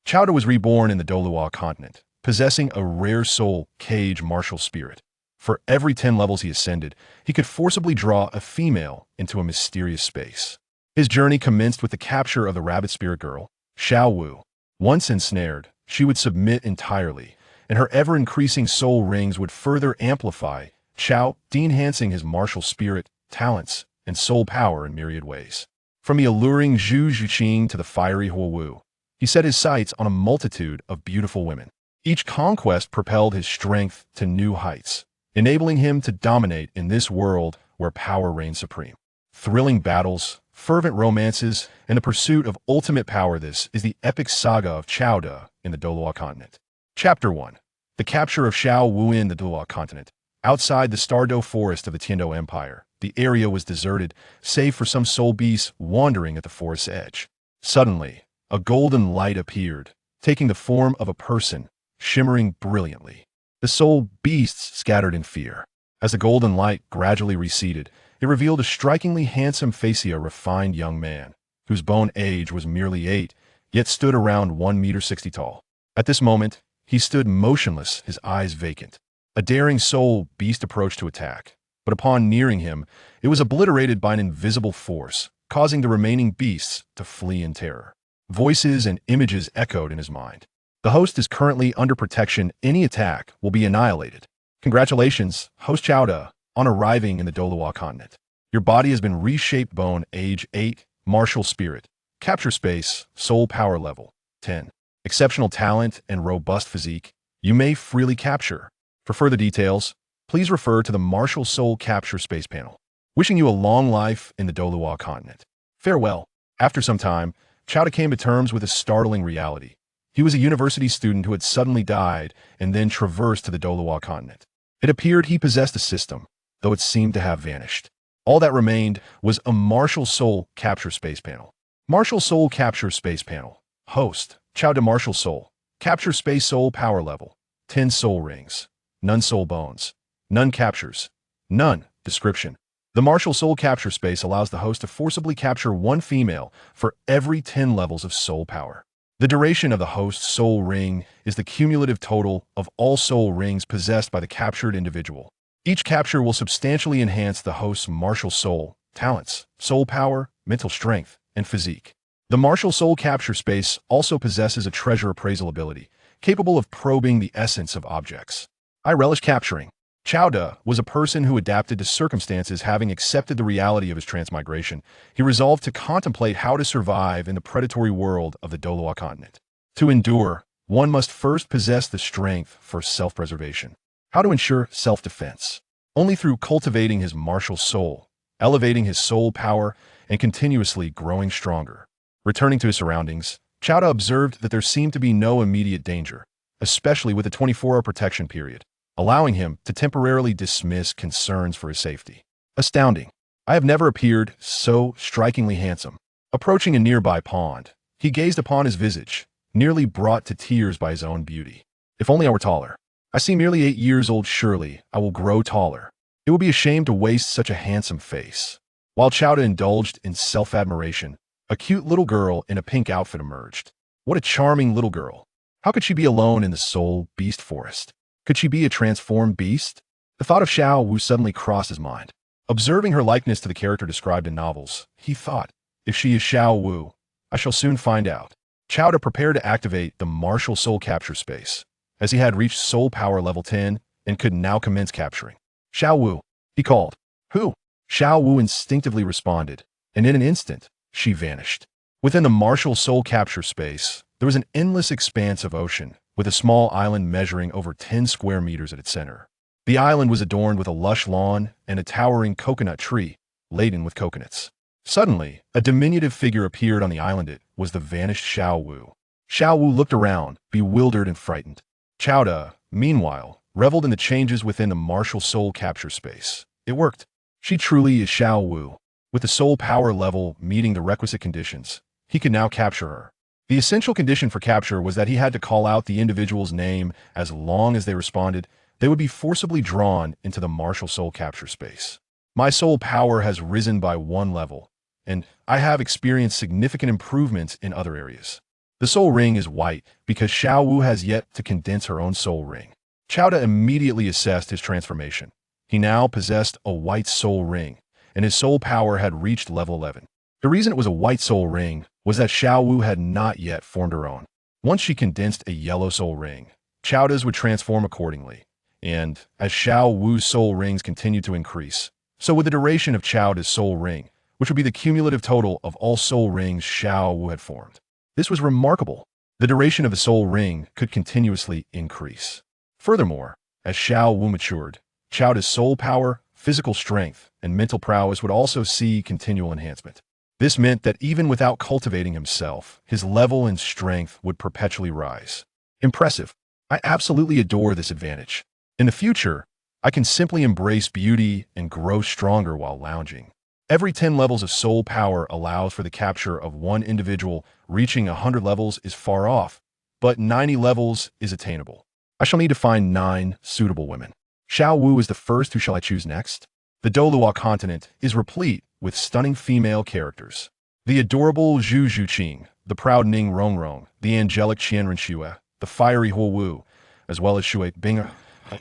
Xiao was reborn in the Douluo continent, possessing a rare soul cage martial spirit. For every 10 levels he ascended, he could forcibly draw a female into a mysterious space. His journey commenced with the capture of the rabbit spirit girl, Xiao Wu. Once ensnared, she would submit entirely, and her ever-increasing soul rings would further amplify Xiao, enhancing his martial spirit, talents, and soul power in myriad ways. From the alluring Zhu Zhuqing to the fiery Huo Wu, he set his sights on a multitude of beautiful women. Each conquest propelled his strength to new heights, enabling him to dominate in this world where power reigns supreme. Thrilling battles, fervent romances, and the pursuit of ultimate power. This is the epic saga of Xiao De in the Douluo continent. Chapter 1. The capture of Xiao Wu in the Douluo continent. Outside the Stardo forest of the Tiando Empire, the area was deserted, save for some soul beasts wandering at the forest's edge. Suddenly, a golden light appeared, taking the form of a person, shimmering brilliantly. The soul beasts scattered in fear. As the golden light gradually receded, it revealed a strikingly handsome facia refined young man, whose bone age was merely 8, yet stood around 1 meter 60 tall. At this moment, he stood motionless, his eyes vacant. A daring soul beast approached to attack, but upon nearing him, it was obliterated by an invisible force, causing the remaining beasts to flee in terror. Voices and images echoed in his mind. The host is currently under protection. Any attack will be annihilated. Congratulations, host Xiao De, on arriving in the Douluo continent. Your body has been reshaped. Bone age 8, martial spirit, capture space, soul power level 10. Exceptional talent and robust physique. You may freely capture. For further details, please refer to the martial soul capture space panel. Wishing you a long life in the Douluo continent. Farewell. After some time, Xiao De came to terms with a startling reality. He was a university student who had suddenly died and then traversed to the Douluo continent. It appeared he possessed a system, though it seemed to have vanished. All that remained was a martial soul capture space panel. Martial soul capture space panel. Host, Xiao De martial soul. Capture space soul power level. 10 soul rings. None soul bones. None captures. None. Description. The martial soul capture space allows the host to forcibly capture one female for every 10 levels of soul power. The duration of the host's soul ring is the cumulative total of all soul rings possessed by the captured individual. Each capture will substantially enhance the host's martial soul, talents, soul power, mental strength, and physique. The martial soul capture space also possesses a treasure appraisal ability, capable of probing the essence of objects. I relish capturing. Xiao De was a person who adapted to circumstances. Having accepted the reality of his transmigration, he resolved to contemplate how to survive in the predatory world of the Douluo continent. To endure, one must first possess the strength for self-preservation. How to ensure self-defense? Only through cultivating his martial soul, elevating his soul power, and continuously growing stronger. Returning to his surroundings, Xiao De observed that there seemed to be no immediate danger, especially with a 24-hour protection period, allowing him to temporarily dismiss concerns for his safety. Astounding. I have never appeared so strikingly handsome. Approaching a nearby pond, he gazed upon his visage, nearly brought to tears by his own beauty. If only I were taller. I seem merely 8 years old. Surely I will grow taller. It would be a shame to waste such a handsome face. While Xiao De indulged in self-admiration, a cute little girl in a pink outfit emerged. What a charming little girl. How could she be alone in the soul beast forest? Could she be a transformed beast? The thought of Xiao Wu suddenly crossed his mind. Observing her likeness to the character described in novels, he thought, if she is Xiao Wu, I shall soon find out. Xiao De prepared to activate the martial soul capture space, as he had reached soul power level 10 and could now commence capturing. Xiao Wu, he called. Who? Xiao Wu instinctively responded, and in an instant, she vanished. Within the martial soul capture space, there was an endless expanse of ocean, with a small island measuring over 10 square meters at its center. The island was adorned with a lush lawn and a towering coconut tree, laden with coconuts. Suddenly, a diminutive figure appeared on the island. It was the vanished Xiao Wu. Xiao Wu looked around, bewildered and frightened. Xiao De, meanwhile, reveled in the changes within the martial soul capture space. It worked. She truly is Xiao Wu. With the soul power level meeting the requisite conditions, he could now capture her. The essential condition for capture was that he had to call out the individual's name. As long as they responded, they would be forcibly drawn into the martial soul capture space. My soul power has risen by 1 level, and I have experienced significant improvements in other areas. The The soul ring is white because Xiao Wu has yet to condense her own soul ring. Qiao Da immediately assessed his transformation. He now possessed a white soul ring, and his soul power had reached level 11. The reason it was a white soul ring was that Xiao Wu had not yet formed her own. Once she condensed a yellow soul ring, Qiao Da's would transform accordingly, and as Xiao Wu's soul rings continued to increase, so would the duration of Qiao Da's soul ring, which would be the cumulative total of all soul rings Xiao Wu had formed. This was remarkable. The duration of the soul ring could continuously increase. Furthermore, as Xiao Wu matured, Qiao Da's soul power, physical strength, and mental prowess would also see continual enhancement. This meant that even without cultivating himself, his level and strength would perpetually rise. Impressive. I absolutely adore this advantage. In the future, I can simply embrace beauty and grow stronger while lounging. Every 10 levels of soul power allows for the capture of one individual. Reaching 100 levels is far off, but 90 levels is attainable. I shall need to find 9 suitable women. Xiao Wu is the first. Who shall I choose next? The Douluo continent is replete with stunning female characters. The adorable Zhu Zhuqing, the proud Ning Rongrong, the angelic Qian Renxue, the fiery Huo Wu, as well as Shui Bing,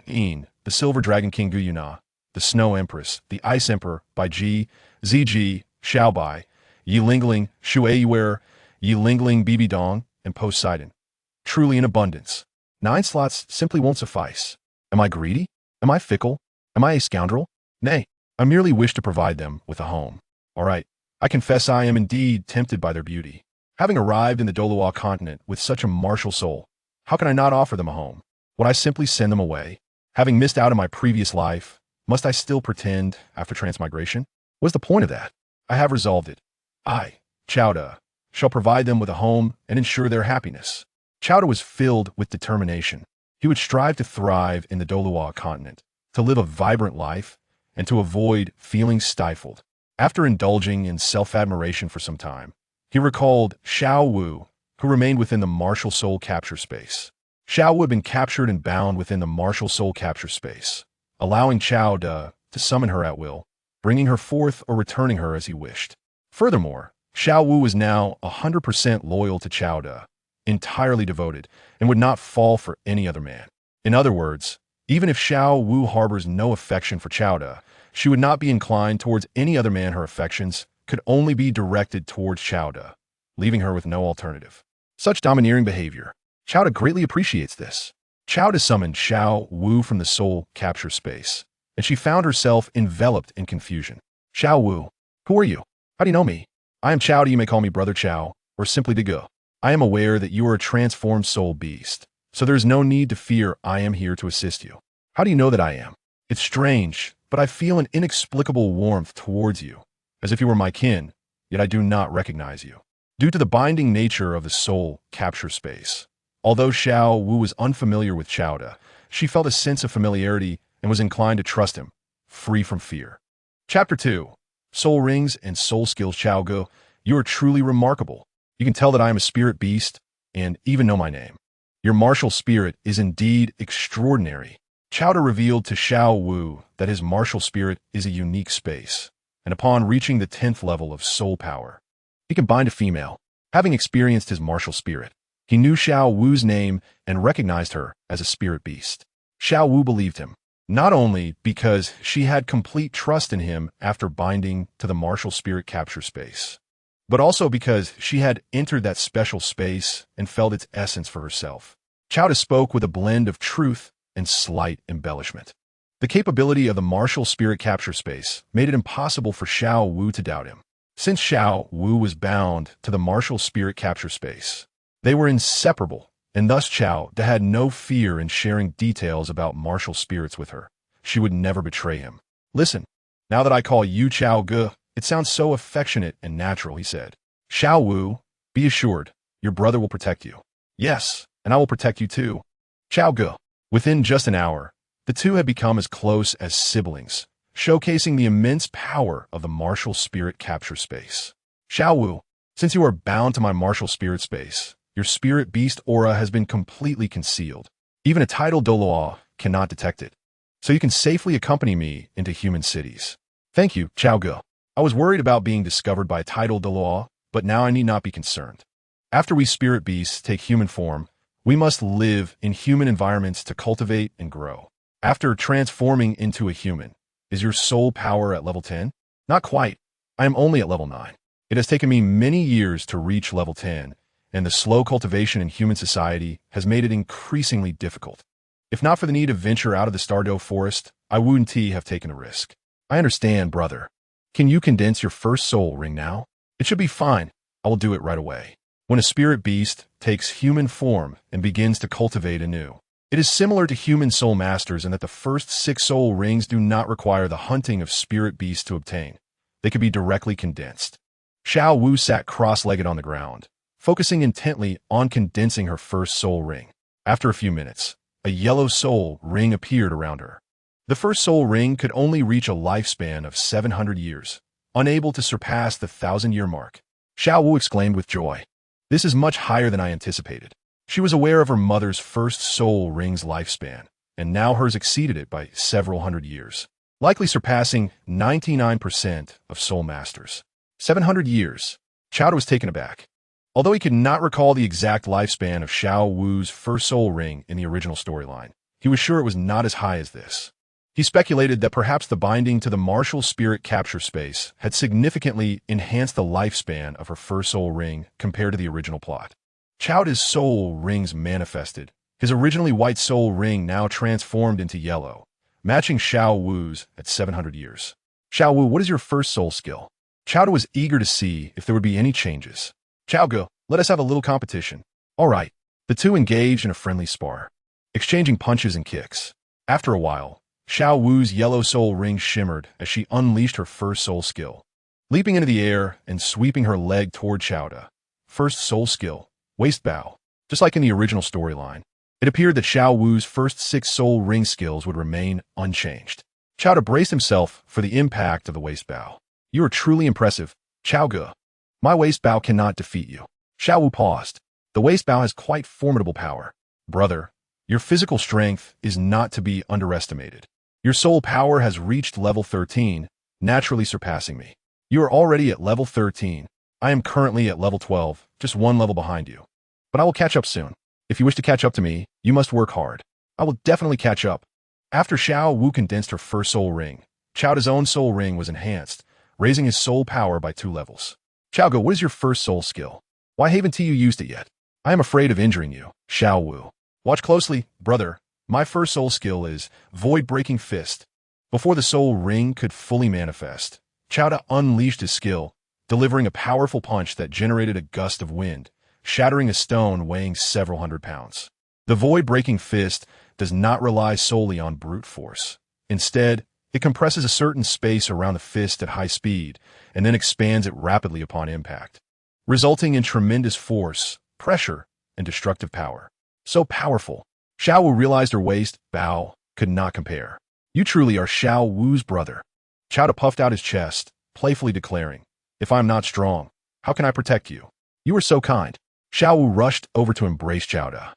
the silver dragon king Gu Yuna, the snow empress, the ice emperor Bai Ji, Ziji, Xiao Bai, Yi Lingling, Shui Yuer, Yi Lingling Bibi Dong, and Poseidon. Truly in abundance. 9 slots simply won't suffice. Am I greedy? Am I fickle? Am I a scoundrel? Nay, I merely wish to provide them with a home. All right, I confess I am indeed tempted by their beauty. Having arrived in the Douluo continent with such a martial soul, how can I not offer them a home? Would I simply send them away? Having missed out on my previous life, must I still pretend after transmigration? What's the point of that? I have resolved it. I, Qiao Da, shall provide them with a home and ensure their happiness. Qiao Da was filled with determination. He would strive to thrive in the Douluo continent, to live a vibrant life, and to avoid feeling stifled. After indulging in self-admiration for some time, he recalled Xiao Wu, who remained within the martial soul capture space. Xiao Wu had been captured and bound within the martial soul capture space, allowing Qiao Da to summon her at will, bringing her forth or returning her as he wished. Furthermore, Xiao Wu was now 100% loyal to Qiao Da, entirely devoted, and would not fall for any other man. In other words, even if Xiao Wu harbors no affection for Qiao Da, she would not be inclined towards any other man. Her affections could only be directed towards Qiao Da, leaving her with no alternative. Such domineering behavior. Qiao Da greatly appreciates this. Qiao Da summoned Xiao Wu from the soul capture space, and she found herself enveloped in confusion. Xiao Wu, who are you? How do you know me? I am Qiao Da. You may call me Brother Qiao, or simply Douluo. I am aware that you are a transformed soul beast, so there is no need to fear. I am here to assist you. How do you know that I am? It's strange, but I feel an inexplicable warmth towards you, as if you were my kin, yet I do not recognize you. Due to the binding nature of the soul capture space, although Xiao Wu was unfamiliar with Qiao Da, she felt a sense of familiarity and was inclined to trust him, free from fear. Chapter 2. Soul Rings and Soul Skills. Qiao Ge, you are truly remarkable. You can tell that I am a spirit beast, and even know my name. Your martial spirit is indeed extraordinary. Qiao Da revealed to Xiao Wu that his martial spirit is a unique space, and upon reaching the 10th level of soul power, he can bind a female. Having experienced his martial spirit, he knew Xiao Wu's name and recognized her as a spirit beast. Xiao Wu believed him, not only because she had complete trust in him after binding to the martial spirit capture space, but also because she had entered that special space and felt its essence for herself. Qiao Da spoke with a blend of truth and slight embellishment. The capability of the martial spirit capture space made it impossible for Xiao Wu to doubt him. Since Xiao Wu was bound to the martial spirit capture space, they were inseparable, and thus Qiao Da had no fear in sharing details about martial spirits with her. She would never betray him. Listen, now that I call you Qiao Ge, it sounds so affectionate and natural, he said. Xiao Wu, be assured, your brother will protect you. Yes, and I will protect you too. Qiao Ge. Within just an hour, the two had become as close as siblings, showcasing the immense power of the martial spirit capture space. Xiao Wu, since you are bound to my martial spirit space, your spirit beast aura has been completely concealed. Even a titled Douluo cannot detect it. So you can safely accompany me into human cities. Thank you, Qiao Ge. I was worried about being discovered by a titled Douluo, but now I need not be concerned. After we spirit beasts take human form, we must live in human environments to cultivate and grow. After transforming into a human, is your soul power at level 10? Not quite. I am only at level 9. It has taken me many years to reach level 10, and the slow cultivation in human society has made it increasingly difficult. If not for the need to venture out of the Douluo forest, I wouldn't have taken a risk. I understand, brother. Can you condense your first soul ring now? It should be fine. I will do it right away. When a spirit beast takes human form and begins to cultivate anew, it is similar to human soul masters in that the first 6 soul rings do not require the hunting of spirit beasts to obtain. They can be directly condensed. Xiao Wu sat cross-legged on the ground, focusing intently on condensing her first soul ring. After a few minutes, a yellow soul ring appeared around her. The first soul ring could only reach a lifespan of 700 years, unable to surpass the 1,000-year mark. Xiao Wu exclaimed with joy. This is much higher than I anticipated. She was aware of her mother's first soul ring's lifespan, and now hers exceeded it by several hundred years, likely surpassing 99% of soul masters. 700 years. Qiao was taken aback. Although he could not recall the exact lifespan of Xiao Wu's first soul ring in the original storyline, he was sure it was not as high as this. He speculated that perhaps the binding to the martial spirit capture space had significantly enhanced the lifespan of her first soul ring compared to the original plot. Qiao's soul rings manifested, his originally white soul ring now transformed into yellow, matching Xiao Wu's at 700 years. Xiao Wu, what is your first soul skill? Qiao was eager to see if there would be any changes. Qiao, let us have a little competition. All right. The two engaged in a friendly spar, exchanging punches and kicks. After a while, Xiao Wu's yellow soul ring shimmered as she unleashed her first soul skill, leaping into the air and sweeping her leg toward Qiao. First soul skill, waist bow. Just like in the original storyline, it appeared that Xiao Wu's first 6 soul ring skills would remain unchanged. Qiao braced himself for the impact of the waist bow. You are truly impressive, Qiao. My waist bow cannot defeat you. Xiao Wu paused. The waist bow has quite formidable power. Brother, your physical strength is not to be underestimated. Your soul power has reached level 13, naturally surpassing me. You are already at level 13. I am currently at level 12, just 1 level behind you. But I will catch up soon. If you wish to catch up to me, you must work hard. I will definitely catch up. After Xiao Wu condensed her first soul ring, Qiao's own soul ring was enhanced, raising his soul power by 2 levels. Qiao, what is your first soul skill? Why haven't you used it yet? I am afraid of injuring you, Xiao Wu. Watch closely, brother. My first soul skill is Void-Breaking Fist. Before the soul ring could fully manifest, Qiao unleashed his skill, delivering a powerful punch that generated a gust of wind, shattering a stone weighing several hundred pounds. The Void-Breaking Fist does not rely solely on brute force. Instead, it compresses a certain space around the fist at high speed and then expands it rapidly upon impact, resulting in tremendous force, pressure, and destructive power. So powerful, Xiao Wu realized her waist bow could not compare. You truly are Xiao Wu's brother. Qiao puffed out his chest, playfully declaring, if I'm not strong, how can I protect you? You are so kind. Xiao Wu rushed over to embrace Qiao.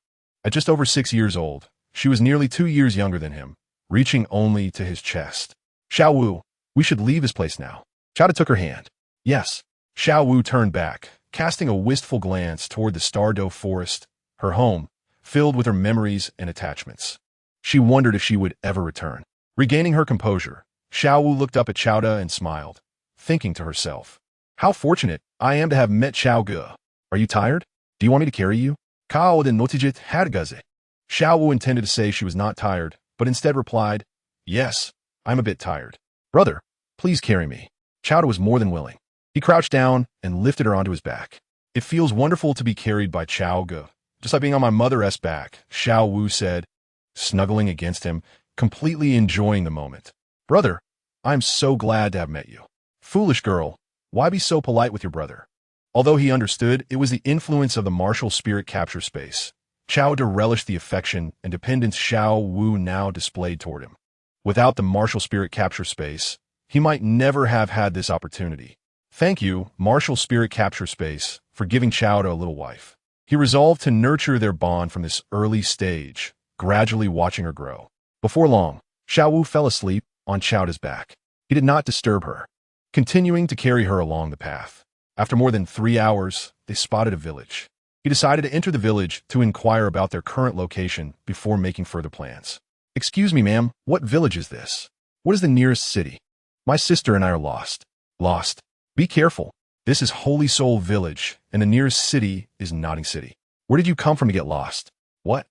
At just over 6 years old, she was nearly 2 years younger than him, reaching only to his chest. Xiao Wu, we should leave this place now. Qiao took her hand. Yes. Xiao Wu turned back, casting a wistful glance toward the Douluo forest, her home, filled with her memories and attachments. She wondered if she would ever return. Regaining her composure, Xiao Wu looked up at Qiao and smiled, thinking to herself, how fortunate I am to have met Qiao. Are you tired? Do you want me to carry you? Qiao den notijit hadgaze. Xiao Wu intended to say she was not tired, but instead replied, yes, I'm a bit tired. Brother, please carry me. Qiao was more than willing. He crouched down and lifted her onto his back. It feels wonderful to be carried by Qiao. Just like being on my mother's back, Xiao Wu said, snuggling against him, completely enjoying the moment. Brother, I'm so glad to have met you. Foolish girl, why be so polite with your brother? Although he understood it was the influence of the martial spirit capture space, Qiao relished the affection and dependence Xiao Wu now displayed toward him. Without the martial spirit capture space, he might never have had this opportunity. Thank you, martial spirit capture space, for giving Qiao a little wife. He resolved to nurture their bond from this early stage, gradually watching her grow. Before long, Xiao Wu fell asleep on Qiao's back. He did not disturb her, continuing to carry her along the path. After more than 3 hours, they spotted a village. He decided to enter the village to inquire about their current location before making further plans. "Excuse me, ma'am, what village is this? What is the nearest city? My sister and I are lost." "Lost? Be careful. This is Holy Soul Village, and the nearest city is Nodding City. Where did you come from to get lost?" "What?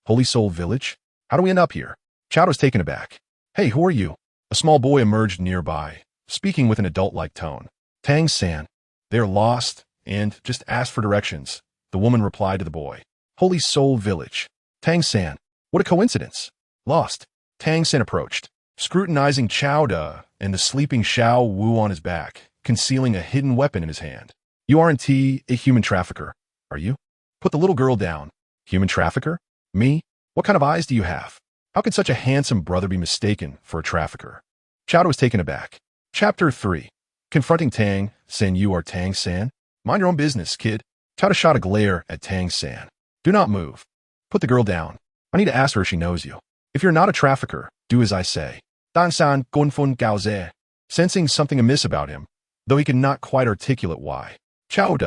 Holy Soul Village? How do we end up here?" Chao was taken aback. "Hey, who are you?" A small boy emerged nearby, speaking with an adult-like tone. "Tang-san. They're lost and just asked for directions," the woman replied to the boy. "Holy Soul Village. Tang-san. What a coincidence. Lost." Tang-san approached, scrutinizing Chao and the sleeping Xiao Wu on his back, concealing a hidden weapon in his hand. "You aren't a human trafficker, are you?" "Put the little girl down." "Human trafficker? Me? What kind of eyes do you have? How could such a handsome brother be mistaken for a trafficker?" Chao was taken aback. Chapter 3. Confronting Tang-san. "You are Tang-san? Mind your own business, kid." Chao shot a glare at Tang-san. "Do not move. Put the girl down. I need to ask her if she knows you. If you're not a trafficker, do as I say." Dan-san gonfun gaoze. Sensing something amiss about him, though he could not quite articulate why, Chao,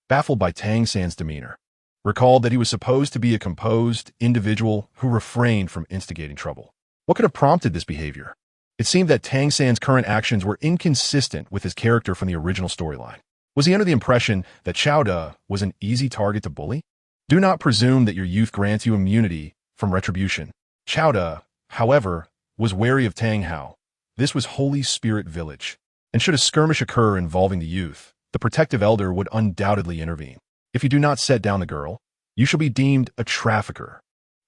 baffled by Tang-san's demeanor, recalled that he was supposed to be a composed individual who refrained from instigating trouble. What could have prompted this behavior? It seemed that Tang-san's current actions were inconsistent with his character from the original storyline. Was he under the impression that Chao was an easy target to bully? Do not presume that your youth grants you immunity from retribution. Chao, however, was wary of Tang Hao. This was Holy Spirit Village, and should a skirmish occur involving the youth, the protective elder would undoubtedly intervene. "If you do not set down the girl, you shall be deemed a trafficker.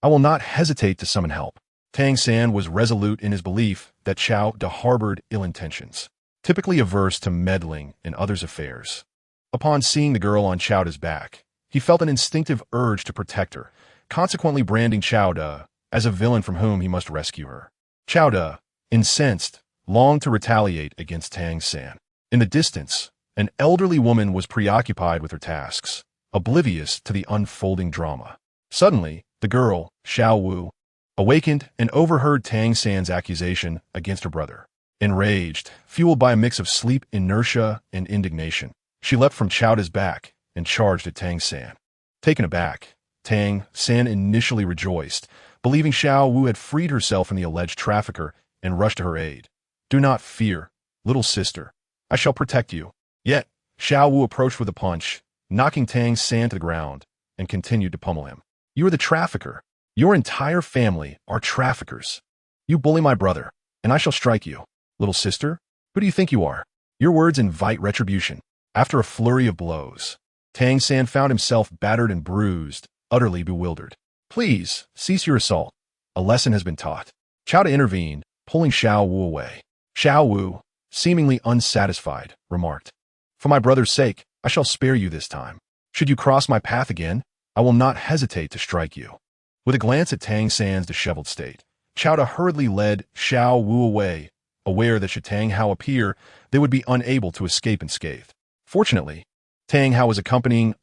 I will not hesitate to summon help." Tang-san was resolute in his belief that Chao harbored ill intentions, typically averse to meddling in others' affairs. Upon seeing the girl on Chao's back, he felt an instinctive urge to protect her, consequently branding Chao as a villain from whom he must rescue her. Chao, incensed, longed to retaliate against Tang-san. In the distance, an elderly woman was preoccupied with her tasks, oblivious to the unfolding drama. Suddenly, the girl, Xiao Wu, awakened and overheard Tang-san's accusation against her brother. Enraged, fueled by a mix of sleep inertia and indignation, she leapt from Chao's back and charged at Tang-san. Taken aback, Tang-san initially rejoiced, believing Xiao Wu had freed herself from the alleged trafficker and rushed to her aid. "Do not fear, little sister. I shall protect you." Yet, Xiao Wu approached with a punch, knocking Tang-san to the ground, and continued to pummel him. "You are the trafficker. Your entire family are traffickers. You bully my brother, and I shall strike you. Little sister, who do you think you are?" Your words invite retribution. After a flurry of blows, Tang-san found himself battered and bruised, utterly bewildered. "Please, cease your assault. A lesson has been taught." Chao intervened, pulling Xiao Wu away. Xiao Wu, seemingly unsatisfied, remarked, "For my brother's sake, I shall spare you this time. Should you cross my path again, I will not hesitate to strike you." With a glance at Tang-san's disheveled state, Chao hurriedly led Xiao Wu away, aware that should Tang Hao appear, they would be unable to escape unscathed. Fortunately, Tang Hao was accompanying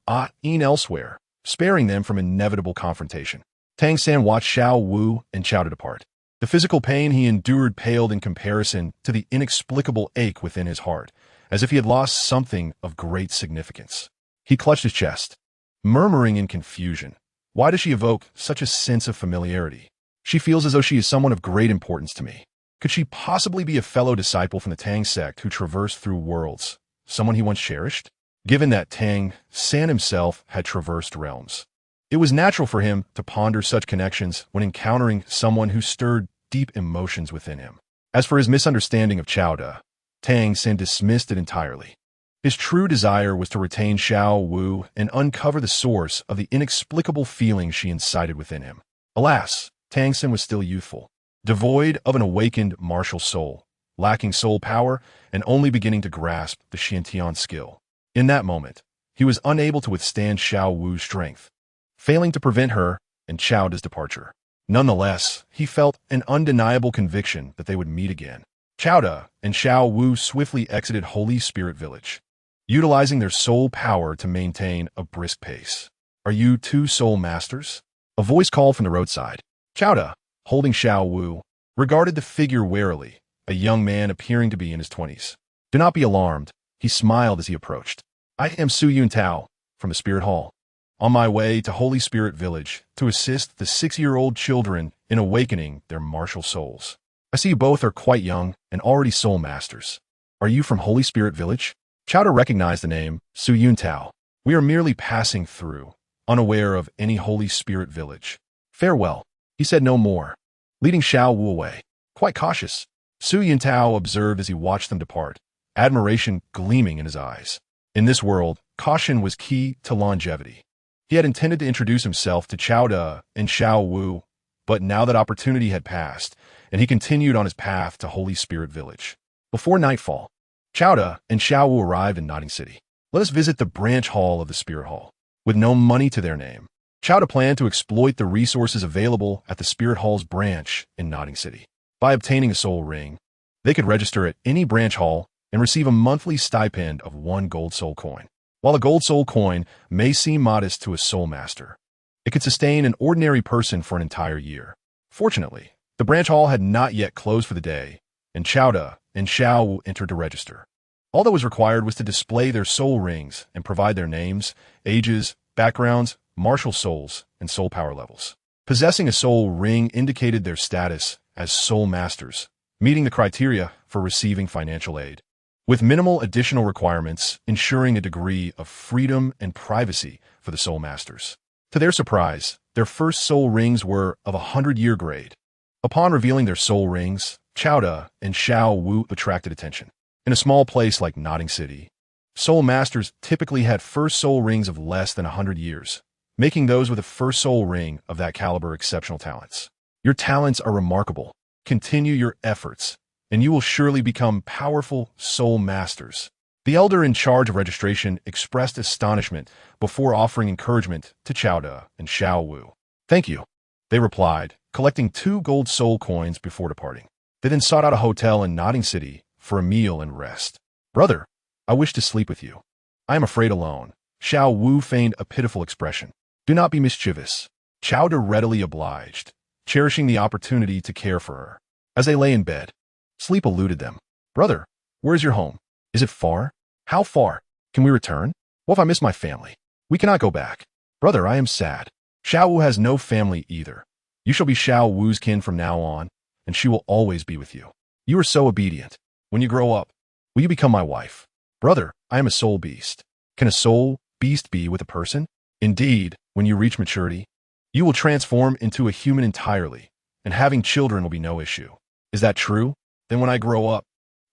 In elsewhere, sparing them from inevitable confrontation. Tang-san watched Xiao Wu and Chao depart. The physical pain he endured paled in comparison to the inexplicable ache within his heart, as if he had lost something of great significance. He clutched his chest, murmuring in confusion, "Why does she evoke such a sense of familiarity? She feels as though she is someone of great importance to me. Could she possibly be a fellow disciple from the Tang sect who traversed through worlds, someone he once cherished?" Given that Tang-san himself had traversed realms, it was natural for him to ponder such connections when encountering someone who stirred deep emotions within him. As for his misunderstanding of Chao, Tang-san dismissed it entirely. His true desire was to retain Xiao Wu and uncover the source of the inexplicable feelings she incited within him. Alas, Tang-san was still youthful, devoid of an awakened martial soul, lacking soul power, and only beginning to grasp the Xiantian skill. In that moment, he was unable to withstand Xiao Wu's strength, failing to prevent her and Chao's departure. Nonetheless, he felt an undeniable conviction that they would meet again. Chao and Xiao Wu swiftly exited Holy Spirit Village, utilizing their soul power to maintain a brisk pace. "Are you two soul masters?" A voice called from the roadside. Chao, holding Xiao Wu, regarded the figure warily, a young man appearing to be in his 20s. "Do not be alarmed," he smiled as he approached. "I am Su Yun Tao, from the Spirit Hall." on my way to Holy Spirit Village to assist the 6-year-old children in awakening their martial souls. I see you both are quite young and already soul masters. Are you from Holy Spirit Village? Chowder recognized the name Su Yun Tao. We are merely passing through, unaware of any Holy Spirit Village. Farewell. He said no more, leading Xiao Wu away. Quite cautious, Su Yun Tao observed as he watched them depart, admiration gleaming in his eyes. In this world, caution was key to longevity. He had intended to introduce himself to Chowder and Xiao Wu, but now that opportunity had passed, and he continued on his path to Holy Spirit Village. Before nightfall, Chowder and Xiao Wu arrived in Notting City. Let us visit the branch hall of the Spirit Hall. With no money to their name, Chowder planned to exploit the resources available at the Spirit Hall's branch in Notting City. By obtaining a soul ring, they could register at any branch hall and receive a monthly stipend of 1 gold soul coin. While a gold soul coin may seem modest to a soul master, it could sustain an ordinary person for an entire year. Fortunately, the branch hall had not yet closed for the day, and Chowder and Xiao Wu entered to register. All that was required was to display their soul rings and provide their names, ages, backgrounds, martial souls, and soul power levels. Possessing a soul ring indicated their status as soul masters, meeting the criteria for receiving financial aid, with minimal additional requirements ensuring a degree of freedom and privacy for the soul masters. To their surprise, their first soul rings were of 100-year grade. Upon revealing their soul rings, Chowder and Xiao Wu attracted attention. In a small place like Notting City, soul masters typically had first soul rings of less than 100 years, making those with a first soul ring of that caliber exceptional talents. Your talents are remarkable. Continue your efforts, and you will surely become powerful soul masters. The elder in charge of registration expressed astonishment before offering encouragement to Chowder and Xiao Wu. Thank you, they replied, collecting 2 gold soul coins before departing. They then sought out a hotel in Notting City for a meal and rest. Brother, I wish to sleep with you. I am afraid alone. Xiao Wu feigned a pitiful expression. Do not be mischievous. Chowder readily obliged, cherishing the opportunity to care for her. As they lay in bed, sleep eluded them. Brother, where is your home? Is it far? How far? Can we return? What if I miss my family? We cannot go back. Brother, I am sad. Xiao Wu has no family either. You shall be Xiao Wu's kin from now on, and she will always be with you. You are so obedient. When you grow up, will you become my wife? Brother, I am a soul beast. Can a soul beast be with a person? Indeed, when you reach maturity, you will transform into a human entirely, and having children will be no issue. Is that true? Then when I grow up,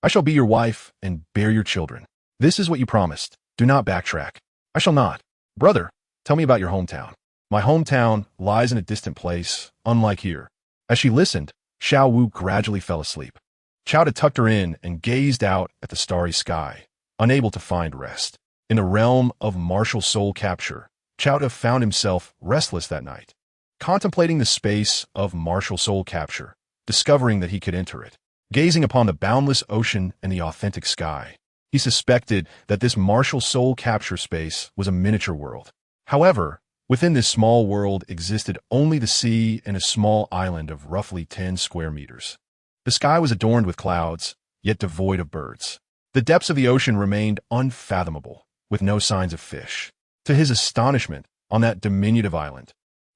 I shall be your wife and bear your children. This is what you promised. Do not backtrack. I shall not. Brother, tell me about your hometown. My hometown lies in a distant place, unlike here. As she listened, Xiao Wu gradually fell asleep. Chowder tucked her in and gazed out at the starry sky, unable to find rest. In the realm of martial soul capture, Chowder found himself restless that night, contemplating the space of martial soul capture, discovering that he could enter it. Gazing upon the boundless ocean and the authentic sky, he suspected that this martial soul capture space was a miniature world. However, within this small world existed only the sea and a small island of roughly 10 square meters. The sky was adorned with clouds, yet devoid of birds. The depths of the ocean remained unfathomable, with no signs of fish. To his astonishment, on that diminutive island,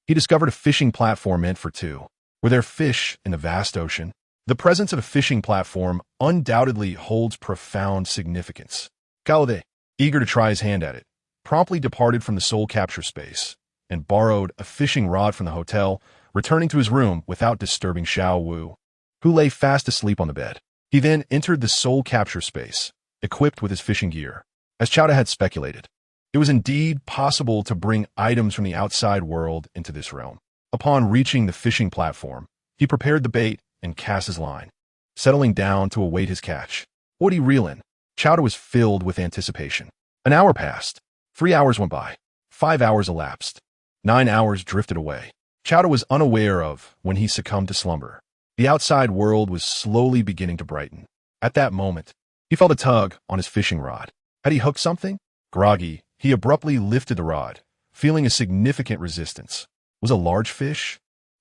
he discovered a fishing platform meant for 2. Were there fish in the vast ocean? The presence of a fishing platform undoubtedly holds profound significance. Kaude, eager to try his hand at it, promptly departed from the soul capture space and borrowed a fishing rod from the hotel, returning to his room without disturbing Xiao Wu, who lay fast asleep on the bed. He then entered the soul capture space, equipped with his fishing gear. As Chowder had speculated, it was indeed possible to bring items from the outside world into this realm. Upon reaching the fishing platform, he prepared the bait and cast his line, settling down to await his catch. What'd he reel in? Chowder was filled with anticipation. An hour passed. 3 hours went by. 5 hours elapsed. 9 hours drifted away. Chowder was unaware of when he succumbed to slumber. The outside world was slowly beginning to brighten. At that moment, he felt a tug on his fishing rod. Had he hooked something? Groggy, he abruptly lifted the rod, feeling a significant resistance. Was a large fish?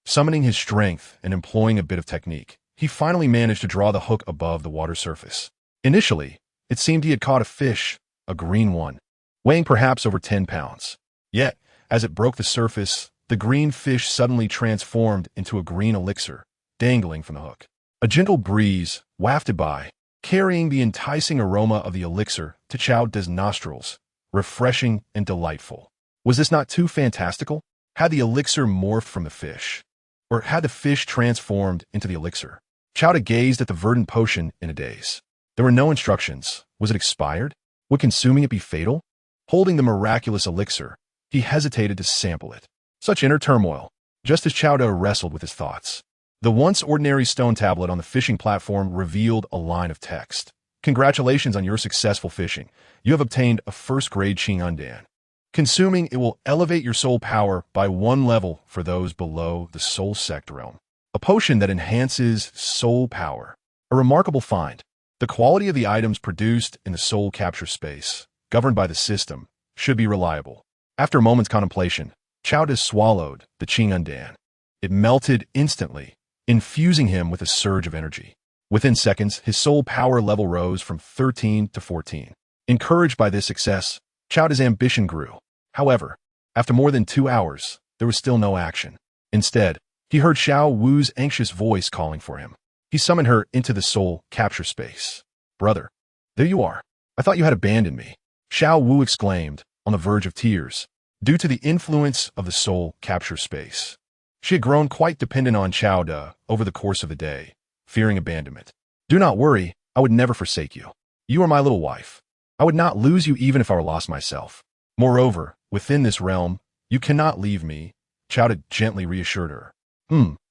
Summoning his strength and employing a bit of technique, he finally managed to draw the hook above the water surface. Initially, it seemed he had caught a fish, a green one, weighing perhaps over 10 pounds. Yet, As it broke the surface, the green fish suddenly transformed into a green elixir, dangling from the hook. A gentle breeze wafted by, carrying the enticing aroma of the elixir to Xiao De's nostrils, refreshing and delightful. Was this not too fantastical? Had the elixir morphed from the fish? Or had the fish transformed into the elixir? Xiao De gazed at the verdant potion in a daze. There were no instructions. Was it expired? Would consuming it be fatal? Holding the miraculous elixir, he hesitated to sample it. Such inner turmoil, just as Xiao De wrestled with his thoughts. The once ordinary stone tablet on the fishing platform revealed a line of text. Congratulations on your successful fishing. You have obtained a first-grade Qing'an. Consuming it will elevate your soul power by 1 level for those below the soul sect realm. A potion that enhances soul power. A remarkable find. The quality of the items produced in the soul capture space, governed by the system, should be reliable. After a moment's contemplation, Xiao De swallowed the Qing'an. It melted instantly, infusing him with a surge of energy. Within seconds, his soul power level rose from 13 to 14. Encouraged by this success, Xiao De's ambition grew. However, after more than 2 hours, there was still no action. Instead, he heard Xiao Wu's anxious voice calling for him. He summoned her into the soul capture space. Brother, there you are. I thought you had abandoned me. Xiao Wu exclaimed, on the verge of tears, due to the influence of the soul capture space. She had grown quite dependent on Xiao De over the course of the day, fearing abandonment. Do not worry, I would never forsake you. You are my little wife. I would not lose you even if I were lost myself. Moreover, within this realm, you cannot leave me, Xiao De gently reassured her.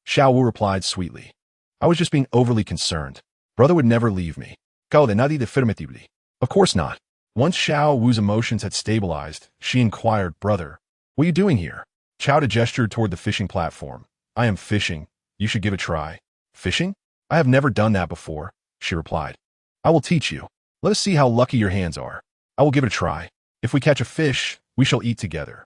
Xiao Wu replied sweetly. I was just being overly concerned. Brother would never leave me. Of course not. Once Xiao Wu's emotions had stabilized, she inquired, Brother, what are you doing here? Xiao De gestured toward the fishing platform. I am fishing. You should give it a try. Fishing? I have never done that before, she replied. I will teach you. Let us see how lucky your hands are. I will give it a try. If we catch a fish, we shall eat together.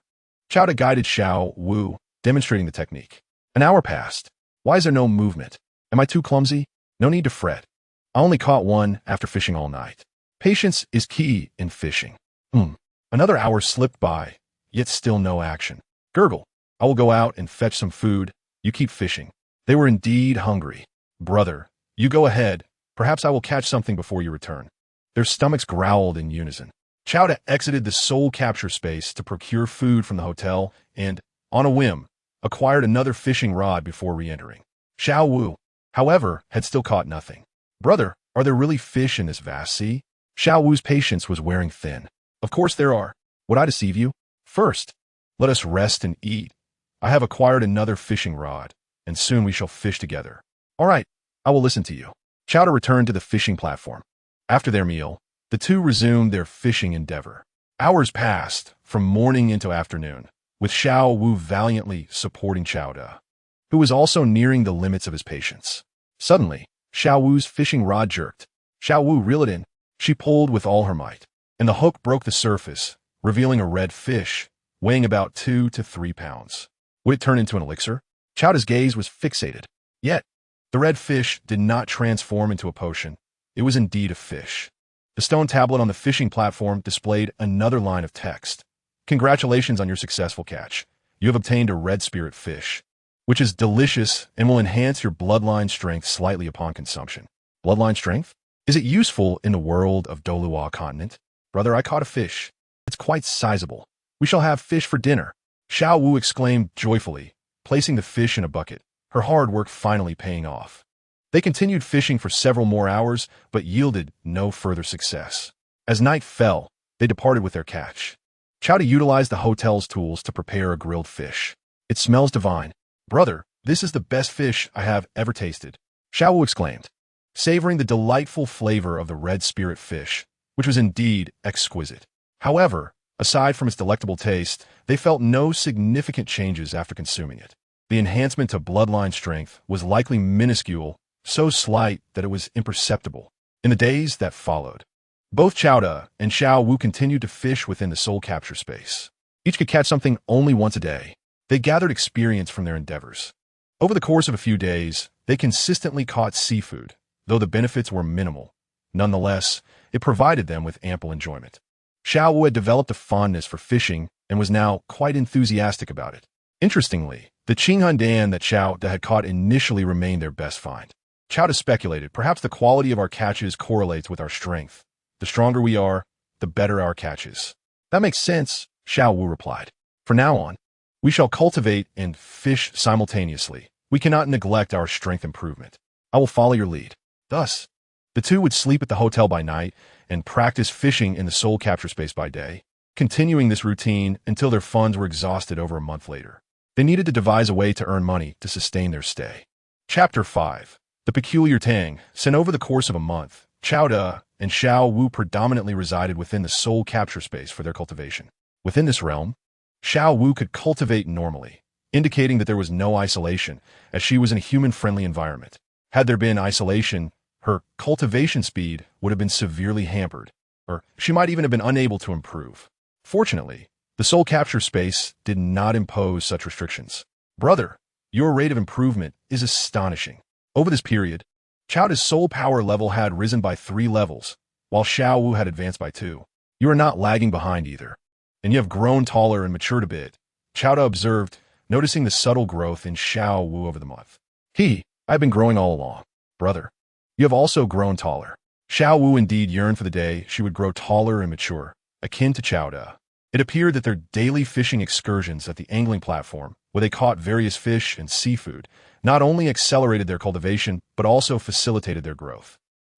Xiao De guided Xiao Wu, demonstrating the technique. An hour passed. Why is there no movement? Am I too clumsy? No need to fret. I only caught one after fishing all night. Patience is key in fishing. Another hour slipped by, yet still no action. Gurgle. I will go out and fetch some food. You keep fishing. They were indeed hungry. Brother, you go ahead. Perhaps I will catch something before you return. Their stomachs growled in unison. Xiao De exited the soul capture space to procure food from the hotel and, on a whim, acquired another fishing rod before re-entering. Xiao Wu, however, had still caught nothing. Brother, are there really fish in this vast sea? Xiao Wu's patience was wearing thin. Of course there are. Would I deceive you? First, let us rest and eat. I have acquired another fishing rod, and soon we shall fish together. All right, I will listen to you. Xiao De returned to the fishing platform. After their meal, the two resumed their fishing endeavor. Hours passed, from morning into afternoon, with Xiao Wu valiantly supporting Xiao De, who was also nearing the limits of his patience. Suddenly, Xiao Wu's fishing rod jerked. Xiao Wu reeled it in. She pulled with all her might, and the hook broke the surface, revealing a red fish, weighing about 2 to 3 pounds. Would it turn into an elixir? Xiao De's gaze was fixated. Yet, the red fish did not transform into a potion. It was indeed a fish. The stone tablet on the fishing platform displayed another line of text. Congratulations on your successful catch. You have obtained a red spirit fish, which is delicious and will enhance your bloodline strength slightly upon consumption. Bloodline strength? Is it useful in the world of Douluo continent? Brother, I caught a fish. It's quite sizable. We shall have fish for dinner. Xiao Wu exclaimed joyfully, placing the fish in a bucket, her hard work finally paying off. They continued fishing for several more hours, but yielded no further success. As night fell, they departed with their catch. Xiao De utilized the hotel's tools to prepare a grilled fish. It smells divine. Brother, this is the best fish I have ever tasted. Xiao Wu exclaimed, savoring the delightful flavor of the red spirit fish, which was indeed exquisite. However, aside from its delectable taste, they felt no significant changes after consuming it. The enhancement to bloodline strength was likely minuscule, so slight that it was imperceptible. In the days that followed, both Xiao De and Xiao Wu continued to fish within the soul capture space. Each could catch something only once a day. They gathered experience from their endeavors. Over the course of a few days, they consistently caught seafood, though the benefits were minimal. Nonetheless, it provided them with ample enjoyment. Xiao Wu had developed a fondness for fishing and was now quite enthusiastic about it. Interestingly, the Qinghundan that Xiao Da had caught initially remained their best find. Xiao Da speculated, perhaps the quality of our catches correlates with our strength. The stronger we are, the better our catches. That makes sense, Xiao Wu replied. From now on, we shall cultivate and fish simultaneously. We cannot neglect our strength improvement. I will follow your lead. Thus, the two would sleep at the hotel by night and practice fishing in the soul capture space by day, continuing this routine until their funds were exhausted over a month later. They needed to devise a way to earn money to sustain their stay. Chapter 5. The Peculiar Tang. Sent over the course of a month, Xiao Da and Xiao Wu predominantly resided within the soul capture space for their cultivation. Within this realm, Xiao Wu could cultivate normally, indicating that there was no isolation, as she was in a human-friendly environment. Had there been isolation, her cultivation speed would have been severely hampered, or she might even have been unable to improve. Fortunately, the soul capture space did not impose such restrictions. Brother, your rate of improvement is astonishing. Over this period, Xiao Da's soul power level had risen by 3 levels, while Xiao Wu had advanced by 2. You are not lagging behind either, and you have grown taller and matured a bit, Xiao Da observed, noticing the subtle growth in Xiao Wu over the month. I've been growing all along. Brother, you have also grown taller. Xiao Wu indeed yearned for the day she would grow taller and mature, akin to Xiao Da. It appeared that their daily fishing excursions at the angling platform, where they caught various fish and seafood, not only accelerated their cultivation, but also facilitated their growth.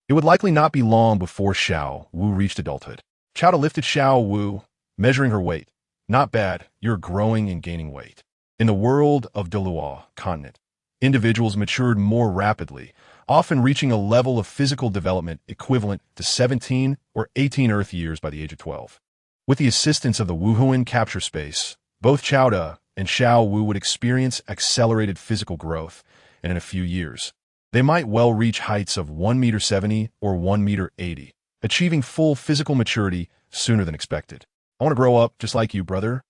It would likely not be long before Xiao Wu reached adulthood. Xiao Da lifted Xiao Wu, measuring her weight. Not bad, you're growing and gaining weight. In the world of Douluo continent, individuals matured more rapidly, often reaching a level of physical development equivalent to 17 or 18 Earth years by the age of 12. With the assistance of the Wuhuan capture space, both Xiao Da and Xiao Wu would experience accelerated physical growth, and in a few years, they might well reach heights of 1.70 meters or 1.80 meters, achieving full physical maturity sooner than expected. I want to grow up just like you, brother,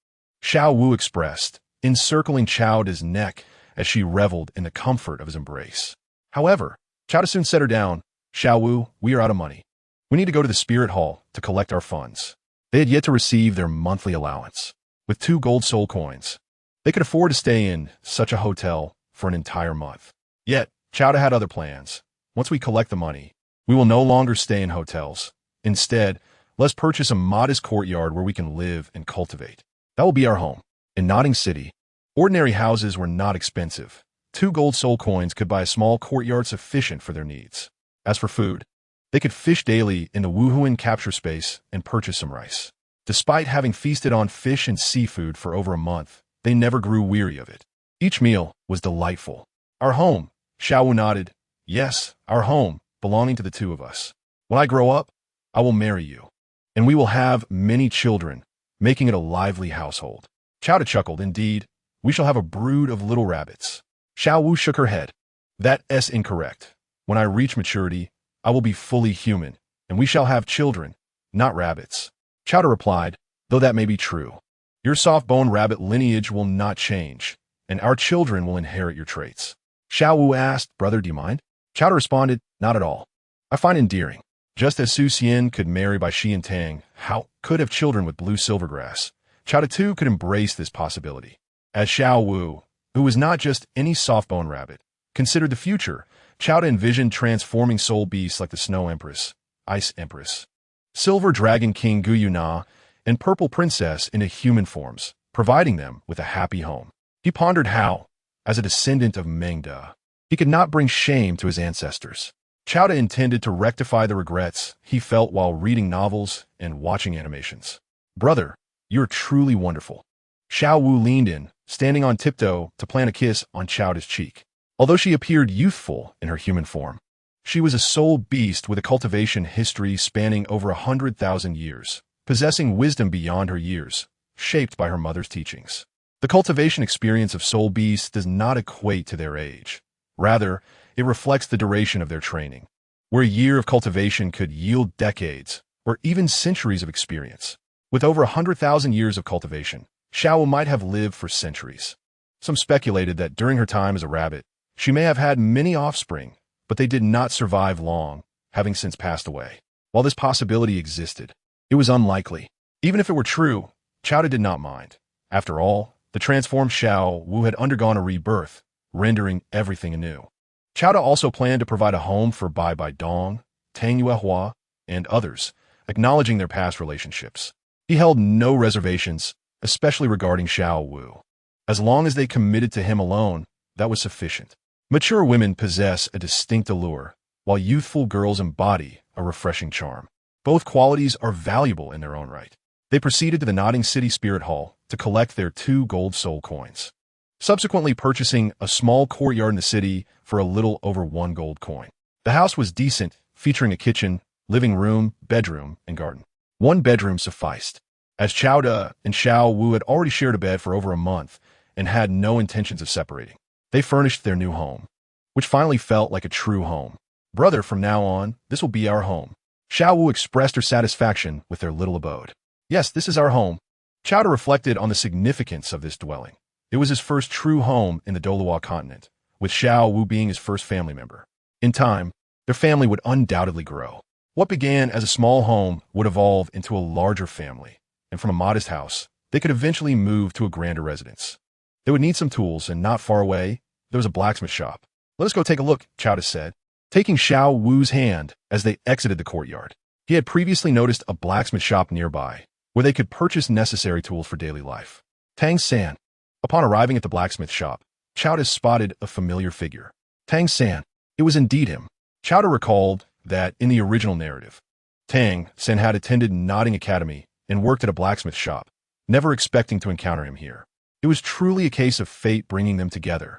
Xiao Wu expressed, encircling Xiao Da's neck as she reveled in the comfort of his embrace. However, Xiao Da soon set her down. Xiao Wu, we are out of money. We need to go to the spirit hall to collect our funds. They had yet to receive their monthly allowance. With 2 gold soul coins, they could afford to stay in such a hotel for an entire month. Yet, Xiao Da had other plans. Once we collect the money, we will no longer stay in hotels. Instead, let's purchase a modest courtyard where we can live and cultivate. That will be our home. In Notting City, ordinary houses were not expensive. 2 gold soul coins could buy a small courtyard sufficient for their needs. As for food, they could fish daily in the Wuhuan capture space and purchase some rice. Despite having feasted on fish and seafood for over a month, they never grew weary of it. Each meal was delightful. Our home, Xiao Wu nodded. Yes, our home, belonging to the 2 of us. When I grow up, I will marry you, and we will have many children, making it a lively household. Xiao Da chuckled. Indeed, we shall have a brood of little rabbits. Xiao Wu shook her head. That's incorrect. When I reach maturity, I will be fully human, and we shall have children, not rabbits. Xiao Da replied, though that may be true. Your soft-boned rabbit lineage will not change, and our children will inherit your traits. Xiao Wu asked, brother, do you mind? Xiao Da responded, not at all. I find it endearing. Just as Su Xian could marry by Xian Tang, Hao could have children with blue silvergrass. Xiao Da too could embrace this possibility. As Xiao Wu, who was not just any soft-boned rabbit, considered the future, Xiao Da envisioned transforming soul beasts like the Snow Empress, Ice Empress, Silver Dragon King Guyu Na, and Purple Princess into human forms, providing them with a happy home. He pondered how, as a descendant of Meng Da, he could not bring shame to his ancestors. Xiao Da intended to rectify the regrets he felt while reading novels and watching animations. Brother, you're truly wonderful. Xiao Wu leaned in, standing on tiptoe to plant a kiss on Xiao Da's cheek. Although she appeared youthful in her human form, she was a soul beast with a cultivation history spanning over 100,000 years, possessing wisdom beyond her years, shaped by her mother's teachings. The cultivation experience of soul beasts does not equate to their age. Rather, it reflects the duration of their training, where a year of cultivation could yield decades or even centuries of experience. With over 100,000 years of cultivation, Xiao Wu might have lived for centuries. Some speculated that during her time as a rabbit, she may have had many offspring, but they did not survive long, having since passed away. While this possibility existed, it was unlikely. Even if it were true, Chowda did not mind. After all, the transformed Xiao Wu had undergone a rebirth, rendering everything anew. Chowda also planned to provide a home for Bai Bai Dong, Tang Yuehua, and others, acknowledging their past relationships. He held no reservations, especially regarding Xiao Wu. As long as they committed to him alone, that was sufficient. Mature women possess a distinct allure, while youthful girls embody a refreshing charm. Both qualities are valuable in their own right. They proceeded to the Nodding City Spirit Hall to collect their 2 gold soul coins, subsequently purchasing a small courtyard in the city for a little over 1 gold coin. The house was decent, featuring a kitchen, living room, bedroom, and garden. 1 bedroom sufficed, as Chowda and Xiao Wu had already shared a bed for over a month and had no intentions of separating. They furnished their new home, which finally felt like a true home. "Brother, from now on, this will be our home." Xiao Wu expressed her satisfaction with their little abode. "Yes, this is our home." Chowda reflected on the significance of this dwelling. It was his first true home in the Douluo continent, with Xiao Wu being his first family member. In time, their family would undoubtedly grow. What began as a small home would evolve into a larger family, and from a modest house, they could eventually move to a grander residence. They would need some tools, and not far away, there was a blacksmith shop. "Let us go take a look," Chowda said, taking Xiao Wu's hand as they exited the courtyard. He had previously noticed a blacksmith shop nearby, where they could purchase necessary tools for daily life. Tang San. Upon arriving at the blacksmith shop, Chowda spotted a familiar figure. Tang San. It was indeed him. Chowda recalled that in the original narrative, Tang San had attended Nodding Academy and worked at a blacksmith shop, never expecting to encounter him here. It was truly a case of fate bringing them together.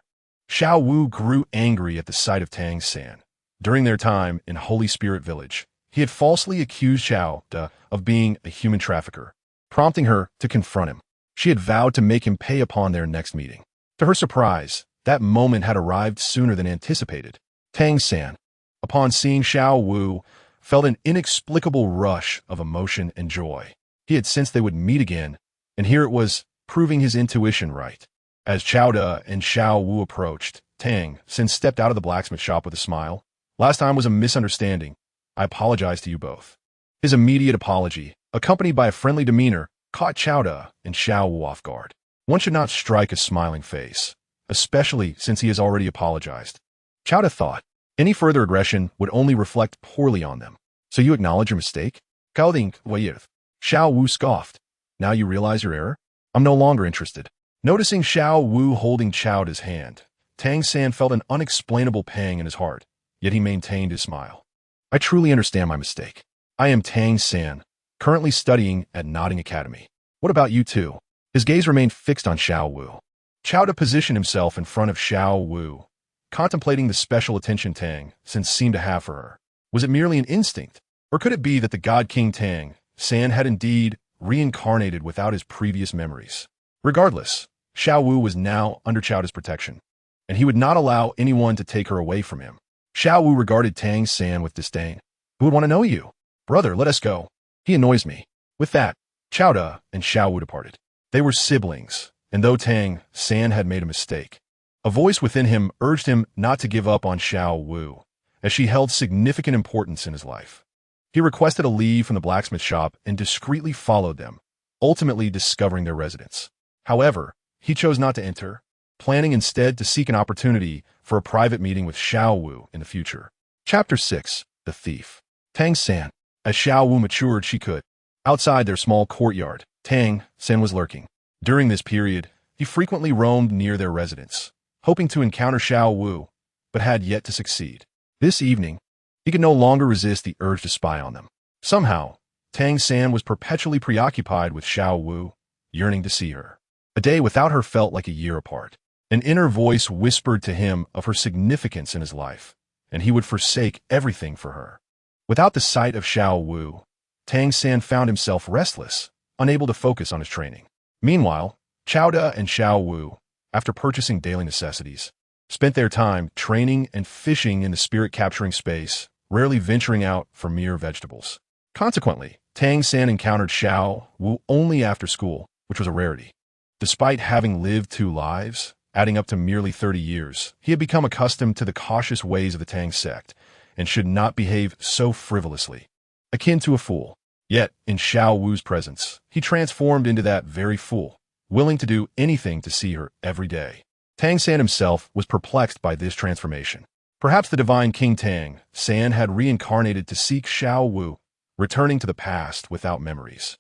Xiao Wu grew angry at the sight of Tang San. During their time in Holy Spirit Village, he had falsely accused Chowda of being a human trafficker, prompting her to confront him. She had vowed to make him pay upon their next meeting. To her surprise, that moment had arrived sooner than anticipated. Tang San, upon seeing Xiao Wu, felt an inexplicable rush of emotion and joy. He had sensed they would meet again, and here it was, proving his intuition right. As Chowda and Xiao Wu approached, Tang San stepped out of the blacksmith shop with a smile. "Last time was a misunderstanding. I apologize to you both." His immediate apology, accompanied by a friendly demeanor, caught Chowda and Xiao Wu off guard. One should not strike a smiling face, especially since he has already apologized. Chowda thought any further aggression would only reflect poorly on them. "So you acknowledge your mistake?" Xiao Wu scoffed. "Now you realize your error? I'm no longer interested." Noticing Xiao Wu holding Chowda's hand, Tang San felt an unexplainable pang in his heart, yet he maintained his smile. "I truly understand my mistake. I am Tang San, currently studying at Nodding Academy. What about you two?" His gaze remained fixed on Xiao Wu. Chowda positioned himself in front of Xiao Wu, contemplating the special attention Tang San seemed to have for her. Was it merely an instinct, or could it be that the God King Tang San had indeed reincarnated without his previous memories? Regardless, Xiao Wu was now under Chowda's protection, and he would not allow anyone to take her away from him. Xiao Wu regarded Tang San with disdain. "Who would want to know you? Brother, let us go. He annoys me." With that, Chowda and Xiao Wu departed. They were siblings, and though Tang San had made a mistake, a voice within him urged him not to give up on Xiao Wu, as she held significant importance in his life. He requested a leave from the blacksmith shop and discreetly followed them, ultimately discovering their residence. However, he chose not to enter, planning instead to seek an opportunity for a private meeting with Xiao Wu in the future. Chapter 6. The Thief. Tang San. As Xiao Wu matured, she could. Outside their small courtyard, Tang San was lurking. During this period, he frequently roamed near their residence, hoping to encounter Xiao Wu, but had yet to succeed. This evening, he could no longer resist the urge to spy on them. Somehow, Tang San was perpetually preoccupied with Xiao Wu, yearning to see her. A day without her felt like a year apart. An inner voice whispered to him of her significance in his life, and he would forsake everything for her. Without the sight of Xiao Wu, Tang San found himself restless, unable to focus on his training. Meanwhile, Chowda and Xiao Wu, after purchasing daily necessities, spent their time training and fishing in the spirit-capturing space, rarely venturing out for mere vegetables. Consequently, Tang San encountered Xiao Wu only after school, which was a rarity. Despite having lived 2 lives, adding up to merely 30 years, he had become accustomed to the cautious ways of the Tang sect, and should not behave so frivolously. Akin to a fool. Yet, in Xiao Wu's presence, he transformed into that very fool, willing to do anything to see her every day. Tang San himself was perplexed by this transformation. Perhaps the divine King Tang San had reincarnated to seek Xiao Wu, returning to the past without memories.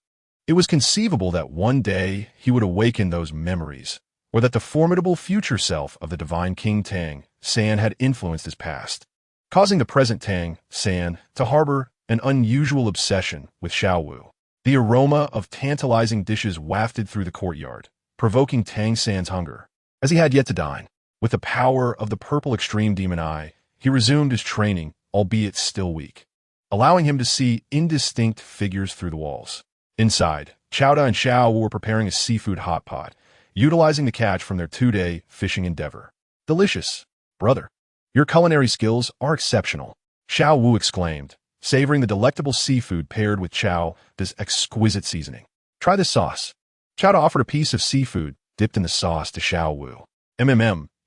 It was conceivable that one day he would awaken those memories, or that the formidable future self of the divine King Tang San had influenced his past, causing the present Tang San to harbor an unusual obsession with Xiao Wu. The aroma of tantalizing dishes wafted through the courtyard, provoking Tang San's hunger. As he had yet to dine, with the power of the purple extreme demon eye, he resumed his training, albeit still weak, allowing him to see indistinct figures through the walls. Inside, Chowda and Xiao Wu were preparing a seafood hot pot, utilizing the catch from their 2-day fishing endeavor. Delicious, brother. Your culinary skills are exceptional, Xiao Wu exclaimed, savoring the delectable seafood paired with Chowda's exquisite seasoning. Try this sauce. Chowda offered a piece of seafood dipped in the sauce to Xiao Wu.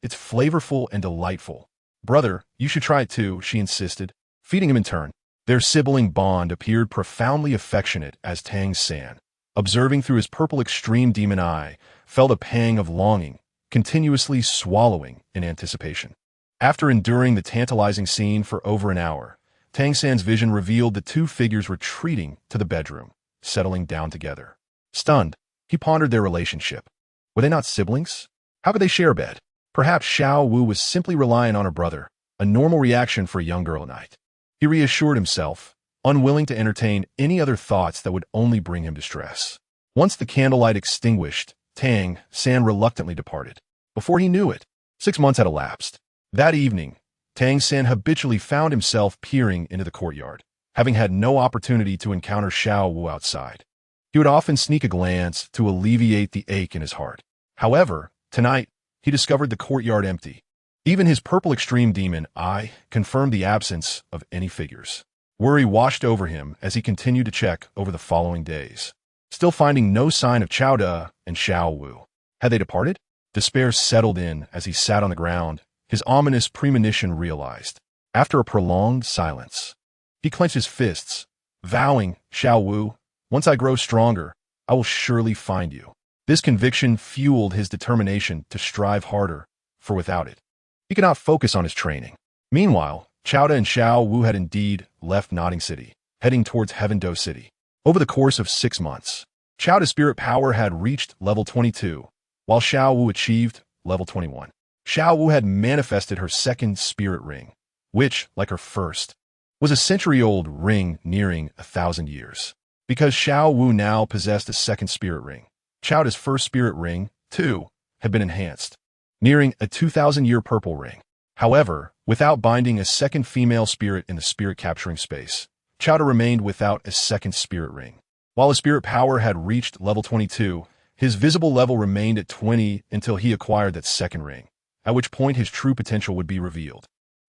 It's flavorful and delightful. Brother, you should try it too, she insisted, feeding him in turn. Their sibling bond appeared profoundly affectionate as Tang San, observing through his purple extreme demon eye, felt a pang of longing, continuously swallowing in anticipation. After enduring the tantalizing scene for over an hour, Tang San's vision revealed the two figures retreating to the bedroom, settling down together. Stunned, he pondered their relationship. Were they not siblings? How could they share a bed? Perhaps Xiao Wu was simply relying on her brother, a normal reaction for a young girl at night. He reassured himself, unwilling to entertain any other thoughts that would only bring him distress. Once the candlelight extinguished, Tang San reluctantly departed. Before he knew it, 6 months had elapsed. That evening, Tang San habitually found himself peering into the courtyard, having had no opportunity to encounter Xiao Wu outside. He would often sneak a glance to alleviate the ache in his heart. However, tonight, he discovered the courtyard empty. Even his purple extreme demon eye confirmed the absence of any figures. Worry washed over him as he continued to check over the following days, still finding no sign of Chowda and Xiao Wu. Had they departed? Despair settled in as he sat on the ground, his ominous premonition realized. After a prolonged silence, he clenched his fists, vowing, Xiao Wu, once I grow stronger, I will surely find you. This conviction fueled his determination to strive harder, for without it, he could not focus on his training. Meanwhile, Chowda and Xiao Wu had indeed left Nodding City, heading towards Heaven-Do City. Over the course of 6 months, Chowda's spirit power had reached level 22, while Xiao Wu achieved level 21. Xiao Wu had manifested her second spirit ring, which, like her first, was a century-old ring nearing 1,000 years. Because Xiao Wu now possessed a second spirit ring, Chowda's first spirit ring, too, had been enhanced, nearing a 2,000-year purple ring. However, without binding a second female spirit in the spirit-capturing space, Chowda remained without a second spirit ring. While his spirit power had reached level 22, his visible level remained at 20 until he acquired that second ring, at which point his true potential would be revealed.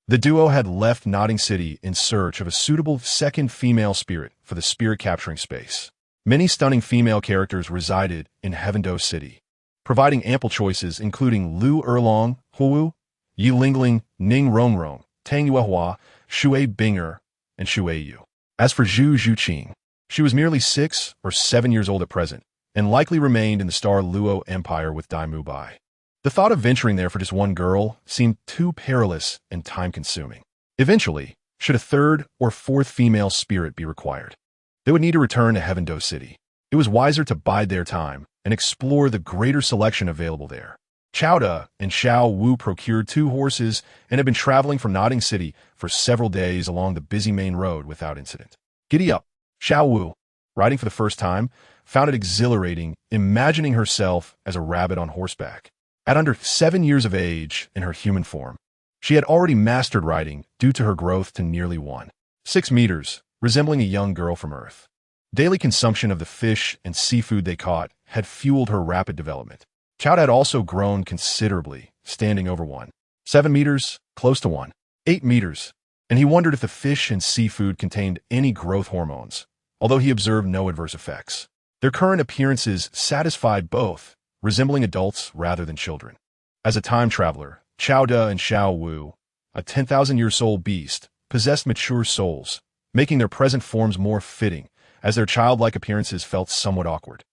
The duo had left Nodding City in search of a suitable second female spirit for the spirit-capturing space. Many stunning female characters resided in Heaven-Do City, providing ample choices including Lu Erlong, Huo Wu, Yi Lingling, Ning Rongrong, Tang Yuehua, Shui Binger, and Shui Yu. As for Zhu Zhuqing, she was merely 6 or 7 years old at present, and likely remained in the Star Luo Empire with Dai Mubai. The thought of venturing there for just one girl seemed too perilous and time-consuming. Eventually, should a third or fourth female spirit be required, they would need to return to Heaven-Do City. It was wiser to bide their time and explore the greater selection available there. Chowda and Xiao Wu procured 2 horses and had been traveling from Nodding City for several days along the busy main road without incident. Giddy up, Xiao Wu, riding for the first time, found it exhilarating, imagining herself as a rabbit on horseback. At under 7 years of age in her human form, she had already mastered riding due to her growth to nearly 1.6 meters, resembling a young girl from Earth. Daily consumption of the fish and seafood they caught had fueled her rapid development. Chowda had also grown considerably, standing over 1.7 meters, close to 1.8 meters, and he wondered if the fish and seafood contained any growth hormones, although he observed no adverse effects. Their current appearances satisfied both, resembling adults rather than children. As a time traveler, Chowda and Xiao Wu, a 10,000-year soul beast, possessed mature souls, making their present forms more fitting as their childlike appearances felt somewhat awkward.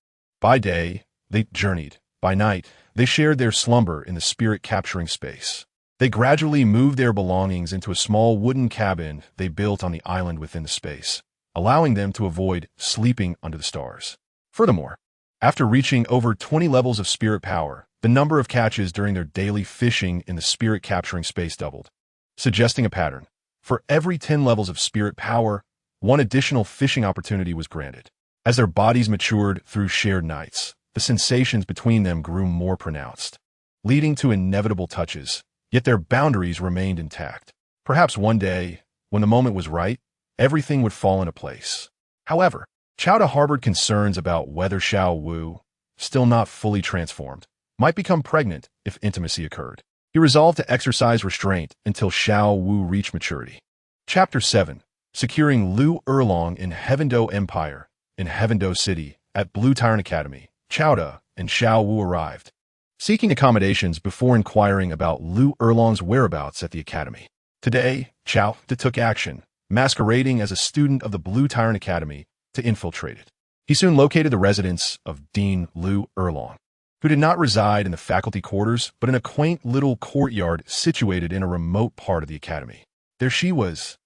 By day, they journeyed. By night, they shared their slumber in the spirit-capturing space. They gradually moved their belongings into a small wooden cabin they built on the island within the space, allowing them to avoid sleeping under the stars. Furthermore, after reaching over 20 levels of spirit power, the number of catches during their daily fishing in the spirit-capturing space doubled, suggesting a pattern. For every 10 levels of spirit power, one additional fishing opportunity was granted. As their bodies matured through shared nights, the sensations between them grew more pronounced, leading to inevitable touches, yet their boundaries remained intact. Perhaps one day, when the moment was right, everything would fall into place. However, Qiao harbored concerns about whether Xiao Wu, still not fully transformed, might become pregnant if intimacy occurred. He resolved to exercise restraint until Xiao Wu reached maturity. Chapter 7. Securing Lu Erlong in Heavendo Empire. In Heavendo City, at Blue Tyrant Academy, Qiao and Xiao Wu arrived, seeking accommodations before inquiring about Lu Erlong's whereabouts at the academy. Today, Qiao took action, masquerading as a student of the Blue Tyrant Academy to infiltrate it. He soon located the residence of Dean Lu Erlong, who did not reside in the faculty quarters but in a quaint little courtyard situated in a remote part of the academy. There she was.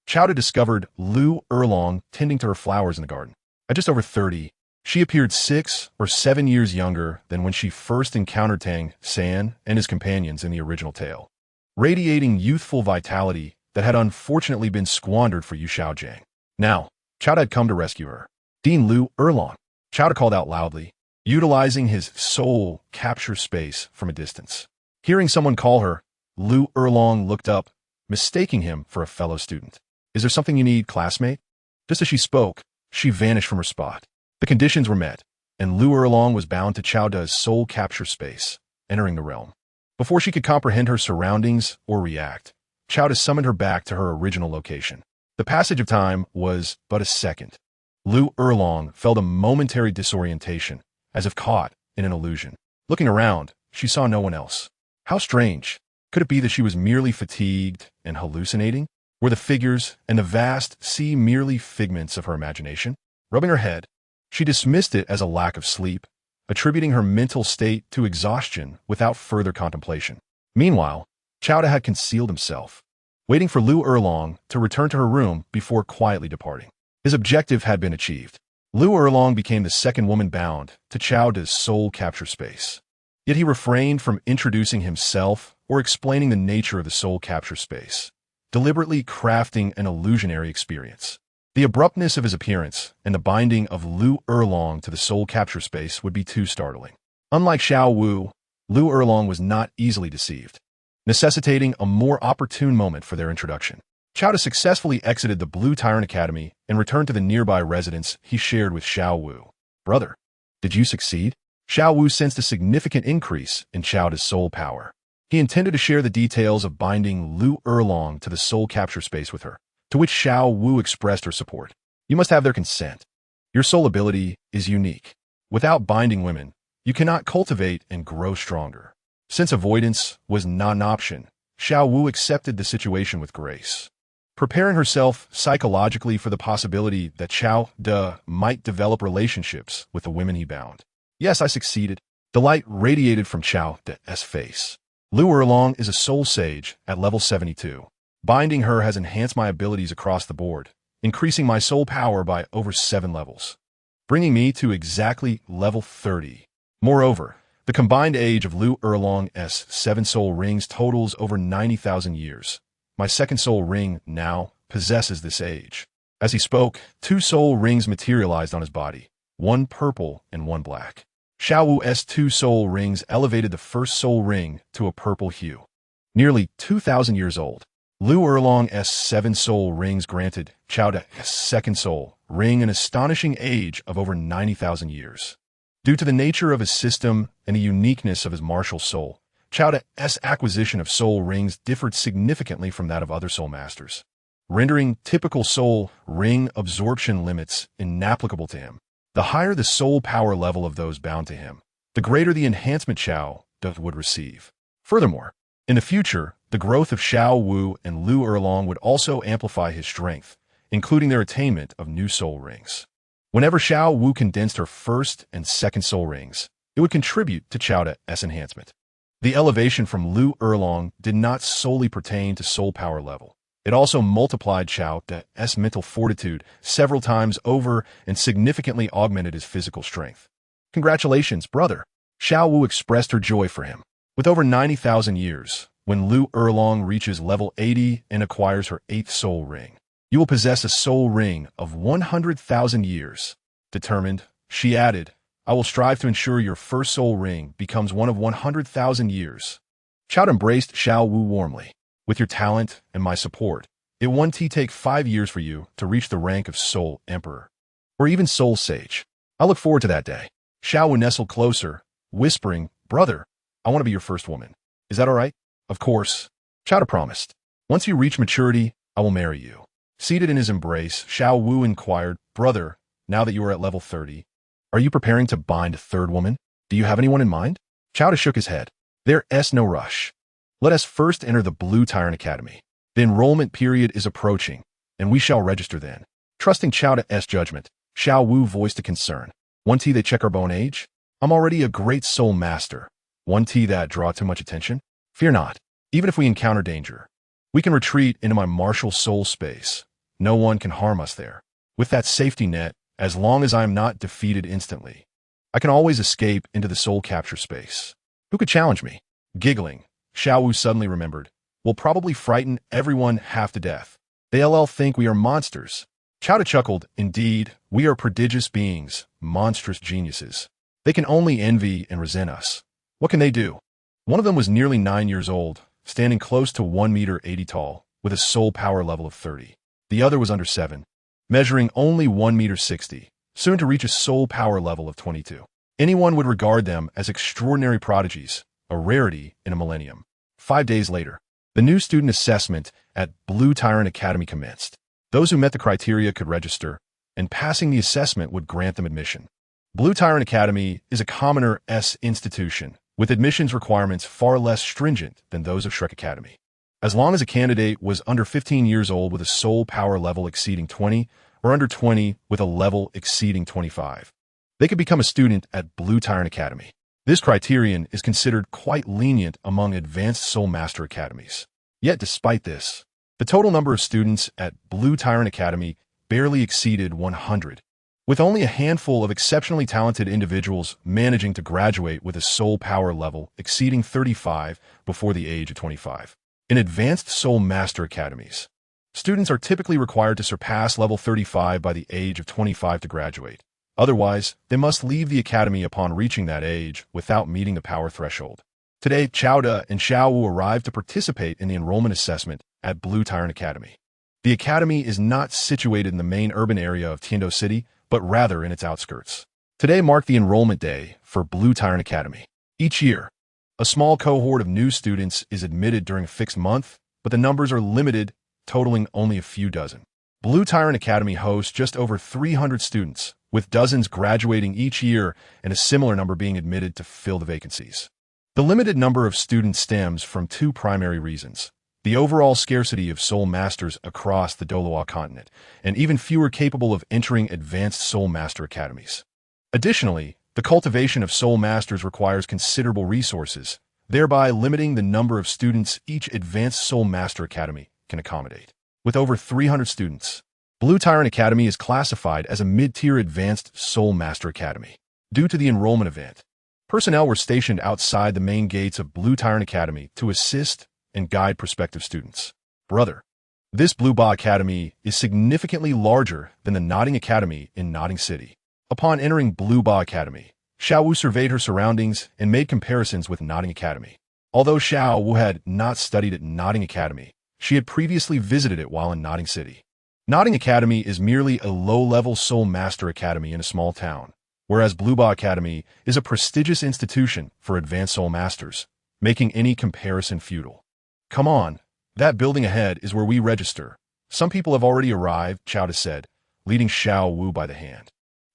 Qiao discovered Lu Erlong tending to her flowers in the garden. At just over 30, she appeared 6 or 7 years younger than when she first encountered Tang San and his companions in the original tale, radiating youthful vitality that had unfortunately been squandered for Yu Xiaojiang. Now, Qiao had come to rescue her. Dean Lu Erlong. Qiao called out loudly, utilizing his soul capture space from a distance. Hearing someone call her, Lu Erlong looked up, mistaking him for a fellow student. "Is there something you need, classmate?" Just as she spoke, she vanished from her spot. The conditions were met, and Lu Erlong was bound to Qiao's soul capture space, entering the realm. Before she could comprehend her surroundings or react, Qiao summoned her back to her original location. The passage of time was but a second. Lu Erlong felt a momentary disorientation, as if caught in an illusion. Looking around, she saw no one else. How strange. Could it be that she was merely fatigued and hallucinating? Were the figures and the vast sea merely figments of her imagination? Rubbing her head, she dismissed it as a lack of sleep, attributing her mental state to exhaustion without further contemplation. Meanwhile, Qiao had concealed himself, waiting for Lu Erlong to return to her room before quietly departing. His objective had been achieved. Lu Erlong became the second woman bound to Qiao's soul capture space. Yet he refrained from introducing himself or explaining the nature of the soul capture space, deliberately crafting an illusionary experience. The abruptness of his appearance and the binding of Lu Erlong to the soul capture space would be too startling. Unlike Xiao Wu, Lu Erlong was not easily deceived, necessitating a more opportune moment for their introduction. Qiao successfully exited the Blue Tyrant Academy and returned to the nearby residence he shared with Xiao Wu. "Brother, did you succeed?" Xiao Wu sensed a significant increase in Qiao's soul power. He intended to share the details of binding Lu Erlong to the soul capture space with her, to which Xiao Wu expressed her support. "You must have their consent. Your soul ability is unique. Without binding women, you cannot cultivate and grow stronger." Since avoidance was not an option, Xiao Wu accepted the situation with grace, preparing herself psychologically for the possibility that Qiao might develop relationships with the women he bound. "Yes, I succeeded." The light radiated from Qiao's face. "Lu Erlong is a soul sage at level 72. Binding her has enhanced my abilities across the board, increasing my soul power by over 7 levels, bringing me to exactly level 30. Moreover, the combined age of Lu Erlong's 7 soul rings totals over 90,000 years. My second soul ring now possesses this age." As he spoke, 2 soul rings materialized on his body, one purple and one black. Xiao Wu's 2 soul rings elevated the first soul ring to a purple hue. Nearly 2,000 years old, Lu Erlong's 7 soul rings granted Qiao's second soul ring an astonishing age of over 90,000 years. Due to the nature of his system and the uniqueness of his martial soul, Qiao's acquisition of soul rings differed significantly from that of other soul masters, rendering typical soul ring absorption limits inapplicable to him. The higher the soul power level of those bound to him, the greater the enhancement Qiao would receive. Furthermore, in the future, the growth of Xiao Wu and Lu Erlong would also amplify his strength, including their attainment of new soul rings. Whenever Xiao Wu condensed her first and second soul rings, it would contribute to Chowda's enhancement. The elevation from Lu Erlong did not solely pertain to soul power level. It also multiplied Chowda's mental fortitude several times over and significantly augmented his physical strength. Congratulations, brother. Xiao Wu expressed her joy for him. With over 90,000 years, when Lu Erlong reaches level 80 and acquires her 8th soul ring, you will possess a soul ring of 100,000 years. Determined, she added, I will strive to ensure your first soul ring becomes one of 100,000 years. Chao embraced Xiao Wu warmly. With your talent and my support, it won't take 5 years for you to reach the rank of Soul Emperor, or even Soul Sage. I look forward to that day. Xiao Wu nestled closer, whispering, Brother, I want to be your first woman. Is that all right? Of course. Chao promised. Once you reach maturity, I will marry you. Seated in his embrace, Xiao Wu inquired, Brother, now that you are at level 30, are you preparing to bind a third woman? Do you have anyone in mind? Chao shook his head. There's no rush. Let us first enter the Blue Tyrant Academy. The enrollment period is approaching, and we shall register then. Trusting Chowda's judgment, Xiao Wu voiced a concern. Won't they check our bone age? I'm already a great soul master. Won't that draw too much attention? Fear not. Even if we encounter danger, we can retreat into my martial soul space. No one can harm us there. With that safety net, as long as I am not defeated instantly, I can always escape into the soul capture space. Who could challenge me? Giggling, Xiao Wu suddenly remembered. We'll probably frighten everyone half to death. They'll think we are monsters. Chowda chuckled. Indeed, we are prodigious beings, monstrous geniuses. They can only envy and resent us. What can they do? One of them was nearly 9 years old, standing close to 1 meter 80 tall, with a soul power level of 30. The other was under 7, measuring only 1 meter 60, soon to reach a soul power level of 22. Anyone would regard them as extraordinary prodigies, a rarity in a millennium. 5 days later, the new student assessment at Blue Tyrant Academy commenced. Those who met the criteria could register, and passing the assessment would grant them admission. Blue Tyrant Academy is a commoner-s institution, with admissions requirements far less stringent than those of Shrek Academy. As long as a candidate was under 15 years old with a soul power level exceeding 20, or under 20 with a level exceeding 25, they could become a student at Blue Tyrant Academy. This criterion is considered quite lenient among advanced Soul Master Academies. Yet despite this, the total number of students at Blue Tyrant Academy barely exceeded 100, with only a handful of exceptionally talented individuals managing to graduate with a soul power level exceeding 35 before the age of 25. In advanced Soul Master Academies, students are typically required to surpass level 35 by the age of 25 to graduate. Otherwise, they must leave the academy upon reaching that age without meeting the power threshold. Today, Chowda and Xiao Wu arrived to participate in the enrollment assessment at Blue Tyrant Academy. The academy is not situated in the main urban area of Tiando City, but rather in its outskirts. Today marked the enrollment day for Blue Tyrant Academy. Each year, a small cohort of new students is admitted during a fixed month, but the numbers are limited, totaling only a few dozen. Blue Tyrant Academy hosts just over 300 students, with dozens graduating each year and a similar number being admitted to fill the vacancies. The limited number of students stems from two primary reasons: the overall scarcity of Soul Masters across the Douluo continent, and even fewer capable of entering advanced Soul Master Academies. Additionally, the cultivation of Soul Masters requires considerable resources, thereby limiting the number of students each advanced Soul Master Academy can accommodate. With over 300 students, Blue Tyrant Academy is classified as a mid-tier advanced Soul Master Academy. Due to the enrollment event, personnel were stationed outside the main gates of Blue Tyrant Academy to assist and guide prospective students. Brother, this Blue Ba Academy is significantly larger than the Nodding Academy in Nodding City. Upon entering Blue Ba Academy, Xiao Wu surveyed her surroundings and made comparisons with Nodding Academy. Although Xiao Wu had not studied at Nodding Academy, she had previously visited it while in Nodding City. Nodding Academy is merely a low-level Soul Master Academy in a small town, whereas Blue Ba Academy is a prestigious institution for advanced Soul Masters, making any comparison futile. Come on, that building ahead is where we register. Some people have already arrived, Chowda said, leading Xiao Wu by the hand.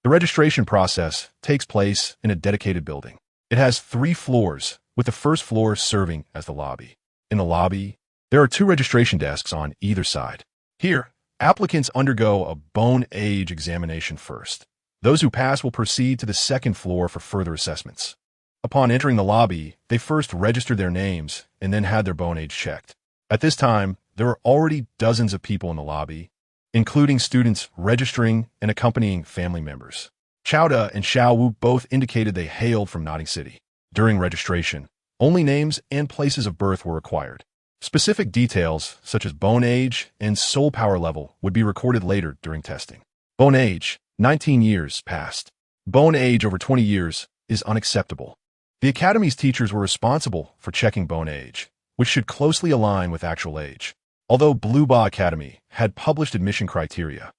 The registration process takes place in a dedicated building. It has 3 floors, with the first floor serving as the lobby. In the lobby, there are 2 registration desks on either side. Here, applicants undergo a bone age examination first. Those who pass will proceed to the second floor for further assessments. Upon entering the lobby, they first registered their names and then had their bone age checked. At this time, there were already dozens of people in the lobby, including students registering and accompanying family members. Qiao De and Xiao Wu both indicated they hailed from Notting City. During registration, only names and places of birth were required. Specific details, such as bone age and soul power level, would be recorded later during testing. Bone age, 19 years passed. Bone age over 20 years is unacceptable. The Academy's teachers were responsible for checking bone age, which should closely align with actual age. Although Blue Ba Academy had published admission criteria,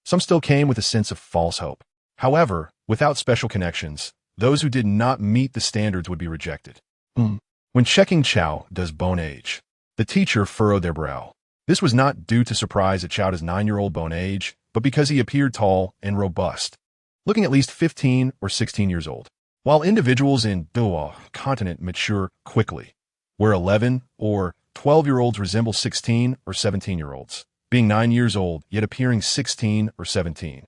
some still came with a sense of false hope. However, without special connections, those who did not meet the standards would be rejected. When checking Qiao De's bone age, the teacher furrowed their brow. This was not due to surprise at Qiao De's 9-year-old bone age, but because he appeared tall and robust, looking at least 15 or 16 years old. While individuals in Douluo continent mature quickly, where 11 or 12-year-olds resemble 16 or 17-year-olds, being 9 years old yet appearing 16 or 17.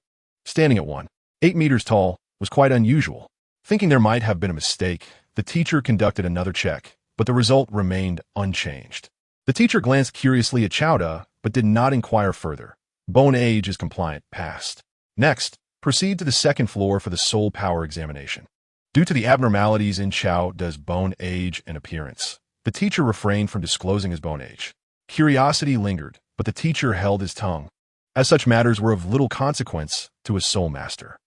Standing at 1.8 meters tall was quite unusual. Thinking there might have been a mistake, the teacher conducted another check, but the result remained unchanged. The teacher glanced curiously at Qiao De, but did not inquire further. Bone age is compliant, passed. Next, proceed to the second floor for the soul power examination. Due to the abnormalities in Qiao De's bone age and appearance, the teacher refrained from disclosing his bone age. Curiosity lingered, but the teacher held his tongue, as such matters were of little consequence to his soul master.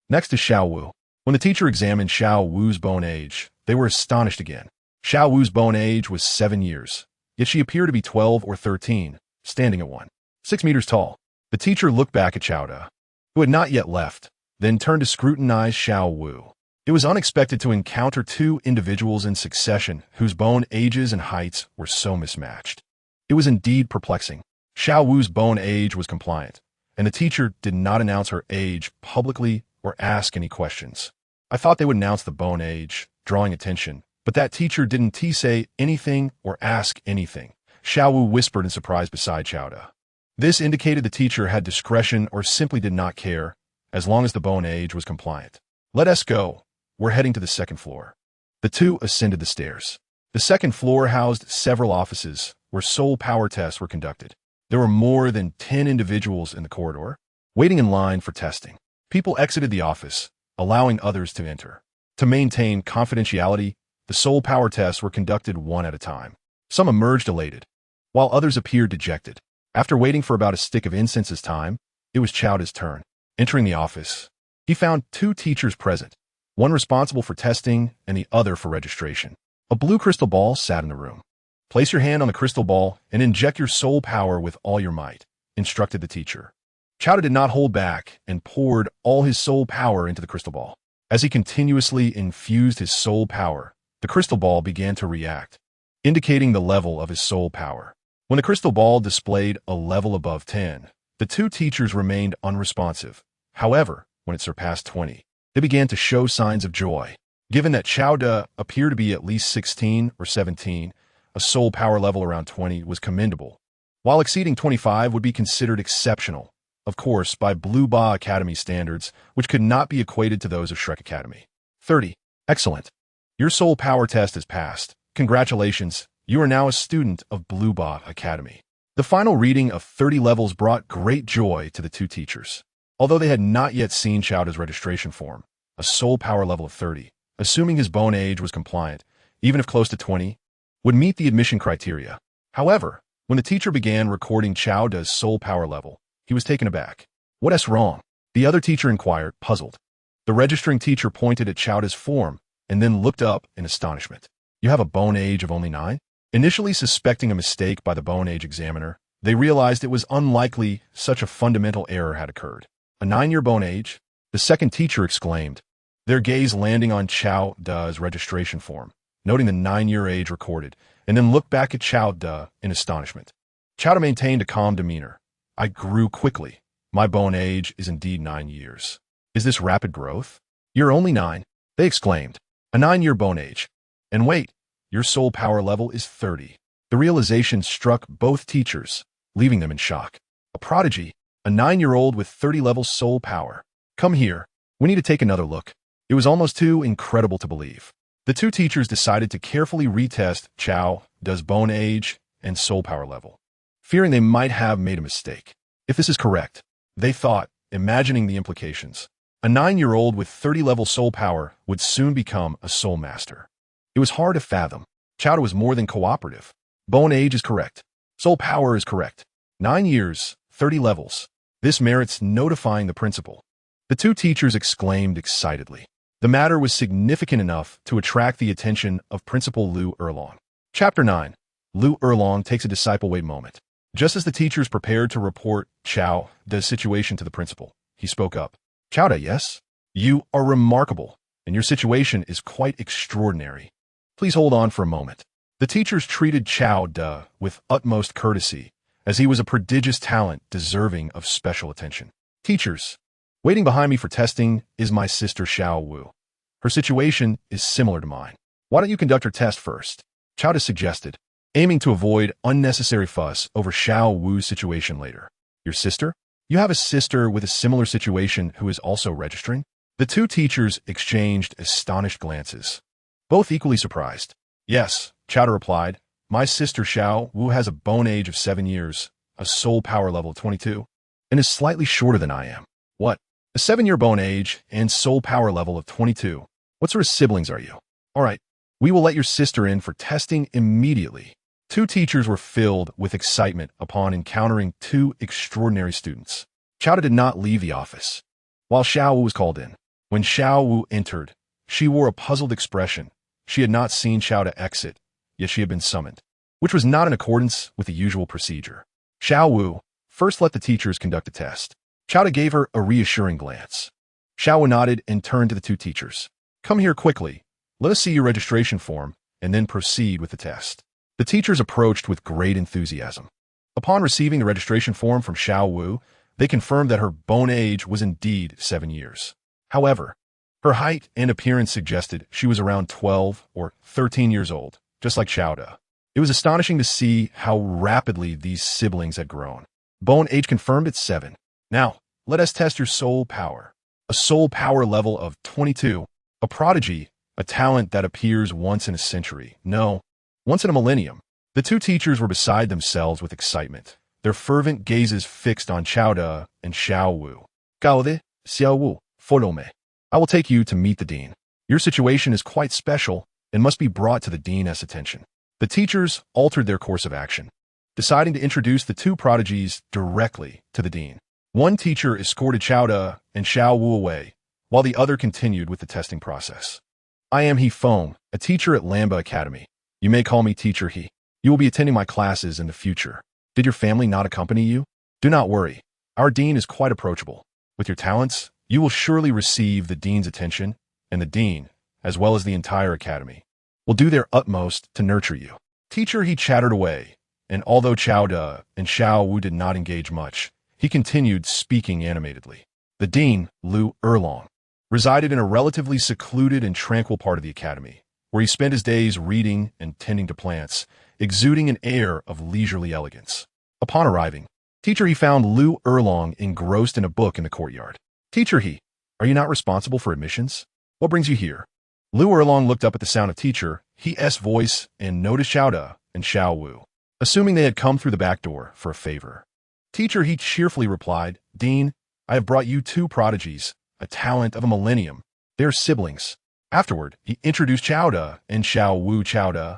Next is Xiao Wu. When the teacher examined Xiao Wu's bone age, they were astonished again. Xiao Wu's bone age was 7 years, yet she appeared to be 12 or 13, standing at 1.6 meters tall. The teacher looked back at Qiao De, who had not yet left, then turned to scrutinize Xiao Wu. It was unexpected to encounter two individuals in succession whose bone ages and heights were so mismatched. It was indeed perplexing. Xiao Wu's bone age was compliant, and the teacher did not announce her age publicly or ask any questions. I thought they would announce the bone age, drawing attention, but that teacher didn't say anything or ask anything. Xiao Wu whispered in surprise beside Qiao De. This indicated the teacher had discretion or simply did not care, as long as the bone age was compliant. Let us go. We're heading to the second floor. The two ascended the stairs. The second floor housed several offices where soul power tests were conducted. There were more than 10 individuals in the corridor, waiting in line for testing. People exited the office, allowing others to enter. To maintain confidentiality, the soul power tests were conducted one at a time. Some emerged elated, while others appeared dejected. After waiting for about a stick of incense's time, it was Qiao De's turn. Entering the office, he found two teachers present, one responsible for testing and the other for registration. A blue crystal ball sat in the room. Place your hand on the crystal ball and inject your soul power with all your might, instructed the teacher. Qiao De did not hold back and poured all his soul power into the crystal ball. As he continuously infused his soul power, the crystal ball began to react, indicating the level of his soul power. When the crystal ball displayed a level above 10, the two teachers remained unresponsive. However, when it surpassed 20, they began to show signs of joy. Given that Qiao De appeared to be at least 16 or 17, a soul power level around 20 was commendable, while exceeding 25 would be considered exceptional, of course, by Blue Ba Academy standards, which could not be equated to those of Shrek Academy. 30. Excellent. Your soul power test has passed. Congratulations, you are now a student of Blue Ba Academy. The final reading of 30 levels brought great joy to the two teachers. Although they had not yet seen Qiao De's registration form, a soul power level of 30, assuming his bone age was compliant, even if close to 20, would meet the admission criteria. However, when the teacher began recording Qiao De's soul power level, he was taken aback. What's wrong? The other teacher inquired, puzzled. The registering teacher pointed at Qiao De's form and then looked up in astonishment. You have a bone age of only 9? Initially suspecting a mistake by the bone age examiner, they realized it was unlikely such a fundamental error had occurred. A 9-year bone age? The second teacher exclaimed, their gaze landing on Qiao De's registration form, noting the 9-year age recorded, and then looked back at Qiao De in astonishment. Qiao De maintained a calm demeanor. I grew quickly. My bone age is indeed 9 years. Is this rapid growth? You're only 9, they exclaimed. A 9-year bone age. And wait, your soul power level is 30. The realization struck both teachers, leaving them in shock. A prodigy, a 9-year-old with 30 levels soul power. Come here. We need to take another look. It was almost too incredible to believe. The two teachers decided to carefully retest Xiao Du's bone age and soul power level, fearing they might have made a mistake. If this is correct, they thought, imagining the implications, a 9-year-old with 30-level soul power would soon become a soul master. It was hard to fathom. Xiao Du was more than cooperative. Bone age is correct. Soul power is correct. 9 years, 30 levels. This merits notifying the principal. The two teachers exclaimed excitedly. The matter was significant enough to attract the attention of Principal Lu Erlong. Chapter 9. Lu Erlong takes a disciple-wait moment. Just as the teachers prepared to report Xiao Du's situation to the principal, he spoke up. Xiao Du, yes? You are remarkable, and your situation is quite extraordinary. Please hold on for a moment. The teachers treated Xiao Du with utmost courtesy, as he was a prodigious talent deserving of special attention. Teachers, waiting behind me for testing is my sister Xiao Wu. Her situation is similar to mine. Why don't you conduct her test first? Xiao Du suggested, aiming to avoid unnecessary fuss over Xiao Wu's situation later. Your sister? You have a sister with a similar situation who is also registering? The two teachers exchanged astonished glances, both equally surprised. Yes, Xiao Du replied. My sister Xiao Wu has a bone age of 7 years, a soul power level of 22, and is slightly shorter than I am. What? A 7-year bone age and soul power level of 22. What sort of siblings are you? All right, we will let your sister in for testing immediately. Two teachers were filled with excitement upon encountering two extraordinary students. Xiao Du did not leave the office while Xiao Wu was called in. When Xiao Wu entered, she wore a puzzled expression. She had not seen Xiao Du exit, yet she had been summoned, which was not in accordance with the usual procedure. Xiao Wu first let the teachers conduct a test. Xiao Du gave her a reassuring glance. Xiao Wu nodded and turned to the two teachers. Come here quickly. Let us see your registration form, and then proceed with the test. The teachers approached with great enthusiasm. Upon receiving the registration form from Xiao Wu, they confirmed that her bone age was indeed 7 years. However, her height and appearance suggested she was around 12 or 13 years old, just like Xiao Du. It was astonishing to see how rapidly these siblings had grown. Bone age confirmed at 7. Now, let us test your soul power. A soul power level of 22. A prodigy, a talent that appears once in a century. No, once in a millennium. The two teachers were beside themselves with excitement, their fervent gazes fixed on Xiao Du and Xiao Wu. Gaode, Xiao Wu, follow me. I will take you to meet the dean. Your situation is quite special and must be brought to the dean's attention. The teachers altered their course of action, deciding to introduce the two prodigies directly to the dean. One teacher escorted Xiao Du and Xiao Wu away, while the other continued with the testing process. I am He Feng, a teacher at Lamba Academy. You may call me Teacher He. You will be attending my classes in the future. Did your family not accompany you? Do not worry. Our dean is quite approachable. With your talents, you will surely receive the dean's attention, and the dean, as well as the entire academy, will do their utmost to nurture you. Teacher He chattered away, and although Xiao Du and Xiao Wu did not engage much, he continued speaking animatedly. The dean, Lu Erlong, resided in a relatively secluded and tranquil part of the academy, where he spent his days reading and tending to plants, exuding an air of leisurely elegance. Upon arriving, Teacher He found Lu Erlong engrossed in a book in the courtyard. Teacher He, are you not responsible for admissions? What brings you here? Lu Erlong looked up at the sound of Teacher He's voice and noticed Xiao Du and Xiao Wu, assuming they had come through the back door for a favor. Teacher He cheerfully replied, Dean, I have brought you two prodigies, a talent of a millennium. They are siblings. Afterward, he introduced Xiao Du and Xiao Wu. Xiao Du,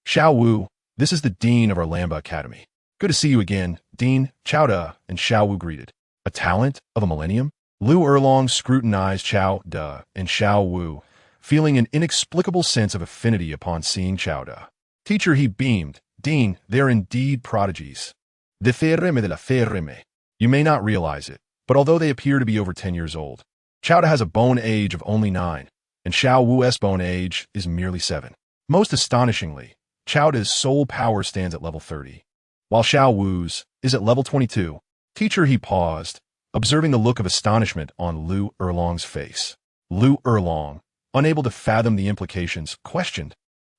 Xiao Wu, this is the dean of our Lamba Academy. Good to see you again, Dean. Xiao Du and Xiao Wu greeted. A talent of a millennium? Lu Erlong scrutinized Xiao Du and Xiao Wu, feeling an inexplicable sense of affinity upon seeing Xiao Du. Teacher He beamed. Dean, they are indeed prodigies. De ferreme de la ferreme. You may not realize it, but although they appear to be over 10 years old, Xiao Du has a bone age of only 9, and Xiao Wu's bone age is merely 7. Most astonishingly, Xiao Du's soul power stands at level 30, while Xiao Wu's is at level 22. Teacher He paused, observing the look of astonishment on Lu Erlong's face. Lu Erlong, unable to fathom the implications, questioned.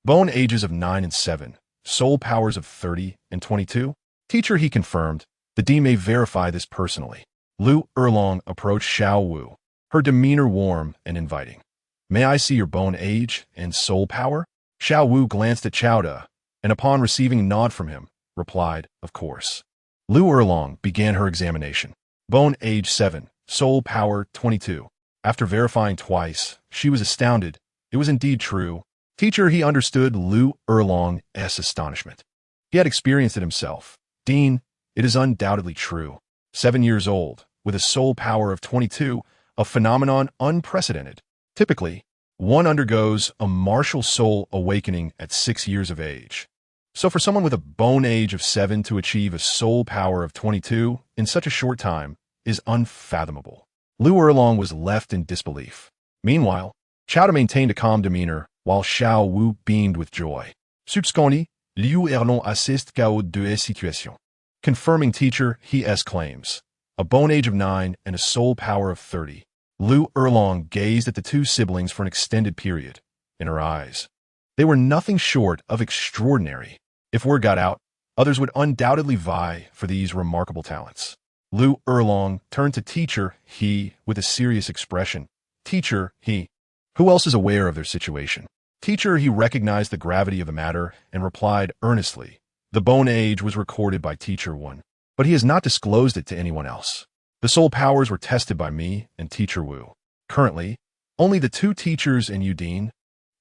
Bone ages of 9 and 7, soul powers of 30 and 22? Teacher He confirmed. The dean may verify this personally. Lu Erlong approached Xiao Wu, her demeanor warm and inviting. "May I see your bone age and soul power?" Xiao Wu glanced at Chowda, and upon receiving a nod from him, replied, "Of course." Lu Erlong began her examination. Bone age 7, soul power 22. After verifying twice, she was astounded. It was indeed true. Teacher, he understood Lu Erlong's astonishment. He had experienced it himself. "Dean, it is undoubtedly true. 7 years old, with a soul power of 22, a phenomenon unprecedented. Typically, one undergoes a martial soul awakening at 6 years of age. So for someone with a bone age of 7 to achieve a soul power of 22 in such a short time is unfathomable." Lu Erlong was left in disbelief. Meanwhile, Chowda maintained a calm demeanor, while Xiao Wu beamed with joy. "Subsequently, Liu Erlong assiste qu'au de situation." Confirming teacher, he claims. A bone age of 9 and a soul power of 30. Lu Erlong gazed at the two siblings for an extended period. In her eyes, they were nothing short of extraordinary. If word got out, others would undoubtedly vie for these remarkable talents. Lu Erlong turned to teacher, he, with a serious expression. "Teacher, he. Who else is aware of their situation?" Teacher, he recognized the gravity of the matter and replied earnestly. "The bone age was recorded by Teacher 1, but he has not disclosed it to anyone else. The soul powers were tested by me and Teacher Wu. Currently, only the two teachers and Udine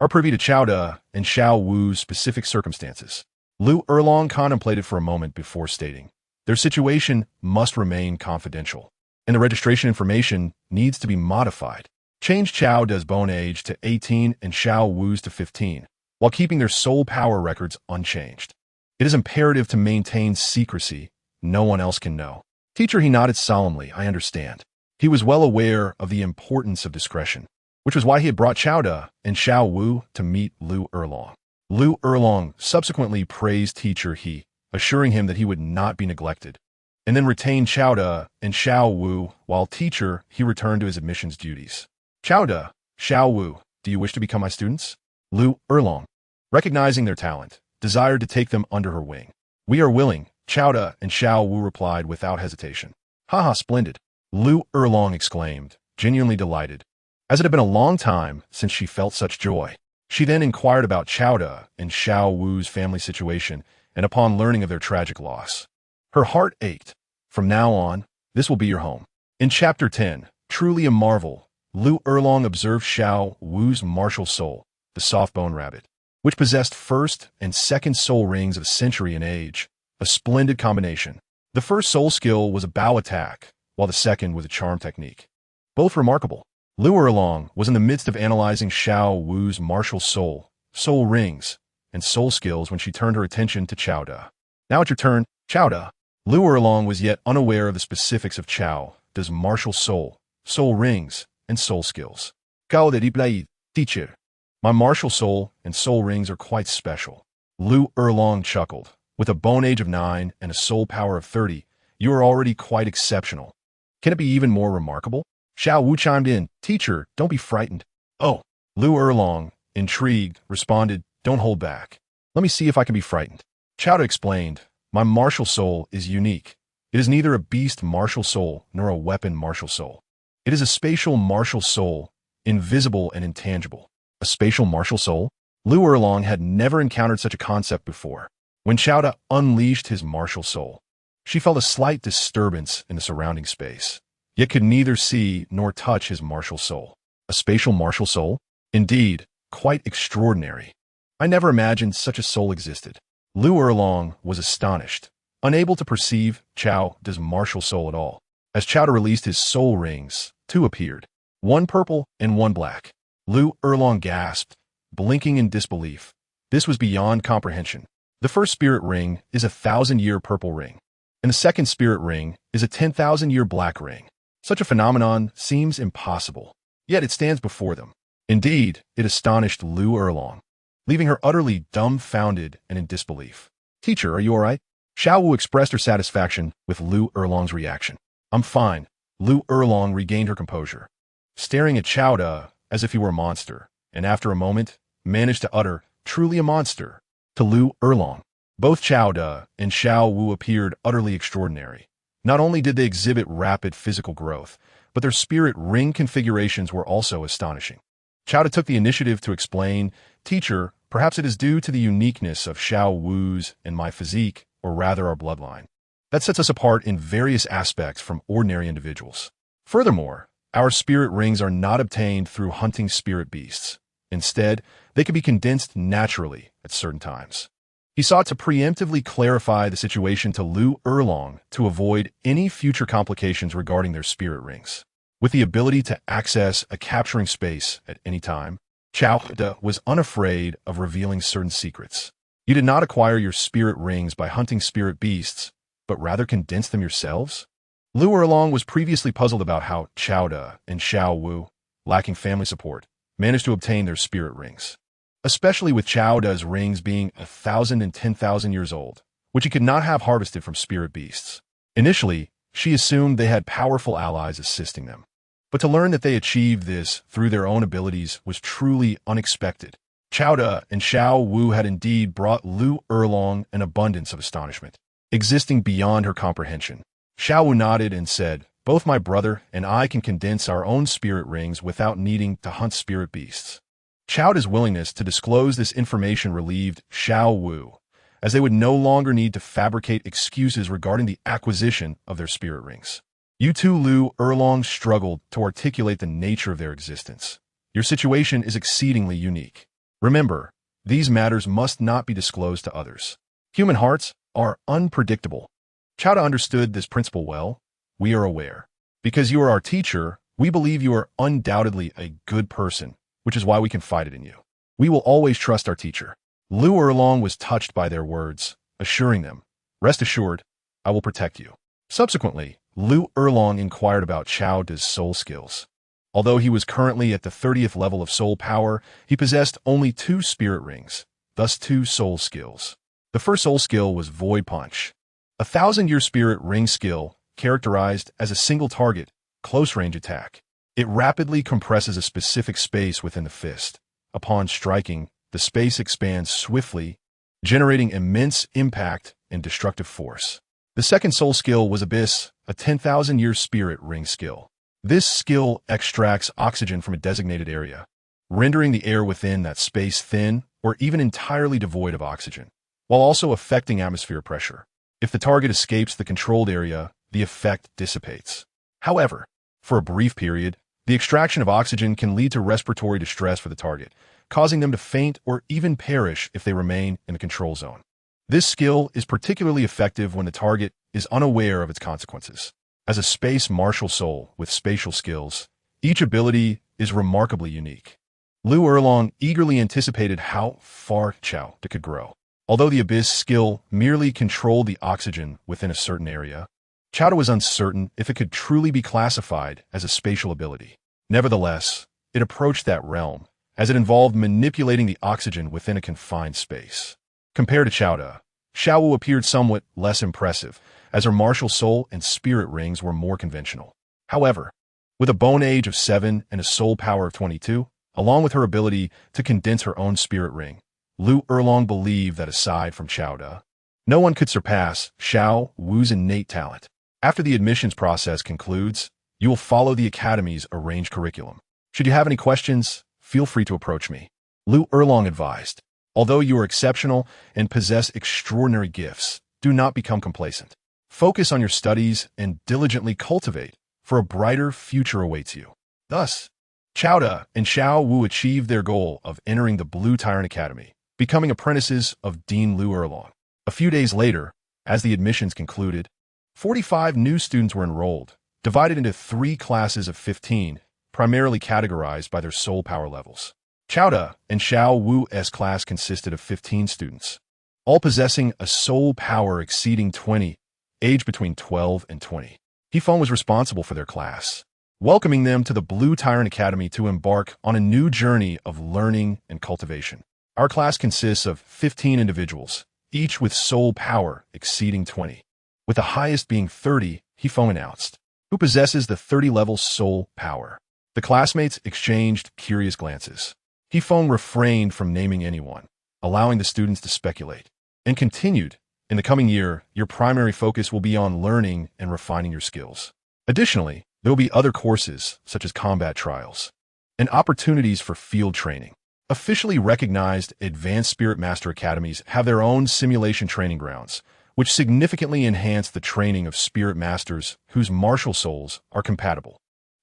are privy to Chowda and Xiao Wu's specific circumstances." Lu Erlong contemplated for a moment before stating, "Their situation must remain confidential, and the registration information needs to be modified. Change Chowda's bone age to 18 and Xiao Wu's to 15, while keeping their soul power records unchanged. It is imperative to maintain secrecy. No one else can know." Teacher, he nodded solemnly. "I understand." He was well aware of the importance of discretion, which was why he had brought Chowda and Xiao Wu to meet Lu Erlong. Lu Erlong subsequently praised Teacher He, assuring him that he would not be neglected, and then retained Chowda and Xiao Wu while Teacher He returned to his admissions duties. "Chowda, Xiao Wu, do you wish to become my students?" Lu Erlong, recognizing their talent, desired to take them under her wing. "We are willing," Chowda and Xiao Wu replied without hesitation. "Haha, splendid," Lu Erlong exclaimed, genuinely delighted, as it had been a long time since she felt such joy. She then inquired about Chowda and Xiao Wu's family situation, and upon learning of their tragic loss, her heart ached. "From now on, this will be your home." In Chapter 10, truly a marvel, Lu Erlong observed Xiao Wu's martial soul, the soft-bone rabbit, which possessed first and second soul rings of a century in age, a splendid combination. The first soul skill was a bow attack, while the second was a charm technique. Both remarkable. Lu Erlong was in the midst of analyzing Xiao Wu's martial soul, soul rings, and soul skills when she turned her attention to Chowda. "Now it's your turn, Chowda." Lu Erlong was yet unaware of the specifics of Chowda's martial soul, soul rings, and soul skills. "Gao de Diblai, teacher. My martial soul and soul rings are quite special." Lu Erlong chuckled. "With a bone age of 9 and a soul power of 30, you are already quite exceptional. Can it be even more remarkable?" Xiao Wu chimed in. "Teacher, don't be frightened." "Oh." Lu Erlong, intrigued, responded, "Don't hold back. Let me see if I can be frightened." Chowda explained, "My martial soul is unique. It is neither a beast martial soul nor a weapon martial soul. It is a spatial martial soul, invisible and intangible." A spatial martial soul? Lu Erlong had never encountered such a concept before. When Chowda unleashed his martial soul, she felt a slight disturbance in the surrounding space, yet could neither see nor touch his martial soul. A spatial martial soul? Indeed, quite extraordinary. I never imagined such a soul existed. Lu Erlong was astonished, unable to perceive Chowda's martial soul at all. As Chowda released his soul rings, two appeared, one purple and one black. Lu Erlong gasped, blinking in disbelief. This was beyond comprehension. The first spirit ring is a 1,000-year purple ring, and the second spirit ring is a 10,000-year black ring. Such a phenomenon seems impossible, yet it stands before them. Indeed, it astonished Lu Erlong, leaving her utterly dumbfounded and in disbelief. "Teacher, are you all right?" Xiao Wu expressed her satisfaction with Lu Erlong's reaction. "I'm fine." Lu Erlong regained her composure, staring at Chowda as if he were a monster, and after a moment, managed to utter, "Truly a monster," to Lu Erlong. Both Chowda and Xiao Wu appeared utterly extraordinary. Not only did they exhibit rapid physical growth, but their spirit ring configurations were also astonishing. Qiao took the initiative to explain, "Teacher, perhaps it is due to the uniqueness of Xiao Wu's and my physique, or rather our bloodline. That sets us apart in various aspects from ordinary individuals. Furthermore, our spirit rings are not obtained through hunting spirit beasts. Instead, they can be condensed naturally at certain times." He sought to preemptively clarify the situation to Lu Erlong to avoid any future complications regarding their spirit rings. With the ability to access a capturing space at any time, Qiao was unafraid of revealing certain secrets. "You did not acquire your spirit rings by hunting spirit beasts, but rather condensed them yourselves?" Lu Erlong was previously puzzled about how Qiao and Xiao Wu, lacking family support, managed to obtain their spirit rings, especially with Qiao's rings being 1,000 and 10,000 years old, which he could not have harvested from spirit beasts. Initially, she assumed they had powerful allies assisting them. But to learn that they achieved this through their own abilities was truly unexpected. Qiao and Xiao Wu had indeed brought Lu Erlong an abundance of astonishment, existing beyond her comprehension. Xiao Wu nodded and said, "Both my brother and I can condense our own spirit rings without needing to hunt spirit beasts." Qiao's willingness to disclose this information relieved Xiao Wu, as they would no longer need to fabricate excuses regarding the acquisition of their spirit rings. "You two," Lu Erlong struggled to articulate the nature of their existence. "Your situation is exceedingly unique. Remember, these matters must not be disclosed to others. Human hearts are unpredictable." Qiao understood this principle well. "We are aware. Because you are our teacher, we believe you are undoubtedly a good person, which is why we confided in you. We will always trust our teacher." Lu Erlong was touched by their words, assuring them, "Rest assured, I will protect you." Subsequently, Lu Erlong inquired about Qiao's soul skills. Although he was currently at the 30th level of soul power, he possessed only 2 spirit rings, thus 2 soul skills. The first soul skill was Void Punch, a 1,000-year spirit ring skill characterized as a single target, close-range attack. It rapidly compresses a specific space within the fist. Upon striking, the space expands swiftly, generating immense impact and destructive force. The second soul skill was Abyss, a 10,000-year spirit ring skill. This skill extracts oxygen from a designated area, rendering the air within that space thin or even entirely devoid of oxygen, while also affecting atmosphere pressure. If the target escapes the controlled area, the effect dissipates. However, for a brief period, the extraction of oxygen can lead to respiratory distress for the target, causing them to faint or even perish if they remain in the control zone. This skill is particularly effective when the target is unaware of its consequences. As a space martial soul with spatial skills, each ability is remarkably unique. Lu Erlong eagerly anticipated how far Qiao could grow. Although the Abyss skill merely controlled the oxygen within a certain area, Qiao was uncertain if it could truly be classified as a spatial ability. Nevertheless, it approached that realm, as it involved manipulating the oxygen within a confined space. Compared to Xiao Wu appeared somewhat less impressive, as her martial soul and spirit rings were more conventional. However, with a bone age of 7 and a soul power of 22, along with her ability to condense her own spirit ring, Lu Erlong believed that aside from Qiao, no one could surpass Xiao Wu's innate talent. After the admissions process concludes, you will follow the Academy's arranged curriculum. Should you have any questions, feel free to approach me. Lu Erlong advised. Although you are exceptional and possess extraordinary gifts, do not become complacent. Focus on your studies and diligently cultivate, for a brighter future awaits you. Thus, Qiao and Xiao Wu achieved their goal of entering the Blue Tyrant Academy, becoming apprentices of Dean Lu Erlong. A few days later, as the admissions concluded, 45 new students were enrolled, divided into 3 classes of 15, primarily categorized by their soul power levels. Qiao and Xiao Wu's class consisted of 15 students, all possessing a soul power exceeding 20, aged between 12 and 20. Huo was responsible for their class, welcoming them to the Blue Tyrant Academy to embark on a new journey of learning and cultivation. Our class consists of 15 individuals, each with soul power exceeding 20, with the highest being 30, Huo announced, who possesses the 30-level soul power. The classmates exchanged curious glances. Huo refrained from naming anyone, allowing the students to speculate, and continued, "In the coming year, your primary focus will be on learning and refining your skills. Additionally, There will be other courses, such as combat trials, and opportunities for field training. Officially recognized advanced Spirit Master Academies have their own simulation training grounds, which significantly enhance the training of Spirit Masters whose martial souls are compatible.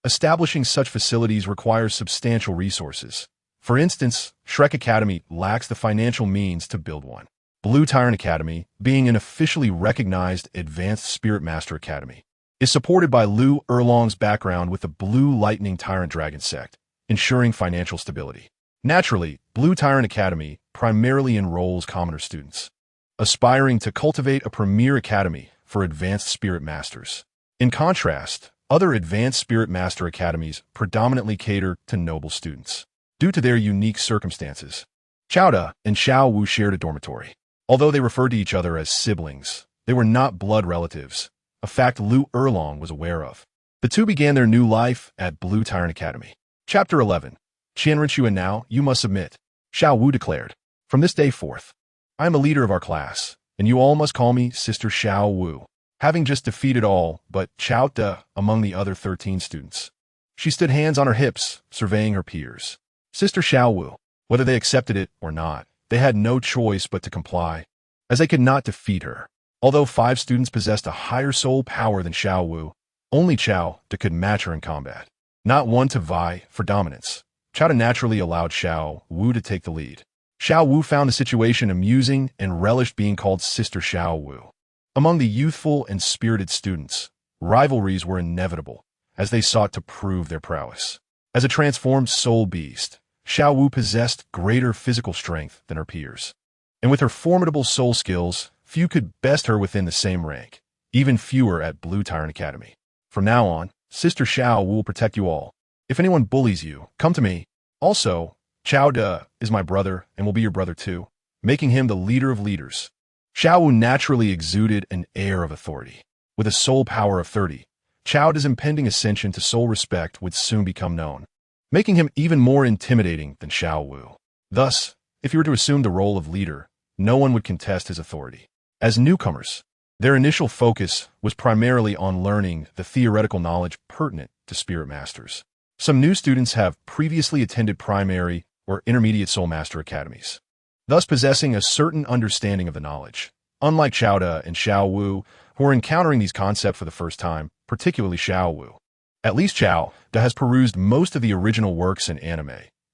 Establishing such facilities requires substantial resources. For instance, Shrek Academy lacks the financial means to build one. Blue Tyrant Academy, being an officially recognized Advanced Spirit Master Academy, is supported by Lu Erlong's background with the Blue Lightning Tyrant Dragon sect, ensuring financial stability. Naturally, Blue Tyrant Academy primarily enrolls commoner students, aspiring to cultivate a premier academy for advanced spirit masters. In contrast, other advanced spirit master academies predominantly cater to noble students. Due to their unique circumstances, Xiao De and Xiao Wu shared a dormitory. Although they referred to each other as siblings, they were not blood relatives, a fact Lu Erlong was aware of. The two began their new life at Blue Tyrant Academy. Chapter 11. Qian Renxue, now you must submit, Xiao Wu declared. From this day forth, I am the leader of our class, and you all must call me Sister Xiao Wu. Having just defeated all but Xiao De among the other 13 students, she stood hands on her hips, surveying her peers. Sister Xiao Wu, whether they accepted it or not, they had no choice but to comply, as they could not defeat her. Although 5 students possessed a higher soul power than Xiao Wu, only Xiao De could match her in combat. Not one to vie for dominance, Xiao De naturally allowed Xiao Wu to take the lead. Xiao Wu found the situation amusing and relished being called Sister Xiao Wu. Among the youthful and spirited students, rivalries were inevitable, as they sought to prove their prowess. As a transformed soul beast, Xiao Wu possessed greater physical strength than her peers. And with her formidable soul skills, few could best her within the same rank, even fewer at Blue Tyrant Academy. From now on, Sister Xiao Wu will protect you all. If anyone bullies you, come to me. Also, Xiao De is my brother and will be your brother too, making him the leader of leaders. Xiao Wu naturally exuded an air of authority. With a soul power of 30, Xiao De's impending ascension to soul respect would soon become known, making him even more intimidating than Xiao Wu. Thus, if he were to assume the role of leader, no one would contest his authority. As newcomers, their initial focus was primarily on learning the theoretical knowledge pertinent to Spirit Masters. Some new students have previously attended primary or intermediate Soul Master academies, thus possessing a certain understanding of the knowledge. Unlike Xiao De and Xiao Wu, who are encountering these concepts for the first time, particularly Xiao Wu. At least Xiao De has perused most of the original works in anime,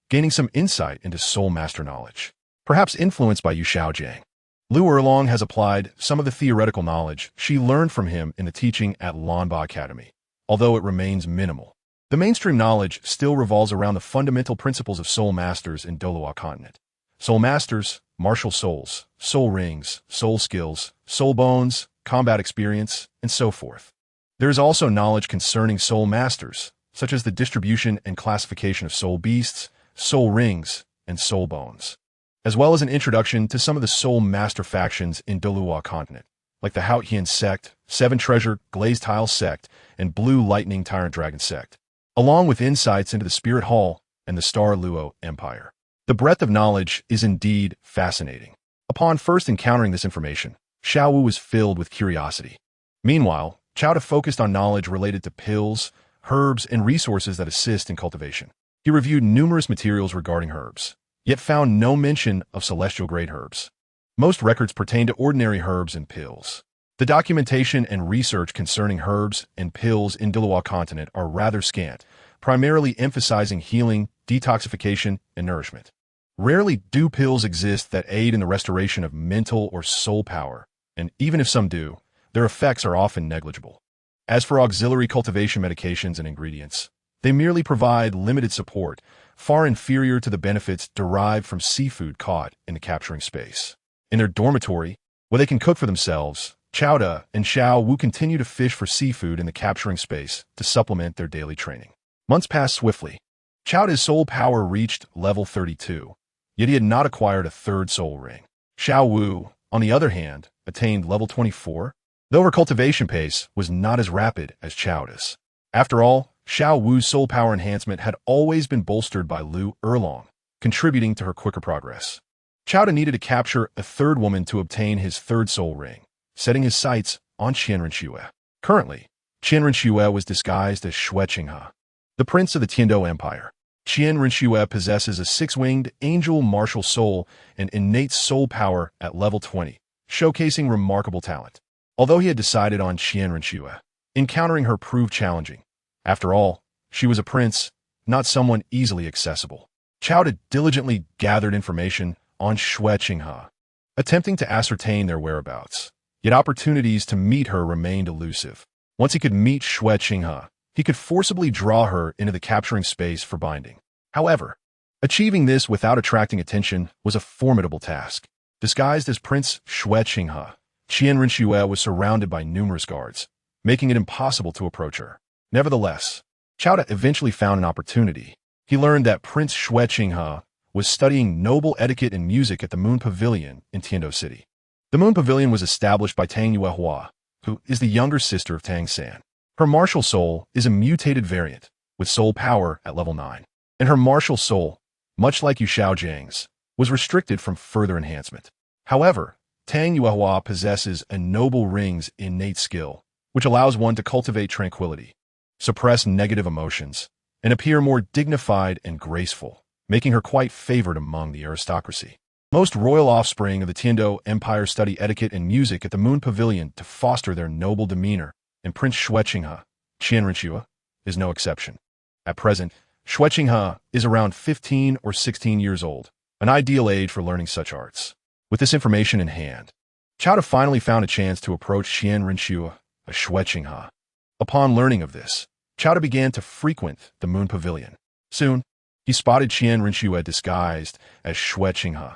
gaining some insight into Soul Master knowledge, perhaps influenced by Yu Xiaojiang. Lu Erlong has applied some of the theoretical knowledge she learned from him in the teaching at Lanba Academy, although it remains minimal. The mainstream knowledge still revolves around the fundamental principles of Soul Masters in Douluo continent. Soul Masters, martial souls, soul rings, soul skills, soul bones, combat experience, and so forth. There is also knowledge concerning Soul Masters, such as the distribution and classification of soul beasts, soul rings, and soul bones, as well as an introduction to some of the Soul Master factions in Douluo continent, like the Haotian sect, Seven Treasure Glazed Tile sect, and Blue Lightning Tyrant Dragon sect, along with insights into the Spirit Hall and the Star Luo Empire. The breadth of knowledge is indeed fascinating. Upon first encountering this information, Xiao Wu was filled with curiosity. Meanwhile, Xiao De focused on knowledge related to pills, herbs, and resources that assist in cultivation. He reviewed numerous materials regarding herbs, yet found no mention of celestial-grade herbs. Most records pertain to ordinary herbs and pills. The documentation and research concerning herbs and pills in Douluo continent are rather scant, primarily emphasizing healing, detoxification, and nourishment. Rarely do pills exist that aid in the restoration of mental or soul power, and even if some do, their effects are often negligible. As for auxiliary cultivation medications and ingredients, they merely provide limited support, far inferior to the benefits derived from seafood caught in the capturing space. In their dormitory, where they can cook for themselves, Xiao De and Xiao Wu continue to fish for seafood in the capturing space to supplement their daily training. Months passed swiftly. Xiao De's soul power reached level 32, yet he had not acquired a third soul ring. Xiao Wu, on the other hand, attained level 24, though her cultivation pace was not as rapid as Xiao De's. After all, Xiao Wu's soul power enhancement had always been bolstered by Lu Erlong, contributing to her quicker progress. Xiao De needed to capture a third woman to obtain his third soul ring, setting his sights on Qian Renxue. Currently, Qian Renxue was disguised as Xue Qinghe, the prince of the Tiando Empire. Qian Renxue possesses a six-winged angel martial soul and innate soul power at level 20, showcasing remarkable talent. Although he had decided on Qian Renxue, encountering her proved challenging. After all, she was a prince, not someone easily accessible. Qiao had diligently gathered information on Xue Qinghe, attempting to ascertain their whereabouts. Yet opportunities to meet her remained elusive. Once he could meet Xue Qinghe, he could forcibly draw her into the capturing space for binding. However, achieving this without attracting attention was a formidable task. Disguised as Prince Xue Qinghe, Qian Renxue was surrounded by numerous guards, making it impossible to approach her. Nevertheless, Qiao eventually found an opportunity. He learned that Prince Xue Qinghe was studying noble etiquette and music at the Moon Pavilion in Tiando City. The Moon Pavilion was established by Tang Yuehua, who is the younger sister of Tang San. Her martial soul is a mutated variant, with soul power at level 9. And her martial soul, much like Yu Xiaojiang's, was restricted from further enhancement. However, Tang Yuehua possesses a noble ring's innate skill, which allows one to cultivate tranquility, suppress negative emotions, and appear more dignified and graceful, making her quite favored among the aristocracy. Most royal offspring of the Tiando Empire study etiquette and music at the Moon Pavilion to foster their noble demeanor, and Prince Xue Qinghe, Qian Renxue, is no exception. At present, Xue Qinghe is around 15 or 16 years old, an ideal age for learning such arts. With this information in hand, Qiao finally found a chance to approach Qian Renxue, a Xue Qinghe. Upon learning of this, Qiao began to frequent the Moon Pavilion. Soon, he spotted Qian Renxue disguised as Xue Qinghe.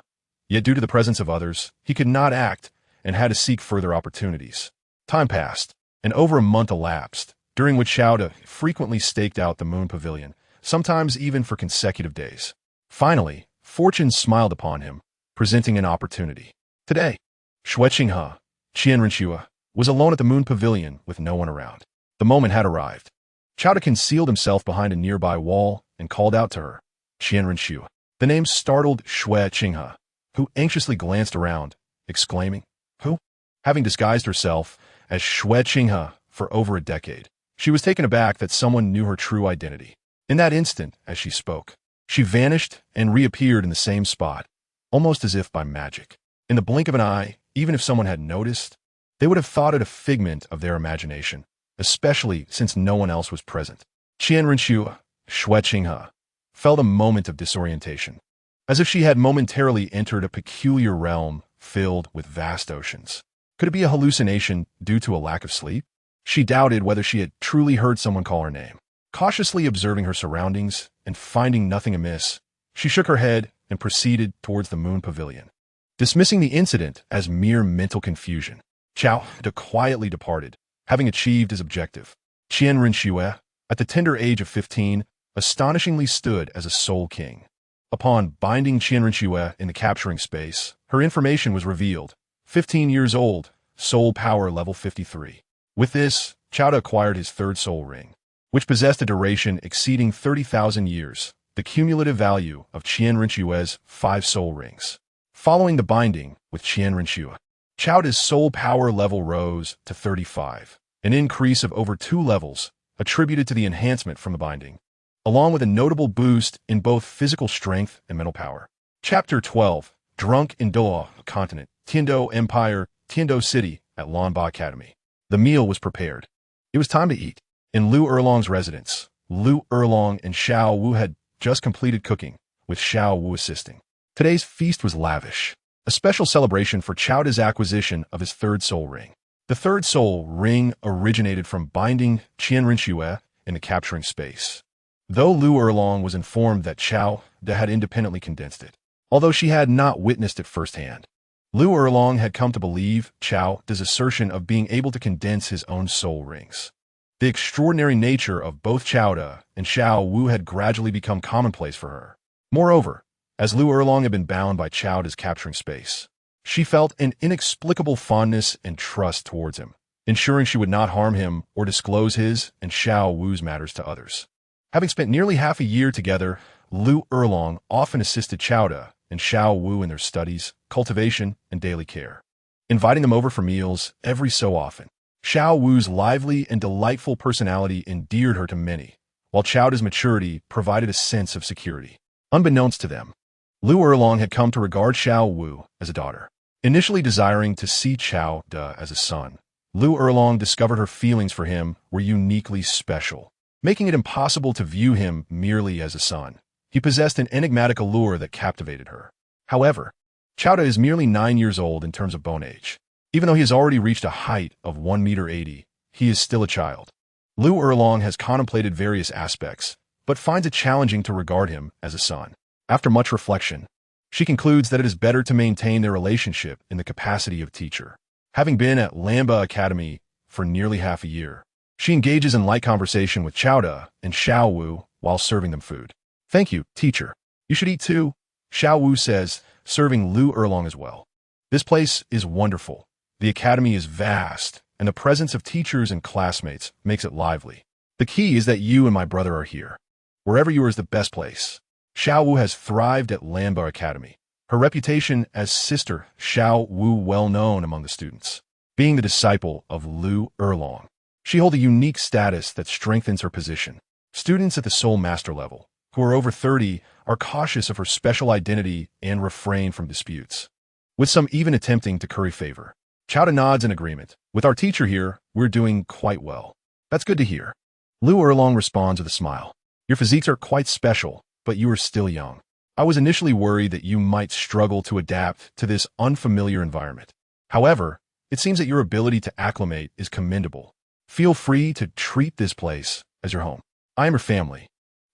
Yet due to the presence of others, he could not act and had to seek further opportunities. Time passed, and over a month elapsed, during which Qiao frequently staked out the Moon Pavilion, sometimes even for consecutive days. Finally, fortune smiled upon him, presenting an opportunity. Today, Xue Qinghe, Qian Renxue, was alone at the Moon Pavilion with no one around. The moment had arrived. Qiao concealed himself behind a nearby wall and called out to her, Qian Renxue. The name startled Xue Qinghe, who anxiously glanced around, exclaiming, "Who?" Having disguised herself as Xue Qinghe for over a decade, she was taken aback that someone knew her true identity. In that instant, as she spoke, she vanished and reappeared in the same spot, almost as if by magic. In the blink of an eye, even if someone had noticed, they would have thought it a figment of their imagination, especially since no one else was present. Qian Renxue, Xue Qinghe, felt a moment of disorientation, as if she had momentarily entered a peculiar realm filled with vast oceans. Could it be a hallucination due to a lack of sleep? She doubted whether she had truly heard someone call her name. Cautiously observing her surroundings and finding nothing amiss, she shook her head and proceeded towards the Moon Pavilion. Dismissing the incident as mere mental confusion, Qiao quietly departed, having achieved his objective. Qian Renxue, at the tender age of 15, astonishingly stood as a soul king. Upon binding Qian Renxue in the capturing space, her information was revealed. 15 years old, soul power level 53. With this, Qiao acquired his third soul ring, which possessed a duration exceeding 30,000 years, the cumulative value of Qian Renshue's 5 soul rings. Following the binding with Qian Renxue, Qiao's soul power level rose to 35, an increase of over 2 levels attributed to the enhancement from the binding, along with a notable boost in both physical strength and mental power. Chapter 12, Drunk in Douluo Continent, Tiando Empire, Tiando City, at Lanba Academy. The meal was prepared. It was time to eat. In Lu Erlong's residence, Lu Erlong and Xiao Wu had just completed cooking, with Xiao Wu assisting. Today's feast was lavish, a special celebration for Qiao's acquisition of his third soul ring. The third soul ring originated from binding Qian Renxue in the capturing space, though Lu Erlong was informed that Qiao had independently condensed it. Although she had not witnessed it firsthand, Lu Erlong had come to believe Qiao's assertion of being able to condense his own soul rings. The extraordinary nature of both Qiao and Xiao Wu had gradually become commonplace for her. Moreover, as Lu Erlong had been bound by Qiao's capturing space, she felt an inexplicable fondness and trust towards him, ensuring she would not harm him or disclose his and Xiao Wu's matters to others. Having spent nearly half a year together, Lu Erlong often assisted Qiao and Xiao Wu in their studies, cultivation, and daily care, inviting them over for meals every so often. Xiao Wu's lively and delightful personality endeared her to many, while Chowda's maturity provided a sense of security. Unbeknownst to them, Lu Erlong had come to regard Xiao Wu as a daughter. Initially desiring to see Chowda as a son, Lu Erlong discovered her feelings for him were uniquely special, making it impossible to view him merely as a son. He possessed an enigmatic allure that captivated her. However, Chowda is merely 9 years old in terms of bone age. Even though he has already reached a height of 1.80 meters, he is still a child. Lu Erlong has contemplated various aspects, but finds it challenging to regard him as a son. After much reflection, she concludes that it is better to maintain their relationship in the capacity of teacher. Having been at Lamba Academy for nearly half a year, she engages in light conversation with Chowda and Xiao Wu while serving them food. "Thank you, teacher. You should eat too," Xiao Wu says, serving Lu Erlong as well. "This place is wonderful. The academy is vast, and the presence of teachers and classmates makes it lively. The key is that you and my brother are here. Wherever you are is the best place." Xiao Wu has thrived at Lamba Academy, her reputation as Sister Xiao Wu well known among the students. Being the disciple of Lu Erlong, she holds a unique status that strengthens her position. Students at the Soul Master level, who are over 30, are cautious of her special identity and refrain from disputes, with some even attempting to curry favor. Chowda nods in agreement. "With our teacher here, we're doing quite well." "That's good to hear." Lu Erlong responds with a smile. "Your physiques are quite special, but you are still young. I was initially worried that you might struggle to adapt to this unfamiliar environment. However, it seems that your ability to acclimate is commendable. Feel free to treat this place as your home. I am your family.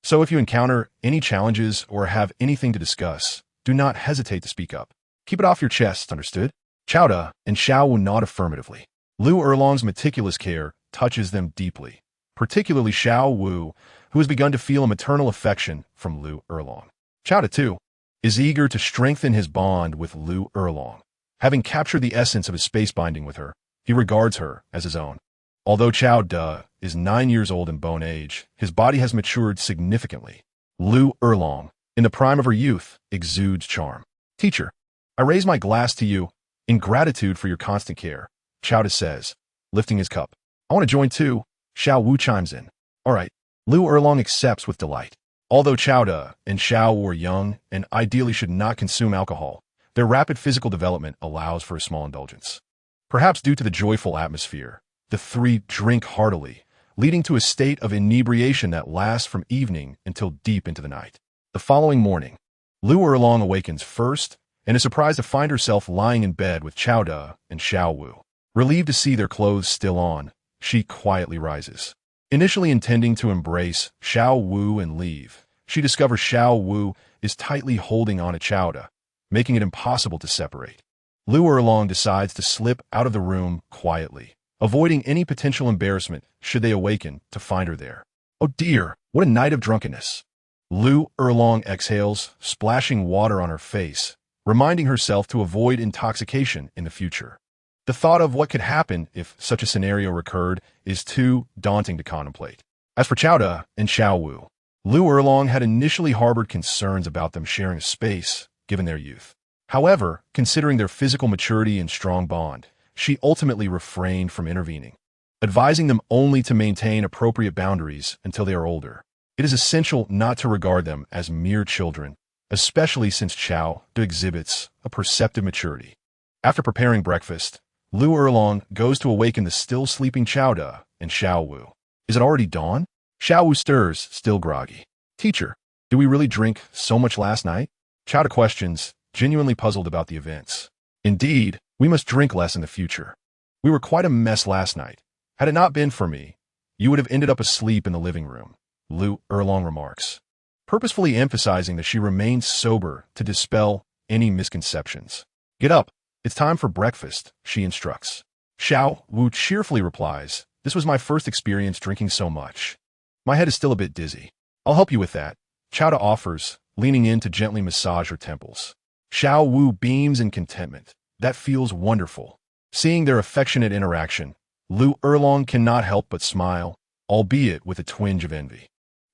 So if you encounter any challenges or have anything to discuss, do not hesitate to speak up. Keep it off your chest, understood?" Chowda and Xiao Wu nod affirmatively. Lu Erlong's meticulous care touches them deeply, particularly Xiao Wu, who has begun to feel a maternal affection from Lu Erlong. Chowda, too, is eager to strengthen his bond with Lu Erlong. Having captured the essence of his space binding with her, he regards her as his own. Although Chowda is 9 years old in bone age, his body has matured significantly. Lu Erlong, in the prime of her youth, exudes charm. "Teacher, I raise my glass to you in gratitude for your constant care," Chowda says, lifting his cup. "I want to join too," Xiao Wu chimes in. "All right." Lu Erlong accepts with delight. Although Chowda and Xiao Wu are young and ideally should not consume alcohol, their rapid physical development allows for a small indulgence. Perhaps due to the joyful atmosphere, the three drink heartily, leading to a state of inebriation that lasts from evening until deep into the night. The following morning, Lu Erlong awakens first and is surprised to find herself lying in bed with Chowda and Xiao Wu. Relieved to see their clothes still on, she quietly rises. Initially intending to embrace Xiao Wu and leave, she discovers Xiao Wu is tightly holding on to Chowda, making it impossible to separate. Lu Erlong decides to slip out of the room quietly, avoiding any potential embarrassment should they awaken to find her there. Oh dear, what a night of drunkenness. Lu Erlong exhales, splashing water on her face, reminding herself to avoid intoxication in the future. The thought of what could happen if such a scenario recurred is too daunting to contemplate. As for Chowda and Xiao Wu, Lu Erlong had initially harbored concerns about them sharing a space, given their youth. However, considering their physical maturity and strong bond, she ultimately refrained from intervening, advising them only to maintain appropriate boundaries until they are older. It is essential not to regard them as mere children, especially since Chowda exhibits a perceptive maturity. After preparing breakfast, Lu Erlong goes to awaken the still sleeping Chowda and Xiao Wu. Is it already dawn? Xiao Wu stirs, still groggy. "Teacher, did we really drink so much last night?" Chowda questions, genuinely puzzled about the events. "Indeed, we must drink less in the future. We were quite a mess last night. Had it not been for me, you would have ended up asleep in the living room," Lu Erlong remarks, purposefully emphasizing that she remains sober to dispel any misconceptions. "Get up. It's time for breakfast," she instructs. Xiao Wu cheerfully replies, "This was my first experience drinking so much. My head is still a bit dizzy. I'll help you with that," Chowda offers, leaning in to gently massage her temples. Xiao Wu beams in contentment. That feels wonderful. Seeing their affectionate interaction, Lu Erlong cannot help but smile, albeit with a twinge of envy.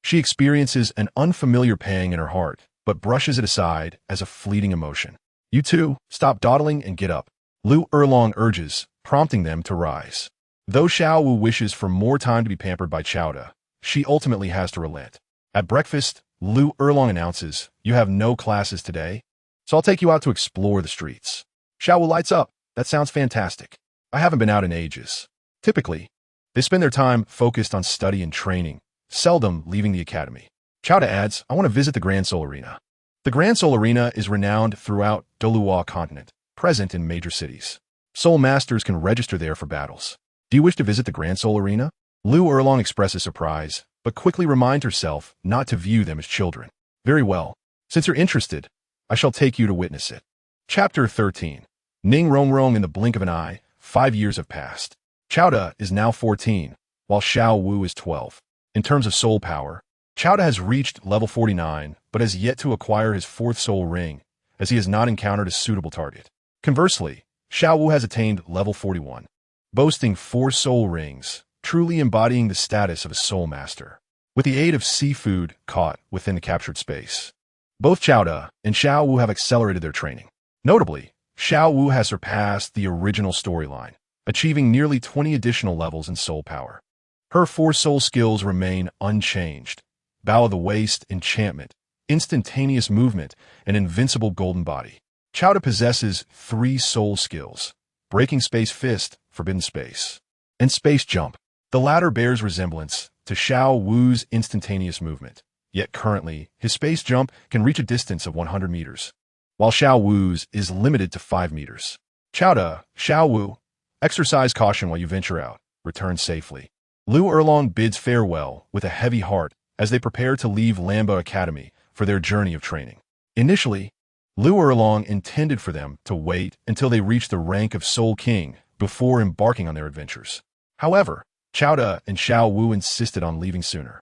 She experiences an unfamiliar pang in her heart, but brushes it aside as a fleeting emotion. "You two, stop dawdling and get up," Lu Erlong urges, prompting them to rise. Though Xiao Wu wishes for more time to be pampered by Chowda, she ultimately has to relent. At breakfast, Lu Erlong announces, "You have no classes today, so I'll take you out to explore the streets." Xiao Wu lights up. "That sounds fantastic. I haven't been out in ages." Typically, they spend their time focused on study and training, seldom leaving the academy. Chowda adds, "I want to visit the Grand Soul Arena." The Grand Soul Arena is renowned throughout Douluo continent, present in major cities. Soul Masters can register there for battles. "Do you wish to visit the Grand Soul Arena?" Lu Erlong expresses surprise, but quickly reminds herself not to view them as children. "Very well. Since you're interested, I shall take you to witness it." Chapter 13. Ning Rongrong. In the blink of an eye, 5 years have passed. Chowda is now 14, while Xiao Wu is 12. In terms of soul power, Chowda has reached level 49, but has yet to acquire his 4th soul ring, as he has not encountered a suitable target. Conversely, Xiao Wu has attained level 41, boasting 4 soul rings, truly embodying the status of a soul master. With the aid of seafood caught within the captured space, both Chowda and Xiao Wu have accelerated their training. Notably, Xiao Wu has surpassed the original storyline, achieving nearly 20 additional levels in soul power. Her 4 soul skills remain unchanged: Bow of the Waist, Enchantment, Instantaneous Movement, and Invincible Golden Body. Chowda possesses 3 soul skills: Breaking Space Fist, Forbidden Space, and Space Jump. The latter bears resemblance to Xiao Wu's Instantaneous Movement, yet currently, his Space Jump can reach a distance of 100 meters, while Xiao Wu's is limited to 5 meters. Chowda, Xiao Wu, exercise caution while you venture out. Return safely. Lu Erlong bids farewell with a heavy heart as they prepare to leave Lamba Academy for their journey of training. Initially, Lu Erlong intended for them to wait until they reached the rank of Soul King before embarking on their adventures. However, Chowda and Xiao Wu insisted on leaving sooner.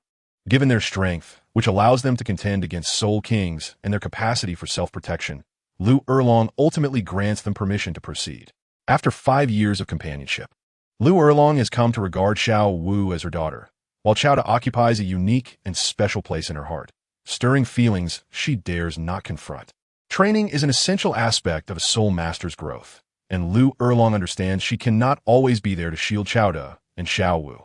Given their strength, which allows them to contend against Soul Kings, and their capacity for self-protection, Lu Erlong ultimately grants them permission to proceed. After 5 years of companionship, Lu Erlong has come to regard Xiao Wu as her daughter, while Chowda occupies a unique and special place in her heart, stirring feelings she dares not confront. Training is an essential aspect of a soul master's growth, and Lu Erlong understands she cannot always be there to shield Chowda and Xiao Wu.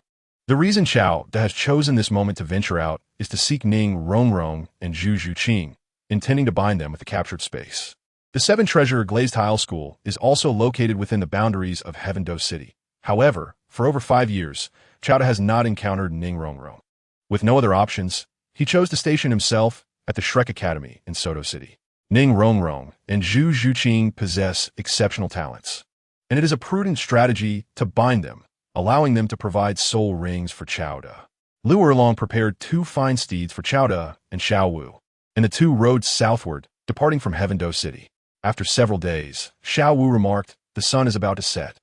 The reason Chowda has chosen this moment to venture out is to seek Ning Rongrong and Zhu Zhuqing, intending to bind them with the captured space. The 7-treasure glazed tile school is also located within the boundaries of Heaven-Do City. However, for over 5 years, Chowda has not encountered Ning Rongrong. With no other options, he chose to station himself at the Shrek Academy in Soto City. Ning Rongrong and Zhu Zhuqing possess exceptional talents, and it is a prudent strategy to bind them, allowing them to provide soul rings for Chowda. Lu Erlong prepared 2 fine steeds for Chowda and Xiao Wu, and the 2 rode southward, departing from Heaven-Do City. After several days, Xiao Wu remarked, "The sun is about to set.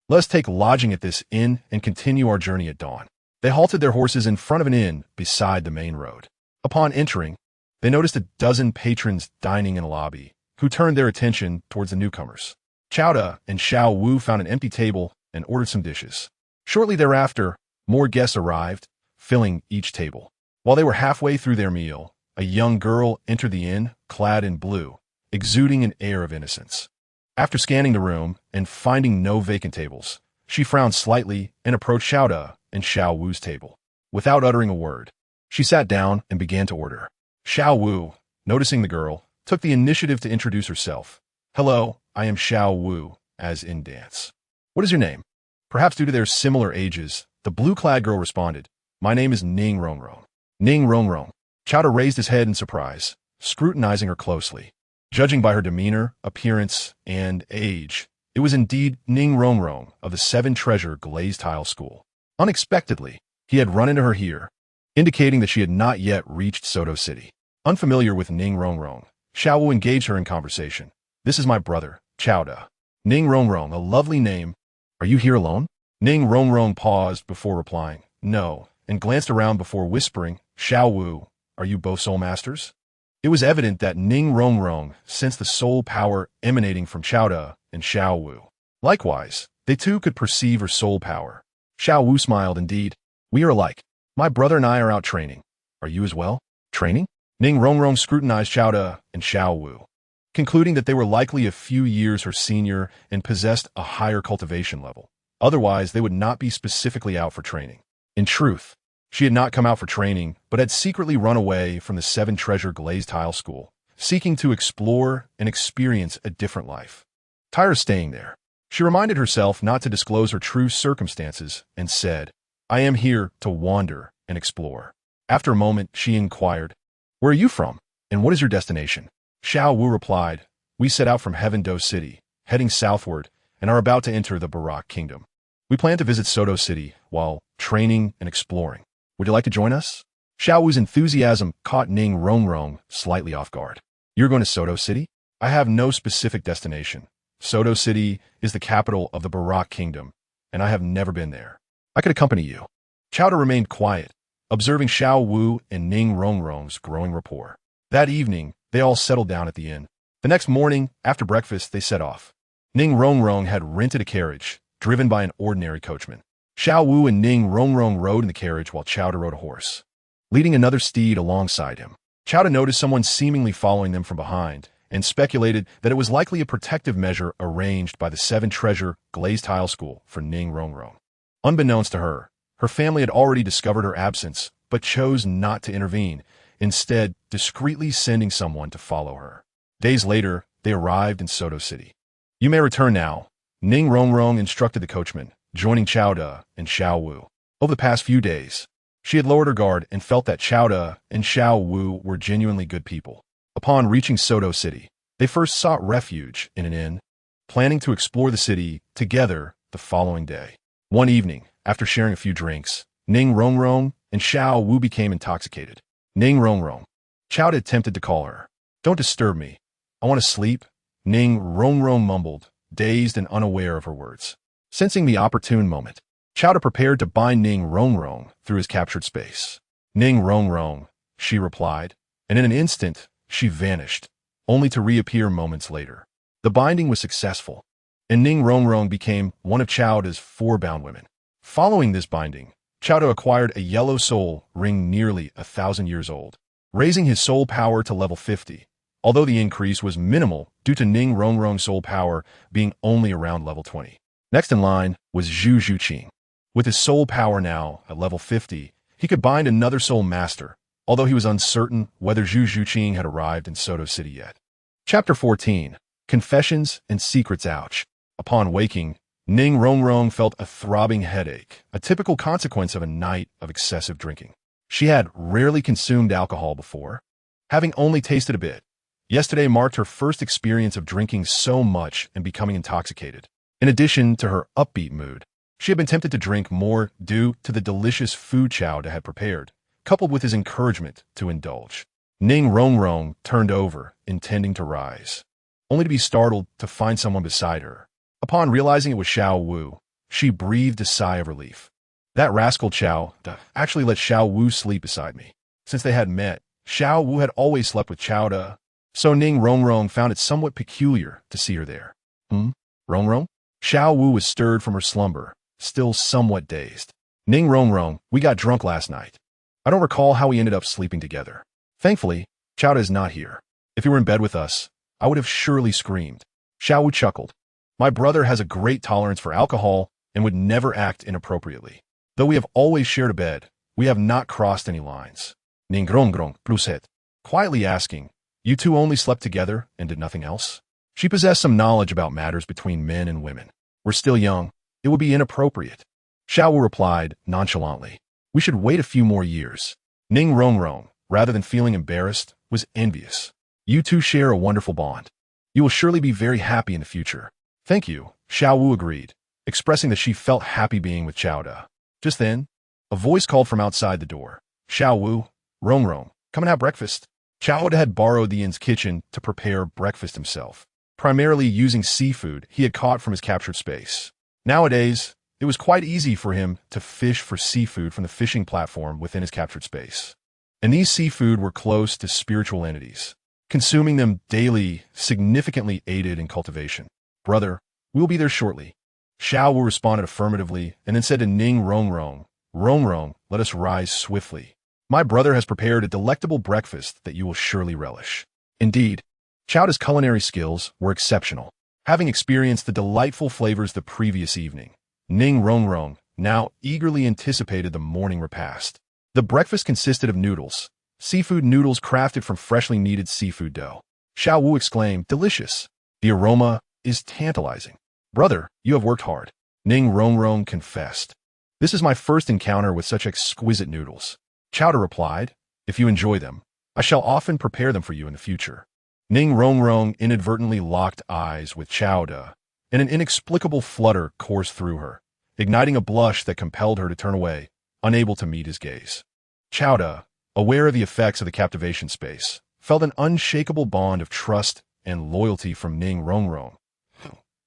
Let's take lodging at this inn and continue our journey at dawn." They halted their horses in front of an inn beside the main road. Upon entering, they noticed a dozen patrons dining in a lobby, who turned their attention towards the newcomers. Chowda and Xiao Wu found an empty table and ordered some dishes. Shortly thereafter, more guests arrived, filling each table. While they were halfway through their meal, a young girl entered the inn, clad in blue, exuding an air of innocence. After scanning the room and finding no vacant tables, she frowned slightly and approached Chowda and Xiao Wu's table. Without uttering a word, she sat down and began to order. Xiao Wu, noticing the girl, took the initiative to introduce herself. "Hello, I am Xiao Wu," as in dance. "What is your name?" Perhaps due to their similar ages, the blue-clad girl responded, "My name is Ning Rongrong." Ning Rongrong. Chowda raised his head in surprise, scrutinizing her closely. Judging by her demeanor, appearance, and age, it was indeed Ning Rongrong of the 7-treasure glazed tile school. Unexpectedly, he had run into her here, indicating that she had not yet reached Soto City. Unfamiliar with Ning Rongrong, Xiao Wu engaged her in conversation. "This is my brother, Chowda." Ning Rongrong, a lovely name. "Are you here alone?" Ning Rongrong paused before replying, "No," and glanced around before whispering, "Xiao Wu, are you both soul masters?" It was evident that Ning Rongrong sensed the soul power emanating from Chowda and Xiao Wu. Likewise, they too could perceive her soul power. Xiao Wu smiled. "Indeed, we are alike. My brother and I are out training. Are you as well?" "Training?" Ning Rongrong scrutinized Chowda and Xiao Wu, concluding that they were likely a few years her senior and possessed a higher cultivation level. Otherwise, they would not be specifically out for training. In truth, she had not come out for training, but had secretly run away from the Seven Treasure Glazed Tile School, seeking to explore and experience a different life. Tired of staying there, she reminded herself not to disclose her true circumstances and said, "I am here to wander and explore." After a moment, she inquired, "Where are you from, and what is your destination?" Xiao Wu replied, "We set out from Heaven Do City, heading southward, and are about to enter the Barak Kingdom. We plan to visit Soto City while training and exploring. Would you like to join us?" Xiao Wu's enthusiasm caught Ning Rongrong slightly off guard. "You're going to Soto City? I have no specific destination. Soto City is the capital of the Barak Kingdom, and I have never been there. I could accompany you." Chowda remained quiet, observing Xiao Wu and Ning Rongrong's growing rapport. That evening, they all settled down at the inn. The next morning, after breakfast, they set off. Ning Rongrong had rented a carriage, driven by an ordinary coachman. Xiao Wu and Ning Rongrong rode in the carriage while Chowda rode a horse, leading another steed alongside him. Chowda noticed someone seemingly following them from behind and speculated that it was likely a protective measure arranged by the Seven Treasure Glazed Tile School for Ning Rongrong. Unbeknownst to her, her family had already discovered her absence but chose not to intervene, instead discreetly sending someone to follow her. Days later, they arrived in Soto City. "You may return now," Ning Rongrong instructed the coachman, joining Chowda and Xiao Wu. Over the past few days, she had lowered her guard and felt that Chowda and Xiao Wu were genuinely good people. Upon reaching Soto City, they first sought refuge in an inn, planning to explore the city together the following day. One evening, after sharing a few drinks, Ning Rongrong and Xiao Wu became intoxicated. "Ning Rongrong," Chowda attempted to call her. "Don't disturb me. I want to sleep," Ning Rongrong mumbled, dazed and unaware of her words. Sensing the opportune moment, Chowda prepared to bind Ning Rongrong through his captured space. "Ning Rongrong," she replied, and in an instant, she vanished, only to reappear moments later. The binding was successful, and Ning Rongrong became one of Chowda's 4 bound women. Following this binding, Chowda acquired a yellow soul ring nearly 1,000 years old, raising his soul power to level 50, although the increase was minimal due to Ning Rongrong's soul power being only around level 20. Next in line was Zhu Zhuqing. With his soul power now at level 50, he could bind another soul master, although he was uncertain whether Zhu Zhuqing had arrived in Soto City yet. Chapter 14. Confessions and Secrets. Ouch. Upon waking, Ning Rongrong felt a throbbing headache, a typical consequence of a night of excessive drinking. She had rarely consumed alcohol before, having only tasted a bit. Yesterday marked her first experience of drinking so much and becoming intoxicated. In addition to her upbeat mood, she had been tempted to drink more due to the delicious food Chowda had prepared, coupled with his encouragement to indulge. Ning Rongrong turned over, intending to rise, only to be startled to find someone beside her. Upon realizing it was Xiao Wu, she breathed a sigh of relief. That rascal Chowda actually let Xiao Wu sleep beside me. Since they had met, Xiao Wu had always slept with Chowda, so Ning Rongrong found it somewhat peculiar to see her there. Rongrong? Xiao Wu was stirred from her slumber, still somewhat dazed. "Ning Rongrong, we got drunk last night. I don't recall how we ended up sleeping together. Thankfully, Chowda is not here. If he were in bed with us, I would have surely screamed." Xiao Wu chuckled. "My brother has a great tolerance for alcohol and would never act inappropriately. Though we have always shared a bed, we have not crossed any lines." Ning Rongrong blushed, quietly asking, "You two only slept together and did nothing else?" She possessed some knowledge about matters between men and women. "We're still young. It would be inappropriate." Xiao Wu replied nonchalantly, "We should wait a few more years." Ning Rongrong, rather than feeling embarrassed, was envious. "You two share a wonderful bond. You will surely be very happy in the future." "Thank you," Xiao Wu agreed, expressing that she felt happy being with Chowda. Just then, a voice called from outside the door. "Xiao Wu, Rongrong, come and have breakfast." Chowda had borrowed the inn's kitchen to prepare breakfast himself, primarily using seafood he had caught from his captured space. Nowadays, it was quite easy for him to fish for seafood from the fishing platform within his captured space. And these seafood were close to spiritual entities. Consuming them daily significantly aided in cultivation. "Brother, we will be there shortly." Xiao Wu responded affirmatively and then said to Ning Rongrong, "Rongrong, let us rise swiftly. My brother has prepared a delectable breakfast that you will surely relish." Indeed, Chowda's culinary skills were exceptional. Having experienced the delightful flavors the previous evening, Ning Rongrong now eagerly anticipated the morning repast. The breakfast consisted of noodles, seafood noodles crafted from freshly kneaded seafood dough. Xiao Wu exclaimed, "Delicious! The aroma is tantalizing." "Brother, you have worked hard," Ning Rongrong confessed. "This is my first encounter with such exquisite noodles." Chowder replied, "If you enjoy them, I shall often prepare them for you in the future." Ning Rongrong inadvertently locked eyes with Chowder, and an inexplicable flutter coursed through her, igniting a blush that compelled her to turn away, unable to meet his gaze. Chowder, aware of the effects of the captivation space, felt an unshakable bond of trust and loyalty from Ning Rongrong,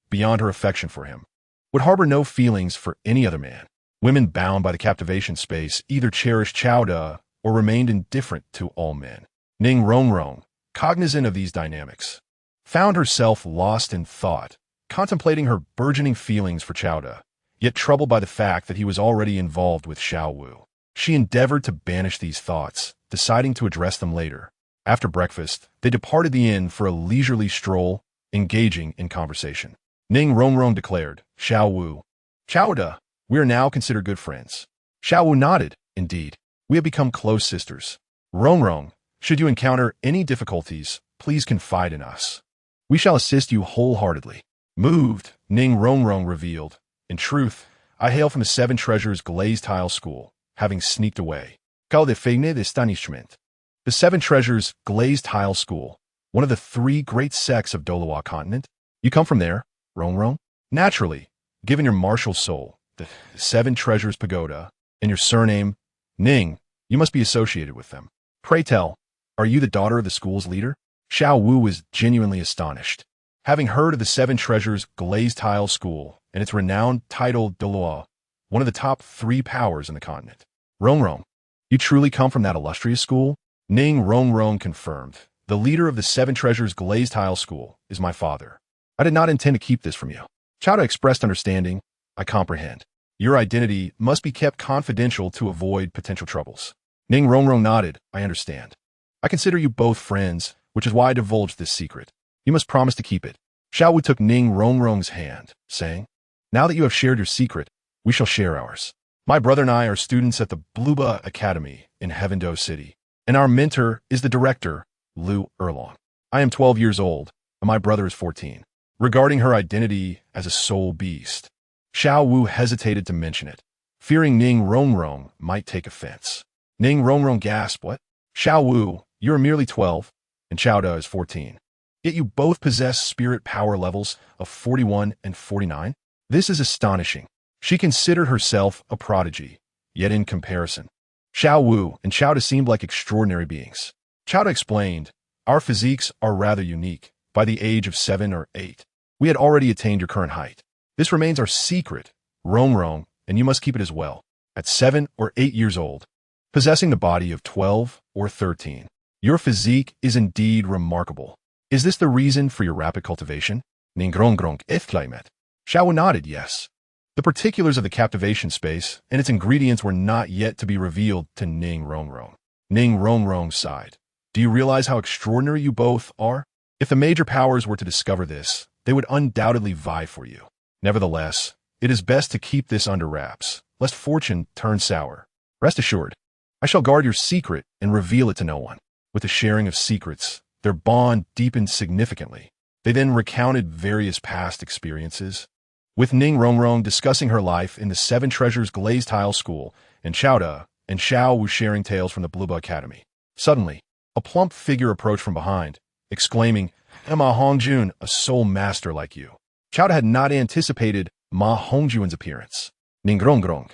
beyond her affection for him, would harbor no feelings for any other man. Women bound by the captivation space either cherished Chowder or remained indifferent to all men. Ning Rongrong, cognizant of these dynamics, found herself lost in thought, contemplating her burgeoning feelings for Chowder, yet troubled by the fact that he was already involved with Xiao Wu. She endeavored to banish these thoughts, deciding to address them later. After breakfast, they departed the inn for a leisurely stroll, engaging in conversation. Ning Rongrong declared, "Xiao Wu, Chowder, we are now considered good friends." Xiao Wu nodded. "Indeed, we have become close sisters. Rongrong, should you encounter any difficulties, please confide in us. We shall assist you wholeheartedly." Moved, Ning Rongrong revealed, "In truth, I hail from the Seven Treasures Glazed Tile School, having sneaked away. Cal de Feigne de Stanishment." The Seven Treasures Glazed Tile School, one of the three great sects of Douluo continent. You come from there, Rongrong? Naturally, given your martial soul, the Seven Treasures Pagoda, and your surname, Ning, you must be associated with them. Pray tell, are you the daughter of the school's leader? Xiao Wu was genuinely astonished. Having heard of the Seven Treasures Glazed Tile School and its renowned title Douluo, one of the top 3 powers in the continent. Rongrong, you truly come from that illustrious school? Ning Rongrong confirmed. The leader of the Seven Treasures Glazed Tile School is my father. I did not intend to keep this from you. Chowder expressed understanding. I comprehend. Your identity must be kept confidential to avoid potential troubles. Ning Rongrong nodded. I understand. I consider you both friends, which is why I divulged this secret. You must promise to keep it. Xiao Wu took Ning Rongrong's hand, saying, Now that you have shared your secret, we shall share ours. My brother and I are students at the Bluba Academy in Heavendo City, and our mentor is the director, Lu Erlong. I am 12 years old, and my brother is 14. Regarding her identity as a soul beast, Xiao Wu hesitated to mention it, fearing Ning Rongrong might take offense. Ning Rongrong gasped, What? Xiao Wu, you are merely 12, and Chowda is 14. Yet you both possess spirit power levels of 41 and 49? This is astonishing. She considered herself a prodigy, yet in comparison, Xiao Wu and Chowda seemed like extraordinary beings. Chowda explained, Our physiques are rather unique. By the age of 7 or 8, we had already attained your current height. This remains our secret, Rongrong, and you must keep it as well. At 7 or 8 years old, possessing the body of 12 or 13, your physique is indeed remarkable. Is this the reason for your rapid cultivation? Ning Rongrong exclaimed. Xiao Wu nodded yes. The particulars of the captivation space and its ingredients were not yet to be revealed to Ning Rongrong. Ning Rongrong sighed. Do you realize how extraordinary you both are? If the major powers were to discover this, they would undoubtedly vie for you. Nevertheless, it is best to keep this under wraps, lest fortune turn sour. Rest assured, I shall guard your secret and reveal it to no one. With the sharing of secrets, their bond deepened significantly. They then recounted various past experiences, with Ning Rongrong discussing her life in the Seven Treasures Glazed Tile School, and Chowda and Xiao Wu sharing tales from the Bluba Academy. Suddenly, a plump figure approached from behind, exclaiming, Ma Hongjun, a soul master like you. Chowda had not anticipated Ma Hongjun's appearance. Ning Rongrong,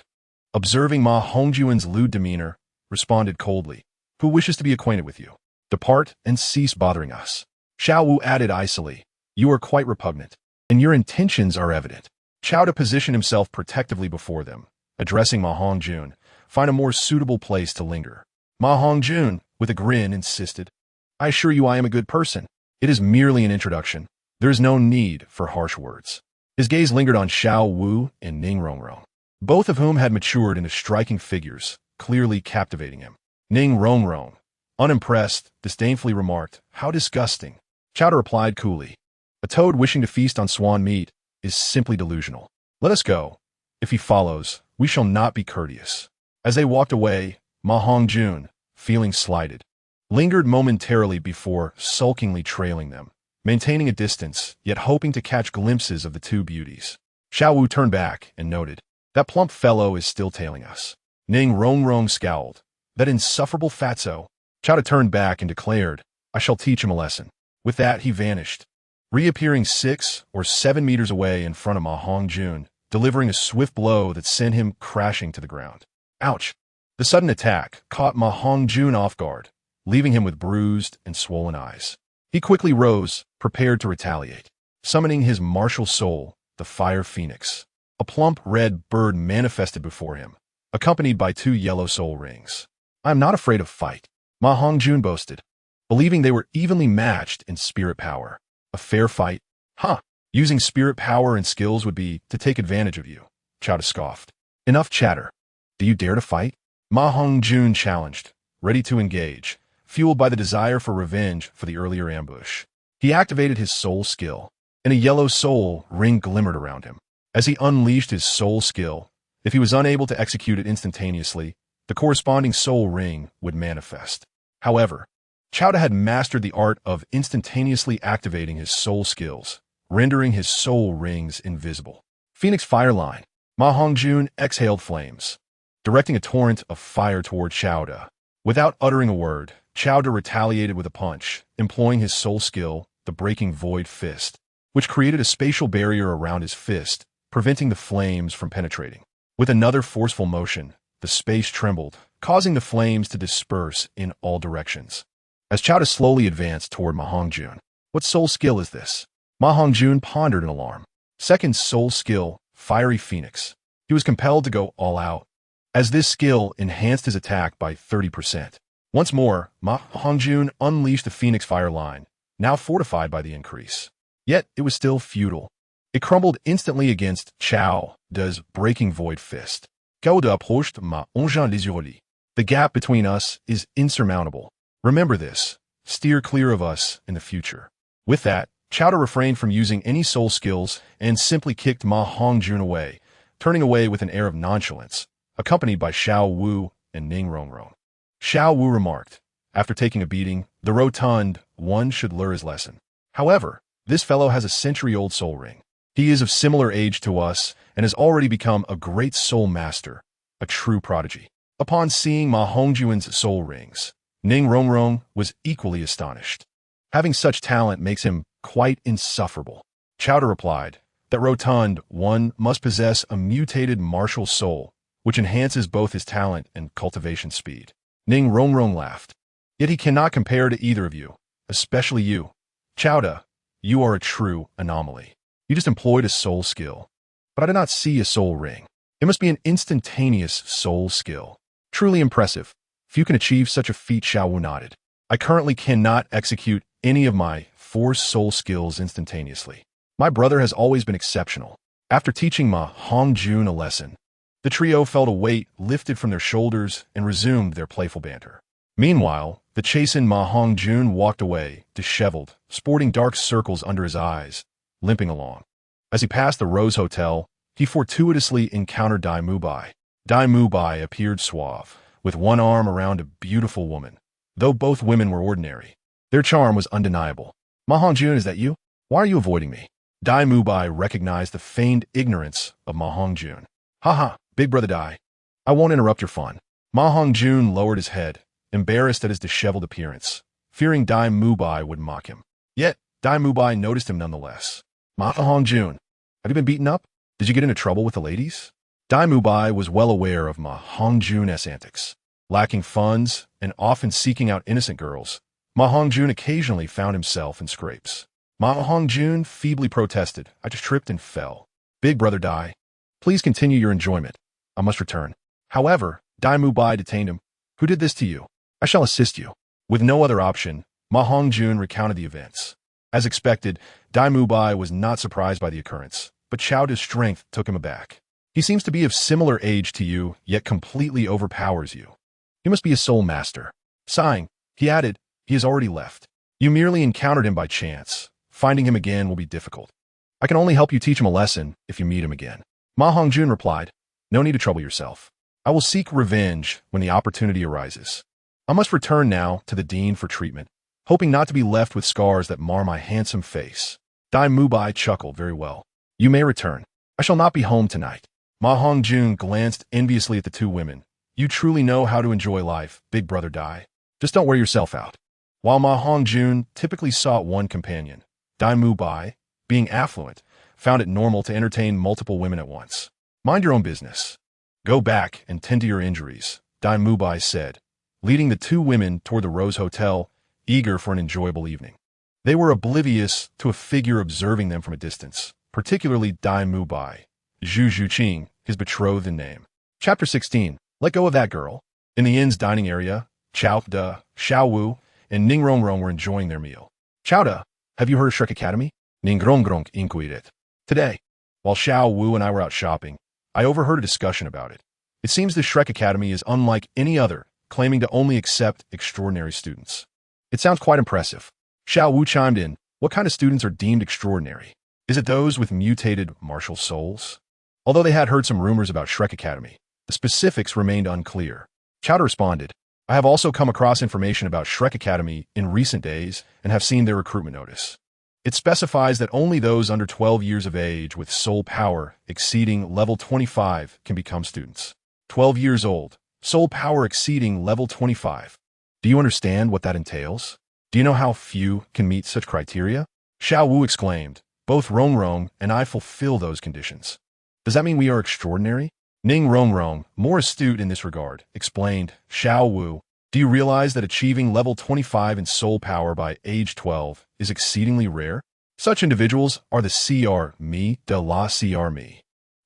observing Ma Hongjun's lewd demeanor, responded coldly, Who wishes to be acquainted with you? Depart and cease bothering us. Xiao Wu added icily, You are quite repugnant, and your intentions are evident. Chowda positioned himself protectively before them, addressing Ma Hongjun, Find a more suitable place to linger. Ma Hongjun, with a grin, insisted, I assure you I am a good person. It is merely an introduction. There is no need for harsh words. His gaze lingered on Xiao Wu and Ning Rongrong, both of whom had matured into striking figures, clearly captivating him. Ning Rongrong, unimpressed, disdainfully remarked, How disgusting. Chowda replied coolly, A toad wishing to feast on swan meat is simply delusional. Let us go. If he follows, we shall not be courteous. As they walked away, Ma Hongjun, feeling slighted, lingered momentarily before sulkingly trailing them, maintaining a distance, yet hoping to catch glimpses of the two beauties. Xiao Wu turned back and noted, "That plump fellow is still tailing us." Ning Rongrong scowled. "That insufferable fatso." Qiao turned back and declared, "I shall teach him a lesson." With that, he vanished, reappearing 6 or 7 meters away in front of Ma Hongjun, delivering a swift blow that sent him crashing to the ground. Ouch! The sudden attack caught Ma Hongjun off guard, leaving him with bruised and swollen eyes. He quickly rose, prepared to retaliate. Summoning his martial soul, the Fire Phoenix, a plump red bird manifested before him, accompanied by 2 yellow soul rings. "I am not afraid of fight," Ma Hongjun boasted, believing they were evenly matched in spirit power. "A fair fight? Huh! Using spirit power and skills would be to take advantage of you," Qiao scoffed. "Enough chatter. Do you dare to fight?" Ma Hongjun challenged, ready to engage, fueled by the desire for revenge for the earlier ambush. He activated his soul skill, and a yellow soul ring glimmered around him. As he unleashed his soul skill, if he was unable to execute it instantaneously, the corresponding soul ring would manifest. However, Qiao had mastered the art of instantaneously activating his soul skills, rendering his soul rings invisible. Phoenix Fire Line. Ma Hongjun exhaled flames, directing a torrent of fire toward Qiao. Without uttering a word, Qiao retaliated with a punch, employing his soul skill, the Breaking Void Fist, which created a spatial barrier around his fist, preventing the flames from penetrating. With another forceful motion, the space trembled, causing the flames to disperse in all directions. As Qiao slowly advanced toward Ma Hongjun, "What soul skill is this?" Ma Hongjun pondered in alarm. Second soul skill, Fiery Phoenix. He was compelled to go all out, as this skill enhanced his attack by 30%. Once more, Ma Hongjun unleashed the Phoenix Fire Line, now fortified by the increase. Yet it was still futile. It crumbled instantly against Qiao's Breaking Void Fist. The gap between us is insurmountable. Remember this. Steer clear of us in the future. With that, Qiao refrained from using any soul skills and simply kicked Ma Hongjun away, turning away with an air of nonchalance, accompanied by Xiao Wu and Ning Rongrong. Xiao Wu remarked, "After taking a beating, the rotund one should learn his lesson. However, this fellow has a century-old soul ring. He is of similar age to us and has already become a great soul master, a true prodigy." Upon seeing Ma Hongjun's soul rings, Ning Rongrong was equally astonished. "Having such talent makes him quite insufferable." Qiao replied, "That rotund one must possess a mutated martial soul, which enhances both his talent and cultivation speed." Ning Rongrong laughed. "Yet he cannot compare to either of you, especially you. Qiao, you are a true anomaly. You just employed a soul skill. But I did not see a soul ring. It must be an instantaneous soul skill. Truly impressive. If you can achieve such a feat," Xiao Wu nodded. "I currently cannot execute any of my 4 soul skills instantaneously. My brother has always been exceptional." After teaching Ma Hongjun a lesson, the trio felt a weight lifted from their shoulders and resumed their playful banter. Meanwhile, the chastened Ma Hongjun walked away, disheveled, sporting dark circles under his eyes, limping along. As he passed the Rose Hotel, he fortuitously encountered Dai Mubai. Dai Mubai appeared suave, with one arm around a beautiful woman, though both women were ordinary. Their charm was undeniable. "Ma Hongjun, is that you? Why are you avoiding me?" Dai Mubai recognized the feigned ignorance of Ma Hongjun. "Haha, big brother Dai. I won't interrupt your fun." Ma Hongjun lowered his head, embarrassed at his disheveled appearance, fearing Dai Mubai would mock him. Yet, Dai Mubai noticed him nonetheless. "Ma Hongjun, have you been beaten up? Did you get into trouble with the ladies?" Dai Mubai was well aware of Ma Hongjun's antics. Lacking funds and often seeking out innocent girls, Ma Hongjun occasionally found himself in scrapes. Ma Hongjun feebly protested, "I just tripped and fell." "Big brother Dai, please continue your enjoyment. I must return." However, Dai Mubai detained him. "Who did this to you? I shall assist you." With no other option, Ma Hongjun recounted the events. As expected, Dai Mubai was not surprised by the occurrence, but Qiao's strength took him aback. "He seems to be of similar age to you, yet completely overpowers you. He must be a soul master." Sighing, he added, "He has already left. You merely encountered him by chance. Finding him again will be difficult. I can only help you teach him a lesson if you meet him again." Ma Hongjun replied, "No need to trouble yourself. I will seek revenge when the opportunity arises. I must return now to the dean for treatment, hoping not to be left with scars that mar my handsome face." Dai Mubai chuckled. "Very well. You may return. I shall not be home tonight." Ma Hongjun glanced enviously at the two women. "You truly know how to enjoy life, big brother Dai. Just don't wear yourself out." While Ma Hongjun typically sought one companion, Dai Mubai, being affluent, found it normal to entertain multiple women at once. "Mind your own business. Go back and tend to your injuries," Dai Mubai said, leading the two women toward the Rose Hotel, eager for an enjoyable evening. They were oblivious to a figure observing them from a distance, particularly Dai Mubai, Zhu Zhuqing, his betrothed in name. Chapter 16. Let go of that girl. In the inn's dining area, Xiao Wu, and Ning Rongrong were enjoying their meal. "Xiao, have you heard of Shrek Academy?" Ning Rongrong inquired. "Today, while Xiao Wu and I were out shopping, I overheard a discussion about it. It seems the Shrek Academy is unlike any other, claiming to only accept extraordinary students." "It sounds quite impressive." Xiao Wu chimed in. "What kind of students are deemed extraordinary? Is it those with mutated martial souls?" Although they had heard some rumors about Shrek Academy, the specifics remained unclear. Chowder responded, "I have also come across information about Shrek Academy in recent days and have seen their recruitment notice. It specifies that only those under 12 years of age with soul power exceeding level 25 can become students. 12 years old, soul power exceeding level 25. Do you understand what that entails? Do you know how few can meet such criteria?" Xiao Wu exclaimed, "Both Rongrong and I fulfill those conditions. Does that mean we are extraordinary?" Ning Rongrong, more astute in this regard, explained, "Xiao Wu, do you realize that achieving level 25 in soul power by age 12 is exceedingly rare? Such individuals are the CR Me de la CR Me.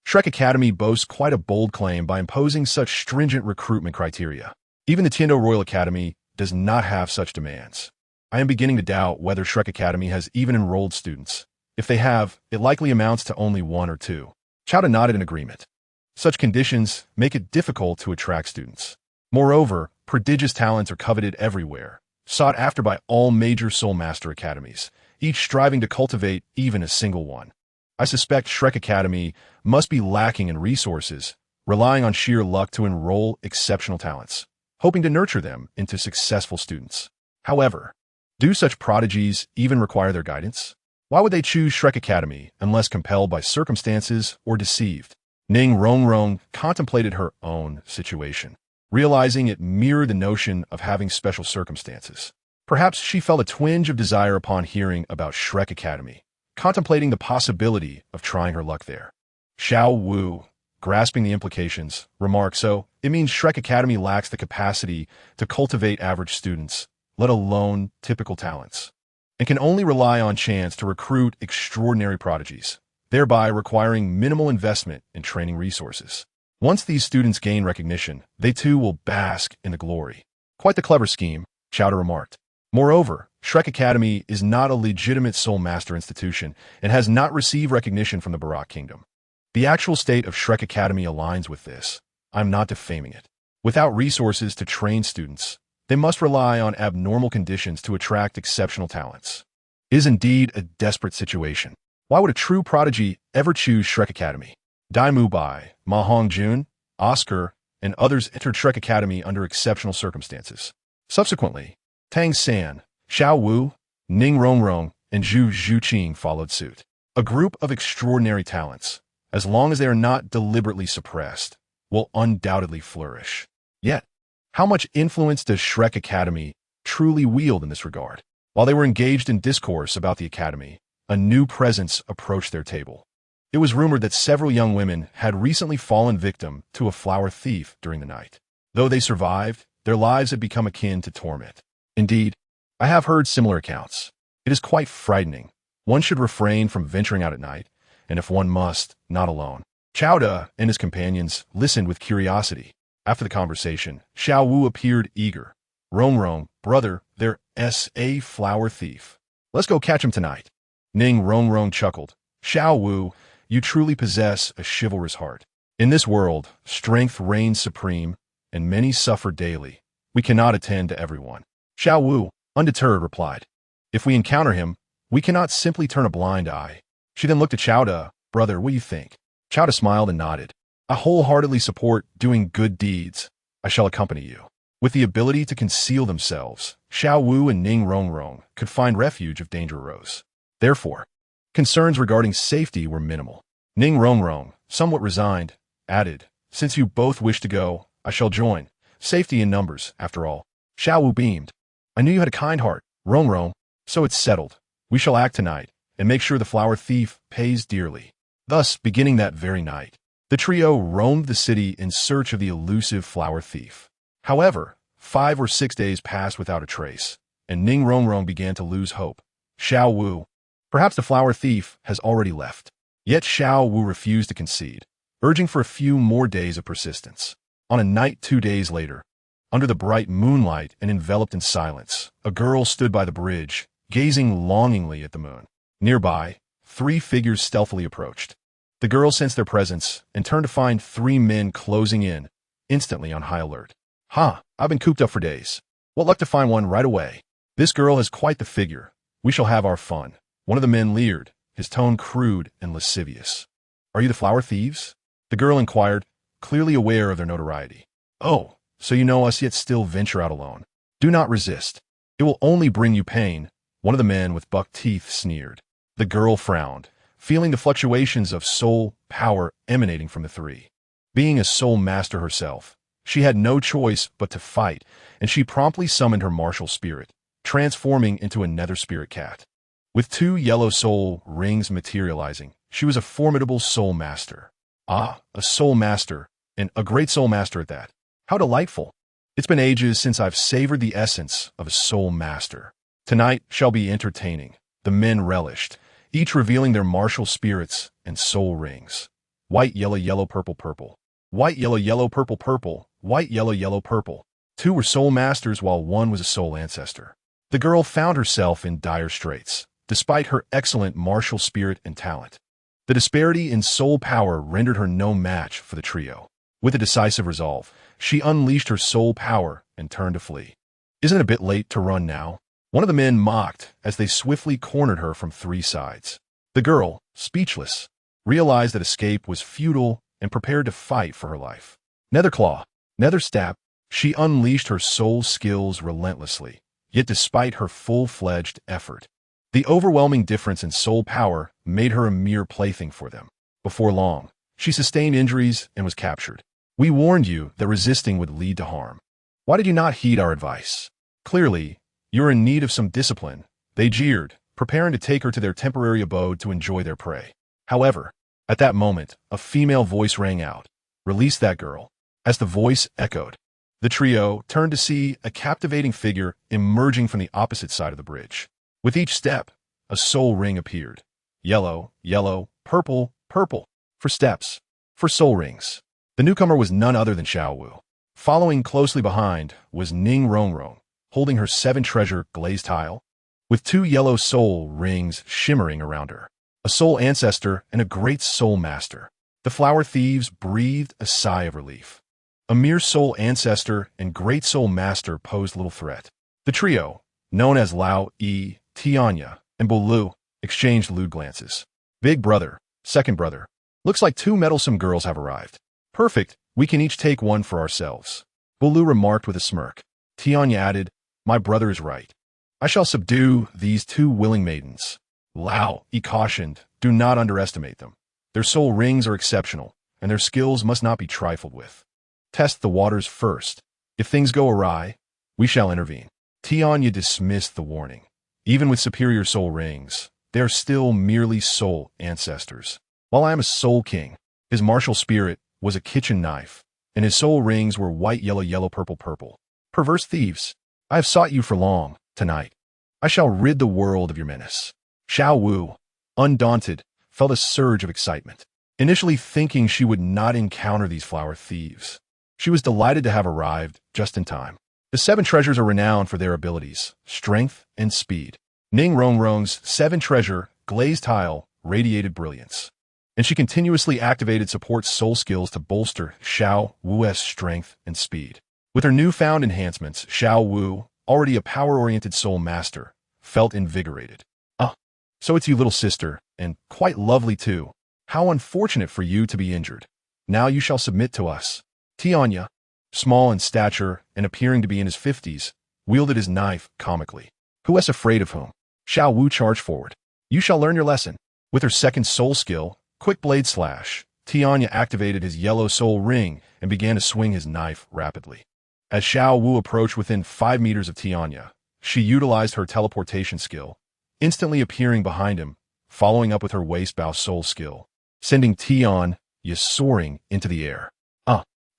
Shrek Academy boasts quite a bold claim by imposing such stringent recruitment criteria. Even the Tiando Royal Academy does not have such demands. I am beginning to doubt whether Shrek Academy has even enrolled students. If they have, it likely amounts to only one or two." Chowda nodded in agreement. Such conditions make it difficult to attract students. Moreover, prodigious talents are coveted everywhere, sought after by all major Soul Master academies, each striving to cultivate even a single one. I suspect Shrek Academy must be lacking in resources, relying on sheer luck to enroll exceptional talents, hoping to nurture them into successful students. However, do such prodigies even require their guidance? Why would they choose Shrek Academy unless compelled by circumstances or deceived? Ning Rongrong contemplated her own situation, realizing it mirrored the notion of having special circumstances. Perhaps she felt a twinge of desire upon hearing about Shrek Academy, contemplating the possibility of trying her luck there. Xiao Wu, grasping the implications, remarked, "So, it means Shrek Academy lacks the capacity to cultivate average students, let alone typical talents, and can only rely on chance to recruit extraordinary prodigies, thereby requiring minimal investment in training resources. Once these students gain recognition, they too will bask in the glory." "Quite the clever scheme," Chowder remarked. "Moreover, Shrek Academy is not a legitimate Soul Master institution and has not received recognition from the Barak Kingdom. The actual state of Shrek Academy aligns with this. I'm not defaming it. Without resources to train students, they must rely on abnormal conditions to attract exceptional talents. It is indeed a desperate situation. Why would a true prodigy ever choose Shrek Academy?" Dai Mubai, Ma Hongjun, Oscar, and others entered Shrek Academy under exceptional circumstances. Subsequently, Tang San, Xiao Wu, Ning Rongrong, and Zhu Zhuqing followed suit. A group of extraordinary talents, as long as they are not deliberately suppressed, will undoubtedly flourish. Yet, how much influence does Shrek Academy truly wield in this regard? While they were engaged in discourse about the academy, a new presence approached their table. It was rumored that several young women had recently fallen victim to a flower thief during the night. Though they survived, their lives had become akin to torment. Indeed, I have heard similar accounts. It is quite frightening. One should refrain from venturing out at night, and if one must, not alone. Chowda and his companions listened with curiosity. After the conversation, Xiao Wu appeared eager. "Rongrong, brother, there's a flower thief. Let's go catch him tonight." Ning Rongrong chuckled. "Xiao Wu, you truly possess a chivalrous heart. In this world, strength reigns supreme, and many suffer daily. We cannot attend to everyone." Xiao Wu, undeterred, replied, "If we encounter him, we cannot simply turn a blind eye." She then looked at Chowda. "Brother, what do you think? Chowda smiled and nodded. I wholeheartedly support doing good deeds. I shall accompany you. With the ability to conceal themselves, Xiao Wu and Ning Rongrong could find refuge if danger arose. Therefore, concerns regarding safety were minimal. Ning Rongrong, somewhat resigned, added, since you both wish to go, I shall join. Safety in numbers, after all. Xiao Wu beamed. I knew you had a kind heart, Rongrong, so it's settled. We shall act tonight, and make sure the flower thief pays dearly. Thus, beginning that very night, the trio roamed the city in search of the elusive flower thief. However, 5 or 6 days passed without a trace, and Ning Rongrong began to lose hope. Xiao Wu, perhaps the flower thief has already left. Yet Xiao Wu refused to concede, urging for a few more days of persistence. On a night 2 days later, under the bright moonlight and enveloped in silence, a girl stood by the bridge, gazing longingly at the moon. Nearby, 3 figures stealthily approached. The girl sensed their presence and turned to find 3 men closing in, instantly on high alert. I've been cooped up for days. What luck to find one right away. This girl has quite the figure. We shall have our fun. One of the men leered, his tone crude and lascivious. Are you the flower thieves? The girl inquired, clearly aware of their notoriety. Oh, so you know us yet still venture out alone. Do not resist. It will only bring you pain, one of the men with buck teeth sneered. The girl frowned, feeling the fluctuations of soul power emanating from the 3. Being a soul master herself, she had no choice but to fight, and she promptly summoned her martial spirit, transforming into a nether spirit cat. With 2 yellow soul rings materializing, she was a formidable soul master. A soul master, and a great soul master at that. How delightful. It's been ages since I've savored the essence of a soul master. Tonight shall be entertaining. The men relished, each revealing their martial spirits and soul rings. White, yellow, yellow, purple, purple. White, yellow, yellow, purple, purple. White, yellow, yellow, purple. 2 were soul masters while 1 was a soul ancestor. The girl found herself in dire straits, despite her excellent martial spirit and talent. The disparity in soul power rendered her no match for the trio. With a decisive resolve, she unleashed her soul power and turned to flee. Isn't it a bit late to run now? One of the men mocked as they swiftly cornered her from 3 sides. The girl, speechless, realized that escape was futile and prepared to fight for her life. Nether claw, nether stab, she unleashed her soul skills relentlessly, yet despite her full-fledged effort, the overwhelming difference in soul power made her a mere plaything for them. Before long, she sustained injuries and was captured. We warned you that resisting would lead to harm. Why did you not heed our advice? Clearly, you're in need of some discipline, they jeered, preparing to take her to their temporary abode to enjoy their prey. However, at that moment, a female voice rang out. Release that girl. As the voice echoed, the trio turned to see a captivating figure emerging from the opposite side of the bridge. With each step, a soul ring appeared. Yellow, yellow, purple, purple. For steps. For soul rings. The newcomer was none other than Xiao Wu. Following closely behind was Ning Rongrong, holding her 7-treasure glazed tile, with 2 yellow soul rings shimmering around her. A soul ancestor and a great soul master. The flower thieves breathed a sigh of relief. A mere soul ancestor and great soul master posed little threat. The trio, known as Lao Yi, Tianya, and Douluo, exchanged lewd glances. Big brother, second brother. Looks like 2 meddlesome girls have arrived. Perfect, we can each take one for ourselves. Douluo remarked with a smirk. Tianya added, my brother is right. I shall subdue these 2 willing maidens. Lao Yi cautioned, do not underestimate them. Their soul rings are exceptional, and their skills must not be trifled with. Test the waters first. If things go awry, we shall intervene. Tianya dismissed the warning. Even with superior soul rings, they are still merely soul ancestors. While I am a soul king, his martial spirit was a kitchen knife, and his soul rings were white, yellow, yellow, purple, purple. Perverse thieves, I have sought you for long. Tonight, I shall rid the world of your menace. Xiao Wu, undaunted, felt a surge of excitement. Initially thinking she would not encounter these flower thieves, she was delighted to have arrived just in time. The 7 treasures are renowned for their abilities, strength, and speed. Ning Rongrong's 7-treasure glazed tile radiated brilliance, and she continuously activated support soul skills to bolster Xiao Wu's strength and speed. With her newfound enhancements, Xiao Wu, already a power-oriented soul master, felt invigorated. So it's you, little sister, and quite lovely too. How unfortunate for you to be injured. Now you shall submit to us. Tianya, small in stature and appearing to be in his 50s, wielded his knife comically. Who is afraid of whom? Xiao Wu charged forward. You shall learn your lesson. With her second soul skill, Quick Blade Slash, Tianya activated his yellow soul ring and began to swing his knife rapidly. As Xiao Wu approached within 5 meters of Tianya, she utilized her teleportation skill, instantly appearing behind him, following up with her waist-bow soul skill, sending Tianya soaring into the air.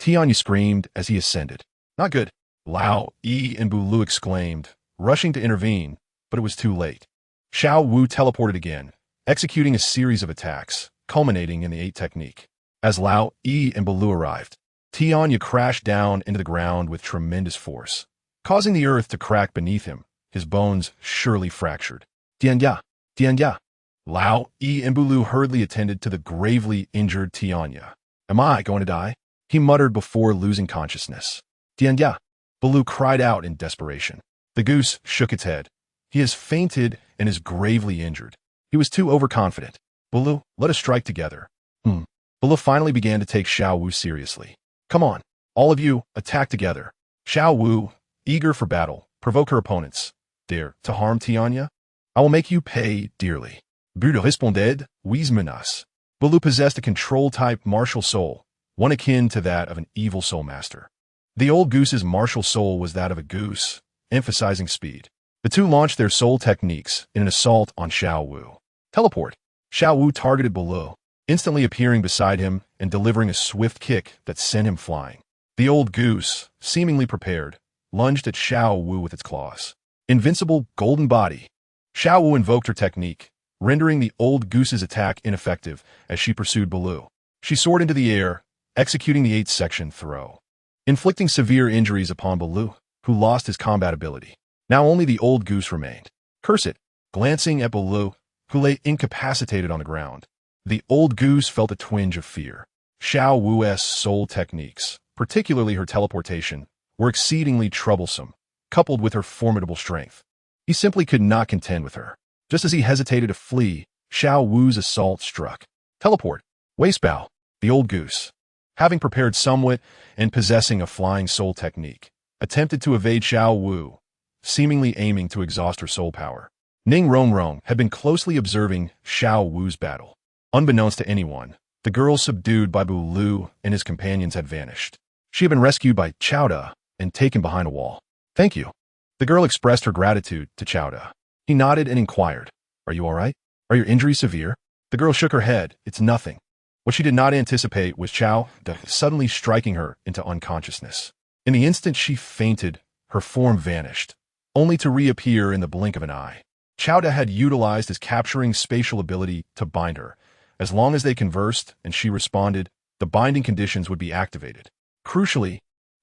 Tianya screamed as he ascended. Not good. Lao, Yi, and Douluo exclaimed, rushing to intervene, but it was too late. Xiao Wu teleported again, executing a series of attacks, culminating in the 8 technique. As Lao, Yi, and Douluo arrived, Tianya crashed down into the ground with tremendous force, causing the earth to crack beneath him, his bones surely fractured. Tianya! Tianya! Lao, Yi, and Douluo hurriedly attended to the gravely injured Tianya. Am I going to die? He muttered before losing consciousness. Tianya! Douluo cried out in desperation. The goose shook its head. He has fainted and is gravely injured. He was too overconfident. Douluo, let us strike together. Douluo finally began to take Xiao Wu seriously. Come on, all of you, attack together. Xiao Wu, eager for battle, provoke her opponents. Dare to harm Tianya? I will make you pay dearly. Douluo responded, "Huis menace." Douluo possessed a control-type martial soul, one akin to that of an evil soul master. The old goose's martial soul was that of a goose, emphasizing speed. The two launched their soul techniques in an assault on Xiao Wu. Teleport. Xiao Wu targeted Douluo, instantly appearing beside him and delivering a swift kick that sent him flying. The old goose, seemingly prepared, lunged at Xiao Wu with its claws. Invincible golden body. Xiao Wu invoked her technique, rendering the old goose's attack ineffective as she pursued Douluo. She soared into the air, executing the 8-section throw, inflicting severe injuries upon Douluo, who lost his combat ability. Now only the old goose remained. Curse it! Glancing at Douluo, who lay incapacitated on the ground, the old goose felt a twinge of fear. Xiao Wu's soul techniques, particularly her teleportation, were exceedingly troublesome, coupled with her formidable strength. He simply could not contend with her. Just as he hesitated to flee, Xiao Wu's assault struck. Teleport. Waistbow. The old goose, having prepared somewhat and possessing a flying soul technique, attempted to evade Xiao Wu, seemingly aiming to exhaust her soul power. Ning Rongrong had been closely observing Xiao Wu's battle. Unbeknownst to anyone, the girl subdued by Douluo and his companions had vanished. She had been rescued by Chowda and taken behind a wall. Thank you. The girl expressed her gratitude to Chowda. He nodded and inquired, Are you all right? Are your injuries severe? The girl shook her head. It's nothing. What she did not anticipate was Chowda suddenly striking her into unconsciousness. In the instant she fainted, her form vanished, only to reappear in the blink of an eye. Chowda had utilized his capturing spatial ability to bind her. As long as they conversed and she responded, the binding conditions would be activated. Crucially,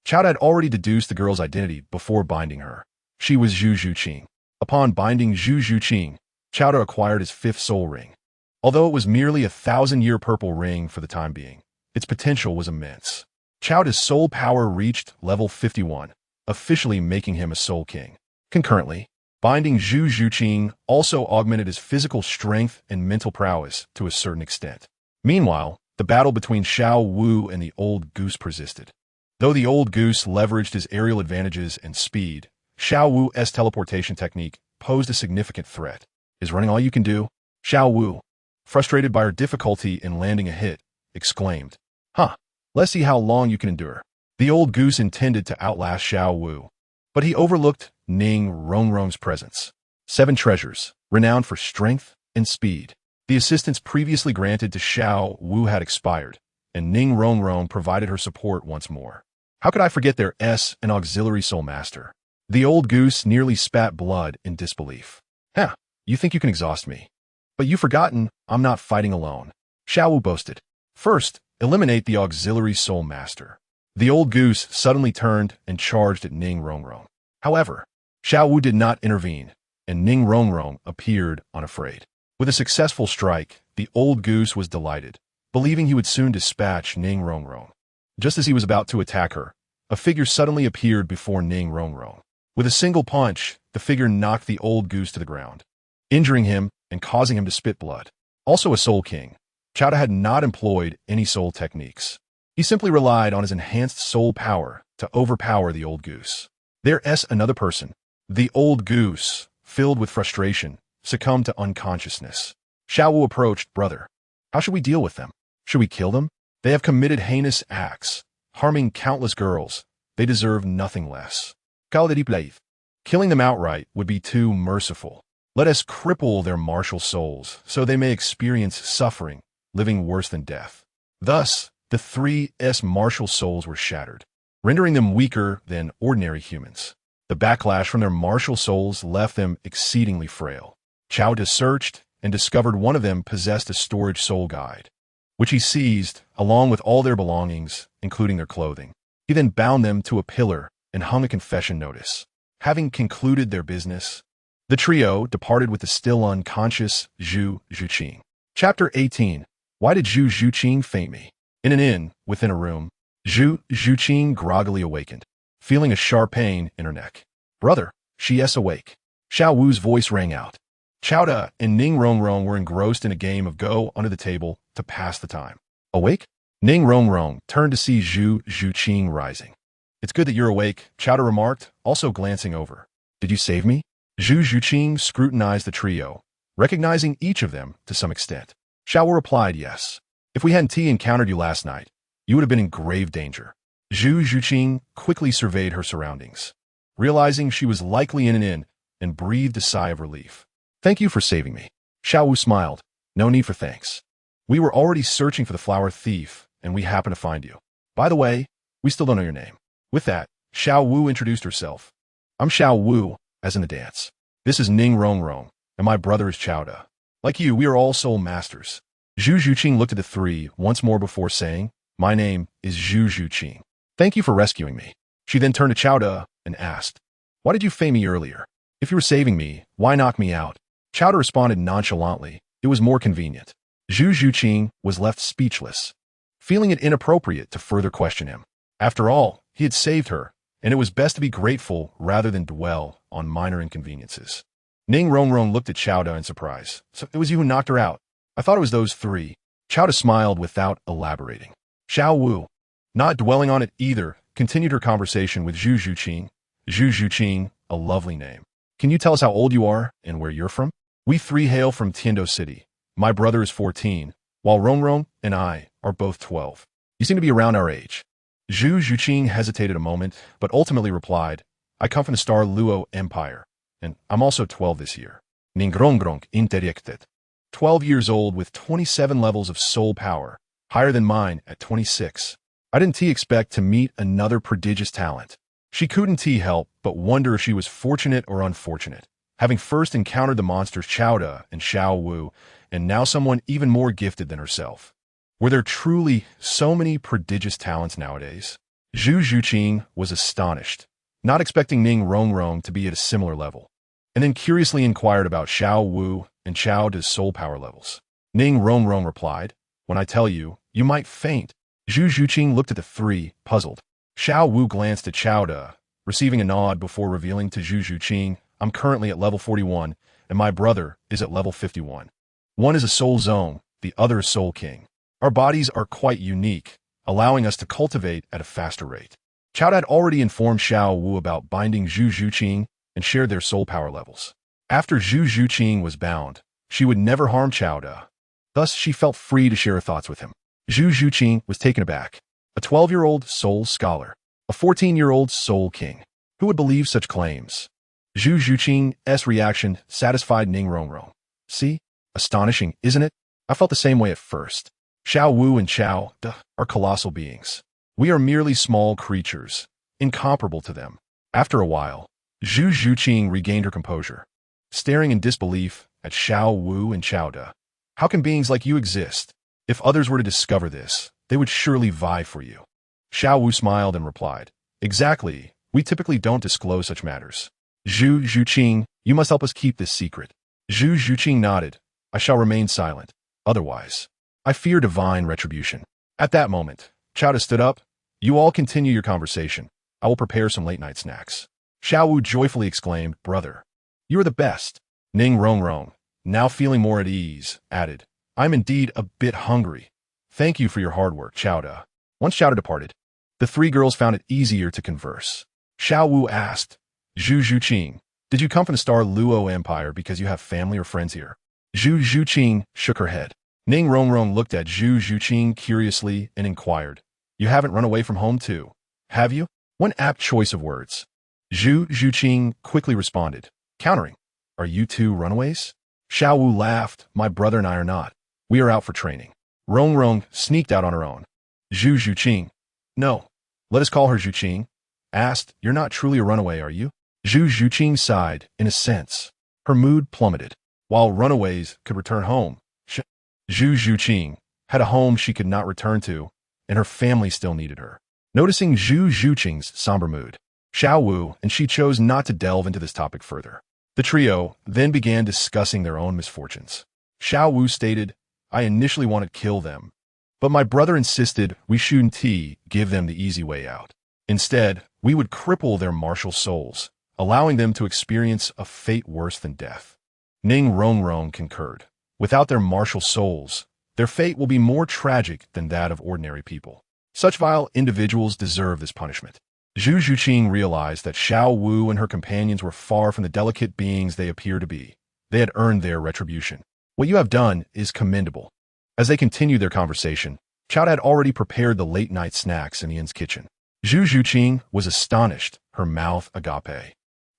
Chowda had already deduced the girl's identity before binding her. She was Zhu Zhuqing. Upon binding Zhu Zhuqing, Chowda acquired his 5th soul ring. Although it was merely a 1,000-year purple ring for the time being, its potential was immense. Chowda's soul power reached level 51, officially making him a soul king. Concurrently, binding Zhu Zhuqing also augmented his physical strength and mental prowess to a certain extent. Meanwhile, the battle between Xiao Wu and the old goose persisted. Though the old goose leveraged his aerial advantages and speed, Xiao Wu's teleportation technique posed a significant threat. Is running all you can do? Xiao Wu, frustrated by her difficulty in landing a hit, exclaimed, Let's see how long you can endure. The old goose intended to outlast Xiao Wu, but he overlooked Ning Rongrong's presence. 7 treasures, renowned for strength and speed. The assistance previously granted to Xiao Wu had expired, and Ning Rongrong provided her support once more. How could I forget their an auxiliary soul master? The old goose nearly spat blood in disbelief. You think you can exhaust me. But you've forgotten I'm not fighting alone. Xiao Wu boasted. First, eliminate the auxiliary soul master. The old goose suddenly turned and charged at Ning Rongrong. However, Xiao Wu did not intervene, and Ning Rongrong appeared unafraid. With a successful strike, the old goose was delighted, believing he would soon dispatch Ning Rongrong. Just as he was about to attack her, a figure suddenly appeared before Ning Rongrong. With a single punch, the figure knocked the old goose to the ground, injuring him and causing him to spit blood. Also a soul king, Chao had not employed any soul techniques. He simply relied on his enhanced soul power to overpower the old goose. There's another person. The old goose, filled with frustration, succumbed to unconsciousness. Xiao Wu approached, brother. How should we deal with them? Should we kill them? They have committed heinous acts, harming countless girls. They deserve nothing less. Killing them outright would be too merciful. Let us cripple their martial souls so they may experience suffering, living worse than death. Thus, the 3's martial souls were shattered, rendering them weaker than ordinary humans. The backlash from their martial souls left them exceedingly frail. Qiao searched and discovered one of them possessed a storage soul guide, which he seized along with all their belongings, including their clothing. He then bound them to a pillar and hung a confession notice. Having concluded their business, the trio departed with the still unconscious Zhu Zhuqing. Chapter 18. Why did Zhu Zhuqing faint me? In an inn, within a room, Zhu Zhuqing groggily awakened, feeling a sharp pain in her neck. Brother, she's awake. Xiao Wu's voice rang out. Qiao and Ning Rongrong were engrossed in a game of Go under the table to pass the time. Awake? Ning Rongrong turned to see Zhu Zhuqing rising. It's good that you're awake, Qiao remarked, also glancing over. Did you save me? Zhu Zhuqing scrutinized the trio, recognizing each of them to some extent. Xiao Wu replied, yes. If we hadn't encountered you last night, you would have been in grave danger. Zhu Zhuqing quickly surveyed her surroundings, realizing she was likely in an inn, and breathed a sigh of relief. Thank you for saving me. Xiao Wu smiled. No need for thanks. We were already searching for the flower thief, and we happened to find you. By the way, we still don't know your name. With that, Xiao Wu introduced herself. I'm Xiao Wu, as in the dance. This is Ning Rongrong, and my brother is Qiao. Like you, we are all soul masters. Zhu Zhuqing looked at the three once more before saying, my name is Zhu Zhuqing. Thank you for rescuing me. She then turned to Qiao and asked, why did you feign me earlier? If you were saving me, why knock me out? Qiao responded nonchalantly, it was more convenient. Zhu Zhuqing was left speechless, feeling it inappropriate to further question him. After all, he had saved her, and it was best to be grateful rather than dwell on minor inconveniences. Ning Rongrong looked at Qiao in surprise. So it was you who knocked her out. I thought it was those three. Qiao smiled without elaborating. Xiao Wu, not dwelling on it either, continued her conversation with Zhu Zhuqing. Zhu Zhuqing, a lovely name. Can you tell us how old you are and where you're from? We three hail from Tiando City. My brother is 14, while Rongrong and I are both 12. You seem to be around our age. Zhu Zhuqing hesitated a moment, but ultimately replied, I come from the Star Luo Empire, and I'm also 12 this year. Ning Rongrong interjected. 12 years old with 27 levels of soul power, higher than mine at 26. I didn't expect to meet another prodigious talent. She couldn't help but wonder if she was fortunate or unfortunate, having first encountered the monsters Qiao and Xiao Wu, and now someone even more gifted than herself. Were there truly so many prodigious talents nowadays? Zhu Zhuqing was astonished, not expecting Ning Rongrong to be at a similar level, and then curiously inquired about Xiao Wu and Qiao's soul power levels. Ning Rongrong replied, when I tell you, you might faint. Zhu Zhuqing looked at the three, puzzled. Xiao Wu glanced at Qiao, receiving a nod before revealing to Zhu Zhuqing, I'm currently at level 41, and my brother is at level 51. One is a soul zone, the other is soul king. Our bodies are quite unique, allowing us to cultivate at a faster rate. Qiao had already informed Xiao Wu about binding Zhu Zhuqing and shared their soul power levels. After Zhu Zhuqing was bound, she would never harm Qiao. Thus, she felt free to share her thoughts with him. Zhu Zhuqing was taken aback. A 12-year-old soul scholar, a 14-year-old soul king. Who would believe such claims? Zhu Zhuqing's reaction satisfied Ning Rongrong. See? Astonishing, isn't it? I felt the same way at first. Xiao Wu and Qiao are colossal beings. We are merely small creatures, incomparable to them. After a while, Zhu Zhuqing regained her composure, staring in disbelief at Xiao Wu and Qiao. How can beings like you exist? If others were to discover this, they would surely vie for you. Xiao Wu smiled and replied, exactly, we typically don't disclose such matters. Zhu Zhuqing, you must help us keep this secret. Zhu Zhuqing nodded, I shall remain silent. Otherwise, I fear divine retribution. At that moment, Qiao stood up. You all continue your conversation. I will prepare some late-night snacks. Xiao Wu joyfully exclaimed, brother, you are the best. Ning Rongrong, now feeling more at ease, added, I'm indeed a bit hungry. Thank you for your hard work, Xiao De. Once Xiao De departed, the three girls found it easier to converse. Xiao Wu asked, Zhu Zhuqing, did you come from the Star Luo Empire because you have family or friends here? Zhu Zhuqing shook her head. Ning Rongrong looked at Zhu Zhuqing curiously and inquired, you haven't run away from home too, have you? One apt choice of words. Zhu Zhuqing quickly responded, countering, are you two runaways? Xiao Wu laughed, my brother and I are not. We are out for training. Rongrong sneaked out on her own. Zhu Zhuqing, no, let us call her Zhuqing, asked, you're not truly a runaway, are you? Zhu Zhuqing sighed, in a sense. Her mood plummeted. While runaways could return home, Zhu Zhuqing had a home she could not return to, and her family still needed her. Noticing Zhu Zhuqing's somber mood, Xiao Wu and she chose not to delve into this topic further. The trio then began discussing their own misfortunes. Xiao Wu stated, I initially wanted to kill them, but my brother insisted we shouldn't give them the easy way out. Instead, we would cripple their martial souls, allowing them to experience a fate worse than death. Ning Rongrong concurred. Without their martial souls, their fate will be more tragic than that of ordinary people. Such vile individuals deserve this punishment. Zhu Zhuqing realized that Xiao Wu and her companions were far from the delicate beings they appear to be. They had earned their retribution. What you have done is commendable. As they continued their conversation, Qiao had already prepared the late-night snacks in the inn's kitchen. Zhu Zhuqing was astonished, her mouth agape.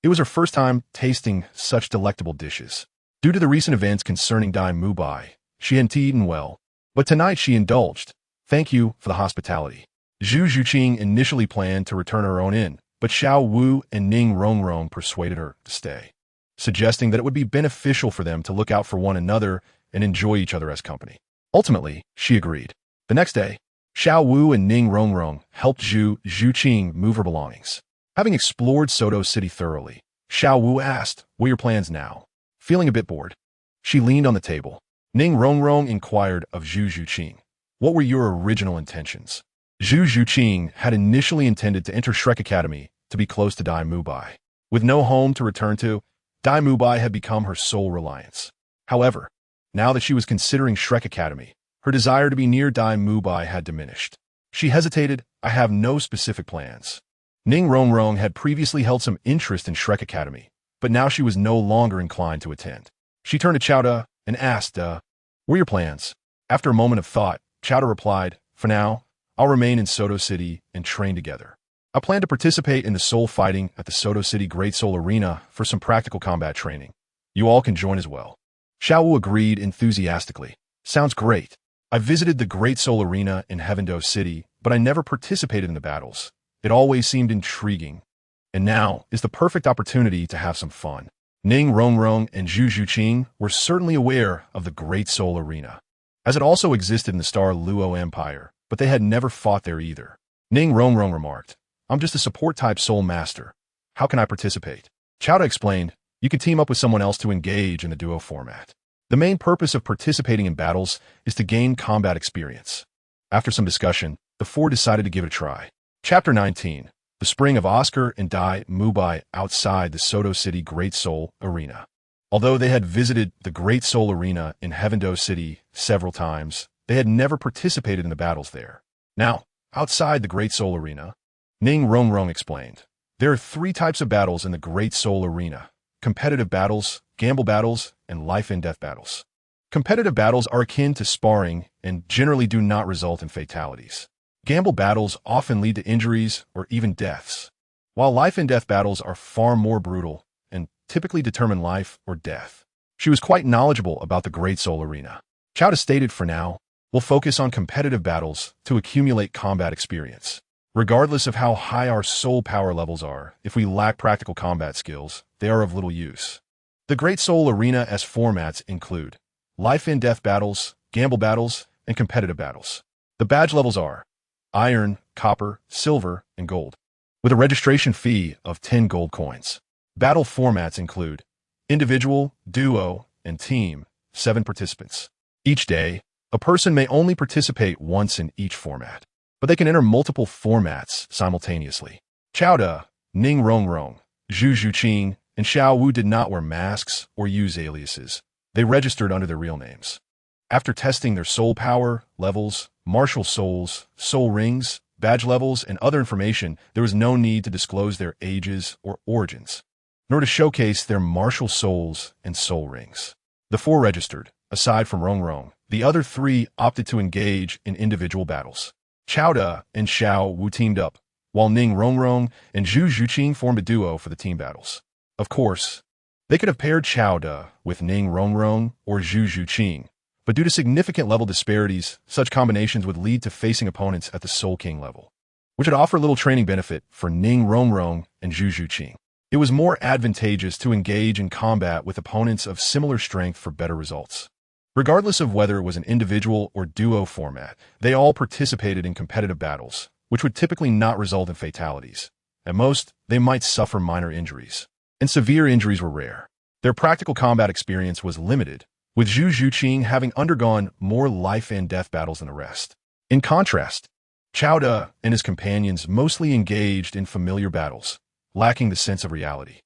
It was her first time tasting such delectable dishes. Due to the recent events concerning Dai Mubai, she hadn't eaten well, but tonight she indulged. Thank you for the hospitality. Zhu Zhuqing initially planned to return to her own inn, but Xiao Wu and Ning Rongrong persuaded her to stay, suggesting that it would be beneficial for them to look out for one another and enjoy each other as company. Ultimately, she agreed. The next day, Xiao Wu and Ning Rongrong helped Zhu Zhuqing move her belongings. Having explored Soto City thoroughly, Xiao Wu asked, what are your plans now? Feeling a bit bored, she leaned on the table. Ning Rongrong inquired of Zhu Zhuqing, what were your original intentions? Zhu Zhuqing had initially intended to enter Shrek Academy to be close to Dai Mubai. With no home to return to, Dai Mubai had become her sole reliance. However, now that she was considering Shrek Academy, her desire to be near Dai Mubai had diminished. She hesitated, I have no specific plans. Ning Rongrong had previously held some interest in Shrek Academy, but now she was no longer inclined to attend. She turned to Qiao De and asked, what are your plans? After a moment of thought, Qiao De replied, for now, I'll remain in Soto City and train together. I plan to participate in the soul fighting at the Soto City Great Soul Arena for some practical combat training. You all can join as well. Xiao Wu agreed enthusiastically. Sounds great. I visited the Great Soul Arena in Heavendo City, but I never participated in the battles. It always seemed intriguing. And now is the perfect opportunity to have some fun. Ning Rongrong and Zhu Zhuqing were certainly aware of the Great Soul Arena, as it also existed in the Star Luo Empire, but they had never fought there either. Ning Rongrong remarked, I'm just a support-type soul master. How can I participate? Qiao De explained, you can team up with someone else to engage in the duo format. The main purpose of participating in battles is to gain combat experience. After some discussion, the four decided to give it a try. Chapter 19. The Spring of Oscar and Dai Mubai outside the Soto City Great Soul Arena. Although they had visited the Great Soul Arena in Heavendo City several times, they had never participated in the battles there. Now, outside the Great Soul Arena, Ning Rongrong explained, there are 3 types of battles in the Great Soul Arena: competitive battles, gamble battles, and life-and-death battles. Competitive battles are akin to sparring and generally do not result in fatalities. Gamble battles often lead to injuries or even deaths, while life-and-death battles are far more brutal and typically determine life or death. She was quite knowledgeable about the Great Soul Arena. Qiao De stated, for now, we'll focus on competitive battles to accumulate combat experience. Regardless of how high our soul power levels are, if we lack practical combat skills, they are of little use. The Great Soul Arena as formats include life-and-death battles, gamble battles, and competitive battles. The badge levels are iron, copper, silver, and gold, with a registration fee of 10 gold coins. Battle formats include individual, duo, and team, 7 participants. Each day, a person may only participate once in each format, but they can enter multiple formats simultaneously. Qiao De, Ning Rongrong, Zhu Zhuqing, and Xiao Wu did not wear masks or use aliases. They registered under their real names. After testing their soul power, levels, martial souls, soul rings, badge levels, and other information, there was no need to disclose their ages or origins, nor to showcase their martial souls and soul rings. The four registered, aside from Rongrong. The other three opted to engage in individual battles. Qiao De and Xiao Wu teamed up, while Ning Rongrong and Zhu Zhuqing formed a duo for the team battles. Of course, they could have paired Qiao De with Ning Rongrong or Zhu Zhuqing, but due to significant level disparities, such combinations would lead to facing opponents at the Soul King level, which would offer little training benefit for Ning Rongrong and Zhu Zhuqing. It was more advantageous to engage in combat with opponents of similar strength for better results. Regardless of whether it was an individual or duo format, they all participated in competitive battles, which would typically not result in fatalities. At most, they might suffer minor injuries, and severe injuries were rare. Their practical combat experience was limited, with Zhu Zhuqing having undergone more life-and-death battles than the rest. In contrast, Qiao De and his companions mostly engaged in familiar battles, lacking the sense of reality.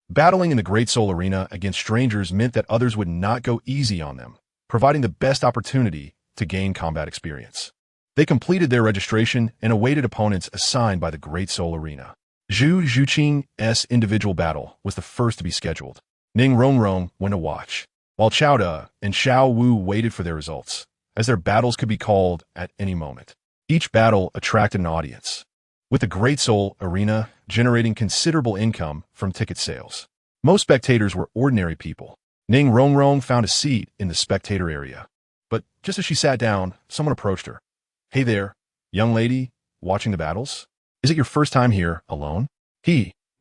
Battling in the Great Soul Arena against strangers meant that others would not go easy on them, providing the best opportunity to gain combat experience. They completed their registration and awaited opponents assigned by the Great Soul Arena. Zhu Zhuqing's individual battle was the first to be scheduled. Ning Rongrong went to watch, while Qiao De and Xiao Wu waited for their results, as their battles could be called at any moment. Each battle attracted an audience, with the Great Soul Arena generating considerable income from ticket sales. Most spectators were ordinary people. Ning Rongrong found a seat in the spectator area, but just as she sat down, someone approached her. "Hey there, young lady, watching the battles? Is it your first time here, alone?"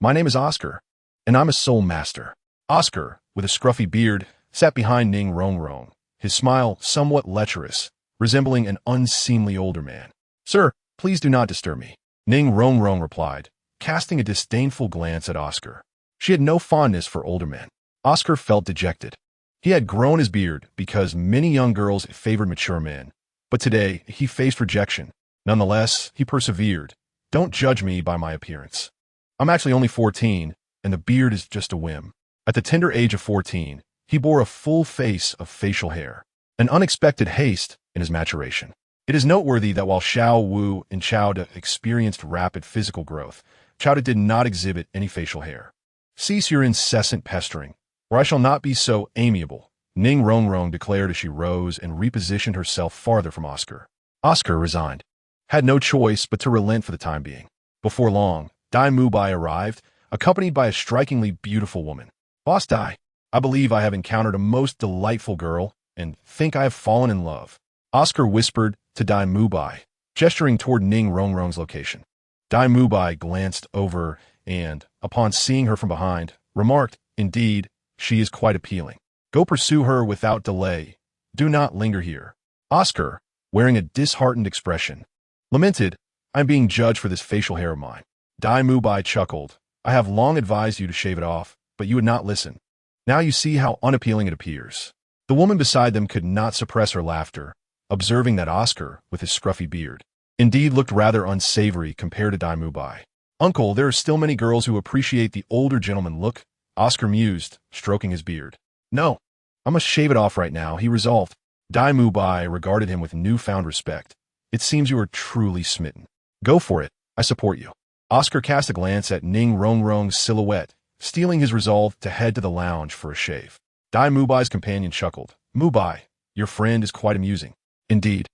My name is Oscar, and I'm a soul master." Oscar, with a scruffy beard, sat behind Ning Rongrong, his smile somewhat lecherous, resembling an unseemly older man. "Sir, please do not disturb me," Ning Rongrong replied, casting a disdainful glance at Oscar. She had no fondness for older men. Oscar felt dejected. He had grown his beard because many young girls favored mature men, but today he faced rejection. Nonetheless, he persevered. "Don't judge me by my appearance. I'm actually only 14, and the beard is just a whim." At the tender age of 14, he bore a full face of facial hair, an unexpected haste in his maturation. It is noteworthy that while Xiao Wu and Qiao De experienced rapid physical growth, Qiao De did not exhibit any facial hair. "Cease your incessant pestering, or I shall not be so amiable," Ning Rongrong declared as she rose and repositioned herself farther from Oscar. Oscar, resigned, had no choice but to relent for the time being. Before long, Dai Mubai arrived, accompanied by a strikingly beautiful woman. "Boss Dai, I believe I have encountered a most delightful girl, and think I have fallen in love," Oscar whispered to Dai Mubai, gesturing toward Ning Rongrong's location. Dai Mubai glanced over and, upon seeing her from behind, remarked, "Indeed, she is quite appealing. Go pursue her without delay. Do not linger here." Oscar, wearing a disheartened expression, lamented, "I'm being judged for this facial hair of mine." Dai Mubai chuckled, "I have long advised you to shave it off, but you would not listen. Now you see how unappealing it appears." The woman beside them could not suppress her laughter, observing that Oscar, with his scruffy beard, indeed looked rather unsavory compared to Dai Mubai. "Uncle, there are still many girls who appreciate the older gentleman look," Oscar mused, stroking his beard. "No, I must shave it off right now," he resolved. Dai Mubai regarded him with newfound respect. "It seems you are truly smitten. Go for it, I support you." Oscar cast a glance at Ning Rongrong's silhouette, steeling his resolve to head to the lounge for a shave. Dai Mubai's companion chuckled. "Mubai, your friend is quite amusing." "Indeed,"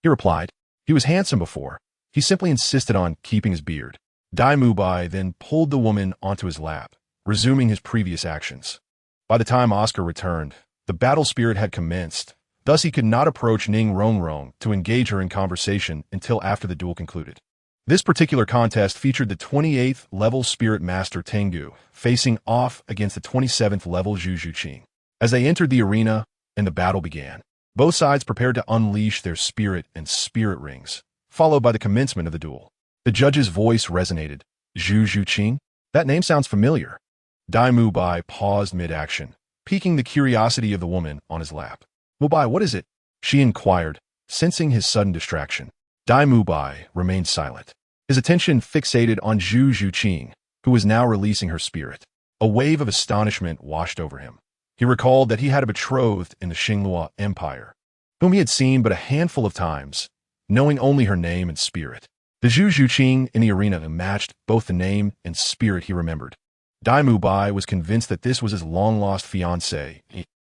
he replied. He was handsome before. He simply insisted on keeping his beard. Dai Mubai then pulled the woman onto his lap, resuming his previous actions. By the time Oscar returned, the battle spirit had commenced. Thus he could not approach Ning Rongrong to engage her in conversation until after the duel concluded. This particular contest featured the 28th level Spirit Master Tengu facing off against the 27th level Zhu Zhuqing. As they entered the arena and the battle began, both sides prepared to unleash their spirit and spirit rings, followed by the commencement of the duel. The judge's voice resonated. "Zhu Zhuqing? That name sounds familiar." Dai Mubai paused mid-action, piquing the curiosity of the woman on his lap. "Mubai, what is it?" she inquired, sensing his sudden distraction. Dai Mubai remained silent, his attention fixated on Zhu Zhuqing, who was now releasing her spirit. A wave of astonishment washed over him. He recalled that he had a betrothed in the Xinghua Empire, whom he had seen but a handful of times, knowing only her name and spirit. The Zhu Zhuqing in the arena matched both the name and spirit he remembered. Dai Mubai was convinced that this was his long-lost fiancée.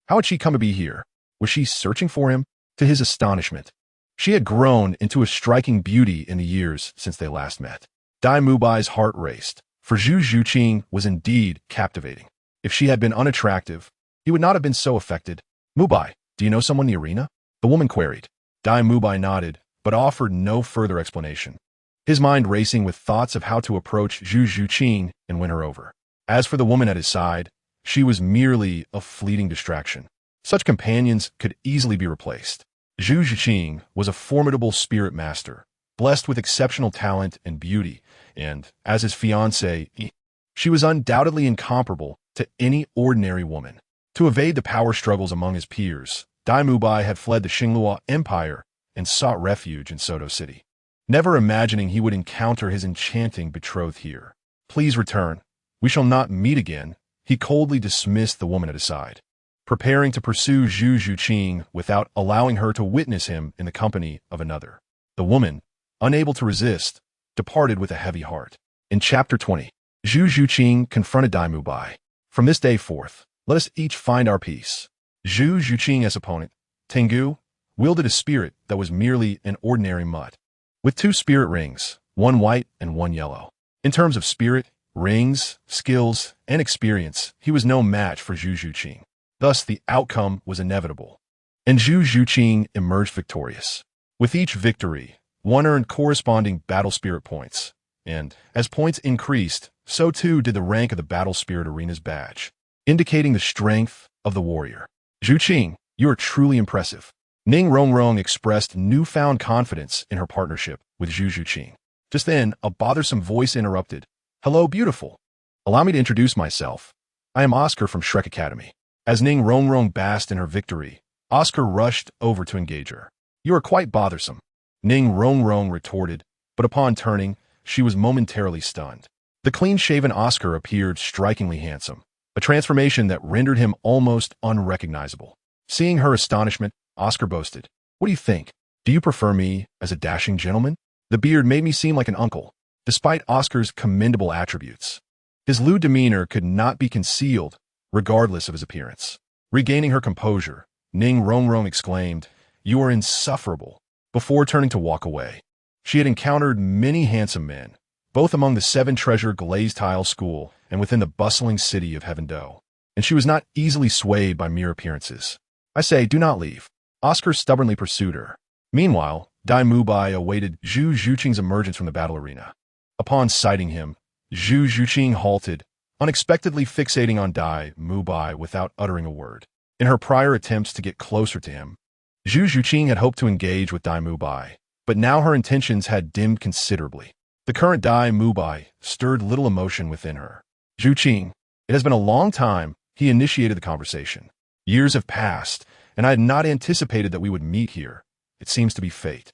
How had she come to be here? Was she searching for him? To his astonishment, she had grown into a striking beauty in the years since they last met. Dai Mubai's heart raced, for Zhu Zhuqing was indeed captivating. If she had been unattractive, he would not have been so affected. "Mubai, do you know someone in the arena?" the woman queried. Dai Mubai nodded, but offered no further explanation, his mind racing with thoughts of how to approach Zhu Zhuqing and win her over. As for the woman at his side, she was merely a fleeting distraction. Such companions could easily be replaced. Zhu Zhuqing was a formidable spirit master, blessed with exceptional talent and beauty, and, as his fiancée, she was undoubtedly incomparable to any ordinary woman. To evade the power struggles among his peers, Dai Mubai had fled the Xinglua Empire and sought refuge in Soto City, never imagining he would encounter his enchanting betrothed here. "Please return. We shall not meet again." He coldly dismissed the woman at his side, preparing to pursue Zhu Zhuqing without allowing her to witness him in the company of another. The woman, unable to resist, departed with a heavy heart. In Chapter 20, Zhu Zhuqing confronted Dai Mubai. "From this day forth, let us each find our peace." Zhu Zhuqing's opponent, Tengu, wielded a spirit that was merely an ordinary mutt, with 2 spirit rings, one white and one yellow. In terms of spirit, rings, skills, and experience, he was no match for Zhu Zhuqing. Thus, the outcome was inevitable, and Zhu Zhuqing emerged victorious. With each victory, one earned corresponding battle spirit points, and, as points increased, so too did the rank of the battle spirit arena's badge, indicating the strength of the warrior. "Zhuqing, you are truly impressive." Ning Rongrong expressed newfound confidence in her partnership with Zhu Zhuqing. Just then, a bothersome voice interrupted. "Hello, beautiful. Allow me to introduce myself. I am Oscar from Shrek Academy." As Ning Rongrong basked in her victory, Oscar rushed over to engage her. "You are quite bothersome," Ning Rongrong retorted, but upon turning, she was momentarily stunned. The clean-shaven Oscar appeared strikingly handsome, a transformation that rendered him almost unrecognizable. Seeing her astonishment, Oscar boasted, "What do you think? Do you prefer me as a dashing gentleman?" The beard made me seem like an uncle, despite Oscar's commendable attributes. His lewd demeanor could not be concealed, regardless of his appearance. Regaining her composure, Ning Rongrong exclaimed, "You are insufferable," before turning to walk away. She had encountered many handsome men, both among the 7-treasure glazed tile school and within the bustling city of Heaven-Do, and she was not easily swayed by mere appearances. "I say, do not leave." Oscar stubbornly pursued her. Meanwhile, Dai Mubai awaited Zhu Zhuqing's emergence from the battle arena. Upon sighting him, Zhu Zhuqing halted, unexpectedly fixating on Dai Mubai without uttering a word. In her prior attempts to get closer to him, Zhu Zhuqing had hoped to engage with Dai Mubai, but now her intentions had dimmed considerably. The current Dai Mubai stirred little emotion within her. "Zhuqing, it has been a long time," he initiated the conversation. "Years have passed, and I had not anticipated that we would meet here. It seems to be fate."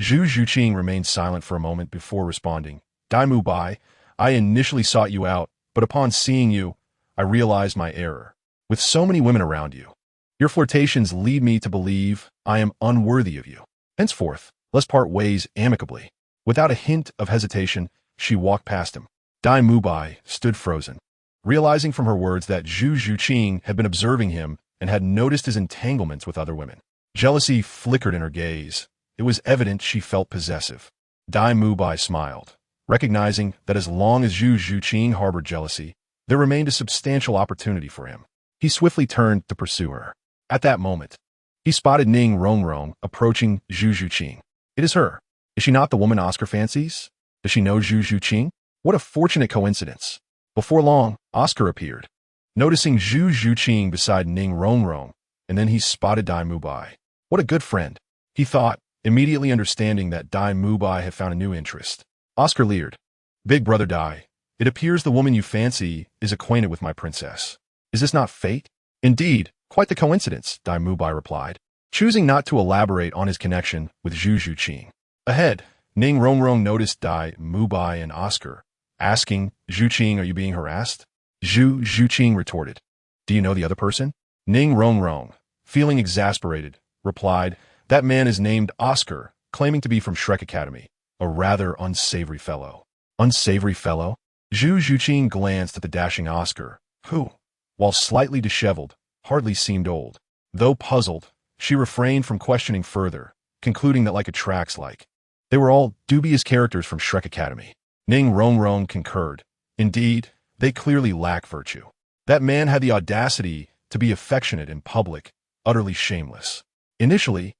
Zhu Zhuqing remained silent for a moment before responding. "Dai Mubai, I initially sought you out, but upon seeing you, I realized my error. With so many women around you, your flirtations lead me to believe I am unworthy of you. Henceforth, let's part ways amicably." Without a hint of hesitation, she walked past him. Dai Mubai stood frozen, realizing from her words that Zhu Zhuqing had been observing him and had noticed his entanglements with other women. Jealousy flickered in her gaze. It was evident she felt possessive. Dai Mubai smiled, recognizing that as long as Zhu Zhuqing harbored jealousy, there remained a substantial opportunity for him. He swiftly turned to pursue her. At that moment, he spotted Ning Rongrong approaching Zhu Zhuqing. "It is her. Is she not the woman Oscar fancies? Does she know Zhu Zhuqing? What a fortunate coincidence." Before long, Oscar appeared, noticing Zhu Zhuqing beside Ning Rongrong, and then he spotted Dai Mubai. What a good friend, he thought, immediately understanding that Dai Mubai had found a new interest. Oscar leered. "Big brother Dai, it appears the woman you fancy is acquainted with my princess. Is this not fate?" "Indeed, quite the coincidence," Dai Mubai replied, choosing not to elaborate on his connection with Zhu Zhuqing. Ahead, Ning Rongrong noticed Dai Mubai and Oscar, asking, "Zhuqing, are you being harassed?" Zhu Zhuqing retorted, "Do you know the other person?" Ning Rongrong, feeling exasperated, replied That man is named Oscar, claiming to be from Shrek Academy. A rather unsavory fellow. Unsavory fellow? Zhu Zhuqing glanced at the dashing Oscar, who, while slightly disheveled, hardly seemed old. Though puzzled, she refrained from questioning further, concluding that like attracts like. They were all dubious characters from Shrek Academy. Ning Rongrong concurred. Indeed, they clearly lack virtue. That man had the audacity to be affectionate in public, utterly shameless. Initially,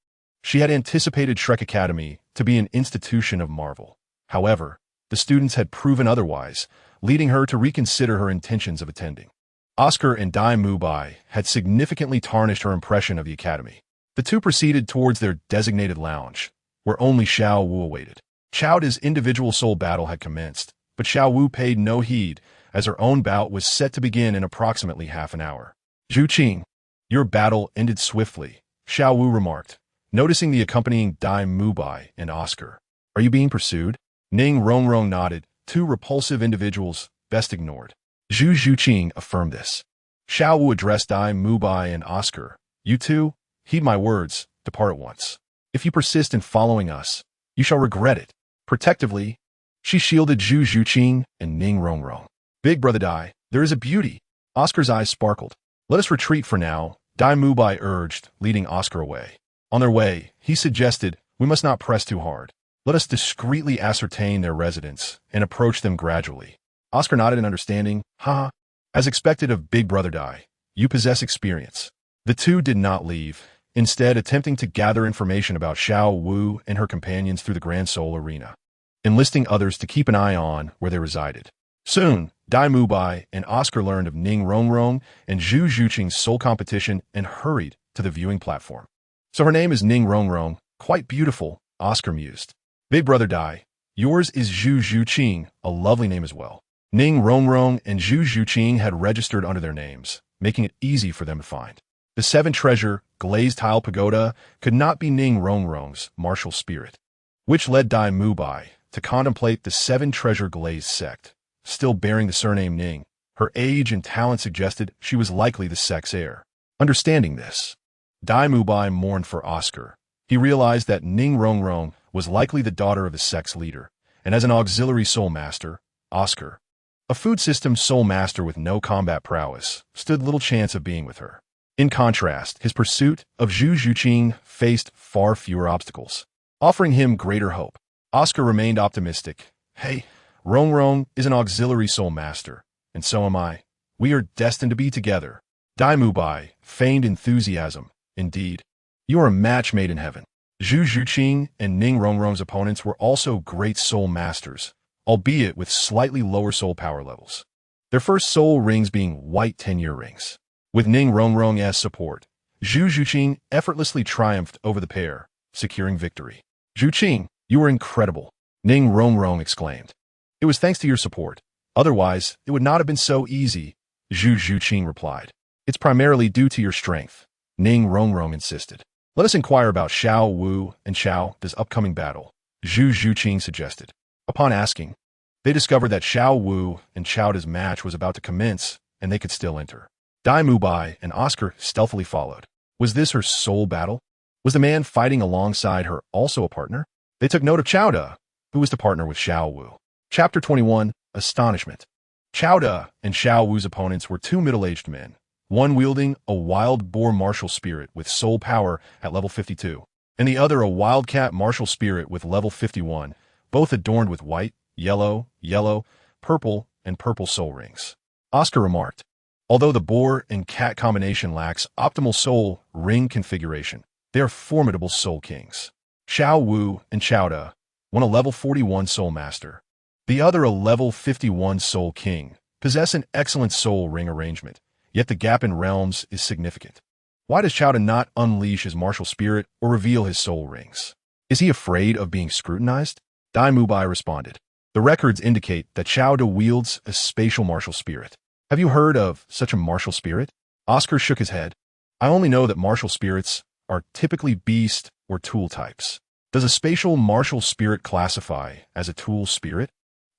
she had anticipated Shrek Academy to be an institution of marvel. However, the students had proven otherwise, leading her to reconsider her intentions of attending. Oscar and Dai Mubai had significantly tarnished her impression of the academy. The two proceeded towards their designated lounge, where only Xiao Wu awaited. Chowda's individual soul battle had commenced, but Xiao Wu paid no heed, as her own bout was set to begin in approximately half an hour. Zhuqing, your battle ended swiftly, Xiao Wu remarked, noticing the accompanying Dai Mubai and Oscar. Are you being pursued? Ning Rongrong nodded, two repulsive individuals, best ignored. Zhu Zhuqing affirmed this. Xiao Wu addressed Dai Mubai and Oscar. You two, heed my words, depart at once. If you persist in following us, you shall regret it. Protectively, she shielded Zhu Zhuqing and Ning Rongrong. Big brother Dai, there is a beauty. Oscar's eyes sparkled. Let us retreat for now, Dai Mubai urged, leading Oscar away. On their way, he suggested, we must not press too hard. Let us discreetly ascertain their residence and approach them gradually. Oscar nodded in understanding. Ha! As expected of Big Brother Dai, you possess experience. The two did not leave, instead attempting to gather information about Xiao Wu and her companions through the Grand Soul Arena, enlisting others to keep an eye on where they resided. Soon, Dai Mubai and Oscar learned of Ning Rongrong and Zhu Zhuqing's soul competition and hurried to the viewing platform. So her name is Ning Rongrong, quite beautiful, Oscar mused. Big brother Dai, yours is Zhu Zhuqing, a lovely name as well. Ning Rongrong and Zhu Zhuqing had registered under their names, making it easy for them to find. The seven-treasure, glazed tile pagoda could not be Ning Rongrong's martial spirit, which led Dai Mubai to contemplate the seven-treasure glazed sect. Still bearing the surname Ning, her age and talent suggested she was likely the sect's heir. Understanding this, Dai Mubai mourned for Oscar. He realized that Ning Rongrong was likely the daughter of the sect's leader, and as an auxiliary soul master, Oscar, a food system soul master with no combat prowess, stood little chance of being with her. In contrast, his pursuit of Zhu Zhuqing faced far fewer obstacles, offering him greater hope. Oscar remained optimistic. Hey, Rongrong is an auxiliary soul master, and so am I. We are destined to be together. Dai Mubai feigned enthusiasm. Indeed, you are a match made in heaven. Zhu Zhuqing and Ning Rongrong's opponents were also great soul masters, albeit with slightly lower soul power levels. Their first soul rings being white 10-year rings. With Ning Rongrong's support, Zhu Zhuqing effortlessly triumphed over the pair, securing victory. Zhuqing, you are incredible, Ning Rongrong exclaimed. It was thanks to your support. Otherwise, it would not have been so easy, Zhu Zhuqing replied. It's primarily due to your strength, Ning Rongrong insisted. Let us inquire about Xiao Wu and Chowda's upcoming battle, Zhu Zhuqing suggested. Upon asking, they discovered that Xiao Wu and Chowda's match was about to commence, and they could still enter. Dai Mubai and Oscar stealthily followed. Was this her soul battle? Was the man fighting alongside her also a partner? They took note of Chowda, who was to partner with Xiao Wu. Chapter 21, Astonishment. Chowda and Xiao Wu's opponents were two middle-aged men, one wielding a wild boar martial spirit with soul power at level 52, and the other a wildcat martial spirit with level 51, both adorned with white, yellow, purple, and purple soul rings. Oscar remarked, although the boar and cat combination lacks optimal soul ring configuration, they are formidable soul kings. Xiao Wu and Chowda, one a level 41 soul master, the other a level 51 soul king, possess an excellent soul ring arrangement, yet the gap in realms is significant. Why does Chowda not unleash his martial spirit or reveal his soul rings? Is he afraid of being scrutinized? Dai Mubai responded. The records indicate that Chowda wields a spatial martial spirit. Have you heard of such a martial spirit? Oscar shook his head. I only know that martial spirits are typically beast or tool types. Does a spatial martial spirit classify as a tool spirit?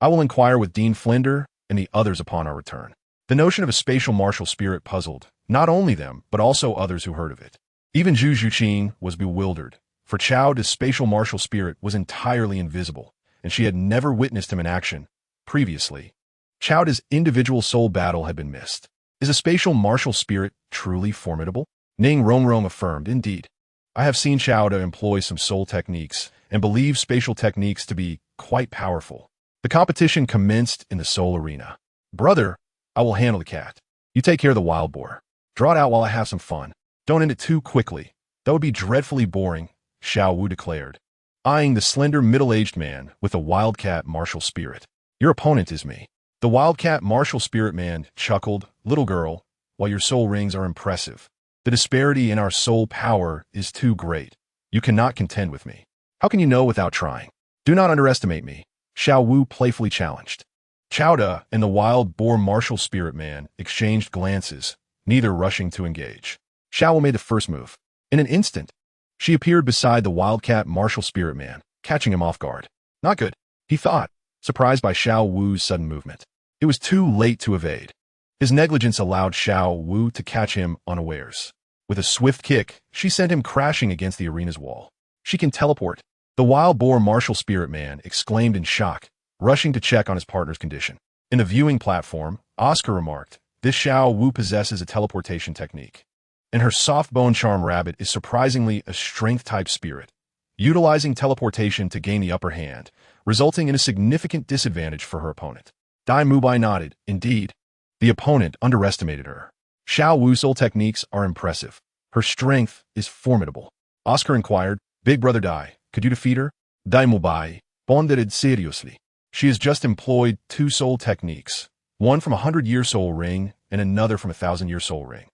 I will inquire with Dean Flinder and the others upon our return. The notion of a spatial martial spirit puzzled not only them, but also others who heard of it. Even Zhu Zhuqing was bewildered, For Qiao's spatial martial spirit was entirely invisible, and she had never witnessed him in action previously. Qiao's individual soul battle had been missed. Is a spatial martial spirit truly formidable? Ning Rongrong affirmed, indeed. I have seen Xiao employ some soul techniques and believe spatial techniques to be quite powerful. The competition commenced in the soul arena. Brother, I will handle the cat. You take care of the wild boar. Draw it out while I have some fun. Don't end it too quickly. That would be dreadfully boring, Xiao Wu declared, eyeing the slender middle-aged man with a wildcat martial spirit. Your opponent is me. The wildcat martial spirit man chuckled, little girl, while your soul rings are impressive. The disparity in our soul power is too great. You cannot contend with me. How can you know without trying? Do not underestimate me, Xiao Wu playfully challenged. Qiao and the wild boar martial spirit man exchanged glances, neither rushing to engage. Xiao Wu made the first move. In an instant, she appeared beside the wildcat martial spirit man, catching him off guard. Not good, he thought, surprised by Xiao Wu's sudden movement. It was too late to evade. His negligence allowed Xiao Wu to catch him unawares. With a swift kick, she sent him crashing against the arena's wall. She can teleport. The wild boar martial spirit man exclaimed in shock, rushing to check on his partner's condition. In the viewing platform, Oscar remarked, this Xiao Wu possesses a teleportation technique. And her soft bone charm rabbit is surprisingly a strength-type spirit, utilizing teleportation to gain the upper hand, resulting in a significant disadvantage for her opponent. Dai Mubai nodded, indeed. The opponent underestimated her. Xiao Wu's soul techniques are impressive. Her strength is formidable. Oscar inquired, Big Brother Dai, could you defeat her? Dai Mubai pondered seriously. She has just employed 2 soul techniques, one from a 100-year soul ring and another from a 1,000-year soul ring.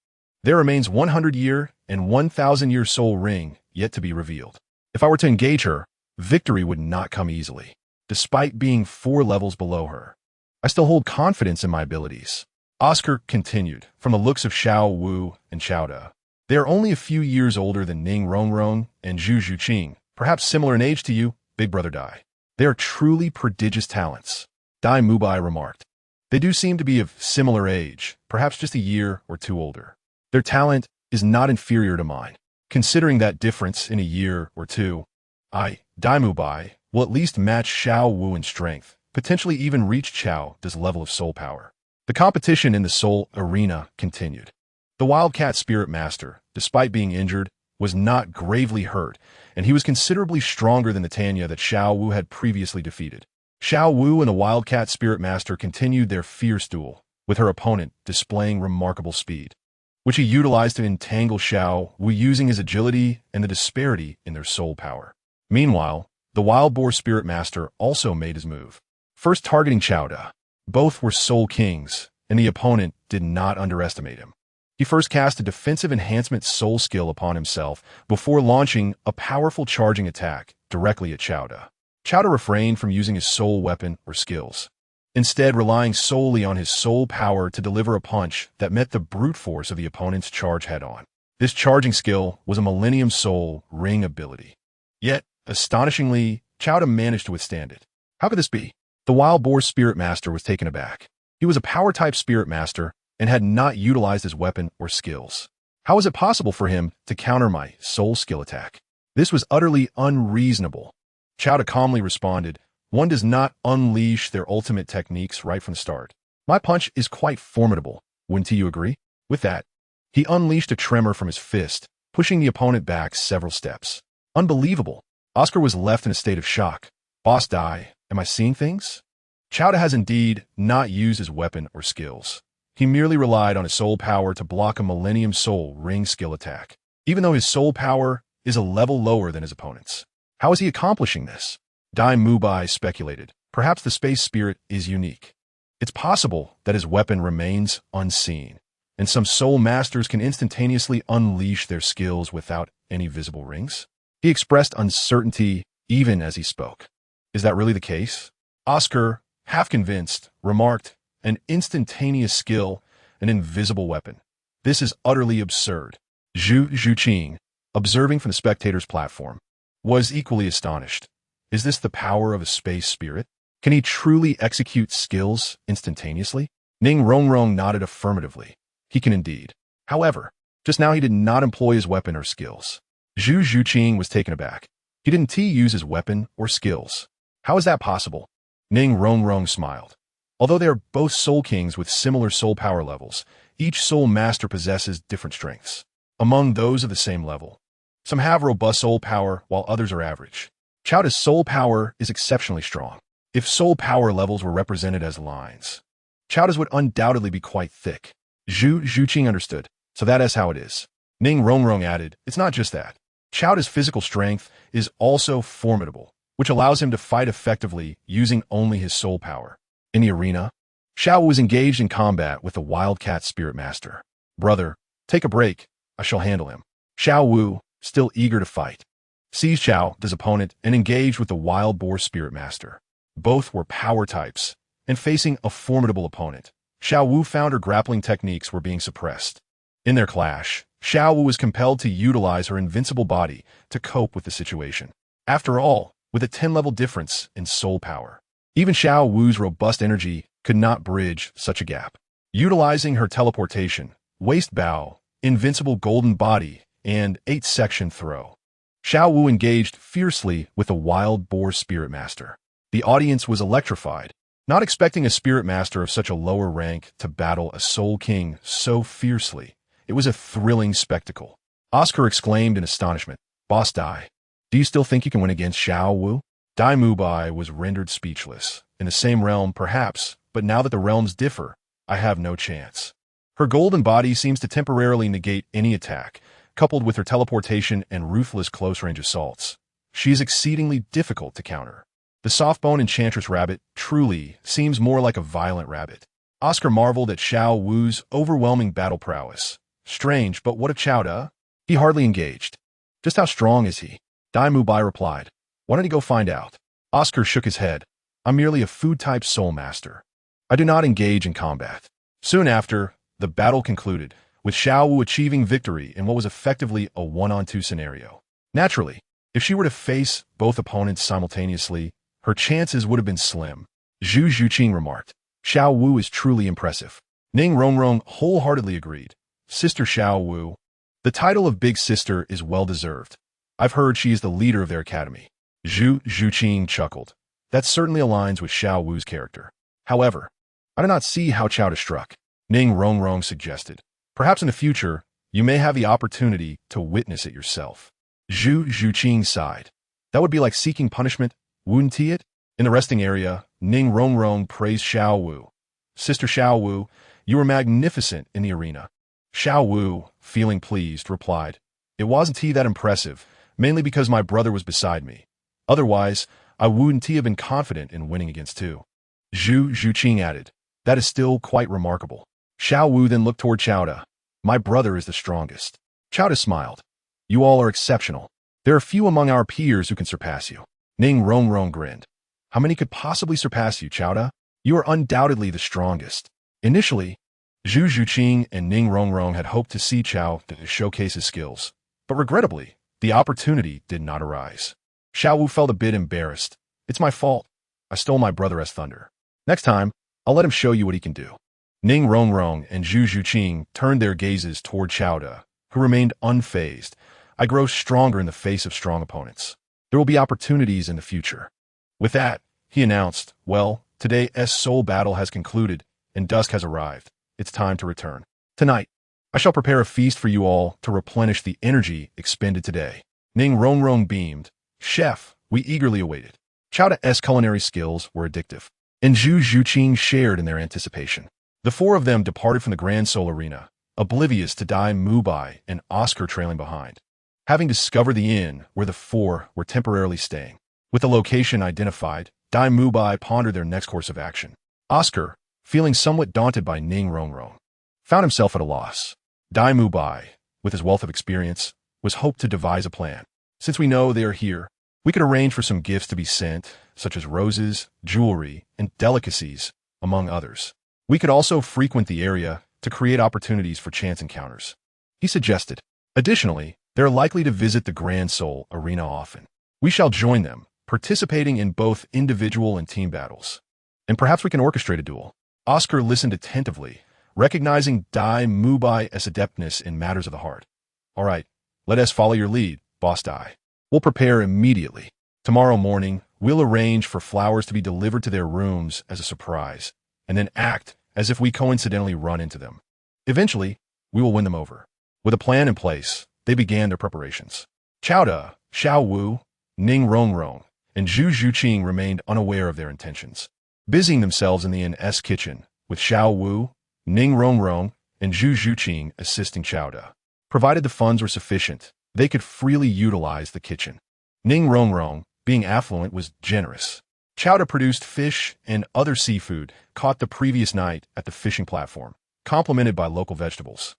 There remains 100-year and 1,000-year soul ring yet to be revealed. If I were to engage her, victory would not come easily. Despite being 4 levels below her, I still hold confidence in my abilities. Oscar continued, from the looks of Xiao Wu and Qiao. They are only a few years older than Ning Rongrong and Zhu Zhuqing, perhaps similar in age to you, Big Brother Dai. They are truly prodigious talents, Dai Mubai remarked. They do seem to be of similar age, perhaps just a year or 2 older. Their talent is not inferior to mine. Considering that difference in a year or 2, Dai Mubai, will at least match Xiao Wu in strength, potentially even reach Qiao's level of soul power. The competition in the soul arena continued. The Wildcat Spirit Master, despite being injured, was not gravely hurt, and he was considerably stronger than the Tanya that Xiao Wu had previously defeated. Xiao Wu and the Wildcat Spirit Master continued their fierce duel, with her opponent displaying remarkable speed, which he utilized to entangle Xiao Wu using his agility and the disparity in their soul power. Meanwhile, the Wild Boar Spirit Master also made his move, first targeting Qiao. Both were Soul Kings, and the opponent did not underestimate him. He first cast a defensive enhancement soul skill upon himself before launching a powerful charging attack directly at Qiao. Qiao refrained from using his soul weapon or skills, instead relying solely on his soul power to deliver a punch that met the brute force of the opponent's charge head-on. This charging skill was a Millennium Soul Ring ability. Yet, astonishingly, Qiao managed to withstand it. How could this be? The Wild Boar Spirit Master was taken aback. He was a power-type Spirit Master and had not utilized his weapon or skills. How was it possible for him to counter my soul skill attack? This was utterly unreasonable. Qiao calmly responded, one does not unleash their ultimate techniques right from the start. My punch is quite formidable, wouldn't you agree? With that, he unleashed a tremor from his fist, pushing the opponent back several steps. Unbelievable. Oscar was left in a state of shock. Boss Dai, am I seeing things? Qiao has indeed not used his weapon or skills. He merely relied on his soul power to block a Millennium Soul Ring skill attack, even though his soul power is a level lower than his opponent's. How is he accomplishing this? Dai Mubai speculated. Perhaps the space spirit is unique. It's possible that his weapon remains unseen, and some soul masters can instantaneously unleash their skills without any visible rings. He expressed uncertainty even as he spoke. Is that really the case? Oscar, half convinced, remarked, an instantaneous skill, an invisible weapon. This is utterly absurd. Zhu Zhuqing, observing from the spectator's platform, was equally astonished. Is this the power of a space spirit? Can he truly execute skills instantaneously? Ning Rongrong nodded affirmatively. He can indeed. However, just now he did not employ his weapon or skills. Zhu Zhuqing was taken aback. He didn't use his weapon or skills. How is that possible? Ning Rongrong smiled. Although they are both soul kings with similar soul power levels, each soul master possesses different strengths. Among those of the same level, some have robust soul power while others are average. Chowda's soul power is exceptionally strong. If soul power levels were represented as lines, Chowda's would undoubtedly be quite thick. Zhu Zhuqing understood, so that is how it is. Ning Rongrong added, it's not just that. Chowda's physical strength is also formidable, which allows him to fight effectively using only his soul power. In the arena, Xiao Wu was engaged in combat with the Wildcat Spirit Master. Brother, take a break. I shall handle him. Xiao Wu, still eager to fight, seized Chowda's opponent and engaged with the Wild Boar Spirit Master. Both were power types, and facing a formidable opponent, Xiao Wu found her grappling techniques were being suppressed. In their clash, Xiao Wu was compelled to utilize her invincible body to cope with the situation. After all, with a 10-level difference in soul power, even Xiao Wu's robust energy could not bridge such a gap. Utilizing her teleportation, waist bow, invincible golden body, and 8-section throw, Xiao Wu engaged fiercely with the Wild Boar Spirit Master. The audience was electrified, not expecting a Spirit Master of such a lower rank to battle a Soul King so fiercely. It was a thrilling spectacle. Oscar exclaimed in astonishment, Boss Dai, do you still think you can win against Xiao Wu? Dai Mubai was rendered speechless. In the same realm, perhaps, but now that the realms differ, I have no chance. Her golden body seems to temporarily negate any attack, coupled with her teleportation and ruthless close-range assaults. She is exceedingly difficult to counter. The soft-bone enchantress rabbit truly seems more like a violent rabbit. Oscar marveled at Xiao Wu's overwhelming battle prowess. Strange, but what of Chowda? He hardly engaged. Just how strong is he? Dai Mubai replied. Why don't you go find out? Oscar shook his head. I'm merely a food-type soul master. I do not engage in combat. Soon after, the battle concluded, with Xiao Wu achieving victory in what was effectively a 1-on-2 scenario. Naturally, if she were to face both opponents simultaneously, her chances would have been slim. Zhu Zhuqing remarked, Xiao Wu is truly impressive. Ning Rongrong wholeheartedly agreed. Sister Xiao Wu, the title of Big Sister is well-deserved. I've heard she is the leader of their academy. Zhu Zhuqing chuckled. That certainly aligns with Xiao Wu's character. However, I do not see how Chowda struck. Ning Rongrong suggested. Perhaps in the future, you may have the opportunity to witness it yourself. Zhu Zhuqing sighed. That would be like seeking punishment, wouldn't it? In the resting area, Ning Rongrong praised Xiao Wu. Sister Xiao Wu, you were magnificent in the arena. Xiao Wu, feeling pleased, replied, It wasn't that impressive, mainly because my brother was beside me. Otherwise, I wouldn't have been confident in winning against two. Zhu Zhuqing added, That is still quite remarkable. Xiao Wu then looked toward Chowda. My brother is the strongest. Chowda smiled. You all are exceptional. There are few among our peers who can surpass you. Ning Rongrong grinned. How many could possibly surpass you, Chowda? You are undoubtedly the strongest. Initially, Zhu Zhuqing and Ning Rongrong had hoped to see Chao to showcase his skills, but regrettably, the opportunity did not arise. Xiao Wu felt a bit embarrassed. It's my fault. I stole my brother as thunder. Next time, I'll let him show you what he can do. Ning Rongrong and Zhu Zhuqing turned their gazes toward Chowda, who remained unfazed. I grow stronger in the face of strong opponents. There will be opportunities in the future. With that, he announced, well, today's soul battle has concluded, and dusk has arrived. It's time to return. Tonight, I shall prepare a feast for you all to replenish the energy expended today. Ning Rongrong beamed. Chef, we eagerly awaited. Chowda's culinary skills were addictive, and Zhu Zhuqing shared in their anticipation. The four of them departed from the Grand Soul Arena, oblivious to Dai Mubai and Oscar trailing behind. Having discovered the inn where the four were temporarily staying, with the location identified, Dai Mubai pondered their next course of action. Oscar, feeling somewhat daunted by Ning Rongrong, found himself at a loss. Dai Mubai, with his wealth of experience, was hoped to devise a plan. Since we know they are here, we could arrange for some gifts to be sent, such as roses, jewelry, and delicacies, among others. We could also frequent the area to create opportunities for chance encounters, he suggested. Additionally, they are likely to visit the Grand Soul Arena often. We shall join them, participating in both individual and team battles. And perhaps we can orchestrate a duel. Oscar listened attentively, recognizing Dai Mubai's adeptness in matters of the heart. All right, let us follow your lead. Boss Dai. We'll prepare immediately. Tomorrow morning, we'll arrange for flowers to be delivered to their rooms as a surprise, and then act as if we coincidentally run into them. Eventually, we will win them over. With a plan in place, they began their preparations. Xiao Wu, Ning Rongrong, and Zhu Zhuqing remained unaware of their intentions, busying themselves in the inn-'s kitchen, with Xiao Wu, Ning Rongrong, and Zhu Zhuqing assisting Qiao. Provided the funds were sufficient, they could freely utilize the kitchen. Ning Rongrong, being affluent, was generous. Qiao produced fish and other seafood caught the previous night at the fishing platform, complemented by local vegetables,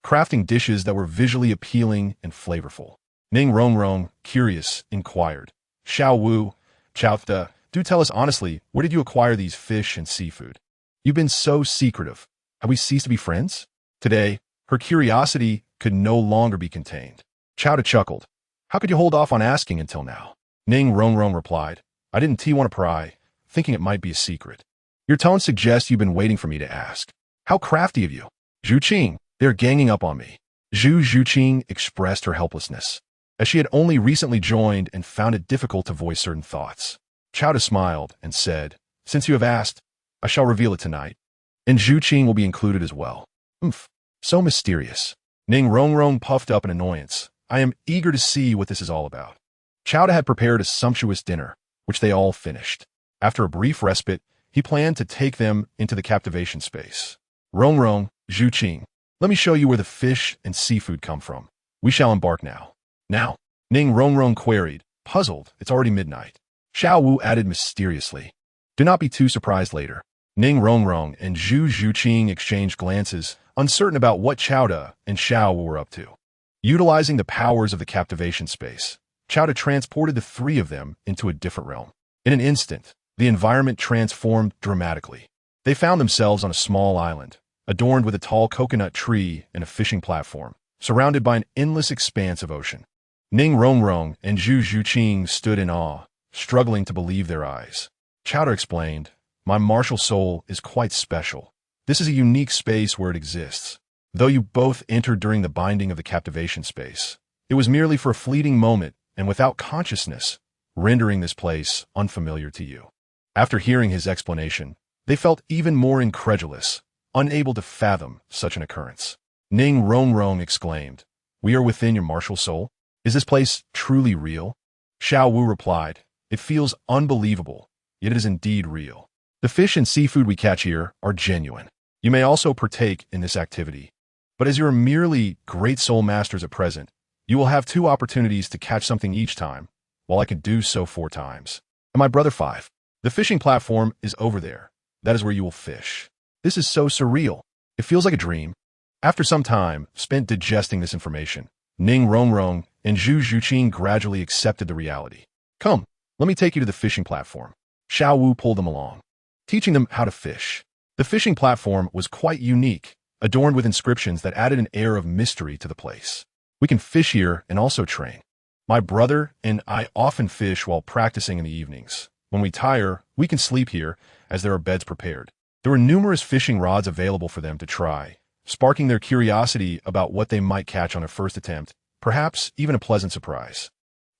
crafting dishes that were visually appealing and flavorful. Ning Rongrong, curious, inquired, Xiao Wu, Qiao, do tell us honestly, where did you acquire these fish and seafood? You've been so secretive. Have we ceased to be friends? Today, her curiosity could no longer be contained. Qiao chuckled. How could you hold off on asking until now? Ning Rongrong replied, I didn't want to pry, thinking it might be a secret. Your tone suggests you've been waiting for me to ask. How crafty of you. Zhuqing, they're ganging up on me. Zhu Zhuqing expressed her helplessness, as she had only recently joined and found it difficult to voice certain thoughts. Qiao smiled and said, Since you have asked, I shall reveal it tonight. And Zhuqing will be included as well. So mysterious. Ning Rongrong puffed up in annoyance. I am eager to see what this is all about. Qiao had prepared a sumptuous dinner, which they all finished. After a brief respite, he planned to take them into the captivation space. Rongrong, Zhuqing, let me show you where the fish and seafood come from. We shall embark now. Now, Ning Rongrong queried, puzzled, it's already midnight. Xiao Wu added mysteriously, do not be too surprised later. Ning Rongrong and Zhu Zhuqing exchanged glances, uncertain about what Qiao and Xiao Wu were up to. Utilizing the powers of the captivation space, Qiao transported the three of them into a different realm. In an instant, the environment transformed dramatically. They found themselves on a small island, adorned with a tall coconut tree and a fishing platform, surrounded by an endless expanse of ocean. Ning Rongrong and Zhu Zhuqing stood in awe, struggling to believe their eyes. Qiao explained, my martial soul is quite special. This is a unique space where it exists. Though you both entered during the binding of the captivation space, it was merely for a fleeting moment and without consciousness, rendering this place unfamiliar to you. After hearing his explanation, they felt even more incredulous, unable to fathom such an occurrence. Ning Rongrong exclaimed, we are within your martial soul? Is this place truly real? Xiao Wu replied, it feels unbelievable, yet it is indeed real. The fish and seafood we catch here are genuine. You may also partake in this activity, but as you are merely great soul masters at present, you will have 2 opportunities to catch something each time, while I can do so 4 times. And my brother 5. The fishing platform is over there. That is where you will fish. This is so surreal. It feels like a dream. After some time spent digesting this information, Ning Rongrong and Zhu Zhuqing gradually accepted the reality. Come, let me take you to the fishing platform. Xiao Wu pulled them along, teaching them how to fish. The fishing platform was quite unique, adorned with inscriptions that added an air of mystery to the place. We can fish here and also train. My brother and I often fish while practicing in the evenings. When we tire, we can sleep here, as there are beds prepared. There were numerous fishing rods available for them to try, sparking their curiosity about what they might catch on their first attempt, perhaps even a pleasant surprise.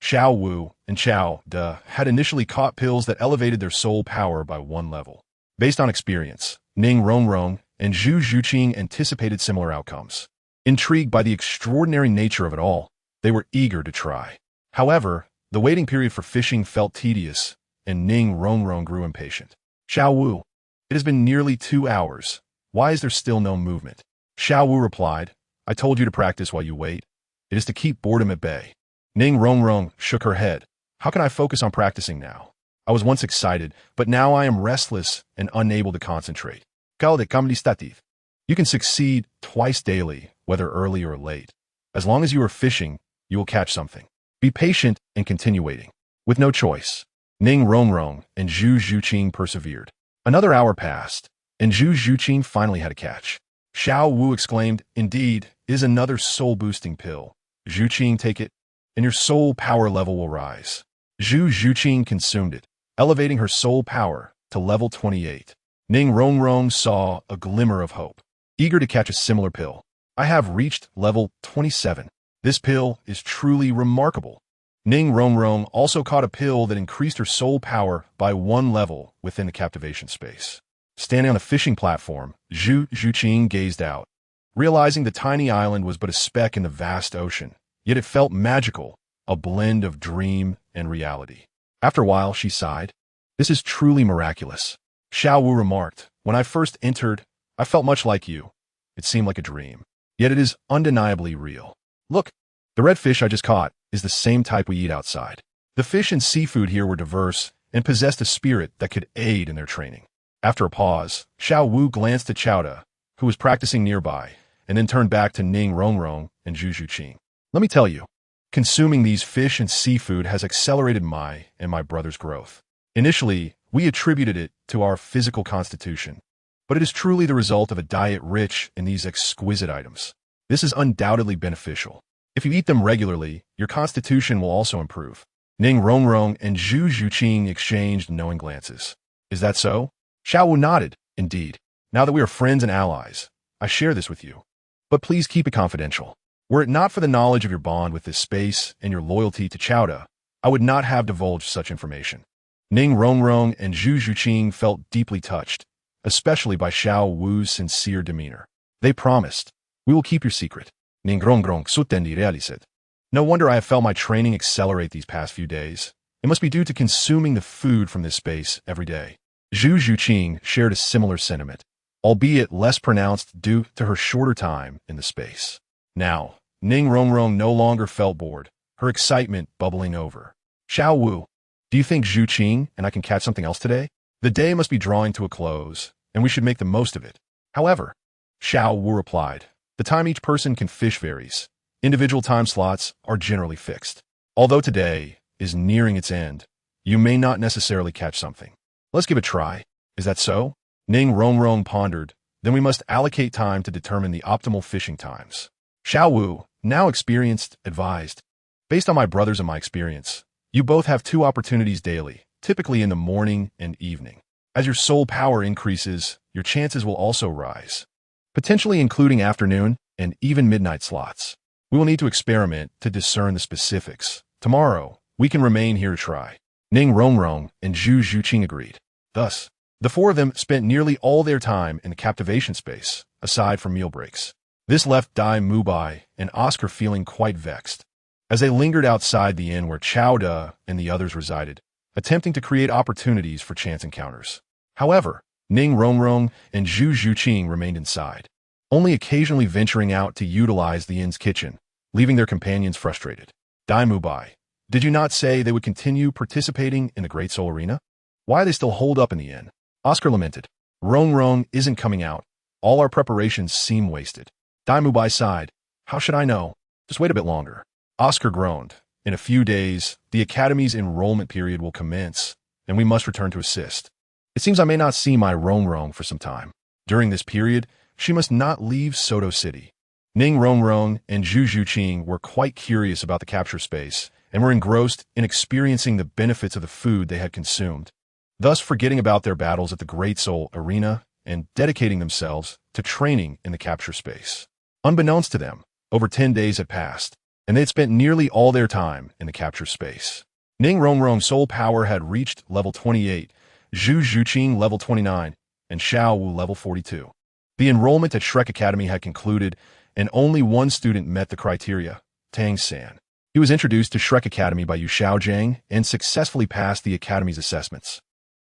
Xiao Wu and Qiao had initially caught pills that elevated their soul power by 1 level. Based on experience, Ning Rongrong and Zhu Zhuqing anticipated similar outcomes. Intrigued by the extraordinary nature of it all, they were eager to try. However, the waiting period for fishing felt tedious, and Ning Rongrong grew impatient. Xiao Wu, it has been nearly 2 hours. Why is there still no movement? Xiao Wu replied, I told you to practice while you wait. It is to keep boredom at bay. Ning Rongrong shook her head. How can I focus on practicing now? I was once excited, but now I am restless and unable to concentrate. You can succeed twice daily, whether early or late. As long as you are fishing, you will catch something. Be patient and continue waiting. With no choice, Ning Rongrong and Zhu Zhuqing persevered. Another hour passed, and Zhu Zhuqing finally had a catch. Xiao Wu exclaimed, indeed, it is another soul-boosting pill. Zhuqing, take it, and your soul power level will rise. Zhu Zhuqing consumed it, elevating her soul power to level 28. Ning Rongrong saw a glimmer of hope, eager to catch a similar pill. I have reached level 27. This pill is truly remarkable. Ning Rongrong also caught a pill that increased her soul power by 1 level within the captivation space. Standing on a fishing platform, Zhu Zhuqing gazed out, realizing the tiny island was but a speck in the vast ocean. Yet it felt magical, a blend of dream and reality. After a while, she sighed. This is truly miraculous. Xiao Wu remarked, when I first entered, I felt much like you. It seemed like a dream. Yet it is undeniably real. Look, the red fish I just caught is the same type we eat outside. The fish and seafood here were diverse and possessed a spirit that could aid in their training. After a pause, Xiao Wu glanced at Chowda, who was practicing nearby, and then turned back to Ning Rongrong and Zhu Zhuqing. Let me tell you, consuming these fish and seafood has accelerated my and my brother's growth. Initially, we attributed it to our physical constitution, but it is truly the result of a diet rich in these exquisite items. This is undoubtedly beneficial. If you eat them regularly, your constitution will also improve. Ning Rongrong and Zhu Zhuqing exchanged knowing glances. Is that so? Xiao Wu nodded. Indeed. Now that we are friends and allies, I share this with you. But please keep it confidential. Were it not for the knowledge of your bond with this space and your loyalty to Chowda, I would not have divulged such information. Ning Rongrong and Zhu Zhuqing felt deeply touched, especially by Xiao Wu's sincere demeanor. They promised, we will keep your secret. Ning Rongrong sutendi realized. No wonder I have felt my training accelerate these past few days. It must be due to consuming the food from this space every day. Zhu Zhuqing shared a similar sentiment, albeit less pronounced due to her shorter time in the space. Now, Ning Rongrong no longer felt bored, her excitement bubbling over. Xiao Wu, do you think Zhuqing and I can catch something else today? The day must be drawing to a close, and we should make the most of it. However, Xiao Wu replied, the time each person can fish varies. Individual time slots are generally fixed. Although today is nearing its end, you may not necessarily catch something. Let's give it a try. Is that so? Ning Rongrong pondered. Then we must allocate time to determine the optimal fishing times. Xiao Wu, now experienced, advised. Based on my brothers and my experience, you both have 2 opportunities daily, typically in the morning and evening. As your soul power increases, your chances will also rise, potentially including afternoon and even midnight slots. We will need to experiment to discern the specifics. Tomorrow, we can remain here to try. Ning Rongrong and Zhu Zhuqing agreed. Thus, the 4 of them spent nearly all their time in the captivation space, aside from meal breaks. This left Dai Mubai and Oscar feeling quite vexed, as they lingered outside the inn where Chowda and the others resided, attempting to create opportunities for chance encounters. However, Ning Rongrong and Zhu Zhuqing remained inside, only occasionally venturing out to utilize the inn's kitchen, leaving their companions frustrated. Dai Mubai, did you not say they would continue participating in the Great Soul Arena? Why are they still holed up in the inn? Oscar lamented. Rongrong isn't coming out. All our preparations seem wasted. Dai Mubai sighed. How should I know? Just wait a bit longer. Oscar groaned. In a few days, the Academy's enrollment period will commence, and we must return to assist. It seems I may not see my Rongrong for some time. During this period, she must not leave Soto City. Ning Rongrong and Zhu Zhuqing were quite curious about the capture space and were engrossed in experiencing the benefits of the food they had consumed, thus forgetting about their battles at the Great Soul Arena and dedicating themselves to training in the capture space. Unbeknownst to them, over 10 days had passed, and they had spent nearly all their time in the capture space. Ning Rongrong's soul power had reached level 28, Zhu Zhuqing level 29, and Xiao Wu level 42. The enrollment at Shrek Academy had concluded, and only one student met the criteria, Tang San. He was introduced to Shrek Academy by Yu Xiaojiang and successfully passed the Academy's assessments.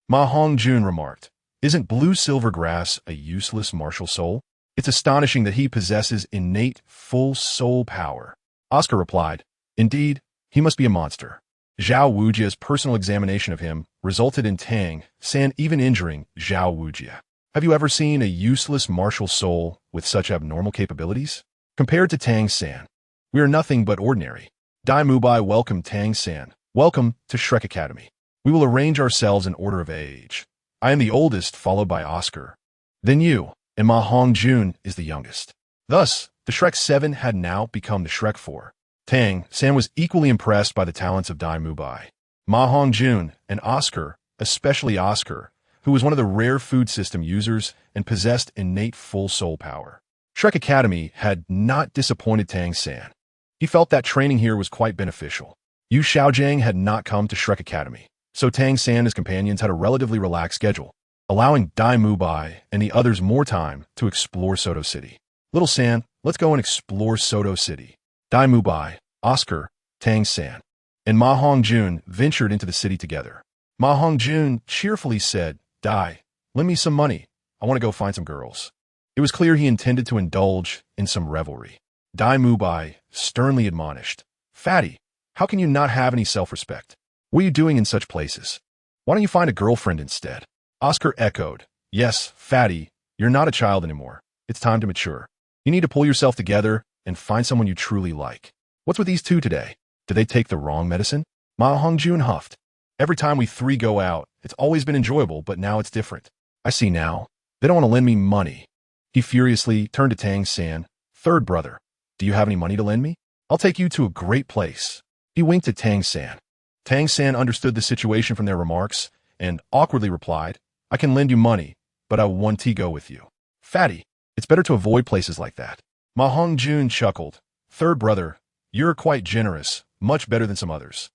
Ma Hongjun remarked, isn't blue silver grass a useless martial soul? It's astonishing that he possesses innate full soul power. Oscar replied, indeed, he must be a monster. Zhao Wujia's personal examination of him resulted in Tang San even injuring Zhao Wujia. Have you ever seen a useless martial soul with such abnormal capabilities? Compared to Tang San, we are nothing but ordinary. Dai Mubai welcomed Tang San. Welcome to Shrek Academy. We will arrange ourselves in order of age. I am the oldest, followed by Oscar. Then you, and Ma Hongjun is the youngest. Thus, the Shrek 7 had now become the Shrek 4. Tang San was equally impressed by the talents of Dai Mubai. Ma Hongjun and Oscar, especially Oscar, who was one of the rare food system users and possessed innate full soul power. Shrek Academy had not disappointed Tang San. He felt that training here was quite beneficial. Yu Xiaojiang had not come to Shrek Academy, so Tang San and his companions had a relatively relaxed schedule, allowing Dai Mubai and the others more time to explore Soto City. Little San, let's go and explore Soto City. Dai Mubai, Oscar, Tang San, and Ma Hongjun ventured into the city together. Ma Hongjun cheerfully said, Dai, lend me some money. I want to go find some girls. It was clear he intended to indulge in some revelry. Dai Mubai sternly admonished, Fatty, how can you not have any self-respect? What are you doing in such places? Why don't you find a girlfriend instead? Oscar echoed, Yes, Fatty, you're not a child anymore. It's time to mature. You need to pull yourself together and find someone you truly like. What's with these two today? Did they take the wrong medicine? Ma Hongjun huffed. Every time we three go out, it's always been enjoyable, but now it's different. I see now. They don't want to lend me money. He furiously turned to Tang San, third brother. Do you have any money to lend me? I'll take you to a great place. He winked at Tang San. Tang San understood the situation from their remarks and awkwardly replied, I can lend you money, but I want to go with you. Fatty, it's better to avoid places like that. Ma Hongjun chuckled. Third brother, you're quite generous, much better than some others.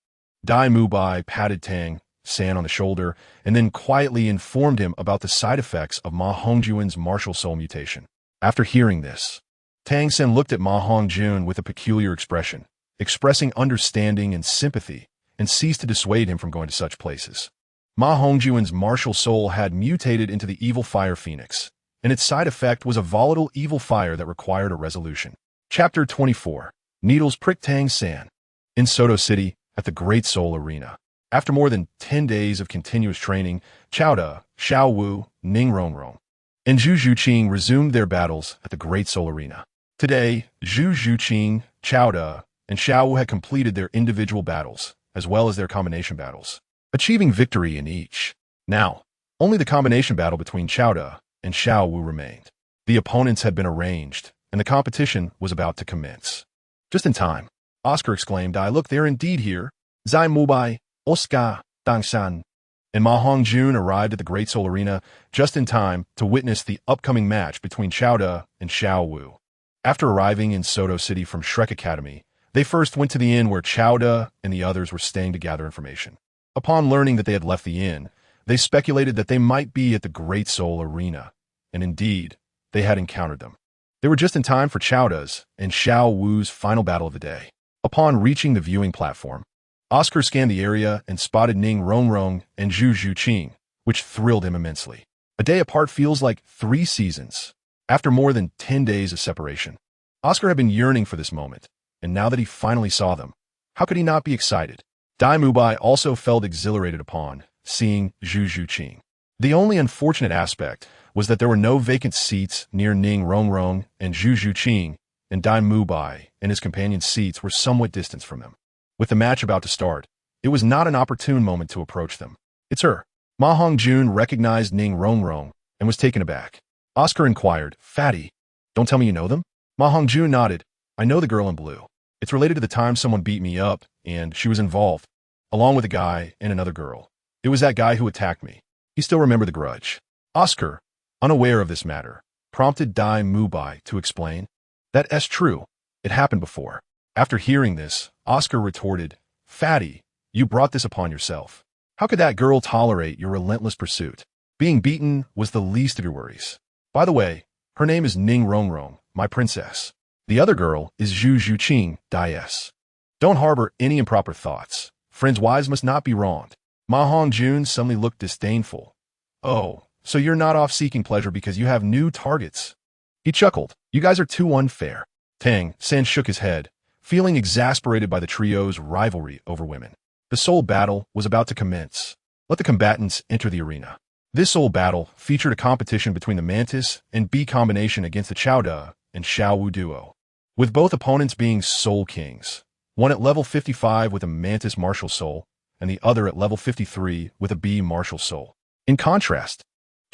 Dai Mubai patted Tang San on the shoulder and then quietly informed him about the side effects of Ma Hongjun's martial soul mutation. After hearing this, Tang San looked at Ma Hongjun with a peculiar expression, expressing understanding and sympathy, and ceased to dissuade him from going to such places. Ma Hongjun's martial soul had mutated into the evil fire phoenix, and its side effect was a volatile evil fire that required a resolution. Chapter 24. Needles prick Tang San. In Soto City, at the Great Soul Arena. After more than 10 days of continuous training, Xiao Wu, Ning Rongrong, and Zhu Zhuqing resumed their battles at the Great Soul Arena. Today, Zhu Zhuqing, and Xiao Wu had completed their individual battles, as well as their combination battles, achieving victory in each. Now, only the combination battle between and Xiao Wu remained. The opponents had been arranged, and the competition was about to commence. Just in time, Oscar exclaimed, look, they're indeed here. Zai Mubai, Oscar, Dangshan, and Ma Hongjun arrived at the Great Soul Arena just in time to witness the upcoming match between and Xiao Wu. After arriving in Soto City from Shrek Academy, they first went to the inn where and the others were staying to gather information. Upon learning that they had left the inn, they speculated that they might be at the Great Soul Arena, and indeed, they had encountered them. They were just in time for and Xiao Wu's final battle of the day. Upon reaching the viewing platform, Oscar scanned the area and spotted Ning Rongrong and Zhu Zhuqing, which thrilled him immensely. A day apart feels like 3 seasons. After more than 10 days of separation, Oscar had been yearning for this moment, and now that he finally saw them, how could he not be excited? Dai Mubai also felt exhilarated upon seeing Zhu Zhuqing. The only unfortunate aspect was that there were no vacant seats near Ning Rongrong and Zhu Zhuqing, and Dai Mubai and his companion's seats were somewhat distant from him. With the match about to start, it was not an opportune moment to approach them. It's her. Ma Hongjun recognized Ning Rongrong and was taken aback. Oscar inquired, Fatty, don't tell me you know them? Ma Hongjun nodded. I know the girl in blue. It's related to the time someone beat me up, and she was involved, along with a guy and another girl. It was that guy who attacked me. He still remembered the grudge. Oscar, unaware of this matter, prompted Dai Mubai to explain. That's true. It happened before. After hearing this, Oscar retorted, Fatty, you brought this upon yourself. How could that girl tolerate your relentless pursuit? Being beaten was the least of your worries. By the way, her name is Ning Rongrong, my princess. The other girl is Zhu Zhuqing, Dies. Don't harbor any improper thoughts. Friends' wives must not be wronged. Ma Hongjun suddenly looked disdainful. Oh, so you're not off seeking pleasure because you have new targets. He chuckled. You guys are too unfair. Tang San shook his head, feeling exasperated by the trio's rivalry over women. The soul battle was about to commence. Let the combatants enter the arena. This soul battle featured a competition between the Mantis and Bee combination against the and Xiao Wu duo, with both opponents being soul kings, one at level 55 with a Mantis martial soul, and the other at level 53 with a Bee martial soul. In contrast,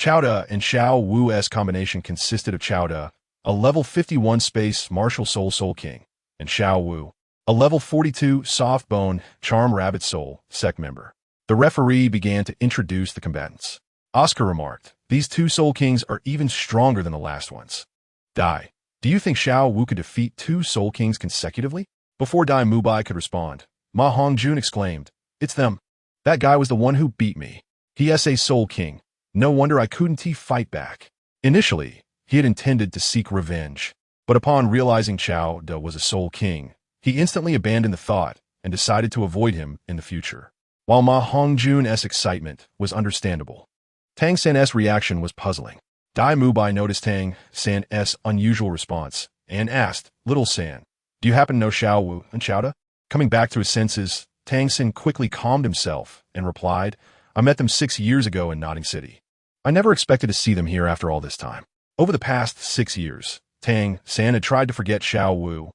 and Xiao Wu's combination consisted of a level 51 space martial soul king, and Xiao Wu, a level 42 soft bone charm rabbit soul sect member. The referee began to introduce the combatants. Oscar remarked, these two soul kings are even stronger than the last ones. Dai, do you think Xiao Wu could defeat 2 soul kings consecutively? Before Dai Mubai could respond, Ma Hongjun exclaimed, "It's them. That guy was the one who beat me. He's a Soul King. No wonder I couldn't fight back." Initially, he had intended to seek revenge, but upon realizing Qiao Da was a Soul King, he instantly abandoned the thought and decided to avoid him in the future. While Ma Hongjun's excitement was understandable, Tang San's reaction was puzzling. Dai Mubai noticed Tang San's unusual response and asked, "Little San, do you happen to know Xiao Wu and Qiao Da?" Coming back to his senses, Tang San quickly calmed himself and replied, "I met them 6 years ago in Notting City. I never expected to see them here after all this time." Over the past 6 years, Tang San had tried to forget Xiao Wu,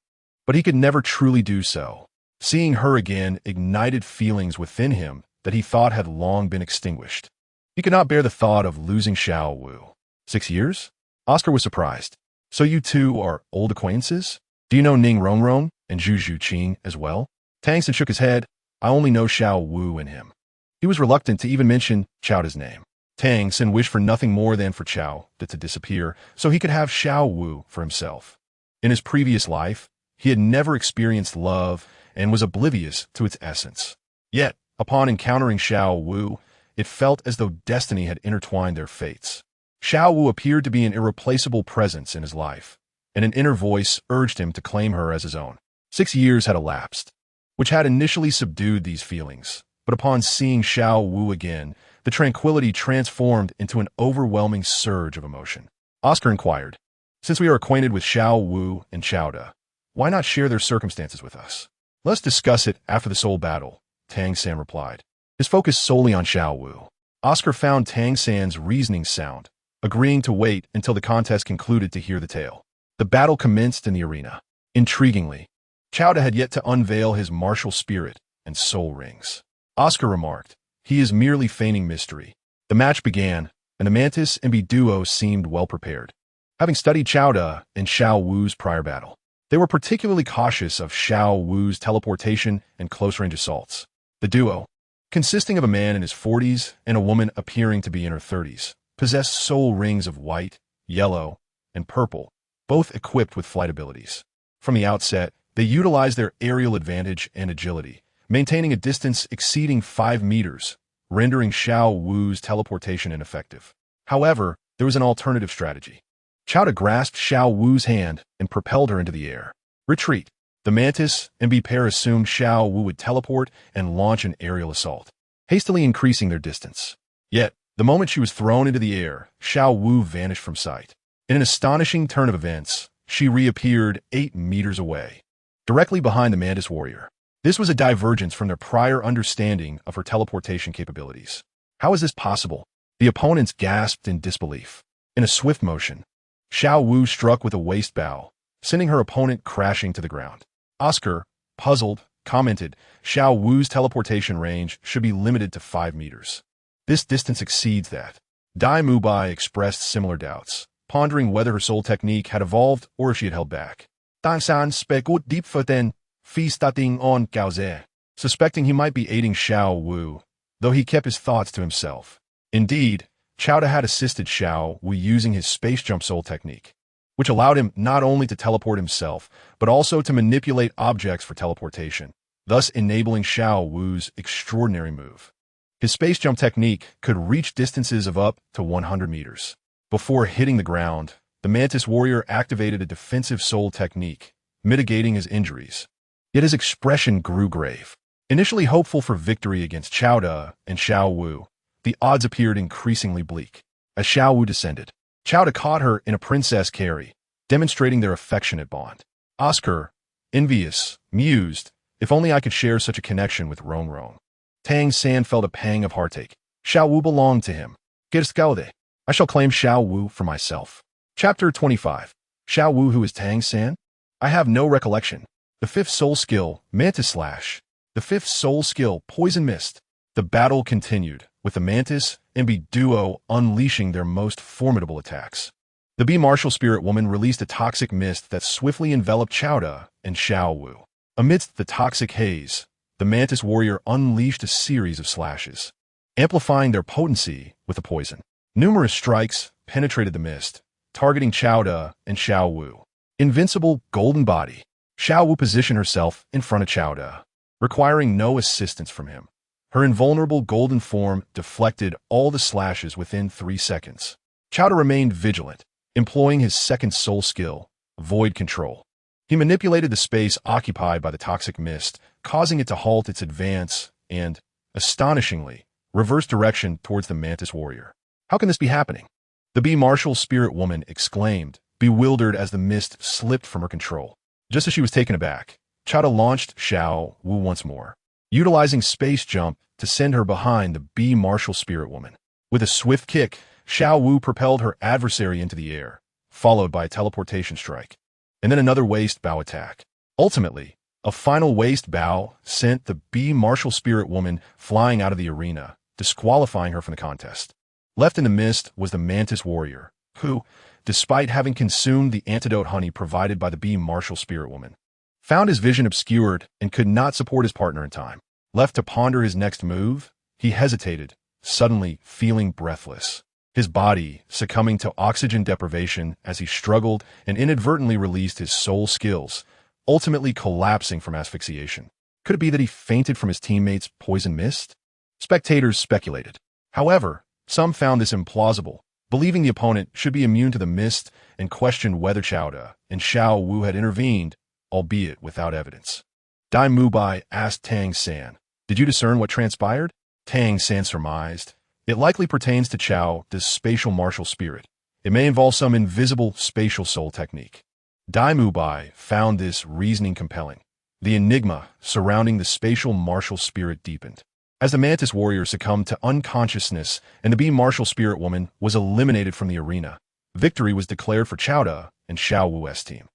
but he could never truly do so. Seeing her again ignited feelings within him that he thought had long been extinguished. He could not bear the thought of losing Xiao Wu. 6 years? Oscar was surprised. "So you two are old acquaintances? Do you know Ning Rongrong and Zhu Zhuqing as well?" Tang San shook his head. "I only know Xiao Wu and him." He was reluctant to even mention Qiao Da's name. Tang San wished for nothing more than for Qiao Da to disappear so he could have Xiao Wu for himself. In his previous life, he had never experienced love and was oblivious to its essence. Yet, upon encountering Xiao Wu, it felt as though destiny had intertwined their fates. Xiao Wu appeared to be an irreplaceable presence in his life, and an inner voice urged him to claim her as his own. 6 years had elapsed, which had initially subdued these feelings, but upon seeing Xiao Wu again, the tranquility transformed into an overwhelming surge of emotion. Oscar inquired, "Since we are acquainted with Xiao Wu and Qiao Da, why not share their circumstances with us?" "Let's discuss it after the soul battle," Tang San replied, his focus solely on Xiao Wu. Oscar found Tang San's reasoning sound, agreeing to wait until the contest concluded to hear the tale. The battle commenced in the arena. Intriguingly, Qiao Da had yet to unveil his martial spirit and soul rings. Oscar remarked, "He is merely feigning mystery." The match began, and the Mantis and duo seemed well prepared. Having studied Qiao Da and Xiao Wu's prior battle, they were particularly cautious of Xiao Wu's teleportation and close-range assaults. The duo, consisting of a man in his 40s and a woman appearing to be in her 30s, possessed soul rings of white, yellow, and purple, both equipped with flight abilities. From the outset, they utilized their aerial advantage and agility, maintaining a distance exceeding 5 meters, rendering Xiao Wu's teleportation ineffective. However, there was an alternative strategy. Qiao Da grasped Xiao Wu's hand and propelled her into the air. "Retreat." The Mantis and B pair assumed Xiao Wu would teleport and launch an aerial assault, hastily increasing their distance. Yet, the moment she was thrown into the air, Xiao Wu vanished from sight. In an astonishing turn of events, she reappeared 8 meters away, directly behind the Mantis warrior. This was a divergence from their prior understanding of her teleportation capabilities. How is this possible? The opponents gasped in disbelief. In a swift motion, Xiao Wu struck with a waist bow, sending her opponent crashing to the ground. Oscar, puzzled, commented, "Xiao Wu's teleportation range should be limited to 5 meters. This distance exceeds that." Dai Mubai expressed similar doubts, pondering whether her soul technique had evolved or if she had held back. Tang San speculated deep then, feasting on Gaoze, suspecting he might be aiding Xiao Wu, though he kept his thoughts to himself. Indeed, Qiao Da had assisted Xiao Wu using his space jump soul technique, which allowed him not only to teleport himself, but also to manipulate objects for teleportation, thus enabling Xiao Wu's extraordinary move. His space jump technique could reach distances of up to 100 meters. Before hitting the ground, the Mantis warrior activated a defensive soul technique, mitigating his injuries. Yet his expression grew grave. Initially hopeful for victory against Qiao Da and Xiao Wu, the odds appeared increasingly bleak. As Xiao Wu descended, Qiao Da caught her in a princess carry, demonstrating their affectionate bond. Oscar, envious, mused, "If only I could share such a connection with Rongrong." Tang San felt a pang of heartache. Xiao Wu belonged to him. Gerskaude. I shall claim Xiao Wu for myself. Chapter 25. Xiao Wu, who is Tang San? I have no recollection. The 5th soul skill, Mantis Slash. The 5th soul skill, Poison Mist. The battle continued, with the Mantis and B duo unleashing their most formidable attacks. The B martial spirit woman released a toxic mist that swiftly enveloped Qiao Da and Xiao Wu. Amidst the toxic haze, the Mantis warrior unleashed a series of slashes, amplifying their potency with the poison. Numerous strikes penetrated the mist, targeting Qiao Da and Xiao Wu. Invincible Golden Body. Xiao Wu positioned herself in front of Qiao De, requiring no assistance from him. Her invulnerable golden form deflected all the slashes within 3 seconds. Qiao De remained vigilant, employing his second soul skill, void control. He manipulated the space occupied by the toxic mist, causing it to halt its advance and, astonishingly, reverse direction towards the Mantis warrior. How can this be happening? The bee martial spirit woman exclaimed, bewildered as the mist slipped from her control. Just as she was taken aback, Qiao De launched Xiao Wu once more, utilizing space jump to send her behind the bee martial spirit woman. With a swift kick, Xiao Wu propelled her adversary into the air, followed by a teleportation strike, and then another waist bow attack. Ultimately, a final waist bow sent the bee martial spirit woman flying out of the arena, disqualifying her from the contest. Left in the mist was the Mantis warrior, who, despite having consumed the antidote honey provided by the bee martial spirit woman, found his vision obscured and could not support his partner in time. Left to ponder his next move, he hesitated, suddenly feeling breathless, his body succumbing to oxygen deprivation as he struggled and inadvertently released his soul skills, ultimately collapsing from asphyxiation. Could it be that he fainted from his teammates' poison mist? Spectators speculated. However, some found this implausible, believing the opponent should be immune to the mist and questioned whether Qiao De and Xiao Wu had intervened, albeit without evidence. Dai Mubai asked Tang San, "Did you discern what transpired?" Tang San surmised, "It likely pertains to Qiao De's spatial martial spirit. It may involve some invisible spatial soul technique." Dai Mubai found this reasoning compelling. The enigma surrounding the spatial martial spirit deepened. As the Mantis warrior succumbed to unconsciousness and the bee martial spirit woman was eliminated from the arena, victory was declared for Qiao De and Xiao Wu's team.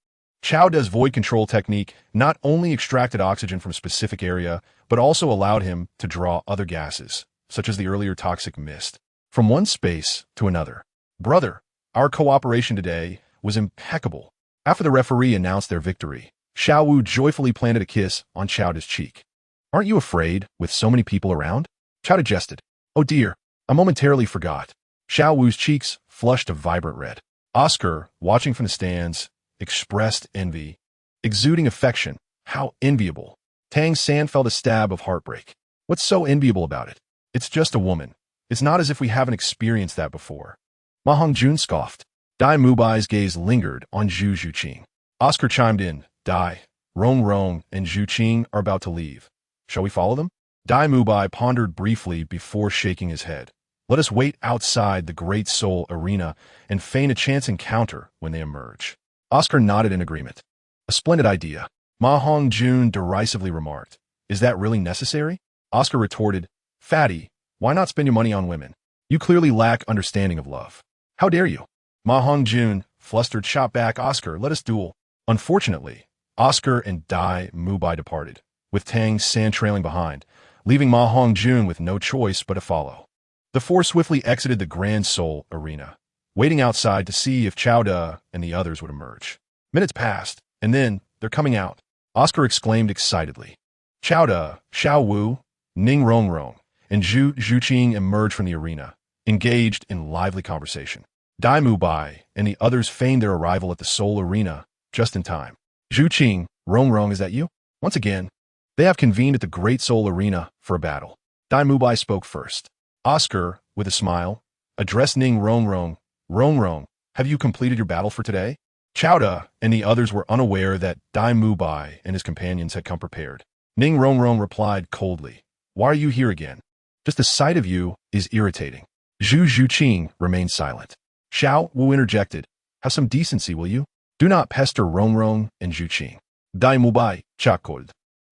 Qiao De's void control technique not only extracted oxygen from a specific area, but also allowed him to draw other gases, such as the earlier toxic mist, from one space to another. "Brother, our cooperation today was impeccable." After the referee announced their victory, Xiao Wu joyfully planted a kiss on Qiao De's cheek. "Aren't you afraid with so many people around?" Qiao De jested. "Oh dear, I momentarily forgot." Xiao Wu's cheeks flushed a vibrant red. Oscar, watching from the stands, expressed envy, exuding affection. How enviable. Tang San felt a stab of heartbreak. What's so enviable about it? It's just a woman. It's not as if we haven't experienced that before. Ma Hongjun scoffed. Dai Mubai's gaze lingered on Zhu Zhuqing. Oscar chimed in. Dai, Rongrong, and Zhu Zhuqing are about to leave. Shall we follow them? Dai Mubai pondered briefly before shaking his head. Let us wait outside the Great Soul Arena and feign a chance encounter when they emerge. Oscar nodded in agreement. A splendid idea. Ma Hongjun derisively remarked. Is that really necessary? Oscar retorted. Fatty, why not spend your money on women? You clearly lack understanding of love. How dare you? Ma Hongjun, flustered, shot back. Oscar, let us duel. Unfortunately, Oscar and Dai Mubai departed, with Tang San trailing behind, leaving Ma Hongjun with no choice but to follow. The four swiftly exited the Grand Soul Arena, waiting outside to see if Qiao De and the others would emerge. Minutes passed, and then, they're coming out, Oscar exclaimed excitedly. Qiao De, Xiao Wu, Ning Rongrong, and Zhu Zhuqing emerged from the arena, engaged in lively conversation. Dai Mubai and the others feigned their arrival at the Soul Arena just in time. Zhuqing, Rongrong, is that you? Once again, they have convened at the Great Soul Arena for a battle. Dai Mubai spoke first. Oscar, with a smile, addressed Ning Rongrong. Rongrong, have you completed your battle for today? Qiao De and the others were unaware that Dai Mubai and his companions had come prepared. Ning Rongrong replied coldly. Why are you here again? Just the sight of you is irritating. Zhu Zhuqing remained silent. Xiao Wu interjected. Have some decency, will you? Do not pester Rongrong and Zhuqing. Dai Mubai chuckled.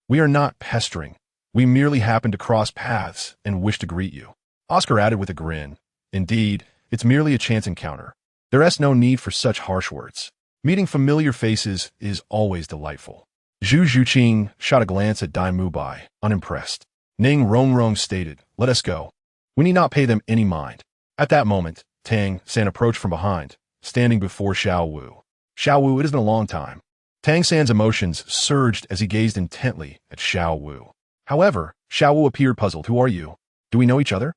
We are not pestering. We merely happen to cross paths and wish to greet you. Oscar added with a grin. Indeed, it's merely a chance encounter. There is no need for such harsh words. Meeting familiar faces is always delightful. Zhu Zhuqing shot a glance at Dai Mubai, unimpressed. Ning Rongrong stated, let us go. We need not pay them any mind. At that moment, Tang San approached from behind, standing before Xiao Wu. Xiao Wu, it has been a long time. Tang San's emotions surged as he gazed intently at Xiao Wu. However, Xiao Wu appeared puzzled. Who are you? Do we know each other?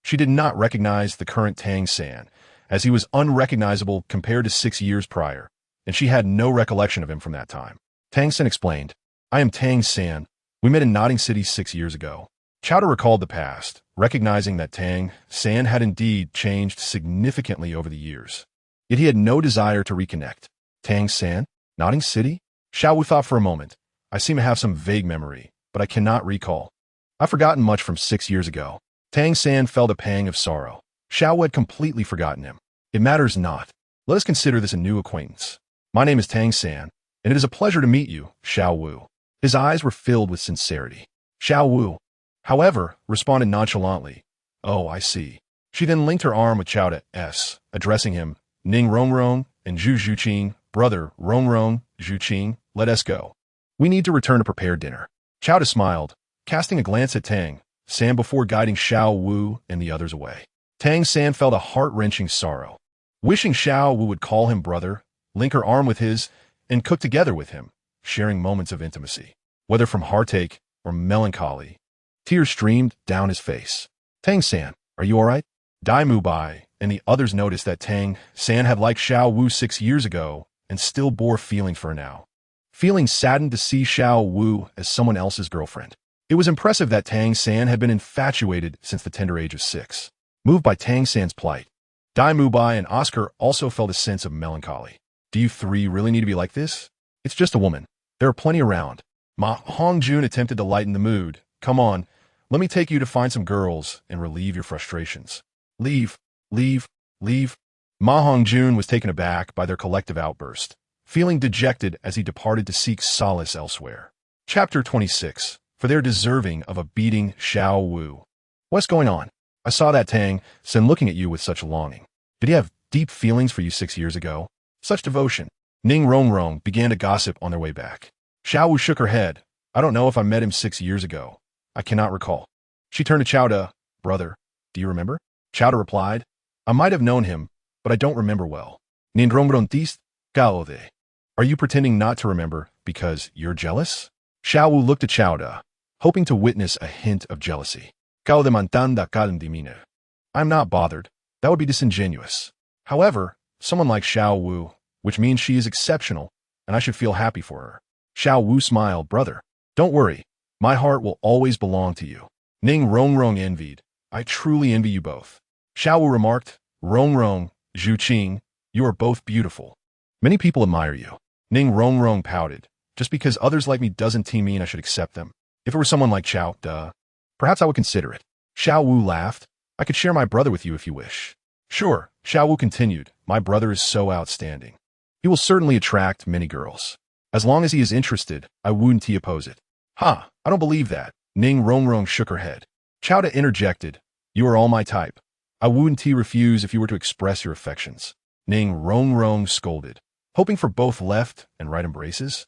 She did not recognize the current Tang San, as he was unrecognizable compared to 6 years prior, and she had no recollection of him from that time. Tang San explained. I am Tang San. We met in Notting City 6 years ago. Chowder recalled the past, recognizing that Tang San had indeed changed significantly over the years. Yet he had no desire to reconnect. Tang San? Notting City? Xiao Wu thought for a moment. I seem to have some vague memory, but I cannot recall. I've forgotten much from 6 years ago. Tang San felt a pang of sorrow. Xiao Wu had completely forgotten him. It matters not. Let us consider this a new acquaintance. My name is Tang San, and it is a pleasure to meet you, Xiao Wu. His eyes were filled with sincerity. Xiao Wu, however, responded nonchalantly. Oh, I see. She then linked her arm with Chao S, addressing him, Ning Rongrong and Zhu Zhuqing, brother Rongrong, Zhuqing, let us go. We need to return to prepare dinner. Chao smiled, casting a glance at Tang San before guiding Xiao Wu and the others away. Tang San felt a heart-wrenching sorrow. Wishing Xiao Wu would call him brother, link her arm with his, and cook together with him, sharing moments of intimacy. Whether from heartache or melancholy, tears streamed down his face. Tang San, are you all right? Dai Mu Bai and the others noticed that Tang San had liked Xiao Wu 6 years ago and still bore feelings for her now. Feeling saddened to see Xiao Wu as someone else's girlfriend. It was impressive that Tang San had been infatuated since the tender age of 6. Moved by Tang San's plight, Dai Mu Bai and Oscar also felt a sense of melancholy. Do you three really need to be like this? It's just a woman. There are plenty around. Ma Hongjun attempted to lighten the mood. Come on, let me take you to find some girls and relieve your frustrations. Leave, leave, leave. Ma Hongjun was taken aback by their collective outburst, feeling dejected as he departed to seek solace elsewhere. Chapter 26. For their deserving of a beating, Xiao Wu. What's going on? I saw that Tang San looking at you with such longing. Did he have deep feelings for you 6 years ago? Such devotion. Ning Rongrong began to gossip on their way back. Xiao Wu shook her head. I don't know if I met him 6 years ago. I cannot recall. She turned to Chowda. Brother, do you remember? Chowda replied. I might have known him, but I don't remember well. Ning Rongrong dis gao de. Are you pretending not to remember because you're jealous? Xiao Wu looked at Chowda, hoping to witness a hint of jealousy. Gao de mantanda calm dimine. I'm not bothered. That would be disingenuous. However, someone like Xiao Wu, which means she is exceptional, and I should feel happy for her. Xiao Wu smiled. Brother, don't worry. My heart will always belong to you. Ning Rongrong envied. I truly envy you both. Xiao Wu remarked. Rongrong, Zhuqing, you are both beautiful. Many people admire you. Ning Rongrong pouted. Just because others like me doesn't mean I should accept them. If it were someone like Chao, perhaps I would consider it. Xiao Wu laughed. I could share my brother with you if you wish. Sure, Xiao Wu continued. My brother is so outstanding. He will certainly attract many girls. As long as he is interested, I wouldn't oppose it. Ha, I don't believe that. Ning Rongrong shook her head. Chowda interjected. You are all my type. I wouldn't refuse if you were to express your affections. Ning Rongrong scolded. Hoping for both left and right embraces?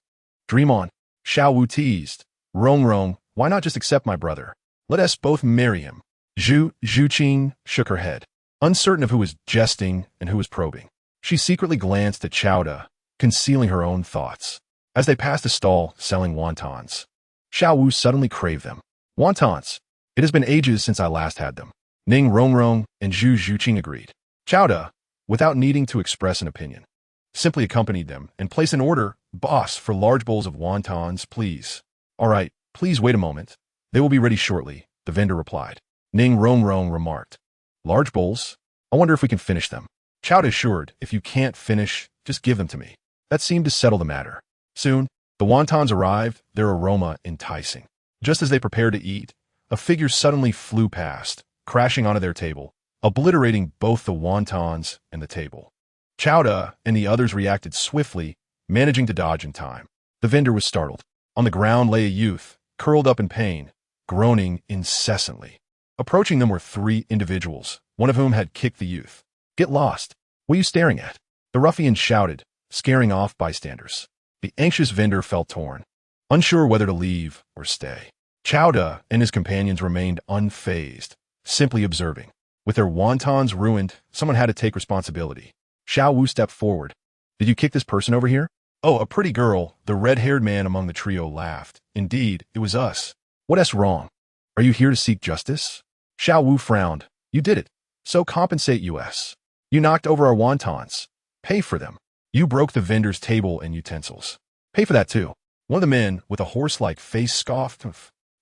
Dream on. Xiao Wu teased. Rongrong, why not just accept my brother? Let us both marry him. Zhu Zhuqing shook her head, uncertain of who was jesting and who was probing. She secretly glanced at Chowda, concealing her own thoughts. As they passed a stall selling wontons, Xiao Wu suddenly craved them. Wontons. It has been ages since I last had them. Ning Rongrong and Zhu Zhuqing agreed. Chowda, without needing to express an opinion, simply accompanied them and placed an order. Boss, for large bowls of wontons, please. All right, please wait a moment. They will be ready shortly, the vendor replied. Ning Rongrong remarked. Large bowls? I wonder if we can finish them. Chowda assured, if you can't finish, just give them to me. That seemed to settle the matter. Soon, the wontons arrived, their aroma enticing. Just as they prepared to eat, a figure suddenly flew past, crashing onto their table, obliterating both the wontons and the table. Chowda and the others reacted swiftly, managing to dodge in time. The vendor was startled. On the ground lay a youth, curled up in pain, groaning incessantly. Approaching them were 3 individuals, one of whom had kicked the youth. Get lost. What are you staring at? The ruffian shouted, scaring off bystanders. The anxious vendor felt torn, unsure whether to leave or stay. Chowda and his companions remained unfazed, simply observing. With their wontons ruined, someone had to take responsibility. Xiao Wu stepped forward. Did you kick this person over here? Oh, a pretty girl, the red-haired man among the trio laughed. Indeed, it was us. What's wrong? Are you here to seek justice? Xiao Wu frowned. You did it. So compensate us. You knocked over our wontons. Pay for them. You broke the vendor's table and utensils. Pay for that too. One of the men with a horse-like face scoffed.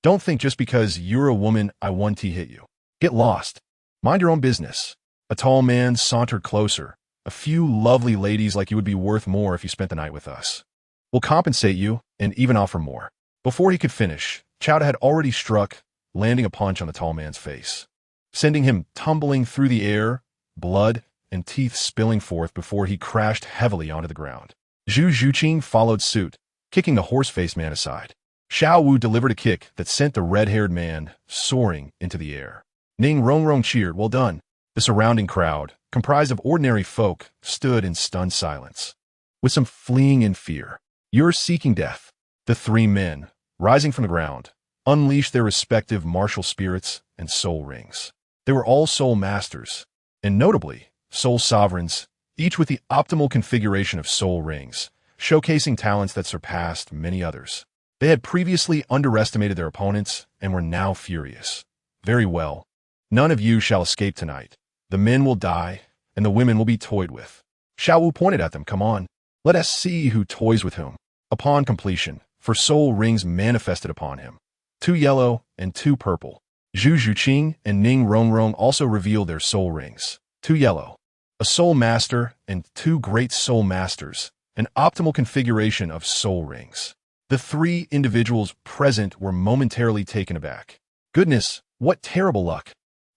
Don't think just because you're a woman I 1T hit you. Get lost. Mind your own business. A tall man sauntered closer. A few lovely ladies like you would be worth more if you spent the night with us. We'll compensate you and even offer more. Before he could finish, Qiao had already struck, landing a punch on the tall man's face, sending him tumbling through the air, blood and teeth spilling forth before he crashed heavily onto the ground. Zhu Zhuqing followed suit, kicking the horse-faced man aside. Xiao Wu delivered a kick that sent the red-haired man soaring into the air. Ning Rongrong cheered, "Well done." The surrounding crowd, comprised of ordinary folk, stood in stunned silence, with some fleeing in fear. "You're seeking death." The three men, rising from the ground, unleashed their respective martial spirits and soul rings. They were all soul masters, and notably, soul sovereigns, each with the optimal configuration of soul rings, showcasing talents that surpassed many others. They had previously underestimated their opponents and were now furious. "Very well. None of you shall escape tonight. The men will die, and the women will be toyed with." Xiao Wu pointed at them. "Come on. Let us see who toys with whom." Upon completion, for soul rings manifested upon him, 2 yellow and 2 purple. Zhu Zhuqing and Ning Rongrong also revealed their soul rings, 2 yellow. A soul master and 2 great soul masters, an optimal configuration of soul rings. The 3 individuals present were momentarily taken aback. Goodness, what terrible luck.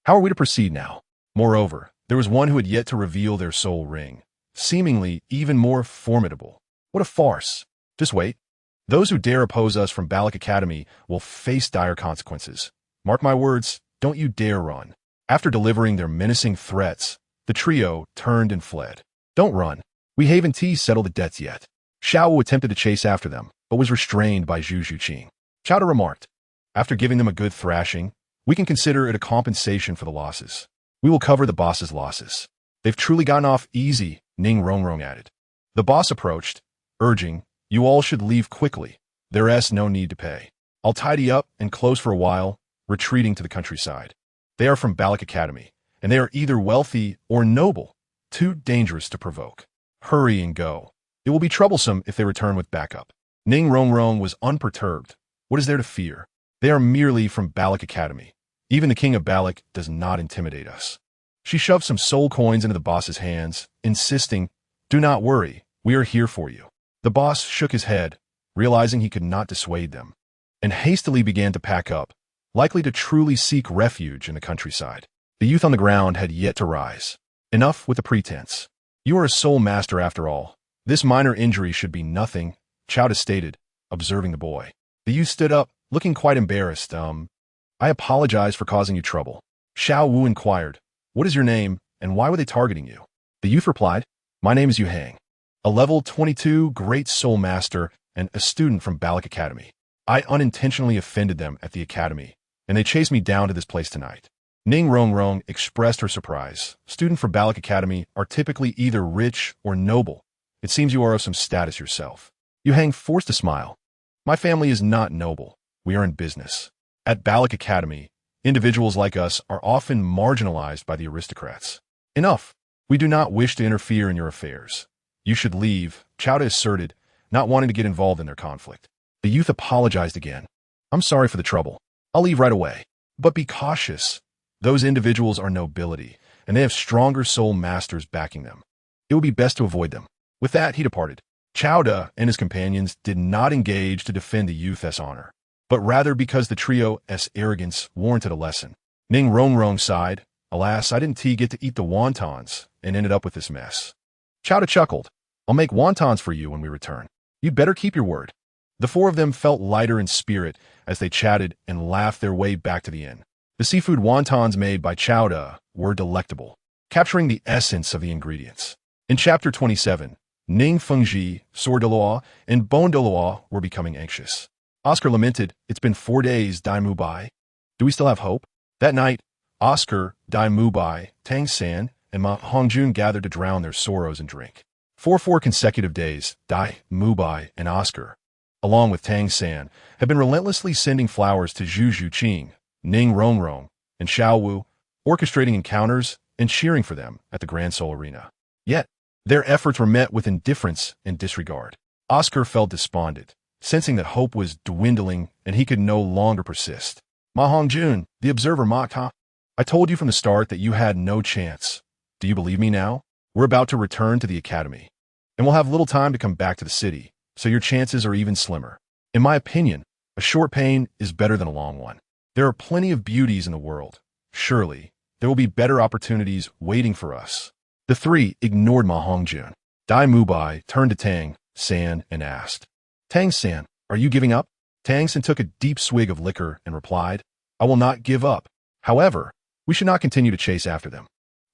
How are we to proceed now? Moreover, there was one who had yet to reveal their soul ring, seemingly even more formidable. What a farce. Just wait. Those who dare oppose us from Balak Academy will face dire consequences. Mark my words, don't you dare run. After delivering their menacing threats, the trio turned and fled. Don't run. We haven't settled the debts yet. Xiao Wu attempted to chase after them, but was restrained by Zhu Zhuqing. Qiao remarked, "After giving them a good thrashing, we can consider it a compensation for the losses. We will cover the boss's losses." "They've truly gotten off easy," Ning Rongrong added. The boss approached, urging, "You all should leave quickly. There's no need to pay. I'll tidy up and close for a while," retreating to the countryside. "They are from Balak Academy, and they are either wealthy or noble, too dangerous to provoke. Hurry and go. It will be troublesome if they return with backup." Ning Rongrong was unperturbed. What is there to fear? They are merely from Balak Academy. Even the king of Balak does not intimidate us. She shoved some soul coins into the boss's hands, insisting, "Do not worry, we are here for you." The boss shook his head, realizing he could not dissuade them, and hastily began to pack up, likely to truly seek refuge in the countryside. The youth on the ground had yet to rise. Enough with the pretense. "You are a soul master after all. This minor injury should be nothing," Qiao stated, observing the boy. The youth stood up, looking quite embarrassed. "I apologize for causing you trouble." Xiao Wu inquired, "What is your name, and why were they targeting you?" The youth replied, "My name is Yu Hang, a level 22 great soul master and a student from Balak Academy. I unintentionally offended them at the academy, and they chased me down to this place tonight." Ning Rongrong expressed her surprise. Students from Balak Academy are typically either rich or noble. It seems you are of some status yourself. Yu Hang forced a smile. "My family is not noble. We are in business. At Balak Academy, individuals like us are often marginalized by the aristocrats." "Enough. We do not wish to interfere in your affairs. You should leave," Qiao asserted, not wanting to get involved in their conflict. The youth apologized again. "I'm sorry for the trouble. I'll leave right away. But be cautious. Those individuals are nobility, and they have stronger soul masters backing them. It would be best to avoid them." With that, he departed. Qiao and his companions did not engage to defend the youth's honor, but rather because the trio's arrogance warranted a lesson. Ning Rongrong sighed, "Alas, I didn't get to eat the wontons and ended up with this mess." Qiao chuckled, "I'll make wontons for you when we return. You'd better keep your word." The 4 of them felt lighter in spirit as they chatted and laughed their way back to the inn. The seafood wontons made by Qiao were delectable, capturing the essence of the ingredients. In Chapter 27, Ning Fengji, Sword Douluo, and Bone Douluo were becoming anxious. Oscar lamented, "It's been 4 days, Dai Mubai. Do we still have hope?" That night, Oscar, Dai Mubai, Tang San, and Ma Hongjun gathered to drown their sorrows in drink. For 4 consecutive days, Dai Mubai and Oscar, along with Tang San, have been relentlessly sending flowers to Zhu Zhuqing, Ning Rongrong, and Xiao Wu, orchestrating encounters and cheering for them at the Grand Soul Arena. Yet, their efforts were met with indifference and disregard. Oscar felt despondent, sensing that hope was dwindling and he could no longer persist. Ma Hongjun, the observer mocked, huh? I told you from the start that you had no chance. Do you believe me now? We're about to return to the academy, and we'll have little time to come back to the city, so your chances are even slimmer. In my opinion, a short pain is better than a long one. There are plenty of beauties in the world. Surely, there will be better opportunities waiting for us. The three ignored Ma Hongjun. Dai Mubai turned to Tang San and asked, Tang San, are you giving up? Tang San took a deep swig of liquor and replied, I will not give up. However, we should not continue to chase after them.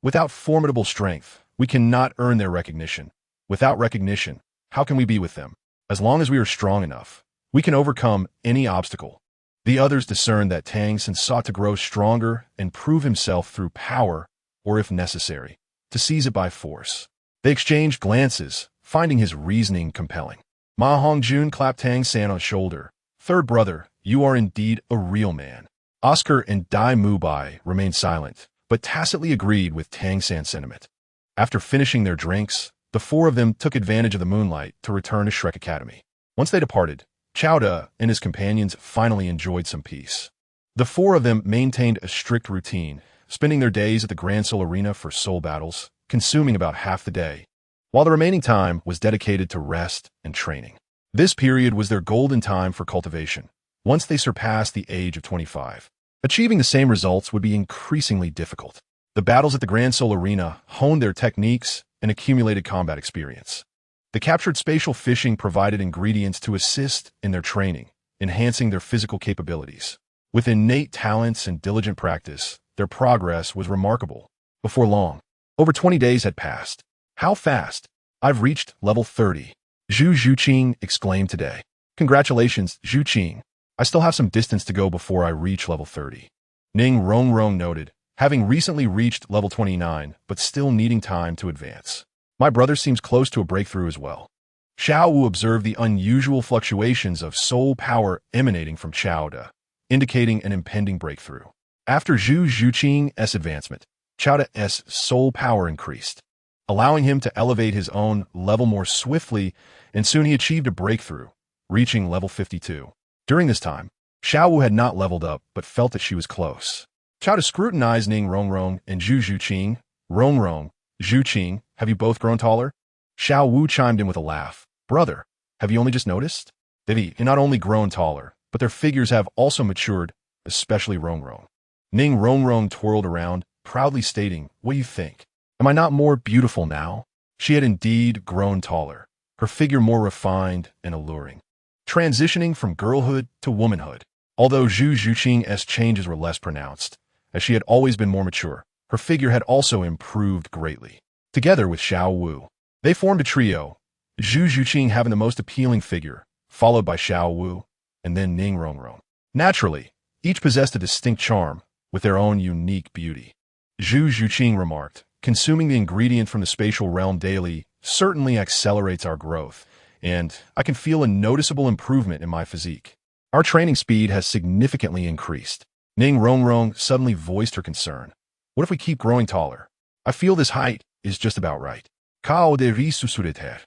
Without formidable strength, we cannot earn their recognition. Without recognition, how can we be with them? As long as we are strong enough, we can overcome any obstacle. The others discerned that Tang San sought to grow stronger and prove himself through power, or if necessary, to seize it by force. They exchanged glances, finding his reasoning compelling. Ma Hongjun clapped Tang San on the shoulder. Third brother, you are indeed a real man. Oscar and Dai Mubai remained silent, but tacitly agreed with Tang San's sentiment. After finishing their drinks, the four of them took advantage of the moonlight to return to Shrek Academy. Once they departed, Chowda and his companions finally enjoyed some peace. The four of them maintained a strict routine, spending their days at the Grand Soul Arena for soul battles, consuming about half the day, while the remaining time was dedicated to rest and training. This period was their golden time for cultivation. Once they surpassed the age of 25, achieving the same results would be increasingly difficult. The battles at the Grand Soul Arena honed their techniques and accumulated combat experience. The captured spatial fishing provided ingredients to assist in their training, enhancing their physical capabilities. With innate talents and diligent practice, their progress was remarkable. Before long, over 20 days had passed. How fast? I've reached level 30. Zhu Zhuqing exclaimed today. Congratulations, Zhu Zhuqing. I still have some distance to go before I reach level 30. Ning Rongrong noted, having recently reached level 29, but still needing time to advance. My brother seems close to a breakthrough as well. Xiao Wu observed the unusual fluctuations of soul power emanating from Chowda, indicating an impending breakthrough. After Zhu Zhuqing's advancement, Chowda's soul power increased, allowing him to elevate his own level more swiftly, and soon he achieved a breakthrough, reaching level 52. During this time, Xiao Wu had not leveled up but felt that she was close. Chowda scrutinized Ning Rongrong and Zhu Zhuqing. Rongrong, Zhuqing, have you both grown taller? Xiao Wu chimed in with a laugh. Brother, have you only just noticed? They've not only grown taller, but their figures have also matured, especially Rongrong. Ning Rongrong twirled around, proudly stating, what do you think? Am I not more beautiful now? She had indeed grown taller, her figure more refined and alluring, transitioning from girlhood to womanhood. Although Zhu Zhuqing's changes were less pronounced, as she had always been more mature, her figure had also improved greatly. Together with Xiao Wu, they formed a trio, Zhu Zhuqing having the most appealing figure, followed by Xiao Wu, and then Ning Rongrong. Naturally, each possessed a distinct charm, with their own unique beauty. Zhu Zhuqing remarked, consuming the ingredient from the spatial realm daily certainly accelerates our growth, and I can feel a noticeable improvement in my physique. Our training speed has significantly increased. Ning Rongrong suddenly voiced her concern. What if we keep growing taller? I feel this height is just about right. Kao de risusuriter.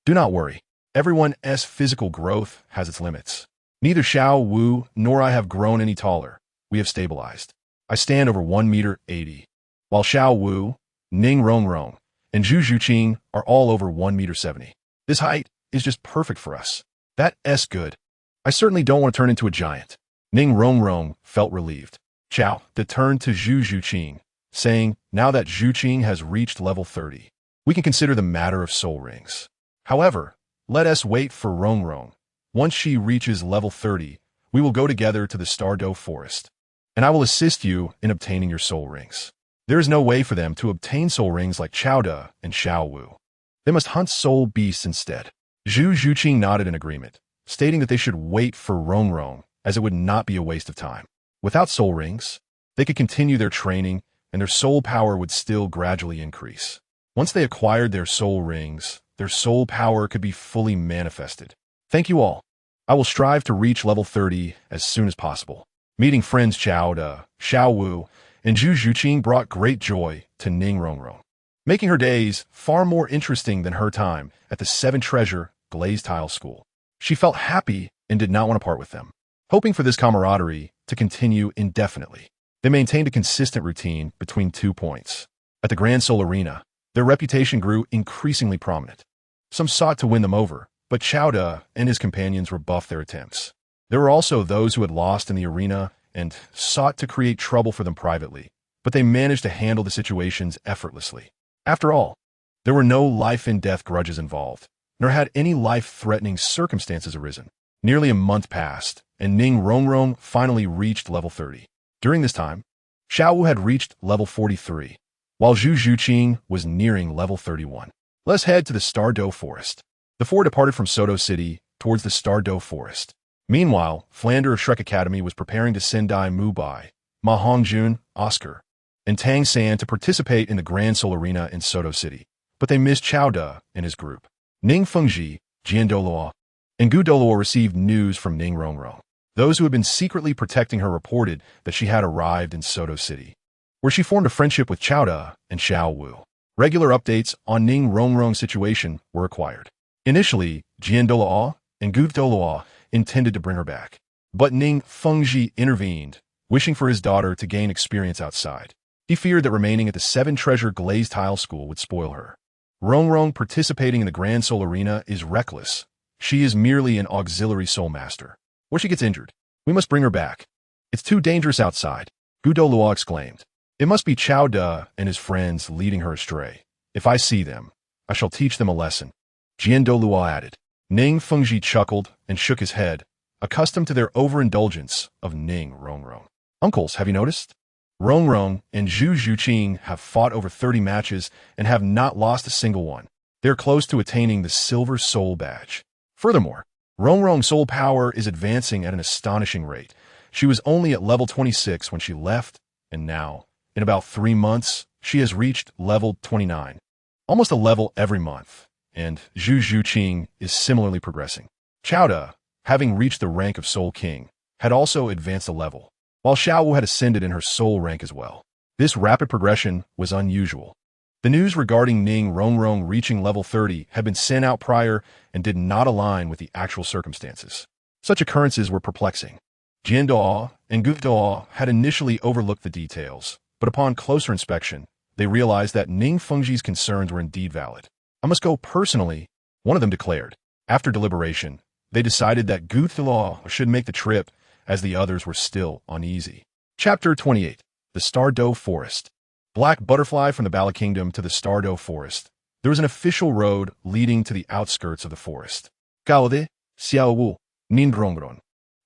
Do not worry. Everyone's physical growth has its limits. Neither Xiao Wu nor I have grown any taller. We have stabilized. I stand over 1 meter 80, while Xiao Wu, Ning Rongrong, and Zhu Zhuqing are all over 1 meter 70. This height is just perfect for us. That's good. I certainly don't want to turn into a giant. Ning Rongrong felt relieved. Chao turned to Zhu Zhuqing, saying, now that Zhuqing has reached level 30, we can consider the matter of soul rings. However, let us wait for Rongrong. Once she reaches level 30, we will go together to the Stardow Forest, and I will assist you in obtaining your soul rings. There is no way for them to obtain soul rings like Chowda and Xiao Wu. They must hunt soul beasts instead. Zhu Zhuqing nodded in agreement, stating that they should wait for Rongrong, as it would not be a waste of time. Without soul rings, they could continue their training, and their soul power would still gradually increase. Once they acquired their soul rings, their soul power could be fully manifested. Thank you all. I will strive to reach level 30 as soon as possible. Meeting friends Chowda, Xiao Wu, and Zhu Zhuqing brought great joy to Ning Rongrong, making her days far more interesting than her time at the Seven Treasure Glazed Tile School. She felt happy and did not want to part with them, hoping for this camaraderie to continue indefinitely. They maintained a consistent routine between 2 points. At the Grand Soul Arena, their reputation grew increasingly prominent. Some sought to win them over, but Xiao De and his companions rebuffed their attempts. There were also those who had lost in the arena and sought to create trouble for them privately, but they managed to handle the situations effortlessly. After all, there were no life-and-death grudges involved, nor had any life-threatening circumstances arisen. Nearly a month passed, and Ning Rongrong finally reached level 30. During this time, Xiao Wu had reached level 43, while Zhu Zhuqing was nearing level 31. Let's head to the Stardow Forest. The four departed from Soto City towards the Stardow Forest. Meanwhile, Flander of Shrek Academy was preparing to send Dai Mubai, Ma Hongjun, Oscar, and Tang San to participate in the Grand Soul Arena in Soto City, but they missed Qiao De and his group. Ning Fengji, Jian Douluo, and Gu Douluo received news from Ning Rongrong. Those who had been secretly protecting her reported that she had arrived in Soto City, where she formed a friendship with Qiao De and Xiao Wu. Regular updates on Ning Rongrong's situation were required. Initially, Jian Douluo and Gu Douluo intended to bring her back, but Ning Fengji intervened, wishing for his daughter to gain experience outside. He feared that remaining at the Seven Treasure Glazed Tile School would spoil her. Rongrong participating in the Grand Soul Arena is reckless. She is merely an auxiliary soul master. What if she gets injured? We must bring her back. It's too dangerous outside, Gu Douluo exclaimed. It must be Qiao De and his friends leading her astray. If I see them, I shall teach them a lesson, Jian Douluo added. Ning Fengji chuckled and shook his head, accustomed to their overindulgence of Ning Rongrong. Uncles, have you noticed? Rongrong and Zhu Zhuqing have fought over 30 matches and have not lost a single one. They are close to attaining the Silver Soul Badge. Furthermore, Rongrong's soul power is advancing at an astonishing rate. She was only at level 26 when she left, and now, in about 3 months, she has reached level 29. Almost a level every month, and Zhu Zhuqing is similarly progressing. Qiao De, having reached the rank of Soul King, had also advanced a level, while Xiao Wu had ascended in her soul rank as well. This rapid progression was unusual. The news regarding Ning Rongrong reaching level 30 had been sent out prior and did not align with the actual circumstances. Such occurrences were perplexing. Jian Douluo and Gu Douluo had initially overlooked the details, but upon closer inspection, they realized that Ning Fengji's concerns were indeed valid. I must go personally, one of them declared. After deliberation, they decided that Gu Douluo should make the trip, as the others were still uneasy. Chapter 28. The Stardow Forest. Black Butterfly from the Bala Kingdom to the Stardow Forest. There was an official road leading to the outskirts of the forest. Gao De, Xiao Wu, Ning Rongrong,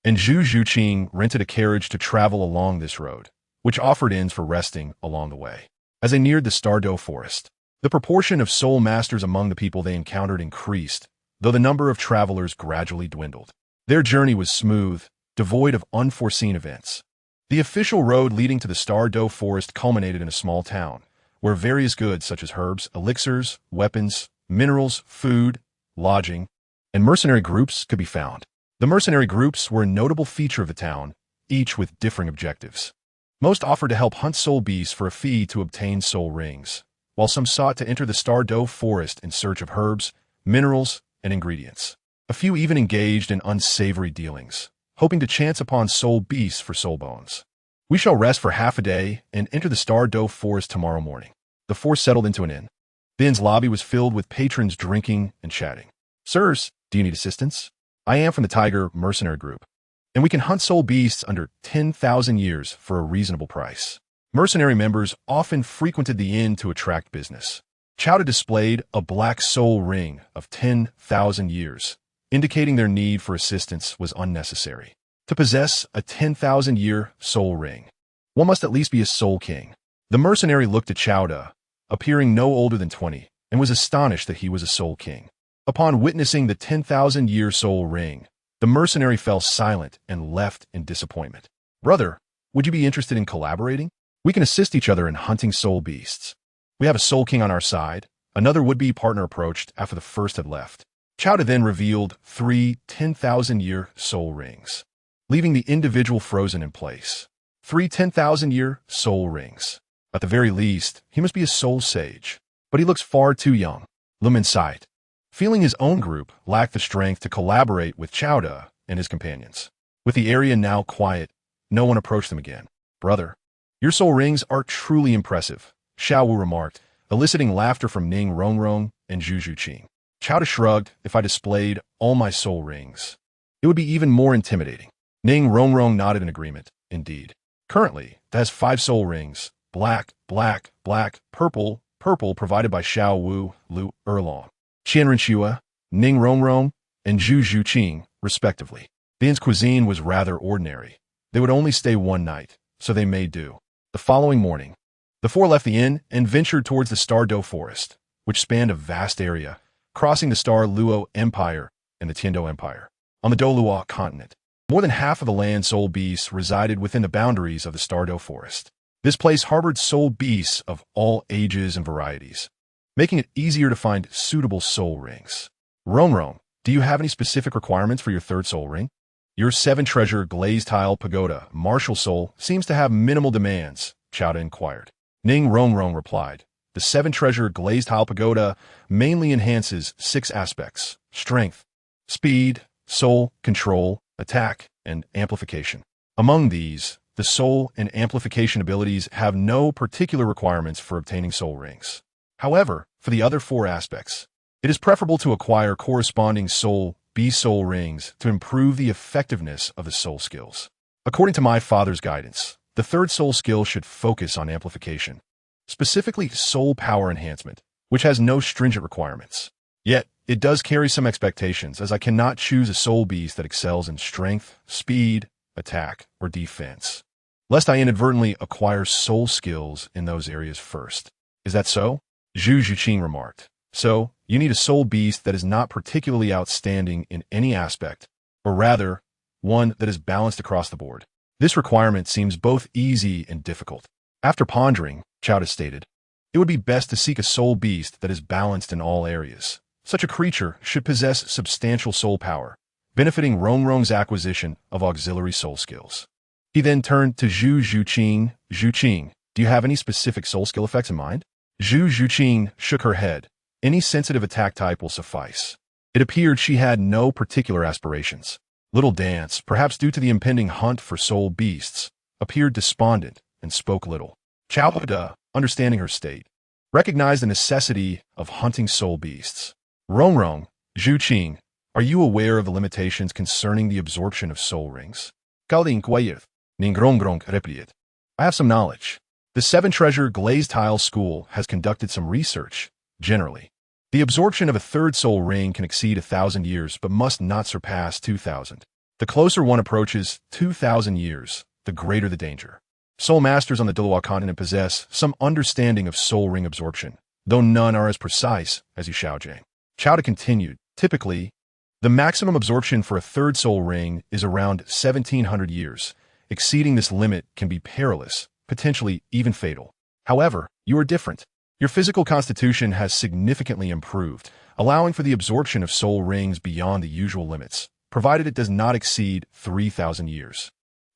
and Zhu Zhuqing rented a carriage to travel along this road, which offered inns for resting along the way. As they neared the Stardow Forest, the proportion of soul masters among the people they encountered increased, though the number of travelers gradually dwindled. Their journey was smooth, devoid of unforeseen events. The official road leading to the Stardow Forest culminated in a small town, where various goods such as herbs, elixirs, weapons, minerals, food, lodging, and mercenary groups could be found. The mercenary groups were a notable feature of the town, each with differing objectives. Most offered to help hunt soul beasts for a fee to obtain soul rings, while some sought to enter the Stardow Forest in search of herbs, minerals, and ingredients. A few even engaged in unsavory dealings, hoping to chance upon soul beasts for soul bones. We shall rest for half a day and enter the Stardow Forest tomorrow morning. The four settled into an inn. The inn's lobby was filled with patrons drinking and chatting. Sirs, do you need assistance? I am from the Tiger Mercenary Group, and we can hunt soul beasts under 10,000 years for a reasonable price. Mercenary members often frequented the inn to attract business. Qiao De displayed a black soul ring of 10,000 years, indicating their need for assistance was unnecessary. To possess a 10,000-year soul ring, one must at least be a soul king. The mercenary looked at Qiao De, appearing no older than 20, and was astonished that he was a soul king. Upon witnessing the 10,000-year soul ring, the mercenary fell silent and left in disappointment. Brother, would you be interested in collaborating? We can assist each other in hunting soul beasts. We have a soul king on our side. Another would-be partner approached after the first had left. Qiao De then revealed 3 10,000-year soul rings, leaving the individual frozen in place. 3 10,000-year soul rings. At the very least, he must be a soul sage. But he looks far too young. Lumen sighed. feeling his own group lacked the strength to collaborate with Qiao De and his companions. With the area now quiet, no one approached them again. "Brother, your soul rings are truly impressive," Xiao Wu remarked, eliciting laughter from Ning Rongrong and Zhu Zhuqing. Qiao De shrugged. "If I displayed all my soul rings, it would be even more intimidating." Ning Rongrong nodded in agreement. "Indeed. Currently, it has 5 soul rings, black, black, black, purple, purple, provided by Xiao Wu, Lu Erlong, Qian Renxue, Ning Rongrong, and Zhu Zhuqing, respectively. The inn's cuisine was rather ordinary. They would only stay one night, so they made do. The following morning, the four left the inn and ventured towards the Star Do Forest, which spanned a vast area, crossing the Star Luo Empire and the Tiando Empire. On the Douluo continent, more than half of the land soul beasts resided within the boundaries of the Star Do Forest. This place harbored soul beasts of all ages and varieties, making it easier to find suitable soul rings. Rongrong, do you have any specific requirements for your 3rd soul ring? Your 7-treasure glazed tile pagoda, martial soul, seems to have minimal demands, Qiao De inquired. Ning Rongrong replied, "The 7-treasure glazed tile pagoda mainly enhances 6 aspects: strength, speed, soul, control, attack, and amplification. Among these, the soul and amplification abilities have no particular requirements for obtaining soul rings. However, for the other 4 aspects, it is preferable to acquire corresponding soul soul rings to improve the effectiveness of the soul skills. According to my father's guidance, the 3rd soul skill should focus on amplification, specifically soul power enhancement, which has no stringent requirements. Yet, it does carry some expectations, as I cannot choose a soul beast that excels in strength, speed, attack, or defense, lest I inadvertently acquire soul skills in those areas first. Is that so?" Zhu Zhuqing remarked. "So, you need a soul beast that is not particularly outstanding in any aspect, or rather, one that is balanced across the board. This requirement seems both easy and difficult." After pondering, Qiao De stated, "It would be best to seek a soul beast that is balanced in all areas. Such a creature should possess substantial soul power, benefiting Rongrong's acquisition of auxiliary soul skills." He then turned to Zhu Zhuqing. "Zhuqing, do you have any specific soul skill effects in mind?" Zhu Zhuqing shook her head. "Any sensitive attack type will suffice." It appeared she had no particular aspirations. Little Dance, perhaps due to the impending hunt for soul beasts, appeared despondent and spoke little. Qiao De, understanding her state, recognized the necessity of hunting soul beasts. "Rongrong, Zhuqing, are you aware of the limitations concerning the absorption of soul rings?" Ning Rongrong replied, "I have some knowledge. The 7-treasure glazed tile school has conducted some research. Generally, the absorption of a 3rd soul ring can exceed 1,000 years but must not surpass 2,000. The closer one approaches 2,000 years, the greater the danger. Soul masters on the Douluo continent possess some understanding of soul ring absorption, though none are as precise as Xiaojing." Qiao De continued, "Typically, the maximum absorption for a 3rd soul ring is around 1,700 years. Exceeding this limit can be perilous, potentially even fatal. However, you are different. Your physical constitution has significantly improved, allowing for the absorption of soul rings beyond the usual limits, provided it does not exceed 3,000 years."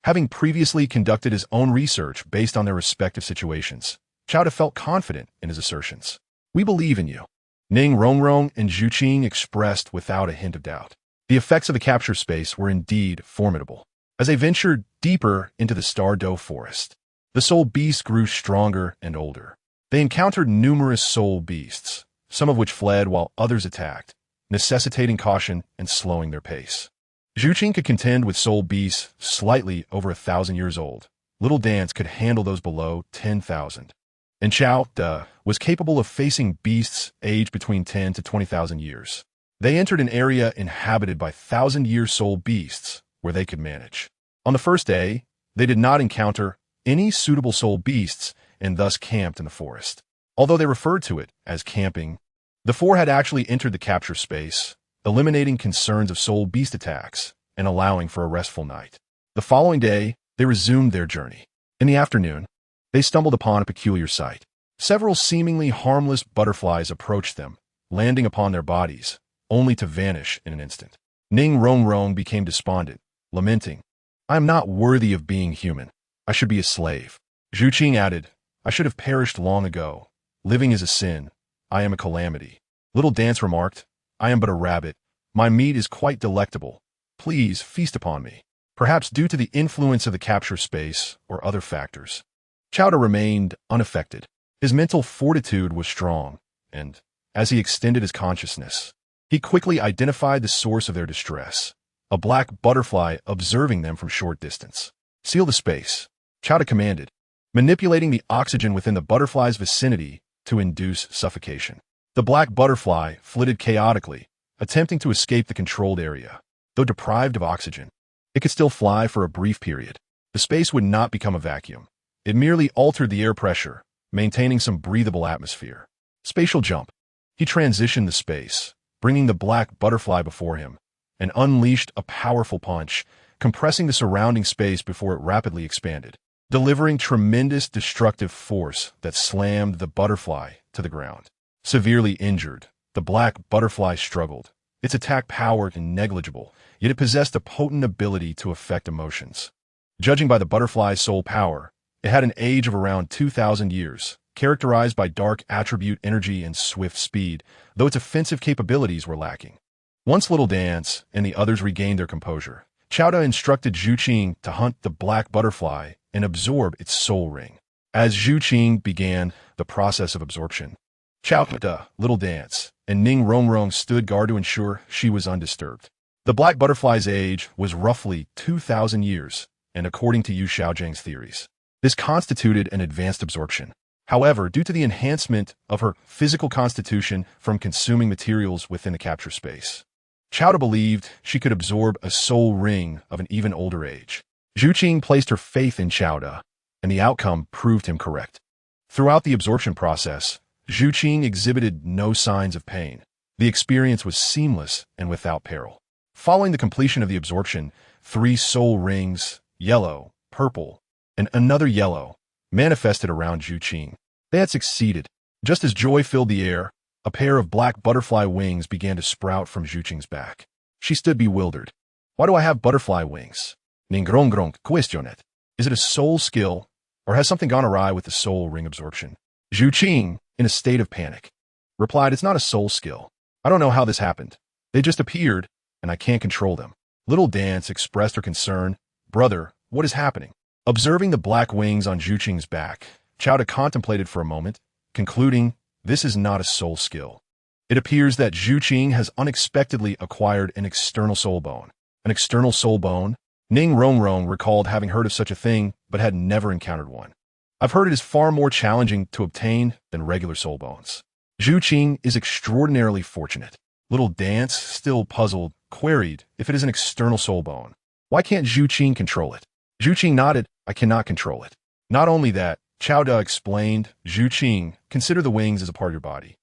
Having previously conducted his own research based on their respective situations, Qiao De felt confident in his assertions. "We believe in you." Ning Rongrong and Zhuqing expressed without a hint of doubt. The effects of the capture space were indeed formidable. As they ventured deeper into the Star Do Forest, the soul beasts grew stronger and older. They encountered numerous soul beasts, some of which fled while others attacked, necessitating caution and slowing their pace. Zhuqing could contend with soul beasts slightly over 1,000 years old. Little Dance could handle those below 10,000. And Qiao De was capable of facing beasts aged between 10 to 20,000 years. They entered an area inhabited by 1,000-year soul beasts where they could manage. On the first day, they did not encounter any suitable soul beasts and thus camped in the forest. Although they referred to it as camping, the 4 had actually entered the capture space, eliminating concerns of soul beast attacks and allowing for a restful night. The following day, they resumed their journey. In the afternoon, they stumbled upon a peculiar sight. Several seemingly harmless butterflies approached them, landing upon their bodies, only to vanish in an instant. Ning Rongrong became despondent, lamenting, "I am not worthy of being human. I should be a slave." Zhuqing added, "I should have perished long ago. Living is a sin. I am a calamity." Little Dance remarked, I am but a rabbit. My meat is quite delectable. Please feast upon me. Perhaps due to the influence of the capture space or other factors, Chowda remained unaffected. His mental fortitude was strong, and, as he extended his consciousness, he quickly identified the source of their distress, a black butterfly observing them from short distance. Seal the space, Chowda commanded, manipulating the oxygen within the butterfly's vicinity to induce suffocation. The black butterfly flitted chaotically, attempting to escape the controlled area. Though deprived of oxygen, it could still fly for a brief period. The space would not become a vacuum. It merely altered the air pressure, maintaining some breathable atmosphere. Spatial jump. He transitioned the space, bringing the black butterfly before him, and unleashed a powerful punch, compressing the surrounding space before it rapidly expanded, delivering tremendous destructive force that slammed the butterfly to the ground. Severely injured, the black butterfly struggled. Its attack power was negligible, yet it possessed a potent ability to affect emotions. Judging by the butterfly's soul power, it had an age of around 2,000 years, characterized by dark attribute energy and swift speed, though its offensive capabilities were lacking. Once Little Dance and the others regained their composure, Chowda instructed Zhu Zhuqing to hunt the black butterfly and absorb its soul ring. As Zhu Zhuqing began the process of absorption, Chowda, Little Dance, and Ning Rongrong stood guard to ensure she was undisturbed. The black butterfly's age was roughly 2,000 years, and according to Yu Xiaozhang's theories, this constituted an advanced absorption. However, due to the enhancement of her physical constitution from consuming materials within the capture space, Chowda believed she could absorb a soul ring of an even older age. Zhu Zhuqing placed her faith in Chowda, and the outcome proved him correct. Throughout the absorption process, Zhu Zhuqing exhibited no signs of pain. The experience was seamless and without peril. Following the completion of the absorption, 3 soul rings, yellow, purple, and another yellow, manifested around Zhu Zhuqing. They had succeeded. Just as joy filled the air, a pair of black butterfly wings began to sprout from Zhu Zhuqing's back. She stood bewildered. Why do I have butterfly wings? Ning Rongrong questioned. Is it a soul skill, or has something gone awry with the soul ring absorption? Zhu Zhuqing, in a state of panic, replied, it's not a soul skill. I don't know how this happened. They just appeared, and I can't control them. Little Dance expressed her concern. Brother, what is happening? Observing the black wings on Zhu Zhuqing's back, Chowda contemplated for a moment, concluding, this is not a soul skill. It appears that Zhu Zhuqing has unexpectedly acquired an external soul bone. An external soul bone? Ning Rongrong recalled having heard of such a thing, but had never encountered one. I've heard it is far more challenging to obtain than regular soul bones. Zhu Zhuqing is extraordinarily fortunate. Little Dance, still puzzled, queried if it is an external soul bone. Why can't Zhu Zhuqing control it? Zhu Zhuqing nodded, I cannot control it. Not only that, Chowda explained, Zhu Zhuqing, consider the wings as a part of your body,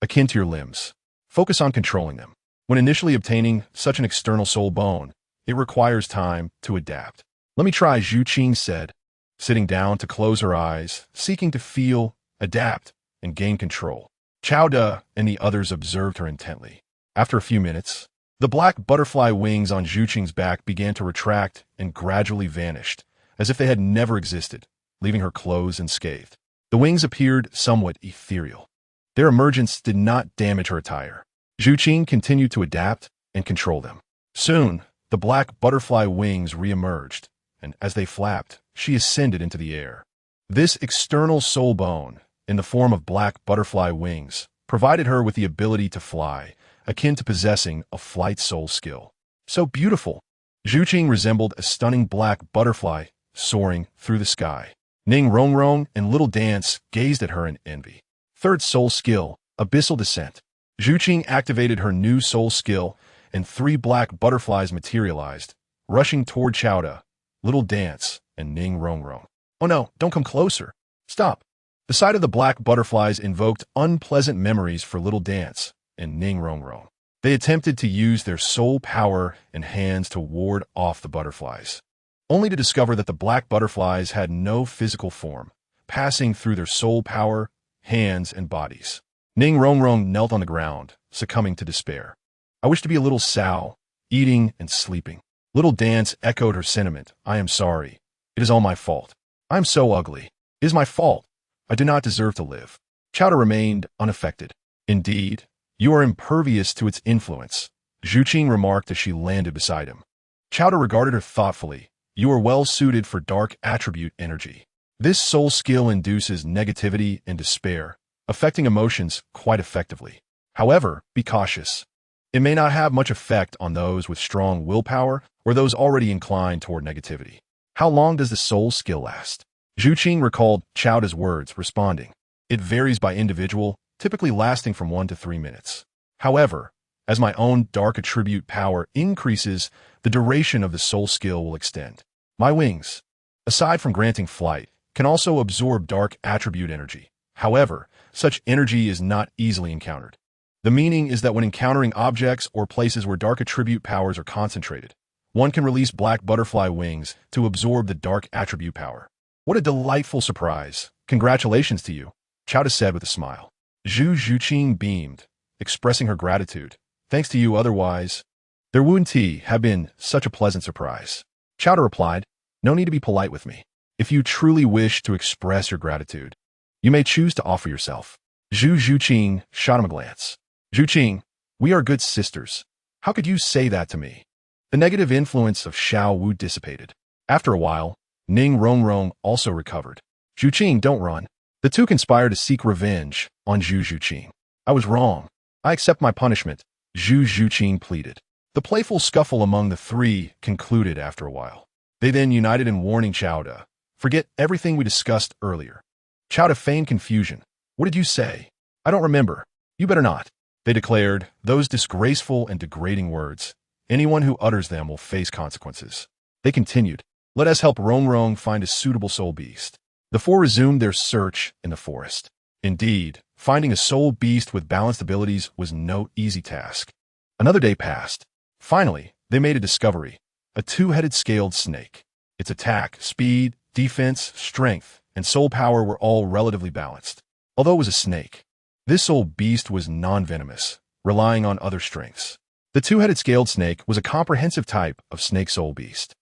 akin to your limbs. Focus on controlling them. When initially obtaining such an external soul bone, it requires time to adapt. Let me try, Zhu Zhuqing said, sitting down to close her eyes, seeking to feel, adapt, and gain control. Chowda and the others observed her intently. After a few minutes, the black butterfly wings on Zhu Zhuqing's back began to retract and gradually vanished, as if they had never existed, leaving her clothes unscathed. The wings appeared somewhat ethereal. Their emergence did not damage her attire. Zhu Zhuqing continued to adapt and control them. Soon, the black butterfly wings re-emerged, and as they flapped, she ascended into the air. This external soul bone, in the form of black butterfly wings, provided her with the ability to fly, akin to possessing a flight soul skill. So beautiful! Zhu Zhuqing resembled a stunning black butterfly soaring through the sky. Ning Rongrong and Little Dance gazed at her in envy. Third soul skill, Abyssal Descent. Zhu Zhuqing activated her new soul skill, and 3 black butterflies materialized, rushing toward Chowda, Little Dance, and Ning Rongrong. Oh no, don't come closer. Stop. The sight of the black butterflies invoked unpleasant memories for Little Dance and Ning Rongrong. They attempted to use their soul power and hands to ward off the butterflies, only to discover that the black butterflies had no physical form, passing through their soul power, hands, and bodies. Ning Rongrong knelt on the ground, succumbing to despair. I wish to be a little sow, eating and sleeping. Little Dance echoed her sentiment. I am sorry. It is all my fault. I am so ugly. It is my fault. I do not deserve to live. Chowda remained unaffected. Indeed, You are impervious to its influence, Zhu Zhuqing remarked as she landed beside him. Qiao regarded her thoughtfully. You are well suited for dark attribute energy. This soul skill induces negativity and despair, affecting emotions quite effectively. However, be cautious. It may not have much effect on those with strong willpower or those already inclined toward negativity. How long does the soul skill last? Zhu Zhuqing recalled Qiao's words, responding. It varies by individual, typically lasting from 1 to 3 minutes. However, as my own dark attribute power increases, the duration of the soul skill will extend. My wings, aside from granting flight, can also absorb dark attribute energy. However, such energy is not easily encountered. The meaning is that when encountering objects or places where dark attribute powers are concentrated, one can release black butterfly wings to absorb the dark attribute power. What a delightful surprise. Congratulations to you, Qiao said with a smile. Zhu Zhuqing beamed, expressing her gratitude. Thanks to you otherwise. There wouldn't have been such a pleasant surprise. Qiao replied, no need to be polite with me. If you truly wish to express your gratitude, you may choose to offer yourself. Zhu Zhuqing shot him a glance. Zhuqing, we are good sisters. How could you say that to me? The negative influence of Xiao Wu dissipated. After a while, Ning Rongrong also recovered. Zhuqing, don't run. The two conspired to seek revenge on Zhu Zhuqing. I was wrong. I accept my punishment, Zhu Zhuqing pleaded. The playful scuffle among the three concluded after a while. They then united in warning Qiao to forget everything we discussed earlier. Qiao feigned confusion. What did you say? I don't remember. You better not. They declared, those disgraceful and degrading words. Anyone who utters them will face consequences. They continued, let us help Rongrong find a suitable soul beast. The four resumed their search in the forest. Indeed, finding a soul beast with balanced abilities was no easy task. Another day passed. Finally, they made a discovery. A two-headed scaled snake. Its attack, speed, defense, strength, and soul power were all relatively balanced. Although it was a snake, this soul beast was non-venomous, relying on other strengths. The two-headed scaled snake was a comprehensive type of snake soul beast.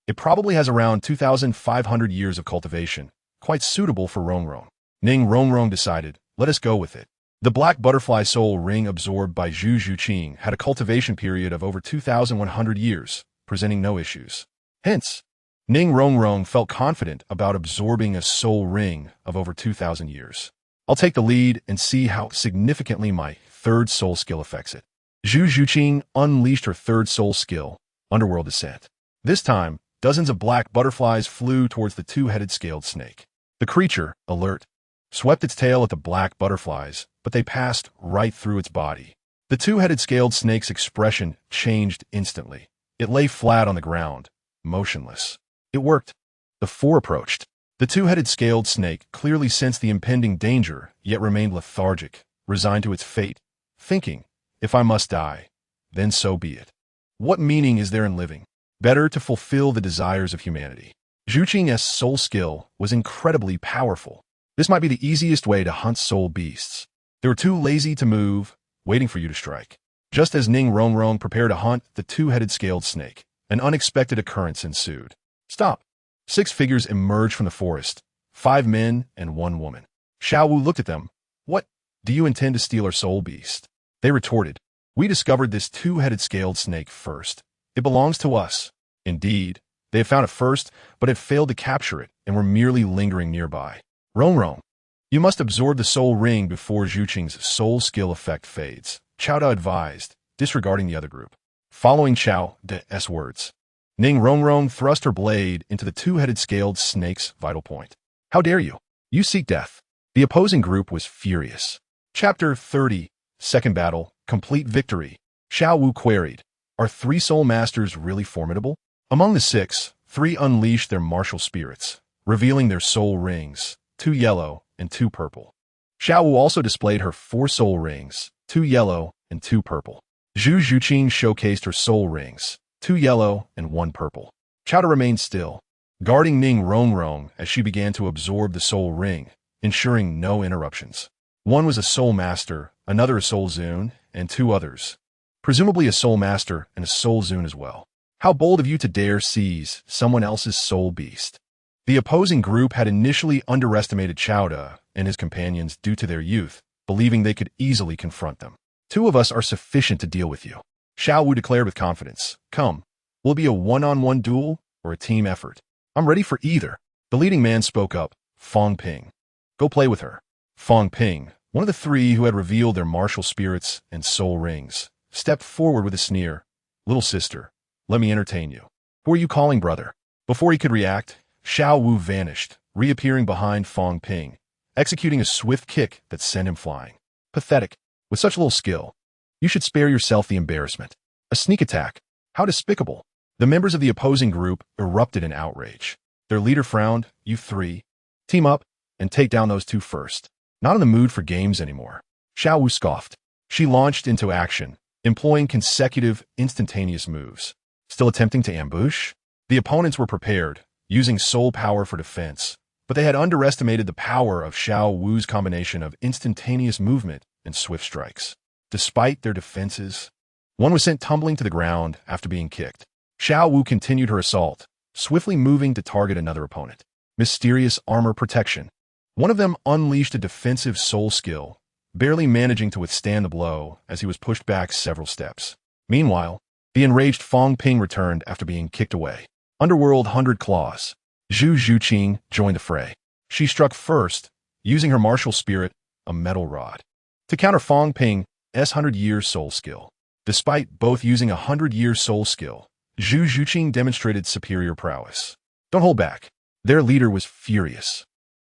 It probably has around 2,500 years of cultivation, quite suitable for Rongrong. Ning Rongrong decided, let us go with it. The black butterfly soul ring absorbed by Zhu Zhuqing had a cultivation period of over 2,100 years, presenting no issues. Hence, Ning Rongrong felt confident about absorbing a soul ring of over 2,000 years. I'll take the lead and see how significantly my third soul skill affects it. Zhu Zhuqing unleashed her third soul skill, Underworld Descent. This time, dozens of black butterflies flew towards the two-headed scaled snake. The creature, alert, swept its tail at the black butterflies, but they passed right through its body. The two-headed scaled snake's expression changed instantly. It lay flat on the ground, motionless. It worked. The four approached. The two-headed scaled snake clearly sensed the impending danger, yet remained lethargic, resigned to its fate, thinking, if I must die, then so be it. What meaning is there in living? Better to fulfill the desires of humanity. Zhu Qing's soul skill was incredibly powerful. This might be the easiest way to hunt soul beasts. They were too lazy to move, waiting for you to strike. Just as Ning Rongrong prepared to hunt the two-headed scaled snake, an unexpected occurrence ensued. Stop! 6 figures emerged from the forest, 5 men and 1 woman. Xiao Wu looked at them. What? Do you intend to steal our soul beast? They retorted. We discovered this two-headed scaled snake first. It belongs to us. Indeed, they had found it first, but had failed to capture it and were merely lingering nearby. Rongrong, you must absorb the soul ring before Zhu Qing's soul skill effect fades, Qiao advised, disregarding the other group. Following Qiao's words, Ning Rongrong thrust her blade into the two-headed scaled snake's vital point. How dare you? You seek death. The opposing group was furious. Chapter 30, Second Battle, Complete Victory. Xiao Wu queried, are 3 soul masters really formidable? Among the 6, 3 unleashed their martial spirits, revealing their soul rings, 2 yellow and 2 purple. Xiao Wu also displayed her 4 soul rings, 2 yellow and 2 purple. Zhu Zhuqing showcased her soul rings, 2 yellow and 1 purple. Qiao remained still, guarding Ning Rongrong as she began to absorb the soul ring, ensuring no interruptions. One was a soul master, another a soul zune, and 2 others, presumably a soul master and a soul zune as well. How bold of you to dare seize someone else's soul beast. The opposing group had initially underestimated Qiao and his companions due to their youth, believing they could easily confront them. "Two of us are sufficient to deal with you," Xiao Wu declared with confidence. "Come, will it be a one-on-one duel or a team effort? I'm ready for either." The leading man spoke up. "Fong Ping. Go play with her." Fong Ping, one of the three who had revealed their martial spirits and soul rings, stepped forward with a sneer. "Little sister, let me entertain you." "Who are you calling brother?" Before he could react, Xiao Wu vanished, reappearing behind Fong Ping, executing a swift kick that sent him flying. "Pathetic. With such little skill, you should spare yourself the embarrassment. A sneak attack. How despicable." The members of the opposing group erupted in outrage. Their leader frowned. "You three, team up and take down those two first. Not in the mood for games anymore." Xiao Wu scoffed. She launched into action, employing consecutive, instantaneous moves. Still attempting to ambush? The opponents were prepared, using soul power for defense, but they had underestimated the power of Xiao Wu's combination of instantaneous movement and swift strikes. Despite their defenses, one was sent tumbling to the ground after being kicked. Xiao Wu continued her assault, swiftly moving to target another opponent. Mysterious armor protection. One of them unleashed a defensive soul skill, barely managing to withstand the blow as he was pushed back several steps. Meanwhile, the enraged Fong Ping returned after being kicked away. Underworld 100 Claws. Zhu Zhuqing joined the fray. She struck first, using her martial spirit, a metal rod, to counter Fong Ping's 100-year soul skill. Despite both using a 100-year soul skill, Zhu Zhuqing demonstrated superior prowess. "Don't hold back." Their leader was furious.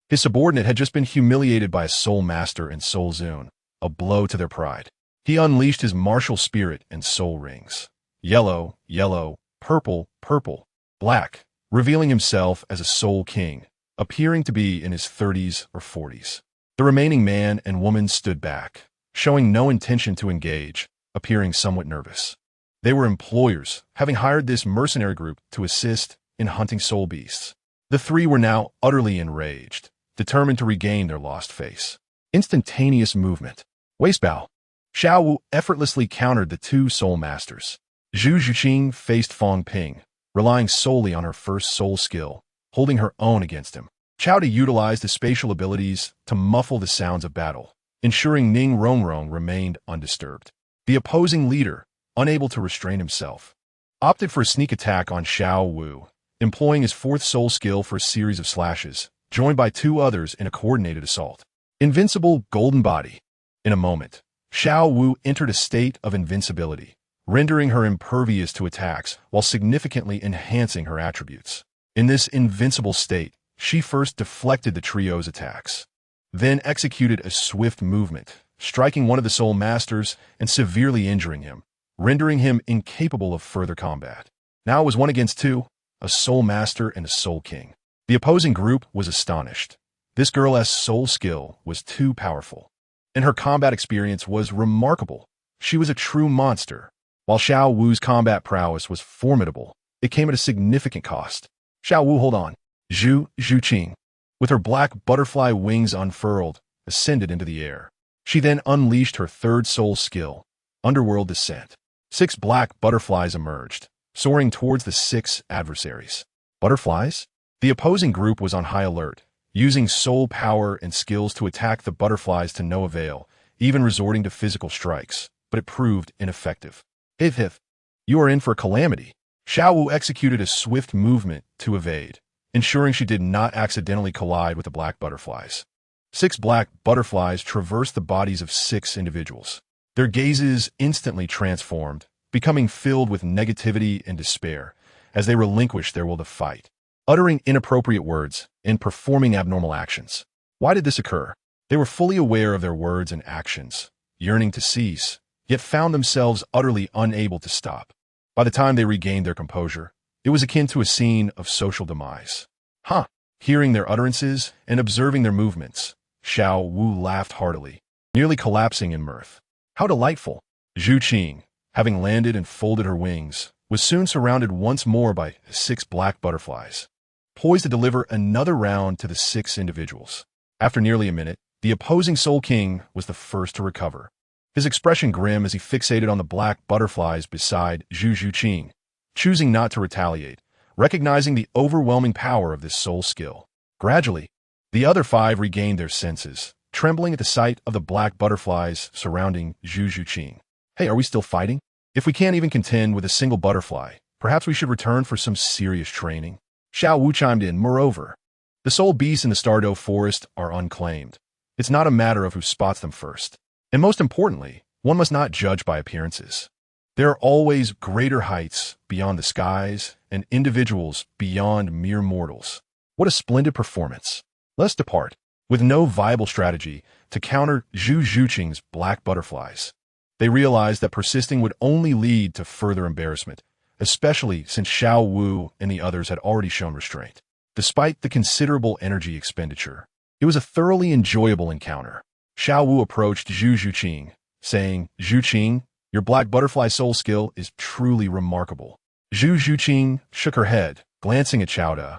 His subordinate had just been humiliated by a soul master and soul zone, a blow to their pride. He unleashed his martial spirit and soul rings. Yellow, yellow, purple, purple, black, revealing himself as a soul king, appearing to be in his 30s or 40s. The remaining man and woman stood back, showing no intention to engage, appearing somewhat nervous. They were employers, having hired this mercenary group to assist in hunting soul beasts. The three were now utterly enraged, determined to regain their lost face. Instantaneous movement. Waist bow. Xiao Wu effortlessly countered the two soul masters. Zhu Zhuqing faced Fong Ping, relying solely on her first soul skill, holding her own against him. Qiao Di utilized the spatial abilities to muffle the sounds of battle, ensuring Ning Rongrong remained undisturbed. The opposing leader, unable to restrain himself, opted for a sneak attack on Xiao Wu, employing his fourth soul skill for a series of slashes, joined by two others in a coordinated assault. Invincible Golden Body. In a moment, Xiao Wu entered a state of invincibility, rendering her impervious to attacks while significantly enhancing her attributes. In this invincible state, she first deflected the trio's attacks, then executed a swift movement, striking one of the soul masters and severely injuring him, rendering him incapable of further combat. Now it was 1 against 2, a soul master and a soul king. The opposing group was astonished. This girl's soul skill was too powerful, and her combat experience was remarkable. She was a true monster. While Xiao Wu's combat prowess was formidable, it came at a significant cost. "Xiao Wu, hold on." Zhu Zhuqing, with her black butterfly wings unfurled, ascended into the air. She then unleashed her third soul skill, Underworld Descent. 6 black butterflies emerged, soaring towards the 6 adversaries. Butterflies? The opposing group was on high alert, using soul power and skills to attack the butterflies to no avail, even resorting to physical strikes, but it proved ineffective. Hif, you are in for a calamity." Xiao Wu executed a swift movement to evade, ensuring she did not accidentally collide with the black butterflies. 6 black butterflies traversed the bodies of 6 individuals. Their gazes instantly transformed, becoming filled with negativity and despair as they relinquished their will to fight, uttering inappropriate words and performing abnormal actions. Why did this occur? They were fully aware of their words and actions, yearning to cease, yet found themselves utterly unable to stop. By the time they regained their composure, it was akin to a scene of social demise. "Huh." Hearing their utterances and observing their movements, Xiao Wu laughed heartily, nearly collapsing in mirth. How delightful! Zhu Qing, having landed and folded her wings, was soon surrounded once more by 6 black butterflies, poised to deliver another round to the 6 individuals. After nearly a minute, the opposing Soul King was the first to recover, his expression grim as he fixated on the black butterflies beside Zhu Zhuqing, choosing not to retaliate, recognizing the overwhelming power of this soul skill. Gradually, the other 5 regained their senses, trembling at the sight of the black butterflies surrounding Zhu Zhuqing. Hey, are we still fighting? If we can't even contend with a single butterfly, perhaps we should return for some serious training. Xiao Wu chimed in. Moreover, the soul beasts in the Douluo forest are unclaimed. It's not a matter of who spots them first. And most importantly, one must not judge by appearances. There are always greater heights beyond the skies and individuals beyond mere mortals. What a splendid performance. Let's depart. With no viable strategy to counter Zhu Zhuqing's black butterflies, they realized that persisting would only lead to further embarrassment, especially since Xiao Wu and the others had already shown restraint. Despite the considerable energy expenditure, it was a thoroughly enjoyable encounter. Xiao Wu approached Zhu Zhuqing, saying, Zhuqing, your black butterfly soul skill is truly remarkable. Zhu Zhuqing shook her head, glancing at Xiao Da,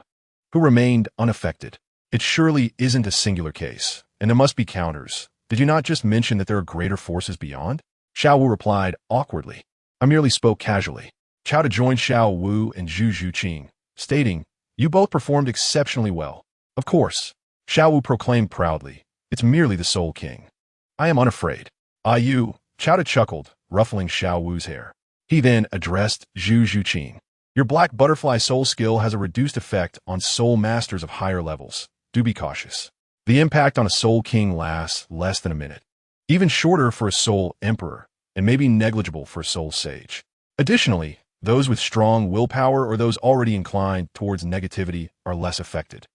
who remained unaffected. It surely isn't a singular case, and there must be counters. Did you not just mention that there are greater forces beyond? Xiao Wu replied awkwardly. I merely spoke casually. Xiao Da joined Xiao Wu and Zhu Zhuqing, stating, you both performed exceptionally well. Of course, Xiao Wu proclaimed proudly, it's merely the Soul King. I am unafraid. Ah, you, Xiao Da chuckled, ruffling Xiao Wu's hair. He then addressed Zhu Zhuqing. Your black butterfly soul skill has a reduced effect on soul masters of higher levels. Do be cautious. The impact on a Soul King lasts less than a minute. Even shorter for a Soul Emperor, and maybe negligible for a Soul Sage. Additionally, those with strong willpower or those already inclined towards negativity are less affected.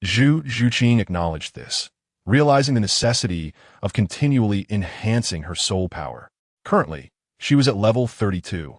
Zhu Zhuqing acknowledged this, realizing the necessity of continually enhancing her soul power. Currently, she was at level 32.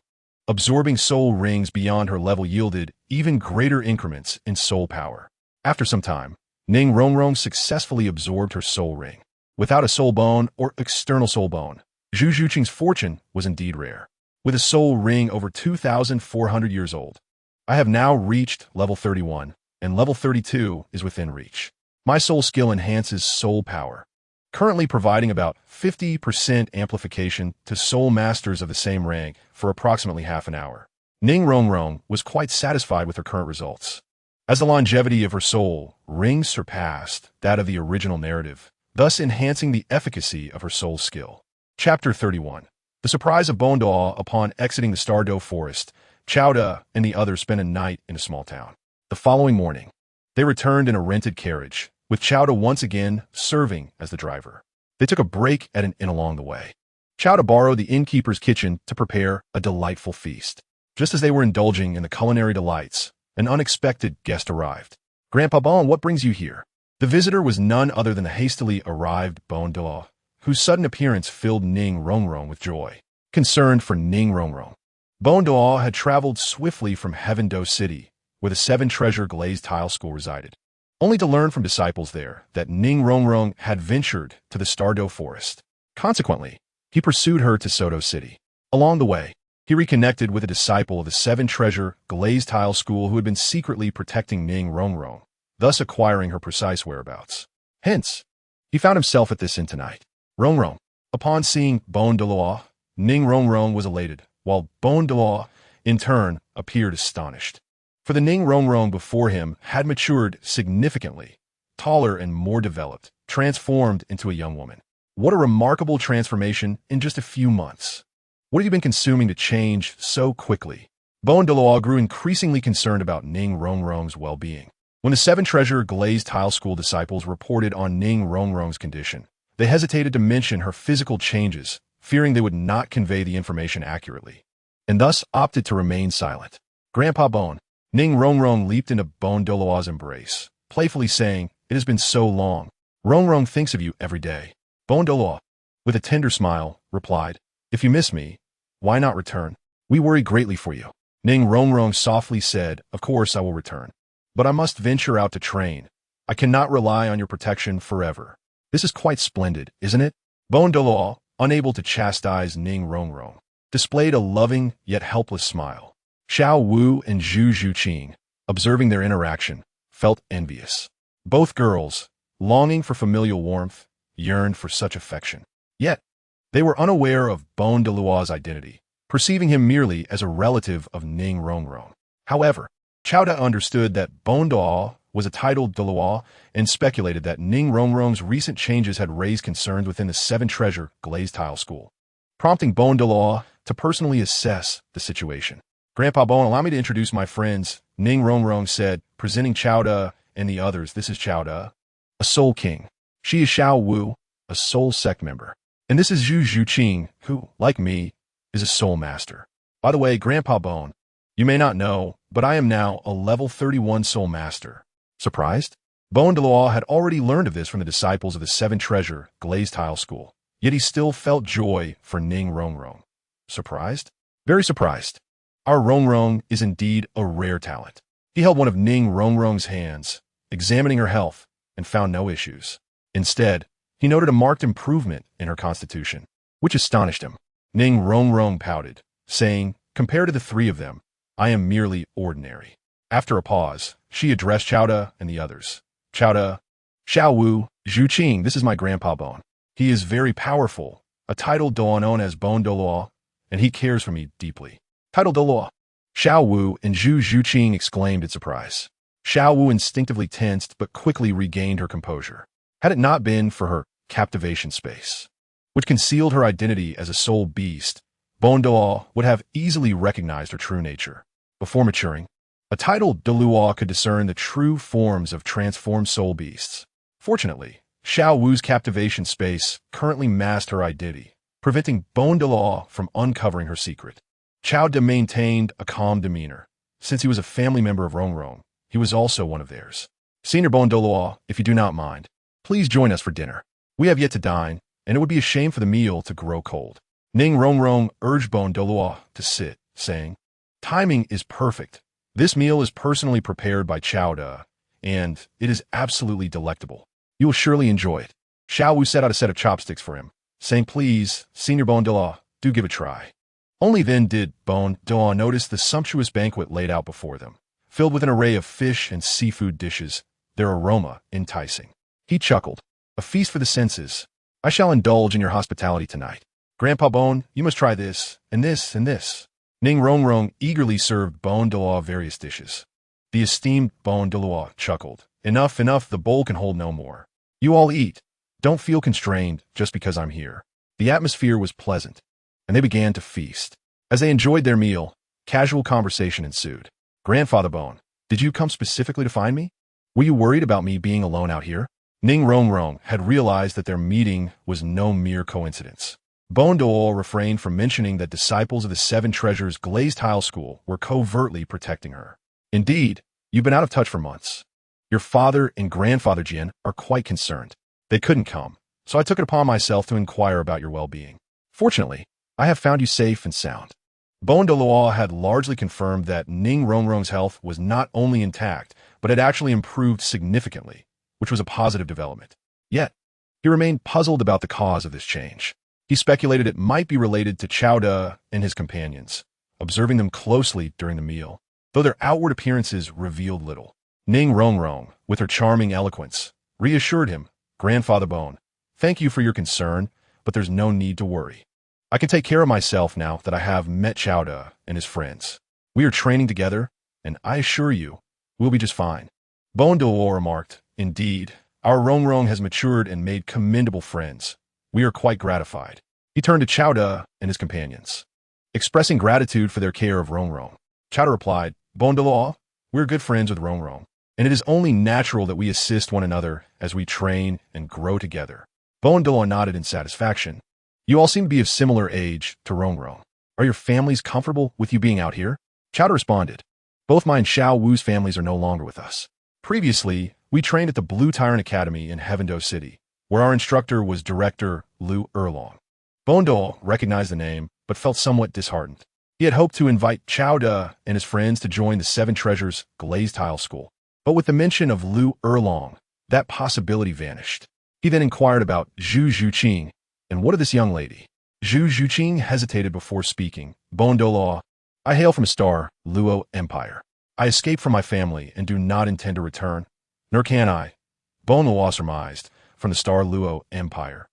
Absorbing soul rings beyond her level yielded even greater increments in soul power. After some time, Ning Rongrong successfully absorbed her soul ring. Without a soul bone or external soul bone, Zhu Zhuqing's fortune was indeed rare. With a soul ring over 2,400 years old, I have now reached level 31, and level 32 is within reach. My soul skill enhances soul power, currently providing about 50% amplification to soul masters of the same rank for approximately half an hour. Ning Rongrong was quite satisfied with her current results, as the longevity of her soul ring surpassed that of the original narrative, thus enhancing the efficacy of her soul skill. Chapter 31. The surprise of Douluo upon exiting the Douluo forest. Xiao Da and the others spent a night in a small town. The following morning, they returned in a rented carriage, with Xiao Da once again serving as the driver. They took a break at an inn along the way. Xiao Da borrowed the innkeeper's kitchen to prepare a delightful feast. Just as they were indulging in the culinary delights, an unexpected guest arrived. Grandpa Bon, what brings you here? The visitor was none other than the hastily arrived Douluo, whose sudden appearance filled Ning Rongrong with joy. Concerned for Ning Rongrong, Douluo had traveled swiftly from Heaven Do City, where the seven-treasure glazed tile school resided, only to learn from disciples there that Ning Rongrong had ventured to the Douluo forest. Consequently, he pursued her to Soto City. Along the way, he reconnected with a disciple of the seven-treasure glazed tile school who had been secretly protecting Ning Rongrong, thus acquiring her precise whereabouts. Hence, he found himself at this inn tonight. Rongrong. Upon seeing Douluo, Ning Rongrong was elated, while Douluo, in turn, appeared astonished. For the Ning Rongrong before him had matured significantly, taller and more developed, transformed into a young woman. What a remarkable transformation in just a few months. What have you been consuming to change so quickly? Douluo grew increasingly concerned about Ning Rongrong's well-being. When the seven-treasure glazed tile school disciples reported on Ning Rongrong's condition, they hesitated to mention her physical changes, fearing they would not convey the information accurately, and thus opted to remain silent. Grandpa Bon. Ning Rongrong leaped into Douluo's embrace, playfully saying, it has been so long. Rongrong thinks of you every day. Douluo, with a tender smile, replied, if you miss me, why not return? We worry greatly for you. Ning Rongrong softly said, of course I will return. But I must venture out to train. I cannot rely on your protection forever. This is quite splendid, isn't it? Douluo, unable to chastise Ning Rongrong, displayed a loving yet helpless smile. Xiao Wu and Zhu Zhuqing, observing their interaction, felt envious. Both girls, longing for familial warmth, yearned for such affection. Yet, they were unaware of Douluo's identity, perceiving him merely as a relative of Ning Rongrong. However, Xiao Da understood that Douluo was a titled Douluo and speculated that Ning Rongrong's recent changes had raised concerns within the Seven Treasure Glazed Tile School, prompting Douluo to personally assess the situation. Grandpa Bon, allow me to introduce my friends, Ning Rongrong said, presenting Qiao and the others. This is Qiao, a soul king. She is Xiao Wu, a soul sect member. And this is Zhu Zhuqing, who, like me, is a soul master. By the way, Grandpa Bon, you may not know, but I am now a level 31 soul master. Surprised? Douluo had already learned of this from the disciples of the Seven Treasure Glazed Tile School, yet he still felt joy for Ning Rongrong. Surprised? Very surprised. Our Rongrong is indeed a rare talent. He held one of Ning Rongrong's hands, examining her health, and found no issues. Instead, he noted a marked improvement in her constitution, which astonished him. Ning Rongrong pouted, saying, compared to the three of them, I am merely ordinary. After a pause, she addressed Qiao and the others. Qiao, Xiao Wu, Zhuqing, this is my Grandpa Bon. He is very powerful, a title known as Douluo, and he cares for me deeply. Title Douluo. Xiao Wu and Zhu Zhuqing exclaimed in surprise. Xiao Wu instinctively tensed but quickly regained her composure. Had it not been for her captivation space, which concealed her identity as a soul beast, Douluo would have easily recognized her true nature. Before maturing, a title Douluo could discern the true forms of transformed soul beasts. Fortunately, Xiao Wu's captivation space currently masked her identity, preventing Douluo from uncovering her secret. Qiao maintained a calm demeanor. Since he was a family member of Rongrong, he was also one of theirs. Senior Douluo, if you do not mind, please join us for dinner. We have yet to dine, and it would be a shame for the meal to grow cold. Ning Rongrong urged Douluo to sit, saying, timing is perfect. This meal is personally prepared by Qiao, and it is absolutely delectable. You will surely enjoy it. Xiao Wu set out a set of chopsticks for him, saying, please, Senior Douluo, do give it a try. Only then did Douluo notice the sumptuous banquet laid out before them, filled with an array of fish and seafood dishes, their aroma enticing. He chuckled, a feast for the senses. I shall indulge in your hospitality tonight. Grandpa Bon, you must try this, and this, and this. Ning Rongrong eagerly served Douluo various dishes. The esteemed Douluo chuckled. Enough, enough, the bowl can hold no more. You all eat. Don't feel constrained just because I'm here. The atmosphere was pleasant, and they began to feast. As they enjoyed their meal, casual conversation ensued. Grandfather Bon, did you come specifically to find me? Were you worried about me being alone out here? Ning Rongrong had realized that their meeting was no mere coincidence. Douluo refrained from mentioning that disciples of the Seven Treasures Glazed Tile School were covertly protecting her. Indeed, you've been out of touch for months. Your father and grandfather Jian are quite concerned. They couldn't come, so I took it upon myself to inquire about your well-being. Fortunately, I have found you safe and sound. Douluo had largely confirmed that Ning Rongrong's health was not only intact, but had actually improved significantly, which was a positive development. Yet, he remained puzzled about the cause of this change. He speculated it might be related to Qiao and his companions, observing them closely during the meal, though their outward appearances revealed little. Ning Rongrong, with her charming eloquence, reassured him, Grandfather Bon, thank you for your concern, but there's no need to worry. I can take care of myself now that I have met Qiao and his friends. We are training together, and I assure you, we'll be just fine. Douluo remarked, indeed, our Rongrong has matured and made commendable friends. We are quite gratified. He turned to Qiao and his companions, expressing gratitude for their care of Rongrong. Qiao replied, Douluo, we're good friends with Rongrong, and it is only natural that we assist one another as we train and grow together. Douluo nodded in satisfaction. You all seem to be of similar age to Rongrong. Are your families comfortable with you being out here? Qiao responded, both mine and Xiao Wu's families are no longer with us. Previously, we trained at the Blue Tyrant Academy in Heavendo City, where our instructor was Director Lu Erlong. Douluo recognized the name, but felt somewhat disheartened. He had hoped to invite Qiao and his friends to join the Seven Treasures Glazed Tile School, but with the mention of Lu Erlong, that possibility vanished. He then inquired about Zhu Zhuqing, and what of this young lady? Zhu Zhuqing hesitated before speaking. Douluo, I hail from a star, Luo Empire. I escaped from my family and do not intend to return, nor can I. Douluo surmised, from the star Luo Empire.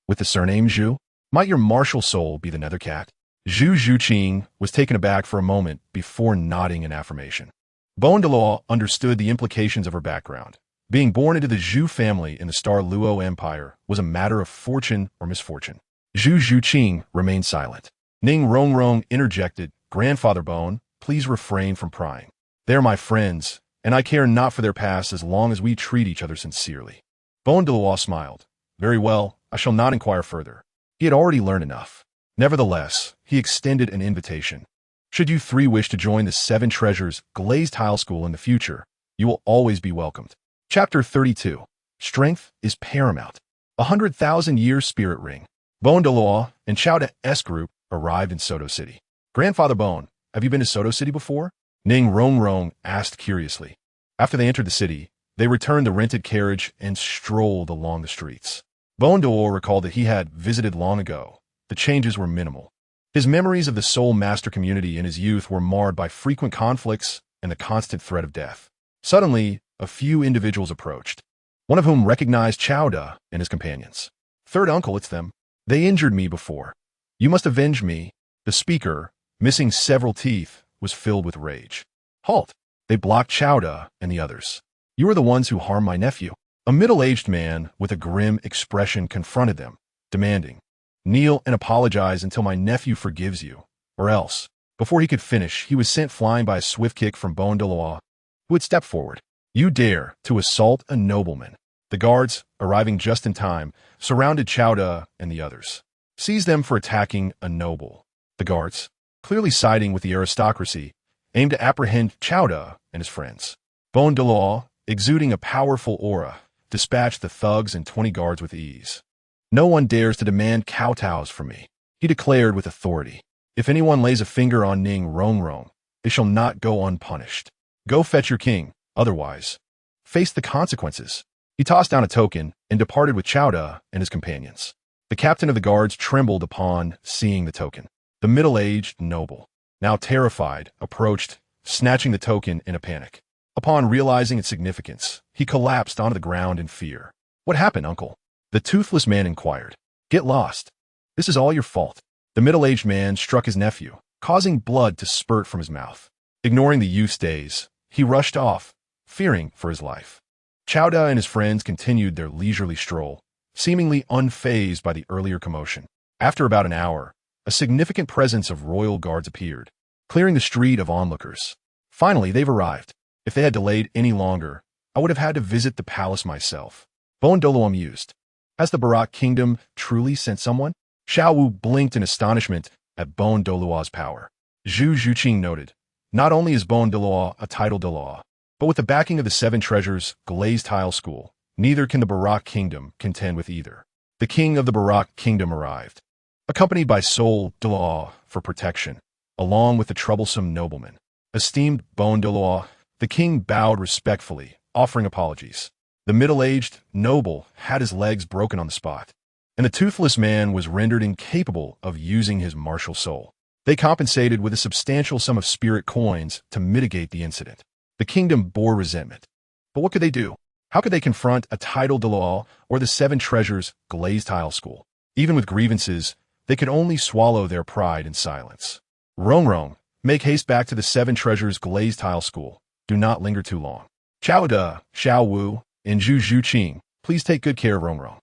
With the surname Zhu, might your martial soul be the nether cat? Zhu Zhuqing was taken aback for a moment before nodding in affirmation. Douluo understood the implications of her background. Being born into the Zhu family in the Star Luo Empire was a matter of fortune or misfortune. Zhu Zhuqing remained silent. Ning Rongrong interjected, "Grandfather Bone, please refrain from prying. They are my friends, and I care not for their past as long as we treat each other sincerely." Douluo smiled. "Very well, I shall not inquire further." He had already learned enough. Nevertheless, he extended an invitation. "Should you three wish to join the Seven Treasures Glazed Tile School in the future, you will always be welcomed." Chapter 32. Strength is Paramount. 100,000-year Spirit Ring. Douluo and Xiao Wu's group arrived in Soto City. "Grandfather Bone, have you been to Soto City before?" Ning Rongrong asked curiously. After they entered the city, they returned the rented carriage and strolled along the streets. Douluo recalled that he had visited long ago. The changes were minimal. His memories of the Soul Master community in his youth were marred by frequent conflicts and the constant threat of death. Suddenly, a few individuals approached, one of whom recognized Xiao Wu and his companions. "Third uncle, it's them. They injured me before. You must avenge me." The speaker, missing several teeth, was filled with rage. "Halt!" They blocked Xiao Wu and the others. "You are the ones who harmed my nephew." A middle-aged man with a grim expression confronted them, demanding, "Kneel and apologize until my nephew forgives you, or else." Before he could finish, he was sent flying by a swift kick from Douluo, who had stepped forward. "You dare to assault a nobleman." The guards, arriving just in time, surrounded Xiao Wu and the others. "Seize them for attacking a noble." The guards, clearly siding with the aristocracy, aimed to apprehend Xiao Wu and his friends. Douluo, exuding a powerful aura, dispatched the thugs and 20 guards with ease. "No one dares to demand kowtows from me," he declared with authority. "If anyone lays a finger on Ning Rongrong, they shall not go unpunished. Go fetch your king, otherwise face the consequences." He tossed down a token and departed with Xiao Wu and his companions. The captain of the guards trembled upon seeing the token. The middle-aged noble, now terrified, approached, snatching the token in a panic. Upon realizing its significance, he collapsed onto the ground in fear. "What happened, uncle?" the toothless man inquired. "Get lost. This is all your fault." The middle-aged man struck his nephew, causing blood to spurt from his mouth. Ignoring the youth's days, he rushed off, fearing for his life. Xiao Wu and his friends continued their leisurely stroll, seemingly unfazed by the earlier commotion. After about an hour, a significant presence of royal guards appeared, clearing the street of onlookers. "Finally, they've arrived. If they had delayed any longer, I would have had to visit the palace myself." Douluo mused. Has the Barak kingdom truly sent someone? Xiao Wu blinked in astonishment at Douluo's power. Zhu Zhuqing noted, "Not only is Douluo a title Douluo, but with the backing of the Seven Treasures Glazed Tile School, neither can the Barak kingdom contend with either." The king of the Barak kingdom arrived, accompanied by Soul Douluo for protection, along with the troublesome nobleman. Esteemed Douluo, the king bowed respectfully, offering apologies. The middle-aged noble had his legs broken on the spot, and the toothless man was rendered incapable of using his martial soul. They compensated with a substantial sum of spirit coins to mitigate the incident. The kingdom bore resentment. But what could they do? How could they confront a title Douluo or the Seven Treasures Glazed Tile School? Even with grievances, they could only swallow their pride in silence. "Rongrong, make haste back to the Seven Treasures Glazed Tile School. Do not linger too long. Xiao Wu, Xiao Wu, and Zhu Zhuqing, please take good care of Rongrong."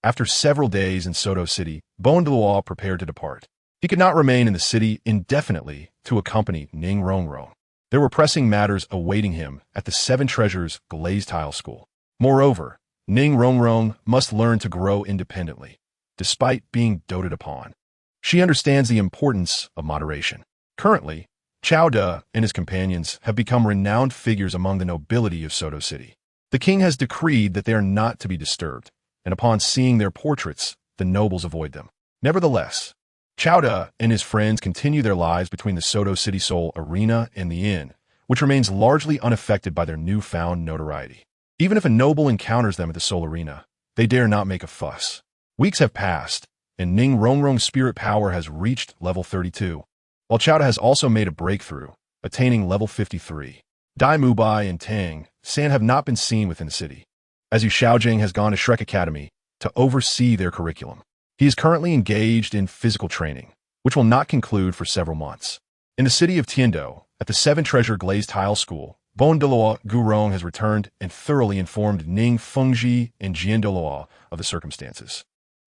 After several days in Soto City, Douluo prepared to depart. He could not remain in the city indefinitely to accompany Ning Rongrong. There were pressing matters awaiting him at the Seven Treasures Glazed Tile School. Moreover, Ning Rongrong must learn to grow independently, despite being doted upon. She understands the importance of moderation. Currently, Xiao Wu and his companions have become renowned figures among the nobility of Soto City. The king has decreed that they are not to be disturbed, and upon seeing their portraits, the nobles avoid them. Nevertheless, Xiao Wu and his friends continue their lives between the Soto City Soul Arena and the inn, which remains largely unaffected by their newfound notoriety. Even if a noble encounters them at the Soul Arena, they dare not make a fuss. Weeks have passed, and Ning Rongrong's spirit power has reached level 32, while Xiao Wu has also made a breakthrough, attaining level 53. Dai Mubai and Tang San have not been seen within the city, as Yu Xiaojing has gone to Shrek Academy to oversee their curriculum. He is currently engaged in physical training, which will not conclude for several months. In the city of Tiando, at the Seven Treasure Glazed Tile School, Douluo Gurong has returned and thoroughly informed Ning Fengji and Douluo of the circumstances.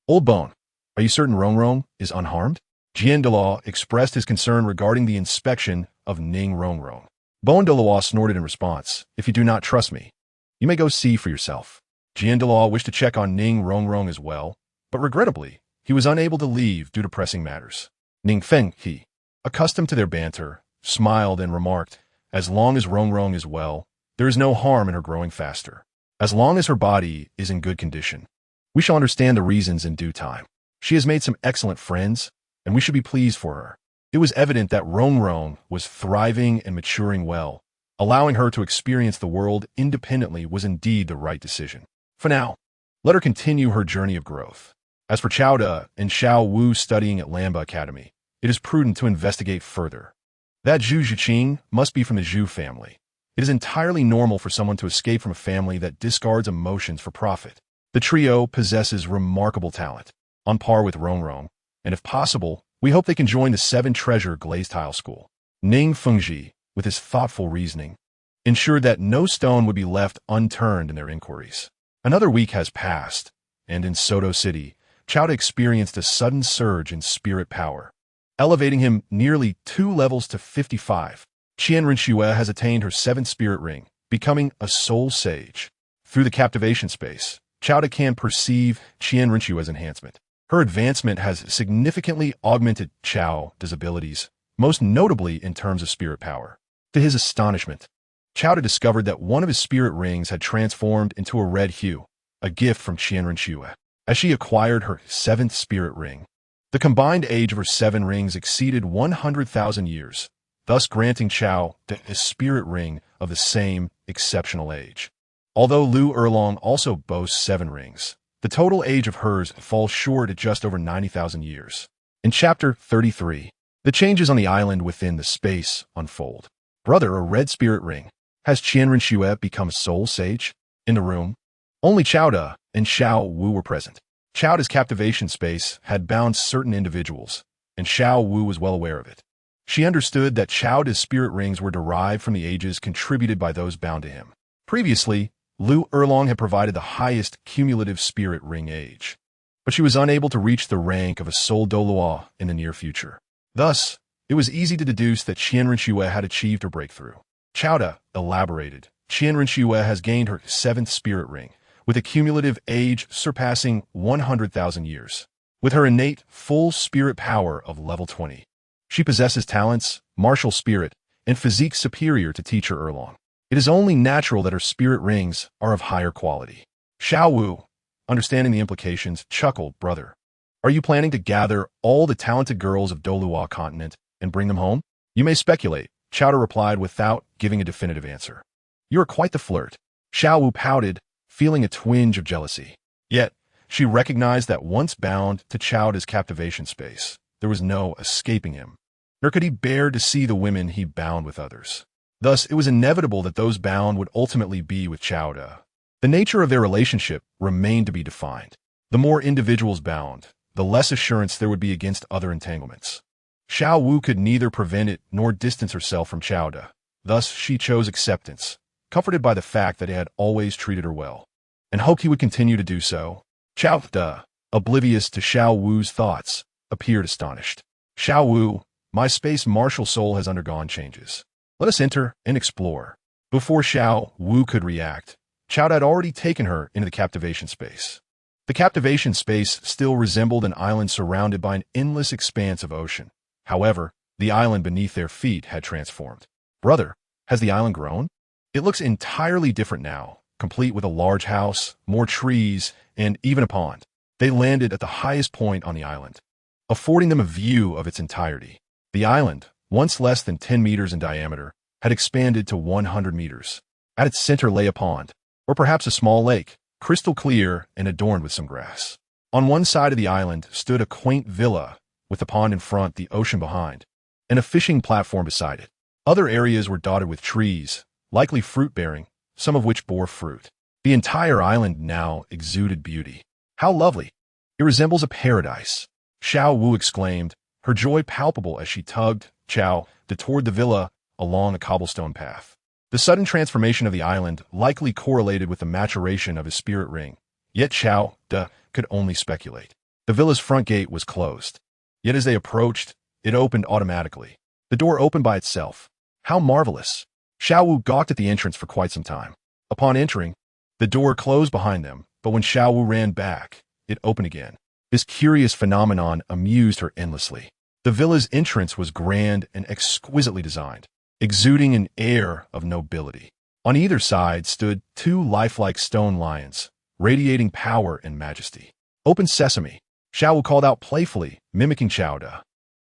Old Bone, are you certain Rongrong is unharmed? Douluo expressed his concern regarding the inspection of Ning Rongrong. Douluo snorted in response, if you do not trust me, you may go see for yourself. Douluo wished to check on Ning Rongrong as well, but regrettably, he was unable to leave due to pressing matters. Ning Fengji, accustomed to their banter, smiled and remarked, as long as Rongrong is well, there is no harm in her growing faster. As long as her body is in good condition, we shall understand the reasons in due time. She has made some excellent friends, and we should be pleased for her. It was evident that Rongrong was thriving and maturing well. Allowing her to experience the world independently was indeed the right decision. For now, let her continue her journey of growth. As for Qiao De and Xiao Wu studying at Lamba Academy, it is prudent to investigate further. That Zhu Zhuqing must be from the Zhu family. It is entirely normal for someone to escape from a family that discards emotions for profit. The trio possesses remarkable talent, on par with Rongrong, and if possible, we hope they can join the 7 Treasure Glazed Tile School. Ning Fengji, with his thoughtful reasoning, ensured that no stone would be left unturned in their inquiries. Another week has passed, and in Soto City, Qiao De experienced a sudden surge in spirit power, elevating him nearly 2 levels to 55. Qian Renxue has attained her 7th spirit ring, becoming a soul sage. Through the captivation space, Qiao De can perceive Qian Renxue's enhancement. Her advancement has significantly augmented Qiao De's abilities, most notably in terms of spirit power. To his astonishment, Qiao De discovered that one of his spirit rings had transformed into a red hue, a gift from Qian Renxue. As she acquired her 7th spirit ring, the combined age of her 7 rings exceeded 100,000 years, thus granting Qiao De a spirit ring of the same exceptional age. Although Lu Erlong also boasts 7 rings, the total age of hers falls short at just over 90,000 years. In Chapter 33, the changes on the island within the space unfold. Brother, a red spirit ring. Has Qian Renxue become a soul sage? In the room, only Qiao De and Xiao Wu were present. Qiao De's captivation space had bound certain individuals, and Xiao Wu was well aware of it. She understood that Qiao De's spirit rings were derived from the ages contributed by those bound to him. Previously, Lu Erlong had provided the highest cumulative spirit ring age, but she was unable to reach the rank of a soul Douluo in the near future. Thus, it was easy to deduce that Qian Renxue had achieved her breakthrough. Qiao De elaborated. Qian Renxue has gained her 7th spirit ring, with a cumulative age surpassing 100,000 years. With her innate full spirit power of level 20, she possesses talents, martial spirit, and physique superior to Teacher Erlong. It is only natural that her spirit rings are of higher quality. Xiao Wu, understanding the implications, chuckled, brother, are you planning to gather all the talented girls of Douluo continent and bring them home? You may speculate, Qiao De replied without giving a definitive answer. You are quite the flirt. Xiao Wu pouted, feeling a twinge of jealousy. Yet, she recognized that once bound to Qiao De's captivation space, there was no escaping him, nor could he bear to see the women he bound with others. Thus, it was inevitable that those bound would ultimately be with Qiao De. The nature of their relationship remained to be defined. The more individuals bound, the less assurance there would be against other entanglements. Xiao Wu could neither prevent it nor distance herself from Qiao De. Thus, she chose acceptance, comforted by the fact that he had always treated her well, and hoped he would continue to do so. Qiao De, oblivious to Xiao Wu's thoughts, appeared astonished. Xiao Wu, my space martial soul has undergone changes. Let us enter and explore. Before Xiao Wu could react, Qiao De had already taken her into the captivation space. The captivation space still resembled an island surrounded by an endless expanse of ocean. However, the island beneath their feet had transformed. Brother, has the island grown? It looks entirely different now, complete with a large house, more trees, and even a pond. They landed at the highest point on the island, affording them a view of its entirety. The island, once less than 10 meters in diameter, had expanded to 100 meters. At its center lay a pond, or perhaps a small lake, crystal clear and adorned with some grass. On one side of the island stood a quaint villa, with the pond in front, the ocean behind, and a fishing platform beside it. Other areas were dotted with trees, likely fruit-bearing, some of which bore fruit. The entire island now exuded beauty. How lovely! It resembles a paradise. Xiao Wu exclaimed, her joy palpable as she tugged Qiao De toward the villa along a cobblestone path. The sudden transformation of the island likely correlated with the maturation of his spirit ring, yet Xiao Wu could only speculate. The villa's front gate was closed. Yet as they approached, it opened automatically. The door opened by itself. How marvelous! Xiao Wu gawked at the entrance for quite some time. Upon entering, the door closed behind them, but when Xiao Wu ran back, it opened again. This curious phenomenon amused her endlessly. The villa's entrance was grand and exquisitely designed, exuding an air of nobility. On either side stood two lifelike stone lions, radiating power and majesty. "Open sesame," Xiao Wu called out playfully, mimicking Xiao Da.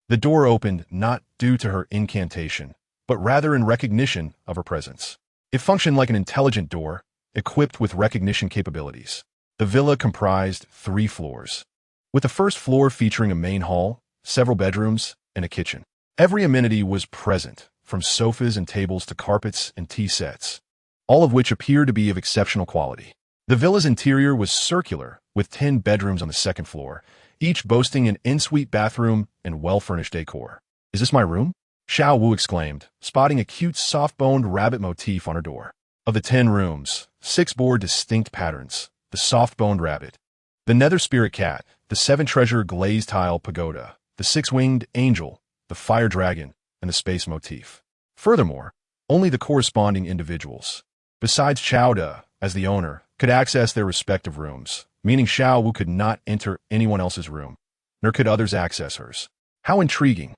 The door opened not due to her incantation, but rather in recognition of her presence. It functioned like an intelligent door, equipped with recognition capabilities. The villa comprised 3 floors, with the first floor featuring a main hall, several bedrooms, and a kitchen. Every amenity was present, from sofas and tables to carpets and tea sets, all of which appeared to be of exceptional quality. The villa's interior was circular, with 10 bedrooms on the second floor, each boasting an ensuite bathroom and well-furnished decor. "Is this my room?" Xiao Wu exclaimed, spotting a cute soft-boned rabbit motif on her door. Of the 10 rooms, 6 bore distinct patterns: the soft-boned rabbit, the nether spirit cat, the 7-treasure glazed tile pagoda, the 6-winged angel, the fire dragon, and the space motif. Furthermore, only the corresponding individuals, besides Xiao Da, as the owner, could access their respective rooms, meaning Xiao Wu could not enter anyone else's room, nor could others access hers. How intriguing!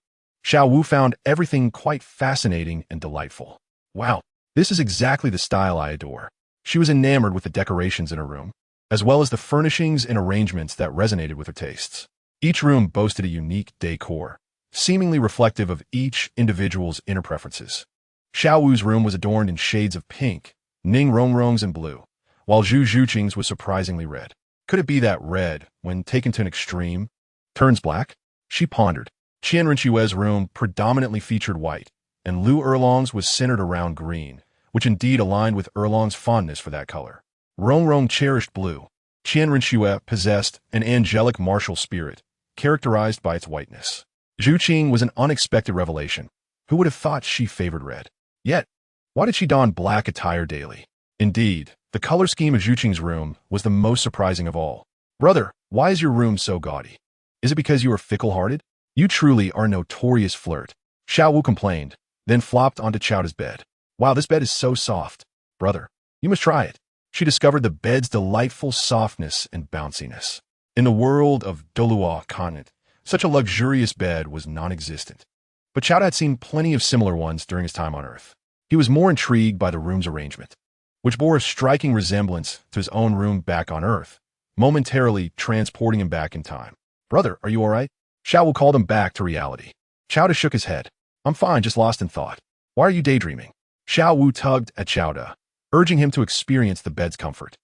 Xiao Wu found everything quite fascinating and delightful. "Wow, this is exactly the style I adore." She was enamored with the decorations in her room, as well as the furnishings and arrangements that resonated with her tastes. Each room boasted a unique decor, seemingly reflective of each individual's inner preferences. Xiao Wu's room was adorned in shades of pink, Ning Rongrong's and blue, while Zhu Zhuqing's was surprisingly red. Could it be that red, when taken to an extreme, turns black? She pondered. Qian Renxue's room predominantly featured white, and Lu Erlong's was centered around green, which indeed aligned with Erlong's fondness for that color. Rongrong cherished blue. Qian Renxue possessed an angelic martial spirit, characterized by its whiteness. Zhu Zhuqing was an unexpected revelation. Who would have thought she favored red? Yet, why did she don black attire daily? Indeed, the color scheme of Zhu Zhuqing's room was the most surprising of all. "Brother, why is your room so gaudy? Is it because you are fickle-hearted? You truly are a notorious flirt," Xiao Wu complained, then flopped onto Qiao Da's bed. "Wow, this bed is so soft. Brother, you must try it." She discovered the bed's delightful softness and bounciness. In the world of Douluo continent, such a luxurious bed was non-existent. But Qiao Da had seen plenty of similar ones during his time on Earth. He was more intrigued by the room's arrangement, which bore a striking resemblance to his own room back on Earth, momentarily transporting him back in time. "Brother, are you all right?" Xiao Wu called him back to reality. Qiao Da shook his head. "I'm fine, just lost in thought." "Why are you daydreaming?" Xiao Wu tugged at Qiao Da, urging him to experience the bed's comfort.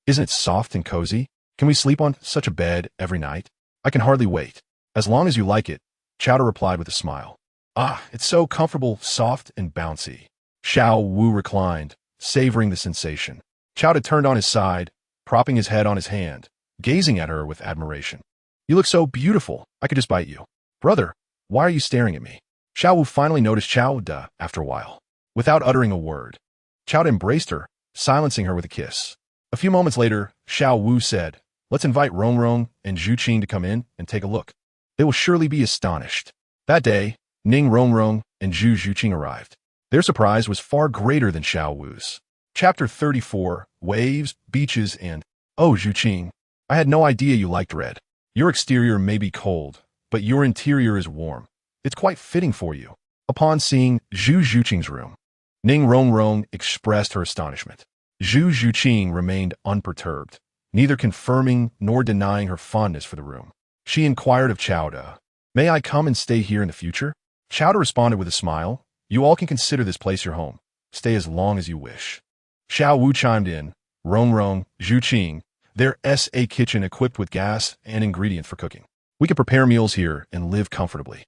"Isn't it soft and cozy? Can we sleep on such a bed every night?" "I can hardly wait. As long as you like it," Qiao Da replied with a smile. "Ah, it's so comfortable, soft, and bouncy." Xiao Wu reclined, savoring the sensation. Qiao Da turned on his side, propping his head on his hand, gazing at her with admiration. "You look so beautiful, I could just bite you." "Brother, why are you staring at me?" Xiao Wu finally noticed Qiao Da after a while. Without uttering a word, Qiao Da embraced her, silencing her with a kiss. A few moments later, Xiao Wu said, "Let's invite Rongrong and Zhu Zhuqing to come in and take a look. They will surely be astonished." That day, Ning Rongrong and Zhu Zhuqing arrived. Their surprise was far greater than Xiao Wu's. Chapter 34, Waves, Beaches, and... "Oh, Zhu Zhuqing, I had no idea you liked red. Your exterior may be cold, but your interior is warm. It's quite fitting for you." Upon seeing Zhu Zhuqing's room, Ning Rongrong expressed her astonishment. Zhu Zhuqing remained unperturbed, neither confirming nor denying her fondness for the room. She inquired of Qiao Da, "May I come and stay here in the future?" Qiao Da responded with a smile, "You all can consider this place your home. Stay as long as you wish." Xiao Wu chimed in, "Rongrong, Zhu Zhuqing, there's a kitchen equipped with gas and ingredients for cooking. We can prepare meals here and live comfortably.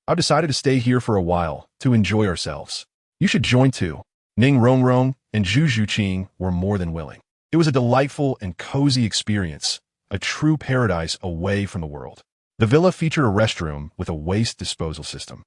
I've decided to stay here for a while to enjoy ourselves. You should join too." Ning Rongrong and Zhu Zhuqing were more than willing. It was a delightful and cozy experience, a true paradise away from the world. The villa featured a restroom with a waste disposal system.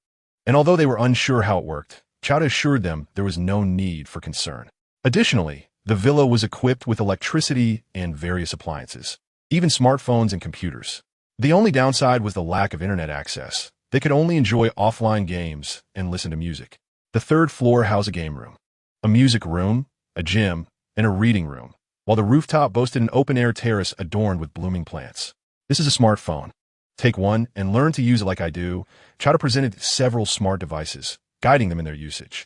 And although they were unsure how it worked, Chao assured them there was no need for concern. Additionally, the villa was equipped with electricity and various appliances, even smartphones and computers. The only downside was the lack of internet access. They could only enjoy offline games and listen to music. The third floor housed a game room, a music room, a gym, and a reading room, while the rooftop boasted an open-air terrace adorned with blooming plants. This is a smartphone. Take one and learn to use it like I do. Chao presented several smart devices, guiding them in their usage.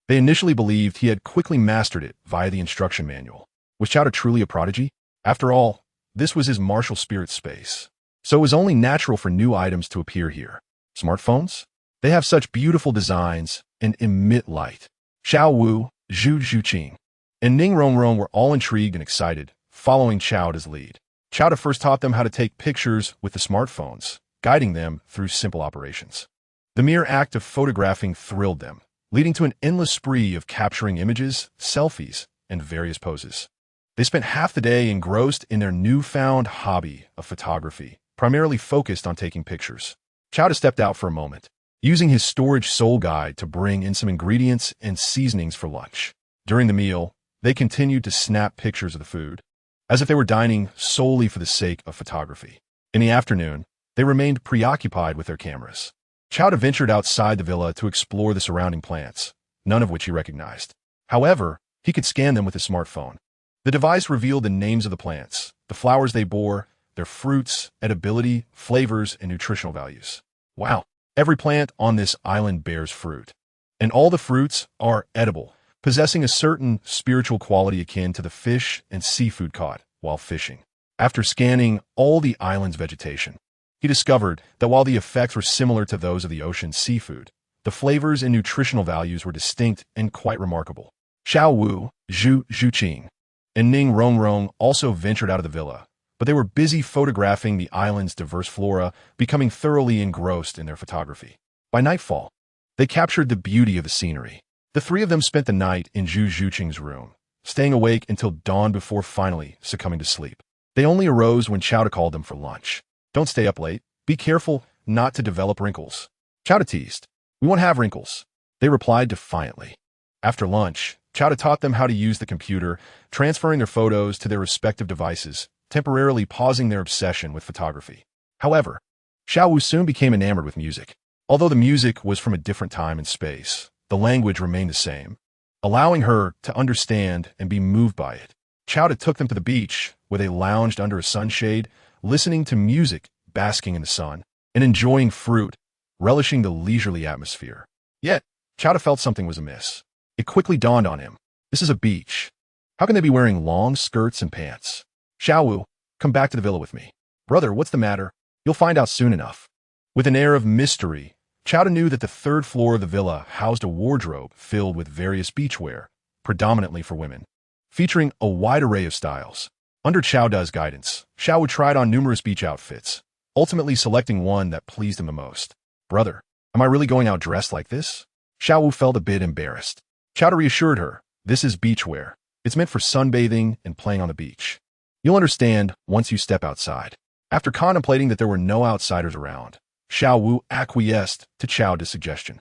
They initially believed he had quickly mastered it via the instruction manual. Was Chao truly a prodigy? After all, this was his martial spirit space. So it was only natural for new items to appear here. Smartphones? They have such beautiful designs and emit light. Xiao Wu, Zhu Zhuqing, and Ning Rongrong were all intrigued and excited, following Chao's lead. Chao first taught them how to take pictures with the smartphones, guiding them through simple operations. The mere act of photographing thrilled them, leading to an endless spree of capturing images, selfies, and various poses. They spent half the day engrossed in their newfound hobby of photography, primarily focused on taking pictures. Chao stepped out for a moment, using his storage soul guide to bring in some ingredients and seasonings for lunch. During the meal, they continued to snap pictures of the food, as if they were dining solely for the sake of photography. In the afternoon, they remained preoccupied with their cameras. Chao ventured outside the villa to explore the surrounding plants, none of which he recognized. However, he could scan them with his smartphone. The device revealed the names of the plants, the flowers they bore, their fruits, edibility, flavors, and nutritional values. Wow, every plant on this island bears fruit, and all the fruits are edible, possessing a certain spiritual quality akin to the fish and seafood caught while fishing. After scanning all the island's vegetation, he discovered that while the effects were similar to those of the ocean's seafood, the flavors and nutritional values were distinct and quite remarkable. Xiao Wu, Zhu Zhuqing, and Ning Rongrong also ventured out of the villa, but they were busy photographing the island's diverse flora, becoming thoroughly engrossed in their photography. By nightfall, they captured the beauty of the scenery. The three of them spent the night in Zhu Zhuqing's room, staying awake until dawn before finally succumbing to sleep. They only arose when Chao called them for lunch. Don't stay up late. Be careful not to develop wrinkles. Chao teased. We won't have wrinkles. They replied defiantly. After lunch, Chao taught them how to use the computer, transferring their photos to their respective devices, temporarily pausing their obsession with photography. However, Xiao Wu soon became enamored with music. Although the music was from a different time and space, the language remained the same, allowing her to understand and be moved by it. Chao took them to the beach, where they lounged under a sunshade, listening to music, basking in the sun, and enjoying fruit, relishing the leisurely atmosphere. Yet, Chao felt something was amiss. It quickly dawned on him. This is a beach. How can they be wearing long skirts and pants? Xiao Wu, come back to the villa with me. Brother, what's the matter? You'll find out soon enough. With an air of mystery, Chao knew that the third floor of the villa housed a wardrobe filled with various beachwear, predominantly for women, featuring a wide array of styles. Under Chao's guidance, Xiao tried on numerous beach outfits, ultimately selecting one that pleased him the most. Brother, am I really going out dressed like this? Xiao felt a bit embarrassed. Chao reassured her, this is beachwear. It's meant for sunbathing and playing on the beach. You'll understand once you step outside. After contemplating that there were no outsiders around, Xiao Wu acquiesced to Chao's suggestion.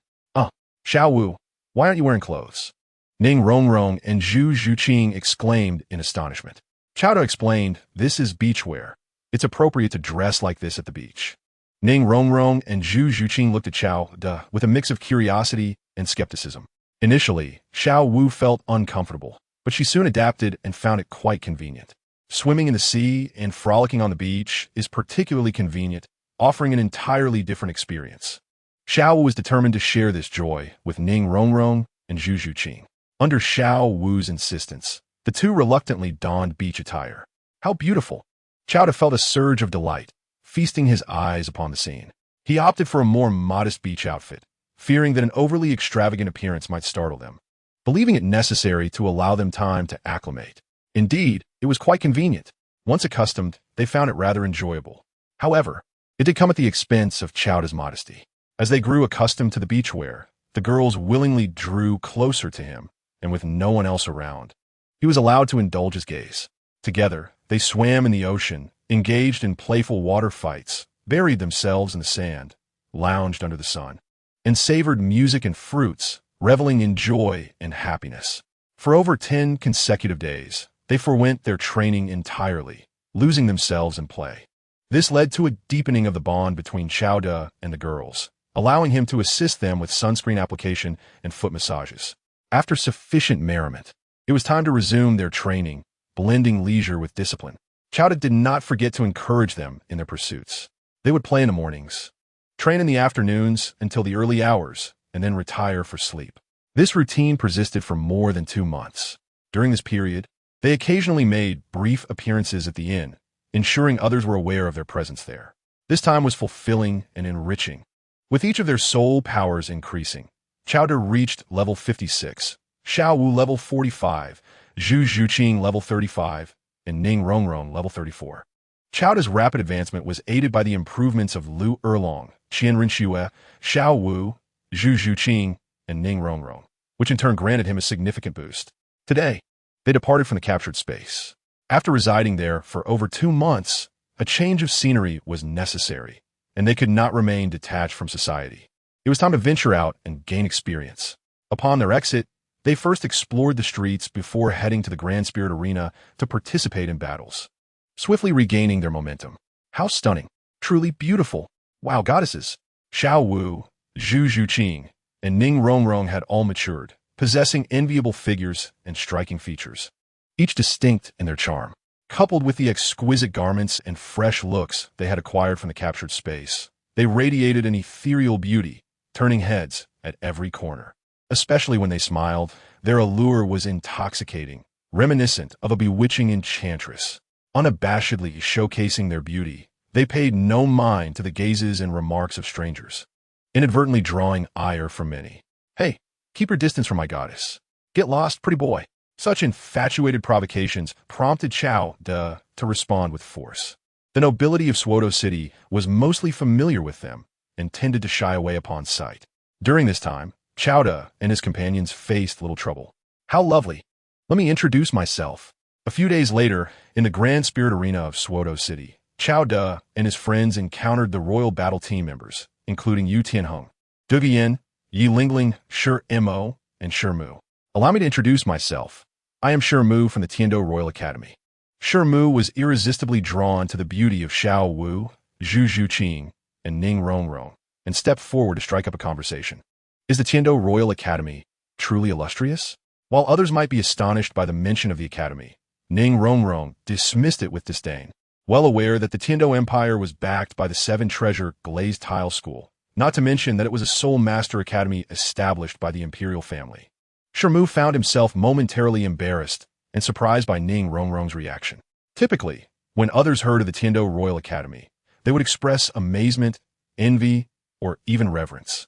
Xiao Wu, why aren't you wearing clothes? Ning Rongrong and Zhu Zhuqing exclaimed in astonishment. Chao explained, this is beachwear. It's appropriate to dress like this at the beach. Ning Rongrong and Zhu Zhuqing looked at Chao with a mix of curiosity and skepticism. Initially, Xiao Wu felt uncomfortable, but she soon adapted and found it quite convenient. Swimming in the sea and frolicking on the beach is particularly convenient, offering an entirely different experience. Xiao was determined to share this joy with Ning Rongrong and Zhu Zhuqing. Under Xiao Wu's insistence, the two reluctantly donned beach attire. How beautiful! Chao felt a surge of delight, feasting his eyes upon the scene. He opted for a more modest beach outfit, fearing that an overly extravagant appearance might startle them, believing it necessary to allow them time to acclimate. Indeed, it was quite convenient. Once accustomed, they found it rather enjoyable. However, it did come at the expense of Chao's modesty. As they grew accustomed to the beachwear, the girls willingly drew closer to him, and with no one else around, he was allowed to indulge his gaze. Together, they swam in the ocean, engaged in playful water fights, buried themselves in the sand, lounged under the sun, and savored music and fruits, reveling in joy and happiness. For over 10 consecutive days, they forwent their training entirely, losing themselves in play. This led to a deepening of the bond between Xiao De and the girls, allowing him to assist them with sunscreen application and foot massages. After sufficient merriment, it was time to resume their training, blending leisure with discipline. Xiao De did not forget to encourage them in their pursuits. They would play in the mornings, train in the afternoons until the early hours, and then retire for sleep. This routine persisted for more than 2 months. During this period, they occasionally made brief appearances at the inn, ensuring others were aware of their presence there. This time was fulfilling and enriching. With each of their soul powers increasing, Xiao De reached level 56, Xiao Wu level 45, Zhu Zhuqing level 35, and Ning Rongrong level 34. Xiao De's rapid advancement was aided by the improvements of Lu Erlong, Qian Renxue, Xiao Wu, Zhu Zhuqing, and Ning Rongrong, which in turn granted him a significant boost. Today, they departed from the captured space. After residing there for over 2 months, a change of scenery was necessary, and they could not remain detached from society. It was time to venture out and gain experience. Upon their exit, they first explored the streets before heading to the Grand Spirit Arena to participate in battles, swiftly regaining their momentum. How stunning! Truly beautiful! Wow, goddesses! Xiao Wu, Zhu Zhuqing, and Ning Rongrong had all matured, possessing enviable figures and striking features, each distinct in their charm. Coupled with the exquisite garments and fresh looks they had acquired from the captured space, they radiated an ethereal beauty, turning heads at every corner. Especially when they smiled, their allure was intoxicating, reminiscent of a bewitching enchantress. Unabashedly showcasing their beauty, they paid no mind to the gazes and remarks of strangers, inadvertently drawing ire from many. Hey, keep your distance from my goddess. Get lost, pretty boy. Such infatuated provocations prompted Xiao De to respond with force. The nobility of Suodo City was mostly familiar with them and tended to shy away upon sight. During this time, Xiao De and his companions faced little trouble. How lovely! Let me introduce myself. A few days later, in the Grand Spirit Arena of Suodo City, Xiao De and his friends encountered the royal battle team members, including Yu Tianheng, Duguyan, Yi Lingling, Shi Mo, and Shi Mu. Allow me to introduce myself. I am Shi Mu from the Tiando Royal Academy. Shi Mu was irresistibly drawn to the beauty of Xiao Wu, Zhu Zhuqing, and Ning Rongrong, and stepped forward to strike up a conversation. Is the Tiando Royal Academy truly illustrious? While others might be astonished by the mention of the academy, Ning Rongrong dismissed it with disdain, well aware that the Tiando Empire was backed by the 7-treasure glazed tile school, not to mention that it was a Soul Master Academy established by the imperial family. Shi Mu found himself momentarily embarrassed and surprised by Ning Rongrong's reaction. Typically, when others heard of the Tiando Royal Academy, they would express amazement, envy, or even reverence.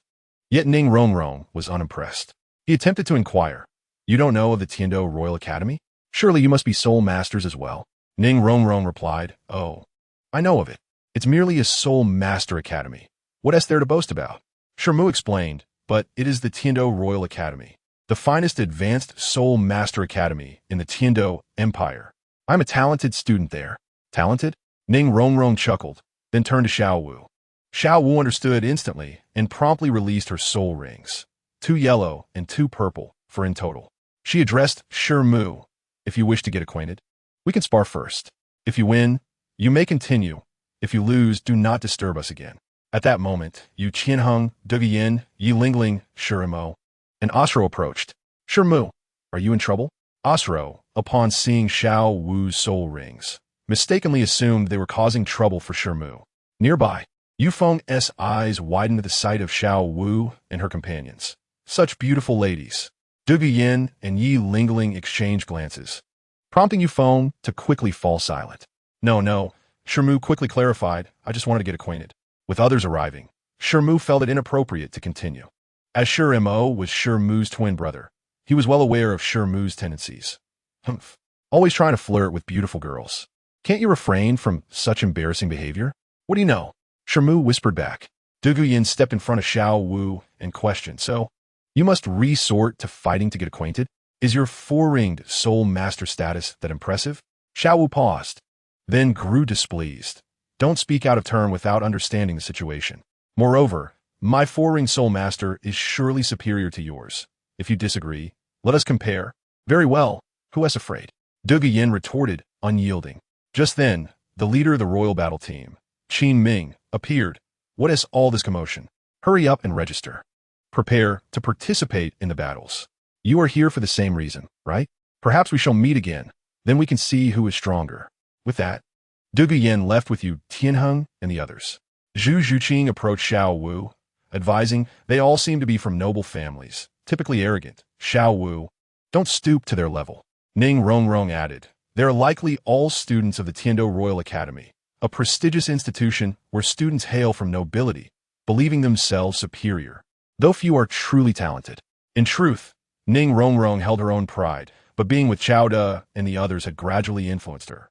Yet Ning Rongrong was unimpressed. He attempted to inquire, "You don't know of the Tiando Royal Academy? Surely you must be Soul Masters as well." Ning Rongrong replied, "Oh, I know of it. It's merely a Soul Master Academy. What is there to boast about?" Shi Mu explained, "But it is the Tiando Royal Academy, the finest advanced Soul Master Academy in the Tiando Empire. I'm a talented student there." "Talented?" Ning Rongrong chuckled, then turned to Xiao Wu. Xiao Wu understood instantly and promptly released her soul rings, 2 yellow and 2 purple, for in total. She addressed Shi Mu, "If you wish to get acquainted, we can spar first. If you win, you may continue. If you lose, do not disturb us again." At that moment, Yu Qianheng, Duguyan, Yi Lingling, Shi Mo, and Osro approached. "Shi Mu, are you in trouble?" Osro, upon seeing Xiao Wu's soul rings, mistakenly assumed they were causing trouble for Shi Mu. Nearby, Yu Feng's eyes widened at the sight of Xiao Wu and her companions. Such beautiful ladies. Duguyan and Yi Lingling exchanged glances, prompting Yu Feng to quickly fall silent. No, Shi Mu quickly clarified, "I just wanted to get acquainted." With others arriving, Shi Mu felt it inappropriate to continue. As Shi Mo was Shi Mu's twin brother, he was well aware of Shi Mu's tendencies. Humph. Always trying to flirt with beautiful girls. Can't you refrain from such embarrassing behavior? What do you know? Shi Mu whispered back. Duguyan stepped in front of Xiao Wu and questioned, "So, you must resort to fighting to get acquainted? Is your 4-ringed Soul Master status that impressive?" Xiao Wu paused, then grew displeased. "Don't speak out of turn without understanding the situation. Moreover, my 4-ringed Soul Master is surely superior to yours. If you disagree, let us compare. Very well. Who is afraid? Zhu Zhuqing retorted, unyielding. Just then, the leader of the royal battle team, Qin Ming, appeared. What is all this commotion? Hurry up and register. Prepare to participate in the battles. You are here for the same reason, right? Perhaps we shall meet again. Then we can see who is stronger. With that, Zhu Zhuqing left with you Tianheng and the others. Zhu Zhuqing approached Xiao Wu, advising they all seem to be from noble families, typically arrogant. Xiao Wu, don't stoop to their level. Ning Rongrong added, they are likely all students of the Tiando Royal Academy, a prestigious institution where students hail from nobility, believing themselves superior, though few are truly talented. In truth, Ning Rongrong held her own pride, but being with Qiao De and the others had gradually influenced her.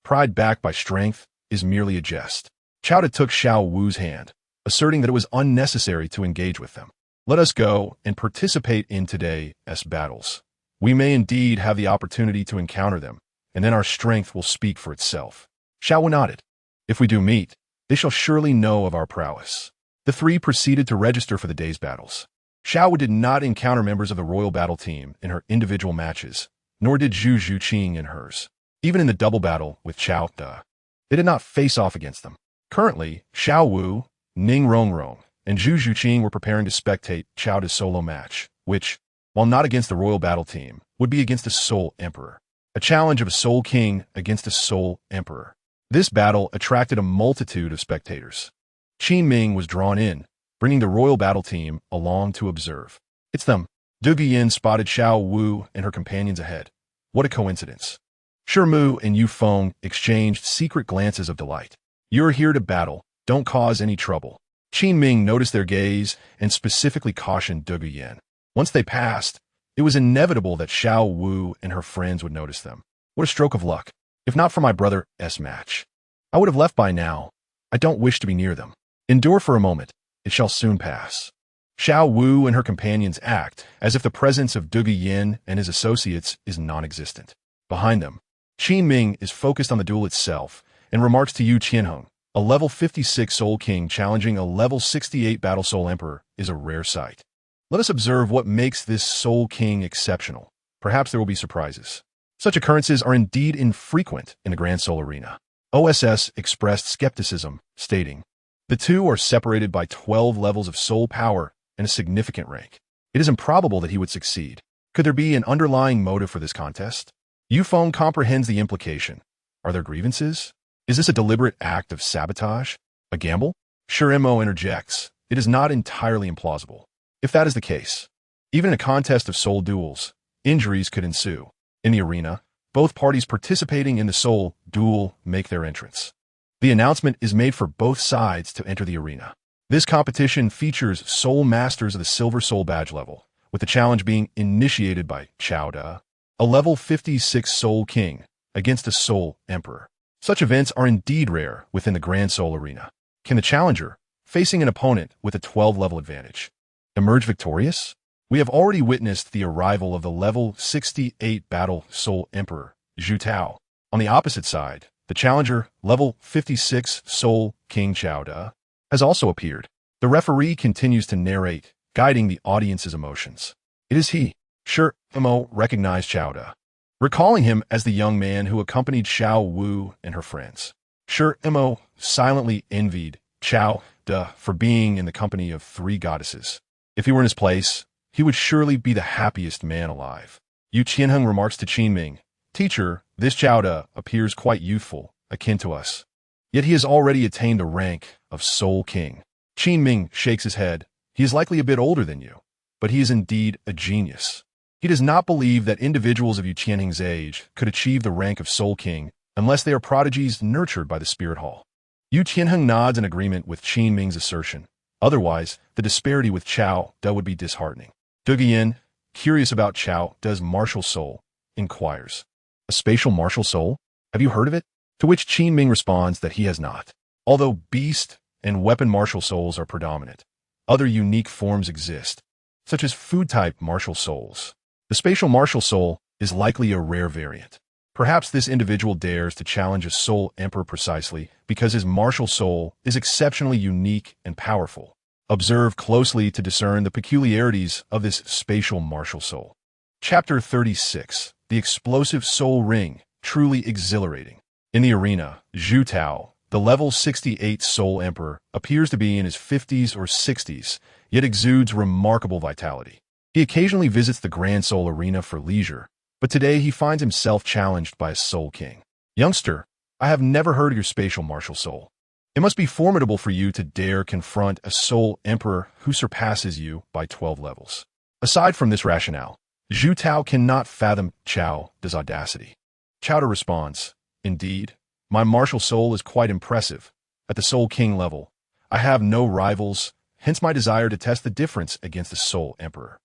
Pride backed by strength is merely a jest. Qiao De took Xiao Wu's hand, asserting that it was unnecessary to engage with them. Let us go and participate in today's battles. We may indeed have the opportunity to encounter them, and then our strength will speak for itself. Xiao Wu nodded. If we do meet, they shall surely know of our prowess. The three proceeded to register for the day's battles. Xiao Wu did not encounter members of the royal battle team in her individual matches, nor did Zhu Zhuqing in hers. Even in the double battle with Qiao De, they did not face off against them. Currently, Xiao Wu, Ning Rongrong, and Zhu Zhuqing were preparing to spectate Qiao De's solo match, which, while not against the royal battle team, would be against a Soul Emperor. A challenge of a Soul King against a Soul Emperor. This battle attracted a multitude of spectators. Qin Ming was drawn in, bringing the royal battle team along to observe. It's them. Zhu Zhuqing spotted Xiao Wu and her companions ahead. What a coincidence. Shi Mu and Yu Feng exchanged secret glances of delight. You're here to battle. Don't cause any trouble. Qin Ming noticed their gaze and specifically cautioned Zhu Zhuqing. Once they passed, it was inevitable that Xiao Wu and her friends would notice them. What a stroke of luck. If not for my brother's match, I would have left by now. I don't wish to be near them. Endure for a moment. It shall soon pass. Xiao Wu and her companions act as if the presence of Zhu Zhuqing and his associates is non-existent. Behind them, Qin Ming is focused on the duel itself and remarks to Yu Qianheng, a level 56 Soul King challenging a level 68 Battle Soul Emperor is a rare sight. Let us observe what makes this Soul King exceptional. Perhaps there will be surprises. Such occurrences are indeed infrequent in the Grand Soul Arena. OSS expressed skepticism, stating, the two are separated by 12 levels of soul power and a significant rank. It is improbable that he would succeed. Could there be an underlying motive for this contest? Yu Feng comprehends the implication. Are there grievances? Is this a deliberate act of sabotage? A gamble? Shirimo interjects. It is not entirely implausible. If that is the case, even in a contest of soul duels, injuries could ensue. In the arena, both parties participating in the soul duel make their entrance. The announcement is made for both sides to enter the arena. This competition features soul masters of the Silver Soul Badge level, with the challenge being initiated by Qiao De, a level 56 Soul King, against a Soul Emperor. Such events are indeed rare within the Grand Soul Arena. Can the challenger, facing an opponent with a 12-level advantage, emerge victorious? We have already witnessed the arrival of the level 68 Battle Soul Emperor, Zhu Tao. On the opposite side, the challenger, level 56 Soul King Qiao De, has also appeared. The referee continues to narrate, guiding the audience's emotions. It is he. Shirimo recognized Qiao De, recalling him as the young man who accompanied Xiao Wu and her friends. Shirimo silently envied Qiao De for being in the company of three goddesses. If he were in his place, he would surely be the happiest man alive. Yu Qianheng remarks to Qin Ming, Teacher, this Qiao De appears quite youthful, akin to us. Yet he has already attained the rank of Soul King. Qin Ming shakes his head. He is likely a bit older than you, but he is indeed a genius. He does not believe that individuals of Yu Qianheng's age could achieve the rank of Soul King unless they are prodigies nurtured by the Spirit Hall. Yu Qianheng nods in agreement with Qin Ming's assertion. Otherwise, the disparity with Qiao De would be disheartening. Zhu Zhuqing, curious about Qiao De's martial soul, inquires, a spatial martial soul? Have you heard of it? To which Qin Ming responds that he has not. Although beast and weapon martial souls are predominant, other unique forms exist, such as food-type martial souls. The spatial martial soul is likely a rare variant. Perhaps this individual dares to challenge a Soul Emperor precisely because his martial soul is exceptionally unique and powerful. Observe closely to discern the peculiarities of this spatial martial soul. Chapter 36. The Explosive Soul Ring, Truly Exhilarating. In the arena, Zhu Tao, the level 68 Soul Emperor, appears to be in his 50s or 60s, yet exudes remarkable vitality. He occasionally visits the Grand Soul Arena for leisure, but today he finds himself challenged by a Soul King. Youngster, I have never heard of your spatial martial soul. It must be formidable for you to dare confront a Soul Emperor who surpasses you by 12 levels. Aside from this rationale, Zhu Tao cannot fathom Qiao's audacity. Qiao responds, Indeed, my martial soul is quite impressive. At the Soul King level, I have no rivals, hence my desire to test the difference against the Soul Emperor.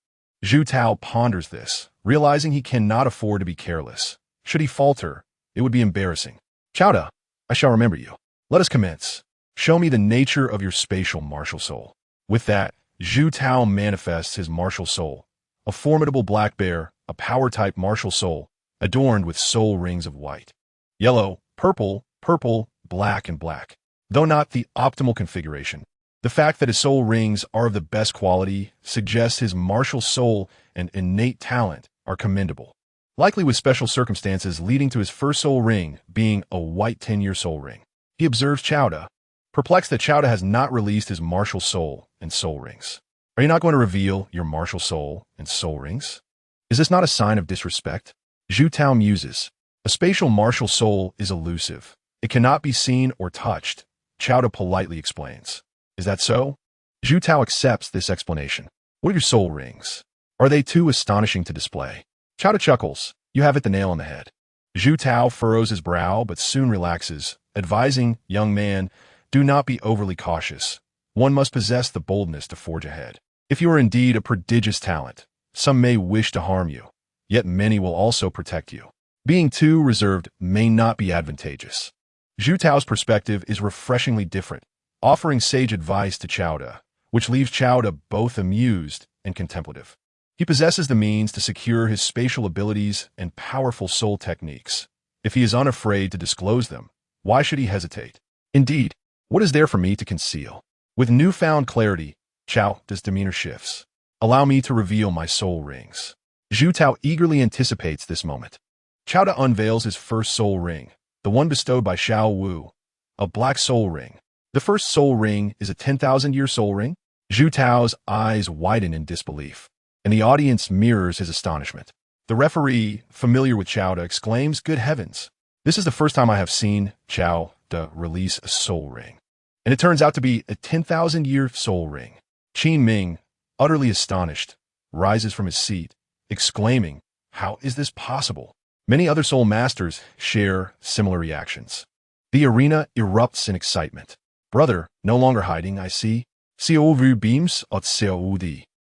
Zhu Tao ponders this, realizing he cannot afford to be careless. Should he falter, it would be embarrassing. Qiao, I shall remember you. Let us commence. Show me the nature of your spatial martial soul. With that, Zhu Tao manifests his martial soul, a formidable black bear, a power-type martial soul, adorned with soul rings of white. Yellow, purple, black, and black. Though not the optimal configuration, the fact that his soul rings are of the best quality suggests his martial soul and innate talent are commendable. Likely with special circumstances leading to his first soul ring being a white 10-year soul ring. He observes Qiao, perplexed that Qiao has not released his martial soul and soul rings. Are you not going to reveal your martial soul and soul rings? Is this not a sign of disrespect? Zhu Tao muses. A spatial martial soul is elusive. It cannot be seen or touched. Qiao politely explains. Is that so? Zhu Tao accepts this explanation. What are your soul rings? Are they too astonishing to display? Qiao chuckles. You have hit the nail on the head. Zhu Tao furrows his brow but soon relaxes, advising, young man, do not be overly cautious. One must possess the boldness to forge ahead. If you are indeed a prodigious talent, some may wish to harm you, yet many will also protect you. Being too reserved may not be advantageous. Zhu Tao's perspective is refreshingly different, offering sage advice to Qiao, which leaves Qiao both amused and contemplative. He possesses the means to secure his spatial abilities and powerful soul techniques. If he is unafraid to disclose them, why should he hesitate? Indeed, what is there for me to conceal? With newfound clarity, Qiao's demeanor shifts. Allow me to reveal my soul rings. Zhu Tao eagerly anticipates this moment. Qiao unveils his first soul ring, the one bestowed by Xiao Wu, a black soul ring. The first soul ring is a 10,000-year soul ring. Zhu Tao's eyes widen in disbelief, and the audience mirrors his astonishment. The referee, familiar with Qiao, exclaims, Good heavens! This is the first time I have seen Qiao release a soul ring. And it turns out to be a 10,000-year soul ring. Qin Ming, utterly astonished, rises from his seat, exclaiming, How is this possible? Many other soul masters share similar reactions. The arena erupts in excitement. Brother, no longer hiding, I see. Xiao Wu beams at Xiao Wu.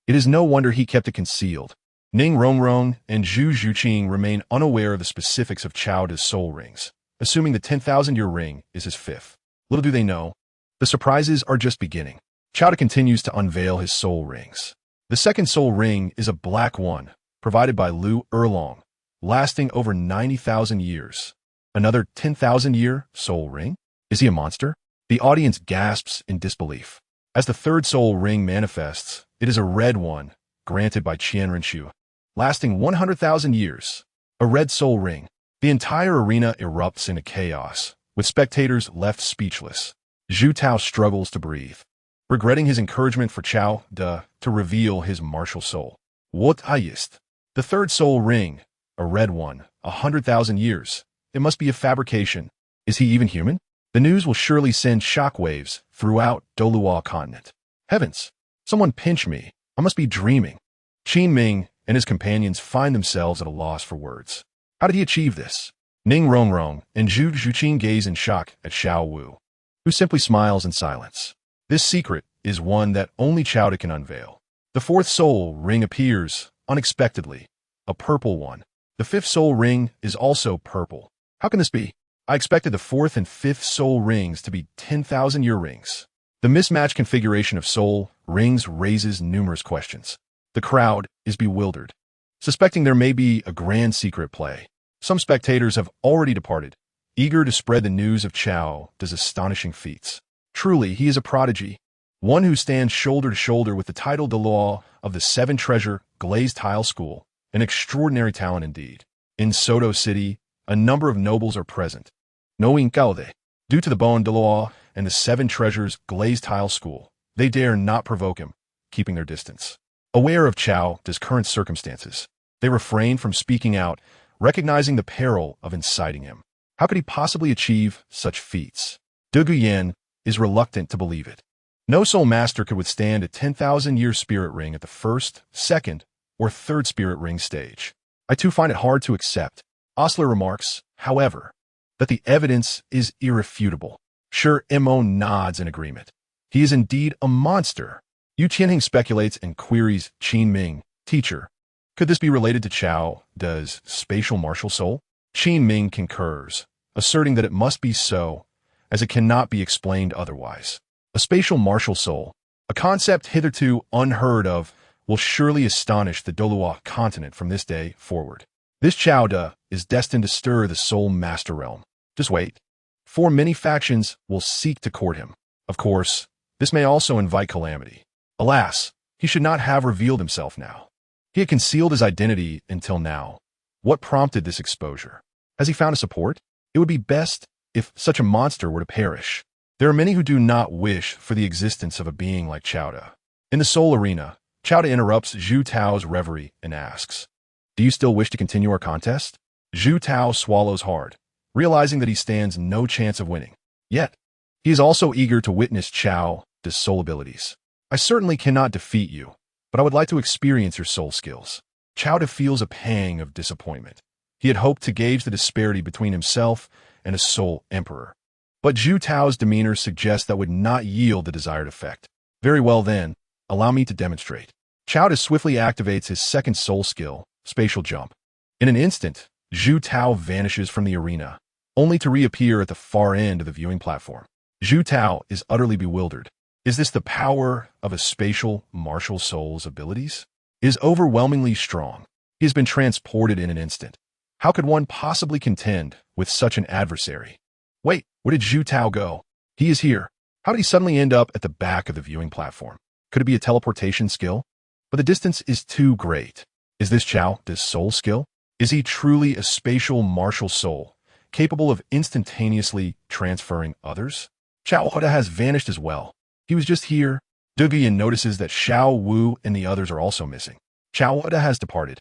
It is no wonder he kept it concealed. Ning Rongrong and Zhu Zhuqing remain unaware of the specifics of Qiao's soul rings, assuming the 10,000-year ring is his fifth. Little do they know, the surprises are just beginning. Qiao continues to unveil his soul rings. The second soul ring is a black one, provided by Lu Erlong, lasting over 90,000 years. Another 10,000-year soul ring? Is he a monster? The audience gasps in disbelief. As the third soul ring manifests, it is a red one, granted by Qian Renxue, lasting 100,000 years. A red soul ring. The entire arena erupts into chaos, with spectators left speechless. Zhu Tao struggles to breathe, regretting his encouragement for Qiao to reveal his martial soul. What ist? The third soul ring, a red one, 100,000 years. It must be a fabrication. Is he even human? The news will surely send shockwaves throughout Douluo continent. Heavens! Someone pinch me. I must be dreaming. Qin Ming and his companions find themselves at a loss for words. How did he achieve this? Ning Rongrong and Zhu Zhuqing gaze in shock at Xiao Wu, who simply smiles in silence. This secret is one that only Qiao can unveil. The fourth soul ring appears unexpectedly, a purple one. The fifth soul ring is also purple. How can this be? I expected the fourth and fifth soul rings to be 10,000-year rings. The mismatched configuration of soul rings raises numerous questions. The crowd is bewildered, suspecting there may be a grand secret at play. Some spectators have already departed, eager to spread the news of Qiao's astonishing feats. Truly, he is a prodigy. one who stands shoulder to shoulder with the title Douluo of the Seven Treasure Glazed Tile School, an extraordinary talent indeed. In Soto City, a number of nobles are present. Knowing Gaude, due to the Bon Douluo and the Seven Treasures Glazed Tile School, they dare not provoke him, keeping their distance. Aware of Qiao's current circumstances, they refrain from speaking out, recognizing the peril of inciting him. How could he possibly achieve such feats? Zhu Zhuqing is reluctant to believe it. No soul master could withstand a 10,000-year spirit ring at the first, second, or third spirit ring stage. I too find it hard to accept. Osler remarks, however, that the evidence is irrefutable. Sure, Mo nods in agreement. He is indeed a monster. Yu Qianheng speculates and queries Qin Ming, teacher. Could this be related to Qiao's spatial martial soul? Qin Ming concurs, asserting that it must be so, as it cannot be explained otherwise. A spatial martial soul, a concept hitherto unheard of, will surely astonish the Douluo continent from this day forward. This Qiao is destined to stir the soul master realm. Just wait. For many factions will seek to court him. Of course, this may also invite calamity. Alas, he should not have revealed himself now. He had concealed his identity until now. What prompted this exposure? Has he found a support? It would be best if such a monster were to perish. There are many who do not wish for the existence of a being like Qiao. In the soul arena, Qiao interrupts Zhu Tao's reverie and asks, "Do you still wish to continue our contest?" Zhu Tao swallows hard, realizing that he stands no chance of winning. Yet, he is also eager to witness Qiao's soul abilities. "I certainly cannot defeat you, but I would like to experience your soul skills." Qiao feels a pang of disappointment. He had hoped to gauge the disparity between himself and a soul emperor. But Zhu Tao's demeanor suggests that would not yield the desired effect. Very well then, allow me to demonstrate. Qiao swiftly activates his second soul skill, Spatial Jump. In an instant, Zhu Tao vanishes from the arena, only to reappear at the far end of the viewing platform. Zhu Tao is utterly bewildered. Is this the power of a spatial martial soul's abilities? It is overwhelmingly strong. He has been transported in an instant. How could one possibly contend with such an adversary? Wait, where did Zhu Tao go? He is here. How did he suddenly end up at the back of the viewing platform? Could it be a teleportation skill? But the distance is too great. Is this Qiao's soul skill? Is he truly a spatial martial soul, capable of instantaneously transferring others? Xiao Wu has vanished as well. He was just here. Zhu Zhuqing notices that Xiao Wu and the others are also missing. Xiao Wu has departed,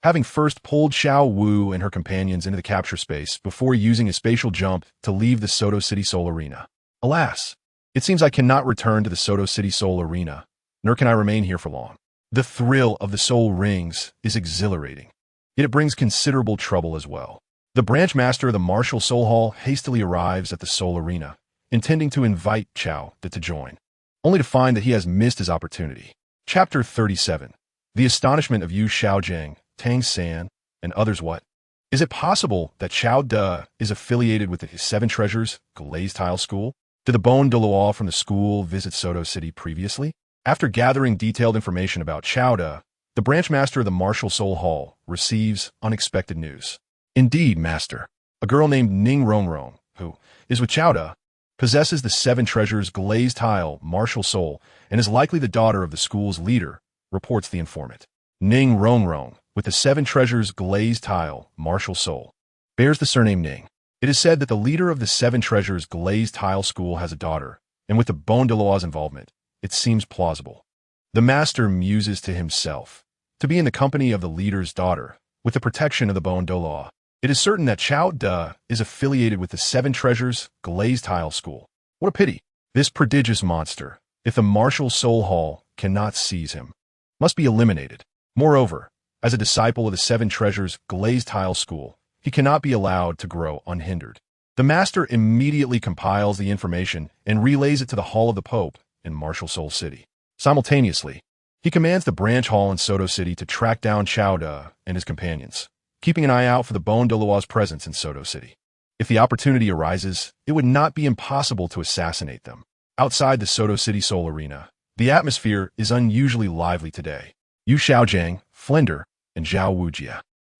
having first pulled Xiao Wu and her companions into the capture space before using a spatial jump to leave the Soto City Soul Arena. Alas, it seems I cannot return to the Soto City Soul Arena, nor can I remain here for long. The thrill of the soul rings is exhilarating, yet it brings considerable trouble as well. The branch master of the Martial Soul Hall hastily arrives at the Soul Arena, intending to invite Qiao to join, only to find that he has missed his opportunity. Chapter 37. The astonishment of Yu Xiaojing, Tang San, and others. What? Is it possible that Qiao is affiliated with the Seven Treasures Glazed Tile School? Did the Bon Douluo from the school visit Soto City previously? After gathering detailed information about Qiao, the branch master of the Martial Soul Hall receives unexpected news. Indeed, master, a girl named Ning Rongrong, who is with Qiao, possesses the Seven Treasures Glazed Tile Martial Soul and is likely the daughter of the school's leader, reports the informant. Ning Rongrong, with the Seven Treasures Glazed Tile Martial Soul, bears the surname Ning. It is said that the leader of the Seven Treasures Glazed Tile School has a daughter, and with the Bon Douluo's involvement, it seems plausible. The master muses to himself, to be in the company of the leader's daughter, with the protection of the Bon Douluo. It is certain that Qiao is affiliated with the Seven Treasures Glazed Tile School. What a pity! This prodigious monster, if the Martial Soul Hall cannot seize him, must be eliminated. Moreover, as a disciple of the Seven Treasures Glazed Tile School, he cannot be allowed to grow unhindered. The master immediately compiles the information and relays it to the Hall of the Pope in Martial Soul City. Simultaneously, he commands the branch hall in Soto City to track down Qiao and his companions, keeping an eye out for the Bon Douluo's presence in Soto City. If the opportunity arises, it would not be impossible to assassinate them. Outside the Soto City Soul Arena, the atmosphere is unusually lively today. Yu Xiaojing, Flender, and Zhao Wu,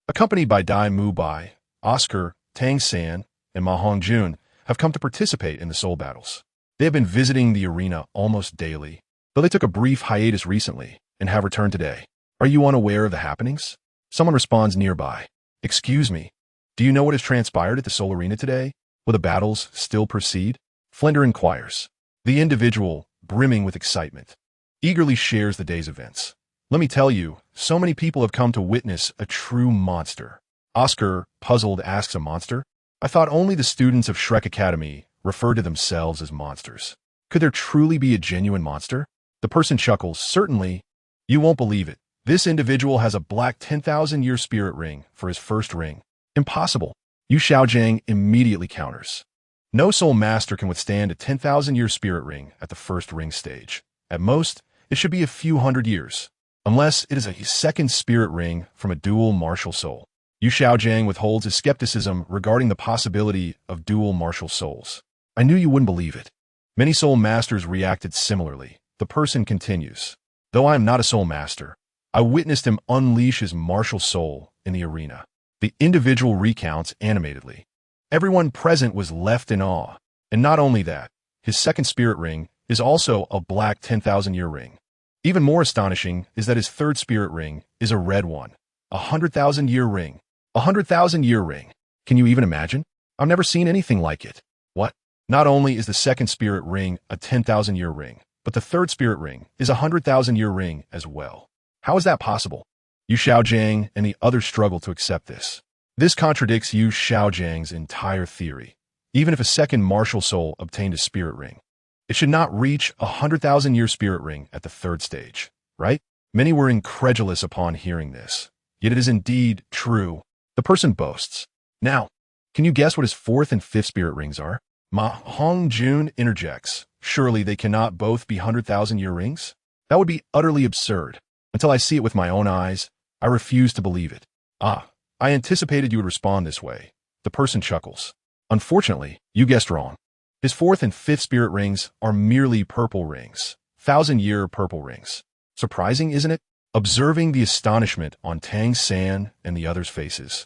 accompanied by Dai Mu Bai, Oscar, Tang San, and Ma Hongjun, have come to participate in the soul battles. They have been visiting the arena almost daily, but they took a brief hiatus recently and have returned today. Are you unaware of the happenings? Someone responds nearby. Excuse me. Do you know what has transpired at the Soul Arena today? Will the battles still proceed? Flender inquires. The individual, brimming with excitement, eagerly shares the day's events. Let me tell you, so many people have come to witness a true monster. Oscar, puzzled, asks, a monster? I thought only the students of Shrek Academy referred to themselves as monsters. Could there truly be a genuine monster? The person chuckles. Certainly. You won't believe it. This individual has a black 10,000-year spirit ring for his first ring. Impossible. Yu Xiaojiang immediately counters. No soul master can withstand a 10,000-year spirit ring at the first ring stage. At most, it should be a few hundred years, unless it is a second spirit ring from a dual martial soul. Yu Xiaojiang withholds his skepticism regarding the possibility of dual martial souls. I knew you wouldn't believe it. Many soul masters reacted similarly. The person continues. Though I am not a soul master, I witnessed him unleash his martial soul in the arena. The individual recounts animatedly. Everyone present was left in awe. And not only that, his second spirit ring is also a black 10,000-year ring. Even more astonishing is that his third spirit ring is a red one, a 100,000-year ring. A 100,000-year ring. Can you even imagine? I've never seen anything like it. What? Not only is the second spirit ring a 10,000-year ring, but the third spirit ring is a 100,000-year ring as well. How is that possible? Yu Xiaojiang and the others struggle to accept this. This contradicts Yu Xiaojiang's entire theory. Even if a second martial soul obtained a spirit ring, it should not reach a 100,000-year spirit ring at the third stage, right? Many were incredulous upon hearing this. Yet it is indeed true. The person boasts. Now, can you guess what his fourth and fifth spirit rings are? Ma Hongjun interjects. Surely they cannot both be 100,000-year rings? That would be utterly absurd. Until I see it with my own eyes, I refuse to believe it. Ah, I anticipated you would respond this way. The person chuckles. Unfortunately, you guessed wrong. His fourth and fifth spirit rings are merely purple rings. 1,000-year purple rings. Surprising, isn't it? Observing the astonishment on Tang San and the others' faces.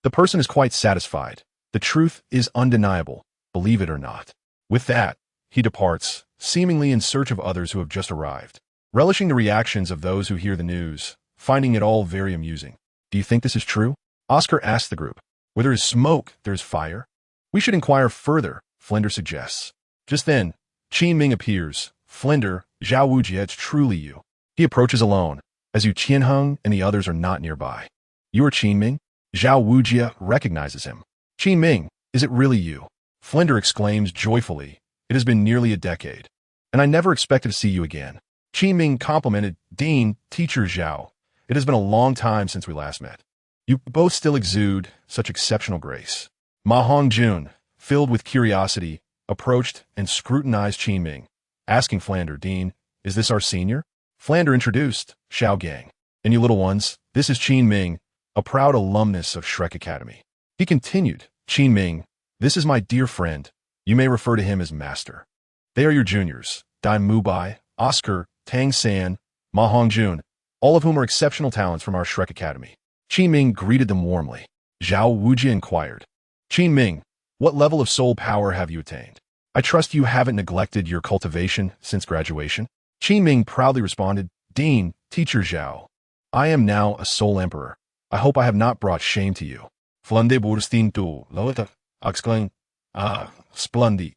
The person is quite satisfied. The truth is undeniable, believe it or not. With that, he departs, seemingly in search of others who have just arrived. Relishing the reactions of those who hear the news, finding it all very amusing. Do you think this is true? Oscar asks the group. Where there is smoke, there is fire. We should inquire further, Flender suggests. Just then, Qin Ming appears. Flender, Xiao Wu, it's truly you. He approaches alone, as Yu Qianheng and the others are not nearby. You are Qin Ming? Xiao Wujia recognizes him. Qin Ming, is it really you? Flender exclaims joyfully. It has been nearly a decade, and I never expected to see you again. Qin Ming complimented, Dean, Teacher Xiao. It has been a long time since we last met. You both still exude such exceptional grace. Ma Hongjun, filled with curiosity, approached and scrutinized Qin Ming, asking Flander, Dean, is this our senior? Flander introduced, Xiao Gang. And you little ones, this is Qin Ming, a proud alumnus of Shrek Academy. He continued, Qin Ming, this is my dear friend. You may refer to him as Master. They are your juniors, Dai Mubai, Oscar, Tang San, Ma Hongjun, all of whom are exceptional talents from our Shrek Academy. Qin Ming greeted them warmly. Xiao Wujia inquired, Qin Ming, what level of soul power have you attained? I trust you haven't neglected your cultivation since graduation? Qin Ming proudly responded, Dean, Teacher Xiao. I am now a soul emperor. I hope I have not brought shame to you. Flende Burstin tu, Loeta, exclaimed, splendid.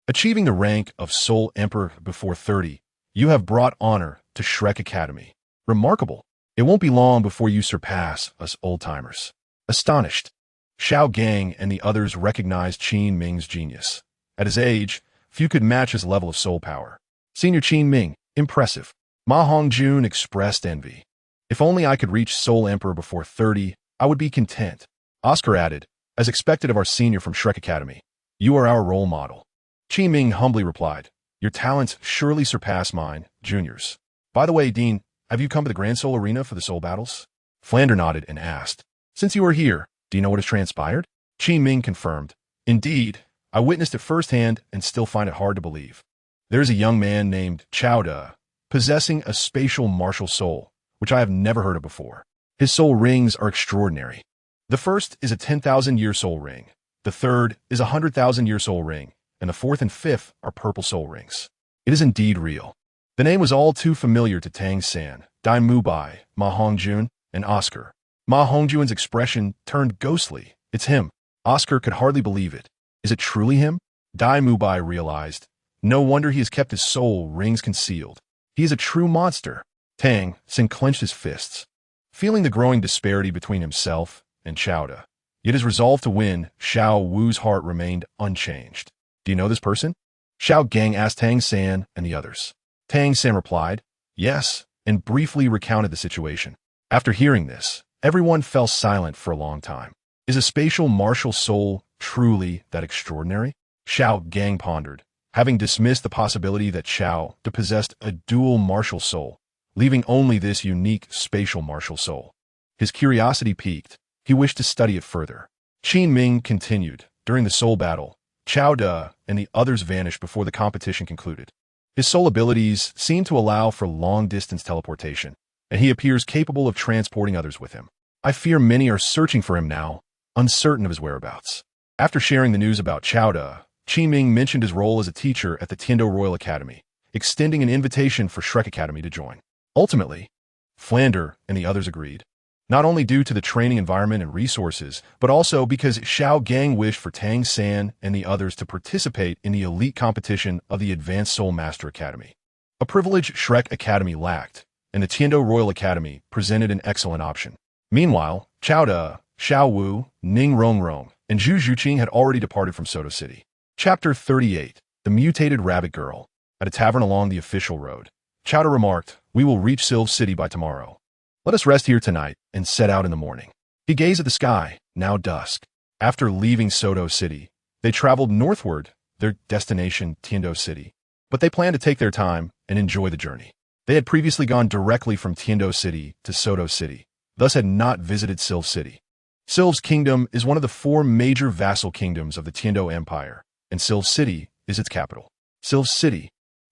Achieving the rank of soul emperor before 30, you have brought honor to Shrek Academy. Remarkable. It won't be long before you surpass us old-timers. Astonished, Xiao Gang and the others recognized Qin Ming's genius. At his age, few could match his level of soul power. Senior Qin Ming, impressive. Ma Hongjun expressed envy. If only I could reach Soul Emperor before 30, I would be content. Oscar added, as expected of our senior from Shrek Academy. You are our role model. Qin Ming humbly replied, your talents surely surpass mine, juniors. By the way, Dean, have you come to the Grand Soul Arena for the soul battles? Flander nodded and asked, since you are here, do you know what has transpired? Qin Ming confirmed, indeed, I witnessed it firsthand and still find it hard to believe. There is a young man named Qiao Da, possessing a spatial martial soul, which I have never heard of before. His soul rings are extraordinary. The first is a 10,000-year soul ring. The third is a 100,000-year soul ring, and the fourth and fifth are purple soul rings. It is indeed real. The name was all too familiar to Tang San, Dai Mubai, Ma Hongjun, and Oscar. Ma Hongjun's expression turned ghostly. It's him. Oscar could hardly believe it. Is it truly him? Dai Mubai realized. No wonder he has kept his soul rings concealed. He is a true monster. Tang San clenched his fists, feeling the growing disparity between himself and Chowda. Yet his resolve to win, Xiao Wu's heart remained unchanged. Do you know this person? Xiao Gang asked Tang San and the others. Tang San replied, yes, and briefly recounted the situation. After hearing this, everyone fell silent for a long time. Is a spatial martial soul truly that extraordinary? Xiao Gang pondered, having dismissed the possibility that Xiao possessed a dual martial soul, leaving only this unique spatial martial soul. His curiosity piqued. He wished to study it further. Qin Ming continued. During the soul battle, Chao De and the others vanished before the competition concluded. His soul abilities seem to allow for long-distance teleportation, and he appears capable of transporting others with him. I fear many are searching for him now, uncertain of his whereabouts. After sharing the news about Chao De, Qin Ming mentioned his role as a teacher at the Tiando Royal Academy, extending an invitation for Shrek Academy to join. Ultimately, Flander and the others agreed, not only due to the training environment and resources, but also because Xiao Gang wished for Tang San and the others to participate in the elite competition of the Advanced Soul Master Academy. A privilege Shrek Academy lacked, and the Tiando Royal Academy presented an excellent option. Meanwhile, Chao De, Xiao Wu, Ning Rongrong, and Zhu Zhuqing had already departed from Soto City. Chapter 38. The Mutated Rabbit Girl. At a tavern along the official road, Chao De remarked, we will reach Silv City by tomorrow. Let us rest here tonight and set out in the morning. He gazed at the sky, now dusk. After leaving Soto City, they traveled northward, their destination Tiando City. But they planned to take their time and enjoy the journey. They had previously gone directly from Tiando City to Soto City, thus had not visited Silv City. Silv's kingdom is one of the 4 major vassal kingdoms of the Tiando Empire, and Silv City is its capital. Silv City.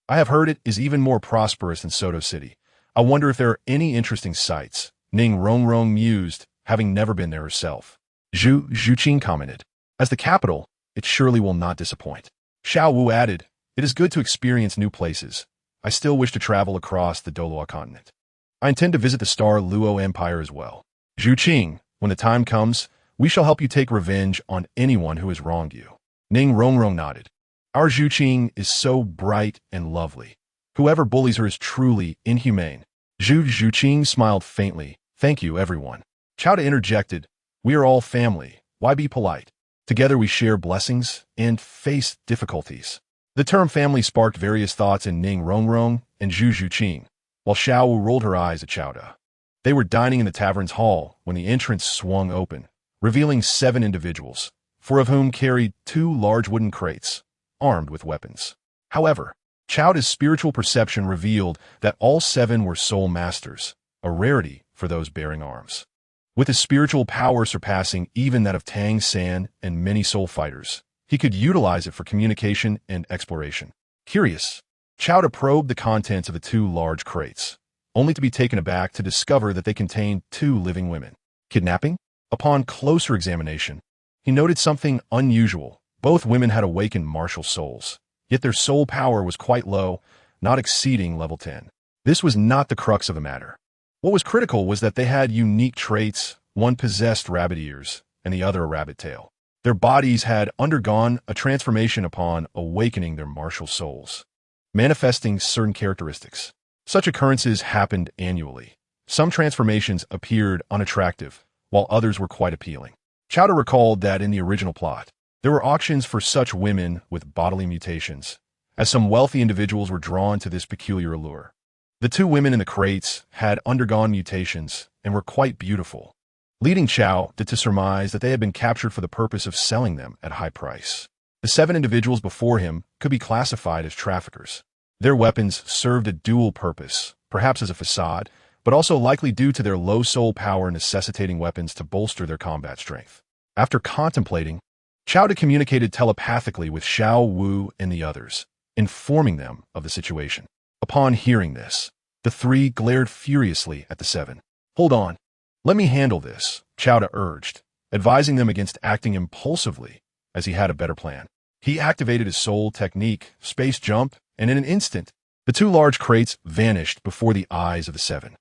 I have heard it is even more prosperous than Soto City. I wonder if there are any interesting sights. Ning Rongrong mused, having never been there herself. Zhu Zhuqing commented, as the capital, it surely will not disappoint. Xiao Wu added, it is good to experience new places. I still wish to travel across the Douluo continent. I intend to visit the Star Luo Empire as well. Zhuqing, when the time comes, we shall help you take revenge on anyone who has wronged you. Ning Rongrong nodded. Our Zhuqing is so bright and lovely. Whoever bullies her is truly inhumane. Zhu Zhuqing smiled faintly. Thank you, everyone. Chao De interjected. We are all family. Why be polite? Together we share blessings and face difficulties. The term family sparked various thoughts in Ning Rongrong and Zhu Zhuqing, while Xiao Wu rolled her eyes at Chao De. They were dining in the tavern's hall when the entrance swung open, revealing 7 individuals, 4 of whom carried 2 large wooden crates, armed with weapons. However, Chao De's spiritual perception revealed that all 7 were soul masters, a rarity for those bearing arms. With his spiritual power surpassing even that of Tang San and many soul fighters, he could utilize it for communication and exploration. Curious, Chao De probed the contents of the 2 large crates, only to be taken aback to discover that they contained 2 living women. Kidnapping? Upon closer examination, he noted something unusual. Both women had awakened martial souls, yet their soul power was quite low, not exceeding level 10. This was not the crux of the matter. What was critical was that they had unique traits. One possessed rabbit ears, and the other a rabbit tail. Their bodies had undergone a transformation upon awakening their martial souls, manifesting certain characteristics. Such occurrences happened annually. Some transformations appeared unattractive, while others were quite appealing. Chao De recalled that in the original plot, there were auctions for such women with bodily mutations, as some wealthy individuals were drawn to this peculiar allure. The 2 women in the crates had undergone mutations and were quite beautiful, leading Chao to surmise that they had been captured for the purpose of selling them at a high price. The 7 individuals before him could be classified as traffickers. Their weapons served a dual purpose, perhaps as a facade, but also likely due to their low soul power necessitating weapons to bolster their combat strength. After contemplating, Chao De communicated telepathically with Xiao Wu and the others, informing them of the situation. Upon hearing this, the 3 glared furiously at the 7. Hold on. Let me handle this, Chao De urged, advising them against acting impulsively, as he had a better plan. He activated his soul technique, space jump, and in an instant, The two large crates vanished before the eyes of the seven.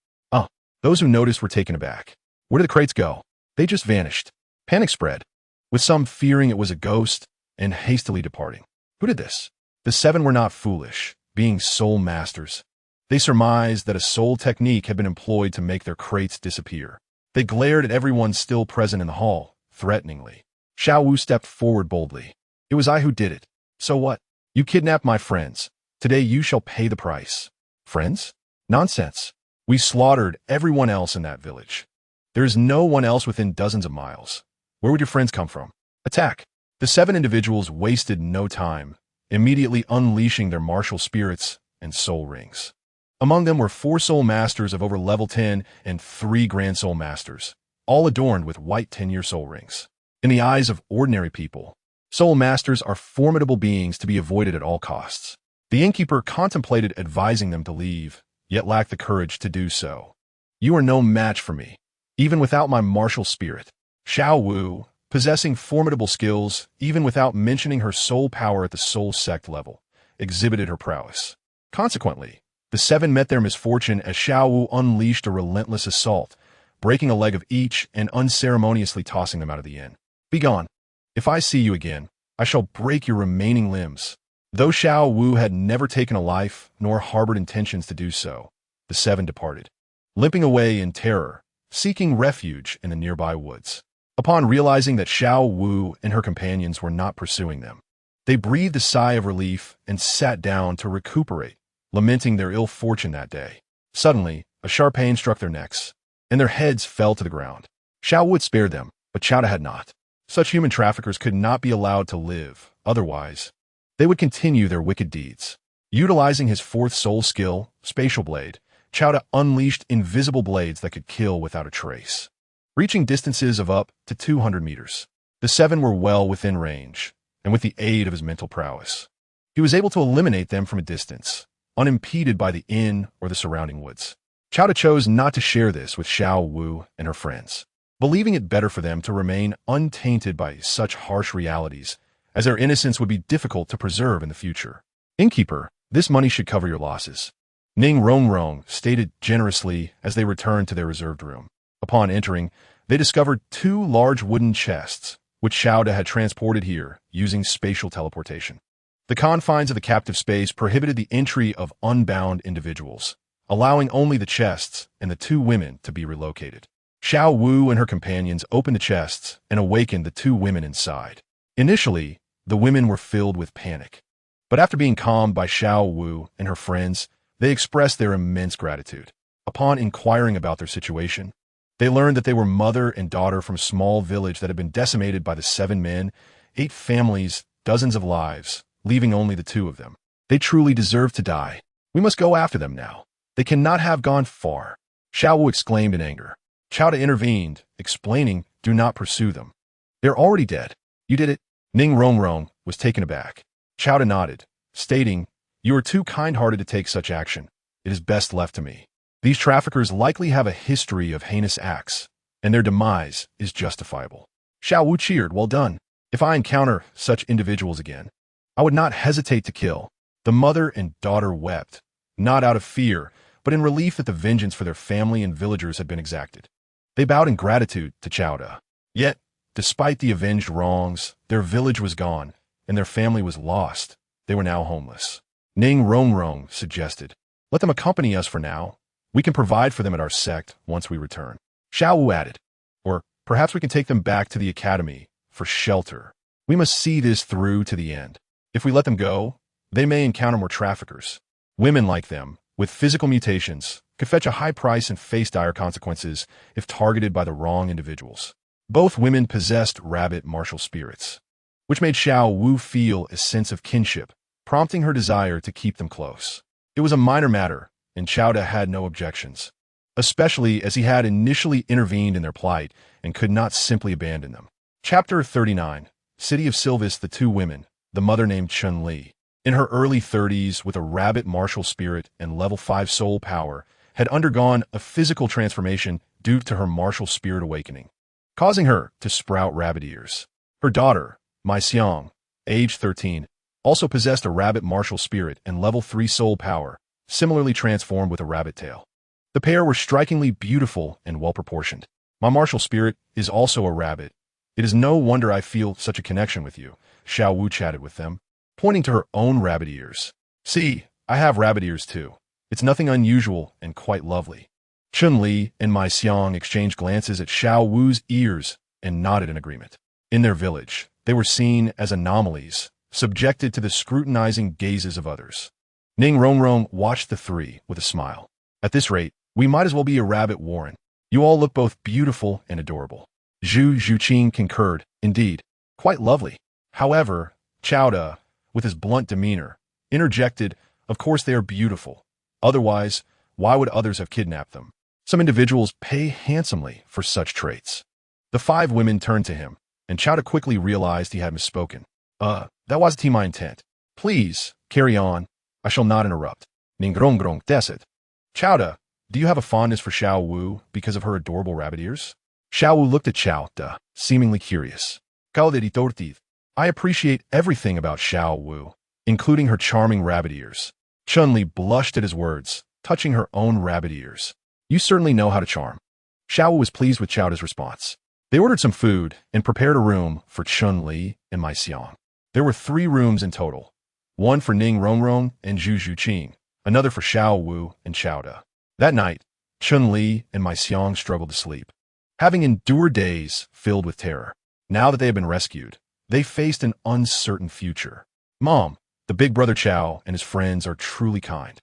Those who noticed were taken aback. Where did the crates go? They just vanished. Panic spread, with some fearing it was a ghost and hastily departing. Who did this? The seven were not foolish, being soul masters. They surmised that a soul technique had been employed to make their crates disappear. They glared at everyone still present in the hall, threateningly. Xiao Wu stepped forward boldly. It was I who did it. So what? You kidnapped my friends. Today you shall pay the price. Friends? Nonsense. We slaughtered everyone else in that village. There is no one else within dozens of miles. Where would your friends come from? Attack. The seven individuals wasted no time, immediately unleashing their martial spirits and soul rings. Among them were 4 soul masters of over level 10 and 3 grand soul masters, all adorned with white 10-year soul rings. In the eyes of ordinary people, soul masters are formidable beings to be avoided at all costs. The innkeeper contemplated advising them to leave, yet lacked the courage to do so. You are no match for me, even without my martial spirit. Xiao Wu, possessing formidable skills, even without mentioning her soul power at the soul sect level, exhibited her prowess. Consequently, the seven met their misfortune as Xiao Wu unleashed a relentless assault, breaking a leg of each and unceremoniously tossing them out of the inn. Begone. If I see you again, I shall break your remaining limbs. Though Xiao Wu had never taken a life, nor harbored intentions to do so, the seven departed, limping away in terror, seeking refuge in the nearby woods. Upon realizing that Xiao Wu and her companions were not pursuing them, they breathed a sigh of relief and sat down to recuperate, lamenting their ill fortune that day. Suddenly, a sharp pain struck their necks, and their heads fell to the ground. Xiao Wu had spared them, but Chowda had not. Such human traffickers could not be allowed to live, otherwise they would continue their wicked deeds. Utilizing his 4th soul skill, Spatial Blade, Chowda unleashed invisible blades that could kill without a trace, reaching distances of up to 200 meters. The seven were well within range, and with the aid of his mental prowess, he was able to eliminate them from a distance, unimpeded by the inn or the surrounding woods. Chowda chose not to share this with Xiao Wu and her friends, believing it better for them to remain untainted by such harsh realities, as their innocence would be difficult to preserve in the future. Innkeeper, this money should cover your losses, Ning Rongrong stated generously as they returned to their reserved room. Upon entering, they discovered 2 large wooden chests, which Chowda had transported here using spatial teleportation. The confines of the captive space prohibited the entry of unbound individuals, allowing only the chests and the 2 women to be relocated. Xiao Wu and her companions opened the chests and awakened the 2 women inside. Initially, the women were filled with panic, but after being calmed by Xiao Wu and her friends, they expressed their immense gratitude. Upon inquiring about their situation, they learned that they were mother and daughter from a small village that had been decimated by the 7 men, 8 families, dozens of lives, leaving only the 2 of them. They truly deserve to die. We must go after them now. They cannot have gone far. Xiao Wu exclaimed in anger. Chowda intervened, explaining, do not pursue them. They're already dead. You did it. Ning Rongrong was taken aback. Chowda nodded, stating, you are too kind-hearted to take such action. It is best left to me. These traffickers likely have a history of heinous acts, and their demise is justifiable. Xiao Wu cheered, well done. If I encounter such individuals again, I would not hesitate to kill. The mother and daughter wept, not out of fear, but in relief that the vengeance for their family and villagers had been exacted. They bowed in gratitude to Chowda. Yet, despite the avenged wrongs, their village was gone, and their family was lost. They were now homeless. Ning Rongrong suggested, let them accompany us for now. We can provide for them at our sect once we return. Xiao Wu added, or perhaps we can take them back to the academy for shelter. We must see this through to the end. If we let them go, they may encounter more traffickers. Women like them, with physical mutations, could fetch a high price and face dire consequences if targeted by the wrong individuals. Both women possessed rabbit martial spirits, which made Xiao Wu feel a sense of kinship, prompting her desire to keep them close. It was a minor matter, and Chowda had no objections, especially as he had initially intervened in their plight and could not simply abandon them. Chapter 39. City of Silvis. The 2 women, the mother named Chun Li, in her early 30s with a rabbit martial spirit and level 5 soul power, had undergone a physical transformation due to her martial spirit awakening, causing her to sprout rabbit ears. Her daughter, Mai Xiang, age 13, also possessed a rabbit martial spirit and level 3 soul power, similarly transformed with a rabbit tail. The pair were strikingly beautiful and well-proportioned. My martial spirit is also a rabbit. It is no wonder I feel such a connection with you, Xiao Wu chatted with them, pointing to her own rabbit ears. See, I have rabbit ears too. It's nothing unusual and quite lovely. Chun-Li and Mai Xiang exchanged glances at Xiao Wu's ears and nodded in agreement. In their village, they were seen as anomalies, subjected to the scrutinizing gazes of others. Ning Rongrong watched the three with a smile. At this rate, we might as well be a rabbit warren. You all look both beautiful and adorable. Zhu Zhuqing concurred, indeed, quite lovely. However, Chowda, with his blunt demeanor, interjected, of course they are beautiful. Otherwise, why would others have kidnapped them? Some individuals pay handsomely for such traits. The five women turned to him, and Chowda quickly realized he had misspoken. That wasn't my intent. Please, carry on. I shall not interrupt. Ning Rongrong desed. Chowda, do you have a fondness for Xiao Wu because of her adorable rabbit ears? Xiao Wu looked at Chowda, seemingly curious. I appreciate everything about Xiao Wu, including her charming rabbit ears. Chun-Li blushed at his words, touching her own rabbit ears. You certainly know how to charm. Xiao Wu was pleased with Chowda's response. They ordered some food and prepared a room for Chun-Li and Mai Xiang. There were 3 rooms in total, one for Ning Rongrong and Zhu Zhuqing, another for Xiao Wu and Chowda. That night, Chun-Li and Mai Xiang struggled to sleep, having endured days filled with terror. Now that they had been rescued, they faced an uncertain future. Mom, the big brother Chao and his friends are truly kind.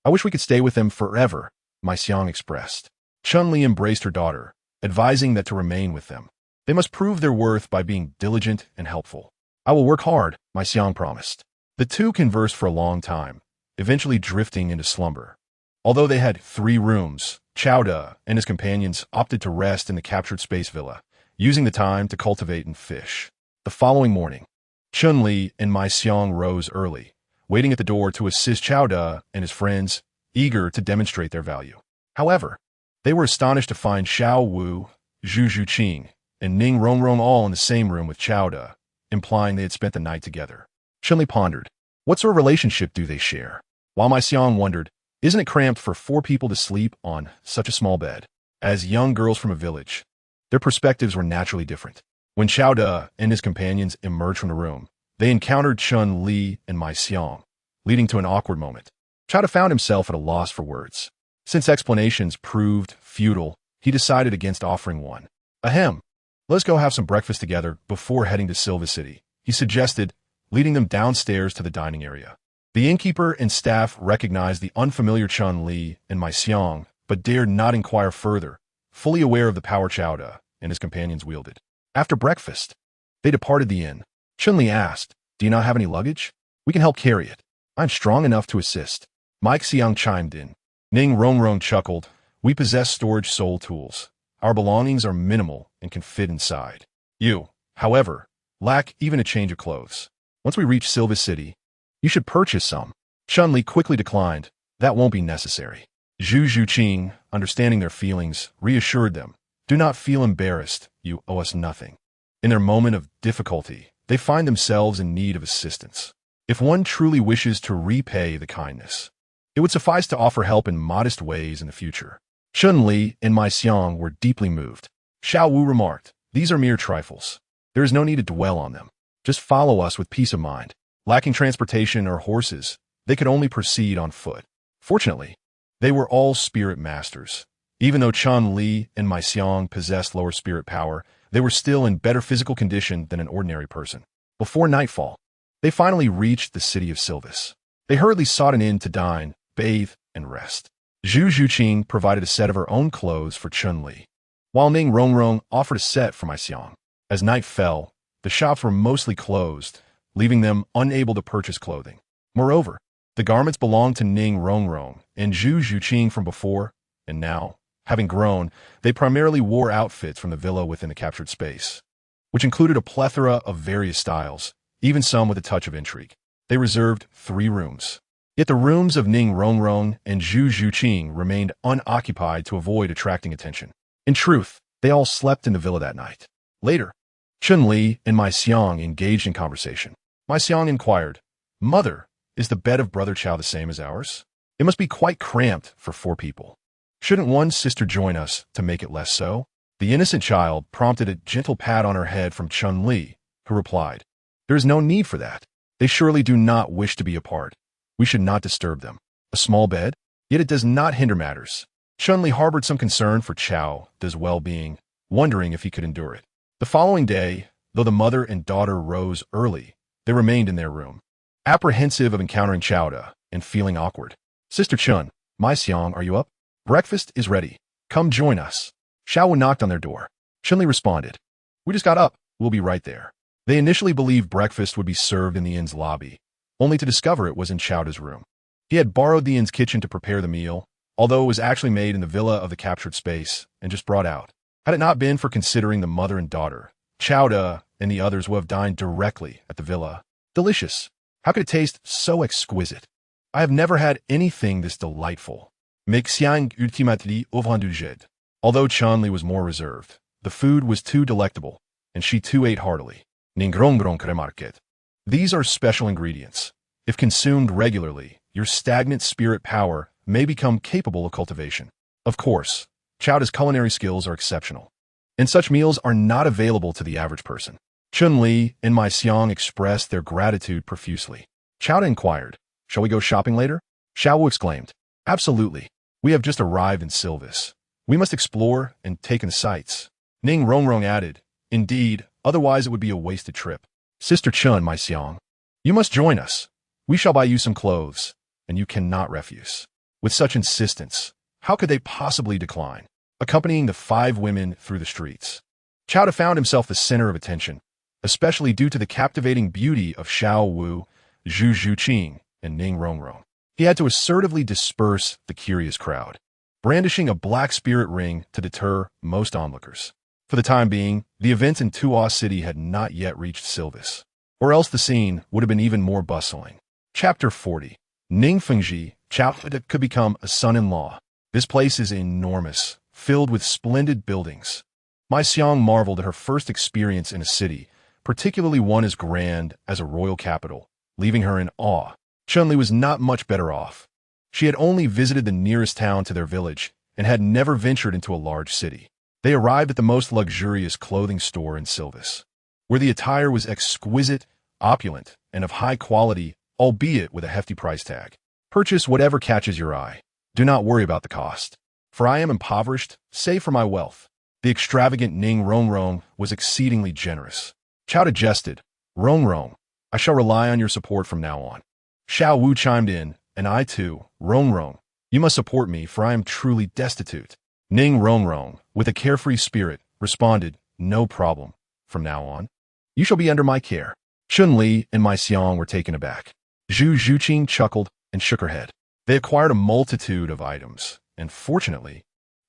I wish we could stay with them forever, Mai Xiang expressed. Chun-Li embraced her daughter, advising that to remain with them. They must prove their worth by being diligent and helpful. I will work hard, Mai Xiang promised. The two conversed for a long time, eventually drifting into slumber. Although they had 3 rooms, Chowda and his companions opted to rest in the captured space villa, using the time to cultivate and fish. The following morning, Chun-Li and Mai Xiang rose early, waiting at the door to assist Chowda and his friends, eager to demonstrate their value. However, they were astonished to find Xiao Wu, Zhu Zhuqing, and Ning Rongrong all in the same room with Chowda, implying they had spent the night together. Chun-Li pondered, what sort of relationship do they share? While Mai Xiang wondered, isn't it cramped for 4 people to sleep on such a small bed? As young girls from a village, their perspectives were naturally different. When Chowda and his companions emerged from the room, they encountered Chun-Li and Mai Xiang, leading to an awkward moment. Chowda found himself at a loss for words. Since explanations proved futile, he decided against offering one. Ahem. Let's go have some breakfast together before heading to Silva City, he suggested, leading them downstairs to the dining area. The innkeeper and staff recognized the unfamiliar Chun-Li and Mai Xiang, but dared not inquire further, fully aware of the power Chowda and his companions wielded. After breakfast, they departed the inn. Chun-Li asked, do you not have any luggage? We can help carry it. I'm strong enough to assist. Mai Xiang chimed in. Ning Rongrong chuckled. We possess storage soul tools. Our belongings are minimal and can fit inside. You, however, lack even a change of clothes. Once we reach Silva City, you should purchase some. Chun-Li quickly declined. That won't be necessary. Zhu Zhuqing, understanding their feelings, reassured them. Do not feel embarrassed. You owe us nothing. In their moment of difficulty, they find themselves in need of assistance. If one truly wishes to repay the kindness, it would suffice to offer help in modest ways in the future. Chun-Li and Mai Xiang were deeply moved. Xiao Wu remarked, these are mere trifles. There is no need to dwell on them. Just follow us with peace of mind. Lacking transportation or horses, they could only proceed on foot. Fortunately, they were all spirit masters. Even though Chun-Li and Mai Xiang possessed lower spirit power, they were still in better physical condition than an ordinary person. Before nightfall, they finally reached the city of Silvis. They hurriedly sought an inn to dine, bathe, and rest. Zhu Zhuqing provided a set of her own clothes for Chun-Li, while Ning Rongrong offered a set for Mai Xiang. As night fell, the shops were mostly closed, leaving them unable to purchase clothing. Moreover, the garments belonged to Ning Rongrong and Zhu Zhuqing from before, and now, having grown, they primarily wore outfits from the villa within the captured space, which included a plethora of various styles, even some with a touch of intrigue. They reserved 3 rooms. Yet the rooms of Ning Rongrong and Zhu Zhuqing remained unoccupied to avoid attracting attention. In truth, they all slept in the villa that night. Later, Chun-Li and Mai Xiang engaged in conversation. Mai Xiang inquired, Mother, is the bed of Brother Chao the same as ours? It must be quite cramped for 4 people. Shouldn't one sister join us to make it less so? The innocent child prompted a gentle pat on her head from Chun-Li, who replied, "There is no need for that. They surely do not wish to be apart. We should not disturb them. A small bed? Yet it does not hinder matters." Chun-Li harbored some concern for Qiao's well-being, wondering if he could endure it. The following day, though the mother and daughter rose early, they remained in their room, apprehensive of encountering Qiao and feeling awkward. "Sister Chun, my Xiang, are you up? Breakfast is ready. Come join us." Xiao Wu knocked on their door. Chun-Li responded, "We just got up. We'll be right there." They initially believed breakfast would be served in the inn's lobby, only to discover it was in Qiao's room. He had borrowed the inn's kitchen to prepare the meal, although it was actually made in the villa of the captured space and just brought out. Had it not been for considering the mother and daughter, Qiao and the others would have dined directly at the villa. Delicious. How could it taste so exquisite? I have never had anything this delightful. Mais Xiang ultimately ouvrandujet. Although Chun-Li was more reserved, the food was too delectable, and she too ate heartily. Ning Rongrong remarqued. These are special ingredients. If consumed regularly, your stagnant spirit power may become capable of cultivation. Of course, Qiao's culinary skills are exceptional, and such meals are not available to the average person. Chun-Li and my Xiang expressed their gratitude profusely. Qiao inquired, "Shall we go shopping later?" Xiao Wu exclaimed, "Absolutely. We have just arrived in Silvis. We must explore and take in the sights." Ning Rongrong added, "Indeed, otherwise it would be a wasted trip. Sister Chun, my Xiang, you must join us. We shall buy you some clothes, and you cannot refuse." With such insistence, how could they possibly decline? Accompanying the 5 women through the streets, Qiao found himself the center of attention, especially due to the captivating beauty of Xiao Wu, Zhu Zhuqing, and Ning Rongrong. He had to assertively disperse the curious crowd, brandishing a black spirit ring to deter most onlookers. For the time being, the events in Tuo City had not yet reached Silvis, or else the scene would have been even more bustling. Chapter 40. Ning Fengji, Qiao could become a son-in-law. This place is enormous, filled with splendid buildings. My Xiang marveled at her first experience in a city, particularly one as grand as a royal capital, leaving her in awe. Chun-Li was not much better off. She had only visited the nearest town to their village and had never ventured into a large city. They arrived at the most luxurious clothing store in Silvis, where the attire was exquisite, opulent, and of high quality, albeit with a hefty price tag. Purchase whatever catches your eye. Do not worry about the cost, for I am impoverished, save for my wealth. The extravagant Ning Rongrong was exceedingly generous. Qiao jested, "Rongrong, I shall rely on your support from now on." Xiao Wu chimed in, "And I too, Rongrong. You must support me, for I am truly destitute." Ning Rongrong, with a carefree spirit, responded, "No problem. From now on, you shall be under my care." Chun-Li and my Xiang were taken aback. Zhu Zhuqing chuckled and shook her head. They acquired a multitude of items, and fortunately,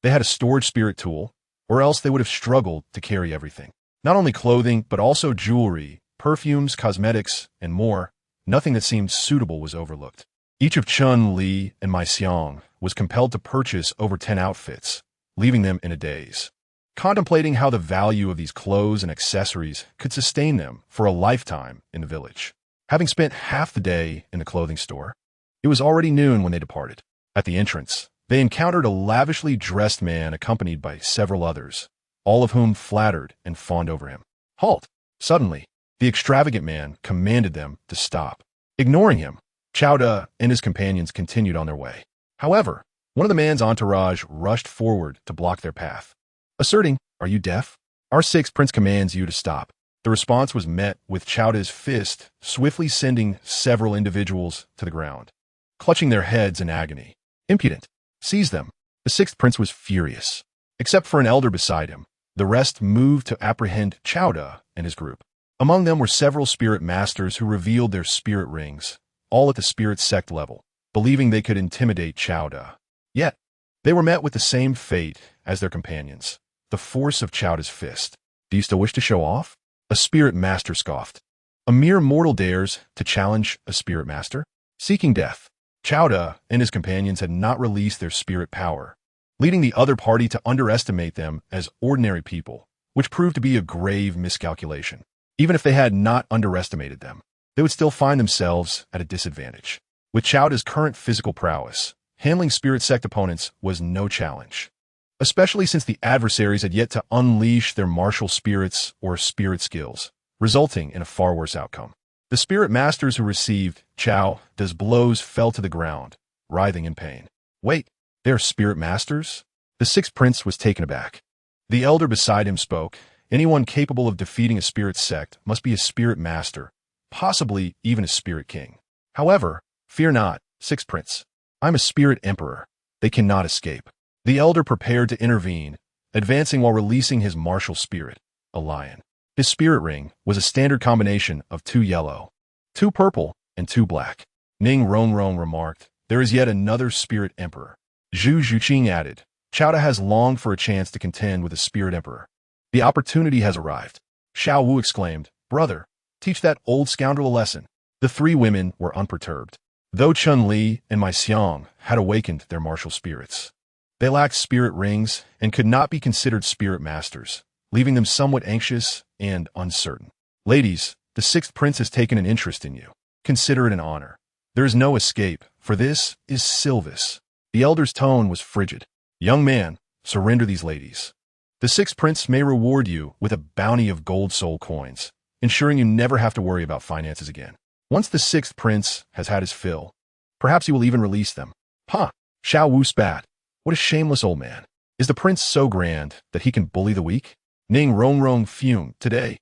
they had a storage spirit tool, or else they would have struggled to carry everything. Not only clothing, but also jewelry, perfumes, cosmetics, and more. Nothing that seemed suitable was overlooked. Each of Chun-Li and my Xiang was compelled to purchase over 10 outfits, leaving them in a daze, contemplating how the value of these clothes and accessories could sustain them for a lifetime in the village. Having spent half the day in the clothing store, it was already noon when they departed. At the entrance, they encountered a lavishly dressed man accompanied by several others, all of whom flattered and fawned over him. "Halt!" Suddenly, the extravagant man commanded them to stop. Ignoring him, Qiao and his companions continued on their way. However, one of the man's entourage rushed forward to block their path, asserting, "Are you deaf? Our 6th prince commands you to stop." The response was met with Qiao's fist swiftly sending several individuals to the ground, clutching their heads in agony. "Impudent! Seize them!" The 6th prince was furious. Except for an elder beside him, the rest moved to apprehend Qiao and his group. Among them were several spirit masters who revealed their spirit rings, all at the spirit sect level, believing they could intimidate Qiao. Yet, they were met with the same fate as their companions, the force of Qiao's fist. "Do you still wish to show off?" A spirit master scoffed. "A mere mortal dares to challenge a spirit master?" Seeking death, Qiao and his companions had not released their spirit power, leading the other party to underestimate them as ordinary people, which proved to be a grave miscalculation. Even if they had not underestimated them, they would still find themselves at a disadvantage. With Qiao's current physical prowess, handling spirit sect opponents was no challenge, especially since the adversaries had yet to unleash their martial spirits or spirit skills, resulting in a far worse outcome. The spirit masters who received Xiao's blows fell to the ground, writhing in pain. Wait, they are spirit masters? The sixth prince was taken aback. The elder beside him spoke. Anyone capable of defeating a spirit sect must be a spirit master, possibly even a spirit king. However, fear not, sixth prince. I'm a spirit emperor. They cannot escape. The elder prepared to intervene, advancing while releasing his martial spirit, a lion. His spirit ring was a standard combination of 2 yellow, 2 purple, and 2 black. Ning Rongrong remarked, there is yet another spirit emperor. Zhu Zhuqing added, Qiao has longed for a chance to contend with a spirit emperor. The opportunity has arrived. Xiao Wu exclaimed, brother, teach that old scoundrel a lesson. The 3 women were unperturbed, though Chun-Li and Mai Xiang had awakened their martial spirits. They lacked spirit rings and could not be considered spirit masters, leaving them somewhat anxious and uncertain. Ladies, the sixth prince has taken an interest in you. Consider it an honor. There is no escape, for this is Silvis. The elder's tone was frigid. Young man, surrender these ladies. The sixth prince may reward you with a bounty of gold soul coins, ensuring you never have to worry about finances again. Once the sixth prince has had his fill, perhaps he will even release them. Ha! Xiao Wu spat. What a shameless old man. Is the prince so grand that he can bully the weak? Ning Rongrong fumed. Today,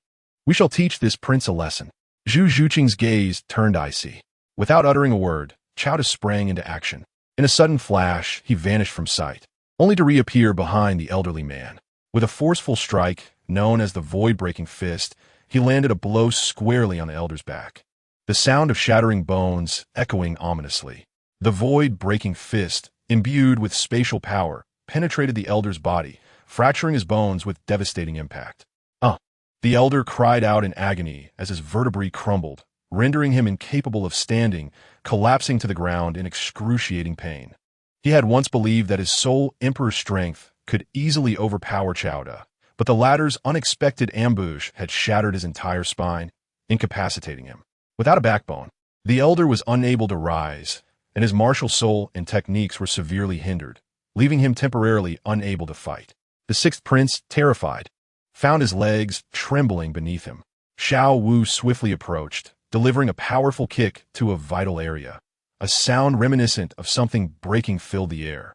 we shall teach this prince a lesson. Zhu Zhuqing's gaze turned icy. Without uttering a word, Qiao sprang into action. In a sudden flash, he vanished from sight, only to reappear behind the elderly man. With a forceful strike, known as the void-breaking fist, he landed a blow squarely on the elder's back. The sound of shattering bones echoing ominously. The void-breaking fist, imbued with spatial power, penetrated the elder's body, fracturing his bones with devastating impact. The elder cried out in agony as his vertebrae crumbled, rendering him incapable of standing, collapsing to the ground in excruciating pain. He had once believed that his sole emperor's strength could easily overpower Qiao, but the latter's unexpected ambush had shattered his entire spine, incapacitating him. Without a backbone, the elder was unable to rise, and his martial soul and techniques were severely hindered, leaving him temporarily unable to fight. The sixth prince, terrified, found his legs trembling beneath him. Xiao Wu swiftly approached, delivering a powerful kick to a vital area. A sound reminiscent of something breaking filled the air.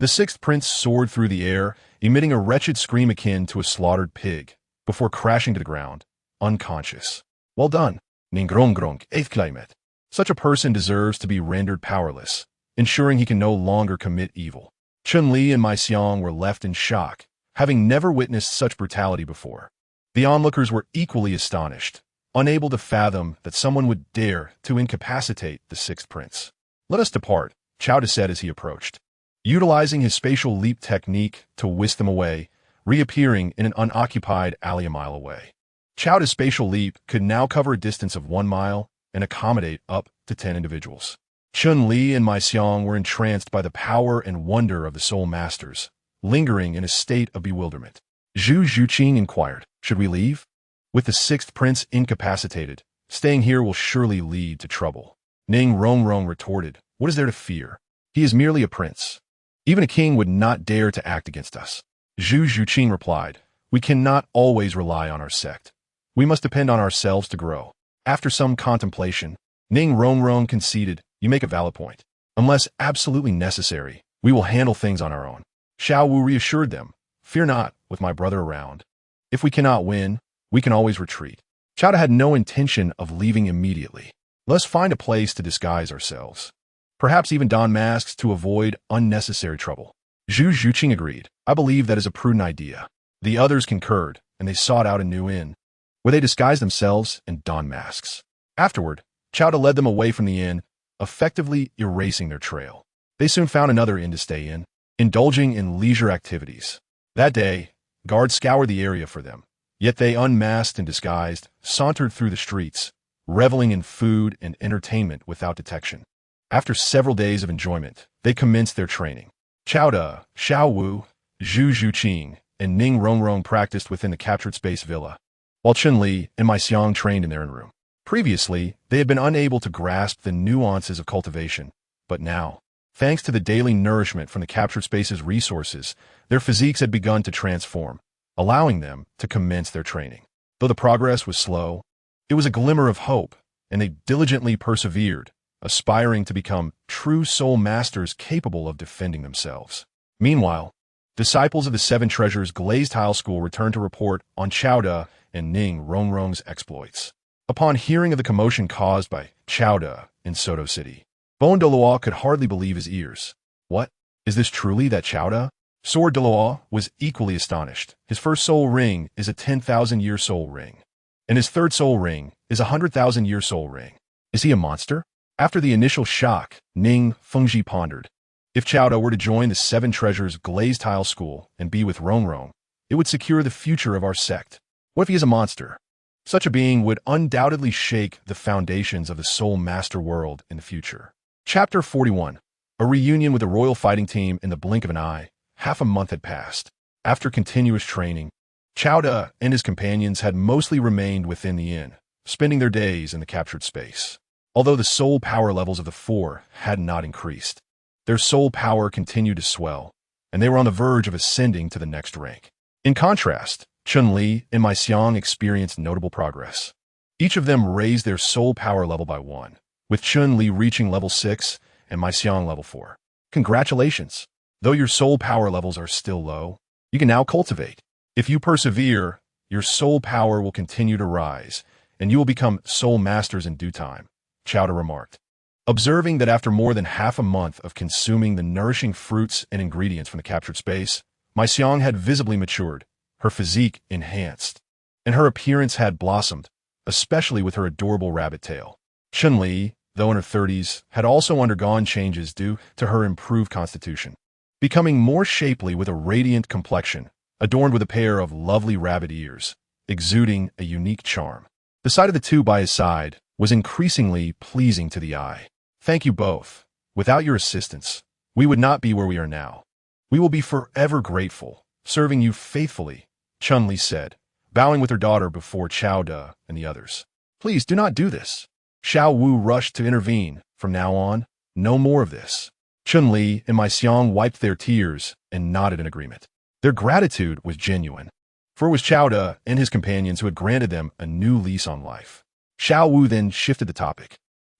The sixth prince soared through the air, emitting a wretched scream akin to a slaughtered pig, before crashing to the ground, unconscious. Well done, Ning Rongrong, eighth climate. Such a person deserves to be rendered powerless, ensuring he can no longer commit evil. Chun-Li and Mai Xiang were left in shock, having never witnessed such brutality before. The onlookers were equally astonished, unable to fathom that someone would dare to incapacitate the sixth prince. Let us depart, Qiao said as he approached, utilizing his spatial leap technique to whisk them away, reappearing in an unoccupied alley a mile away. Qiao's spatial leap could now cover a distance of 1 mile and accommodate up to 10 individuals. Chun-Li and Mai Xiang were entranced by the power and wonder of the Soul Masters, lingering in a state of bewilderment. Zhu Zhuqing inquired, should we leave? With the sixth prince incapacitated, staying here will surely lead to trouble. Ning Rongrong retorted, what is there to fear? He is merely a prince. Even a king would not dare to act against us. Zhu Zhuqing replied, we cannot always rely on our sect. We must depend on ourselves to grow. After some contemplation, Ning Rongrong conceded, you make a valid point. Unless absolutely necessary, we will handle things on our own. Xiao Wu reassured them, fear not, with my brother around. If we cannot win, we can always retreat. Qiao had no intention of leaving immediately. Let's find a place to disguise ourselves. Perhaps even don masks to avoid unnecessary trouble. Zhu Zhuqing agreed. I believe that is a prudent idea. The others concurred, and they sought out a new inn, where they disguised themselves and donned masks. Afterward, Qiao led them away from the inn, effectively erasing their trail. They soon found another inn to stay in, indulging in leisure activities. That day, guards scoured the area for them, yet they, unmasked and disguised, sauntered through the streets, reveling in food and entertainment without detection. After several days of enjoyment, they commenced their training. Xiao Wu, Zhu Zhuqing, and Ning Rongrong practiced within the captured space villa, while Chun-Li and Mai Xiang trained in their own room. Previously, they had been unable to grasp the nuances of cultivation, but now, Thanks to the daily nourishment from the captured space's resources, their physiques had begun to transform, allowing them to commence their training. Though the progress was slow, it was a glimmer of hope, and they diligently persevered, aspiring to become true soul masters capable of defending themselves. Meanwhile, disciples of the Seven Treasures Glazed Tile School returned to report on Xiao De and Ning Rongrong's exploits. Upon hearing of the commotion caused by Xiao De in Soto City, Douluo could hardly believe his ears. What? Is this truly that Xiao De? Sword Douluo was equally astonished. His first soul ring is a 10,000-year soul ring, and his third soul ring is a 100,000-year soul ring. Is he a monster? After the initial shock, Ning Fengji pondered. If Xiao De were to join the Seven Treasures Glazed Tile School and be with Rongrong, it would secure the future of our sect. What if he is a monster? Such a being would undoubtedly shake the foundations of the Soul Master world in the future. Chapter 41. A reunion with the royal fighting team in the blink of an eye. Half a month had passed. After continuous training, Xiao De and his companions had mostly remained within the inn, spending their days in the captured space. Although the soul power levels of the four had not increased, their soul power continued to swell, and they were on the verge of ascending to the next rank. In contrast, Chun-Li and Mai Xiang experienced notable progress. Each of them raised their soul power level by 1, with Chun-Li reaching level 6 and Mai Xiang level 4. Congratulations! Though your soul power levels are still low, you can now cultivate. If you persevere, your soul power will continue to rise, and you will become soul masters in due time, Xiao De remarked. Observing that after more than half a month of consuming the nourishing fruits and ingredients from the captured space, Mai Xiang had visibly matured, her physique enhanced, and her appearance had blossomed, especially with her adorable rabbit tail. Chun-Li, though in her 30s, had also undergone changes due to her improved constitution, becoming more shapely with a radiant complexion, adorned with a pair of lovely rabbit ears, exuding a unique charm. The sight of the two by his side was increasingly pleasing to the eye. Thank you both. Without your assistance, we would not be where we are now. We will be forever grateful, serving you faithfully, Chun-Li said, bowing with her daughter before Xiao De and the others. Please do not do this. Xiao Wu rushed to intervene. From now on, no more of this. Chun-Li and Mai Xiang wiped their tears and nodded in agreement. Their gratitude was genuine, for it was Xiao De and his companions who had granted them a new lease on life. Xiao Wu then shifted the topic.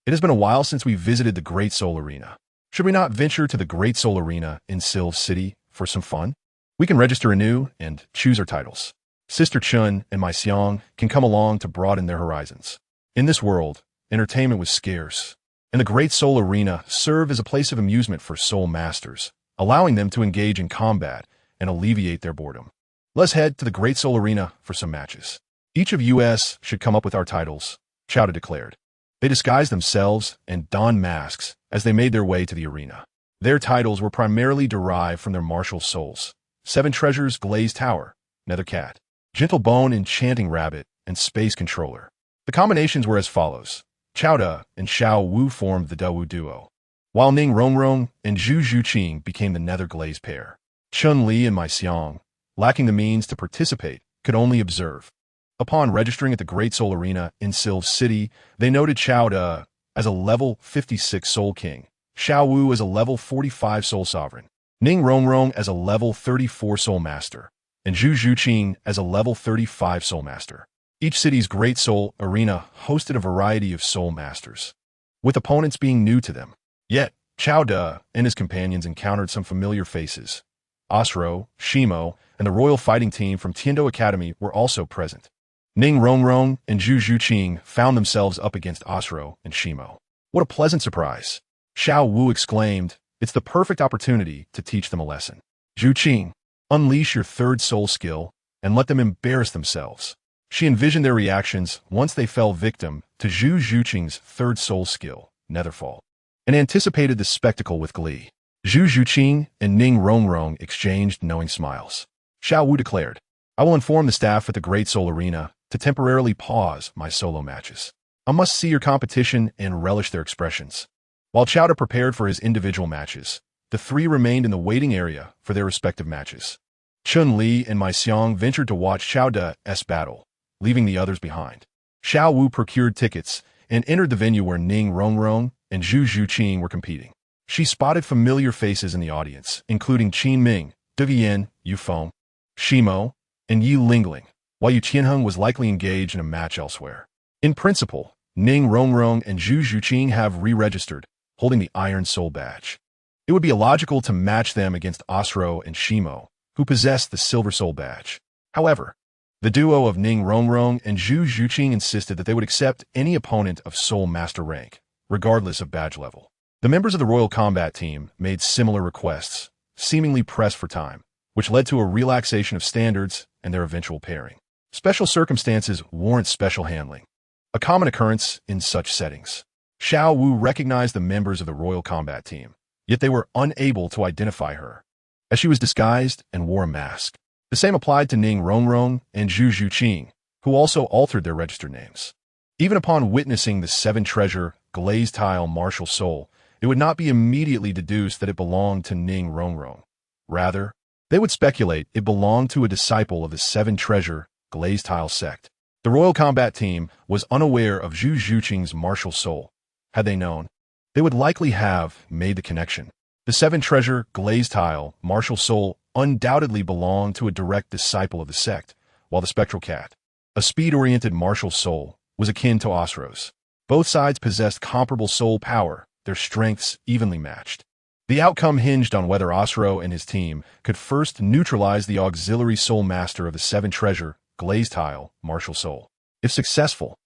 It has been a while since we visited the Great Soul Arena. Should we not venture to the Great Soul Arena in Silv City for some fun? We can register anew and choose our titles. Sister Chun and Mai Xiang can come along to broaden their horizons. In this world, entertainment was scarce, and the Great Soul Arena served as a place of amusement for soul masters, allowing them to engage in combat and alleviate their boredom. Let's head to the Great Soul Arena for some matches. Each of us should come up with our titles, Xiao De declared. They disguised themselves and donned masks as they made their way to the arena. Their titles were primarily derived from their martial souls: Seven Treasures Glazed Tower, Nether Cat, Gentle Bone Enchanting Rabbit, and Space Controller. The combinations were as follows. Xiao De and Xiao Wu formed the Douluo duo, while Ning Rongrong and Zhu Zhuqing became the Nether Glazed pair. Chun-Li and Mai Xiang, lacking the means to participate, could only observe. Upon registering at the Great Soul Arena in Silv City, they noted Xiao De as a level 56 Soul King, Xiao Wu as a level 45 Soul Sovereign, Ning Rongrong as a level 34 Soul Master, and Zhu Zhuqing as a level 35 Soul Master. Each city's Great Soul Arena hosted a variety of Soul Masters, with opponents being new to them. Yet, Xiao De and his companions encountered some familiar faces. Osro, Shimo, and the royal fighting team from Tiando Academy were also present. Ning Rongrong and Zhu Zhuqing found themselves up against Osro and Shimo. What a pleasant surprise! Xiao Wu exclaimed, "It's the perfect opportunity to teach them a lesson. Zhuqing, unleash your third soul skill and let them embarrass themselves." She envisioned their reactions once they fell victim to Zhu Zhuqing's third soul skill, Netherfall, and anticipated the spectacle with glee. Zhu Zhuqing and Ning Rongrong exchanged knowing smiles. Xiao Wu declared, "I will inform the staff at the Great Soul Arena to temporarily pause my solo matches. I must see your competition and relish their expressions." While Xiao De prepared for his individual matches, the three remained in the waiting area for their respective matches. Chun-Li and Mai Xiang ventured to watch Xiao De's battle, leaving the others behind. Xiao Wu procured tickets and entered the venue where Ning Rongrong and Zhu Zhuqing were competing. She spotted familiar faces in the audience, including Qin Ming, De Vian, Yu Feng, Shimo, and Yi Lingling, while Yu Qianheng was likely engaged in a match elsewhere. In principle, Ning Rongrong and Zhu Zhuqing have re-registered, holding the Iron Soul badge. It would be illogical to match them against Osro and Shimo, who possess the Silver Soul badge. However, the duo of Ning Rongrong and Zhu Zhuqing insisted that they would accept any opponent of Soul Master rank, regardless of badge level. The members of the Royal Combat Team made similar requests, seemingly pressed for time, which led to a relaxation of standards and their eventual pairing. Special circumstances warrant special handling, a common occurrence in such settings. Xiao Wu recognized the members of the Royal Combat Team, yet they were unable to identify her, as she was disguised and wore a mask. The same applied to Ning Rongrong and Zhu Zhuqing, who also altered their registered names. Even upon witnessing the Seven Treasure glazed tile martial soul, it would not be immediately deduced that it belonged to Ning Rongrong. Rather, they would speculate it belonged to a disciple of the Seven Treasure glazed tile sect. The Royal Combat Team was unaware of Zhu Zhuqing's martial soul. Had they known, they would likely have made the connection. The Seven Treasure glazed tile martial soul undoubtedly belonged to a direct disciple of the sect, while the Spectral Cat, a speed-oriented martial soul, was akin to Osro's. Both sides possessed comparable soul power, their strengths evenly matched. The outcome hinged on whether Osro and his team could first neutralize the auxiliary soul master of the Seven Treasure glazed tile martial soul. If successful,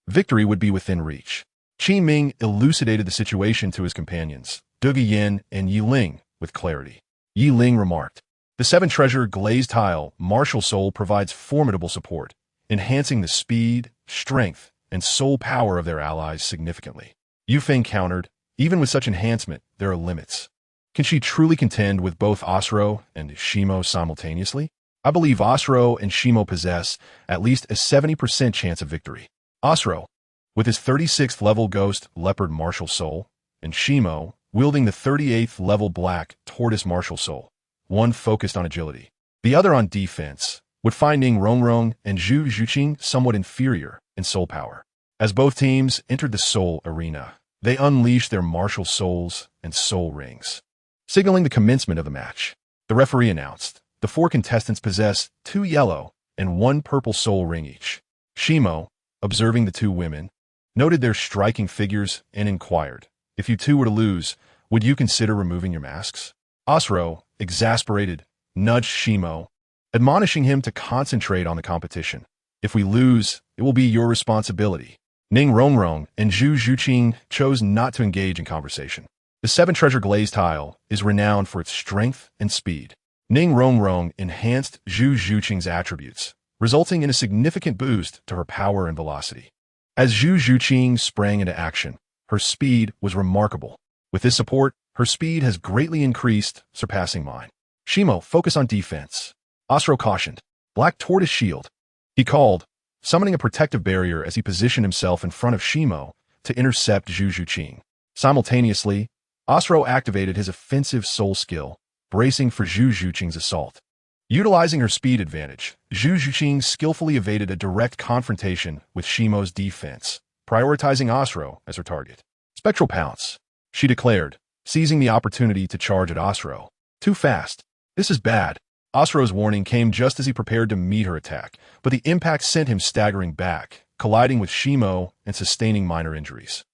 victory would be within reach. Qin Ming elucidated the situation to his companions, De Yin and Yi Ling, with clarity. Yi Ling remarked, "The Seven Treasure glazed tile martial soul provides formidable support, enhancing the speed, strength, and soul power of their allies significantly." Yu Feng countered, "Even with such enhancement, there are limits. Can she truly contend with both Osro and Shimo simultaneously? I believe Osro and Shimo possess at least a 70% chance of victory. Osro, with his 36th level Ghost Leopard Martial Soul, and Shimo, wielding the 38th level Black Tortoise Martial Soul, one focused on agility, the other on defense, would find Ning Rongrong and Zhu Zhuqing somewhat inferior in soul power. As both teams entered the soul arena, they unleashed their martial souls and soul rings. Signaling the commencement of the match, the referee announced, the four contestants possess 2 yellow and 1 purple soul ring each. Shimo, observing the 2 women, noted their striking figures and inquired, "If you two were to lose, would you consider removing your masks?" Osro, exasperated, nudged Shimo, admonishing him to concentrate on the competition. "If we lose, it will be your responsibility." Ning Rongrong and Zhu Zhuqing chose not to engage in conversation. The Seven Treasure glazed tile is renowned for its strength and speed. Ning Rongrong enhanced Zhu Zhuqing's attributes, resulting in a significant boost to her power and velocity. As Zhu Zhuqing sprang into action, her speed was remarkable. With this support, her speed has greatly increased, surpassing mine. "Shimo, focus on defense." Osro cautioned. "Black Tortoise Shield." He called, summoning a protective barrier as he positioned himself in front of Shimo to intercept Zhu Zhuqing. Simultaneously, Osro activated his offensive soul skill, bracing for Zhu Zhuqing's assault. Utilizing her speed advantage, Zhu Zhuqing skillfully evaded a direct confrontation with Shimo's defense, prioritizing Osro as her target. "Spectral Pounce," she declared, seizing the opportunity to charge at Osro. "Too fast. This is bad." Osro's warning came just as he prepared to meet her attack, but the impact sent him staggering back, colliding with Shimo and sustaining minor injuries.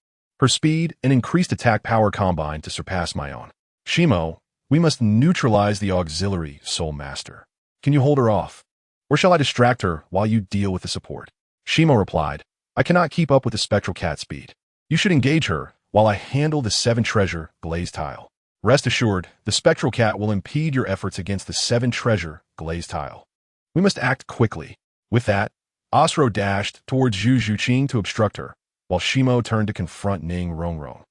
Her speed and increased attack power combined to surpass my own. "Shimo, we must neutralize the auxiliary soul master. Can you hold her off? Or shall I distract her while you deal with the support?" Shimo replied, "I cannot keep up with the Spectral Cat speed. You should engage her while I handle the Seven Treasure glazed tile. Rest assured, the Spectral Cat will impede your efforts against the Seven Treasure glazed tile. We must act quickly." With that, Osro dashed towards Zhu Zhuqing to obstruct her, while Shimo turned to confront Ning Rongrong.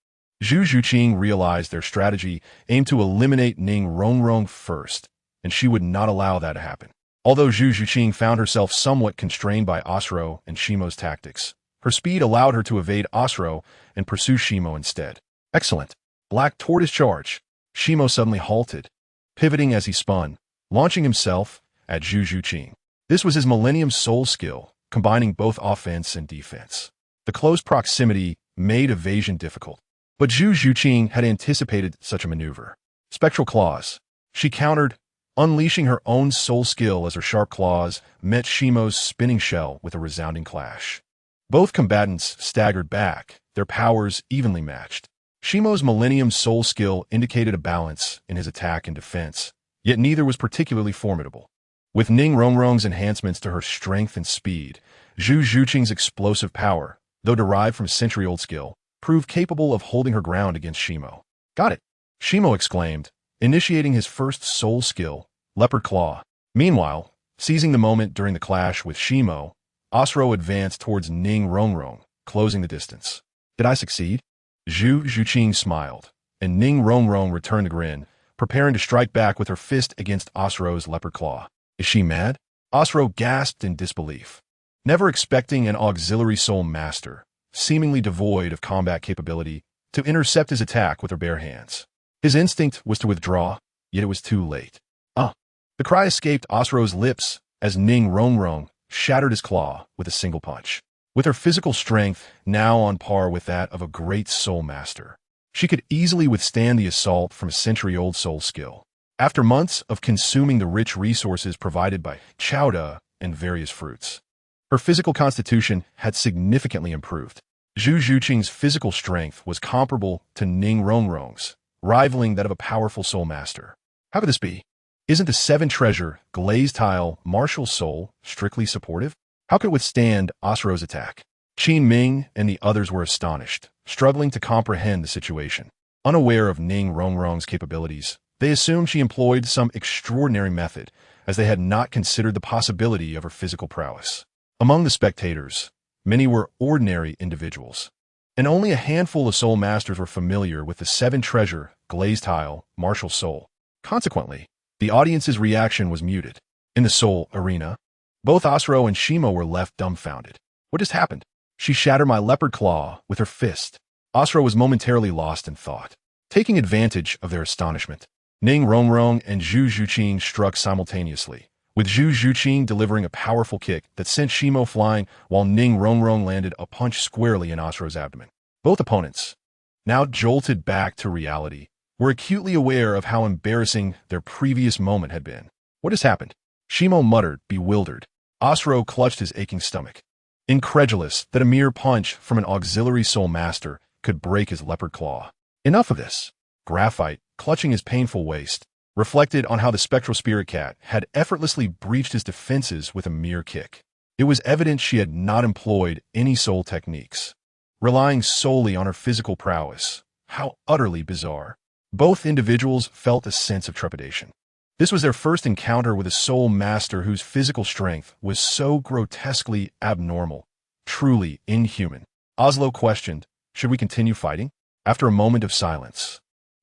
Zhu Zhuqing realized their strategy aimed to eliminate Ning Rongrong first, and she would not allow that to happen. Although Zhu Zhuqing found herself somewhat constrained by Osro and Shimo's tactics, her speed allowed her to evade Osro and pursue Shimo instead. "Excellent. Black Tortoise Charge." Shimo suddenly halted, pivoting as he spun, launching himself at Zhu Zhuqing. This was his Millennium Soul skill, combining both offense and defense. The close proximity made evasion difficult. But Zhu Zhuqing had anticipated such a maneuver. Spectral claws. She countered, unleashing her own soul skill as her sharp claws met Shimo's spinning shell with a resounding clash. Both combatants staggered back, their powers evenly matched. Shimo's Millennium Soul skill indicated a balance in his attack and defense, yet neither was particularly formidable. With Ning Rongrong's enhancements to her strength and speed, Zhu Zhuqing's explosive power, though derived from a century-old skill, proved capable of holding her ground against Shimo. Got it! Shimo exclaimed, initiating his first soul skill, Leopard Claw. Meanwhile, seizing the moment during the clash with Shimo, Asuro advanced towards Ning Rongrong, closing the distance. Did I succeed? Zhu Zhuqing smiled, and Ning Rongrong returned the grin, preparing to strike back with her fist against Asuro's Leopard Claw. Is she mad? Asuro gasped in disbelief. Never expecting an auxiliary soul master, seemingly devoid of combat capability, to intercept his attack with her bare hands. His instinct was to withdraw, yet it was too late. The cry escaped Asuro's lips as Ning Rongrong shattered his claw with a single punch. With her physical strength now on par with that of a great soul master, she could easily withstand the assault from a century-old soul skill. After months of consuming the rich resources provided by chowda and various fruits, her physical constitution had significantly improved. Zhu Zhuqing's physical strength was comparable to Ning Rongrong's, rivaling that of a powerful soul master. How could this be? Isn't the seven treasure, glazed tile, martial soul strictly supportive? How could it withstand Asuro's attack? Qin Ming and the others were astonished, struggling to comprehend the situation. Unaware of Ning Rongrong's capabilities, they assumed she employed some extraordinary method, as they had not considered the possibility of her physical prowess. Among the spectators, many were ordinary individuals, and only a handful of soul masters were familiar with the seven treasure, glazed tile, martial soul. Consequently, the audience's reaction was muted. In the soul arena, both Asuro and Shimo were left dumbfounded. What just happened? She shattered my leopard claw with her fist. Asuro was momentarily lost in thought. Taking advantage of their astonishment, Ning Rongrong and Zhu Zhuqing struck simultaneously, with Zhu Zhuqing delivering a powerful kick that sent Shimo flying while Ning Rongrong landed a punch squarely in Asuro's abdomen. Both opponents, now jolted back to reality, were acutely aware of how embarrassing their previous moment had been. What has happened? Shimo muttered, bewildered. Asuro clutched his aching stomach, incredulous that a mere punch from an auxiliary soul master could break his leopard claw. Enough of this. Graphite, clutching his painful waist, reflected on how the spectral spirit cat had effortlessly breached his defenses with a mere kick. It was evident she had not employed any soul techniques, relying solely on her physical prowess. How utterly bizarre. Both individuals felt a sense of trepidation. This was their first encounter with a soul master whose physical strength was so grotesquely abnormal, truly inhuman. Oslo questioned, should we continue fighting? After a moment of silence,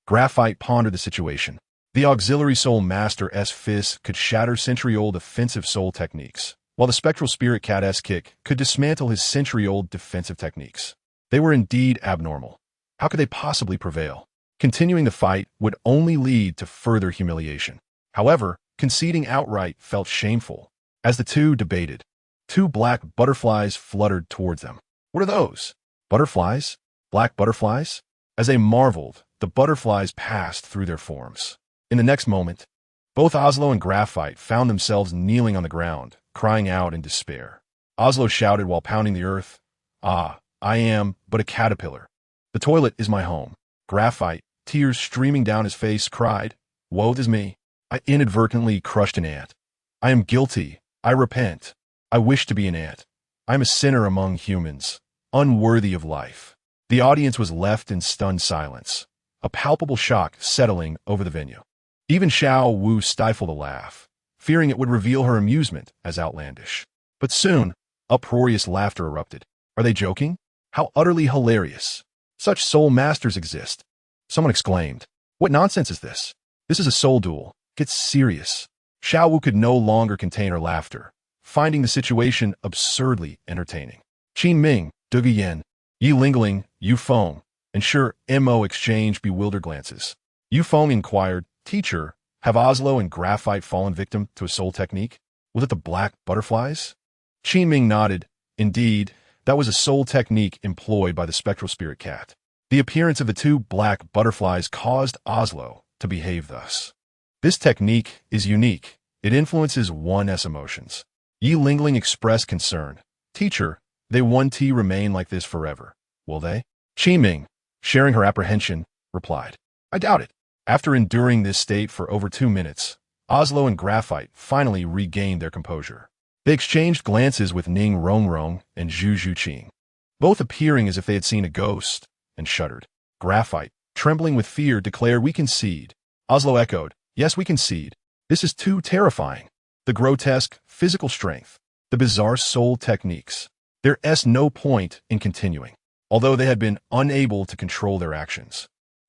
Graphite pondered the situation. The auxiliary soul master's fist could shatter century-old offensive soul techniques, while the spectral spirit cat's kick could dismantle his century-old defensive techniques. They were indeed abnormal. How could they possibly prevail? Continuing the fight would only lead to further humiliation. However, conceding outright felt shameful. As the two debated, two black butterflies fluttered towards them. What are those? Butterflies? Black butterflies? As they marveled, the butterflies passed through their forms. In the next moment, both Oslo and Graphite found themselves kneeling on the ground, crying out in despair. Oslo shouted while pounding the earth, I am but a caterpillar. The toilet is my home. Graphite, tears streaming down his face, cried, woe is me. I inadvertently crushed an ant. I am guilty. I repent. I wish to be an ant. I am a sinner among humans, unworthy of life. The audience was left in stunned silence, a palpable shock settling over the venue. Even Xiao Wu stifled a laugh, fearing it would reveal her amusement as outlandish. But soon, uproarious laughter erupted. Are they joking? How utterly hilarious. Such soul masters exist. Someone exclaimed. What nonsense is this? This is a soul duel. Get serious. Xiao Wu could no longer contain her laughter, finding the situation absurdly entertaining. Qin Ming, Duge Yen, Yi Lingling, Yu Feng, and Sure Mo exchanged bewildered glances. Yu Feng inquired, Teacher, have Oslo and Graphite fallen victim to a soul technique? Was it the black butterflies? Qin Ming nodded. Indeed, that was a soul technique employed by the spectral spirit cat. The appearance of the two black butterflies caused Oslo to behave thus. This technique is unique. It influences one's emotions. Yi Lingling expressed concern. Teacher, they won't remain like this forever, will they? Qi Ming, sharing her apprehension, replied, I doubt it. After enduring this state for over 2 minutes, Oslo and Graphite finally regained their composure. They exchanged glances with Ning Rongrong and Zhu Zhuqing, both appearing as if they had seen a ghost, and shuddered. Graphite, trembling with fear, declared, We concede. Oslo echoed, Yes, we concede. This is too terrifying. The grotesque physical strength, the bizarre soul techniques. There's no point in continuing. Although they had been unable to control their actions,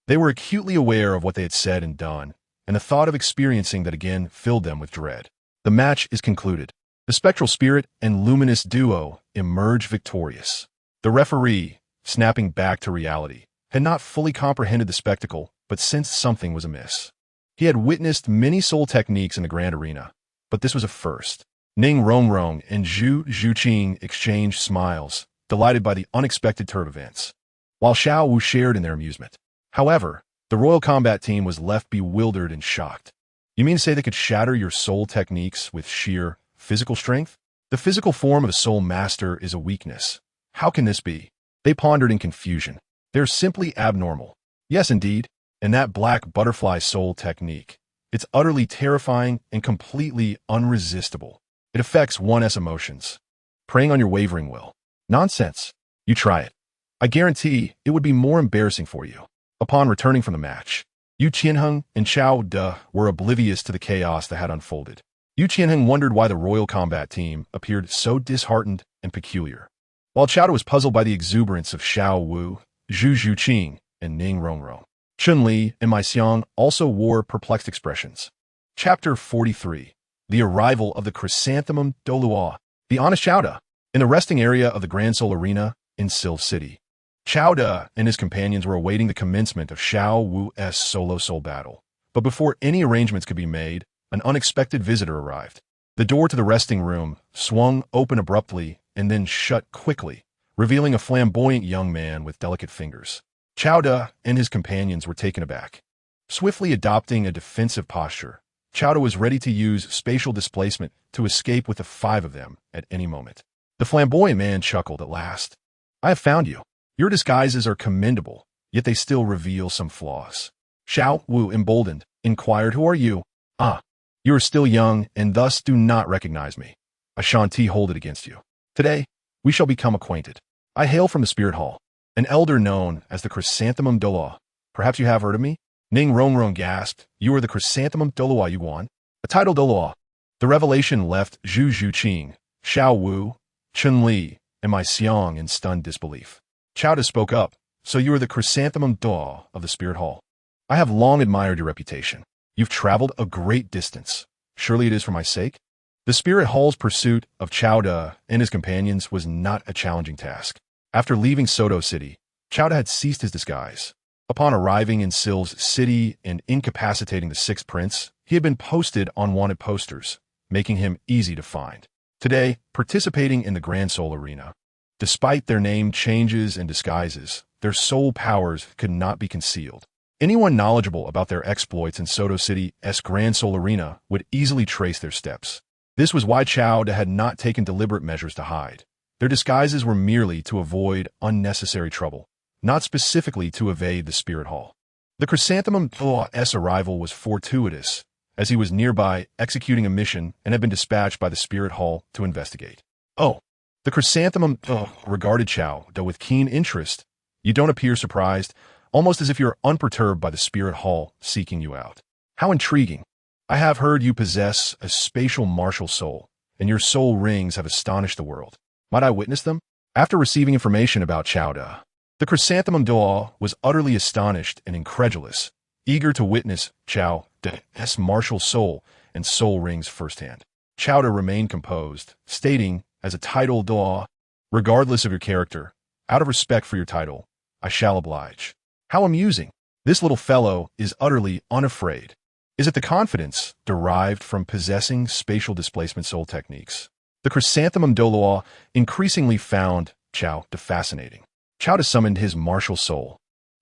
they were acutely aware of what they had said and done, and the thought of experiencing that again filled them with dread. The match is concluded. The spectral spirit and luminous duo emerge victorious. The referee, snapping back to reality, had not fully comprehended the spectacle, but sensed something was amiss. He had witnessed many soul techniques in the grand arena, but this was a first. Ning Rongrong and Zhu Zhuqing exchanged smiles, delighted by the unexpected turn of events, while Xiao Wu shared in their amusement. However, the Royal Combat Team was left bewildered and shocked. You mean to say they could shatter your soul techniques with sheer physical strength? The physical form of a soul master is a weakness. How can this be? They pondered in confusion. They're simply abnormal. Yes, indeed. And that black butterfly soul technique. It's utterly terrifying and completely unresistible. It affects one's emotions, preying on your wavering will. Nonsense. You try it. I guarantee it would be more embarrassing for you. Upon returning from the match, Yu Qianheng and Qiao De were oblivious to the chaos that had unfolded. Yu Qianheng wondered why the Royal Combat Team appeared so disheartened and peculiar, while Qiao De was puzzled by the exuberance of Xiao Wu, Zhu Zhuqing, and Ning Rongrong. Chun-Li and Mai Xiang also wore perplexed expressions. Chapter 43. The Arrival of the Chrysanthemum Douluo. The honest Xiao De, in the resting area of the Grand Soul Arena in Silv City. Xiao De and his companions were awaiting the commencement of Xiao Wu's solo soul battle. But before any arrangements could be made, an unexpected visitor arrived. The door to the resting room swung open abruptly and then shut quickly, revealing a flamboyant young man with delicate fingers. Xiao De and his companions were taken aback. Swiftly adopting a defensive posture, Xiao De was ready to use spatial displacement to escape with the 5 of them at any moment. The flamboyant man chuckled at last. I have found you. Your disguises are commendable, yet they still reveal some flaws. Xiao Wu, emboldened, inquired, Who are you? Ah, you are still young and thus do not recognize me. I shan't hold it against you. Today, we shall become acquainted. I hail from the Spirit Hall, an elder known as the Chrysanthemum Douluo. Perhaps you have heard of me? Ning Rongrong gasped, You are the Chrysanthemum Douluo Yuan? A title Douluo. The revelation left Zhu Zhuqing, Xiao Wu, Chun-Li, and Mai Xiang in stunned disbelief. Qiao De spoke up, So you are the Chrysanthemum Douluo of the Spirit Hall. I have long admired your reputation. You've traveled a great distance. Surely it is for my sake? The Spirit Hall's pursuit of Qiao De and his companions was not a challenging task. After leaving Soto City, Qiao De had ceased his disguise. Upon arriving in Silv's city and incapacitating the 6th prince, he had been posted on wanted posters, making him easy to find. Today, participating in the Grand Soul Arena, despite their name changes and disguises, their soul powers could not be concealed. Anyone knowledgeable about their exploits in Soto City's Grand Soul Arena would easily trace their steps. This was why Qiao De had not taken deliberate measures to hide. Their disguises were merely to avoid unnecessary trouble, not specifically to evade the Spirit Hall. The Chrysanthemum Douluo's arrival was fortuitous, as he was nearby executing a mission and had been dispatched by the Spirit Hall to investigate. Oh, the Chrysanthemum regarded Qiao De with keen interest. You don't appear surprised, almost as if you're unperturbed by the Spirit Hall seeking you out. How intriguing. I have heard you possess a spatial martial soul, and your soul rings have astonished the world. Might I witness them? After receiving information about Qiao De, the Chrysanthemum Douluo was utterly astonished and incredulous, eager to witness Qiao De's martial soul and soul rings firsthand. Qiao De remained composed, stating, as a title Douluo, regardless of your character, out of respect for your title, I shall oblige. How amusing. This little fellow is utterly unafraid. Is it the confidence derived from possessing spatial displacement soul techniques? The Chrysanthemum Douluo increasingly found Qiao De fascinating. Qiao De summoned his martial soul,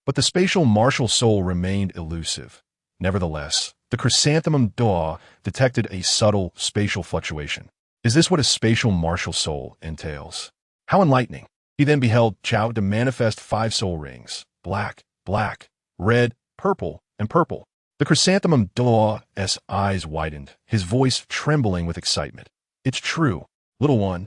But the spatial martial soul remained elusive. Nevertheless, the chrysanthemum Douluo detected a subtle spatial fluctuation. Is this what a spatial martial soul entails? How enlightening. He then beheld Xiao to manifest 5 soul rings: black, black, red, purple, and purple. The chrysanthemum Douluo's eyes widened, his voice trembling with excitement. It's true, little one.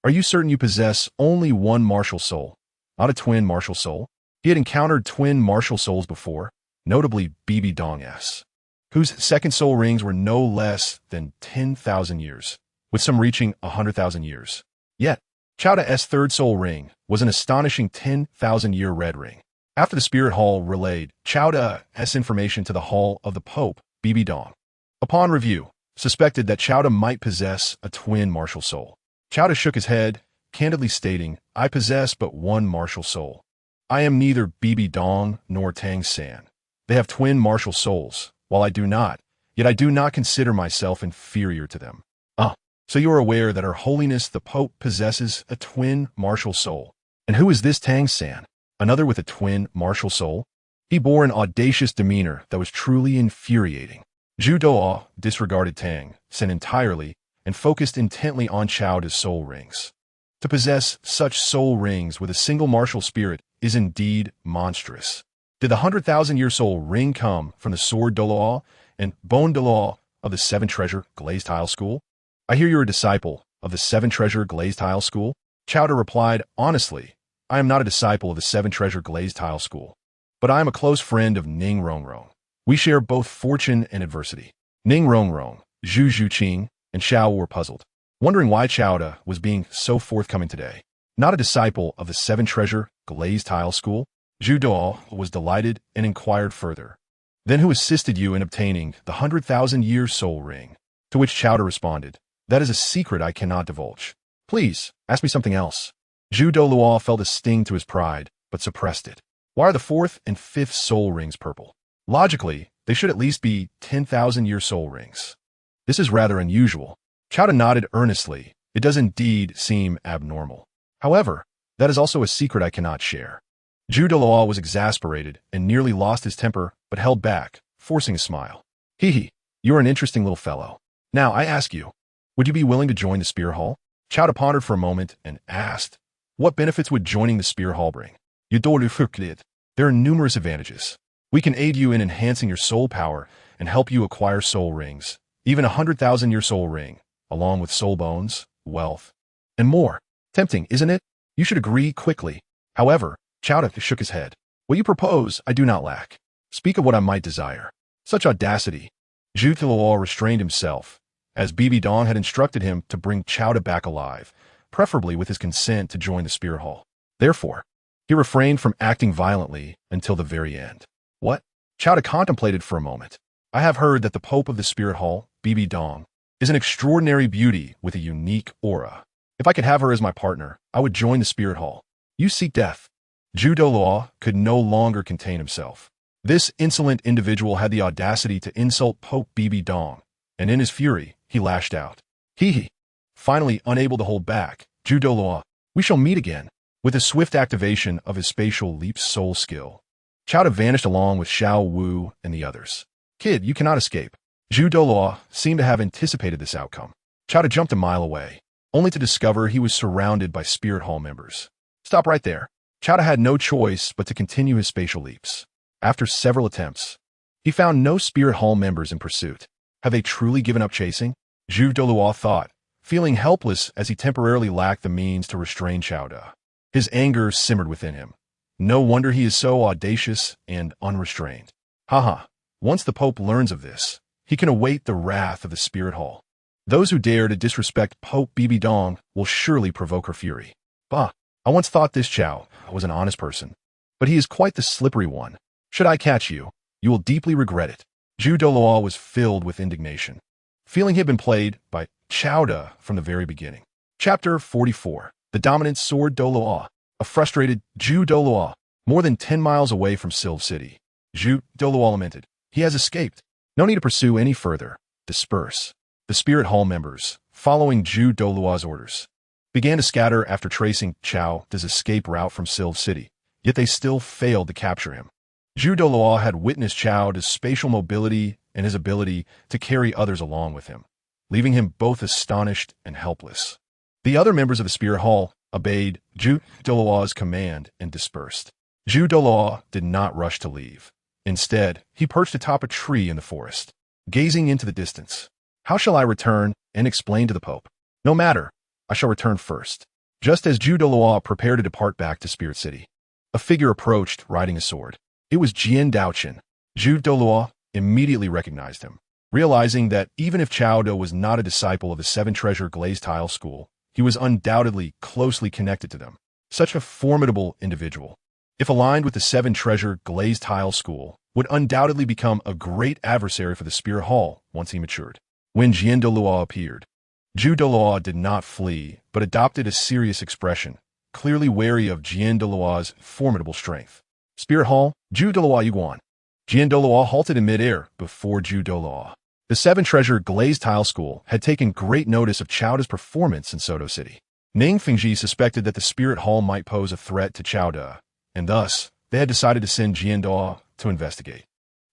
Are you certain you possess only one martial soul, not a twin martial soul? He had encountered twin martial souls before, notably Bibi Dong's, whose second soul rings were no less than 10,000 years, with some reaching 100,000 years. Yet, Xiao's third soul ring was an astonishing 10,000-year red ring. After the Spirit Hall relayed Xiao's information to the Hall of the Pope, Bibi Dong, upon review, suspected that Xiao might possess a twin martial soul. Xiao shook his head, candidly stating, I possess but one martial soul. I am neither Bibi Dong nor Tang San. They have twin martial souls, while I do not, yet I do not consider myself inferior to them. So you are aware that Her Holiness the Pope possesses a twin martial soul. And who is this Tang San? Another with a twin martial soul? He bore an audacious demeanor that was truly infuriating. Zhu Zhuqing disregarded Tang San entirely and focused intently on Xiao's soul rings. To possess such soul rings with a single martial spirit is indeed monstrous. Did the 100,000-year soul ring come from the sword Douluo and bone Douluo of the 7-treasure glazed tile school? I hear you're a disciple of the 7-treasure glazed tile school? Xiao replied, honestly, I am not a disciple of the 7-treasure glazed tile school, but I am a close friend of Ning Rongrong. We share both fortune and adversity. Ning Rongrong, Zhu Zhuqing, and Xiao Wu were puzzled, wondering why Xiao was being so forthcoming today. Not a disciple of the 7-treasure glazed tile school? Zhu Zhuqing was delighted and inquired further. Then who assisted you in obtaining the 100,000-year soul ring? To which Xiao responded, that is a secret I cannot divulge. Please, ask me something else. Zhu Douluo felt a sting to his pride, but suppressed it. Why are the 4th and 5th soul rings purple? Logically, they should at least be 10,000-year soul rings. This is rather unusual. Xiao nodded earnestly. It does indeed seem abnormal. However, that is also a secret I cannot share. Zhu Douluo was exasperated and nearly lost his temper, but held back, forcing a smile. Hee, you are an interesting little fellow. Now, I ask you, would you be willing to join the Spear Hall? Xiao pondered for a moment and asked, what benefits would joining the Spear Hall bring? There are numerous advantages. We can aid you in enhancing your soul power and help you acquire soul rings, even a 100,000-year soul ring, along with soul bones, wealth, and more. Tempting, isn't it? You should agree quickly. However, Xiao shook his head. What you propose, I do not lack. Speak of what I might desire. Such audacity. Zhu Douluo restrained himself, as Bibi Dong had instructed him to bring Xiao back alive, preferably with his consent to join the Spirit Hall. Therefore, he refrained from acting violently until the very end. What? Xiao contemplated for a moment. I have heard that the Pope of the Spirit Hall, Bibi Dong, is an extraordinary beauty with a unique aura. If I could have her as my partner, I would join the Spirit Hall. You seek death. Zhu Douluo could no longer contain himself. This insolent individual had the audacity to insult Pope Bibi Dong, and in his fury, he lashed out. Finally, unable to hold back, Zhu Douluo, we shall meet again. With a swift activation of his spatial leap soul skill, Xiao vanished along with Xiao Wu and the others. Kid, you cannot escape. Zhu Douluo seemed to have anticipated this outcome. Xiao jumped a mile away, only to discover he was surrounded by Spirit Hall members. Stop right there. Xiao had no choice but to continue his spatial leaps. After several attempts, he found no Spirit Hall members in pursuit. Have they truly given up chasing? Zhu Douluo thought, feeling helpless as he temporarily lacked the means to restrain Xiao. His anger simmered within him. No wonder he is so audacious and unrestrained. Once the Pope learns of this, he can await the wrath of the Spirit Hall. Those who dare to disrespect Pope Bibi Dong will surely provoke her fury. I once thought this Xiao was an honest person, but he is quite the slippery one. Should I catch you, you will deeply regret it. Zhu Douluo was filled with indignation, feeling he had been played by Xiao from the very beginning. Chapter 44. The Dominant Sword Douluo. A frustrated Zhu Douluo, more than 10 miles away from Silv City. Zhu Douluo lamented. He has escaped. No need to pursue any further. Disperse. The Spirit Hall members, following Zhu Douluo's orders, began to scatter after tracing Xiao's escape route from Silv City, yet they still failed to capture him. Zhu Douluo had witnessed Qiao's spatial mobility and his ability to carry others along with him, leaving him both astonished and helpless. The other members of the Spirit Hall obeyed Zhu Douluo's command and dispersed. Zhu Douluo did not rush to leave. Instead, he perched atop a tree in the forest, gazing into the distance. How shall I return and explain to the Pope? No matter, I shall return first. Just as Zhu Douluo prepared to depart back to Spirit City, a figure approached riding a sword. It was Jian Daochen. Zhu Douluo immediately recognized him, realizing that even if Qiao was not a disciple of the Seven Treasure Glazed Tile School, he was undoubtedly closely connected to them. Such a formidable individual, if aligned with the Seven Treasure Glazed Tile School, would undoubtedly become a great adversary for the Spirit Hall once he matured. When Jian Douluo appeared, Zhu Douluo did not flee, but adopted a serious expression, clearly wary of Jian Douluo's formidable strength. Spirit Hall, Zhu Douluo Yuguan. Jian Douluo halted in midair before Zhu Douluo. The Seven Treasure Glazed Tile School had taken great notice of Qiao's performance in Soto City. Ning Fengji suspected that the Spirit Hall might pose a threat to Qiao, and thus, they had decided to send Jian Douluo to investigate.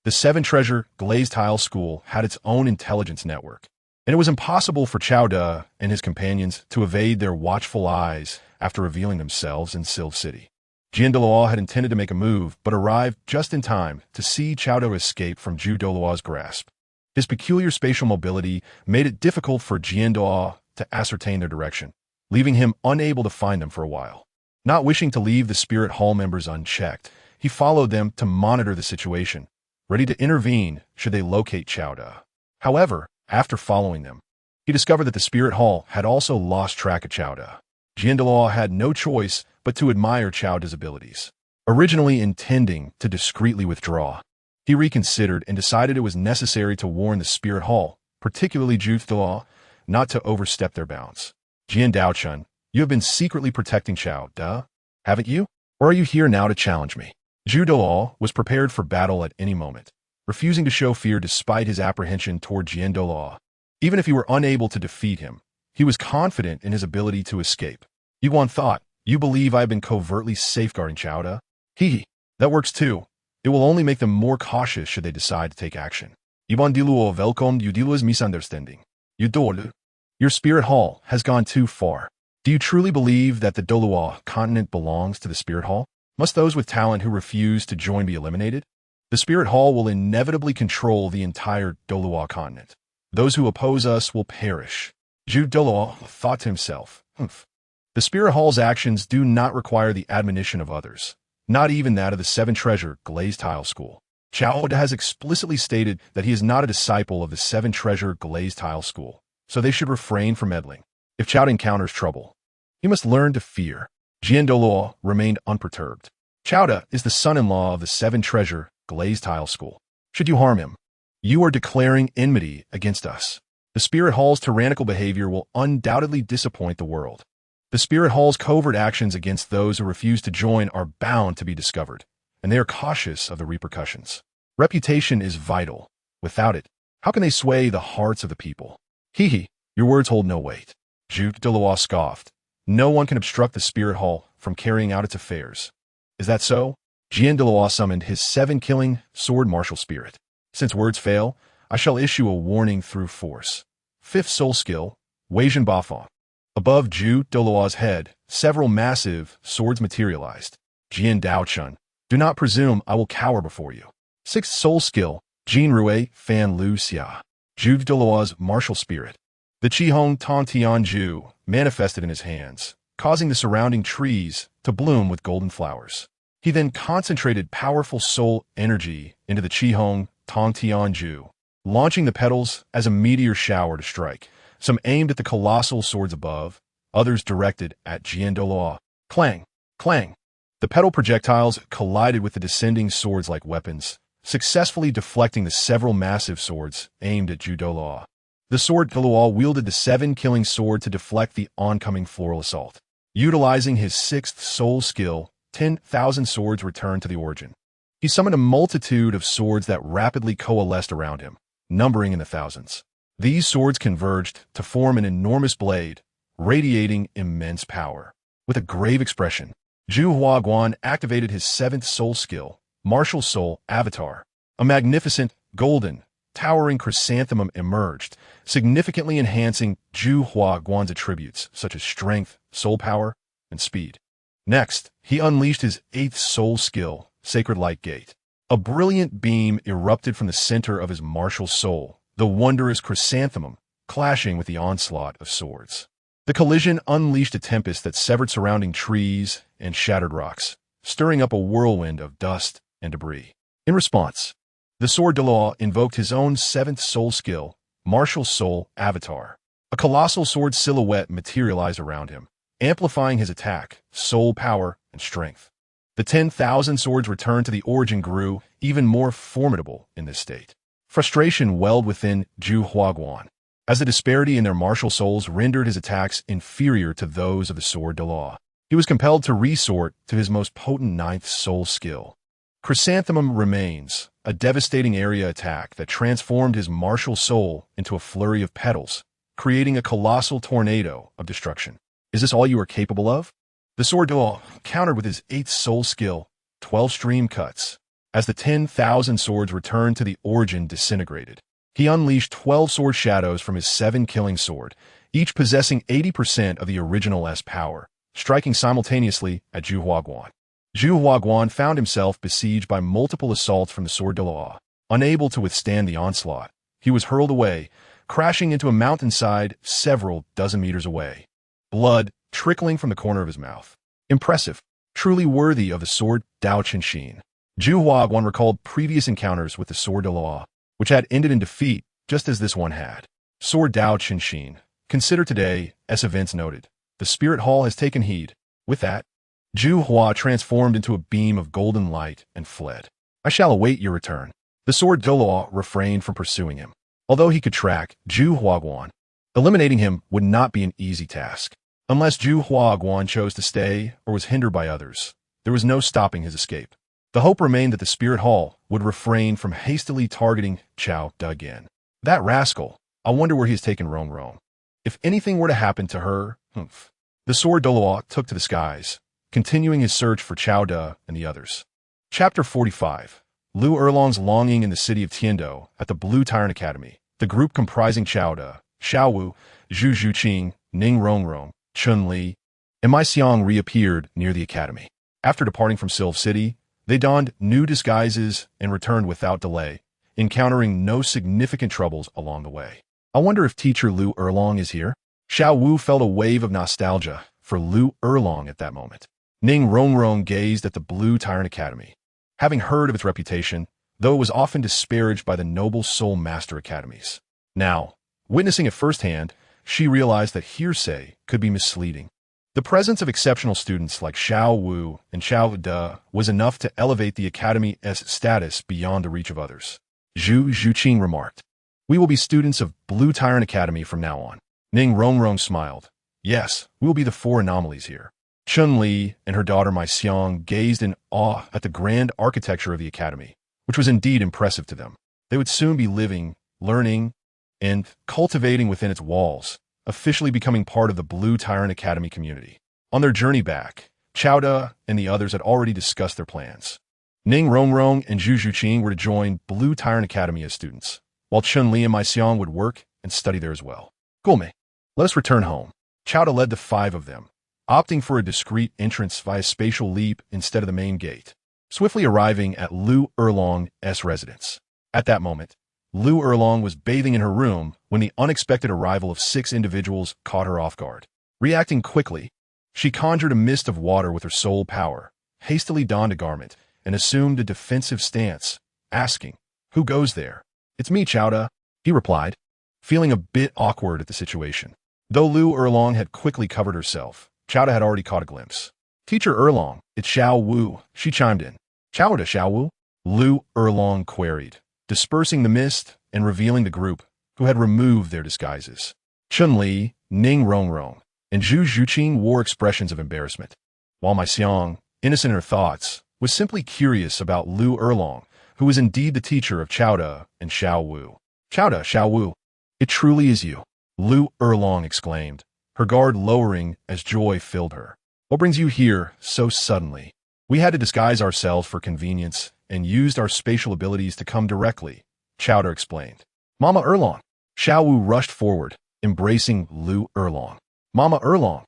The Seven Treasure Glazed Tile School had its own intelligence network, and it was impossible for Qiao and his companions to evade their watchful eyes after revealing themselves in Silv City. Jian Douluo had intended to make a move, but arrived just in time to see Qiao escape from Zhu Douluo's grasp. His peculiar spatial mobility made it difficult for Jian Douluo to ascertain their direction, leaving him unable to find them for a while. Not wishing to leave the Spirit Hall members unchecked, he followed them to monitor the situation, ready to intervene should they locate Qiao. However, after following them, he discovered that the Spirit Hall had also lost track of Qiao. Jian Douluo had no choice but to admire Qiao's abilities. Originally intending to discreetly withdraw, he reconsidered and decided it was necessary to warn the Spirit Hall, particularly Zhu Douluo, not to overstep their bounds. Jian Daochen, you have been secretly protecting Qiao, haven't you? Or are you here now to challenge me? Zhu Douluo was prepared for battle at any moment, refusing to show fear despite his apprehension toward Jian Douluo. Even if he were unable to defeat him, he was confident in his ability to escape. Yuguan thought, you believe I have been covertly safeguarding Qiao? Hee, that works too. It will only make them more cautious should they decide to take action. Yuguan Douluo welcomed Udiluo's misunderstanding. Douluo, your Spirit Hall has gone too far. Do you truly believe that the Douluo continent belongs to the Spirit Hall? Must those with talent who refuse to join be eliminated? The Spirit Hall will inevitably control the entire Douluo continent. Those who oppose us will perish. Zhu Douluo thought to himself, The Spirit Hall's actions do not require the admonition of others, not even that of the Seven Treasure Glazed Tile School. Qiao has explicitly stated that he is not a disciple of the Seven Treasure Glazed Tile School, so they should refrain from meddling. If Qiao encounters trouble, he must learn to fear. Jian Douluo remained unperturbed. Qiao is the son-in-law of the Seven Treasure Glazed Tile School. Should you harm him, you are declaring enmity against us. The Spirit Hall's tyrannical behavior will undoubtedly disappoint the world. The Spirit Hall's covert actions against those who refuse to join are bound to be discovered, and they are cautious of the repercussions. Reputation is vital. Without it, how can they sway the hearts of the people? Your words hold no weight. Zhu Douluo scoffed. No one can obstruct the Spirit Hall from carrying out its affairs. Is that so? Jian Douluo summoned his 7-killing sword martial spirit. Since words fail, I shall issue a warning through force. 5th soul skill, Weijin Bafang. Above Zhu Douluo's head, several massive swords materialized. Jian Daochen, do not presume I will cower before you. 6th soul skill, Jin Rui Fan Lu Xia. Zhu Douluo's martial spirit. The Qihong Tong Tianju manifested in his hands, causing the surrounding trees to bloom with golden flowers. He then concentrated powerful soul energy into the Qihong Tong Tianju, launching the petals as a meteor shower to strike. Some aimed at the colossal swords above, others directed at Jian Douluo. Clang! Clang! The petal projectiles collided with the descending swords like weapons, successfully deflecting the several massive swords aimed at Zhu Douluo. The sword Douluo wielded the 7-killing sword to deflect the oncoming floral assault. Utilizing his 6th soul skill, 10,000 swords returned to the origin. He summoned a multitude of swords that rapidly coalesced around him, numbering in the thousands. These swords converged to form an enormous blade, radiating immense power. With a grave expression, Zhu Huaguan activated his 7th soul skill, martial soul avatar. A magnificent, golden, towering chrysanthemum emerged, significantly enhancing Zhu Huaguan's attributes such as strength, soul power, and speed. Next, he unleashed his 8th soul skill, Sacred Light Gate. A brilliant beam erupted from the center of his martial soul, the wondrous chrysanthemum, clashing with the onslaught of swords. The collision unleashed a tempest that severed surrounding trees and shattered rocks, stirring up a whirlwind of dust and debris. In response, the sword Douluo invoked his own 7th soul skill, Martial Soul Avatar. A colossal sword silhouette materialized around him, amplifying his attack, soul power, and strength. The 10,000 swords returned to the origin grew even more formidable in this state. Frustration welled within Zhu Huaguan, as the disparity in their martial souls rendered his attacks inferior to those of the sword Douluo. He was compelled to resort to his most potent 9th soul skill. Chrysanthemum Remains, a devastating area attack that transformed his martial soul into a flurry of petals, creating a colossal tornado of destruction. Is this all you are capable of? The sword Douluo countered with his 8th soul skill, 12 Stream Cuts. As the 10,000 swords returned to the origin disintegrated, he unleashed 12 sword shadows from his 7 killing sword, each possessing 80% of the original S power, striking simultaneously at Zhu Huaguan. Zhu Huaguan found himself besieged by multiple assaults from the sword Douluo. Unable to withstand the onslaught, he was hurled away, crashing into a mountainside several dozen meters away. Blood trickling from the corner of his mouth. Impressive, truly worthy of the sword Dao Qinshin. Zhu Huaguan recalled previous encounters with the sword Douluo, which had ended in defeat just as this one had. Sword Dao Qinshin. Consider today, as events noted. The Spirit Hall has taken heed. With that, Zhu Hua transformed into a beam of golden light and fled. I shall await your return. The sword Douluo refrained from pursuing him. Although he could track Zhu Huaguan, eliminating him would not be an easy task. Unless Zhu Huaguan chose to stay or was hindered by others, there was no stopping his escape. The hope remained that the Spirit Hall would refrain from hastily targeting Qiao De again. That rascal, I wonder where he has taken Rongrong. If anything were to happen to her, The sword Douluo took to the skies, continuing his search for Qiao De and the others. Chapter 45. Lu Erlong's longing in the city of Tiando at the Blue Tyrant Academy. The group comprising Qiao De, Xiao Wu, Zhu Zhuqing, Ning Rongrong, Chun Li, and Mai Xiang reappeared near the academy. After departing from Sylph City, they donned new disguises and returned without delay, encountering no significant troubles along the way. I wonder if teacher Lu Erlong is here? Xiao Wu felt a wave of nostalgia for Lu Erlong at that moment. Ning Rongrong gazed at the Blue Tyrant Academy. Having heard of its reputation, though it was often disparaged by the noble soul master academies. Now, witnessing it firsthand, she realized that hearsay could be misleading. The presence of exceptional students like Xiao Wu and Qiao De was enough to elevate the academy's status beyond the reach of others. Zhu Zhuqing remarked, "We will be students of Blue Tyrant Academy from now on." Ning Rongrong smiled. "Yes, we will be the 4 anomalies here." Chun Li and her daughter Mai Xiang gazed in awe at the grand architecture of the academy, which was indeed impressive to them. They would soon be living, learning, and cultivating within its walls, officially becoming part of the Blue Tyrant Academy community. On their journey back, Qiao De and the others had already discussed their plans. Ning Rongrong and Zhu Zhuqing were to join Blue Tyrant Academy as students, while Chun Li and Mai Xiang would work and study there as well. "Gulme, let us return home." Qiao De led the 5 of them, opting for a discreet entrance via spatial leap instead of the main gate, swiftly arriving at Lu Erlong's residence. At that moment, Lu Erlong was bathing in her room when the unexpected arrival of 6 individuals caught her off guard. Reacting quickly, she conjured a mist of water with her soul power, hastily donned a garment, and assumed a defensive stance, asking, "Who goes there?" "It's me, Qiao De," he replied, feeling a bit awkward at the situation. Though Lu Erlong had quickly covered herself, Qiao De had already caught a glimpse. "Teacher Erlong, it's Xiao Wu," she chimed in. "Qiao De, Xiao Wu?" Lu Erlong queried, dispersing the mist and revealing the group who had removed their disguises. Chun Li, Ning Rongrong, and Zhu Zhuqing wore expressions of embarrassment, while Mai Xiang, innocent in her thoughts, was simply curious about Lu Erlong, who was indeed the teacher of Qiao De and Xiao Wu. "Qiao De, Xiao Wu, it truly is you," Lu Erlong exclaimed, her guard lowering as joy filled her. "What brings you here so suddenly?" "We had to disguise ourselves for convenience and used our spatial abilities to come directly, Chowder explained. Mama Erlong. Xiao Wu rushed forward, embracing Lu Erlong. Mama Erlong,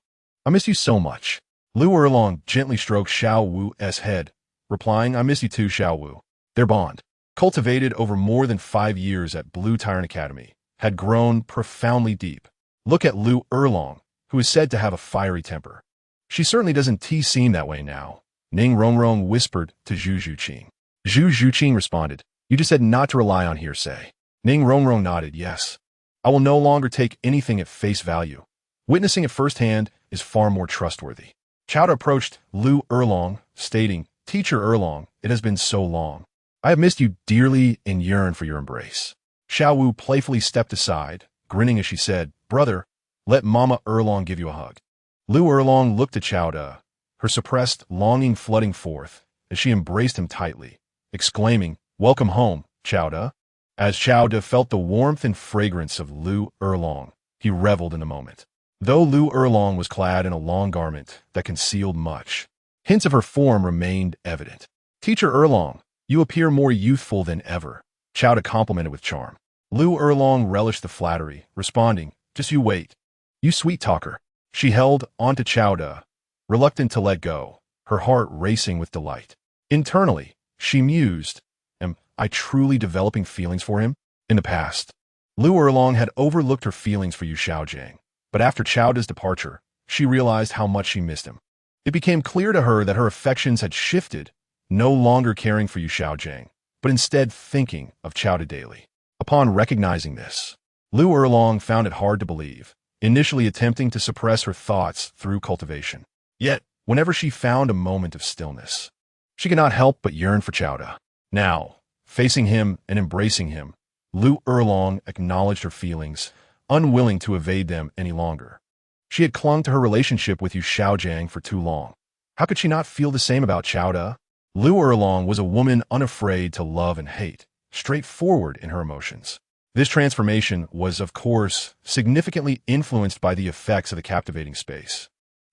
I miss you so much. Lu Erlong gently stroked Xiao Wu's head, replying, I miss you too, Xiao Wu. Their bond, cultivated over more than 5 years at Blue Tyrant Academy, had grown profoundly deep. Look at Lu Erlong, who is said to have a fiery temper. She certainly doesn't seem that way now, Ning Rongrong whispered to Zhu Zhuqing. Zhu Zhuqing responded, you just said not to rely on hearsay. Ning Rongrong nodded, yes. I will no longer take anything at face value. Witnessing it firsthand is far more trustworthy. Chowder approached Lu Erlong, stating, Teacher Erlong, it has been so long. I have missed you dearly and yearn for your embrace. Xiao Wu playfully stepped aside, grinning as she said, Brother, let Mama Erlong give you a hug. Lu Erlong looked at Chowder, her suppressed longing flooding forth as she embraced him tightly, exclaiming, Welcome home, Chowder. As Chowder felt the warmth and fragrance of Lu Erlong, he reveled in the moment. Though Lu Erlong was clad in a long garment that concealed much, hints of her form remained evident. Teacher Erlong, you appear more youthful than ever, Chowder complimented with charm. Lu Erlong relished the flattery, responding, Just you wait. You sweet talker. She held onto Chowder, reluctant to let go, her heart racing with delight. Internally, she mused, Am I truly developing feelings for him? In the past, Lu Erlong had overlooked her feelings for Yu Xiaojiang, but after Chowder's departure, she realized how much she missed him. It became clear to her that her affections had shifted, no longer caring for Yu Xiaojiang, but instead thinking of Chowder daily. Upon recognizing this, Lu Erlong found it hard to believe, initially attempting to suppress her thoughts through cultivation. Yet, whenever she found a moment of stillness, she could not help but yearn for Chowder. Now, facing him and embracing him, Lu Erlong acknowledged her feelings, unwilling to evade them any longer. She had clung to her relationship with Yu Xiaojiang for too long. How could she not feel the same about Chowder? Lu Erlong was a woman unafraid to love and hate, straightforward in her emotions. This transformation was, of course, significantly influenced by the effects of the captivating space.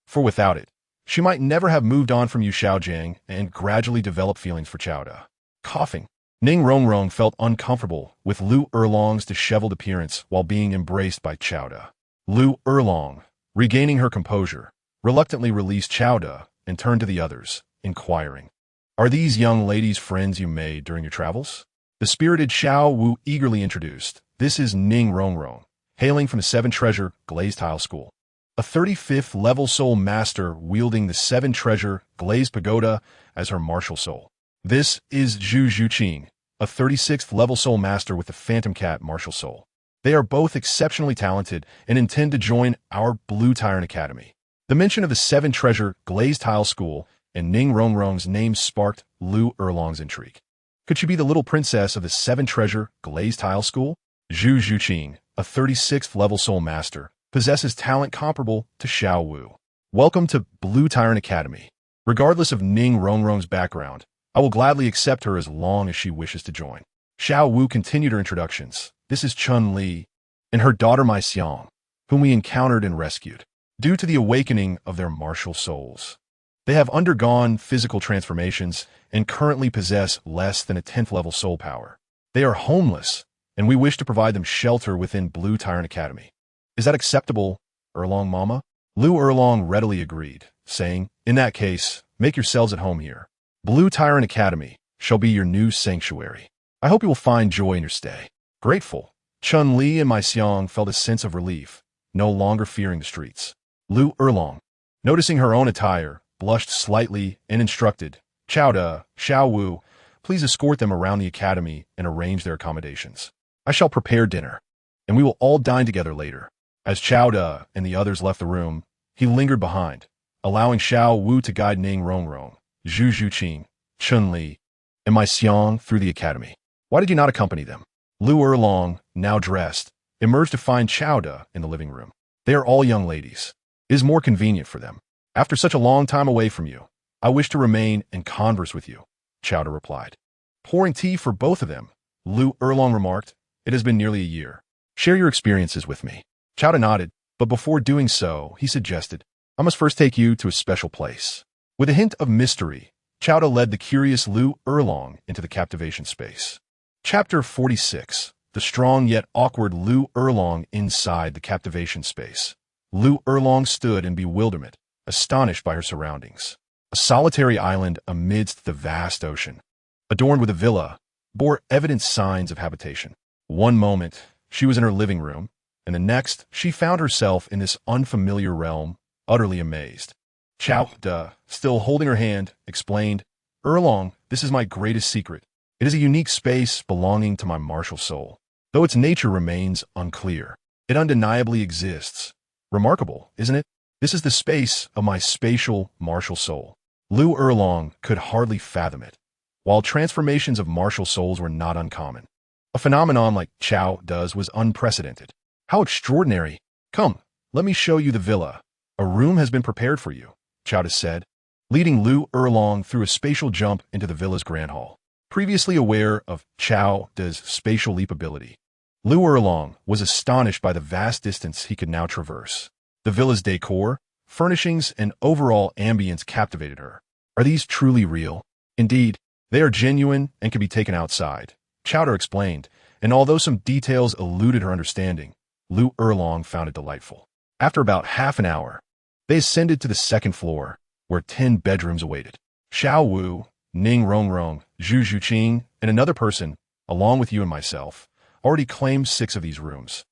For without it, she might never have moved on from Yu Xiaojiang and gradually developed feelings for Chowder. Coughing, Ning Rongrong felt uncomfortable with Lu Erlong's disheveled appearance while being embraced by Chowder. Lu Erlong, regaining her composure, reluctantly released Chowder and turned to the others, inquiring, Are these young ladies friends you made during your travels? The spirited Xiao Wu eagerly introduced, This is Ning Rongrong, hailing from the 7 Treasure Glazed Tile School. A 35th level soul master wielding the 7 Treasure Glazed Pagoda as her martial soul. This is Zhu Zhuqing, a 36th level soul master with the Phantom Cat martial soul. They are both exceptionally talented and intend to join our Blue Tyrant Academy. The mention of the 7 Treasure Glazed Tile School and Ning Rongrong's name sparked Lu Erlong's intrigue. Could she be the little princess of the 7 Treasure Glazed Tile School? Zhu Zhuqing, a 36th level soul master, possesses talent comparable to Xiao Wu. Welcome to Blue Tyrant Academy. Regardless of Ning Rongrong's background, I will gladly accept her as long as she wishes to join. Xiao Wu continued her introductions. This is Chun Li and her daughter Mai Xiang, whom we encountered and rescued. Due to the awakening of their martial souls, they have undergone physical transformations and currently possess less than a 10th level soul power. They are homeless, and we wish to provide them shelter within Blue Tyrant Academy. Is that acceptable, Erlong Mama? Lu Erlong readily agreed, saying, In that case, make yourselves at home here. Blue Tyrant Academy shall be your new sanctuary. I hope you will find joy in your stay. Grateful, Chun Li and Mai Xiang felt a sense of relief, no longer fearing the streets. Lu Erlong, noticing her own attire, blushed slightly and instructed, Chowder, Xiao Wu, please escort them around the academy and arrange their accommodations. I shall prepare dinner, and we will all dine together later. As Chowder and the others left the room, he lingered behind, allowing Xiao Wu to guide Ning Rongrong, Zhu Zhuqing, Chun Li, and Mai Xiang through the academy. Why did you not accompany them? Lu Erlong, now dressed, emerged to find Chowder in the living room. They are all young ladies. It is more convenient for them. After such a long time away from you, I wish to remain and converse with you, Chowder replied. Pouring tea for both of them, Lu Erlong remarked, It has been nearly a year. Share your experiences with me. Chowder nodded, but before doing so, he suggested, I must first take you to a special place. With a hint of mystery, Chowda led the curious Lu Erlong into the captivation space. Chapter 46. The strong yet awkward Lu Erlong inside the captivation space. Lu Erlong stood in bewilderment, astonished by her surroundings. A solitary island amidst the vast ocean, adorned with a villa, bore evident signs of habitation. One moment, she was in her living room, and the next, she found herself in this unfamiliar realm, utterly amazed. Chowda, still holding her hand, explained, Erlong, this is my greatest secret. It is a unique space belonging to my martial soul. Though its nature remains unclear, it undeniably exists. Remarkable, isn't it? This is the space of my spatial martial soul. Lu Erlong could hardly fathom it. While transformations of martial souls were not uncommon, a phenomenon like Chowda's was unprecedented. How extraordinary! Come, let me show you the villa. A room has been prepared for you, Chowda said, leading Lu Erlong through a spatial jump into the villa's grand hall. Previously aware of Chowda's spatial leap ability, Lu Erlong was astonished by the vast distance he could now traverse. The villa's decor, furnishings, and overall ambience captivated her. Are these truly real? Indeed, they are genuine and can be taken outside, Chowda explained, and although some details eluded her understanding, Lu Erlong found it delightful. After about half an hour, they ascended to the second floor, where 10 bedrooms awaited. Xiao Wu, Ning Rongrong, Zhu Zhuqing, and another person, along with you and myself, already claimed 6 of these rooms.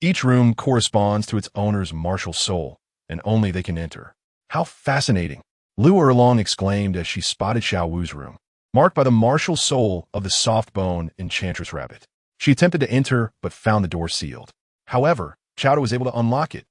Each room corresponds to its owner's martial soul, and only they can enter. How fascinating! Lu Erlong exclaimed as she spotted Xiao Wu's room, marked by the martial soul of the soft-bone enchantress rabbit. She attempted to enter, but found the door sealed. However, Chowda was able to unlock it,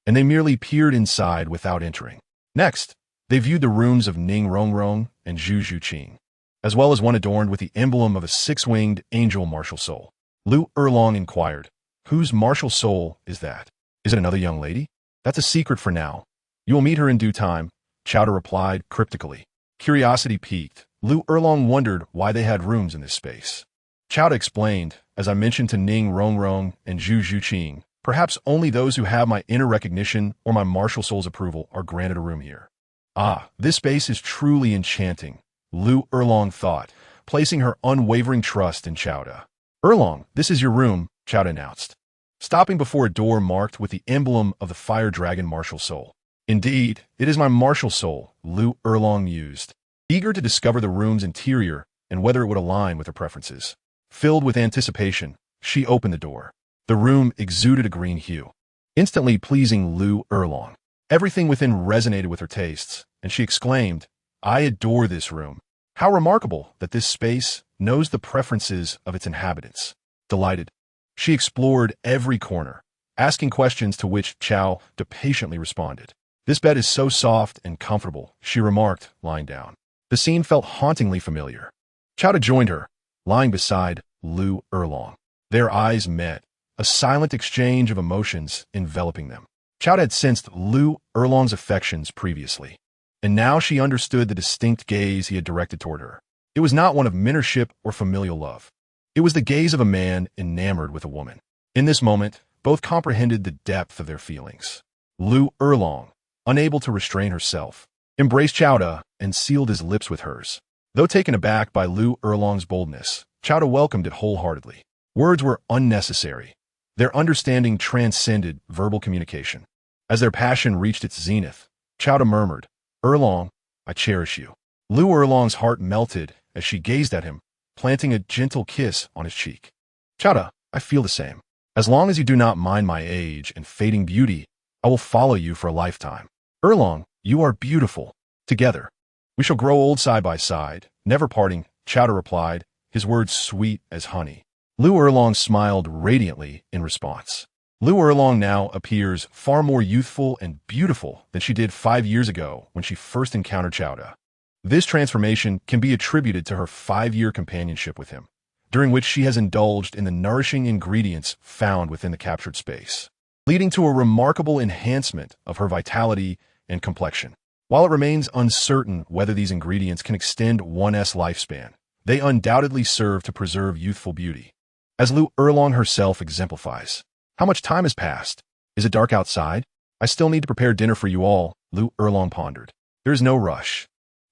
and they merely peered inside without entering. Next, they viewed the rooms of Ning Rongrong and Zhu Zhuqing, as well as one adorned with the emblem of a 6-winged angel martial soul. Lu Erlong inquired, whose martial soul is that? Is it another young lady? That's a secret for now. You will meet her in due time, Chowda replied cryptically. Curiosity piqued, Lu Erlong wondered why they had rooms in this space. Chowda explained, as I mentioned to Ning Rongrong and Zhu Zhuqing, perhaps only those who have my inner recognition or my martial soul's approval are granted a room here. Ah, this space is truly enchanting, Lu Erlong thought, placing her unwavering trust in Chowda. Erlong, this is your room, Chowda announced, stopping before a door marked with the emblem of the fire dragon martial soul. Indeed, it is my martial soul, Lu Erlong mused, eager to discover the room's interior and whether it would align with her preferences. Filled with anticipation, she opened the door. The room exuded a green hue, instantly pleasing Lu Erlong. Everything within resonated with her tastes, and she exclaimed, I adore this room. How remarkable that this space knows the preferences of its inhabitants. Delighted, she explored every corner, asking questions to which Chowda patiently responded. This bed is so soft and comfortable, she remarked, lying down. The scene felt hauntingly familiar. Chowda joined her, lying beside Lu Erlong. Their eyes met, a silent exchange of emotions enveloping them. Chowda had sensed Lu Erlong's affections previously, and now she understood the distinct gaze he had directed toward her. It was not one of mentorship or familial love. It was the gaze of a man enamored with a woman. In this moment, both comprehended the depth of their feelings. Lu Erlong, unable to restrain herself, embraced Chowda and sealed his lips with hers. Though taken aback by Lu Erlong's boldness, Chowda welcomed it wholeheartedly. Words were unnecessary. Their understanding transcended verbal communication. As their passion reached its zenith, Chowda murmured, Erlong, I cherish you. Lu Erlong's heart melted as she gazed at him, planting a gentle kiss on his cheek. Chowda, I feel the same. As long as you do not mind my age and fading beauty, I will follow you for a lifetime. Erlong, you are beautiful. Together, we shall grow old side by side, never parting, Chowda replied, his words sweet as honey. Lu Erlong smiled radiantly in response. Lu Erlong now appears far more youthful and beautiful than she did 5 years ago when she first encountered Chowda. This transformation can be attributed to her 5-year companionship with him, during which she has indulged in the nourishing ingredients found within the captured space, leading to a remarkable enhancement of her vitality and complexion. While it remains uncertain whether these ingredients can extend one's lifespan, they undoubtedly serve to preserve youthful beauty, as Lu Erlong herself exemplifies. How much time has passed? Is it dark outside? I still need to prepare dinner for you all, Lu Erlong pondered. There is no rush.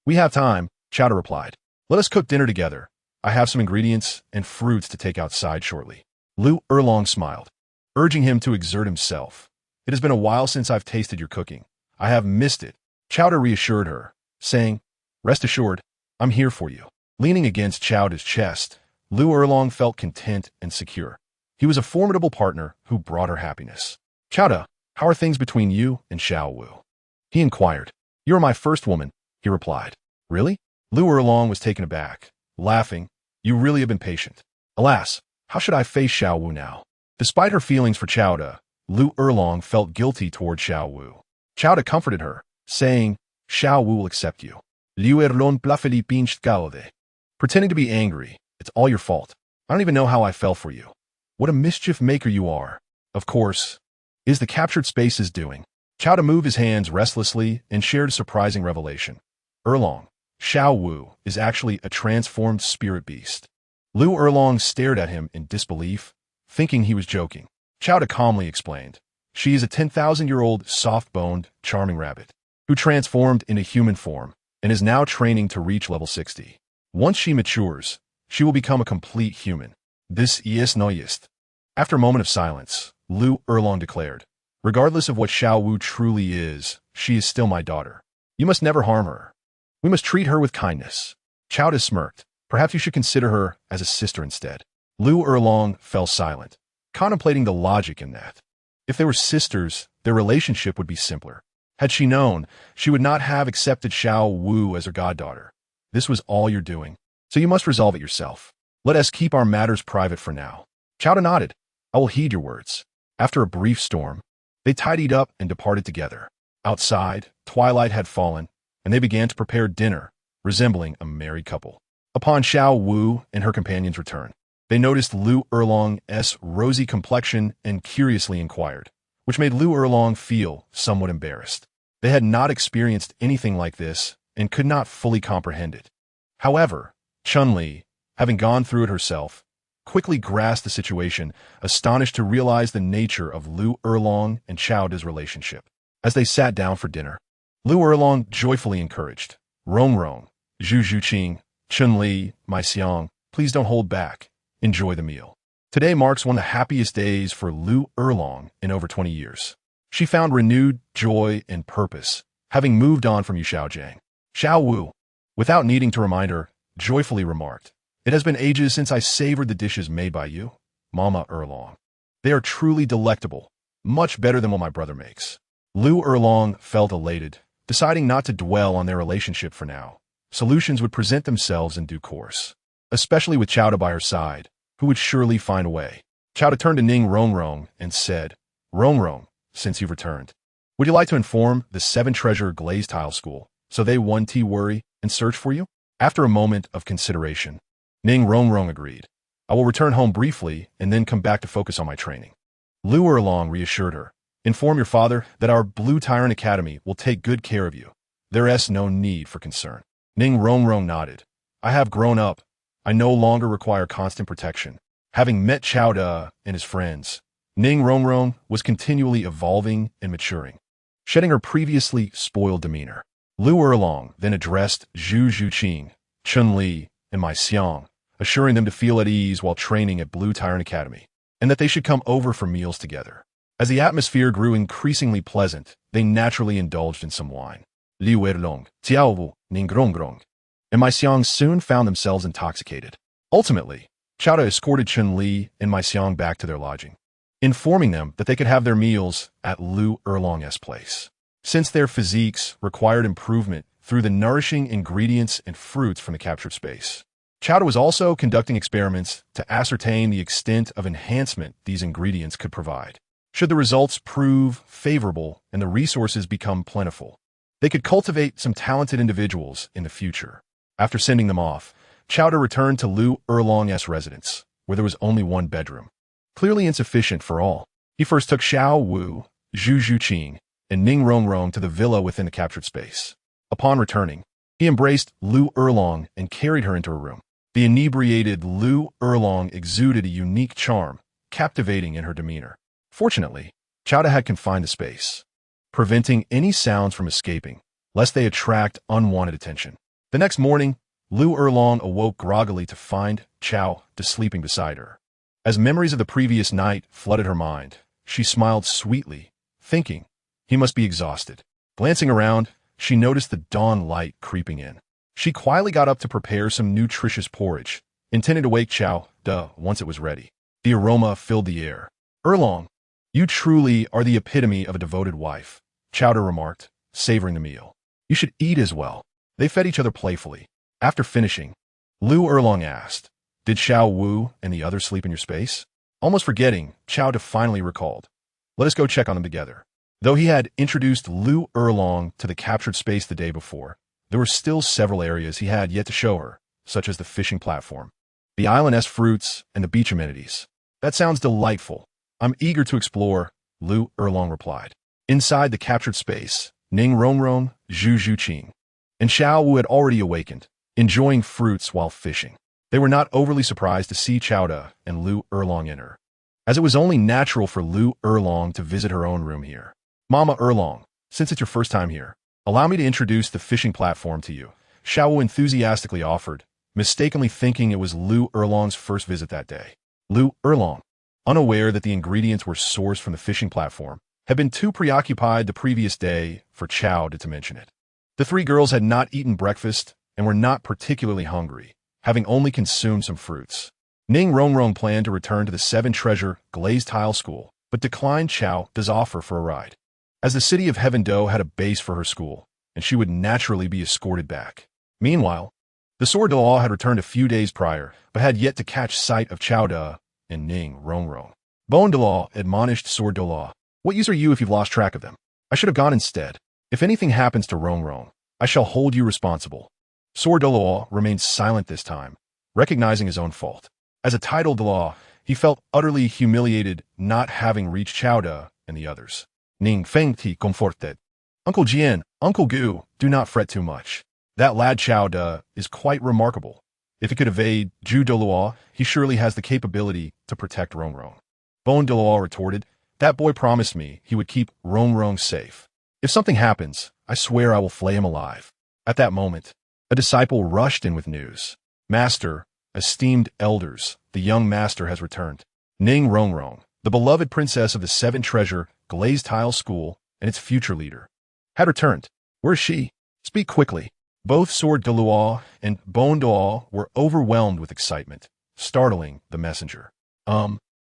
We have time, Chowder replied. Let us cook dinner together. I have some ingredients and fruits to take outside shortly. Lu Erlong smiled, urging him to exert himself. It has been a while since I've tasted your cooking. I have missed it. Chowder reassured her, saying, Rest assured, I'm here for you. Leaning against Chowder's chest, Lu Erlong felt content and secure. He was a formidable partner who brought her happiness. Chowder, how are things between you and Xiao Wu? He inquired. You are my first woman, he replied. Really? Lu Erlong was taken aback, laughing. You really have been patient. Alas, how should I face Xiao Wu now? Despite her feelings for Chowder, Lu Erlong felt guilty toward Xiao Wu. Chowder comforted her, saying, Xiao Wu will accept you. Liu Erlong plafeli pinched gaode. Pretending to be angry, it's all your fault. I don't even know how I fell for you. What a mischief maker you are. Of course. Is the captured spaces doing? Chowder moved his hands restlessly and shared a surprising revelation. Erlong, Xiao Wu is actually a transformed spirit beast. Lu Erlong stared at him in disbelief, thinking he was joking. Chowder calmly explained. She is a 10,000-year-old soft-boned, charming rabbit who transformed into human form and is now training to reach level 60. Once she matures, she will become a complete human. This is noist. After a moment of silence, Lu Erlong declared, Regardless of what Xiao Wu truly is, she is still my daughter. You must never harm her. We must treat her with kindness. Chowder smirked. Perhaps you should consider her as a sister instead. Lu Erlong fell silent, contemplating the logic in that. If they were sisters, their relationship would be simpler. Had she known, she would not have accepted Xiao Wu as her goddaughter. This was all you're doing, so you must resolve it yourself. Let us keep our matters private for now. Chowder nodded. I will heed your words. After a brief storm, they tidied up and departed together. Outside, twilight had fallen, and they began to prepare dinner, resembling a merry couple. Upon Xiao Wu and her companions' return, they noticed Lu Erlong's rosy complexion and curiously inquired, which made Lu Erlong feel somewhat embarrassed. They had not experienced anything like this and could not fully comprehend it. However, Chun-Li, having gone through it herself, quickly grasped the situation, astonished to realize the nature of Lu Erlong and Chowder's relationship. As they sat down for dinner, Lu Erlong joyfully encouraged, Rongrong, Zhu Zhuqing, Chun-Li, my Xiang, please don't hold back. Enjoy the meal. Today marks one of the happiest days for Lu Erlong in over 20 years. She found renewed joy and purpose, having moved on from Xiaojiang. Xiao Wu, without needing to remind her, joyfully remarked, It has been ages since I savored the dishes made by you, Mama Erlong. They are truly delectable, much better than what my brother makes. Lu Erlong felt elated, deciding not to dwell on their relationship for now. Solutions would present themselves in due course, especially with Chowder by her side, who would surely find a way. Chowder turned to Ning Rongrong and said, Rongrong, since you've returned, would you like to inform the Seven Treasure Glazed Tile School so they 1T worry and search for you? After a moment of consideration, Ning Rongrong agreed. I will return home briefly and then come back to focus on my training. Lu Erlong reassured her. Inform your father that our Blue Tyrant Academy will take good care of you. There is no need for concern. Ning Rongrong nodded. I have grown up. I no longer require constant protection. Having met Chowder and his friends, Ning Rongrong was continually evolving and maturing, shedding her previously spoiled demeanor. Lu Erlong then addressed Zhu Zhuqing, Chun-Li, and my Xiang, assuring them to feel at ease while training at Blue Tyrant Academy, and that they should come over for meals together. As the atmosphere grew increasingly pleasant, they naturally indulged in some wine. Liu Erlong, Xiao Wu, Ning Rongrong, and my Xiang soon found themselves intoxicated. Ultimately, Chowder escorted Chun-Li and my Xiang back to their lodging, informing them that they could have their meals at Lu Erlong's place, since their physiques required improvement through the nourishing ingredients and fruits from the captured space. Chowder was also conducting experiments to ascertain the extent of enhancement these ingredients could provide. Should the results prove favorable and the resources become plentiful, they could cultivate some talented individuals in the future. After sending them off, Chowder returned to Lu Erlong's residence, where there was only one bedroom, clearly insufficient for all. He first took Xiao Wu, Zhu Zhuqing, and Ning Rongrong to the villa within the captured space. Upon returning, he embraced Lu Erlong and carried her into her room. The inebriated Lu Erlong exuded a unique charm, captivating in her demeanor. Fortunately, Chowder had confined the space, preventing any sounds from escaping, lest they attract unwanted attention. The next morning, Lu Erlong awoke groggily to find Xiao sleeping beside her. As memories of the previous night flooded her mind, she smiled sweetly, thinking, he must be exhausted. Glancing around, she noticed the dawn light creeping in. She quietly got up to prepare some nutritious porridge, intending to wake Xiao once it was ready. The aroma filled the air. Erlong, you truly are the epitome of a devoted wife, Xiao remarked, savoring the meal. You should eat as well. They fed each other playfully. After finishing, Lu Erlong asked, did Xiao Wu and the others sleep in your space? Almost forgetting, Xiao finally recalled. Let us go check on them together. Though he had introduced Lu Erlong to the captured space the day before, there were still several areas he had yet to show her, such as the fishing platform, the island-esque fruits, and the beach amenities. That sounds delightful. I'm eager to explore, Lu Erlong replied. Inside the captured space, Ning Rongrong, Zhu Zhuqing, and Xiao Wu had already awakened, enjoying fruits while fishing. They were not overly surprised to see Qiao and Lu Erlong enter, as it was only natural for Lu Erlong to visit her own room here. Mama Erlong, since it's your first time here, allow me to introduce the fishing platform to you, Xiao Wu enthusiastically offered, mistakenly thinking it was Lu Erlong's first visit that day. Lu Erlong, unaware that the ingredients were sourced from the fishing platform, had been too preoccupied the previous day for Qiao to mention it. The three girls had not eaten breakfast and were not particularly hungry, having only consumed some fruits. Ning Rongrong planned to return to the Seven Treasure Glazed Tile School, but declined Qiao's offer for a ride, as the city of Heaven Do had a base for her school, and she would naturally be escorted back. Meanwhile, the Sword Douluo had returned a few days prior, but had yet to catch sight of Qiao and Ning Rongrong. Bone Douluo admonished Sword Douluo, what use are you if you've lost track of them? I should have gone instead. If anything happens to Rongrong, I shall hold you responsible. Sword Douluo remained silent this time, recognizing his own fault. As a titled Douluo, he felt utterly humiliated not having reached Qiao and the others. Ning Fengti comforted. Uncle Jian, Uncle Gu, do not fret too much. That lad Qiao is quite remarkable. If he could evade Zhu Douluo, he surely has the capability to protect Rongrong. Bone Douluo retorted, that boy promised me he would keep Rongrong safe. If something happens, I swear I will flay him alive. At that moment, a disciple rushed in with news. Master, esteemed elders, the young master has returned. Ning Rongrong, the beloved princess of the Seven Treasure Glazed Tile School and its future leader, had returned. Where is she? Speak quickly. Both Sword Douluo and Bone Douluo were overwhelmed with excitement, startling the messenger.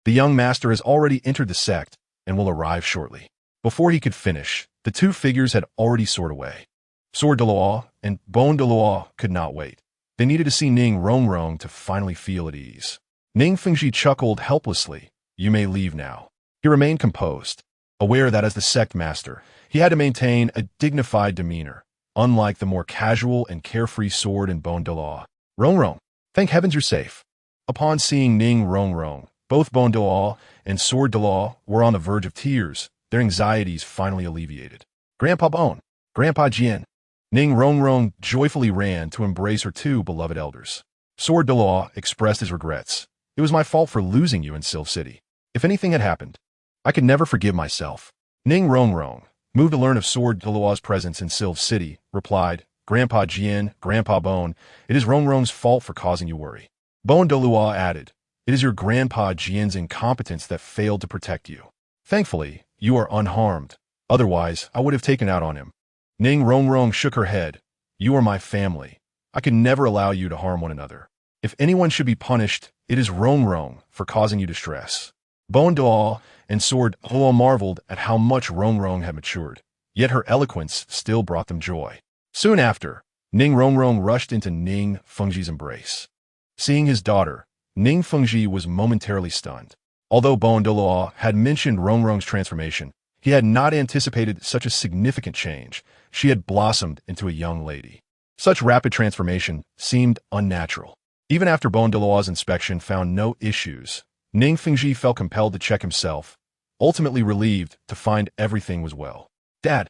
The young master has already entered the sect and will arrive shortly. Before he could finish, the two figures had already soared away. Sword Douluo and Bone Douluo could not wait. They needed to see Ning Rongrong to finally feel at ease. Ning Fengji chuckled helplessly. You may leave now. He remained composed, aware that as the sect master, he had to maintain a dignified demeanor, unlike the more casual and carefree Sword and Bone Douluo. Rongrong, thank heavens you're safe. Upon seeing Ning Rongrong, both Bone Douluo and Sword Douluo were on the verge of tears, their anxieties finally alleviated. Grandpa Bone, Grandpa Jian. Ning Rongrong joyfully ran to embrace her two beloved elders. Sword Douluo expressed his regrets. It was my fault for losing you in Sylph City. If anything had happened, I could never forgive myself. Ning Rongrong, moved to learn of Sword Douluo's presence in Sylph City, replied, Grandpa Jian, Grandpa Bone, it is Rongrong's fault for causing you worry. Bone Douluo added, it is your Grandpa Jian's incompetence that failed to protect you. Thankfully, you are unharmed. Otherwise, I would have taken out on him. Ning Rongrong shook her head. You are my family. I can never allow you to harm one another. If anyone should be punished, it is Rongrong for causing you distress. Bone Douluo and Sword Douluo marveled at how much Rongrong had matured, yet her eloquence still brought them joy. Soon after, Ning Rongrong rushed into Ning Fengji's embrace. Seeing his daughter, Ning Fengji was momentarily stunned. Although Bone Douluo had mentioned Rongrong's transformation, he had not anticipated such a significant change. She had blossomed into a young lady. Such rapid transformation seemed unnatural. Even after Bone Douluo's inspection found no issues, Ning Fengji felt compelled to check himself, ultimately relieved to find everything was well. Dad,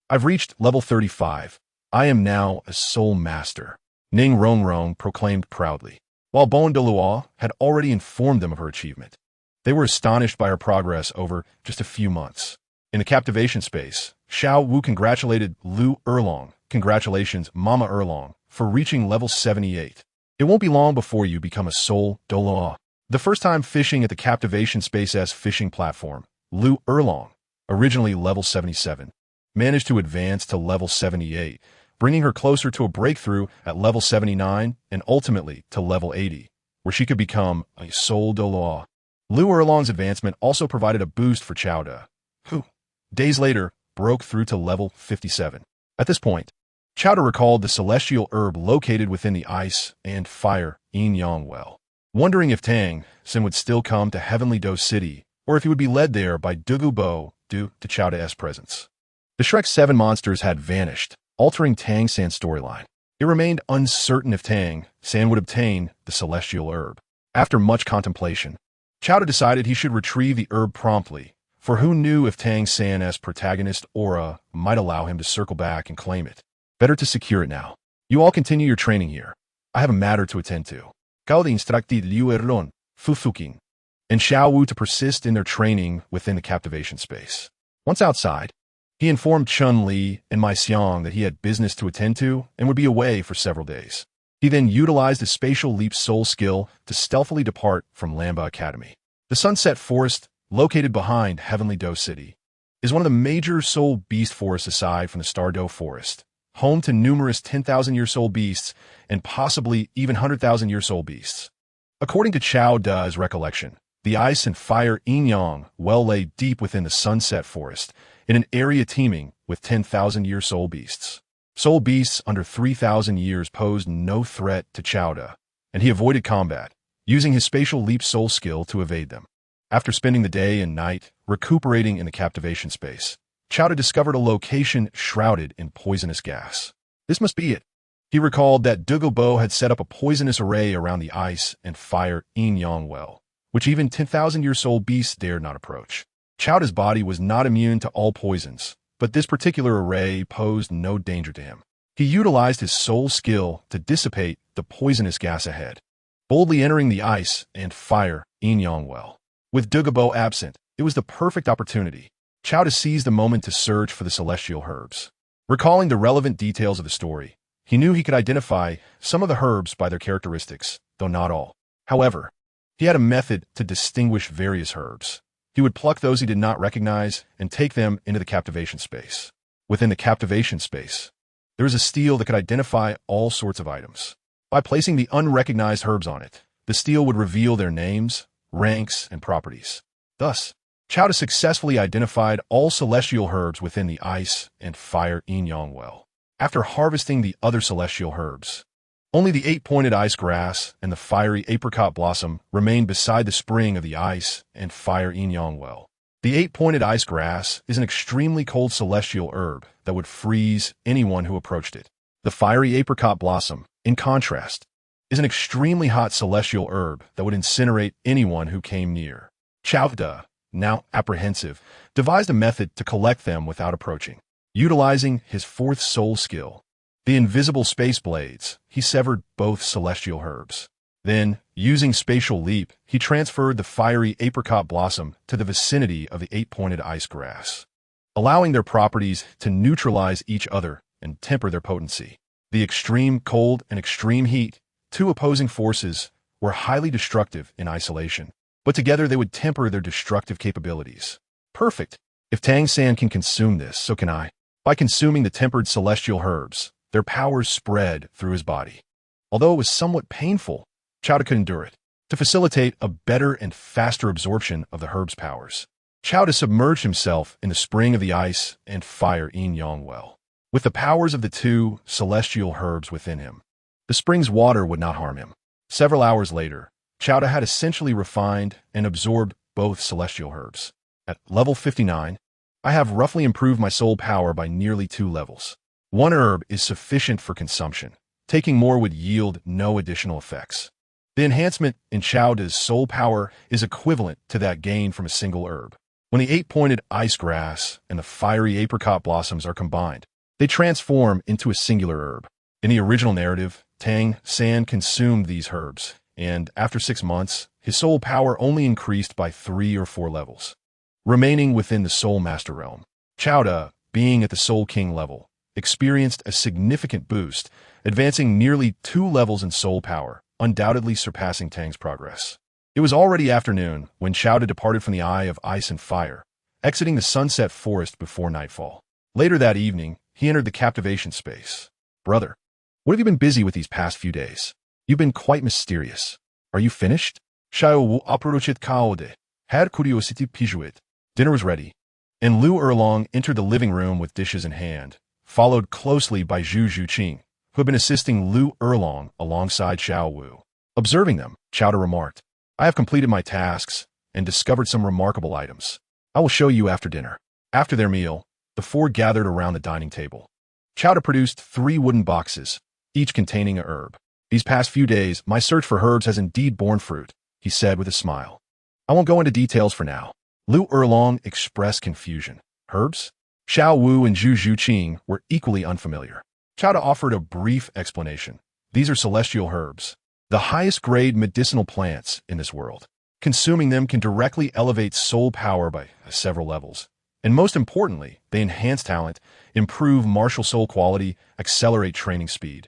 I've reached level 35. I am now a soul master, Ning Rongrong proclaimed proudly. While Bone Douluo had already informed them of her achievement, they were astonished by her progress over just a few months. In the captivation space, Xiao Wu congratulated Lu Erlong. Congratulations, Mama Erlong, for reaching level 78. It won't be long before you become a soul Douluo. The first time fishing at the Captivation Space's fishing platform, Lu Erlong, originally level 77, managed to advance to level 78, bringing her closer to a breakthrough at level 79 and ultimately to level 80, where she could become a soul Douluo. Lu Erlong's advancement also provided a boost for Xiao De, who, days later, broke through to level 57. At this point, Xiao De recalled the celestial herb located within the ice and fire yin-yang well, wondering if Tang Sin would still come to Heavenly Do City or if he would be led there by Douluo due to Xiao De's presence. The Shrek 7 monsters had vanished, altering Tang San's storyline. It remained uncertain if Tang San would obtain the celestial herb. After much contemplation, Xiao De decided he should retrieve the herb promptly, for who knew if Tang San's protagonist aura might allow him to circle back and claim it. Better to secure it now. You all continue your training here. I have a matter to attend to. Gaudi instructed Liu Erlon, Zhu Zhuqing, and Xiao Wu to persist in their training within the captivation space. Once outside, he informed Chun Li and Mai Xiang that he had business to attend to and would be away for several days. He then utilized his spatial leap soul skill to stealthily depart from Lamba Academy. The Sunset Forest, located behind Heavenly Do City, is one of the major soul beast forests aside from the Star Do Forest, home to numerous 10,000-year soul beasts and possibly even 100,000-year soul beasts. According to Xiao De's recollection, the ice and fire yin-yang well lay deep within the Sunset Forest in an area teeming with 10,000-year soul beasts. Soul beasts under 3,000 years posed no threat to Xiao De, and he avoided combat, using his spatial leap soul skill to evade them. After spending the day and night recuperating in the captivation space, Xiao De discovered a location shrouded in poisonous gas. This must be it. He recalled that Douluo had set up a poisonous array around the ice and fire yin-yang well, which even 10,000-year soul beasts dared not approach. Xiao De's body was not immune to all poisons, but this particular array posed no danger to him. He utilized his soul skill to dissipate the poisonous gas ahead, boldly entering the ice and fire yin-yang well. With Douluo absent, it was the perfect opportunity. Xiao De seized the moment to search for the celestial herbs. Recalling the relevant details of the story, he knew he could identify some of the herbs by their characteristics, though not all. However, he had a method to distinguish various herbs. He would pluck those he did not recognize and take them into the captivation space. Within the captivation space, there was a steel that could identify all sorts of items. By placing the unrecognized herbs on it, the steel would reveal their names, ranks, and properties. Thus, Xiao De successfully identified all celestial herbs within the ice and fire yin-yang well. After harvesting the other celestial herbs, only the 8-pointed ice grass and the fiery apricot blossom remained beside the spring of the ice and fire yin-yang well. The 8-pointed ice grass is an extremely cold celestial herb that would freeze anyone who approached it. The fiery apricot blossom, in contrast, is an extremely hot celestial herb that would incinerate anyone who came near. Xiao De, now apprehensive, devised a method to collect them without approaching. Utilizing his fourth soul skill, the invisible space blades, he severed both celestial herbs. Then, using spatial leap, he transferred the fiery apricot blossom to the vicinity of the 8-pointed ice grass, allowing their properties to neutralize each other and temper their potency. The extreme cold and extreme heat, two opposing forces, were highly destructive in isolation, but together they would temper their destructive capabilities. Perfect! If Tang San can consume this, so can I. By consuming the tempered celestial herbs, their powers spread through his body. Although it was somewhat painful, Xiao De could endure it. To facilitate a better and faster absorption of the herb's powers, Xiao De submerged himself in the spring of the ice and fire yin-yang well. With the powers of the two celestial herbs within him, the spring's water would not harm him. Several hours later, Xiao De had essentially refined and absorbed both celestial herbs. At level 59, I have roughly improved my soul power by nearly 2 levels. One herb is sufficient for consumption. Taking more would yield no additional effects. The enhancement in Xiao De's soul power is equivalent to that gained from a single herb. When the 8-pointed ice grass and the fiery apricot blossoms are combined, they transform into a singular herb. In the original narrative, Tang San consumed these herbs, and after 6 months, his soul power only increased by 3 or 4 levels. Remaining within the Soul Master realm, Xiao De, being at the Soul King level, experienced a significant boost advancing nearly 2 levels in soul power, undoubtedly surpassing Tang's progress. It was already afternoon when Qiao departed from the Eye of Ice and Fire, exiting the sunset forest before nightfall. Later that evening, he entered the captivation space. Brother, what have you been busy with these past few days? You've been quite mysterious. Are you finished? Xiao Wu approached Kaode. Had curiosity pijuit. Dinner was ready, and Lu Erlong entered the living room with dishes in hand, followed closely by Zhu Zhuqing, who had been assisting Lu Erlong alongside Xiao Wu. Observing them, Qiao remarked, I have completed my tasks and discovered some remarkable items. I will show you after dinner. After their meal, the four gathered around the dining table. Qiao produced 3 wooden boxes, each containing a herb. These past few days, my search for herbs has indeed borne fruit, he said with a smile. I won't go into details for now. Lu Erlong expressed confusion. Herbs? Xiao Wu and Zhu Zhuqing were equally unfamiliar. Qiao offered a brief explanation. These are celestial herbs, the highest grade medicinal plants in this world. Consuming them can directly elevate soul power by several levels. And most importantly, they enhance talent, improve martial soul quality, accelerate training speed,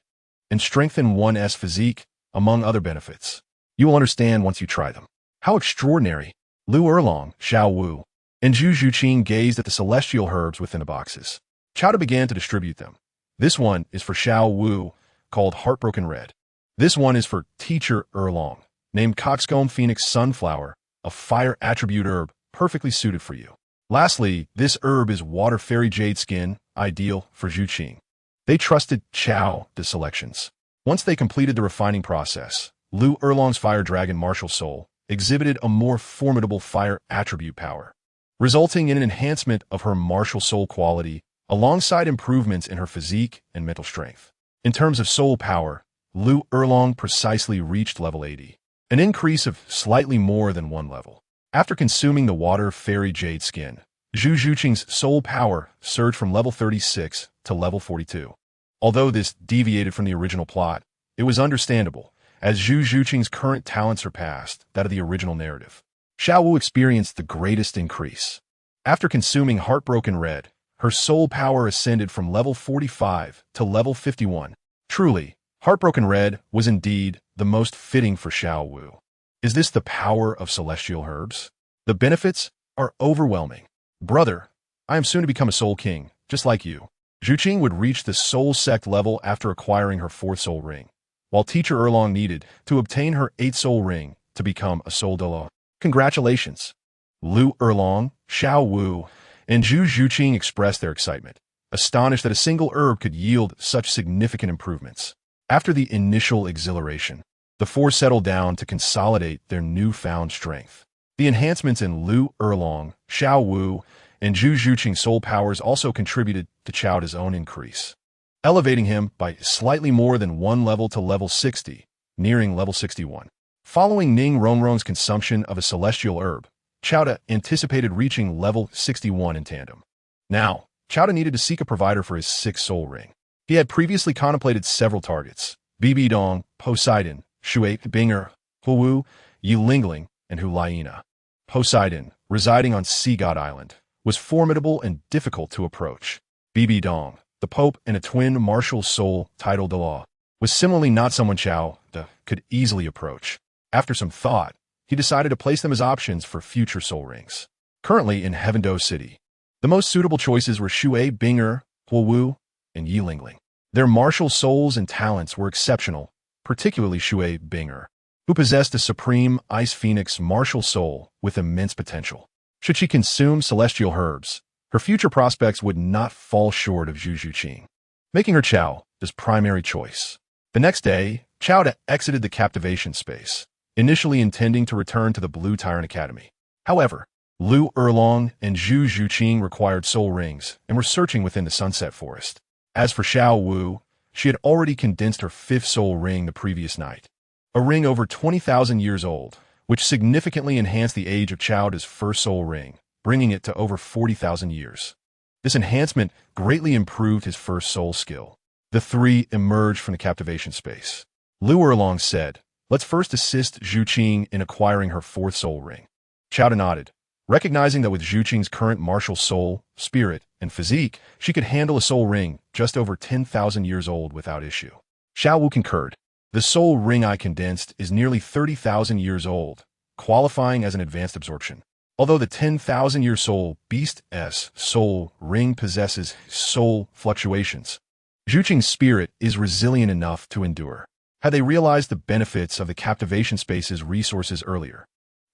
and strengthen one's physique, among other benefits. You will understand once you try them. How extraordinary! Lu Erlong, Xiao Wu, and Zhu Zhuqing gazed at the celestial herbs within the boxes. Qiao began to distribute them. This one is for Xiao Wu, called Heartbroken Red. This one is for Teacher Erlong, named Coxcomb Phoenix Sunflower, a fire attribute herb perfectly suited for you. Lastly, this herb is Water Fairy Jade Skin, ideal for Zhuqing. They trusted Qiao the selections. Once they completed the refining process, Lu Erlong's Fire Dragon Martial Soul exhibited a more formidable fire attribute power, resulting in an enhancement of her martial soul quality alongside improvements in her physique and mental strength. In terms of soul power, Lu Erlong precisely reached level 80, an increase of slightly more than 1 level. After consuming the Water Fairy Jade Skin, Zhu Zhuqing's soul power surged from level 36 to level 42. Although this deviated from the original plot, it was understandable, as Zhu Zhuqing's current talent surpassed that of the original narrative. Xiao Wu experienced the greatest increase. After consuming Heartbroken Red, her soul power ascended from level 45 to level 51. Truly, Heartbroken Red was indeed the most fitting for Xiao Wu. Is this the power of celestial herbs? The benefits are overwhelming. Brother, I am soon to become a soul king, just like you. Zhuqing would reach the soul sect level after acquiring her 4th soul ring, while Teacher Erlong needed to obtain her 8th soul ring to become a soul Douluo. Congratulations! Lu Erlong, Xiao Wu, and Zhu Zhuqing expressed their excitement, astonished that a single herb could yield such significant improvements. After the initial exhilaration, the four settled down to consolidate their newfound strength. The enhancements in Lu Erlong, Xiao Wu, and Zhu Zhuqing's soul powers also contributed to Qiao's own increase, elevating him by slightly more than 1 level to level 60, nearing level 61. Following Ning Rongrong's consumption of a celestial herb, Qiao anticipated reaching level 61 in tandem. Now, Qiao needed to seek a provider for his 6th soul ring. He had previously contemplated several targets: Bibi Dong, Poseidon, Shui Binger, Huo Wu, Yi Lingling, and Hu Liena. Poseidon, residing on Sea God Island, was formidable and difficult to approach. Bibi Dong, the Pope and a twin martial soul titled Douluo, was similarly not someone Qiao could easily approach. After some thought, he decided to place them as options for future soul rings. Currently in Heavendo City, the most suitable choices were Shui Binger, Huo Wu, and Yi Lingling. Their martial souls and talents were exceptional, particularly Shui Binger, who possessed a supreme Ice Phoenix martial soul with immense potential. Should she consume celestial herbs, her future prospects would not fall short of Zhu Zhuqing, making her Qiao's primary choice. The next day, Qiao exited the captivation space, initially intending to return to the Blue Tyrant Academy. However, Lu Erlong and Zhu Zhuqing required soul rings and were searching within the Sunset Forest. As for Xiao Wu, she had already condensed her 5th soul ring the previous night, a ring over 20,000 years old, which significantly enhanced the age of Qiao's 1st soul ring, bringing it to over 40,000 years. This enhancement greatly improved his 1st soul skill. The three emerged from the captivation space. Lu Erlong said, "Let's first assist Zhuqing in acquiring her 4th soul ring." Qiao nodded, recognizing that with Zhuqing's current martial soul, spirit, and physique, she could handle a soul ring just over 10,000 years old without issue. Xiao Wu concurred. The soul ring I condensed is nearly 30,000 years old, qualifying as an advanced absorption. Although the 10,000-year soul beast's soul ring possesses soul fluctuations, Zhu Zhuqing's spirit is resilient enough to endure. Had they realized the benefits of the captivation space's resources earlier,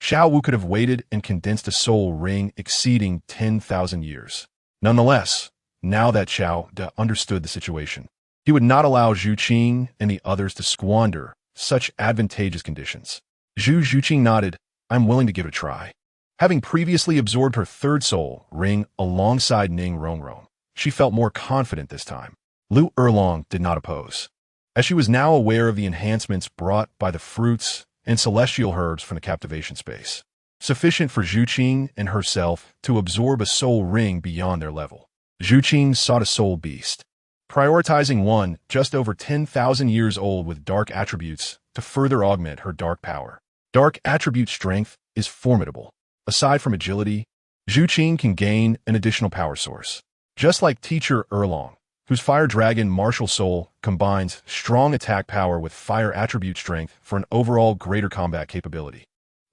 Xiao Wu could have waited and condensed a soul ring exceeding 10,000 years. Nonetheless, now that Xiao De understood the situation, he would not allow Zhu Zhuqing and the others to squander such advantageous conditions. Zhu Zhuqing nodded. I'm willing to give it a try. Having previously absorbed her third soul ring alongside Ning Rongrong, she felt more confident this time. Lu Erlong did not oppose, as she was now aware of the enhancements brought by the fruits and celestial herbs from the captivation space, sufficient for Zhu Zhuqing and herself to absorb a soul ring beyond their level. Zhu Zhuqing sought a soul beast, prioritizing one just over 10,000 years old with dark attributes to further augment her dark power. Dark attribute strength is formidable. Aside from agility, Zhu Zhuqing can gain an additional power source. Just like teacher Erlong, whose fire dragon martial soul combines strong attack power with fire attribute strength for an overall greater combat capability.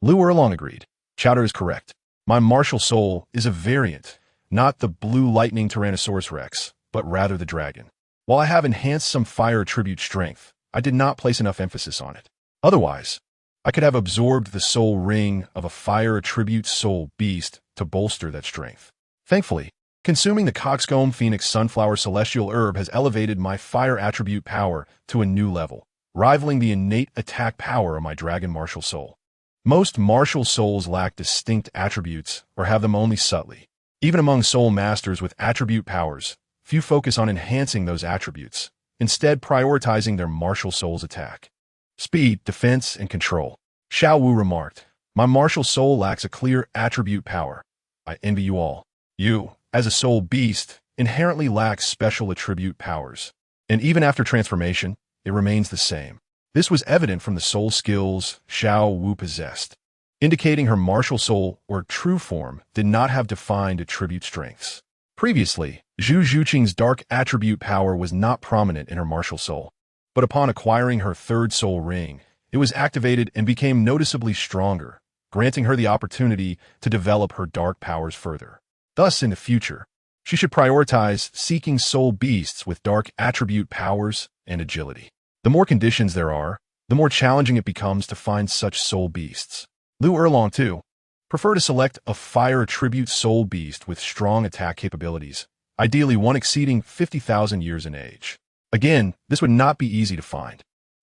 Lu Erlong agreed. Chowder is correct. My martial soul is a variant, not the blue lightning Tyrannosaurus Rex, but rather the dragon. While I have enhanced some fire attribute strength, I did not place enough emphasis on it. Otherwise, I could have absorbed the soul ring of a fire attribute soul beast to bolster that strength. Thankfully, consuming the Coxcomb Phoenix Sunflower Celestial Herb has elevated my fire attribute power to a new level, rivaling the innate attack power of my dragon martial soul. Most martial souls lack distinct attributes or have them only subtly. Even among soul masters with attribute powers, few focus on enhancing those attributes, instead prioritizing their martial soul's attack, speed, defense, and control. Xiao Wu remarked, my martial soul lacks a clear attribute power. I envy you all. You, as a soul beast, inherently lacks special attribute powers. And even after transformation, it remains the same. This was evident from the soul skills Xiao Wu possessed, indicating her martial soul or true form did not have defined attribute strengths. Previously, Zhu Zhuqing's dark attribute power was not prominent in her martial soul, but upon acquiring her third soul ring, it was activated and became noticeably stronger, granting her the opportunity to develop her dark powers further. Thus, in the future, she should prioritize seeking soul beasts with dark attribute powers and agility. The more conditions there are, the more challenging it becomes to find such soul beasts. Lu Erlong, too, prefer to select a fire attribute soul beast with strong attack capabilities, ideally one exceeding 50,000 years in age. Again, this would not be easy to find.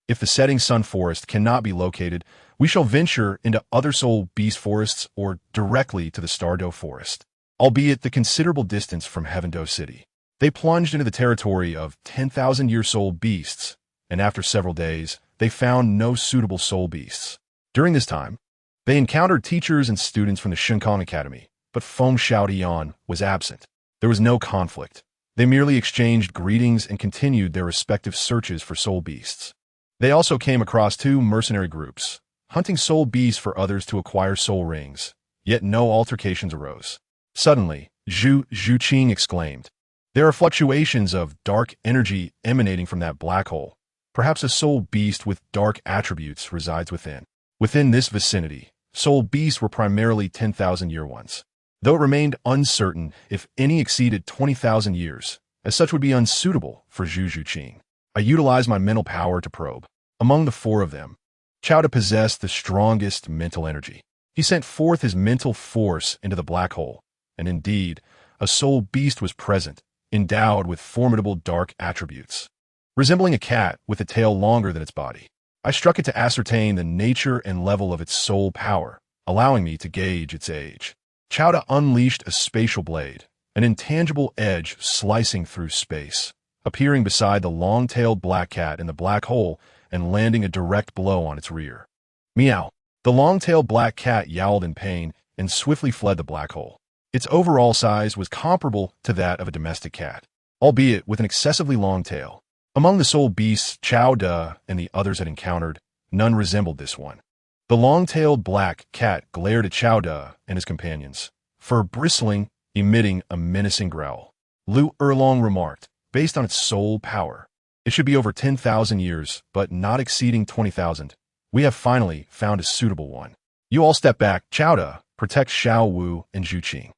If the setting sun forest cannot be located, we shall venture into other soul beast forests or directly to the Stardo forest, albeit the considerable distance from Heavendo City. They plunged into the territory of 10,000-year soul beasts, and after several days, they found no suitable soul beasts. During this time, they encountered teachers and students from the Shinkong Academy, but Feng Xiaodian was absent. There was no conflict. They merely exchanged greetings and continued their respective searches for soul beasts. They also came across two mercenary groups, hunting soul beasts for others to acquire soul rings, yet no altercations arose. Suddenly, Zhu Zhuqing exclaimed, there are fluctuations of dark energy emanating from that black hole. Perhaps a soul beast with dark attributes resides within. Within this vicinity, soul beasts were primarily 10,000-year ones, though it remained uncertain if any exceeded 20,000 years, as such would be unsuitable for Zhu Zhuqing. I utilized my mental power to probe. Among the four of them, Chowda possessed the strongest mental energy. He sent forth his mental force into the black hole, and indeed, a soul beast was present, endowed with formidable dark attributes. Resembling a cat with a tail longer than its body, I struck it to ascertain the nature and level of its soul power, allowing me to gauge its age. Chowda unleashed a spatial blade, an intangible edge slicing through space, appearing beside the long-tailed black cat in the black hole and landing a direct blow on its rear. Meow. The long-tailed black cat yowled in pain and swiftly fled the black hole. Its overall size was comparable to that of a domestic cat, albeit with an excessively long tail. Among the soul beasts Chao De and the others had encountered, none resembled this one. The long-tailed black cat glared at Chao De and his companions, fur bristling, emitting a menacing growl. Lu Erlong remarked, based on its soul power, It should be over 10,000 years, but not exceeding 20,000. We have finally found a suitable one. You all step back. Chowda, protect Xiao Wu and Zhu Zhuqing.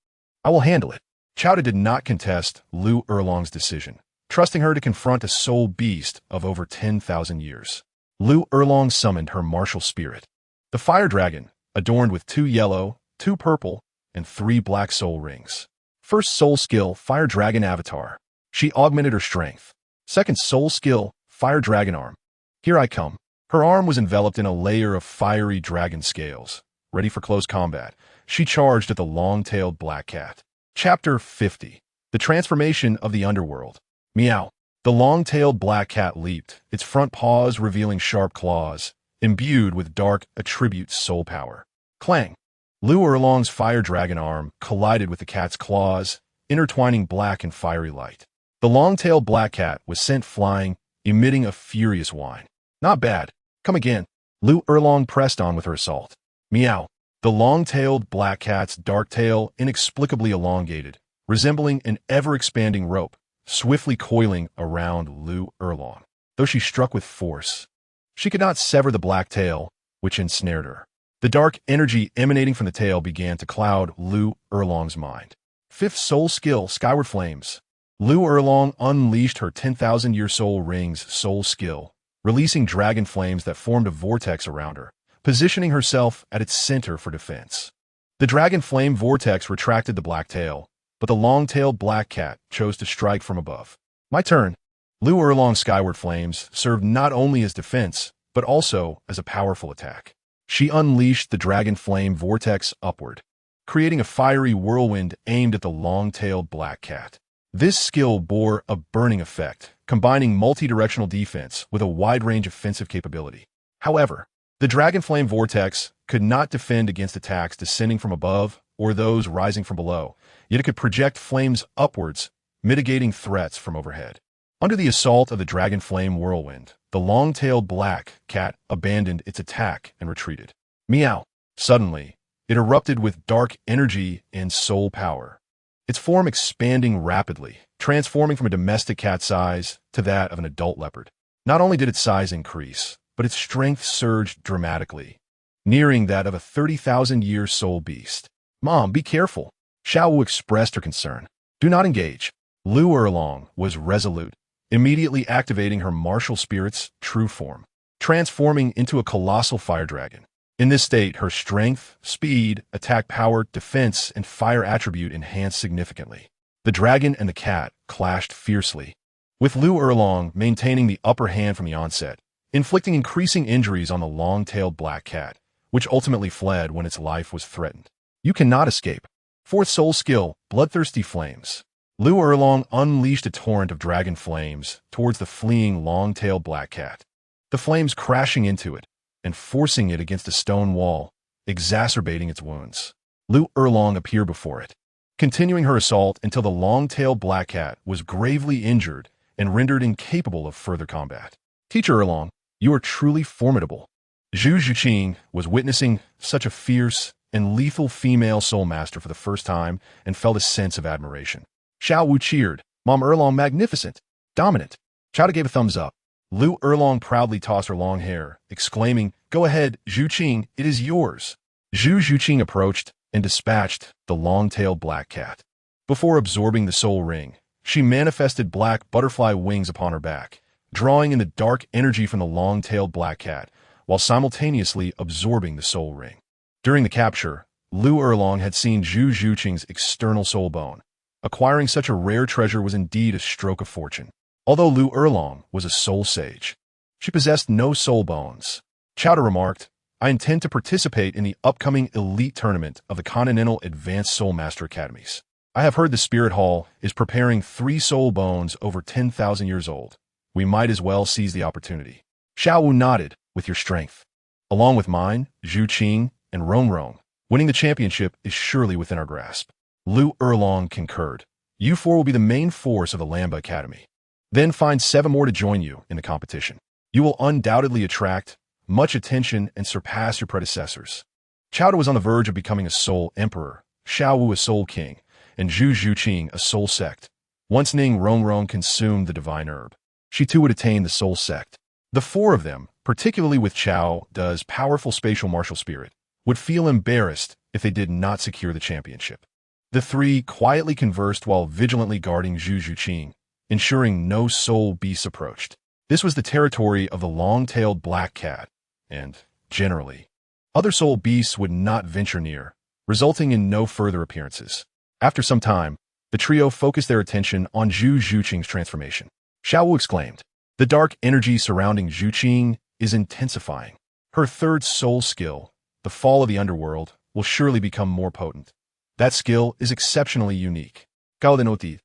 I will handle it. Chowda did not contest Lu Erlong's decision, trusting her to confront a soul beast of over 10,000 years. Lu Erlong summoned her martial spirit, the fire dragon, adorned with 2 yellow, 2 purple, and 3 black soul rings. First soul skill, Fire Dragon Avatar. She augmented her strength. Second soul skill, Fire Dragon Arm. Here I come. Her arm was enveloped in a layer of fiery dragon scales. Ready for close combat, she charged at the long-tailed black cat. Chapter 50. The Transformation of the Underworld. Meow. The long-tailed black cat leaped, its front paws revealing sharp claws, imbued with dark attribute soul power. Clang. Lu Erlong's fire dragon arm collided with the cat's claws, intertwining black and fiery light. The long-tailed black cat was sent flying, emitting a furious whine. Not bad. Come again. Lu Erlong pressed on with her assault. Meow. The long-tailed black cat's dark tail inexplicably elongated, resembling an ever-expanding rope, swiftly coiling around Lu Erlong. Though she struck with force, she could not sever the black tail, which ensnared her. The dark energy emanating from the tail began to cloud Lu Erlong's mind. Fifth soul skill, Skyward Flames. Lu Erlong unleashed her 10,000-year soul rings soul skill, releasing dragon flames that formed a vortex around her, positioning herself at its center for defense. The dragon flame vortex retracted the black tail, but the long-tailed black cat chose to strike from above. My turn. Lu Erlong's Skyward Flames served not only as defense, but also as a powerful attack. She unleashed the dragon flame vortex upward, creating a fiery whirlwind aimed at the long-tailed black cat. This skill bore a burning effect, combining multi-directional defense with a wide range of offensive capability. However, the dragon flame vortex could not defend against attacks descending from above or those rising from below, yet it could project flames upwards, mitigating threats from overhead. Under the assault of the dragon flame whirlwind, the long-tailed black cat abandoned its attack and retreated. Meow. Suddenly, it erupted with dark energy and soul power, its form expanding rapidly, transforming from a domestic cat size to that of an adult leopard. Not only did its size increase, but its strength surged dramatically, nearing that of a 30,000-year soul beast. Mom, be careful. Xiao Wu expressed her concern. Do not engage. Lu Erlong was resolute, immediately activating her martial spirit's true form, transforming into a colossal fire dragon. In this state, her strength, speed, attack power, defense, and fire attribute enhanced significantly. The dragon and the cat clashed fiercely, with Lu Erlong maintaining the upper hand from the onset, inflicting increasing injuries on the long-tailed black cat, which ultimately fled when its life was threatened. You cannot escape. Fourth soul skill, Bloodthirsty Flames. Lu Erlong unleashed a torrent of dragon flames towards the fleeing long-tailed black cat, the flames crashing into it and forcing it against a stone wall, exacerbating its wounds. Lu Erlong appeared before it, continuing her assault until the long-tailed black cat was gravely injured and rendered incapable of further combat. Teacher Erlong, you are truly formidable. Zhu Zhuqing was witnessing such a fierce and lethal female soul master for the first time and felt a sense of admiration. Xiao Wu cheered. Mom Erlong, magnificent, dominant. Chowda gave a thumbs up. Lu Erlong proudly tossed her long hair, exclaiming, Go ahead, Zhuqing, it is yours. Zhu Zhuqing approached and dispatched the long-tailed black cat. Before absorbing the soul ring, she manifested black butterfly wings upon her back, drawing in the dark energy from the long-tailed black cat, while simultaneously absorbing the soul ring. During the capture, Lu Erlong had seen Zhu Zhuqing's external soul bone. Acquiring such a rare treasure was indeed a stroke of fortune. Although Lu Erlong was a soul sage, she possessed no soul bones. Chowda remarked, I intend to participate in the upcoming elite tournament of the Continental Advanced Soul Master Academies. I have heard the Spirit Hall is preparing 3 soul bones over 10,000 years old. We might as well seize the opportunity. Xiao Wu nodded. With your strength, along with mine, Zhu Qing, and Rongrong, winning the championship is surely within our grasp. Lu Erlong concurred. You 4 will be the main force of the Lamba Academy. Then find 7 more to join you in the competition. You will undoubtedly attract much attention and surpass your predecessors. Chowda was on the verge of becoming a soul emperor, Xiao Wu a soul king, and Zhu Zhuqing a soul sect, once Ning Rongrong consumed the divine herb. she too would attain the soul sect. The four of them, particularly with Xiao Du's powerful spatial martial spirit, would feel embarrassed if they did not secure the championship. The three quietly conversed while vigilantly guarding Zhu Zhuqing, ensuring no soul beasts approached. This was the territory of the long-tailed black cat, and, generally, other soul beasts would not venture near, resulting in no further appearances. After some time, the trio focused their attention on Zhu Zhuqing's transformation. Xiao Wu exclaimed, "The dark energy surrounding Zhu Zhuqing is intensifying. Her third soul skill, the fall of the underworld, will surely become more potent. That skill is exceptionally unique." Gao Zhu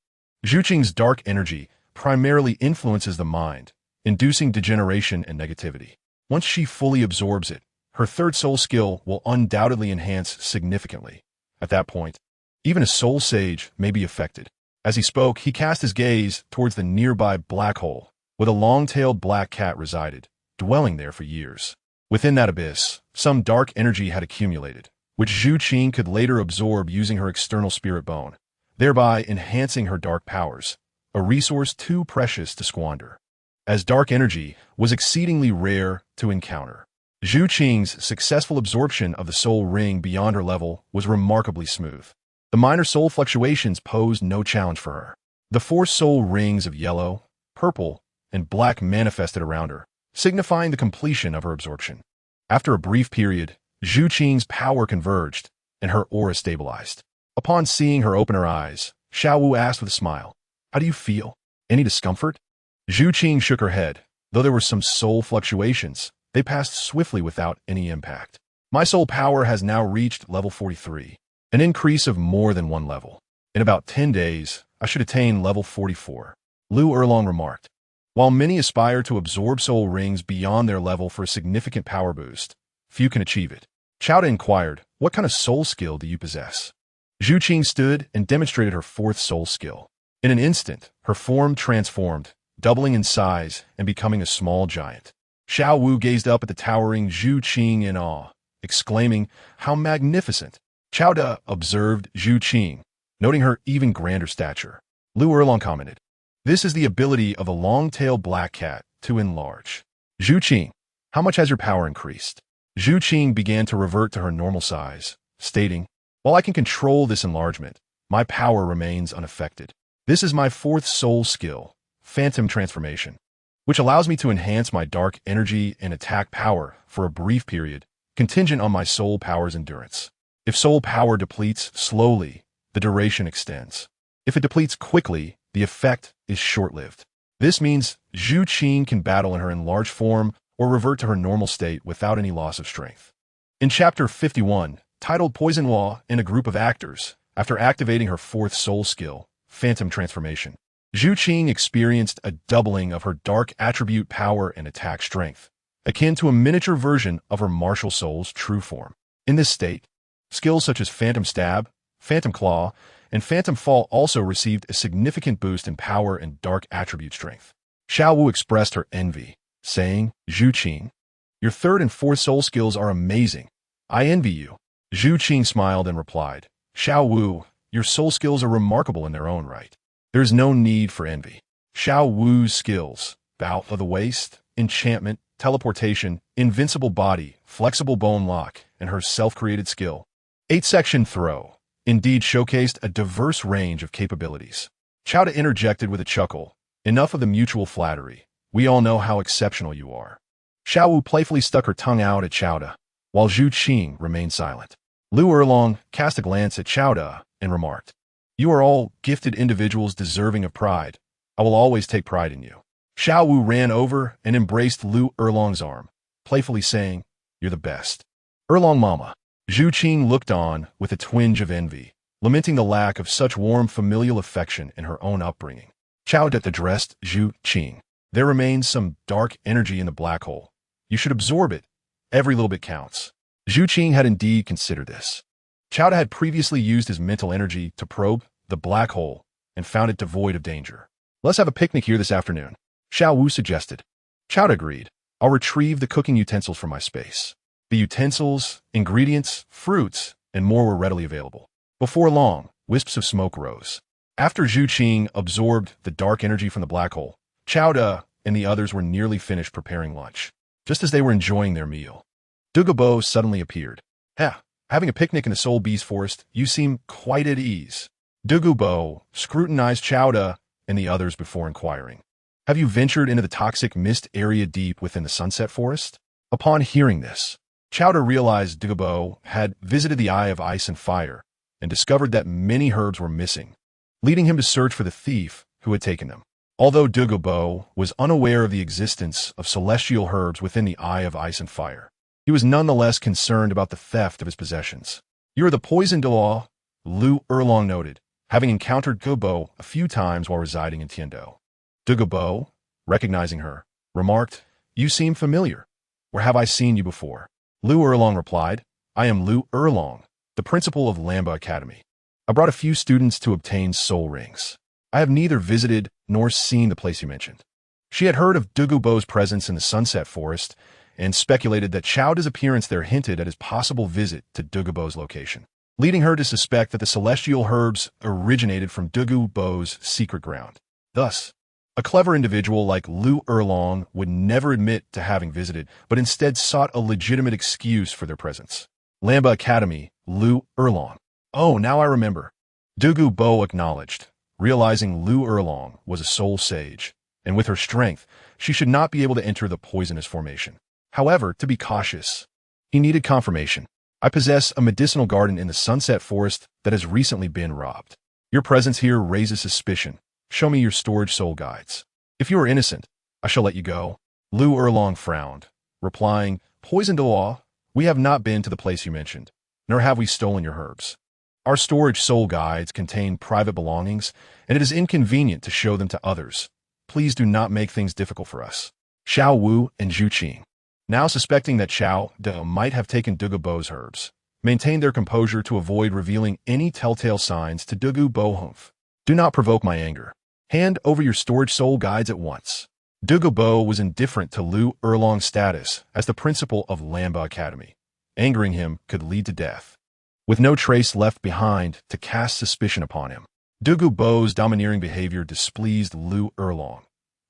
Zhuqing's dark energy primarily influences the mind, inducing degeneration and negativity. Once she fully absorbs it, her third soul skill will undoubtedly enhance significantly. At that point, even a soul sage may be affected. As he spoke, he cast his gaze towards the nearby black hole, where the long-tailed black cat resided, dwelling there for years. Within that abyss, some dark energy had accumulated, which Zhu Zhuqing could later absorb using her external spirit bone, thereby enhancing her dark powers, a resource too precious to squander. As dark energy was exceedingly rare to encounter, Zhu Zhuqing's successful absorption of the soul ring beyond her level was remarkably smooth. The minor soul fluctuations posed no challenge for her. The four soul rings of yellow, purple, and black manifested around her, signifying the completion of her absorption. After a brief period, Zhu Zhuqing's power converged, and her aura stabilized. Upon seeing her open her eyes, Xiao Wu asked with a smile, "How do you feel? Any discomfort?" Zhu Zhuqing shook her head. Though there were some soul fluctuations, they passed swiftly without any impact. "My soul power has now reached level 43. An increase of more than one level. In about 10 days, I should attain level 44. Lu Erlong remarked. While many aspire to absorb soul rings beyond their level for a significant power boost, few can achieve it. Qiao inquired, "What kind of soul skill do you possess?" Zhu Zhuqing stood and demonstrated her fourth soul skill. In an instant, her form transformed, doubling in size and becoming a small giant. Xiao Wu gazed up at the towering Zhu Zhuqing in awe, exclaiming, "How magnificent!" Qiao Da observed Zhu Zhuqing, noting her even grander stature. Lu Erlong commented, "This is the ability of a long-tailed black cat to enlarge." "Zhu Zhuqing, how much has your power increased?" Zhu Zhuqing began to revert to her normal size, stating, "While I can control this enlargement, my power remains unaffected. This is my fourth soul skill, Phantom Transformation, which allows me to enhance my dark energy and attack power for a brief period, contingent on my soul power's endurance. If soul power depletes slowly, the duration extends. If it depletes quickly, the effect is short-lived. This means Zhu Zhuqing can battle in her enlarged form or revert to her normal state without any loss of strength." In Chapter 51, titled Poison Law and a Group of Actors, after activating her fourth soul skill, Phantom Transformation, Zhu Zhuqing experienced a doubling of her dark attribute power and attack strength, akin to a miniature version of her martial soul's true form. In this state, skills such as Phantom Stab, Phantom Claw, and Phantom Fall also received a significant boost in power and dark attribute strength. Xiao Wu expressed her envy, saying, "Zhu Zhuqing, your third and fourth soul skills are amazing. I envy you." Zhu Zhuqing smiled and replied, "Xiao Wu, your soul skills are remarkable in their own right. There is no need for envy." Xiao Wu's skills, Bow of the Waist, Enchantment, Teleportation, Invincible Body, Flexible Bone Lock, and her self-created skill, 8-section Throw, indeed showcased a diverse range of capabilities. Qiao Da interjected with a chuckle, "Enough of the mutual flattery. We all know how exceptional you are." Xiao Wu playfully stuck her tongue out at Qiao Da, while Zhu Zhuqing remained silent. Lu Erlong cast a glance at Qiao Da and remarked, "You are all gifted individuals deserving of pride. I will always take pride in you." Xiao Wu ran over and embraced Lu Erlong's arm, playfully saying, "You're the best." "Erlong Mama." Zhu Zhuqing looked on with a twinge of envy, lamenting the lack of such warm familial affection in her own upbringing. Qiao Da addressed Zhu Zhuqing. "There remains some dark energy in the black hole. You should absorb it. Every little bit counts." Zhu Zhuqing had indeed considered this. Qiao Da had previously used his mental energy to probe the black hole and found it devoid of danger. "Let's have a picnic here this afternoon," Xiao Wu suggested. Qiao Da agreed. "I'll retrieve the cooking utensils from my space." The utensils, ingredients, fruits, and more were readily available. Before long, wisps of smoke rose. After Zhu Zhuqing absorbed the dark energy from the black hole, Qiao Da and the others were nearly finished preparing lunch. Just as they were enjoying their meal, Douluo suddenly appeared. Having a picnic in the Soul Beast Forest, you seem quite at ease. Douluo scrutinized Xiao Wu and the others before inquiring. Have you ventured into the toxic mist area deep within the Sunset Forest? Upon hearing this, Xiao Wu realized Douluo had visited the Eye of Ice and Fire and discovered that many herbs were missing, leading him to search for the thief who had taken them. Although Douluo was unaware of the existence of celestial herbs within the Eye of Ice and Fire, he was nonetheless concerned about the theft of his possessions. You are the poisoned Douluo, Lu Erlong noted, having encountered Douluo a few times while residing in Tiando. Douluo, recognizing her, remarked, "You seem familiar. Where have I seen you before?" Lu Erlong replied, "I am Lu Erlong, the principal of Lamba Academy. I brought a few students to obtain soul rings. I have neither visited nor seen the place you mentioned." She had heard of Douluo's presence in the Sunset Forest and speculated that Xiao Wu's appearance there hinted at his possible visit to Douluo's location, leading her to suspect that the celestial herbs originated from Douluo's secret ground. Thus, a clever individual like Lu Erlong would never admit to having visited, but instead sought a legitimate excuse for their presence. Lamba Academy, Lu Erlong. "Oh, now I remember." Douluo acknowledged, realizing Lu Erlong was a soul sage, and with her strength, she should not be able to enter the poisonous formation. However, to be cautious, he needed confirmation. "I possess a medicinal garden in the Sunset Forest that has recently been robbed. Your presence here raises suspicion. Show me your storage soul guides. If you are innocent, I shall let you go." Lu Erlong frowned, replying, "Poisoned Douluo, we have not been to the place you mentioned, nor have we stolen your herbs. Our storage soul guides contain private belongings, and it is inconvenient to show them to others. Please do not make things difficult for us." Xiao Wu and Zhu Zhuqing, now suspecting that Xiao Wu might have taken Douluo's herbs, maintained their composure to avoid revealing any telltale signs to Douluo. "Do not provoke my anger. Hand over your storage soul guides at once." Douluo was indifferent to Lu Erlong's status as the principal of Lamba Academy. Angering him could lead to death, with no trace left behind to cast suspicion upon him. Douluo's domineering behavior displeased Lu Erlong.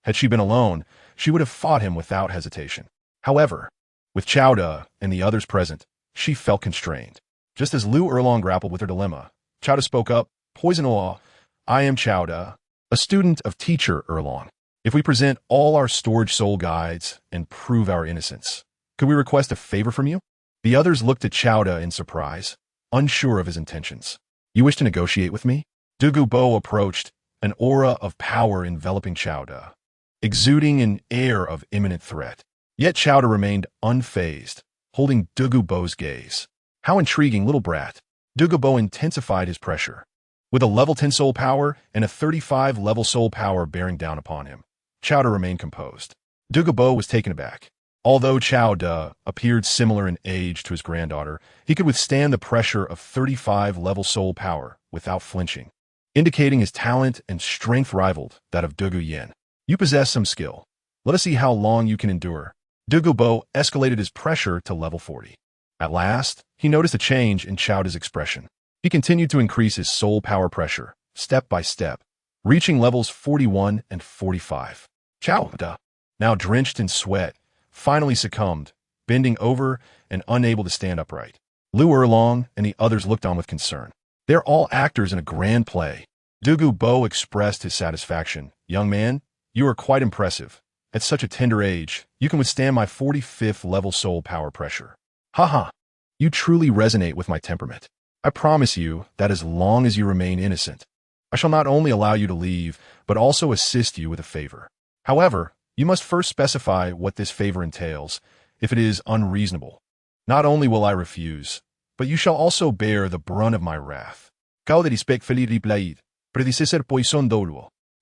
Had she been alone, she would have fought him without hesitation. However, with Xiao Wu and the others present, she felt constrained. Just as Lu Erlong grappled with her dilemma, Xiao Wu spoke up, "Poison Law, I am Xiao Wu, a student of Teacher Erlong. If we present all our storage soul guides and prove our innocence, could we request a favor from you?" The others looked at Xiao Wu in surprise, unsure of his intentions. "You wish to negotiate with me?" Douluo approached, an aura of power enveloping Xiao Wu, exuding an air of imminent threat. Yet Xiao Wu remained unfazed, holding Douluo's gaze. "How intriguing, little brat." Douluo intensified his pressure. With a level 10 soul power and a 35 level soul power bearing down upon him, Xiao Wu remained composed. Douluo was taken aback. Although Xiao Wu appeared similar in age to his granddaughter, he could withstand the pressure of 35 level soul power without flinching, indicating his talent and strength rivaled that of Douluo. "You possess some skill. Let us see how long you can endure." Douluo escalated his pressure to level 40. At last, he noticed a change in Xiao Wu's expression. He continued to increase his soul power pressure, step by step, reaching levels 41 and 45. Xiao Wu, now drenched in sweat, finally succumbed, bending over and unable to stand upright. Lu Erlong and the others looked on with concern. "They're all actors in a grand play." Douluo expressed his satisfaction. "Young man, you are quite impressive. At such a tender age, you can withstand my 45th level soul power pressure. Haha, you truly resonate with my temperament. I promise you that as long as you remain innocent, I shall not only allow you to leave, but also assist you with a favor. However, you must first specify what this favor entails. If it is unreasonable, not only will I refuse, but you shall also bear the brunt of my wrath."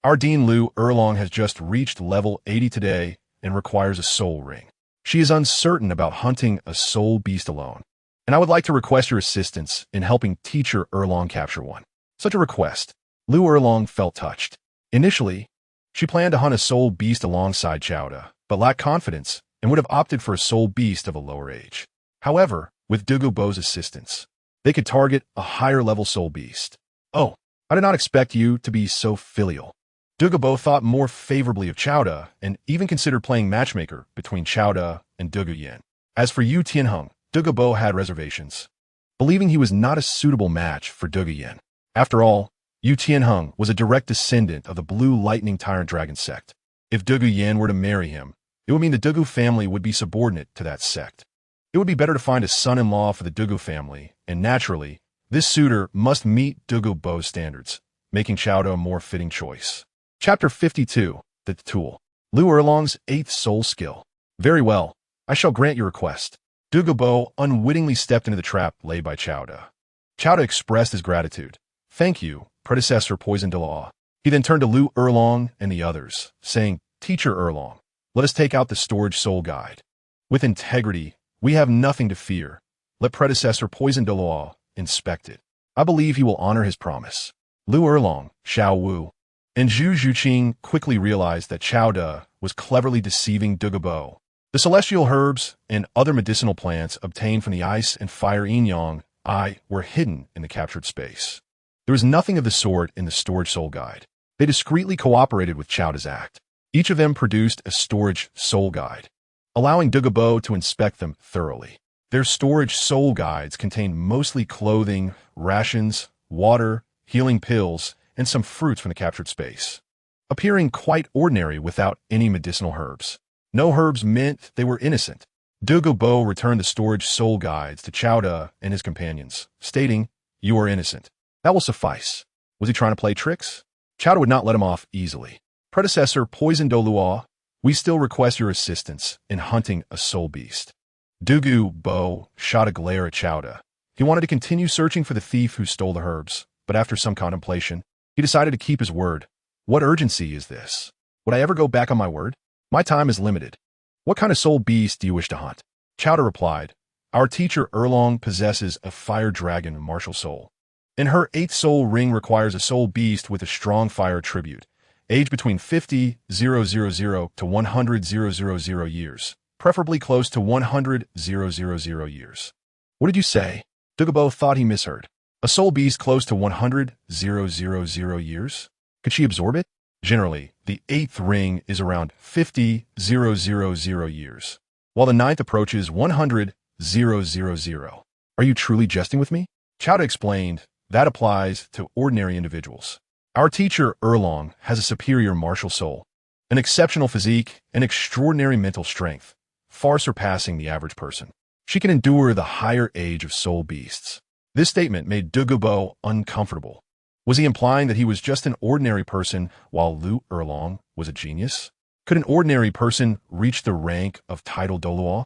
Our Dean Lu Erlong has just reached level 80 today and requires a soul ring. She is uncertain about hunting a soul beast alone, and I would like to request your assistance in helping Teacher Erlong capture one. Such a request, Lu Erlong felt touched. Initially, she planned to hunt a soul beast alongside Xiao Wu, but lacked confidence and would have opted for a soul beast of a lower age. However, with Douluo's assistance, they could target a higher level soul beast. "Oh, I did not expect you to be so filial." Douluo thought more favorably of Qiao De and even considered playing matchmaker between Qiao De and Douluo. As for Yu Tianheng, Douluo had reservations, believing he was not a suitable match for Douluo. After all, Yu Tianheng was a direct descendant of the Blue Lightning Tyrant Dragon sect. If Douluo were to marry him, it would mean the Douluo family would be subordinate to that sect. It would be better to find a son-in-law for the Douluo family, and naturally, this suitor must meet Douluo's standards, making Qiao De a more fitting choice. Chapter 52, The Tool. Lu Erlong's 8th Soul Skill. Very well, I shall grant your request. Douluo unwittingly stepped into the trap laid by Qiao De. Qiao De expressed his gratitude. Thank you, predecessor Poison Douluo. He then turned to Lu Erlong and the others, saying, Teacher Erlong, let us take out the storage soul guide. With integrity, we have nothing to fear. Let predecessor Poison Douluo inspect it. I believe he will honor his promise. Lu Erlong, Xiao Wu, and Zhu Zhuqing quickly realized that Qiao De was cleverly deceiving Douluo. The celestial herbs and other medicinal plants obtained from the ice and fire yin-yang were hidden in the captured space. There was nothing of the sort in the storage soul guide. They discreetly cooperated with Qiao De's act. Each of them produced a storage soul guide, allowing Douluo to inspect them thoroughly. Their storage soul guides contained mostly clothing, rations, water, healing pills, and some fruits from the captured space, appearing quite ordinary without any medicinal herbs. No herbs meant they were innocent. Douluo returned the storage soul guides to Qiao De and his companions, stating, You are innocent. That will suffice. Was he trying to play tricks? Qiao De would not let him off easily. Predecessor Poison Douluo, we still request your assistance in hunting a soul beast. Douluo shot a glare at Qiao De. He wanted to continue searching for the thief who stole the herbs, but after some contemplation, he decided to keep his word. What urgency is this? Would I ever go back on my word? My time is limited. What kind of soul beast do you wish to hunt? Qiao De replied, Our teacher Erlong possesses a fire dragon martial soul. And her 8th soul ring requires a soul beast with a strong fire attribute, aged between 50,000 to 100,000 years, preferably close to 100,000 years. What did you say? Douluo thought he misheard. A soul beast close to 100,000 years? Could she absorb it? Generally, the 8th ring is around 50,000 years, while the 9th approaches 100,000. Are you truly jesting with me? Qiao De explained, that applies to ordinary individuals. Our teacher Erlong has a superior martial soul, an exceptional physique, and extraordinary mental strength, far surpassing the average person. She can endure the higher age of soul beasts. This statement made Douluo uncomfortable. Was he implying that he was just an ordinary person while Lu Erlong was a genius? Could an ordinary person reach the rank of title Douluo?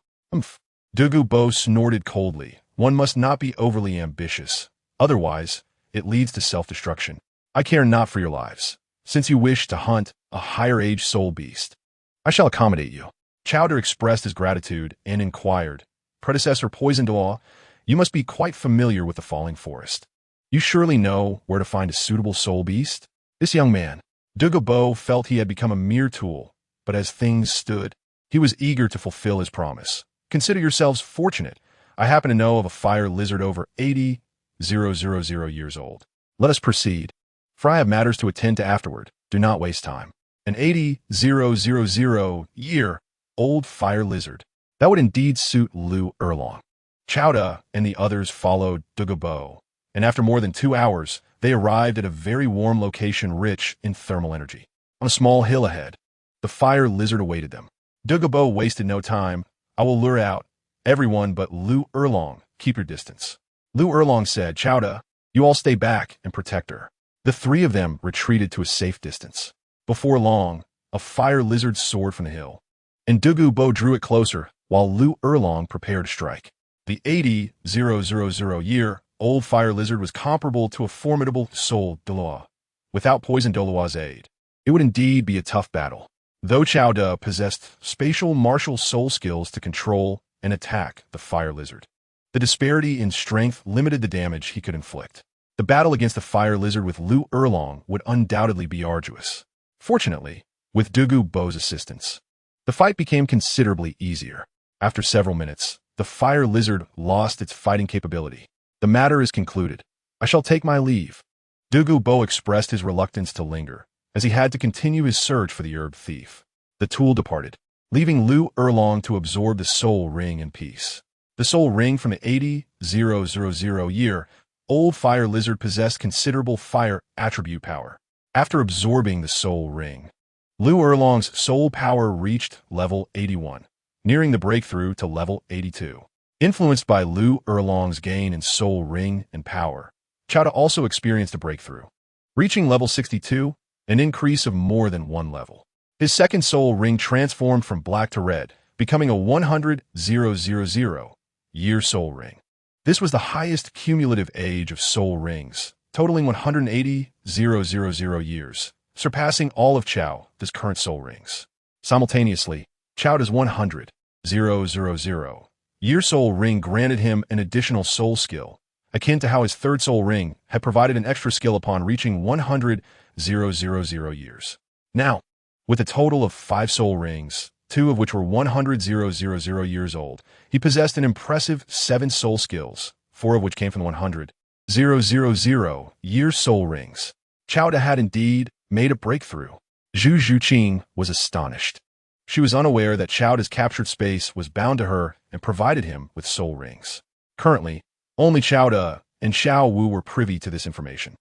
Douluo snorted coldly. One must not be overly ambitious. Otherwise, it leads to self-destruction. I care not for your lives. Since you wish to hunt a higher-age soul beast, I shall accommodate you. Qiao De expressed his gratitude and inquired, Predecessor Poison Douluo, you must be quite familiar with the falling forest. You surely know where to find a suitable soul beast? This young man, Douluo, felt he had become a mere tool, but as things stood, he was eager to fulfill his promise. Consider yourselves fortunate. I happen to know of a fire lizard over 80,000 years old. Let us proceed, for I have matters to attend to afterward. Do not waste time. An 80,000-year-old fire lizard. That would indeed suit Lu Erlong. Qiao De and the others followed Douluo, and after more than 2 hours, they arrived at a very warm location rich in thermal energy. On a small hill ahead, the fire lizard awaited them. Douluo wasted no time. I will lure out everyone but Lu Erlong. Keep your distance. Lu Erlong said, Qiao De, you all stay back and protect her. The 3 of them retreated to a safe distance. Before long, a fire lizard soared from the hill, and Douluo drew it closer while Lu Erlong prepared to strike. The 80,000-year-old fire lizard was comparable to a formidable soul Douluo. Without Poison Douluo's aid, it would indeed be a tough battle. Though Qiao De possessed spatial martial soul skills to control and attack the fire lizard, the disparity in strength limited the damage he could inflict. The battle against the fire lizard with Lu Erlong would undoubtedly be arduous. Fortunately, with Douluo's assistance, the fight became considerably easier. After several minutes, the fire lizard lost its fighting capability. The matter is concluded. I shall take my leave. Douluo expressed his reluctance to linger, as he had to continue his search for the herb thief. The tool departed, leaving Lu Erlong to absorb the soul ring in peace. The soul ring from the 80,000 year old fire lizard possessed considerable fire attribute power. After absorbing the soul ring, Lu Erlong's soul power reached level 81, nearing the breakthrough to level 82. Influenced by Lu Erlong's gain in soul ring and power, Qiao also experienced a breakthrough, reaching level 62, an increase of more than one level. His second soul ring transformed from black to red, becoming a 100,000-year soul ring. This was the highest cumulative age of soul rings, totaling 180,000 years, surpassing all of Qiao's current soul rings. Simultaneously, Qiao's 100,000-year soul ring granted him an additional soul skill, akin to how his third soul ring had provided an extra skill upon reaching 100,000 years. Now, with a total of 5 soul rings, 2 of which were 100,000 years old, he possessed an impressive 7 soul skills, 4 of which came from the 100,000-year soul rings. Qiao had indeed made a breakthrough. Zhu Zhuqing was astonished. She was unaware that Qiao's captured space was bound to her and provided him with soul rings. Currently, only Qiao and Xiao Wu were privy to this information.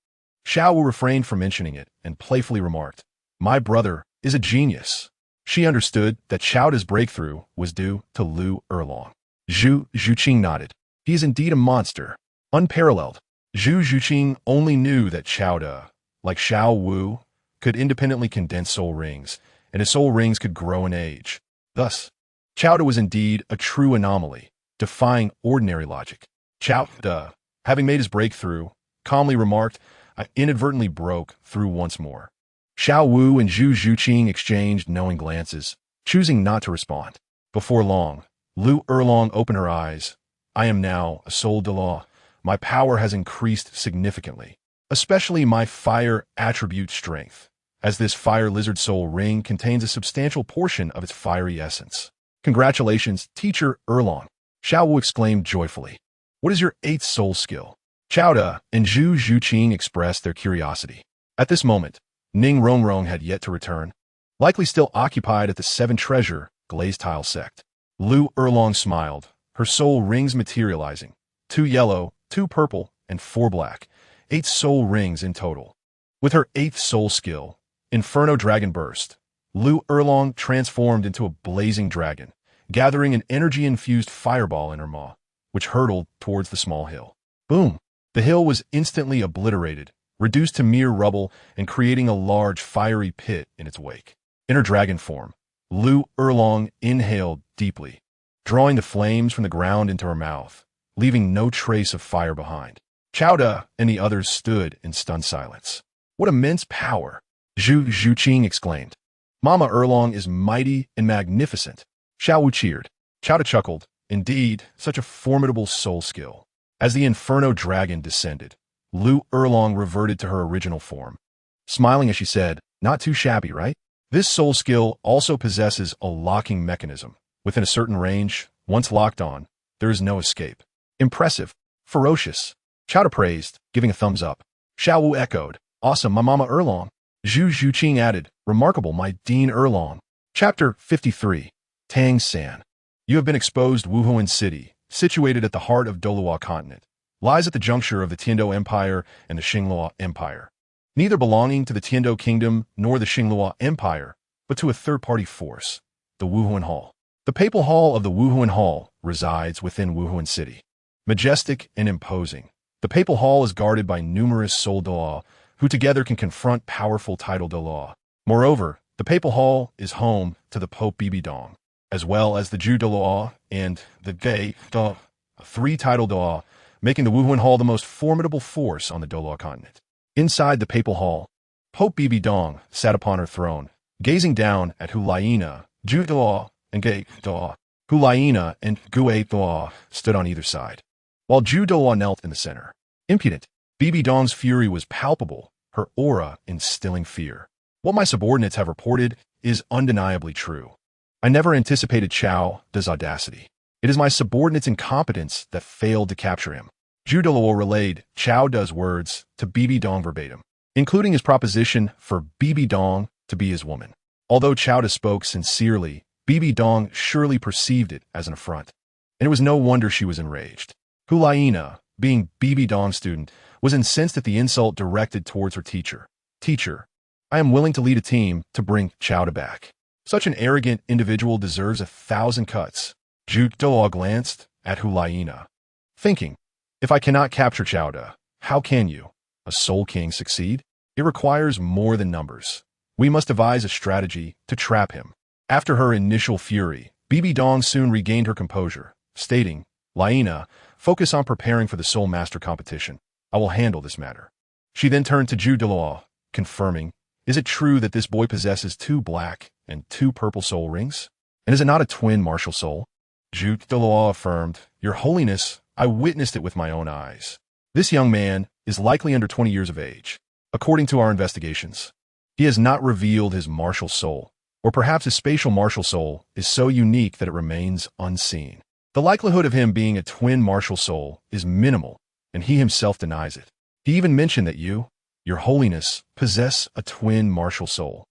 Xiao Wu refrained from mentioning it and playfully remarked, "My brother is a genius." She understood that Qiao's breakthrough was due to Lu Erlong. Zhu Zhuqing nodded. He is indeed a monster, unparalleled. Zhu Zhuqing only knew that Qiao, like Xiao Wu, could independently condense soul rings, and his soul rings could grow in age. Thus, Qiao was indeed a true anomaly, defying ordinary logic. Qiao, having made his breakthrough, calmly remarked, "I inadvertently broke through once more." Xiao Wu and Zhu Zhuqing exchanged knowing glances, choosing not to respond. Before long, Lu Erlong opened her eyes. "I am now a soul Douluo. My power has increased significantly, especially my fire attribute strength, as this fire lizard soul ring contains a substantial portion of its fiery essence." "Congratulations, Teacher Erlong," Xiao Wu exclaimed joyfully. "What is your 8th soul skill?" Qiao and Zhu Zhuqing expressed their curiosity. At this moment, Ning Rongrong had yet to return, likely still occupied at the 7 treasure glazed tile sect. Lu Erlong smiled, her soul rings materializing, 2 yellow, 2 purple, and 4 black, 8 soul rings in total. With her 8th soul skill, Inferno Dragon Burst, Lu Erlong transformed into a blazing dragon, gathering an energy-infused fireball in her maw, which hurtled towards the small hill. Boom! The hill was instantly obliterated, reduced to mere rubble and creating a large fiery pit in its wake. In her dragon form, Lu Erlong inhaled deeply, drawing the flames from the ground into her mouth, leaving no trace of fire behind. Qiao and the others stood in stunned silence. "What immense power!" Zhu Zhuqing exclaimed. "Mama Erlong is mighty and magnificent." Xiao Wu cheered. Qiao chuckled. "Indeed, such a formidable soul skill." As the Inferno Dragon descended, Lu Erlong reverted to her original form, smiling as she said, "Not too shabby, right?" This soul skill also possesses a locking mechanism. Within a certain range, once locked on, there is no escape. "Impressive. Ferocious." Qiao praised, giving a thumbs up. Xiao Wu echoed, "Awesome, my Mama Erlong." Zhu Zhuqing added, "Remarkable, my Dean Erlong." Chapter 53. Tang San. You have been exposed. Wuhuan City, situated at the heart of Douluo continent, lies at the juncture of the Tiando Empire and the Xinglua Empire, neither belonging to the Tiando Kingdom nor the Xinglua Empire, but to a third-party force, the Wuhuan Hall. The Papal Hall of the Wuhuan Hall resides within Wuhuan City. Majestic and imposing, the Papal Hall is guarded by numerous soul Douluo, who together can confront powerful title Douluo. Moreover, the Papal Hall is home to the Pope Bibidong, as well as the Zhu Douluo and the Gei Da, 3 title Douluo, making the Wuhuan Hall the most formidable force on the Douluo continent. Inside the Papal Hall, Pope Bibidong sat upon her throne, gazing down at Hulaina, Zhu Douluo, and Gei Da. Hulaina and Gui Da stood on either side, while Zhu Douluo knelt in the center. Impudent, Bibidong's fury was palpable, her aura instilling fear. What my subordinates have reported is undeniably true. I never anticipated Qiao's audacity. It is my subordinate's incompetence that failed to capture him. Zhu Douluo relayed Qiao's words to Bibidong verbatim. including his proposition for Bibi Dong to be his woman. Although Chao spoke sincerely, Bibi Dong surely perceived it as an affront, and it was no wonder she was enraged. Huaina, being Bibi Dong's student, was incensed at the insult directed towards her teacher. Teacher, I am willing to lead a team to bring Chao back. Such an arrogant individual deserves 1,000 cuts. Zhu Zhuqing glanced at Huaina, thinking, if I cannot capture Chao, how can you, a Soul King, succeed? It requires more than numbers. We must devise a strategy to trap him. After her initial fury, Bibi Dong soon regained her composure, stating, Laina, focus on preparing for the Soul Master competition. I will handle this matter. She then turned to Zhu Zhuqing, confirming, is it true that this boy possesses 2 black and 2 purple soul rings? And is it not a twin martial soul? Zhu Zhuqing affirmed, Your Holiness, I witnessed it with my own eyes. This young man is likely under 20 years of age. According to our investigations, he has not revealed his martial soul, or perhaps his spatial martial soul is so unique that it remains unseen. The likelihood of him being a twin martial soul is minimal, and he himself denies it. He even mentioned that you, Your Holiness, possess a twin martial soul.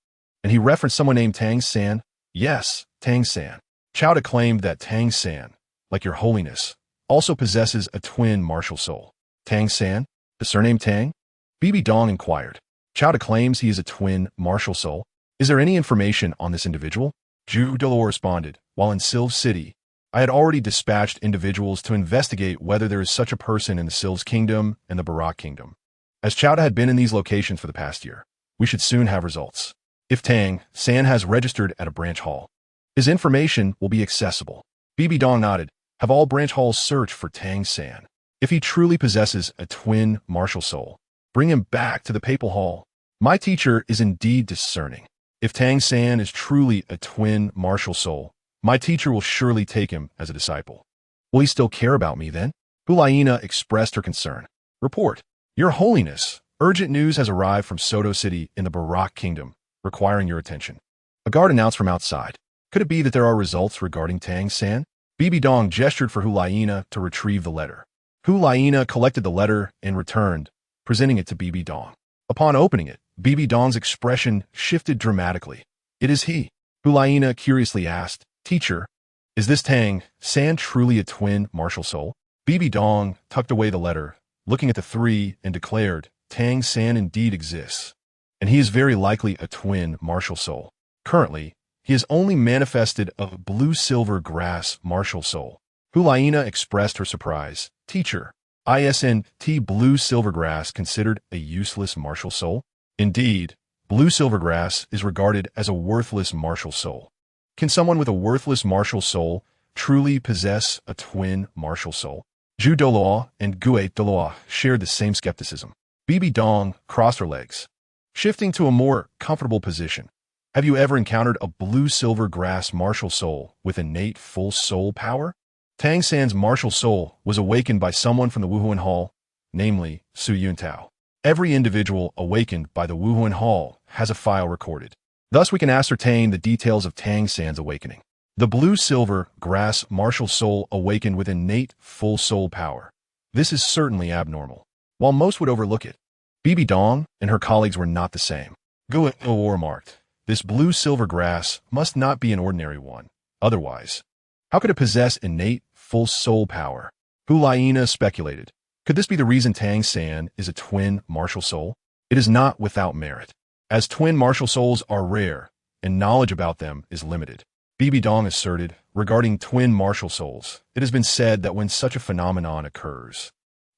And he referenced someone named Tang San. Yes, Tang San. Chao claimed that Tang San, like Your Holiness, also possesses a twin martial soul. Tang San? The surname Tang? Bibi Dong inquired. Chao claims he is a twin martial soul. Is there any information on this individual? Zhu Zhuqing responded, while in Silv City, I had already dispatched individuals to investigate whether there is such a person in the Silv's Kingdom and the Barak Kingdom. As Chao had been in these locations for the past year, we should soon have results. If Tang San has registered at a branch hall, his information will be accessible. Bibi Dong nodded. Have all branch halls search for Tang San. If he truly possesses a twin martial soul, bring him back to the Papal Hall. My teacher is indeed discerning. If Tang San is truly a twin martial soul, my teacher will surely take him as a disciple. Will he still care about me then? Huaina expressed her concern. Report. Your Holiness, urgent news has arrived from Soto City in the Barak Kingdom, requiring your attention. A guard announced from outside. Could it be that there are results regarding Tang San? Bibi Dong gestured for Huaina to retrieve the letter. Huaina collected the letter and returned, presenting it to Bibi Dong. Upon opening it, Bibi Dong's expression shifted dramatically. It is he. Huaina curiously asked, Teacher, is this Tang San truly a twin martial soul? Bibi Dong tucked away the letter, looking at the 3, and declared, Tang San indeed exists, and he is very likely a twin martial soul. Currently, he has only manifested a blue-silver grass martial soul. Huaina expressed her surprise. Teacher, isn't blue-silver grass considered a useless martial soul? Indeed, blue-silver grass is regarded as a worthless martial soul. Can someone with a worthless martial soul truly possess a twin martial soul? Zhu Douluo and Gue Douluo shared the same skepticism. Bibi Dong crossed her legs, shifting to a more comfortable position. Have you ever encountered a blue-silver grass martial soul with innate full soul power? Tang San's martial soul was awakened by someone from the Wuhuan Hall, namely Su Yuntao. Every individual awakened by the Wuhuan Hall has a file recorded. Thus we can ascertain the details of Tang San's awakening. The blue-silver grass martial soul awakened with innate full soul power. This is certainly abnormal. While most would overlook it, Bibi Dong and her colleagues were not the same. Gue remarked, this blue-silver grass must not be an ordinary one. Otherwise, how could it possess innate full soul power? Huaina speculated. Could this be the reason Tang San is a twin martial soul? It is not without merit, as twin martial souls are rare, and knowledge about them is limited. Bibi Dong asserted, regarding twin martial souls, it has been said that when such a phenomenon occurs,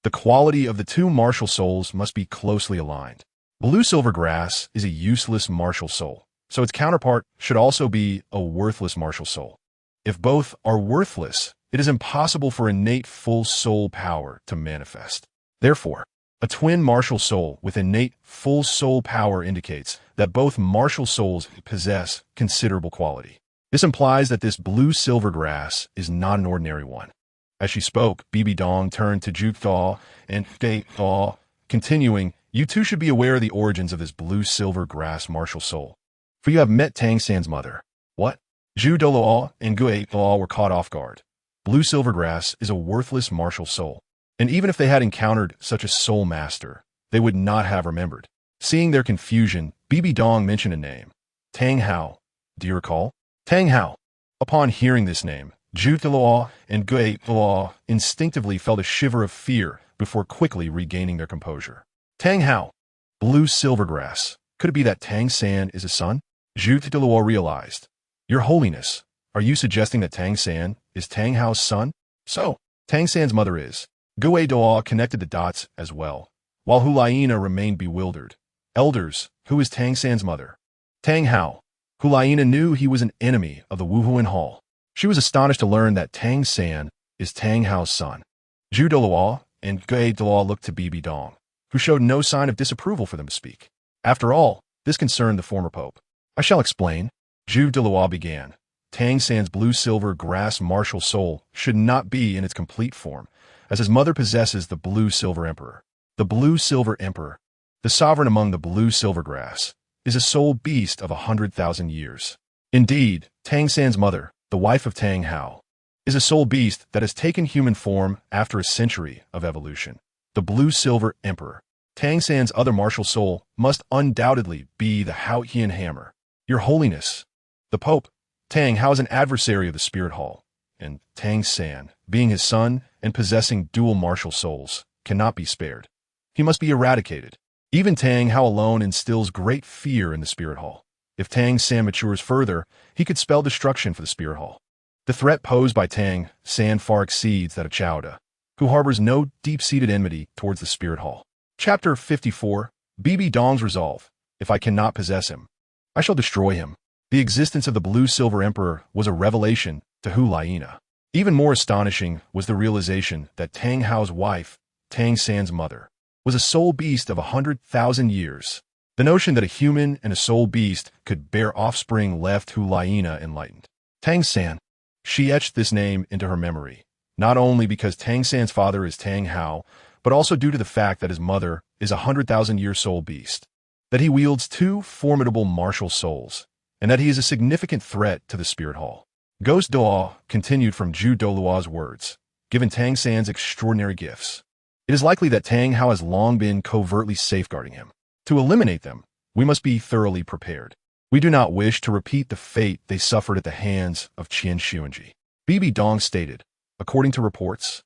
the quality of the 2 martial souls must be closely aligned. Blue-silver grass is a useless martial soul, so its counterpart should also be a worthless martial soul. If both are worthless, it is impossible for innate full soul power to manifest. Therefore, a twin martial soul with innate full soul power indicates that both martial souls possess considerable quality. This implies that this blue-silver grass is not an ordinary one. As she spoke, Bibi Dong turned to Zhu Zhuqing and Gue Douluo, continuing, you too should be aware of the origins of this blue-silver grass martial soul, for you have met Tang San's mother. What? Zhu Douluo and Gue Douluo were caught off guard. Blue-silver grass is a worthless martial soul, and even if they had encountered such a soul master, they would not have remembered. Seeing their confusion, Bibi Dong mentioned a name. Tang Hao. Do you recall? Tang Hao. Upon hearing this name, Zhu Zhuqing and Gui Luo instinctively felt a shiver of fear before quickly regaining their composure. Tang Hao. Blue silvergrass. Could it be that Tang San is a son? Zhu Zhuqing realized. Your Holiness, are you suggesting that Tang San is Tang Hao's son? So, Tang San's mother is. Gui Luo connected the dots as well, while Hulaina remained bewildered. Elders, who is Tang San's mother? Tang Hao. Hulaina knew he was an enemy of the Wuhuan Hall. She was astonished to learn that Tang San is Tang Hao's son. Zhu Douluo and Gui Luo looked to Bibi Dong, who showed no sign of disapproval for them to speak. After all, this concerned the former pope. I shall explain. Zhu Douluo began. Tang San's blue-silver grass martial soul should not be in its complete form, as his mother possesses the blue-silver emperor. The blue-silver emperor, the sovereign among the blue-silver grass, is a soul beast of 100,000 years. Indeed, Tang San's mother, the wife of Tang Hao, is a soul beast that has taken human form after a century of evolution. The blue-silver emperor, Tang San's other martial soul, must undoubtedly be the Hao Qian hammer. Your Holiness, the Pope, Tang Hao is an adversary of the Spirit Hall, and Tang San, being his son and possessing dual martial souls, cannot be spared. He must be eradicated. Even Tang Hao alone instills great fear in the Spirit Hall. If Tang San matures further, he could spell destruction for the Spirit Hall. The threat posed by Tang San far exceeds that of Qiao, who harbors no deep-seated enmity towards the Spirit Hall. Chapter 54. Bibi Dong's Resolve. If I cannot possess him, I shall destroy him. The existence of the Blue-Silver Emperor was a revelation to Hulaina. Even more astonishing was the realization that Tang Hao's wife, Tang San's mother, was a soul beast of 100,000 years. The notion that a human and a soul beast could bear offspring left Hulaina enlightened. Tang San. She etched this name into her memory, not only because Tang San's father is Tang Hao, but also due to the fact that his mother is a 100,000-year soul beast, that he wields two formidable martial souls, and that he is a significant threat to the Spirit Hall. Ghost Douluo continued from Zhu Douluo's words, given Tang San's extraordinary gifts. It is likely that Tang Hao has long been covertly safeguarding him. To eliminate them, we must be thoroughly prepared. We do not wish to repeat the fate they suffered at the hands of Qian Renxue. Bibi Dong stated, according to reports,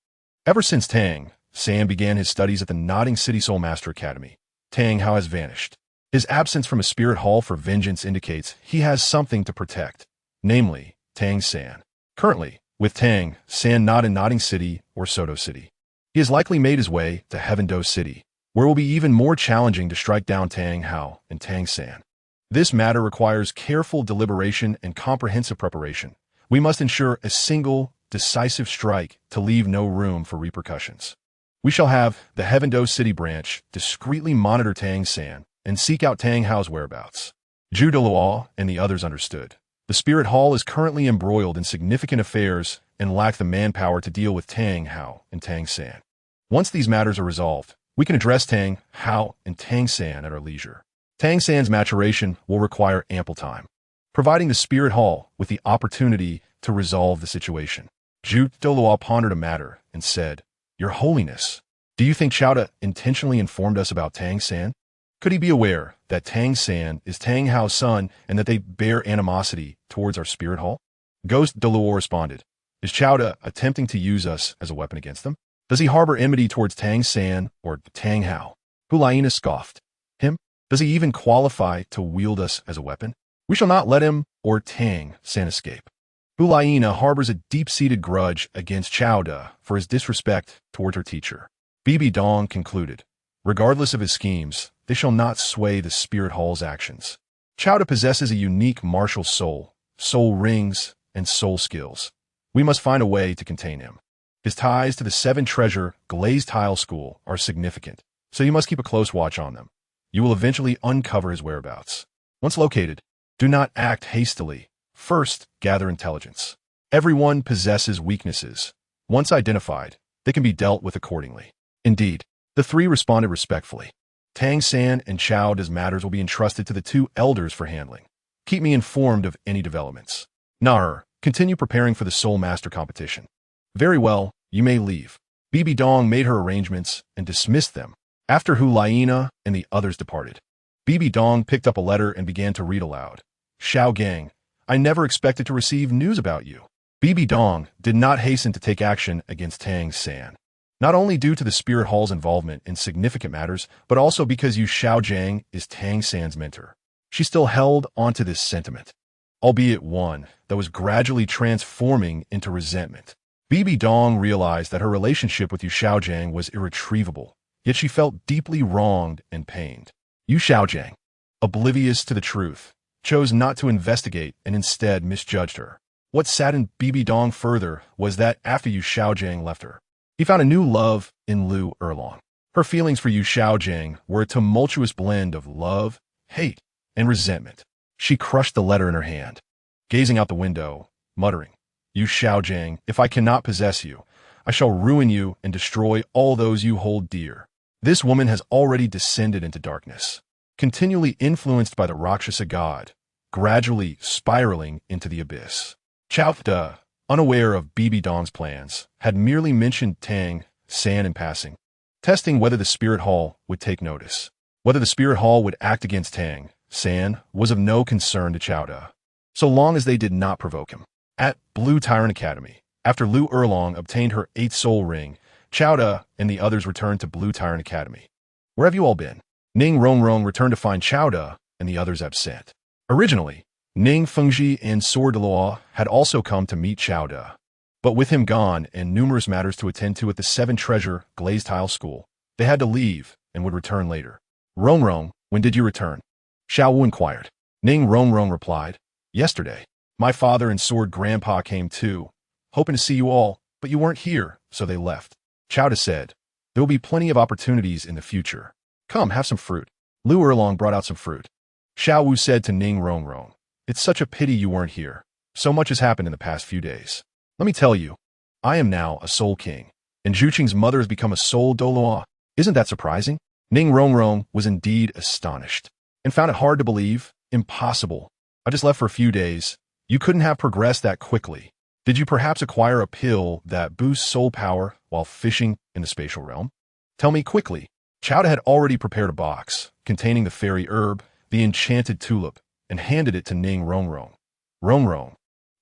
ever since Tang San began his studies at the Nodding City Soul Master Academy, Tang Hao has vanished. His absence from a Spirit Hall for vengeance indicates he has something to protect, namely, Tang San. Currently, with Tang San not in Nodding City or Soto City, he has likely made his way to Heaven Do City, where it will be even more challenging to strike down Tang Hao and Tang San. This matter requires careful deliberation and comprehensive preparation. We must ensure a single, decisive strike to leave no room for repercussions. We shall have the Heaven Do City branch discreetly monitor Tang San and seek out Tang Hao's whereabouts. Zhu Douluo and the others understood. The Spirit Hall is currently embroiled in significant affairs and lack the manpower to deal with Tang Hao and Tang San. Once these matters are resolved, we can address Tang Hao and Tang San at our leisure. Tang San's maturation will require ample time, providing the Spirit Hall with the opportunity to resolve the situation. Zhu Douluo pondered a matter and said, Your Holiness, do you think Qiao intentionally informed us about Tang San? Could he be aware that Tang San is Tang Hao's son and that they bear animosity towards our Spirit Hall? Ghost Douluo responded, Is Qiao attempting to use us as a weapon against them? Does he harbor enmity towards Tang San or Tang Hao? Hulaina scoffed. Him? Does he even qualify to wield us as a weapon? We shall not let him or Tang San escape. Hulaina harbors a deep-seated grudge against Qiao for his disrespect toward her teacher. Bibi Dong concluded, regardless of his schemes, they shall not sway the Spirit Hall's actions. Qiao possesses a unique martial soul, soul rings, and soul skills. We must find a way to contain him. His ties to the Seven Treasure Glazed Tile School are significant, so you must keep a close watch on them. You will eventually uncover his whereabouts. Once located, do not act hastily. First, gather intelligence. Everyone possesses weaknesses. Once identified, they can be dealt with accordingly. Indeed, the three responded respectfully. Tang San and Qiao's matters will be entrusted to the two elders for handling. Keep me informed of any developments. Naher, continue preparing for the Soul Master competition. Very well, you may leave. Bibi Dong made her arrangements and dismissed them after Hulaina and the others departed. Bibi Dong picked up a letter and began to read aloud. Xiao Gang, I never expected to receive news about you. Bibi Dong did not hasten to take action against Tang San. Not only due to the Spirit Hall's involvement in significant matters, but also because Yu Xiaojiang is Tang San's mentor. She still held onto this sentiment, albeit one that was gradually transforming into resentment. Bibi Dong realized that her relationship with Yu Xiaojiang was irretrievable, yet she felt deeply wronged and pained. Yu Xiaojiang, oblivious to the truth, chose not to investigate and instead misjudged her. What saddened Bibi Dong further was that after Yu Xiaojiang left her, he found a new love in Lu Erlong. Her feelings for Yu Xiaojiang were a tumultuous blend of love, hate, and resentment. She crushed the letter in her hand, gazing out the window, muttering, Yu Xiaojiang, if I cannot possess you, I shall ruin you and destroy all those you hold dear. This woman has already descended into darkness, continually influenced by the Rakshasa god, gradually spiraling into the abyss. Chao De, unaware of Bibi Dong's plans, had merely mentioned Tang San in passing, testing whether the Spirit Hall would take notice. Whether the Spirit Hall would act against Tang San was of no concern to Chao De, so long as they did not provoke him. At Blue Tyrant Academy, after Lu Erlong obtained her 8th soul ring, Chao De and the others returned to Blue Tyrant Academy. Where have you all been? Ning Rongrong returned to find Chao De and the others absent. Originally, Ning Fengji and Sword Douluo had also come to meet Chao De, but with him gone and numerous matters to attend to at the 7 Treasure Glazed Tile School, they had to leave and would return later. Rongrong, when did you return? Xiao Wu inquired. Ning Rongrong replied, yesterday. My father and Sword Grandpa came too, hoping to see you all, but you weren't here, so they left. Chao De said, there will be plenty of opportunities in the future. Come, have some fruit. Lu Erlong brought out some fruit. Xiao Wu said to Ning Rongrong, it's such a pity you weren't here. So much has happened in the past few days. Let me tell you, I am now a soul king, and Zhu Zhuqing's mother has become a soul Douluo. Isn't that surprising? Ning Rongrong was indeed astonished, and found it hard to believe, impossible. I just left for a few days. You couldn't have progressed that quickly. Did you perhaps acquire a pill that boosts soul power while fishing in the spatial realm? Tell me quickly. Chao De had already prepared a box containing the fairy herb, the enchanted tulip, and handed it to Ning Rongrong. Rongrong,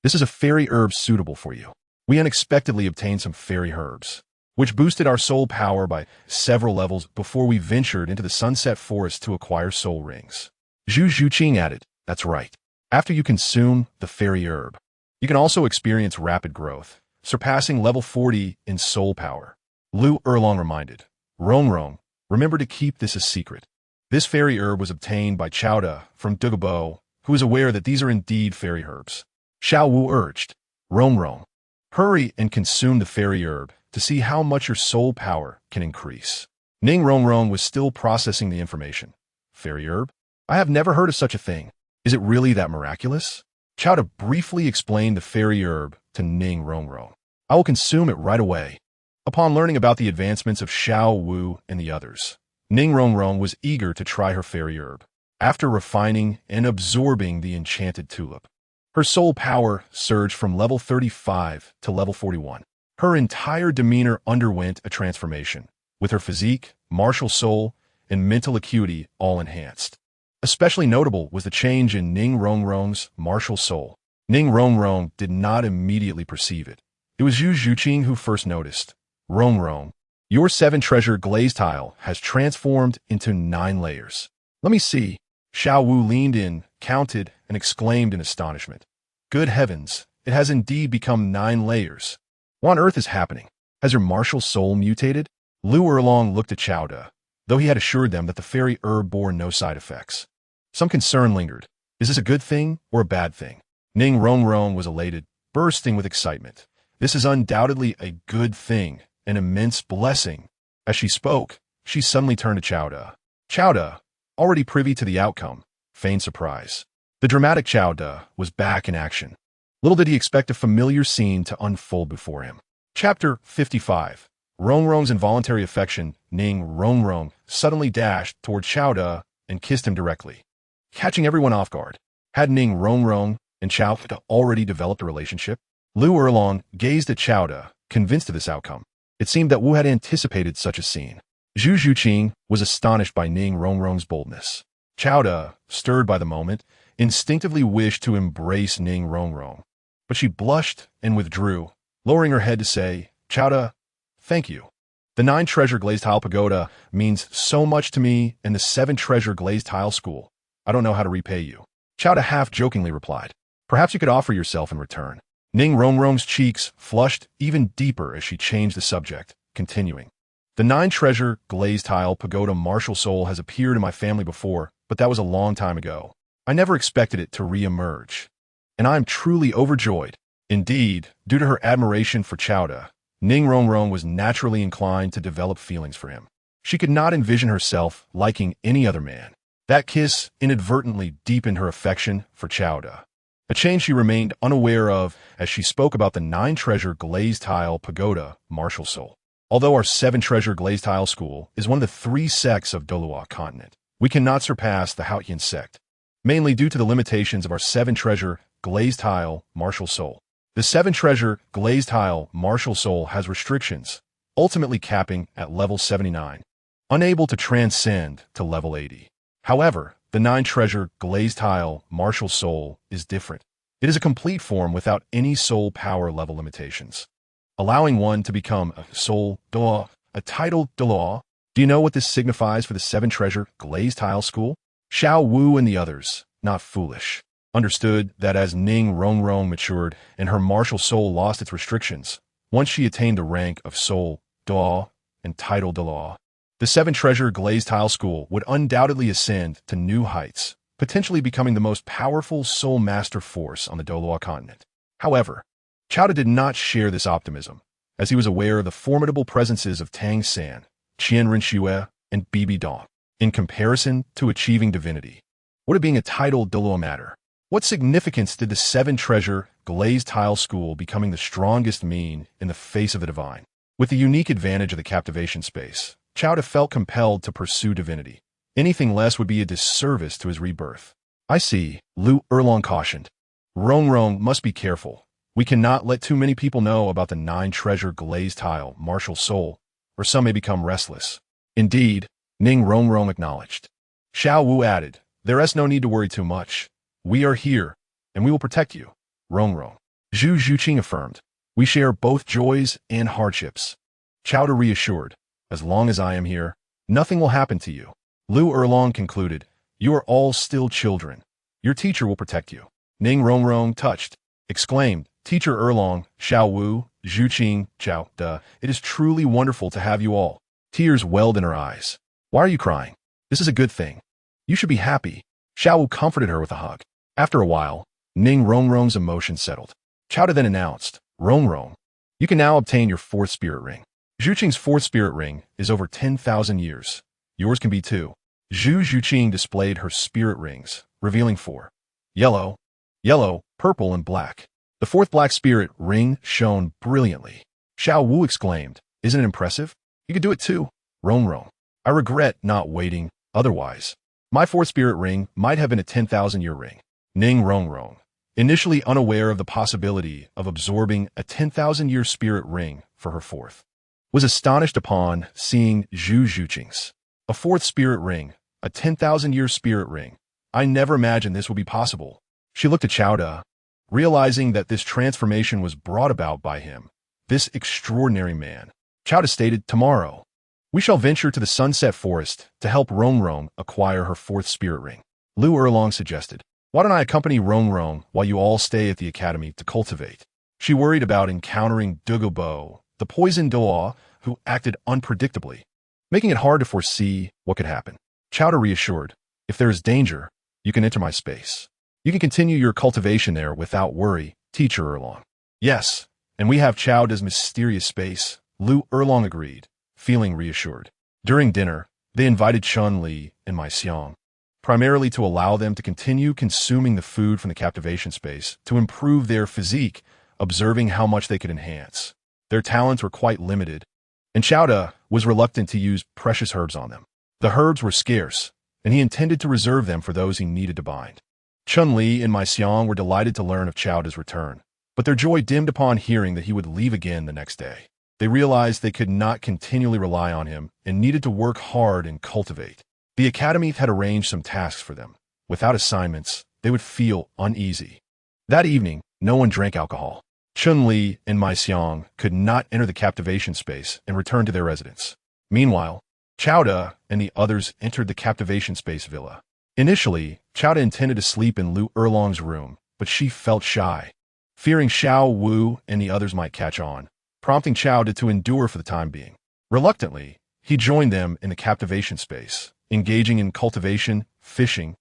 this is a fairy herb suitable for you. We unexpectedly obtained some fairy herbs, which boosted our soul power by several levels before we ventured into the Sunset Forest to acquire soul rings. Zhu Zhuqing added, that's right. After you consume the fairy herb, you can also experience rapid growth, surpassing level 40 in soul power. Lu Erlong reminded, Rongrong, remember to keep this a secret. This fairy herb was obtained by Chao De from Douluo, who is aware that these are indeed fairy herbs. Xiao Wu urged, Rongrong, hurry and consume the fairy herb to see how much your soul power can increase. Ning Rongrong was still processing the information. Fairy herb? I have never heard of such a thing. Is it really that miraculous? Chao De briefly explained the fairy herb to Ning Rongrong. I will consume it right away. Upon learning about the advancements of Xiao Wu and the others, Ning Rongrong was eager to try her fairy herb. After refining and absorbing the enchanted tulip, her soul power surged from level 35 to level 41. Her entire demeanor underwent a transformation, with her physique, martial soul, and mental acuity all enhanced. Especially notable was the change in Ning Rongrong's martial soul. Ning Rongrong did not immediately perceive it. It was Zhu Zhuqing who first noticed. Rongrong, your 7 treasure glazed tile has transformed into 9 layers. Let me see. Xiao Wu leaned in, counted, and exclaimed in astonishment. Good heavens, it has indeed become 9 layers. What on earth is happening? Has your martial soul mutated? Lu Erlong looked at Chao De, though he had assured them that the fairy herb bore no side effects. Some concern lingered. Is this a good thing or a bad thing? Ning Rongrong was elated, bursting with excitement. This is undoubtedly a good thing, an immense blessing. As she spoke, she suddenly turned to Chao De. Chao De, already privy to the outcome, feigned surprise. The dramatic Chao De was back in action. Little did he expect a familiar scene to unfold before him. Chapter 55. Rongrong's involuntary affection. Ning Rongrong suddenly dashed toward Chao De and kissed him directly, catching everyone off guard. Had Ning Rongrong and Chao De already developed a relationship? Lu Erlong gazed at Chao De, convinced of this outcome. It seemed that Wu had anticipated such a scene. Zhu Zhuqing was astonished by Ning Rongrong's boldness. Qiao, stirred by the moment, instinctively wished to embrace Ning Rongrong, but she blushed and withdrew, lowering her head to say, Qiao, thank you. The 9-treasure glazed tile pagoda means so much to me, and the 7-treasure glazed tile school. I don't know how to repay you. Qiao half-jokingly replied. Perhaps you could offer yourself in return. Ning Rongrong's cheeks flushed even deeper as she changed the subject, continuing. The 9-treasure glazed tile pagoda martial soul has appeared in my family before, but that was a long time ago. I never expected it to re-emerge. And I am truly overjoyed. Indeed, due to her admiration for Qiao, Ning Rongrong was naturally inclined to develop feelings for him. She could not envision herself liking any other man. That kiss inadvertently deepened her affection for Qiao, a change she remained unaware of as she spoke about the 9-treasure glazed tile pagoda martial soul. Although our 7-treasure glazed tile school is one of the 3 sects of Douluo continent, we cannot surpass the Haotian sect, mainly due to the limitations of our 7-treasure glazed tile martial soul. The 7-treasure glazed tile martial soul has restrictions, ultimately capping at level 79, unable to transcend to level 80. However, the 9-treasure glazed tile martial soul is different. It is a complete form without any soul power level limitations, allowing one to become a soul Douluo, a title Douluo. Do you know what this signifies for the 7-treasure glazed tile school? Xiao Wu and the others, not foolish, understood that as Ning Rongrong matured and her martial soul lost its restrictions, once she attained the rank of soul Douluo and title Douluo, the 7-treasure glazed tile school would undoubtedly ascend to new heights, potentially becoming the most powerful soul master force on the Douluo continent. However, Qiao did not share this optimism, as he was aware of the formidable presences of Tang San, Qian Renxue, and Bibi Dong. In comparison to achieving divinity, would it being a title Douluo matter? What significance did the 7-treasure glazed tile school becoming the strongest mean in the face of the divine? With the unique advantage of the captivation space, Qiao felt compelled to pursue divinity. Anything less would be a disservice to his rebirth. I see, Lu Erlong cautioned. Rongrong must be careful. We cannot let too many people know about the 9-treasure glazed tile martial soul, or some may become restless. Indeed, Ning Rongrong acknowledged. Xiao Wu added, there is no need to worry too much. We are here, and we will protect you. Rongrong. Zhu Zhuqing affirmed. We share both joys and hardships. Qiao reassured. As long as I am here, nothing will happen to you. Lu Erlong concluded, you are all still children. Your teacher will protect you. Ning Rongrong, touched, exclaimed, Teacher Erlong, Xiao Wu, Zhuqing, Qiao, it is truly wonderful to have you all. Tears welled in her eyes. Why are you crying? This is a good thing. You should be happy. Xiao Wu comforted her with a hug. After a while, Ning Rongrong's emotions settled. Qiao then announced, Rongrong, you can now obtain your 4th spirit ring. Zhuqing's 4th spirit ring is over 10,000 years. Yours can be too. Zhu Zhuqing displayed her spirit rings, revealing 4. Yellow, purple, and black. The 4th black spirit ring shone brilliantly. Xiao Wu exclaimed, isn't it impressive? You could do it too. Rongrong. I regret not waiting, otherwise. My 4th spirit ring might have been a 10,000-year ring. Ning Rongrong, initially unaware of the possibility of absorbing a 10,000-year spirit ring for her 4th, was astonished upon seeing Zhu Zhuqing's. A 4th spirit ring, a 10,000-year spirit ring. I never imagined this would be possible. She looked at Qiao, realizing that this transformation was brought about by him, this extraordinary man. Qiao stated, tomorrow, we shall venture to the Sunset Forest to help Rongrong acquire her 4th spirit ring. Lu Erlong suggested, why don't I accompany Rongrong while you all stay at the academy to cultivate? She worried about encountering Douluo, the poison Douluo, who acted unpredictably, making it hard to foresee what could happen. Qiao reassured, if there is danger, you can enter my space. You can continue your cultivation there without worry, Teacher Erlong. Yes, and we have Qiao's mysterious space, Lu Erlong agreed, feeling reassured. During dinner, they invited Chun-Li and Mai Xiang, primarily to allow them to continue consuming the food from the captivation space to improve their physique, observing how much they could enhance. Their talents were quite limited, and Qiao was reluctant to use precious herbs on them. The herbs were scarce, and he intended to reserve them for those he needed to bind. Chun-Li and Mai Xiang were delighted to learn of Qiao's return, but their joy dimmed upon hearing that he would leave again the next day. They realized they could not continually rely on him and needed to work hard and cultivate. The academy had arranged some tasks for them. Without assignments, they would feel uneasy. That evening, no one drank alcohol. Chun-Li and Mai Xiang could not enter the captivation space and return to their residence. Meanwhile, Chowda and the others entered the captivation space villa. Initially, Chowda intended to sleep in Lu Erlong's room, but she felt shy, fearing Xiao Wu and the others might catch on, prompting Chowda to endure for the time being. Reluctantly, he joined them in the captivation space, engaging in cultivation, fishing,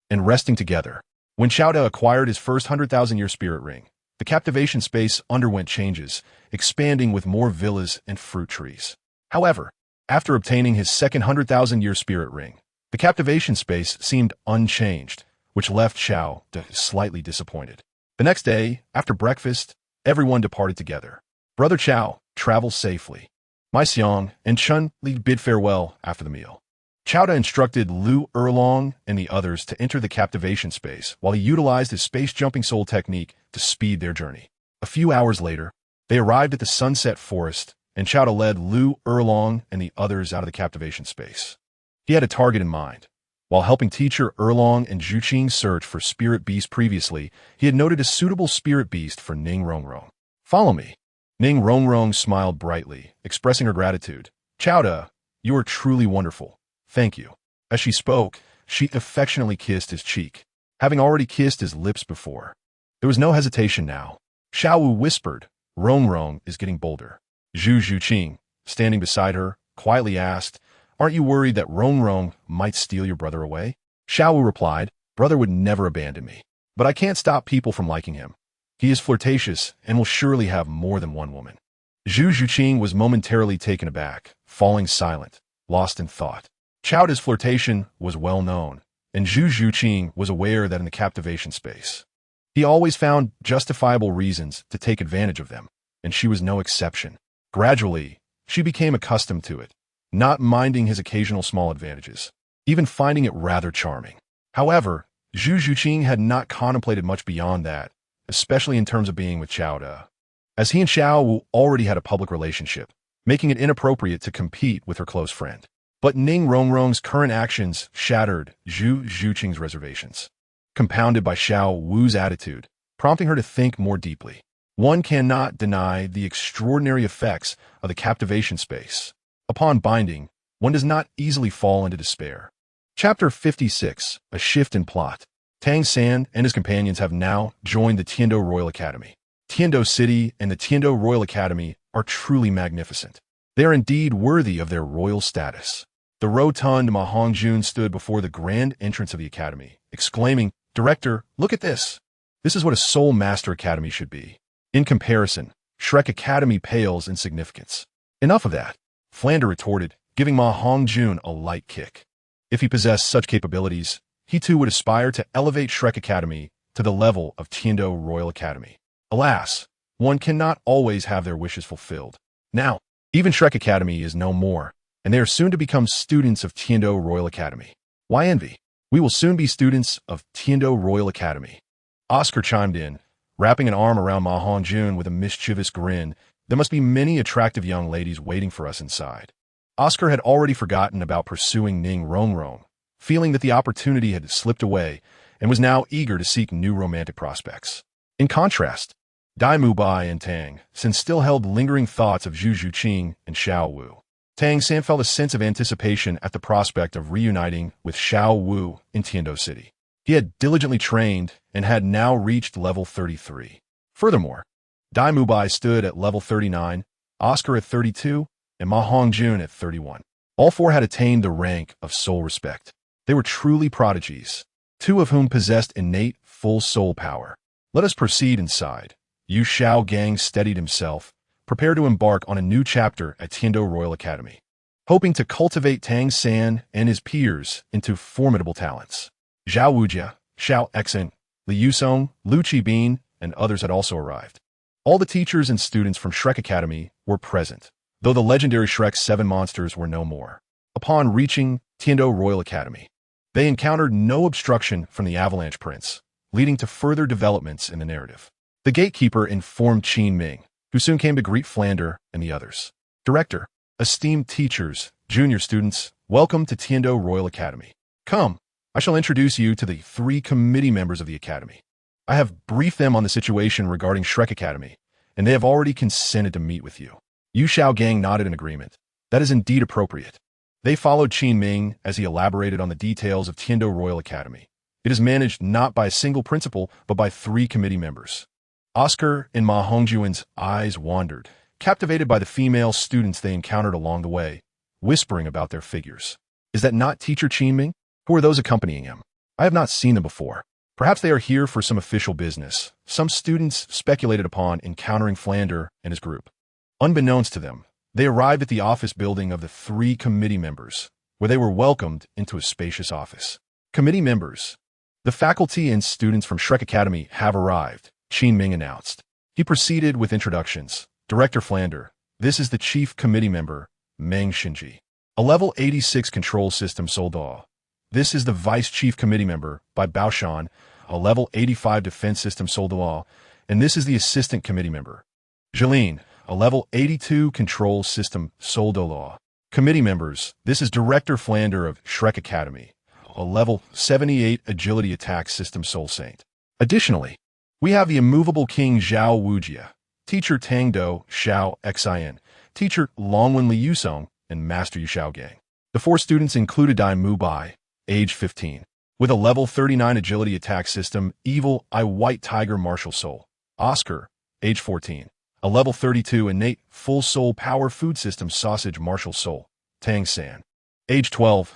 and resting together. When Chowda acquired his first 100,000-year spirit ring, the captivation space underwent changes, expanding with more villas and fruit trees. However, after obtaining his second 100,000-year spirit ring, the captivation space seemed unchanged, which left Xiao slightly disappointed. The next day, after breakfast, everyone departed together. Brother Chao traveled safely. Mai Xiang and Chun-Li bid farewell after the meal. Chowda instructed Lu Erlong and the others to enter the captivation space while he utilized his space-jumping soul technique to speed their journey. A few hours later, they arrived at the Sunset Forest, and Chowda led Lu Erlong and the others out of the captivation space. He had a target in mind. While helping teacher Erlong and Zhu Zhuqing search for spirit beasts previously, he had noted a suitable spirit beast for Ning Rongrong. "Follow me." Ning Rongrong smiled brightly, expressing her gratitude. "Chowda, you are truly wonderful. Thank you." As she spoke, she affectionately kissed his cheek, having already kissed his lips before. There was no hesitation now. Xiao Wu whispered, "Rongrong is getting bolder." Zhu Zhuqing, standing beside her, quietly asked, "Aren't you worried that Rongrong might steal your brother away?" Xiao Wu replied, "Brother would never abandon me. But I can't stop people from liking him. He is flirtatious and will surely have more than one woman." Zhu Zhuqing was momentarily taken aback, falling silent, lost in thought. Chowda's flirtation was well known, and Zhu Zhuqing was aware that in the captivation space, he always found justifiable reasons to take advantage of them, and she was no exception. Gradually, she became accustomed to it, not minding his occasional small advantages, even finding it rather charming. However, Zhu Zhuqing had not contemplated much beyond that, especially in terms of being with Chowda, as he and Xiao Wu already had a public relationship, making it inappropriate to compete with her close friend. But Ning Rongrong's current actions shattered Zhu Zhuqing's reservations, compounded by Xiao Wu's attitude, prompting her to think more deeply. One cannot deny the extraordinary effects of the captivation space. Upon binding, one does not easily fall into despair. Chapter 56, A Shift in Plot. Tang San and his companions have now joined the Tiando Royal Academy. Tiando City and the Tiando Royal Academy are truly magnificent. They are indeed worthy of their royal status. The rotund Ma Hongjun stood before the grand entrance of the academy, exclaiming, "Director, look at this! This is what a Soul Master Academy should be. In comparison, Shrek Academy pales in significance." "Enough of that," Flander retorted, giving Ma Hongjun a light kick. If he possessed such capabilities, he too would aspire to elevate Shrek Academy to the level of Tiando Royal Academy. Alas, one cannot always have their wishes fulfilled. Now, even Shrek Academy is no more, and they are soon to become students of Tiando Royal Academy. Why envy? We will soon be students of Tiando Royal Academy. Oscar chimed in, wrapping an arm around Ma Hongjun with a mischievous grin. "There must be many attractive young ladies waiting for us inside." Oscar had already forgotten about pursuing Ning Rongrong, feeling that the opportunity had slipped away, and was now eager to seek new romantic prospects. In contrast, Dai Mubai and Tang San still held lingering thoughts of Zhu Zhuqing and Xiao Wu. Tang San felt a sense of anticipation at the prospect of reuniting with Xiao Wu in Tiando City. He had diligently trained and had now reached level 33. Furthermore, Dai Mubai stood at level 39, Oscar at 32, and Ma Hongjun at 31. All four had attained the rank of soul respect. They were truly prodigies, two of whom possessed innate full soul power. "Let us proceed inside." Yu Xiao Gang steadied himself, prepared to embark on a new chapter at Tiando Royal Academy, hoping to cultivate Tang San and his peers into formidable talents. Zhao Wujia, Xiao Exing, Li Yusong, Lu Qibin, and others had also arrived. All the teachers and students from Shrek Academy were present, though the legendary Shrek's 7 monsters were no more. Upon reaching Tiando Royal Academy, they encountered no obstruction from the Avalanche Prince, leading to further developments in the narrative. The gatekeeper informed Qin Ming, who soon came to greet Flander and the others. "Director, esteemed teachers, Junior students, welcome to Tiando Royal Academy. Come, I shall introduce you to the 3 committee members of the Academy. I have briefed them on the situation regarding Shrek Academy, and they have already consented to meet with you. Yu Xiaogang nodded in agreement. That is indeed appropriate. They followed Qin Ming as he elaborated on the details of Tiando Royal Academy. It is managed not by a single principal, but by 3 committee members. Oscar and Ma Hongjuan's eyes wandered, captivated by the female students they encountered along the way, whispering about their figures. Is that not teacher Qin Ming? Who are those accompanying him? I have not seen them before. Perhaps they are here for some official business. Some students speculated upon encountering Flander and his group. Unbeknownst to them, they arrived at the office building of the 3 committee members, where they were welcomed into a spacious office. Committee members. The faculty and students from Shrek Academy have arrived, Qin Ming announced. He proceeded with introductions. Director Flander, this is the chief committee member, Meng Xinji. A level 86 control system Soldaw. This is the vice chief committee member, by Baoshan, a level 85 defense system Soldaw, and this is the assistant committee member, Jilin, a level 82 control system Soldolaw. Committee members, this is Director Flander of Shrek Academy, a level 78 agility attack system Soul Saint. Additionally, we have the immovable King Xiao Wu, Teacher Tang Do Xiao Xin, Teacher Longwen Li Yusong, and Master Yu Xiaogang. The 4 students included Dai Mu Bai, age 15, with a level 39 agility attack system, Evil Eye White Tiger Martial Soul. Oscar, age 14, a level 32 innate full soul power food system Sausage Martial Soul. Tang San, age 12,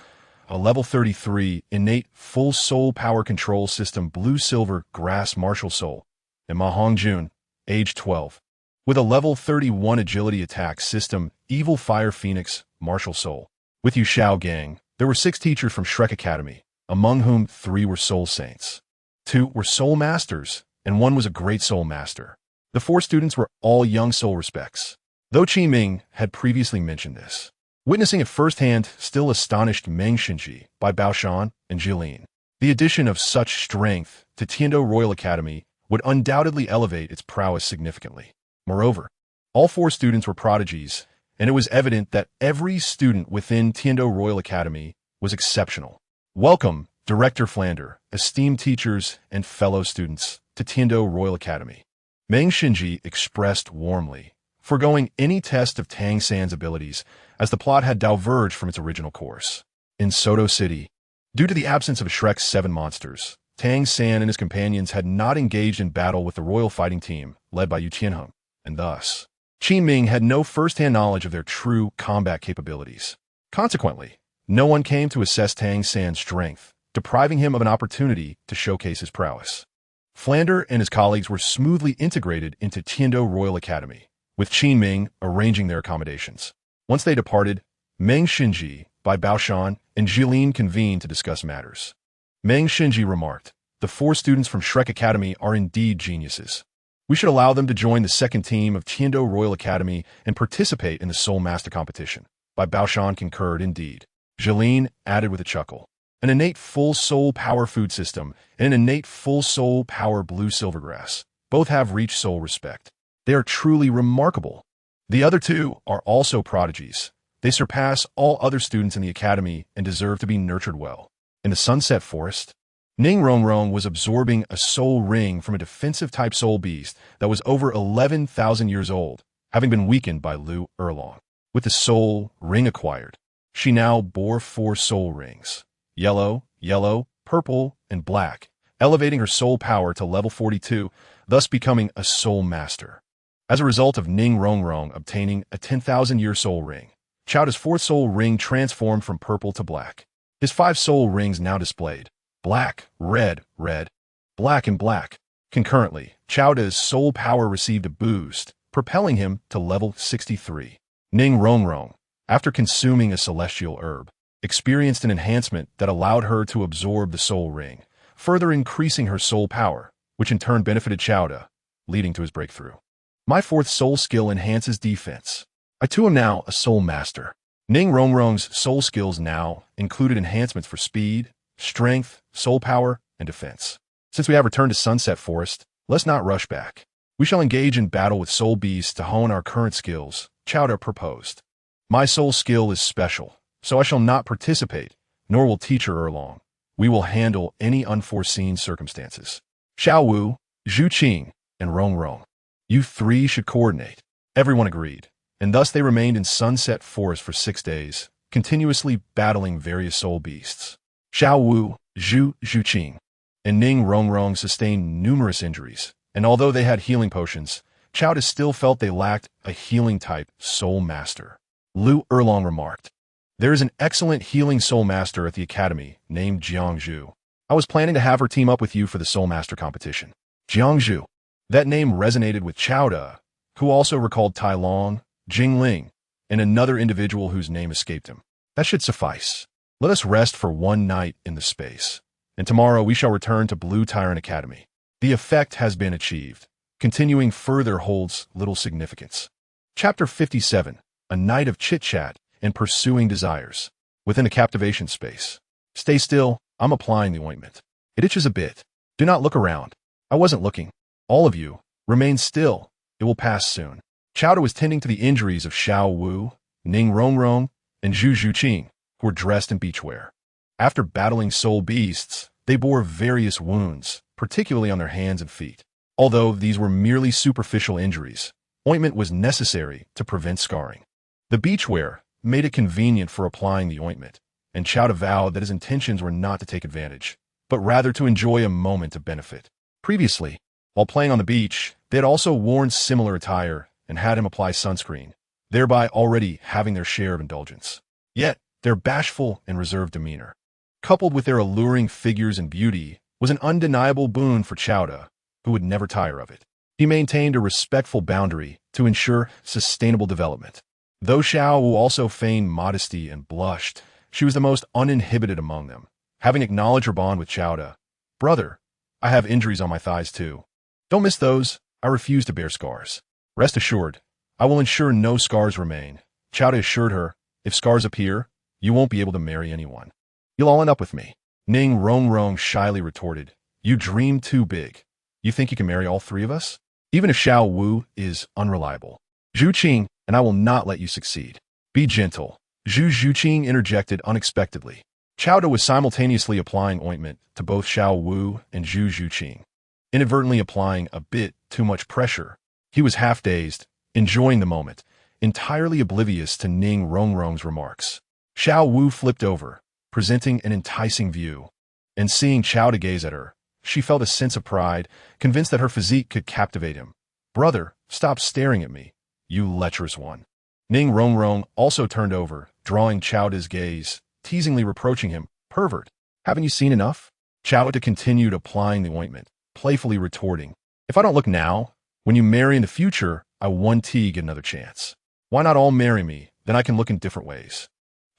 a level 33 innate full soul power control system Blue Silver Grass Martial Soul. And Ma Hongjun, age 12, with a level 31 agility attack system Evil Fire Phoenix Martial Soul. With Yu Xiaogang, there were 6 teachers from Shrek Academy, among whom 3 were soul saints. 2 were soul masters, and 1 was a great soul master. The 4 students were all young soul respects, though Qin Ming had previously mentioned this. Witnessing it firsthand still astonished Meng Xinji by Baoshan and Jilin. The addition of such strength to Tiando Royal Academy would undoubtedly elevate its prowess significantly. Moreover, all 4 students were prodigies, and it was evident that every student within Tiando Royal Academy was exceptional. Welcome, Director Flander, esteemed teachers, and fellow students, to Tiando Royal Academy. Meng Xinji expressed warmly, foregoing any test of Tang San's abilities, as the plot had diverged from its original course. In Soto City, due to the absence of Shrek's 7 monsters, Tang San and his companions had not engaged in battle with the royal fighting team, led by Yu Qianheng, and thus, Qin Ming had no first-hand knowledge of their true combat capabilities. Consequently, no one came to assess Tang San's strength, depriving him of an opportunity to showcase his prowess. Flander and his colleagues were smoothly integrated into Tiando Royal Academy, with Qin Ming arranging their accommodations. Once they departed, Meng Xinji, by Baoshan, and Jilin convened to discuss matters. Meng Xinji remarked, the 4 students from Shrek Academy are indeed geniuses. We should allow them to join the second team of Tiando Royal Academy and participate in the Soul Master competition. By Baoshan concurred indeed. Jilin added with a chuckle. An innate full soul power food system and an innate full soul power blue silvergrass. Both have reached soul respect. They are truly remarkable. The other 2 are also prodigies. They surpass all other students in the academy and deserve to be nurtured well. In the Sunset Forest, Ning Rongrong was absorbing a soul ring from a defensive-type soul beast that was over 11,000 years old, having been weakened by Lu Erlong. With the soul ring acquired, she now bore 4 soul rings, yellow, purple, and black, elevating her soul power to level 42, thus becoming a soul master. As a result of Ning Rongrong obtaining a 10,000-year soul ring, Chowda's 4th soul ring transformed from purple to black. His 5 soul rings now displayed. Black, red, black, and black. Concurrently, Chowda's soul power received a boost, propelling him to level 63. Ning Rongrong, after consuming a celestial herb, experienced an enhancement that allowed her to absorb the soul ring, further increasing her soul power, which in turn benefited Chowda, leading to his breakthrough. My 4th soul skill enhances defense. I too am now a soul master. Ning Rongrong's soul skills now included enhancements for speed, strength, soul power, and defense. Since we have returned to Sunset Forest, let's not rush back. We shall engage in battle with soul beasts to hone our current skills, Chowda proposed. My soul skill is special, so I shall not participate, nor will teacher Erlong. We will handle any unforeseen circumstances. Xiao Wu, Zhu Zhuqing, and Rongrong. You three should coordinate. Everyone agreed, and thus they remained in Sunset Forest for 6 days, continuously battling various soul beasts. Xiao Wu, Zhu Zhuqing, and Ning Rongrong sustained numerous injuries, and although they had healing potions, Chowda still felt they lacked a healing-type soul master. Lu Erlong remarked, "There is an excellent healing soul master at the academy named Jiangzhu. I was planning to have her team up with you for the soul master competition." Jiangzhu. That name resonated with Chowda, who also recalled Tai Long, Jingling, and another individual whose name escaped him. That should suffice. Let us rest for 1 night in the space, and tomorrow we shall return to Blue Tyrant Academy. The effect has been achieved. Continuing further holds little significance. Chapter 57, A Night of Chit-Chat and Pursuing Desires. Within a captivation space. Stay still, I'm applying the ointment. It itches a bit. Do not look around. I wasn't looking. All of you, remain still. It will pass soon. Chowda was tending to the injuries of Xiao Wu, Ning Rongrong, and Zhu Zhuqing, who were dressed in beachwear. After battling soul beasts, they bore various wounds, particularly on their hands and feet. Although these were merely superficial injuries, ointment was necessary to prevent scarring. The beachwear made it convenient for applying the ointment, and Chowda vowed that his intentions were not to take advantage, but rather to enjoy a moment of benefit. Previously, while playing on the beach, they had also worn similar attire and had him apply sunscreen, thereby already having their share of indulgence. Yet, their bashful and reserved demeanor, coupled with their alluring figures and beauty, was an undeniable boon for Chowda, who would never tire of it. He maintained a respectful boundary to ensure sustainable development. Though Xiao Wu also feigned modesty and blushed, she was the most uninhibited among them, having acknowledged her bond with Chowda. "Brother, I have injuries on my thighs too. Don't miss those. I refuse to bear scars. Rest assured, I will ensure no scars remain." Chowda assured her, "If scars appear, you won't be able to marry anyone. You'll all end up with me." Ning Rongrong shyly retorted, "You dream too big. You think you can marry all 3 of us? Even if Xiao Wu is unreliable. Zhu Qing and I will not let you succeed. Be gentle." Zhu Zhuqing interjected unexpectedly. Chowda was simultaneously applying ointment to both Xiao Wu and Zhu Zhuqing, inadvertently applying a bit too much pressure. He was half-dazed, enjoying the moment, entirely oblivious to Ning Rongrong's remarks. Xiao Wu flipped over, presenting an enticing view, and seeing Chowda gaze at her, she felt a sense of pride, convinced that her physique could captivate him. "Brother, stop staring at me, you lecherous one." Ning Rongrong also turned over, drawing Chowda's gaze, teasingly reproaching him, "Pervert, haven't you seen enough?" Chowda continued applying the ointment, playfully retorting, "If I don't look now, when you marry in the future, I won't get another chance. Why not all marry me, then I can look in different ways."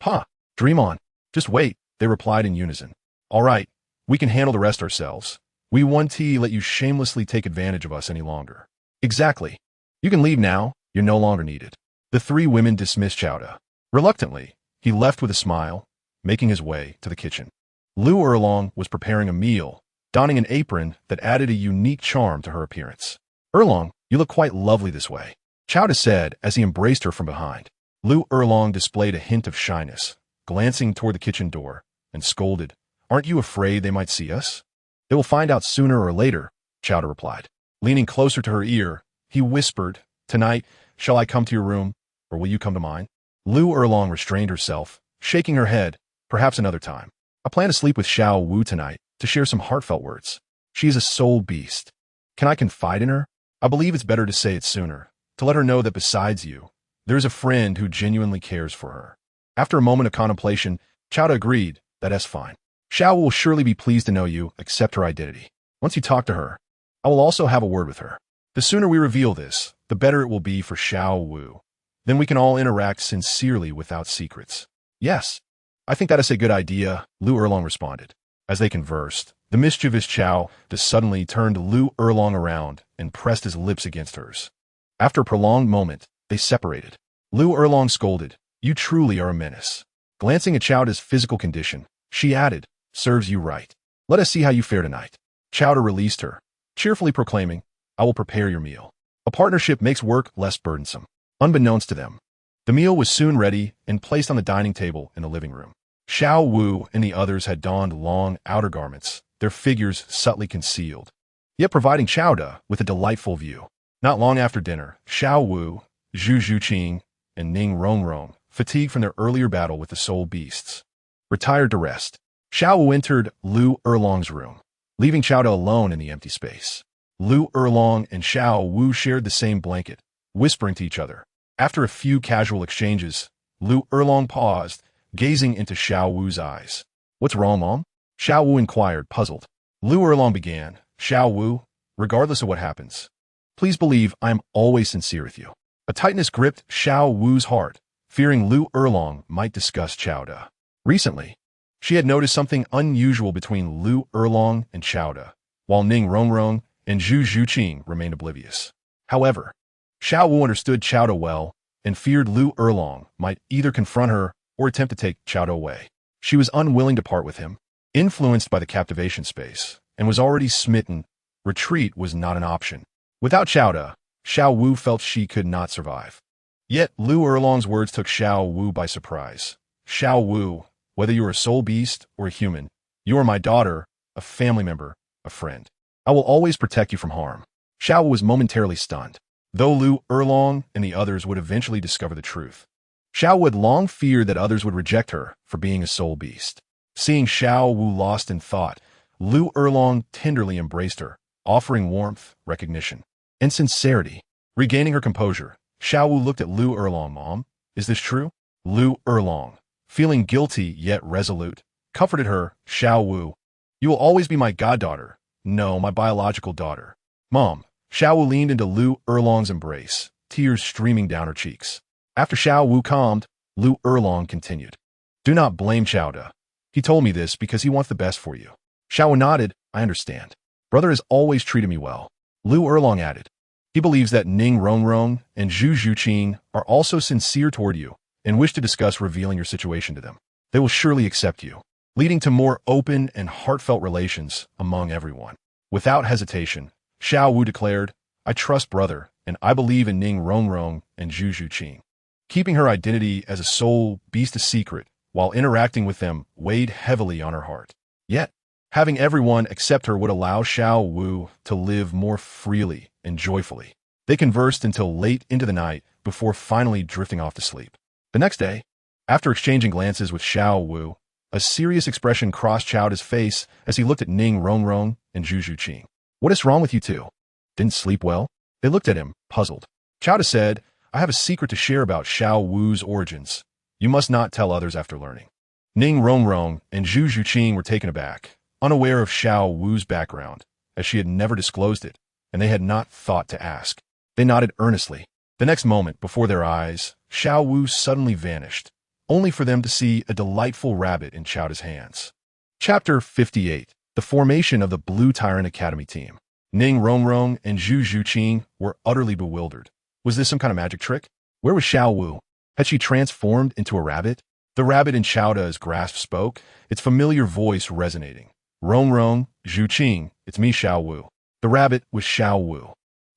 "Huh, dream on. Just wait," they replied in unison. "All right, we can handle the rest ourselves. We won't let you shamelessly take advantage of us any longer." "Exactly. You can leave now, you're no longer needed." The 3 women dismissed Chowda. Reluctantly, he left with a smile, making his way to the kitchen. Lu Erlong was preparing a meal, donning an apron that added a unique charm to her appearance. "Erlong, you look quite lovely this way," Chowda said as he embraced her from behind. Lu Erlong displayed a hint of shyness, glancing toward the kitchen door, and scolded, "Aren't you afraid they might see us?" "They will find out sooner or later," Chowda replied. Leaning closer to her ear, he whispered, "Tonight, shall I come to your room, or will you come to mine?" Lu Erlong restrained herself, shaking her head, "Perhaps another time. I plan to sleep with Xiao Wu tonight to share some heartfelt words. She is a soul beast. Can I confide in her? I believe it's better to say it sooner, to let her know that besides you, there is a friend who genuinely cares for her." After a moment of contemplation, Chowda agreed, "That's fine. Xiao will surely be pleased to know you, accept her identity. Once you talk to her, I will also have a word with her. The sooner we reveal this, the better it will be for Xiao Wu. Then we can all interact sincerely without secrets." "Yes, I think that is a good idea," Lu Erlong responded. As they conversed, the mischievous Chao suddenly turned Lu Erlong around and pressed his lips against hers. After a prolonged moment, they separated. Lu Erlong scolded, "You truly are a menace." Glancing at Chowda's physical condition, she added, "Serves you right. Let us see how you fare tonight." Chowda released her, cheerfully proclaiming, "I will prepare your meal." A partnership makes work less burdensome. Unbeknownst to them, The meal was soon ready and placed on the dining table in the living room. Xiao Wu and the others had donned long outer garments, their figures subtly concealed, yet providing Chowda with a delightful view. Not long after dinner, Xiao Wu, Zhu Zhuqing, and Ning Rongrong, fatigued from their earlier battle with the soul beasts, retired to rest. Xiao Wu entered Lu Erlong's room, leaving Chowda alone in the empty space. Lu Erlong and Xiao Wu shared the same blanket, whispering to each other. After a few casual exchanges, Lu Erlong paused, gazing into Xiao Wu's eyes. "What's wrong, Mom?" Xiao Wu inquired, puzzled. Lu Erlong began, "Xiao Wu, regardless of what happens, please believe I am always sincere with you." A tightness gripped Xiao Wu's heart, fearing Lu Erlong might discuss Chowda. Recently, she had noticed something unusual between Lu Erlong and Chowda, while Ning Rongrong and Zhu Zhuqing remained oblivious. However, Xiao Wu understood Chowda well and feared Lu Erlong might either confront her or attempt to take Chowda away. She was unwilling to part with him, influenced by the captivation space, and was already smitten. Retreat was not an option. Without Chowda, Xiao Wu felt she could not survive. Yet Lu Erlong's words took Xiao Wu by surprise. "Xiao Wu, whether you are a soul beast or a human, you are my daughter, a family member, a friend. I will always protect you from harm." Xiao Wu was momentarily stunned, though Lu Erlong and the others would eventually discover the truth. Xiao Wu had long feared that others would reject her for being a soul beast. Seeing Xiao Wu lost in thought, Lu Erlong tenderly embraced her, offering warmth, recognition, and sincerity. Regaining her composure, Xiao Wu looked at Lu Erlong. "Mom, is this true?" Lu Erlong, feeling guilty yet resolute, comforted her. "Xiao Wu, you will always be my goddaughter. No, my biological daughter." "Mom." Xiao Wu leaned into Lu Erlong's embrace, tears streaming down her cheeks. After Xiao Wu calmed, Lu Erlong continued, "Do not blame Chowda. He told me this because he wants the best for you." Xiao Wu nodded. "I understand. Brother has always treated me well." Lu Erlong added, "He believes that Ning Rongrong and Zhu Zhuqing are also sincere toward you and wish to discuss revealing your situation to them. They will surely accept you," leading to more open and heartfelt relations among everyone. Without hesitation, Xiao Wu declared, "I trust brother, and I believe in Ning Rongrong and Zhu Zhuqing." Keeping her identity as a soul beast a secret while interacting with them weighed heavily on her heart. Yet, having everyone accept her would allow Xiao Wu to live more freely and joyfully. They conversed until late into the night before finally drifting off to sleep. The next day, after exchanging glances with Xiao Wu, a serious expression crossed Chowda's face as he looked at Ning Rongrong and Zhu Zhuqing. "What is wrong with you two? Didn't sleep well?" They looked at him, puzzled. Chowda said, "I have a secret to share about Xiao Wu's origins. You must not tell others after learning." Ning Rongrong and Zhu Zhuqing were taken aback, unaware of Xiao Wu's background, as she had never disclosed it, and they had not thought to ask. They nodded earnestly. The next moment, before their eyes, Xiao Wu suddenly vanished, only for them to see a delightful rabbit in Chowda's hands. Chapter 58. The formation of the Blue Tyrant Academy team. Ning Rongrong and Zhu Zhuqing were utterly bewildered. Was this some kind of magic trick? Where was Xiao Wu? Had she transformed into a rabbit? The rabbit in Chowda's grasp spoke, its familiar voice resonating. "Rongrong, Zhuqing, it's me, Xiao Wu." The rabbit was Xiao Wu.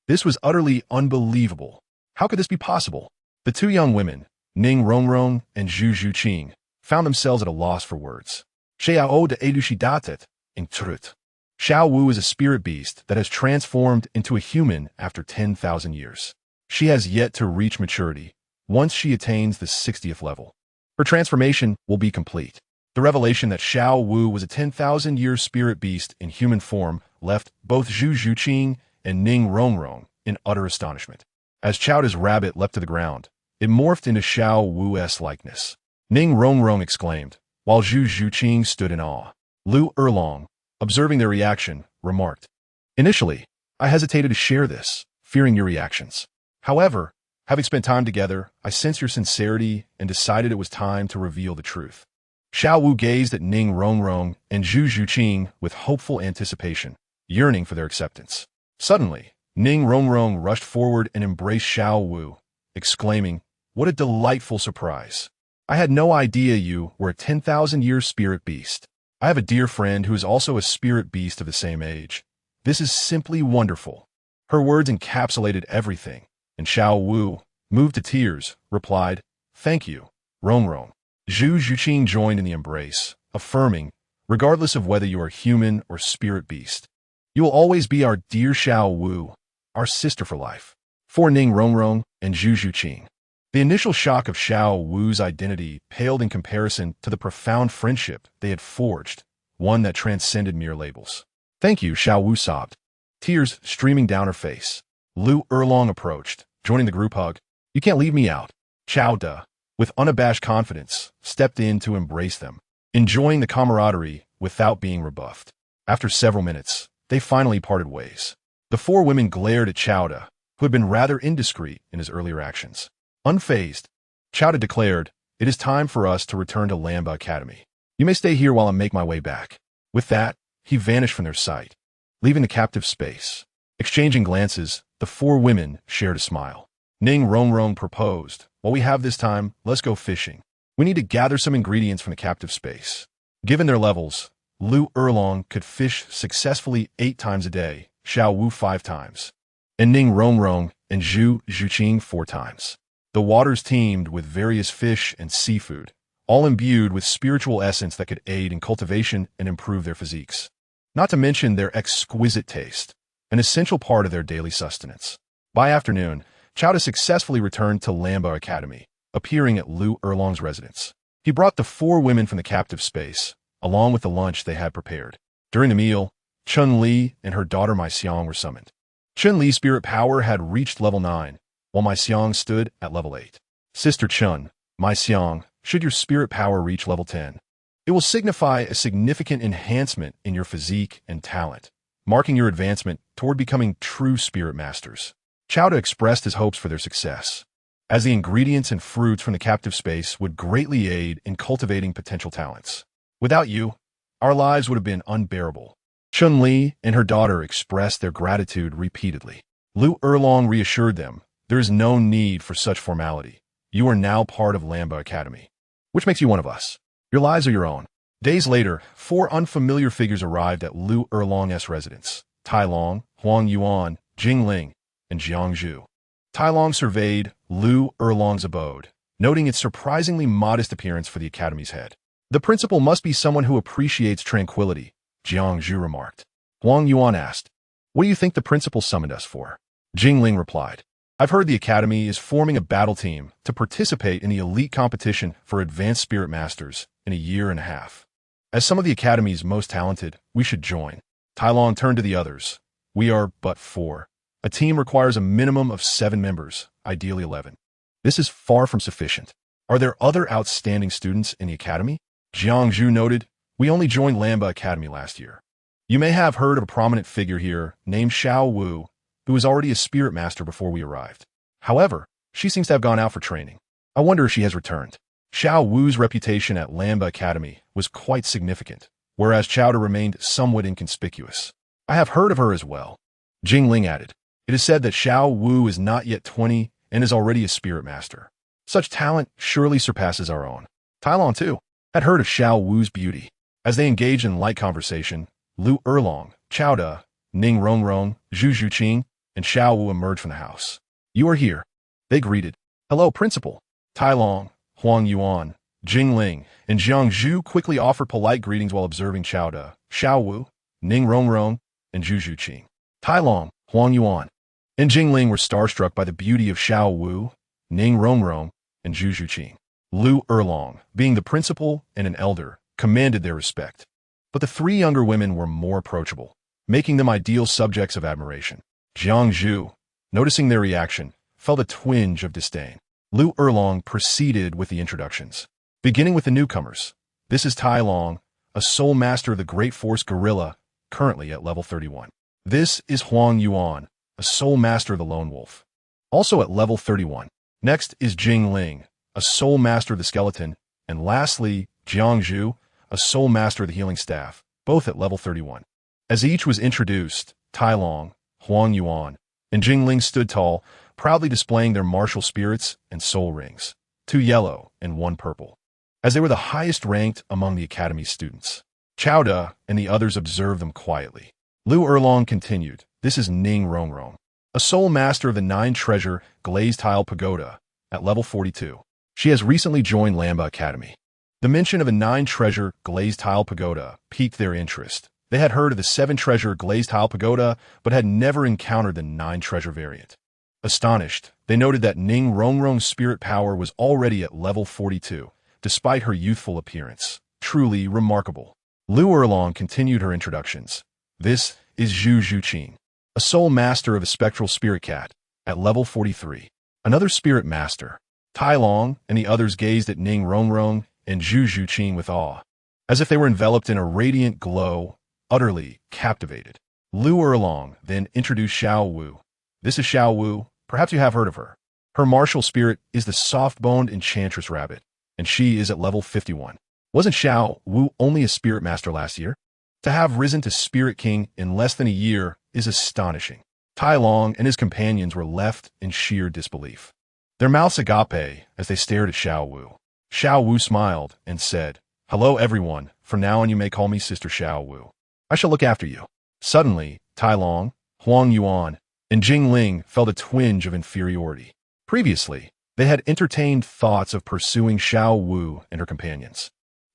This was utterly unbelievable. How could this be possible? The two young women, Ning Rongrong and Zhu Zhuqing, found themselves at a loss for words. Xiao de elucidatet, in truth. Xiao Wu is a spirit beast that has transformed into a human after 10,000 years. She has yet to reach maturity. Once she attains the 60th level, her transformation will be complete. The revelation that Xiao Wu was a 10,000-year spirit beast in human form left both Zhu Zhuqing and Ning Rongrong in utter astonishment. As Chowda's rabbit leapt to the ground, it morphed into Xiao Wu's likeness. Ning Rongrong exclaimed, while Zhu Zhuqing stood in awe. Lu Erlong, observing their reaction, remarked, "Initially, I hesitated to share this, fearing your reactions. However, having spent time together, I sensed your sincerity and decided it was time to reveal the truth." Xiao Wu gazed at Ning Rongrong and Zhu Zhuqing with hopeful anticipation, yearning for their acceptance. Suddenly, Ning Rongrong rushed forward and embraced Xiao Wu, exclaiming, "What a delightful surprise! I had no idea you were a 10,000-year spirit beast. I have a dear friend who is also a spirit beast of the same age. This is simply wonderful." Her words encapsulated everything, and Xiao Wu, moved to tears, replied, Thank you, Rongrong. Zhu Zhuqing joined in the embrace, affirming, regardless of whether you are human or spirit beast, you will always be our dear Xiao Wu, our sister for life. For Ning Rongrong and Zhu Zhuqing, the initial shock of Xiao Wu's identity paled in comparison to the profound friendship they had forged, one that transcended mere labels. Thank you, Xiao Wu sobbed, tears streaming down her face. Lu Erlong approached, joining the group hug. You can't leave me out. Qiao Da, with unabashed confidence, stepped in to embrace them, enjoying the camaraderie without being rebuffed. After several minutes, they finally parted ways. The four women glared at Qiao Da, who had been rather indiscreet in his earlier actions. Unfazed, Qiao Da declared, "It is time for us to return to Lamba Academy. You may stay here while I make my way back." With that, he vanished from their sight, leaving the captive space. Exchanging glances, the four women shared a smile. Ning Rongrong proposed, "While we have this time, let's go fishing. We need to gather some ingredients from the captive space." Given their levels, Lu Erlong could fish successfully 8 times a day, Xiao Wu 5 times, and Ning Rongrong and Zhu Zhuqing 4 times. The waters teemed with various fish and seafood, all imbued with spiritual essence that could aid in cultivation and improve their physiques. Not to mention their exquisite taste, an essential part of their daily sustenance. By afternoon, Qiao Da successfully returned to Lamba Academy, appearing at Lu Erlong's residence. He brought the 4 women from the captive space, along with the lunch they had prepared. During the meal, Chun Li and her daughter Mai Xiang were summoned. Chun Li's spirit power had reached level 9, while Mai Xiang stood at level 8. Sister Chun, Mai Xiang, should your spirit power reach level 10, it will signify a significant enhancement in your physique and talent, marking your advancement toward becoming true spirit masters. Qiao Da expressed his hopes for their success, as the ingredients and fruits from the captive space would greatly aid in cultivating potential talents. Without you, our lives would have been unbearable. Chun Li and her daughter expressed their gratitude repeatedly. Lu Erlong reassured them, there is no need for such formality. You are now part of Lamba Academy, which makes you one of us. Your lives are your own. Days later, 4 unfamiliar figures arrived at Lu Erlong's residence: Tai Long, Huang Yuan, Jing Ling, and Jiang Zhu. Tai Long surveyed Lu Erlong's abode, noting its surprisingly modest appearance for the academy's head. The principal must be someone who appreciates tranquility, Jiang Zhu remarked. Huang Yuan asked, "What do you think the principal summoned us for?" Jing Ling replied, "I've heard the academy is forming a battle team to participate in the elite competition for advanced spirit masters in a year and a half. As some of the academy's most talented, we should join." Tai Long turned to the others. "We are but 4. A team requires a minimum of 7 members, ideally 11. This is far from sufficient. Are there other outstanding students in the academy?" Jiang Zhu noted, "We only joined Lamba Academy last year. You may have heard of a prominent figure here named Xiao Wu, who was already a spirit master before we arrived. However, she seems to have gone out for training. I wonder if she has returned." Xiao Wu's reputation at Lamba Academy was quite significant, whereas Qiao Da remained somewhat inconspicuous. "I have heard of her as well," Jing Ling added. "It is said that Xiao Wu is not yet 20 and is already a spirit master. Such talent surely surpasses our own." Tai Long, too, had heard of Xiao Wu's beauty. As they engaged in light conversation, Lu Erlong, Qiao Da, Ning Rongrong, Zhu Zhuqing, and Xiao Wu emerged from the house. "You are here," they greeted. "Hello, Principal." Tai Long, Huang Yuan, Jing Ling, and Jiang Zhu quickly offered polite greetings while observing Qiao Da, Xiao Wu, Ning Rongrong, and Zhu Zhuqing. Tai Long, Huang Yuan, and Jing Ling were starstruck by the beauty of Xiao Wu, Ning Rongrong, and Zhu Zhuqing. Lu Erlong, being the principal and an elder, commanded their respect. But the 3 younger women were more approachable, making them ideal subjects of admiration. Jiang Zhu, noticing their reaction, felt a twinge of disdain. Lu Erlong proceeded with the introductions, beginning with the newcomers. "This is Tai Long, a soul master of the Great Force Gorilla, currently at level 31. This is Huang Yuan, a soul master of the Lone Wolf, also at level 31. Next is Jing Ling, a soul master of the Skeleton, and lastly, Jiang Zhu, a soul master of the Healing Staff, both at level 31. As each was introduced, Tai Long, Huang Yuan, and Jing Ling stood tall, proudly displaying their martial spirits and soul rings, 2 yellow and 1 purple, as they were the highest ranked among the academy's students. Qiao Da and the others observed them quietly. Lu Erlong continued, "This is Ning Rongrong, a soul master of the 9 treasure glazed tile pagoda at level 42. She has recently joined Lamba Academy. The mention of a 9-treasure glazed tile pagoda piqued their interest. They had heard of the 7-treasure glazed tile pagoda, but had never encountered the 9-treasure variant. Astonished, they noted that Ning Rongrong's spirit power was already at level 42, despite her youthful appearance. Truly remarkable. Lu Erlong continued her introductions. This is Zhu Zhuqing, a soul master of a spectral spirit cat, at level 43. Another spirit master. Tai Long and the others gazed at Ning Rongrong and Zhu Zhuqing with awe, as if they were enveloped in a radiant glow, utterly captivated. Lu Erlong then introduced Xiao Wu. This is Xiao Wu. Perhaps you have heard of her. Her martial spirit is the soft-boned enchantress rabbit, and she is at level 51. Wasn't Xiao Wu only a spirit master last year? To have risen to Spirit King in less than a year is astonishing. Tai Long and his companions were left in sheer disbelief. Their mouths agape as they stared at Xiao Wu. Xiao Wu smiled and said, "Hello everyone, from now on you may call me Sister Xiao Wu. I shall look after you." Suddenly, Tai Long, Huang Yuan, and Jing Ling felt a twinge of inferiority. Previously, they had entertained thoughts of pursuing Xiao Wu and her companions.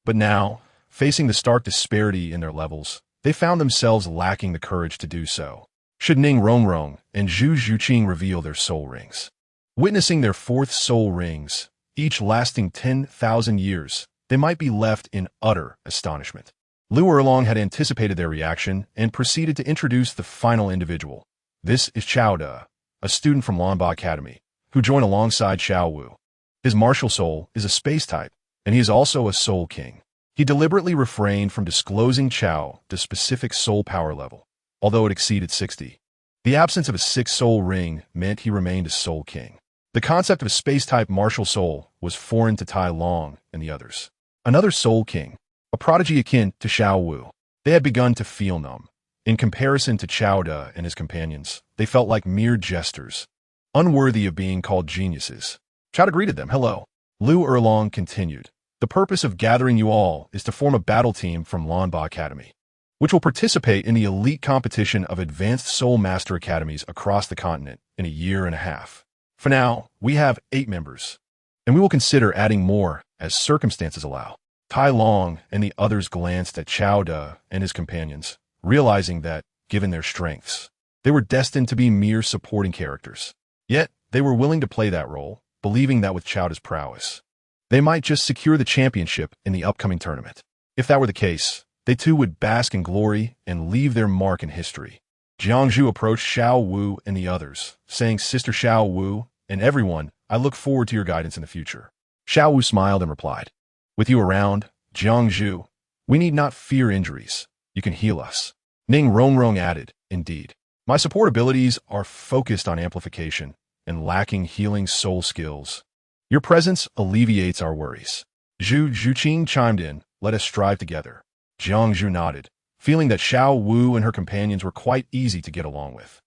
But now, facing the stark disparity in their levels, they found themselves lacking the courage to do so. Should Ning Rongrong and Zhu Zhuqing reveal their soul rings? Witnessing their 4th soul rings, each lasting 10,000 years, they might be left in utter astonishment. Lu Erlong had anticipated their reaction and proceeded to introduce the final individual. This is Chao De, a student from Lanba Academy, who joined alongside Xiao Wu. His martial soul is a space type, and he is also a soul king. He deliberately refrained from disclosing Chao De's specific soul power level, although it exceeded 60. The absence of a 6th soul ring meant he remained a soul king. The concept of a space-type martial soul was foreign to Tai Long and the others. Another soul king, a prodigy akin to Xiao Wu. They had begun to feel numb. In comparison to Chao De and his companions, they felt like mere jesters, unworthy of being called geniuses. Chao De greeted them. "Hello." Lu Erlong continued. "The purpose of gathering you all is to form a battle team from Lanba Academy, which will participate in the elite competition of advanced soul master academies across the continent in a year and a half. For now, we have 8 members, and we will consider adding more as circumstances allow." Tai Long and the others glanced at Chao De and his companions, realizing that, given their strengths, they were destined to be mere supporting characters. Yet, they were willing to play that role, believing that with Chao De's prowess, they might just secure the championship in the upcoming tournament. If that were the case, they too would bask in glory and leave their mark in history. Jiangzhu approached Xiao Wu and the others, saying, "Sister Xiao Wu, and everyone, I look forward to your guidance in the future." Xiao Wu smiled and replied, "With you around, Jiangzhu, we need not fear injuries. You can heal us." Ning Rongrong added, "Indeed. My support abilities are focused on amplification and lacking healing soul skills. Your presence alleviates our worries." Zhu Zhuqing chimed in, "Let us strive together." Jiangzhu nodded, feeling that Xiao Wu and her companions were quite easy to get along with.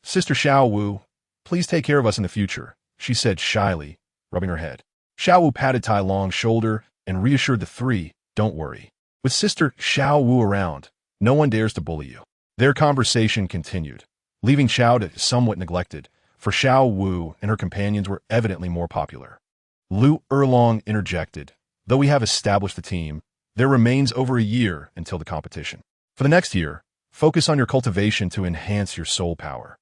Sister Xiao Wu, please take care of us in the future," she said shyly, rubbing her head. Xiao Wu patted Tai Long's shoulder and reassured the 3, "Don't worry. With Sister Xiao Wu around, no one dares to bully you." Their conversation continued, leaving Chao De somewhat neglected, for Xiao Wu and her companions were evidently more popular. Lu Erlong interjected, "Though we have established the team, there remains over a year until the competition. For the next year, focus on your cultivation to enhance your soul power,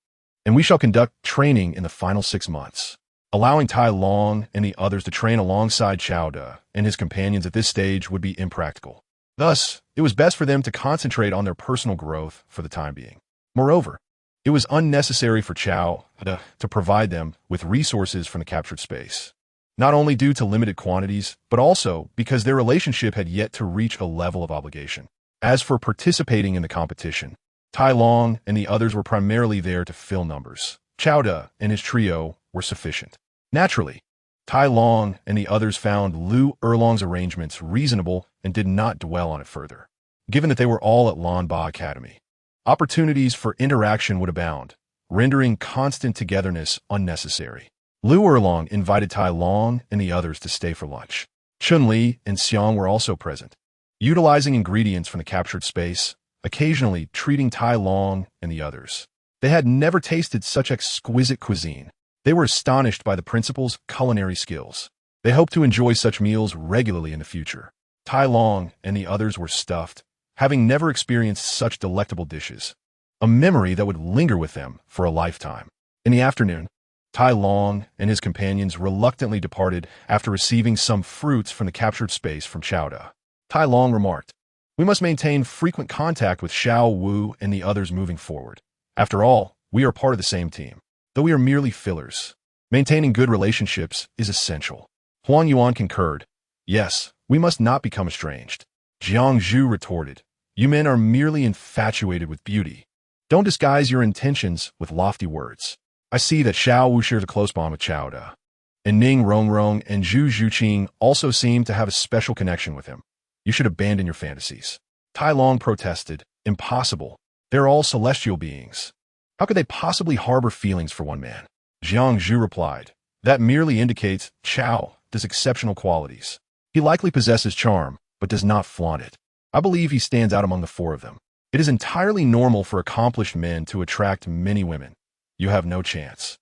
and we shall conduct training in the final 6 months." Allowing Tai Long and the others to train alongside Chao De and his companions at this stage would be impractical. Thus, it was best for them to concentrate on their personal growth for the time being. Moreover, it was unnecessary for Chao De to provide them with resources from the captured space, not only due to limited quantities, but also because their relationship had yet to reach a level of obligation. As for participating in the competition, Tai Long and the others were primarily there to fill numbers. Chao De and his trio were sufficient. Naturally, Tai Long and the others found Lu Erlong's arrangements reasonable and did not dwell on it further. Given that they were all at Lanba Academy, opportunities for interaction would abound, rendering constant togetherness unnecessary. Lu Erlong invited Tai Long and the others to stay for lunch. Chun-Li and Xiang were also present, utilizing ingredients from the captured space, occasionally treating Tai Long and the others. They had never tasted such exquisite cuisine. They were astonished by the principal's culinary skills. They hoped to enjoy such meals regularly in the future. Tai Long and the others were stuffed, having never experienced such delectable dishes, a memory that would linger with them for a lifetime. In the afternoon, Tai Long and his companions reluctantly departed after receiving some fruits from the captured space from Xiao Wu. Tai Long remarked, "We must maintain frequent contact with Xiao Wu and the others moving forward. After all, we are part of the same team. Though we are merely fillers, maintaining good relationships is essential." Huang Yuan concurred. "Yes, we must not become estranged." Jiang Zhu retorted, "You men are merely infatuated with beauty. Don't disguise your intentions with lofty words. I see that Xiao Wu shares a close bond with Xiao Wu, and Ning Rongrong and Zhu Zhuqing also seem to have a special connection with him. You should abandon your fantasies." Tai Long protested, "Impossible. They're all celestial beings. How could they possibly harbor feelings for one man?" Jiang Zhu replied, "That merely indicates Xiao has exceptional qualities. He likely possesses charm, but does not flaunt it. I believe he stands out among the four of them. It is entirely normal for accomplished men to attract many women. You have no chance."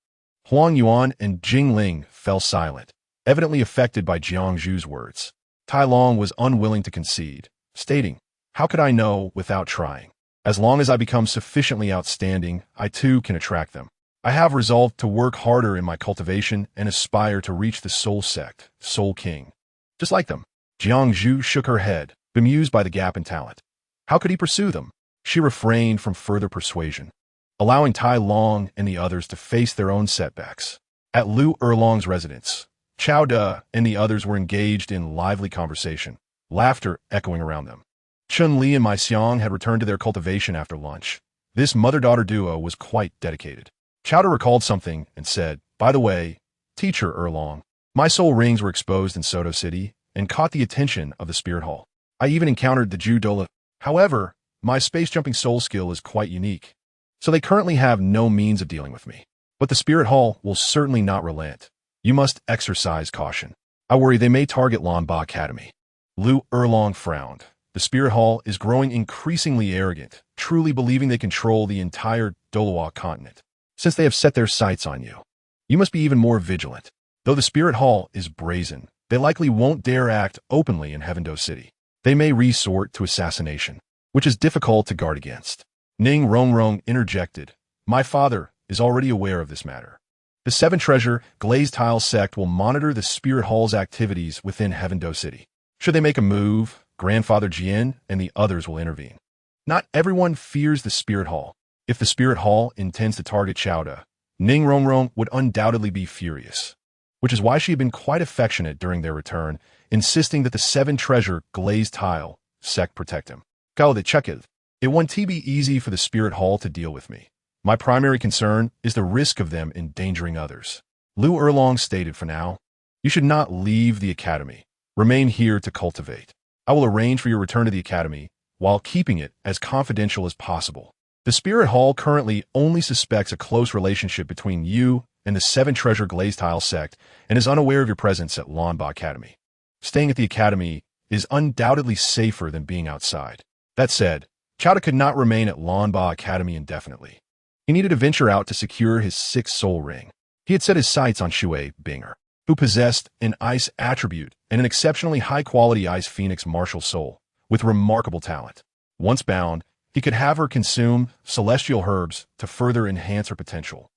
Huang Yuan and Jing Ling fell silent, evidently affected by Jiang Zhu's words. Tai Long was unwilling to concede, stating, "How could I know without trying? As long as I become sufficiently outstanding, I too can attract them. I have resolved to work harder in my cultivation and aspire to reach the Soul Sect, Soul King. Just like them." Jiang Zhu shook her head, bemused by the gap in talent. How could he pursue them? She refrained from further persuasion, allowing Tai Long and the others to face their own setbacks. At Lu Erlong's residence, Qiao Wu and the others were engaged in lively conversation, laughter echoing around them. Chun Li and Mai Xiang had returned to their cultivation after lunch. This mother-daughter duo was quite dedicated. Qiao Wu recalled something and said, "By the way, Teacher Erlong, my soul rings were exposed in Soto City and caught the attention of the Spirit Hall. I even encountered the Douluo. However, my space-jumping soul skill is quite unique, so they currently have no means of dealing with me. But the Spirit Hall will certainly not relent. You must exercise caution. I worry they may target Lanba Academy." Lu Erlong frowned. The Spirit Hall is growing increasingly arrogant, truly believing they control the entire Douluo continent. Since they have set their sights on you, you must be even more vigilant. Though the Spirit Hall is brazen, they likely won't dare act openly in Heavendo City. They may resort to assassination, which is difficult to guard against. Ning Rongrong interjected, "My father is already aware of this matter. The Seven Treasure Glazed Tile Sect will monitor the Spirit Hall's activities within Heavendo City. Should they make a move, Grandfather Jian and the others will intervene. Not everyone fears the Spirit Hall. If the Spirit Hall intends to target Xiao Wu, Ning Rongrong would undoubtedly be furious, which is why she had been quite affectionate during their return, insisting that the Seven Treasure Glazed Tile Sect protect him. Gao de Chekil, it won't be easy for the Spirit Hall to deal with me. My primary concern is the risk of them endangering others." Lu Erlong stated, "For now, you should not leave the academy. Remain here to cultivate. I will arrange for your return to the academy while keeping it as confidential as possible. The Spirit Hall currently only suspects a close relationship between you and the Seven Treasure Glazed Tile Sect and is unaware of your presence at Lanba Academy. Staying at the academy is undoubtedly safer than being outside." That said, Qiao Wu could not remain at Lanba Academy indefinitely. He needed to venture out to secure his sixth soul ring. He had set his sights on Shui Binger, who possessed an ice attribute and an exceptionally high-quality ice phoenix martial soul with remarkable talent. Once bound, he could have her consume celestial herbs to further enhance her potential,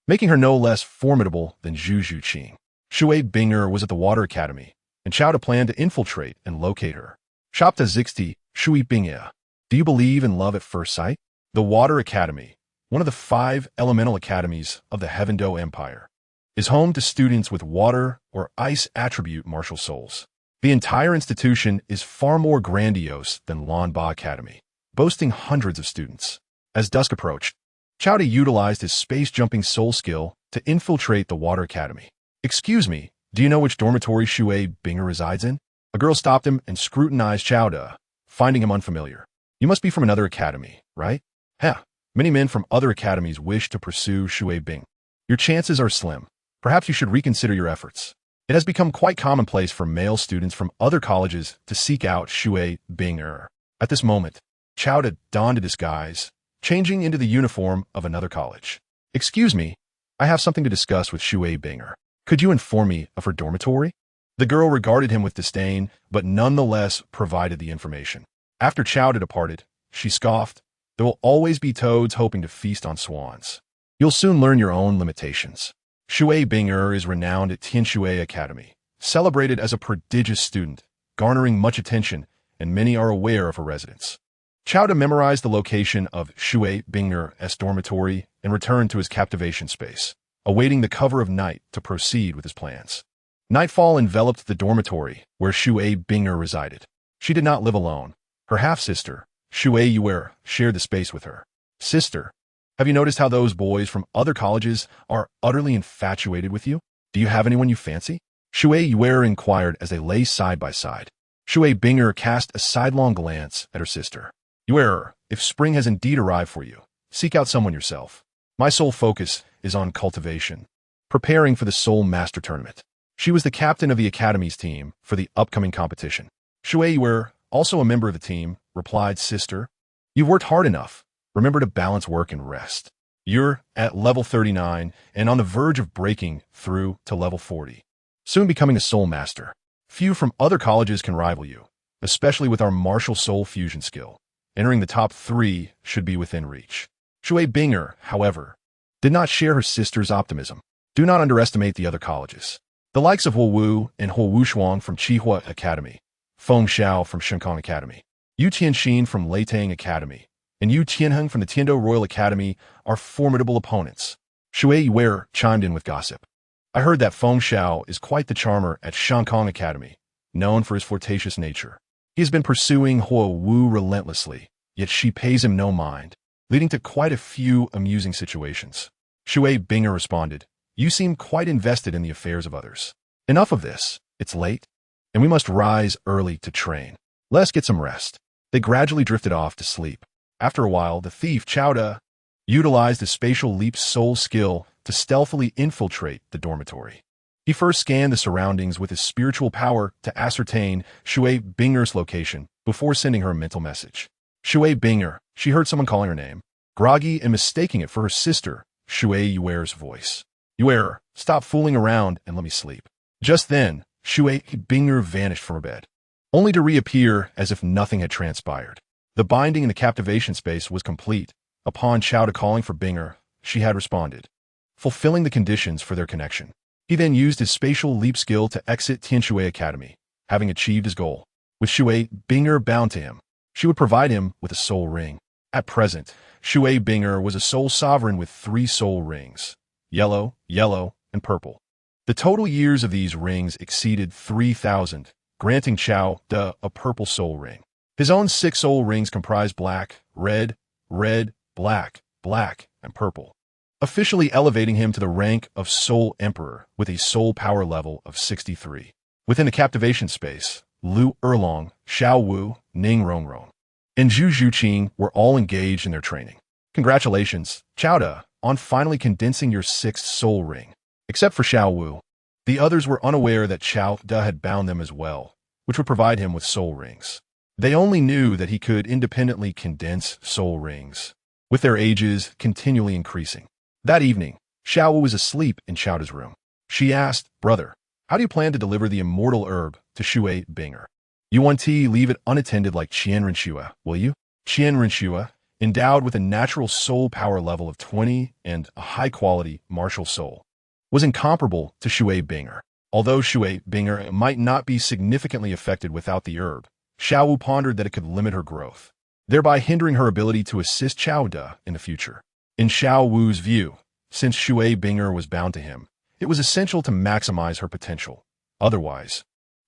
making her no less formidable than Zhu Zhuqing. Shui Binger was at the Water Academy, and Qiao Wu planned to infiltrate and locate her. Shopta Zixti, Shui Binger. Do you believe in love at first sight? The Water Academy, one of the 5 elemental academies of the Heavendo Empire, is home to students with water or ice attribute martial souls. The entire institution is far more grandiose than Lanba Academy, boasting hundreds of students. As dusk approached, Qiao Wu utilized his space-jumping soul skill to infiltrate the Water Academy. "Excuse me, do you know which dormitory Shui Binger resides in?" A girl stopped him and scrutinized Qiao Wu, finding him unfamiliar. "You must be from another academy, right?" "Heh, many men from other academies wish to pursue Shui Bing. Your chances are slim. Perhaps you should reconsider your efforts. It has become quite commonplace for male students from other colleges to seek out Shui Binger." At this moment, Qiao Wu donned a disguise, changing into the uniform of another college. "Excuse me, I have something to discuss with Xue Binger. Could you inform me of her dormitory? The girl regarded him with disdain, but nonetheless provided the information. After Qiao departed, she scoffed, "There will always be toads hoping to feast on swans. You'll soon learn your own limitations." Xue Binger is renowned at Tianxue Academy, celebrated as a prodigious student, garnering much attention, and many are aware of her residence. Qiao memorized the location of Xue Binger's dormitory and returned to his captivation space, awaiting the cover of night to proceed with his plans. Nightfall enveloped the dormitory where Xue Binger resided. She did not live alone. Her half-sister, Xue Wu, shared the space with her. "Sister, have you noticed how those boys from other colleges are utterly infatuated with you? Do you have anyone you fancy?" Xue Wu inquired as they lay side by side. Xue Binger cast a sidelong glance at her sister. "Wu, if spring has indeed arrived for you, seek out someone yourself. My sole focus is on cultivation, preparing for the Soul Master Tournament." She was the captain of the Academy's team for the upcoming competition. Xue Wu, also a member of the team, replied, "Sister, you've worked hard enough. Remember to balance work and rest. You're at level 39 and on the verge of breaking through to level 40, soon becoming a Soul Master. Few from other colleges can rival you, especially with our martial soul fusion skill. Entering the top 3 should be within reach." Xue Binger, however, did not share her sister's optimism. Do not underestimate the other colleges. The likes of Huo Wu and Huo Wu from Qihua Academy, Feng Xiao from Shenkong Academy, Yu Tianxin from Leitang Academy, and Yu Tianheng from the Tiando Royal Academy are formidable opponents. Xue Wu chimed in with gossip. "I heard that Feng Xiao is quite the charmer at Shenkong Academy, known for his flirtatious nature. He has been pursuing Huo Wu relentlessly, yet she pays him no mind, leading to quite a few amusing situations." Xue Binger responded, "You seem quite invested in the affairs of others. Enough of this. It's late, and we must rise early to train. Let's get some rest." They gradually drifted off to sleep. After a while, the thief Qiao utilized his spatial leap soul skill to stealthily infiltrate the dormitory. He first scanned the surroundings with his spiritual power to ascertain Xue Binger's location before sending her a mental message. Xue Binger, she heard someone calling her name, groggy and mistaking it for her sister, Xue Yuer's voice. "Yuer, stop fooling around and let me sleep." Just then, Xue Binger vanished from her bed, only to reappear as if nothing had transpired. The binding in the captivation space was complete. Upon Qiao calling for Binger, she had responded, fulfilling the conditions for their connection. He then used his spatial leap skill to exit Tianxue Academy, having achieved his goal. With Xue Binger bound to him, she would provide him with a soul ring. At present, Xue Binger was a soul sovereign with 3 soul rings: yellow, yellow, and purple. The total years of these rings exceeded 3,000, granting Qiao a purple soul ring. His own 6 soul rings comprised black, red, red, black, black, and purple, officially elevating him to the rank of Soul Emperor with a soul power level of 63. Within the captivation space, Lu Erlong, Xiao Wu, Ning Rongrong, and Zhu Zhuqing were all engaged in their training. "Congratulations, Qiao, on finally condensing your 6th soul ring." Except for Xiao Wu, the others were unaware that Qiao had bound them as well, which would provide him with soul rings. They only knew that he could independently condense soul rings, with their ages continually increasing. That evening, Xiao Wu was asleep in Qiao's room. She asked, "Brother, how do you plan to deliver the immortal herb to Xue Binger? You want to leave it unattended like Qian Renxue, will you?" Qian Renxue, endowed with a natural soul power level of 20 and a high-quality martial soul, was incomparable to Xue Binger. Although Xue Binger might not be significantly affected without the herb, Xiao Wu pondered that it could limit her growth, thereby hindering her ability to assist Qiao in the future. In Xiao Wu's view, since Xue Binger was bound to him, it was essential to maximize her potential. Otherwise,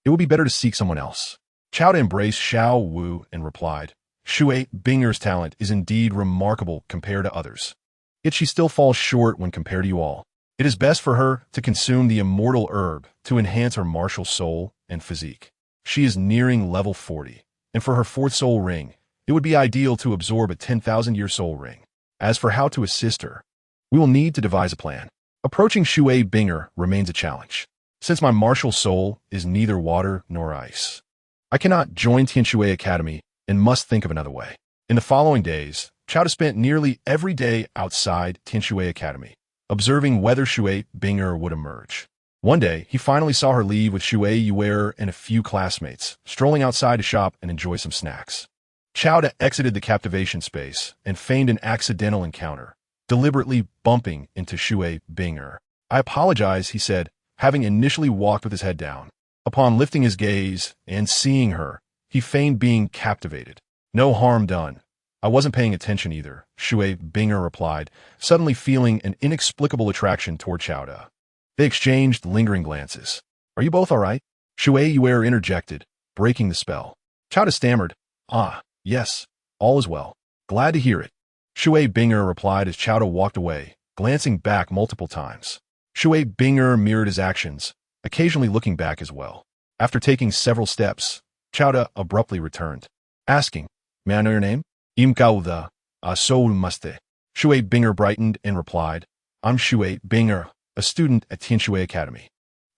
it would be better to seek someone else. Qiao embraced Xiao Wu and replied, "Xue Binger's talent is indeed remarkable compared to others. Yet she still falls short when compared to you all. It is best for her to consume the immortal herb to enhance her martial soul and physique. She is nearing level 40, and for her 4th soul ring, it would be ideal to absorb a 10,000-year soul ring. As for how to assist her, we will need to devise a plan. Approaching Xue Binger remains a challenge, since my martial soul is neither water nor ice. I cannot join Tianxue Academy and must think of another way." In the following days, Qiao spent nearly every day outside Tianxue Academy, observing whether Shui Binger would emerge. One day, he finally saw her leave with Shui Yu and a few classmates, strolling outside to shop and enjoy some snacks. Qiao exited the captivation space and feigned an accidental encounter, deliberately bumping into Shui Binger. "I apologize," he said, having initially walked with his head down. Upon lifting his gaze and seeing her, he feigned being captivated. "No harm done. I wasn't paying attention either," Shui Binger replied, suddenly feeling an inexplicable attraction toward Qiao. They exchanged lingering glances. "Are you both all right?" Shui Yu interjected, breaking the spell. Qiao stammered, "Ah, yes, all is well. Glad to hear it." Shui Binger replied as Qiao walked away, glancing back multiple times. Shui Binger mirrored his actions, occasionally looking back as well. After taking several steps, Qiao abruptly returned, asking, "May I know your name?" "Imkauda, Soul Muste." Shui Binger brightened and replied, "I'm Shui Binger, a student at Tianxue Academy."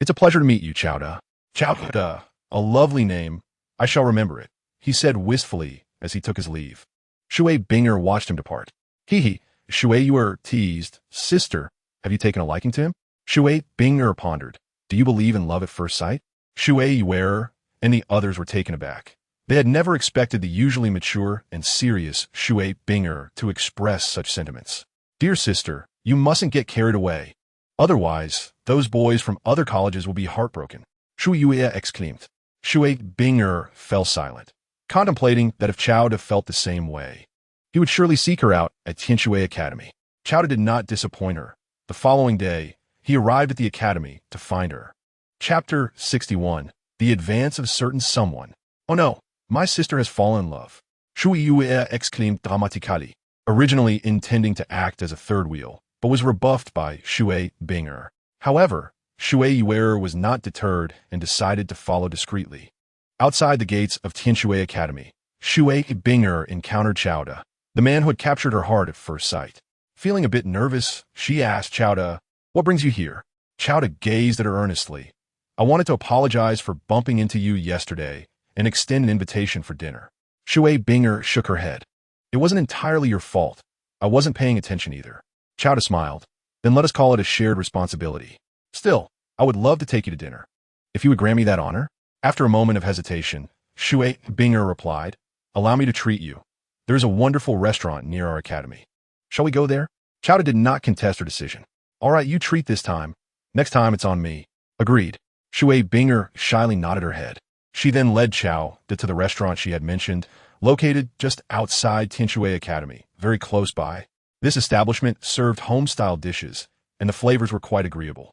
"It's a pleasure to meet you, Qiao. Qiao, a lovely name. I shall remember it," he said wistfully as he took his leave. Shui Binger watched him depart. "Hee, Shui Yu teased, 'Sister, have you taken a liking to him?'" Shui Binger pondered, "Do you believe in love at first sight?" Shui Yu and the others were taken aback. They had never expected the usually mature and serious Shui Binger to express such sentiments. "Dear sister, you mustn't get carried away. Otherwise, those boys from other colleges will be heartbroken," Shui Yu exclaimed. Shui Binger fell silent, contemplating that if Qiao felt the same way, he would surely seek her out at Tianxue Academy. Qiao did not disappoint her. The following day, he arrived at the academy to find her. Chapter 61. The Advance of Certain Someone. "Oh no, my sister has fallen in love," Shui Yu exclaimed dramatically, originally intending to act as a third wheel, but was rebuffed by Shui Binger. However, Shui Yu was not deterred and decided to follow discreetly. Outside the gates of Tianxue Academy, Shui Binger encountered Qiao, the man who had captured her heart at first sight. Feeling a bit nervous, she asked Qiao, "What brings you here?" Qiao gazed at her earnestly. "I wanted to apologize for bumping into you yesterday and extend an invitation for dinner." Shui Binger shook her head. "It wasn't entirely your fault. I wasn't paying attention either." Qiao smiled. "Then let us call it a shared responsibility. Still, I would love to take you to dinner. If you would grant me that honor?" After a moment of hesitation, Shui Binger replied, "Allow me to treat you. There is a wonderful restaurant near our academy. Shall we go there?" Qiao did not contest her decision. "All right, you treat this time. Next time it's on me." "Agreed." Shui Binger shyly nodded her head. She then led Qiao to the restaurant she had mentioned, located just outside Tianxue Academy, very close by. This establishment served home-style dishes, and the flavors were quite agreeable.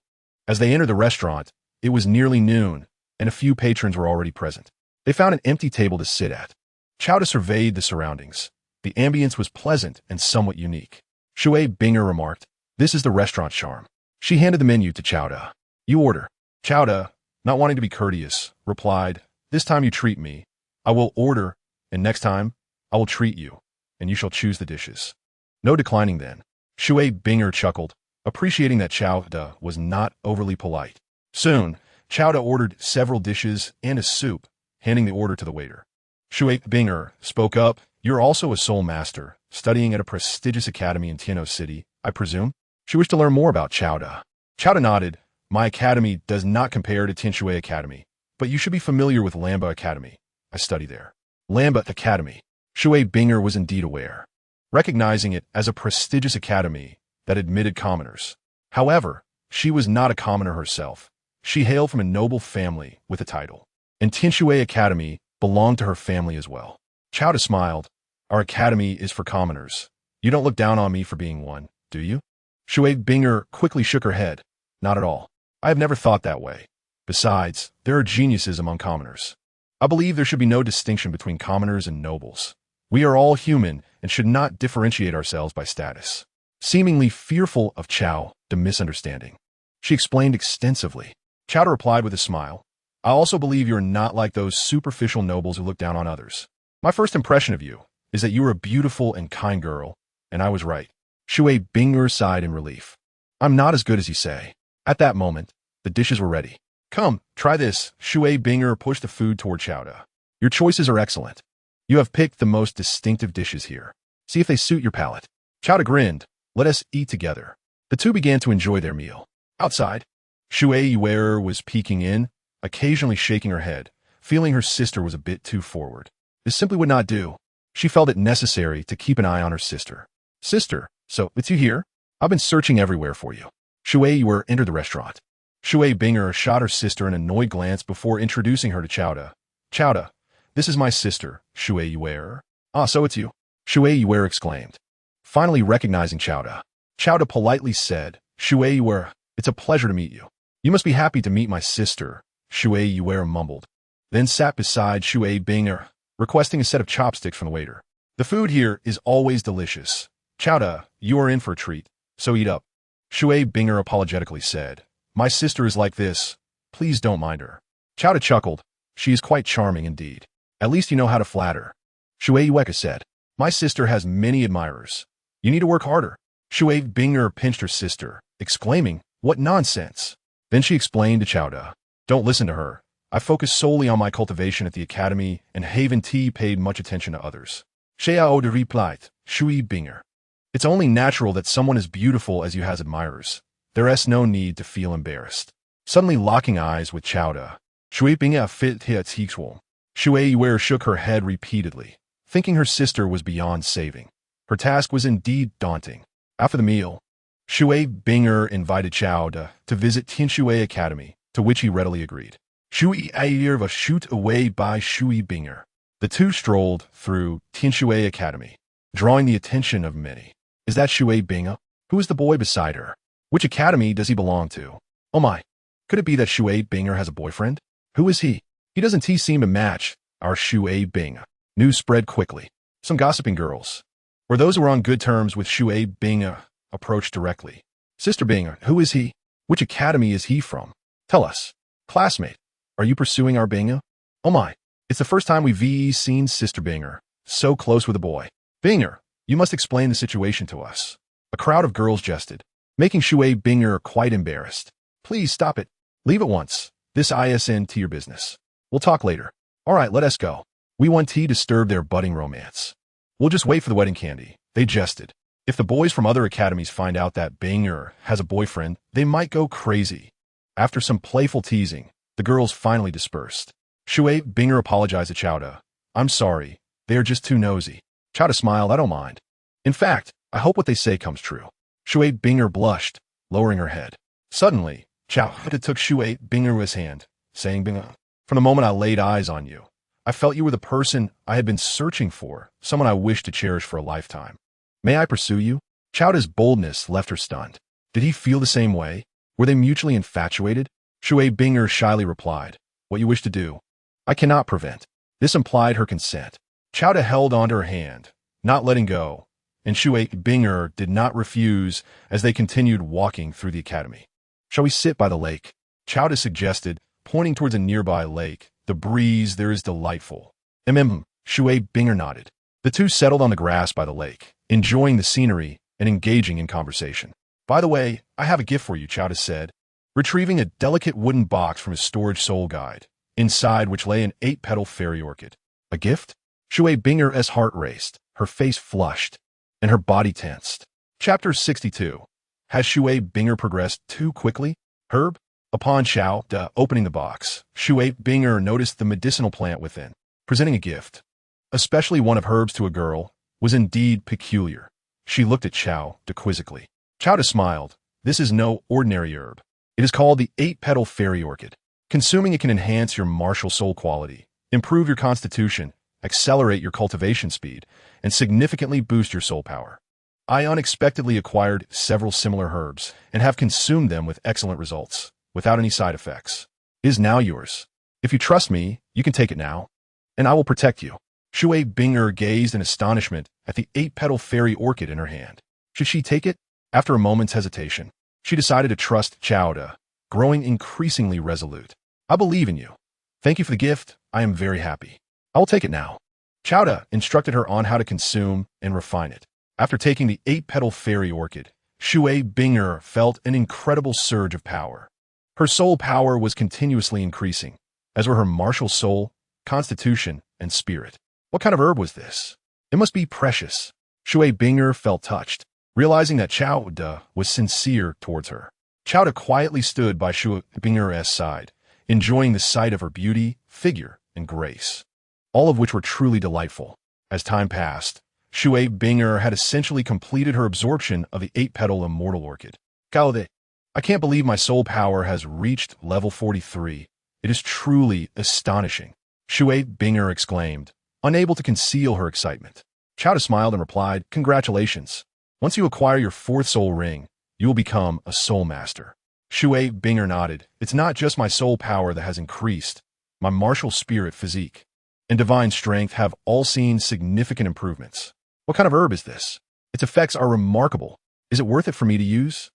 As they entered the restaurant, it was nearly noon, and a few patrons were already present. They found an empty table to sit at. Qiao surveyed the surroundings. The ambience was pleasant and somewhat unique. Shui Binger remarked, "This is the restaurant charm." She handed the menu to Qiao. "You order." Qiao, not wanting to be courteous, replied, "This time you treat me. I will order, and next time, I will treat you, and you shall choose the dishes." "No declining then." Shui Binger chuckled, appreciating that Qiao was not overly polite. Soon, Qiao ordered several dishes and a soup, handing the order to the waiter. Shui Binger spoke up, "You're also a soul master, studying at a prestigious academy in Tianxue City, I presume?" She wished to learn more about Qiao. Qiao nodded. "My academy does not compare to Tianxue Academy, but you should be familiar with Lamba Academy. I study there." Lamba Academy. Shui Binger was indeed aware, recognizing it as a prestigious academy that admitted commoners. However, she was not a commoner herself. She hailed from a noble family with a title, and Tianxue Academy belonged to her family as well. Qiao smiled. "Our academy is for commoners. You don't look down on me for being one, do you?" Shui Binger quickly shook her head. "Not at all. I have never thought that way. Besides, there are geniuses among commoners. I believe there should be no distinction between commoners and nobles. We are all human and should not differentiate ourselves by status." Seemingly fearful of Qiao, the misunderstanding, she explained extensively. Qiao replied with a smile, "I also believe you are not like those superficial nobles who look down on others. My first impression of you is that you are a beautiful and kind girl, and I was right." Shui Binger sighed in relief. "I'm not as good as you say." At that moment, the dishes were ready. "Come, try this." Shui Binger pushed the food toward Qiao. "Your choices are excellent. You have picked the most distinctive dishes here. See if they suit your palate." Qiao grinned. "Let us eat together." The two began to enjoy their meal. Outside, Shui Yu was peeking in, occasionally shaking her head, feeling her sister was a bit too forward. This simply would not do. She felt it necessary to keep an eye on her sister. Sister, so it's you here? I've been searching everywhere for you. Shui Yu entered the restaurant. Shui Binger shot her sister an annoyed glance before introducing her to Chowda. Chowda, this is my sister, Shui Yu. Ah, so it's you. Shui Yu exclaimed, finally recognizing Chowda. Chowda politely said, Shui Yu, it's a pleasure to meet you. You must be happy to meet my sister, Shui Yu mumbled, then sat beside Shui Binger, requesting a set of chopsticks from the waiter. The food here is always delicious. Chowda, you are in for a treat, so eat up. Shui Binger apologetically said, my sister is like this. Please don't mind her. Chowda chuckled. She is quite charming indeed. At least you know how to flatter. Shui Yueka said, my sister has many admirers. You need to work harder. Shui Binger pinched her sister, exclaiming, what nonsense. Then she explained to Chowda, don't listen to her. I focused solely on my cultivation at the academy, and Haven Tea paid much attention to others. Xiao Wu replied, Shui Binger. It's only natural that someone as beautiful as you has admirers. There's no need to feel embarrassed. Suddenly locking eyes with Chowda, Shui Binger fit his equal. Shui Yu shook her head repeatedly, thinking her sister was beyond saving. Her task was indeed daunting. After the meal, Shui Binger invited Chowda to visit Tianshui Academy, to which he readily agreed. Shui Yu was shoot away by Shui Binger. The two strolled through Tianshui Academy, drawing the attention of many. Is that Shui Binger? Who is the boy beside her? Which academy does he belong to? Oh my, could it be that Shui Binger has a boyfriend? Who is he? He doesn't seem to match our Shui Binger. News spread quickly. Some gossiping girls, or those who were on good terms with Shui Binger, approached directly. Sister Binger, who is he? Which academy is he from? Tell us. Classmate, are you pursuing our Binger? Oh my, it's the first time we've seen Sister Binger so close with a boy. Binger, you must explain the situation to us. A crowd of girls jested, making Shui Binger quite embarrassed. Please stop it. Leave at once. This ISN to your business. We'll talk later. All right, let us go. We want to disturb their budding romance. We'll just wait for the wedding candy. They jested. If the boys from other academies find out that Binger has a boyfriend, they might go crazy. After some playful teasing, the girls finally dispersed. Shui Binger apologized to Chowda. I'm sorry. They are just too nosy. Chowda smiled. I don't mind. In fact, I hope what they say comes true. Shui Binger blushed, lowering her head. Suddenly, Chowda took Shui Binger's hand, saying, Binger, from the moment I laid eyes on you, I felt you were the person I had been searching for, someone I wished to cherish for a lifetime. May I pursue you? Chowda's boldness left her stunned. Did he feel the same way? Were they mutually infatuated? Shui Binger shyly replied, what you wish to do, I cannot prevent. This implied her consent. Chowda held onto her hand, not letting go, and Shui Binger did not refuse as they continued walking through the academy. Shall we sit by the lake? Chowda suggested, pointing towards a nearby lake. The breeze there is delightful. Shui Binger nodded. The two settled on the grass by the lake, enjoying the scenery and engaging in conversation. By the way, I have a gift for you, Chowda said, retrieving a delicate wooden box from his storage soul guide, inside which lay an 8-petal fairy orchid. A gift? Shui Binger's heart raced, her face flushed, and her body tensed. Chapter 62. Has Shui Binger progressed too quickly? Herb? Upon Chowda opening the box, Shui Binger noticed the medicinal plant within. Presenting a gift, especially one of herbs to a girl, was indeed peculiar. She looked at Chowda quizzically. Chowda smiled. This is no ordinary herb. It is called the 8-petal fairy orchid. Consuming it can enhance your martial soul quality, improve your constitution, accelerate your cultivation speed, and significantly boost your soul power. I unexpectedly acquired several similar herbs and have consumed them with excellent results, without any side effects. It is now yours. If you trust me, you can take it now, and I will protect you. Shui Binger gazed in astonishment at the 8-petal fairy orchid in her hand. Should she take it? After a moment's hesitation, she decided to trust Chowda, growing increasingly resolute. I believe in you. Thank you for the gift. I am very happy. I will take it now. Chowda instructed her on how to consume and refine it. After taking the 8-petal fairy orchid, Shui Binger felt an incredible surge of power. Her soul power was continuously increasing, as were her martial soul, constitution, and spirit. What kind of herb was this? It must be precious. Shui Binger felt touched. Realizing that Xiao De was sincere towards her, Xiao De quietly stood by Shui Binger's side, enjoying the sight of her beauty, figure, and grace, all of which were truly delightful. As time passed, Shui Binger had essentially completed her absorption of the 8-petal immortal orchid. Gao, I can't believe my soul power has reached level 43. It is truly astonishing, Shui Binger exclaimed, unable to conceal her excitement. Xiao De smiled and replied, congratulations. Once you acquire your 4th soul ring, you will become a soul master. Shui Binger nodded. It's not just my soul power that has increased. My martial spirit, physique, and divine strength have all seen significant improvements. What kind of herb is this? Its effects are remarkable. Is it worth it for me to use?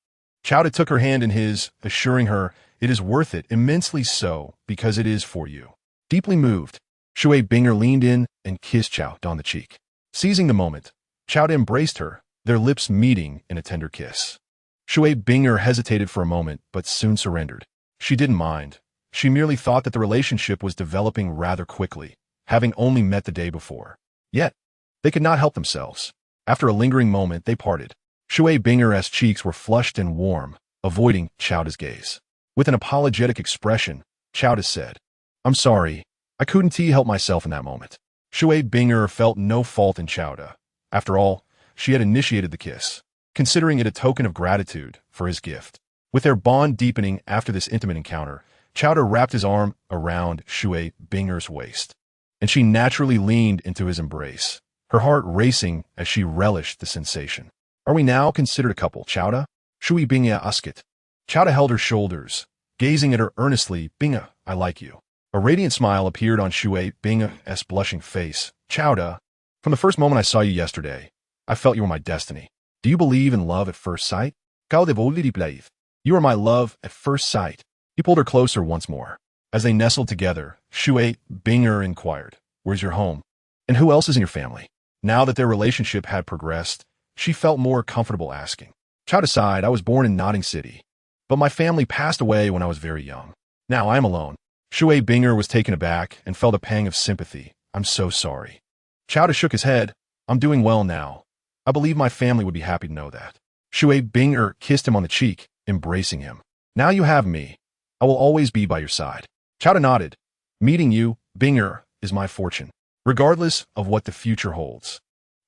Xiao De took her hand in his, assuring her, it is worth it, immensely so, because it is for you. Deeply moved, Shui Binger leaned in and kissed Xiao De on the cheek. Seizing the moment, Xiao De embraced her, their lips meeting in a tender kiss. Shui Binger hesitated for a moment, but soon surrendered. She didn't mind. She merely thought that the relationship was developing rather quickly, having only met the day before. Yet, they could not help themselves. After a lingering moment, they parted. Shui Binger's cheeks were flushed and warm, avoiding Xiao De's gaze. With an apologetic expression, Xiao De said, I'm sorry, I couldn't help myself in that moment. Shui Binger felt no fault in Xiao De. After all, she had initiated the kiss, considering it a token of gratitude for his gift. With their bond deepening after this intimate encounter, Xiao De wrapped his arm around Shui Binger's waist, and she naturally leaned into his embrace, her heart racing as she relished the sensation. Are we now considered a couple, Xiao De? Shui Binger asked. Xiao De held her shoulders, gazing at her earnestly. Binger, I like you. A radiant smile appeared on Shui Binger's blushing face. Xiao De, from the first moment I saw you yesterday, I felt you were my destiny. Do you believe in love at first sight? You are my love at first sight. He pulled her closer once more. As they nestled together, Shui Binger inquired, where's your home? And who else is in your family? Now that their relationship had progressed, she felt more comfortable asking. Xiao De sighed, I was born in Notting City, but my family passed away when I was very young. Now I am alone. Shui Binger was taken aback and felt a pang of sympathy. I'm so sorry. Xiao De shook his head. I'm doing well now. I believe my family would be happy to know that. Shui Binger kissed him on the cheek, embracing him. Now you have me. I will always be by your side. Xiao De nodded. Meeting you, Binger, is my fortune, regardless of what the future holds.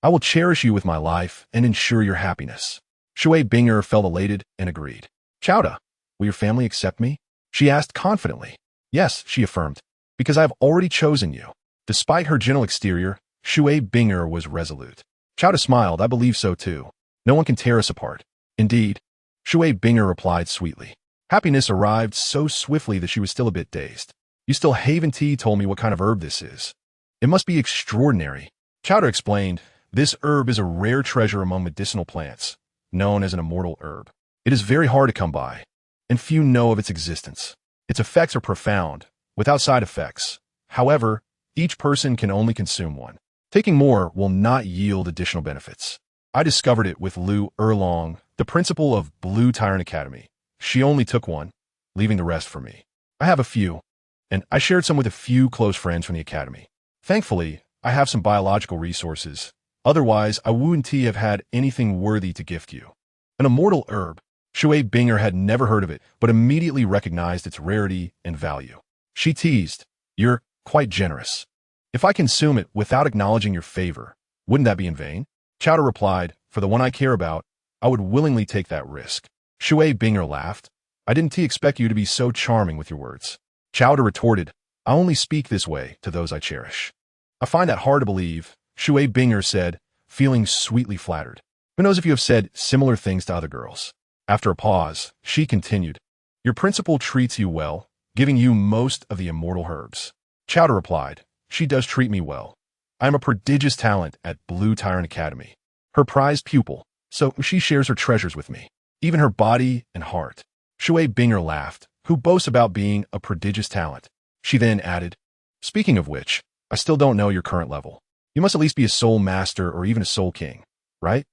I will cherish you with my life and ensure your happiness. Shui Binger felt elated and agreed. Xiao De, will your family accept me? She asked confidently. Yes, she affirmed, because I have already chosen you. Despite her gentle exterior, Shui Binger was resolute. Xiao De smiled, I believe so too. No one can tear us apart. Indeed, Shui Binger replied sweetly. Happiness arrived so swiftly that she was still a bit dazed. You still haven't told me what kind of herb this is. It must be extraordinary. Xiao De explained, this herb is a rare treasure among medicinal plants, known as an immortal herb. It is very hard to come by, and few know of its existence. Its effects are profound, without side effects. However, each person can only consume one. Taking more will not yield additional benefits. I discovered it with Lu Erlong, the principal of Blue Tyrant Academy. She only took one, leaving the rest for me. I have a few, and I shared some with a few close friends from the academy. Thankfully, I have some biological resources. Otherwise, I wouldn't have had anything worthy to gift you. An immortal herb. Shui Binger had never heard of it, but immediately recognized its rarity and value. She teased, you're quite generous. If I consume it without acknowledging your favor, wouldn't that be in vain? Xiao De replied, for the one I care about, I would willingly take that risk. Shui Binger laughed. I didn't expect you to be so charming with your words. Xiao De retorted, I only speak this way to those I cherish. I find that hard to believe, Shui Binger said, feeling sweetly flattered. Who knows if you have said similar things to other girls? After a pause, she continued, your principal treats you well, giving you most of the immortal herbs. Xiao De replied, she does treat me well. I am a prodigious talent at Blue Tyrant Academy, her prized pupil, so she shares her treasures with me, even her body and heart. Shui Binger laughed, who boasts about being a prodigious talent. She then added, speaking of which, I still don't know your current level. You must at least be a soul master or even a soul king, right?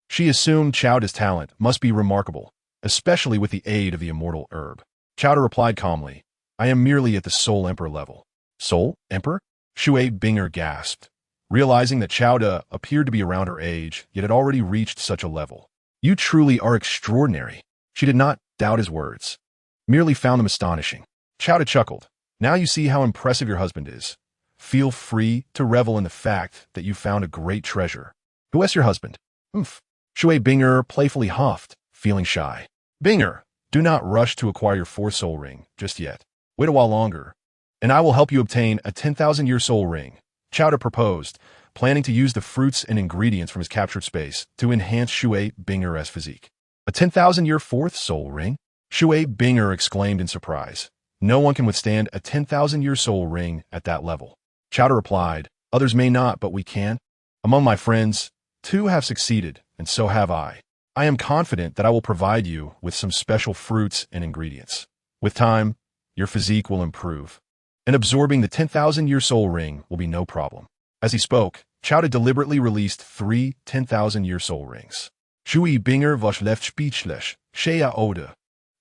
She assumed Xiao De's talent must be remarkable, especially with the aid of the immortal herb. Xiao De replied calmly, I am merely at the Soul Emperor level. Soul Emperor? Shui Binger gasped, realizing that Xiao De appeared to be around her age, yet had already reached such a level. You truly are extraordinary. She did not doubt his words, merely found them astonishing. Qiao chuckled. Now you see how impressive your husband is. Feel free to revel in the fact that you found a great treasure. Who is your husband? Oomph. Shui Binger playfully huffed, feeling shy. Binger, do not rush to acquire your 4th soul ring just yet. Wait a while longer, and I will help you obtain a 10,000-year soul ring. Qiao proposed, planning to use the fruits and ingredients from his captured space to enhance Shui Binger's physique. A 10,000-year 4th soul ring? Shui Binger exclaimed in surprise. No one can withstand a 10,000-year soul ring at that level. Qiao replied, others may not, but we can. Among my friends, 2 have succeeded, and so have I. I am confident that I will provide you with some special fruits and ingredients. With time, your physique will improve, and absorbing the 10,000-year soul ring will be no problem. As he spoke, Qiao deliberately released 3 10,000-year soul rings. Shui Binger was left speechless. Xiao Wu,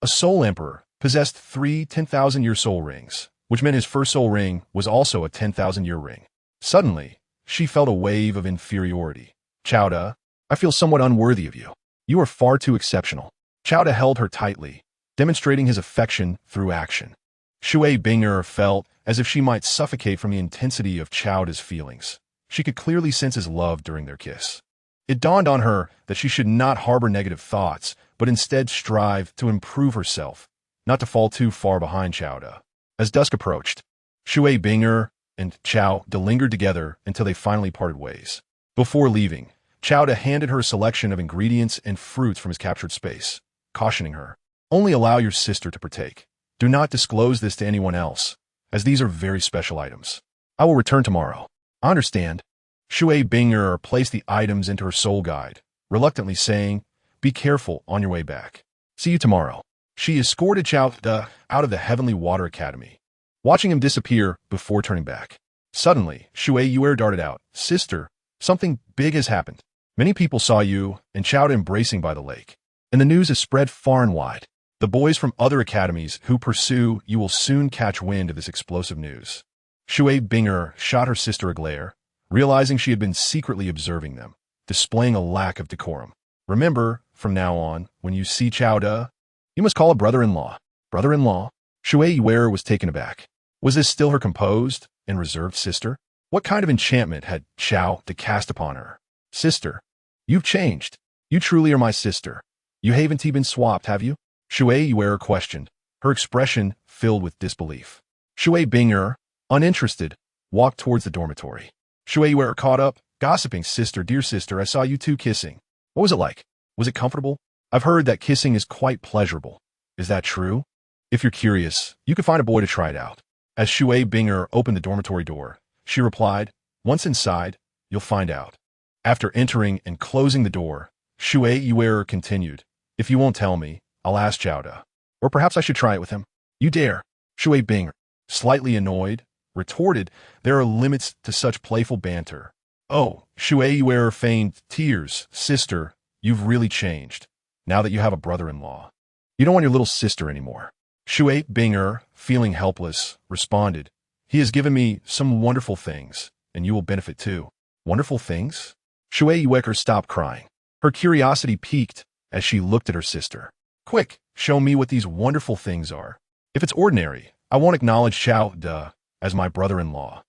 a soul emperor, possessed 3 10,000-year soul rings, which meant his first soul ring was also a 10,000-year ring. Suddenly, she felt a wave of inferiority. Qiao, I feel somewhat unworthy of you. You are far too exceptional. Qiao held her tightly, demonstrating his affection through action. Shui Binger felt as if she might suffocate from the intensity of Qiao's feelings. She could clearly sense his love during their kiss. It dawned on her that she should not harbor negative thoughts, but instead strive to improve herself, not to fall too far behind Qiao. As dusk approached, Shui Binger and Qiao lingered together until they finally parted ways. Before leaving, Qiao handed her a selection of ingredients and fruits from his captured space, cautioning her, only allow your sister to partake. Do not disclose this to anyone else, as these are very special items. I will return tomorrow. I understand. Shui Binger placed the items into her soul guide, reluctantly saying, be careful on your way back. See you tomorrow. She escorted Qiao out of the Heavenly Water Academy, watching him disappear before turning back. Suddenly, Shui Wu darted out. Sister, something big has happened. Many people saw you and Qiao embracing by the lake, and the news has spread far and wide. The boys from other academies who pursue you will soon catch wind of this explosive news. Shui Binger shot her sister a glare, realizing she had been secretly observing them, displaying a lack of decorum. Remember, from now on, when you see Qiao, you must call a brother-in-law. Brother-in-law? Shui Wu was taken aback. Was this still her composed and reserved sister? What kind of enchantment had Qiao cast upon her? Sister, you've changed. You truly are my sister. You haven't been swapped, have you? Shui Wu questioned, her expression filled with disbelief. Shui Binger, uninterested, walked towards the dormitory. Shui Wu caught up, gossiping, sister, dear sister, I saw you 2 kissing. What was it like? Was it comfortable? I've heard that kissing is quite pleasurable. Is that true? If you're curious, you could find a boy to try it out. As Shui Binger opened the dormitory door, she replied, once inside, you'll find out. After entering and closing the door, Shui Wu continued, if you won't tell me, I'll ask Qiao. Or perhaps I should try it with him. You dare. Shui Binger, slightly annoyed, retorted, there are limits to such playful banter. Oh, Shui Wu feigned tears. Sister, you've really changed, now that you have a brother-in-law. You don't want your little sister anymore. Shui Binger, feeling helpless, responded, he has given me some wonderful things, and you will benefit too. Wonderful things? Shui Wu stopped crying. Her curiosity piqued as she looked at her sister. Quick, show me what these wonderful things are. If it's ordinary, I won't acknowledge Qiao as my brother-in-law.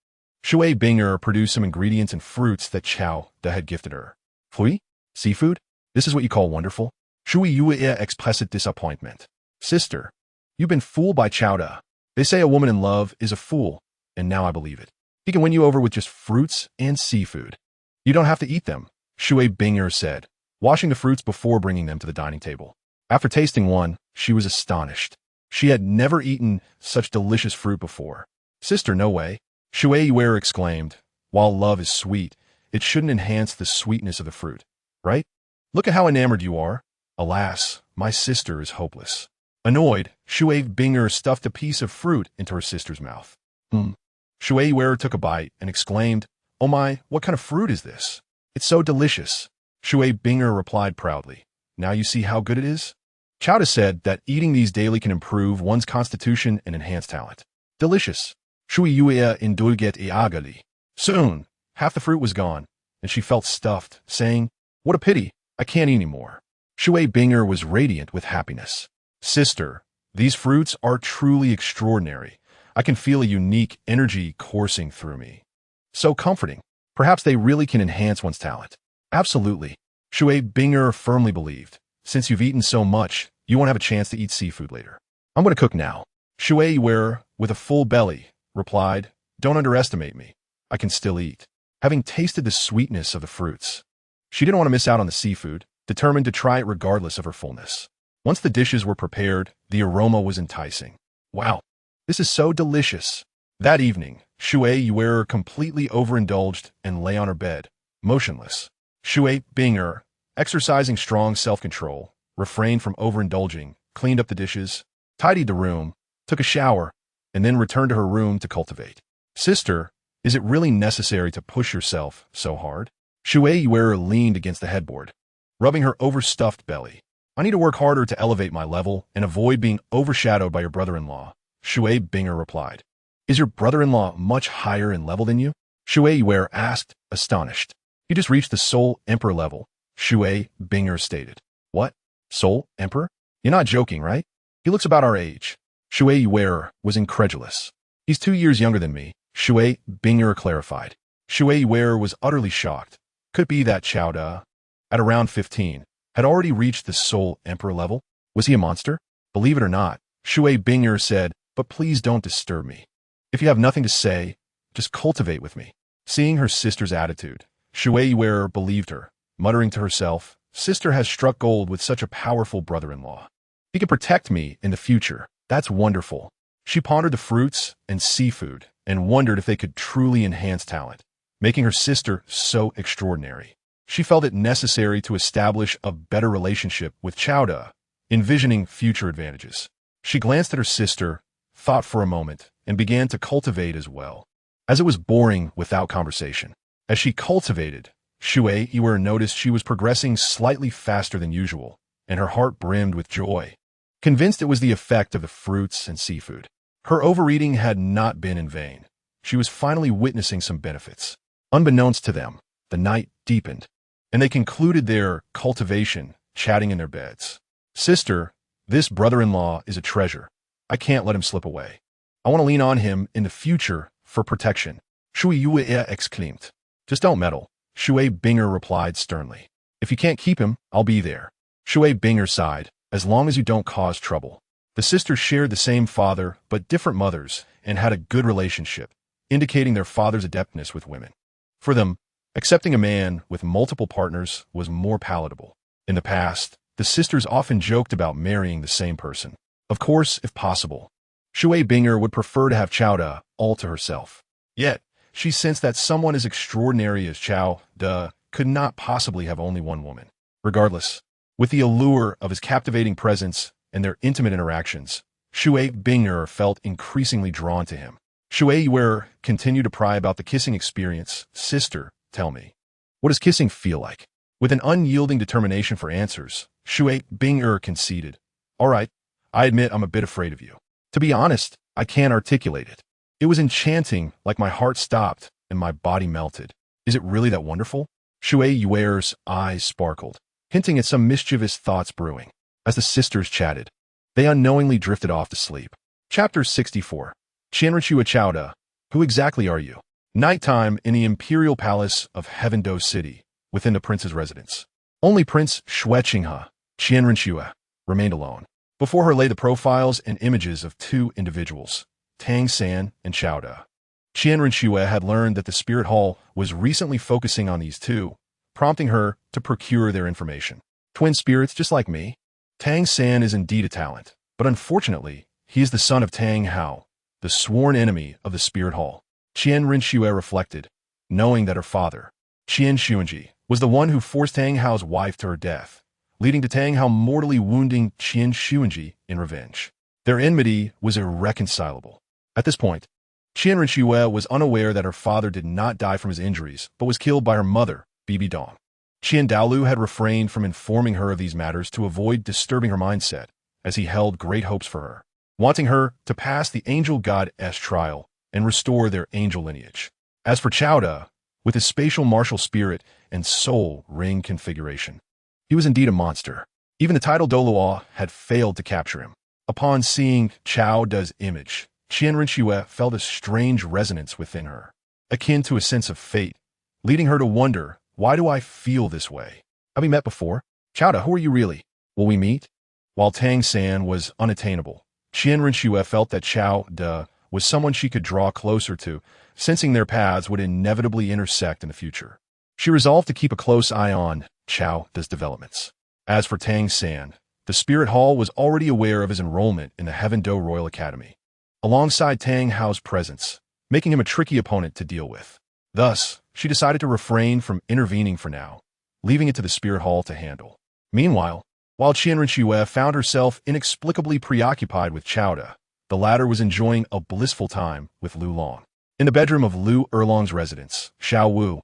Shui Binger produced some ingredients and fruits that Qiao had gifted her. Hui? Seafood? This is what you call wonderful? Shui Wu expressed disappointment. Sister, you've been fooled by Qiao. They say a woman in love is a fool, and now I believe it. He can win you over with just fruits and seafood. You don't have to eat them, Shui Binger said, washing the fruits before bringing them to the dining table. After tasting one, she was astonished. She had never eaten such delicious fruit before. Sister, no way. Shui Wu exclaimed, while love is sweet, it shouldn't enhance the sweetness of the fruit, right? Look at how enamored you are. Alas, my sister is hopeless. Annoyed, Shui Binger stuffed a piece of fruit into her sister's mouth. Shui Wu took a bite and exclaimed, oh my, what kind of fruit is this? It's so delicious. Shui Binger replied proudly, now you see how good it is? Qiao said that eating these daily can improve one's constitution and enhance talent. Delicious. Shui Wu indulget eagerly. Soon, half the fruit was gone, and she felt stuffed, saying, what a pity, I can't eat anymore. Shui Binger was radiant with happiness. Sister, these fruits are truly extraordinary. I can feel a unique energy coursing through me. So comforting. Perhaps they really can enhance one's talent. Absolutely. Shui Binger firmly believed. Since you've eaten so much, you won't have a chance to eat seafood later. I'm going to cook now. Shui Wu, with a full belly, replied, don't underestimate me. I can still eat. Having tasted the sweetness of the fruits, she didn't want to miss out on the seafood, determined to try it regardless of her fullness. Once the dishes were prepared, the aroma was enticing. Wow, this is so delicious. That evening, Shui Wu completely overindulged and lay on her bed, motionless. Shui Binger, exercising strong self-control, refrained from overindulging, cleaned up the dishes, tidied the room, took a shower, and then returned to her room to cultivate. Sister, is it really necessary to push yourself so hard? Shui Wu leaned against the headboard, rubbing her overstuffed belly. I need to work harder to elevate my level and avoid being overshadowed by your brother-in-law, Shui Binger replied. Is your brother-in-law much higher in level than you? Shui Wu asked, astonished. He just reached the Soul Emperor level, Shui Binger stated. What? Soul Emperor? You're not joking, right? He looks about our age. Shui Wu was incredulous. He's 2 years younger than me, Shui Binger clarified. Shui Wu was utterly shocked. Could it be that Xiao Du, at around 15, had already reached the Soul Emperor level? Was he a monster? Believe it or not, Shui Binger said, but please don't disturb me. If you have nothing to say, just cultivate with me. Seeing her sister's attitude, Shui Wu believed her, muttering to herself, sister has struck gold with such a powerful brother-in-law. He can protect me in the future. That's wonderful. She pondered the fruits and seafood and wondered if they could truly enhance talent, making her sister so extraordinary. She felt it necessary to establish a better relationship with Xiao Du, envisioning future advantages. She glanced at her sister, thought for a moment, and began to cultivate as well. As it was boring without conversation. As she cultivated, Shui Wu noticed she was progressing slightly faster than usual, and her heart brimmed with joy. Convinced it was the effect of the fruits and seafood. Her overeating had not been in vain. She was finally witnessing some benefits. Unbeknownst to them, the night deepened, and they concluded their cultivation, chatting in their beds. Sister, this brother-in-law is a treasure. I can't let him slip away. I want to lean on him in the future for protection. Shui Wu exclaimed. Just don't meddle, Shui Binger replied sternly. If you can't keep him, I'll be there. Shui Binger sighed, as long as you don't cause trouble. The sisters shared the same father, but different mothers, and had a good relationship, indicating their father's adeptness with women. For them, accepting a man with multiple partners was more palatable. In the past, the sisters often joked about marrying the same person. Of course, if possible. Shui Binger would prefer to have Xiao Du all to herself. Yet, she sensed that someone as extraordinary as Xiao Du could not possibly have only one woman. Regardless, with the allure of his captivating presence and their intimate interactions, Shui Binger felt increasingly drawn to him. Shui Wu continued to pry about the kissing experience. Sister, tell me, what does kissing feel like? With an unyielding determination for answers, Shui Binger conceded. All right, I admit I'm a bit afraid of you. To be honest, I can't articulate it. It was enchanting, like my heart stopped and my body melted. Is it really that wonderful? Shui Wu's eyes sparkled, hinting at some mischievous thoughts brewing. As the sisters chatted, they unknowingly drifted off to sleep. Chapter 64. Qian Renxue Xiao Du. Who exactly are you? Nighttime in the imperial palace of Heaven-Do City, within the prince's residence. Only Prince Xueqinghe, Qian Renxue, remained alone. Before her lay the profiles and images of two individuals, Tang San and Xiao Du. Qian Renxue had learned that the Spirit Hall was recently focusing on these two, prompting her to procure their information. Twin spirits just like me? Tang San is indeed a talent, but unfortunately, he is the son of Tang Hao, the sworn enemy of the Spirit Hall. Qian Renxue reflected, knowing that her father, Qian Xuanji, was the one who forced Tang Hao's wife to her death, leading to Tang Hao mortally wounding Qian Xuanji in revenge. Their enmity was irreconcilable. At this point, Qian Renxue was unaware that her father did not die from his injuries, but was killed by her mother, Bibi Dong. Qian Douluo had refrained from informing her of these matters to avoid disturbing her mindset, as he held great hopes for her, wanting her to pass the angel goddess trial and restore their angel lineage. As for Xiao Du, with his spatial martial spirit and soul ring configuration, he was indeed a monster. Even the title Douluo had failed to capture him. Upon seeing Qiao De's image, Qian Renxue felt a strange resonance within her, akin to a sense of fate, leading her to wonder, why do I feel this way? Have we met before? Qiao De, who are you really? Will we meet? While Tang San was unattainable, Qian Renxue felt that Qiao De was someone she could draw closer to, sensing their paths would inevitably intersect in the future. She resolved to keep a close eye on Qiao De's developments. As for Tang San, the Spirit Hall was already aware of his enrollment in the Heaven Do Royal Academy, alongside Tang Hao's presence, making him a tricky opponent to deal with. Thus, she decided to refrain from intervening for now, leaving it to the Spirit Hall to handle. Meanwhile, while Qian Renxue found herself inexplicably preoccupied with Qiao De, the latter was enjoying a blissful time with Lu Long. In the bedroom of Lu Erlong's residence, Xiao Wu,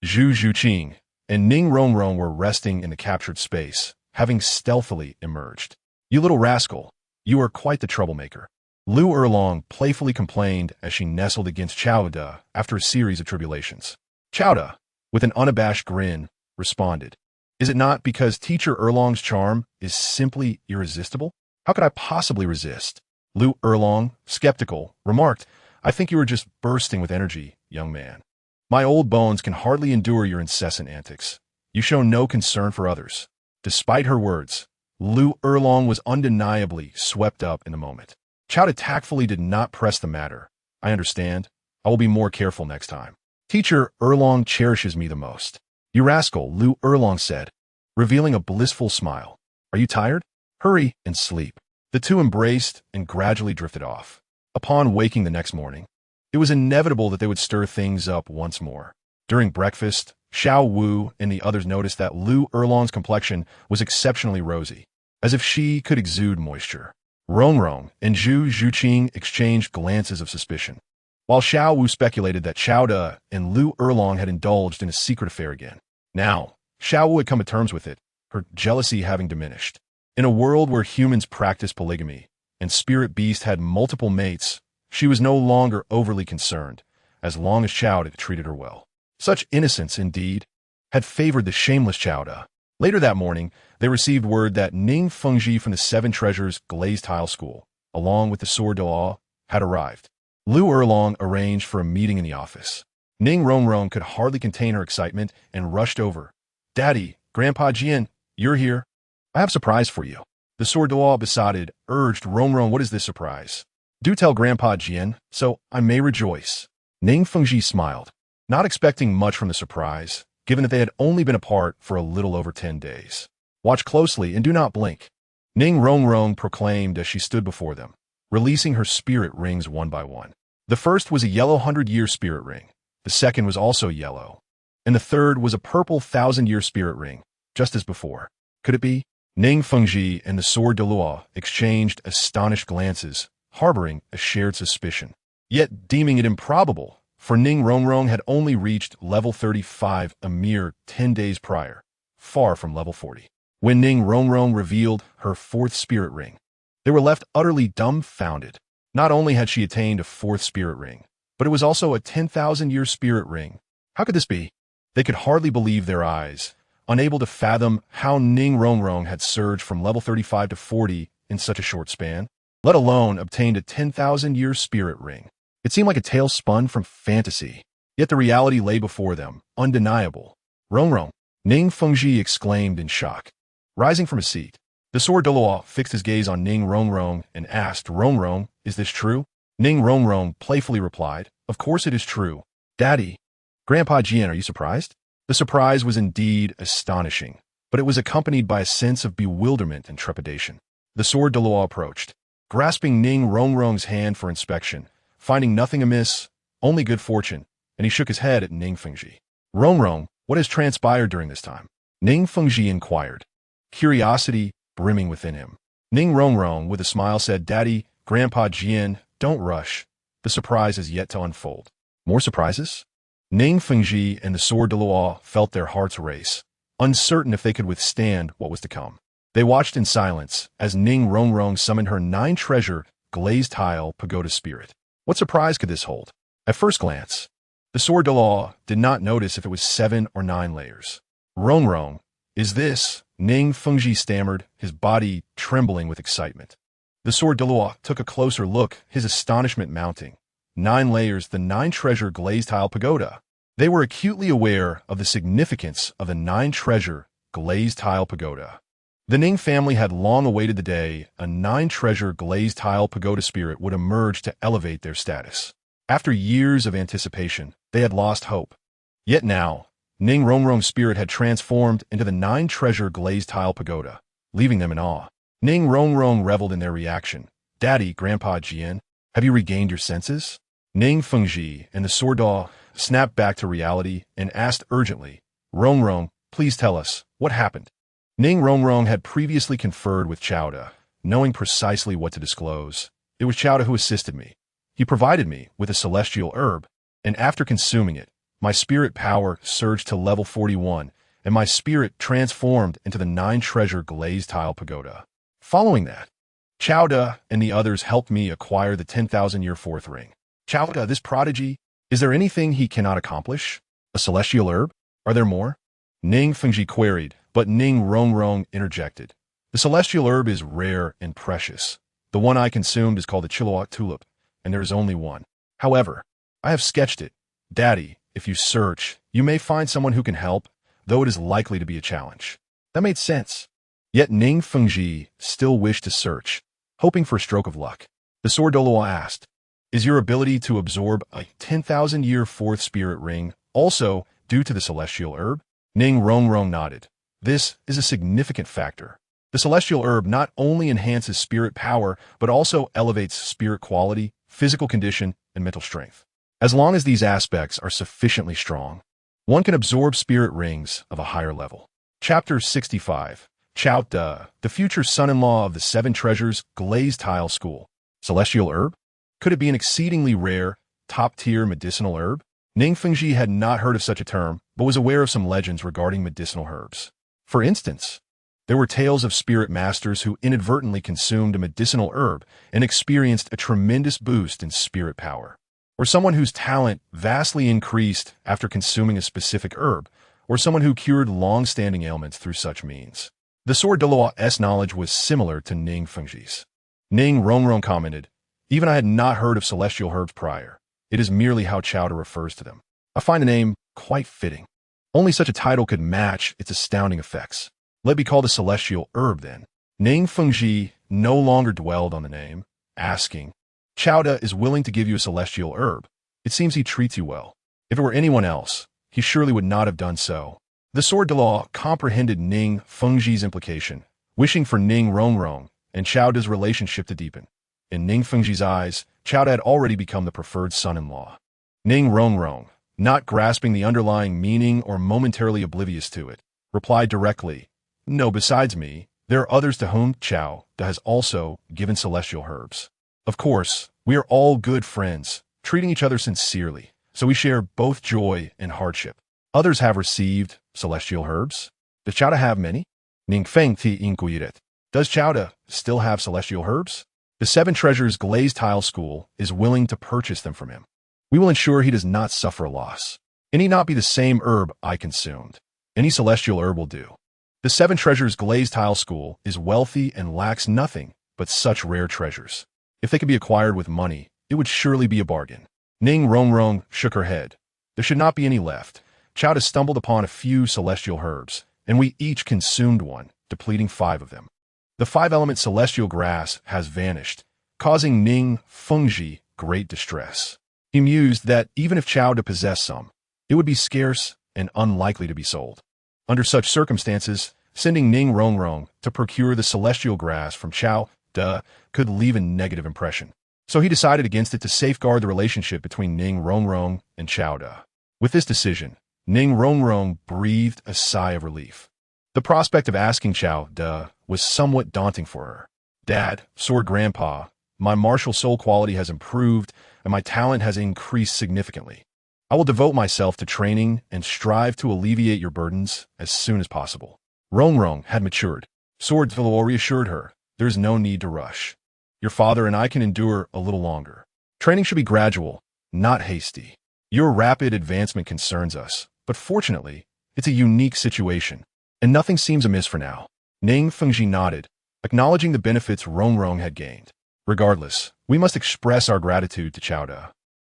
Zhu Zhuqing, and Ning Rongrong were resting in the captured space, having stealthily emerged. "You little rascal, you are quite the troublemaker," Lu Erlong playfully complained as she nestled against Qiao De after a series of tribulations. Qiao De, with an unabashed grin, responded, "Is it not because Teacher Erlong's charm is simply irresistible? How could I possibly resist?" Lu Erlong, skeptical, remarked, "I think you are just bursting with energy, young man. My old bones can hardly endure your incessant antics. You show no concern for others." Despite her words, Lu Erlong was undeniably swept up in the moment. Qiao De tactfully did not press the matter. "I understand. I will be more careful next time. Teacher Erlong cherishes me the most." "You rascal," Lu Erlong said, revealing a blissful smile. "Are you tired? Hurry and sleep." The two embraced and gradually drifted off. Upon waking the next morning, it was inevitable that they would stir things up once more. During breakfast, Xiao Wu and the others noticed that Lu Erlong's complexion was exceptionally rosy, as if she could exude moisture. Rongrong and Zhu Zhuqing exchanged glances of suspicion, while Xiao Wu speculated that Qiao De and Lu Erlong had indulged in a secret affair again. Now, Xiao Wu had come to terms with it, her jealousy having diminished. In a world where humans practiced polygamy and spirit beasts had multiple mates, she was no longer overly concerned, as long as Qiao De treated her well. Such innocence, indeed, had favored the shameless Qiao De. Later that morning, they received word that Ning Fengji from the Seven Treasures Glazed Tile School, along with the Sword Douluo, had arrived. Lu Erlong arranged for a meeting in the office. Ning Rongrong could hardly contain her excitement and rushed over. "Daddy, Grandpa Jian, you're here. I have a surprise for you." The Sword Douluo, besotted, urged Rongrong, "What is this surprise? Do tell Grandpa Jian, so I may rejoice." Ning Fengji smiled, not expecting much from the surprise, given that they had only been apart for a little over 10 days. "Watch closely and do not blink," Ning Rongrong proclaimed as she stood before them, releasing her spirit rings one by one. The first was a yellow 100-year spirit ring, the second was also yellow, and the third was a purple 1,000-year spirit ring, just as before. Could it be? Ning Fengji and the Sword Douluo exchanged astonished glances, harboring a shared suspicion, yet deeming it improbable, for Ning Rongrong had only reached level 35 a mere 10 days prior, far from level 40. When Ning Rongrong revealed her fourth spirit ring, they were left utterly dumbfounded. Not only had she attained a fourth spirit ring, but it was also a 10,000-year spirit ring. How could this be? They could hardly believe their eyes, unable to fathom how Ning Rongrong had surged from level 35 to 40 in such a short span, let alone obtained a 10,000-year spirit ring. It seemed like a tale spun from fantasy, yet the reality lay before them, undeniable. "Rongrong!" Ning Fengji exclaimed in shock. Rising from his seat, the Sword Douluo fixed his gaze on Ning Rongrong and asked, "Rongrong, is this true?" Ning Rongrong playfully replied, "Of course it is true. Daddy, Grandpa Jian, are you surprised?" The surprise was indeed astonishing, but it was accompanied by a sense of bewilderment and trepidation. The Sword Douluo approached, grasping Ning Rongrong's hand for inspection, finding nothing amiss, only good fortune, and he shook his head at Ning Fengji. "Rongrong, what has transpired during this time?" Ning Fengji inquired, curiosity brimming within him. Ning Rongrong, with a smile, said, "Daddy, Grandpa Jian, don't rush. The surprise is yet to unfold." More surprises? Ning Fengji and the Sword Douluo felt their hearts race, uncertain if they could withstand what was to come. They watched in silence as Ning Rongrong summoned her 9-treasure glazed tile pagoda spirit. What surprise could this hold? At first glance, the Sword Douluo did not notice if it was 7 or 9 layers. Rongrong, Is this? Ning Fengji stammered, his body trembling with excitement. The sword Douluo took a closer look, his astonishment mounting. 9 layers, the 9-treasure glazed tile pagoda. They were acutely aware of the significance of the 9-treasure glazed tile pagoda. The Ning family had long awaited the day a 9-treasure glazed tile pagoda spirit would emerge to elevate their status. After years of anticipation, they had lost hope. Yet now, Ning Rongrong's spirit had transformed into the 9-treasure glazed tile pagoda, leaving them in awe. Ning Rongrong reveled in their reaction. Daddy, Grandpa Jian, have you regained your senses? Ning Fengji and the sword doll snapped back to reality and asked urgently, Rongrong, please tell us, what happened? Ning Rongrong had previously conferred with Xiao De, knowing precisely what to disclose. It was Xiao De who assisted me. He provided me with a celestial herb, and after consuming it, my spirit power surged to level 41, and my spirit transformed into the 9-treasure glazed tile pagoda. Following that, Xiao De and the others helped me acquire the 10,000-year 4th ring. Xiao De, this prodigy, is there anything he cannot accomplish? A celestial herb? Are there more? Ning Fengji queried, but Ning Rongrong interjected. The celestial herb is rare and precious. The one I consumed is called the Chiloak tulip, and there is only one. However, I have sketched it. Daddy, if you search, you may find someone who can help, though it is likely to be a challenge. That made sense. Yet Ning Fengji still wished to search, hoping for a stroke of luck. The sword Douluo asked, is your ability to absorb a 10,000-year 4th spirit ring also due to the celestial herb? Ning Rongrong nodded. This is a significant factor. The celestial herb not only enhances spirit power, but also elevates spirit quality, physical condition, and mental strength. As long as these aspects are sufficiently strong, one can absorb spirit rings of a higher level. Chapter 65. Xiao De, the future son-in-law of the 7 treasures glazed tile school. Celestial herb? Could it be an exceedingly rare, top-tier medicinal herb? Ning Fengji had not heard of such a term, but was aware of some legends regarding medicinal herbs. For instance, there were tales of spirit masters who inadvertently consumed a medicinal herb and experienced a tremendous boost in spirit power. Or someone whose talent vastly increased after consuming a specific herb, or someone who cured long-standing ailments through such means. The sword Douluo's knowledge was similar to Ning Fengji's. Ning Rongrong commented, even I had not heard of celestial herbs prior. It is merely how Xiao De refers to them. I find the name quite fitting. Only such a title could match its astounding effects. Let me call the celestial herb then. Ning Fengji no longer dwelled on the name, asking, Xiao De is willing to give you a celestial herb. It seems he treats you well. If it were anyone else, he surely would not have done so. The sword Douluo comprehended Ning Fengji's implication, wishing for Ning Rongrong and Xiao De's relationship to deepen. In Ning Fengji's eyes, Xiao De had already become the preferred son-in-law. Ning Rongrong, not grasping the underlying meaning or momentarily oblivious to it, replied directly, no, besides me, there are others to whom Xiao De has also given celestial herbs. Of course, we are all good friends, treating each other sincerely, so we share both joy and hardship. Others have received celestial herbs. Does Xiao De have many? Ning Feng Ti inquired. Does Xiao De still have celestial herbs? The 7 Treasures Glazed Tile School is willing to purchase them from him. We will ensure he does not suffer a loss. It need not be the same herb I consumed. Any celestial herb will do. The 7 Treasures Glazed Tile School is wealthy and lacks nothing but such rare treasures. If they could be acquired with money, it would surely be a bargain. Ning Rongrong shook her head. There should not be any left. Xiao De stumbled upon a few celestial herbs, and we each consumed one, depleting 5 of them. The 5-element celestial grass has vanished, causing Ning Fengji great distress. He mused that even if Xiao De possessed some, it would be scarce and unlikely to be sold. Under such circumstances, sending Ning Rongrong to procure the celestial grass from Xiao De could leave a negative impression. So he decided against it to safeguard the relationship between Ning Rongrong and Xiao De. With this decision, Ning Rongrong breathed a sigh of relief. The prospect of asking Xiao De was somewhat daunting for her. Dad, sword grandpa, my martial soul quality has improved and my talent has increased significantly. I will devote myself to training and strive to alleviate your burdens as soon as possible. Rongrong had matured. Sword Douluo reassured her, there is no need to rush. Your father and I can endure a little longer. Training should be gradual, not hasty. Your rapid advancement concerns us, but fortunately, it's a unique situation. And nothing seems amiss for now. Ning Fengji nodded, acknowledging the benefits Rongrong had gained. Regardless, we must express our gratitude to Chowda.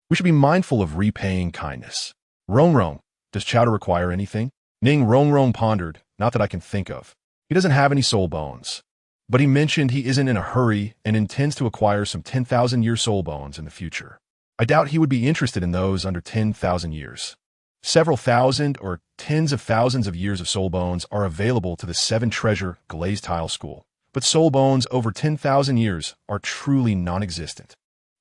We should be mindful of repaying kindness. Rongrong, does Chowda require anything? Ning Rongrong pondered, not that I can think of. He doesn't have any soul bones. But he mentioned he isn't in a hurry and intends to acquire some 10,000-year soul bones in the future. I doubt he would be interested in those under 10,000 years. Several thousand or tens of thousands of years of soul bones are available to the 7-treasure glazed tile school, but soul bones over 10,000 years are truly non-existent.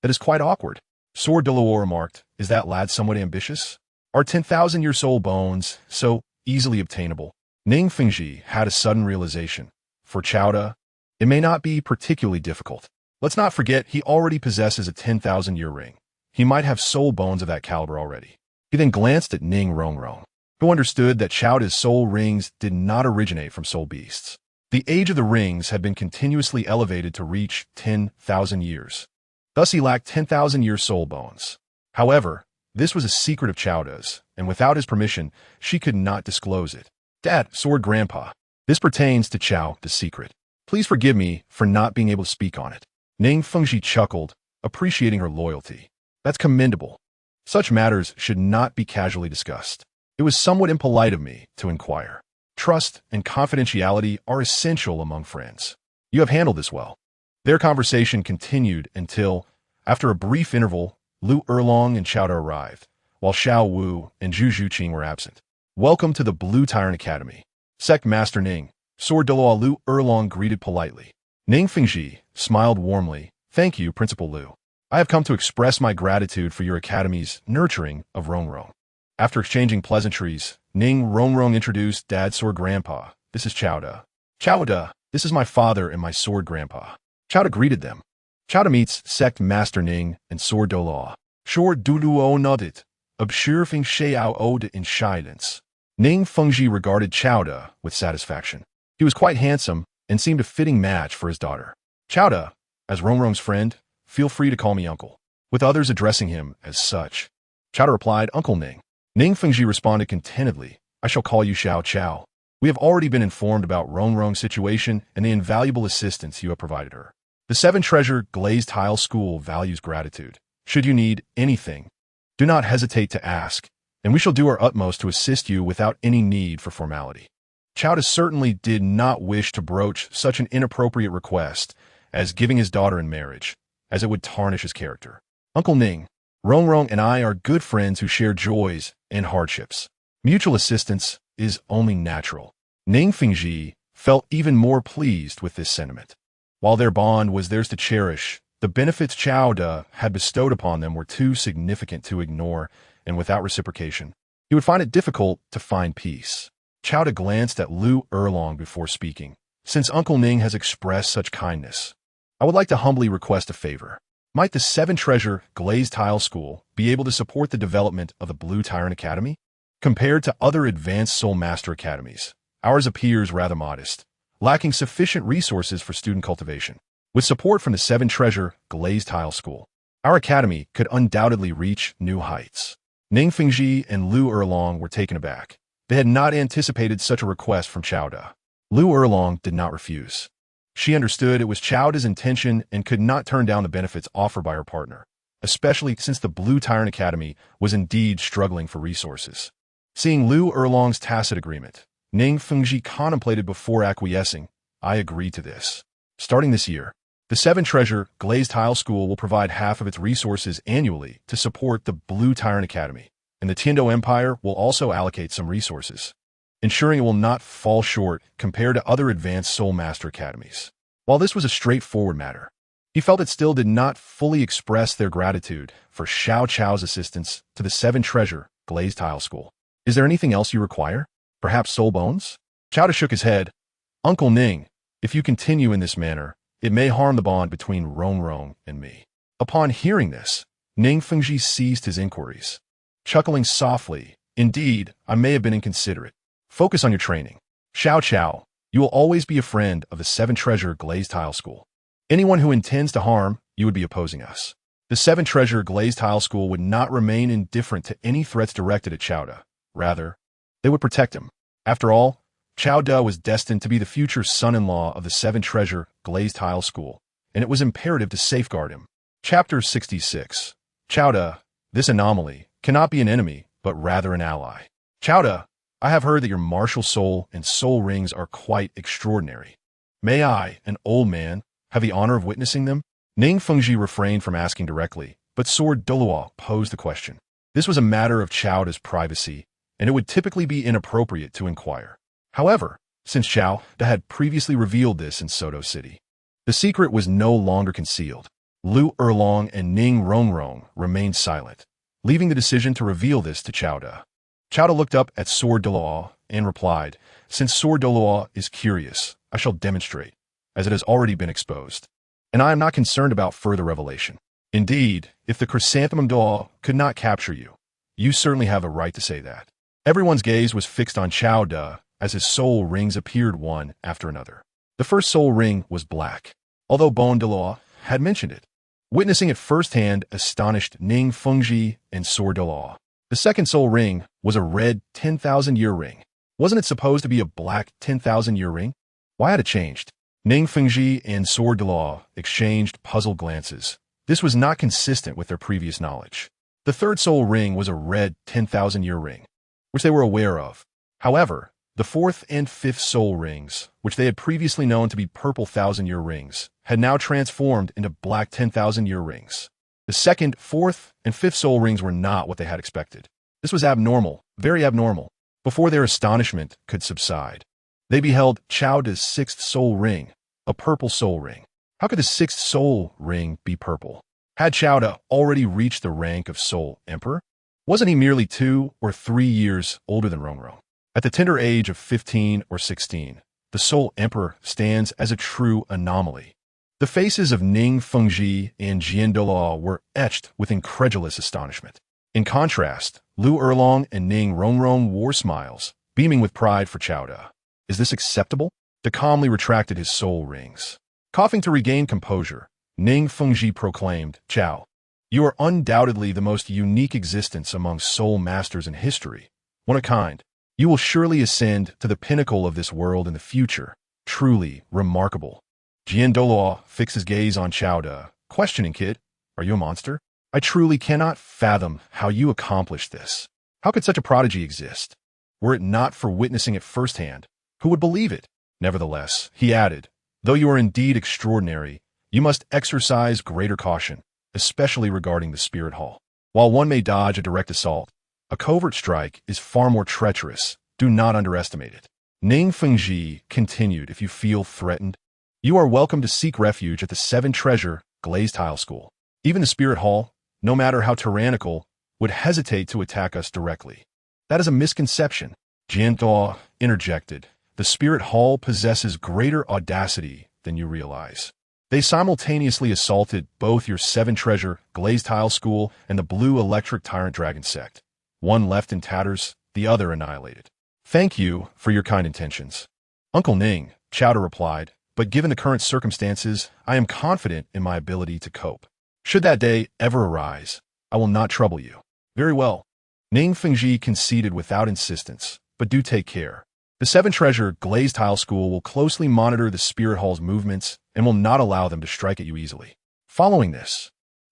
That is quite awkward. Sword Douluo remarked, is that lad somewhat ambitious? Are 10,000-year soul bones so easily obtainable? Ning Fengji had a sudden realization. For Chowda, it may not be particularly difficult. Let's not forget he already possesses a 10,000-year ring. He might have soul bones of that caliber already. He then glanced at Ning Rongrong, who understood that Chowda's soul rings did not originate from soul beasts. The age of the rings had been continuously elevated to reach 10,000 years. Thus he lacked 10,000-year soul bones. However, this was a secret of Chowda's, and without his permission, she could not disclose it. Dad, Sword Grandpa, this pertains to Chao, the secret. Please forgive me for not being able to speak on it. Ning Fengji chuckled, appreciating her loyalty. That's commendable. Such matters should not be casually discussed. It was somewhat impolite of me to inquire. Trust and confidentiality are essential among friends. You have handled this well. Their conversation continued until, after a brief interval, Lu Erlong and Chowda arrived, while Xiao Wu and Zhu Zhuqing were absent. Welcome to the Blue Tyrant Academy. Sect Master Ning, Sword Douluo. Lu Erlong greeted politely. Ning Fengji smiled warmly. Thank you, Principal Lu. I have come to express my gratitude for your academy's nurturing of Rongrong. After exchanging pleasantries, Ning Rongrong introduced Dad Sword Grandpa. This is Chowda. Chowda, this is my father and my Sword Grandpa. Chowda greeted them. Chowda meets Sect Master Ning and Sword Douluo. Sword Douluo nodded, observing Xiao Wu in silence. Ning Fengji regarded Chowda with satisfaction. He was quite handsome and seemed a fitting match for his daughter. Chowda, as Rongrong's friend, feel free to call me uncle, with others addressing him as such. Chowda replied, Uncle Ning. Ning Fengji responded contentedly, I shall call you Xiao Chao. We have already been informed about Rongrong's situation and the invaluable assistance you have provided her. The 7-treasure glazed tile school values gratitude. Should you need anything, do not hesitate to ask, and we shall do our utmost to assist you without any need for formality. Chowda certainly did not wish to broach such an inappropriate request as giving his daughter in marriage, as it would tarnish his character. Uncle Ning, Rongrong and I are good friends who share joys and hardships. Mutual assistance is only natural. Ning Fengji felt even more pleased with this sentiment. While their bond was theirs to cherish, the benefits Chowda had bestowed upon them were too significant to ignore, and without reciprocation, he would find it difficult to find peace. Chowda glanced at Lu Erlong before speaking. Since Uncle Ning has expressed such kindness, I would like to humbly request a favor. Might the 7-treasure glazed tile school be able to support the development of the Blue Tyrant Academy? Compared to other advanced Soul Master academies, ours appears rather modest, lacking sufficient resources for student cultivation. With support from the 7-treasure glazed tile school, our academy could undoubtedly reach new heights. Ning Fengji and Lu Erlong were taken aback. They had not anticipated such a request from Chowda. Lu Erlong did not refuse. She understood it was Chowda's intention and could not turn down the benefits offered by her partner, especially since the Blue Tyrant Academy was indeed struggling for resources. Seeing Lu Erlong's tacit agreement, Ning Fengji contemplated before acquiescing. I agree to this. Starting this year, the 7-treasure glazed tile school will provide half of its resources annually to support the Blue Tyrant Academy, and the Tiando Empire will also allocate some resources, ensuring it will not fall short compared to other advanced Soul Master academies. While this was a straightforward matter, he felt it still did not fully express their gratitude for Xiao Chao's assistance to the 7-treasure glazed tile school. Is there anything else you require? Perhaps soul bones? Chowda shook his head. Uncle Ning, if you continue in this manner, it may harm the bond between Rongrong and me. Upon hearing this, Ning Fengji ceased his inquiries. Chuckling softly, indeed, I may have been inconsiderate. Focus on your training. Xiao Chao, you will always be a friend of the 7-treasure glazed tile school. Anyone who intends to harm you would be opposing us. The 7-treasure glazed tile school would not remain indifferent to any threats directed at Chowda. Rather, they would protect him. After all, Qiao De was destined to be the future son-in-law of the seven-treasure glazed tile school, and it was imperative to safeguard him. Chapter 66. Qiao De, this anomaly, cannot be an enemy, but rather an ally. Qiao De, I have heard that your martial soul and soul rings are quite extraordinary. May I, an old man, have the honor of witnessing them? Ning Fengji refrained from asking directly, but Sword Douluo posed the question. This was a matter of Qiao De's privacy, and it would typically be inappropriate to inquire. However, since Qiao De had previously revealed this in Soto City, the secret was no longer concealed. Lu Erlong and Ning Rongrong remained silent, leaving the decision to reveal this to Qiao De. Qiao De looked up at Sword Douluo and replied, Since Sword Douluo is curious, I shall demonstrate, as it has already been exposed. And I am not concerned about further revelation. Indeed, if the chrysanthemum doll could not capture you, you certainly have a right to say that. Everyone's gaze was fixed on Qiao De as his soul rings appeared one after another. The first soul ring was black, although Bon Douluo had mentioned it. Witnessing it firsthand astonished Ning Fengji and Sword Douluo. The second soul ring was a red 10,000-year ring. Wasn't it supposed to be a black 10,000-year ring? Why had it changed? Ning Fengji and Sword Douluo exchanged puzzled glances. This was not consistent with their previous knowledge. The third soul ring was a red 10,000-year ring, which they were aware of. However, the fourth and fifth soul rings, which they had previously known to be purple 1,000-year rings, had now transformed into black 10,000-year rings. The second, fourth, and fifth soul rings were not what they had expected. This was abnormal, very abnormal. Before their astonishment could subside, they beheld Qiao De's sixth soul ring, a purple soul ring. How could the sixth soul ring be purple? Had Qiao De already reached the rank of Soul Emperor? Wasn't he merely 2 or 3 years older than Rongrong? At the tender age of 15 or 16, the Soul Emperor stands as a true anomaly. The faces of Ning Fengji and Jian Douluo were etched with incredulous astonishment. In contrast, Lu Erlong and Ning Rongrong wore smiles, beaming with pride for Qiao De. Is this acceptable? De calmly retracted his soul rings. Coughing to regain composure, Ning Fengji proclaimed, Qiao, you are undoubtedly the most unique existence among soul masters in history. One of a kind. You will surely ascend to the pinnacle of this world in the future. Truly remarkable. Jian Douluo fixed his gaze on Qiao De, questioning, Kid, are you a monster? I truly cannot fathom how you accomplished this. How could such a prodigy exist? Were it not for witnessing it firsthand, who would believe it? Nevertheless, he added, though you are indeed extraordinary, you must exercise greater caution, especially regarding the spirit hall. While one may dodge a direct assault, a covert strike is far more treacherous. Do not underestimate it. Ning Fengji continued, if you feel threatened, you are welcome to seek refuge at the seven-treasure glazed tile school. Even the spirit hall, no matter how tyrannical, would hesitate to attack us directly. That is a misconception. Jian Douluo interjected. The spirit hall possesses greater audacity than you realize. They simultaneously assaulted both your seven-treasure glazed tile school and the blue electric tyrant dragon sect. One left in tatters, the other annihilated. Thank you for your kind intentions. Uncle Ning, Qiao De replied, but given the current circumstances, I am confident in my ability to cope. Should that day ever arise, I will not trouble you. Very well. Ning Fengji conceded without insistence, but do take care. The seven-treasure glazed tile school will closely monitor the spirit hall's movements and will not allow them to strike at you easily. Following this,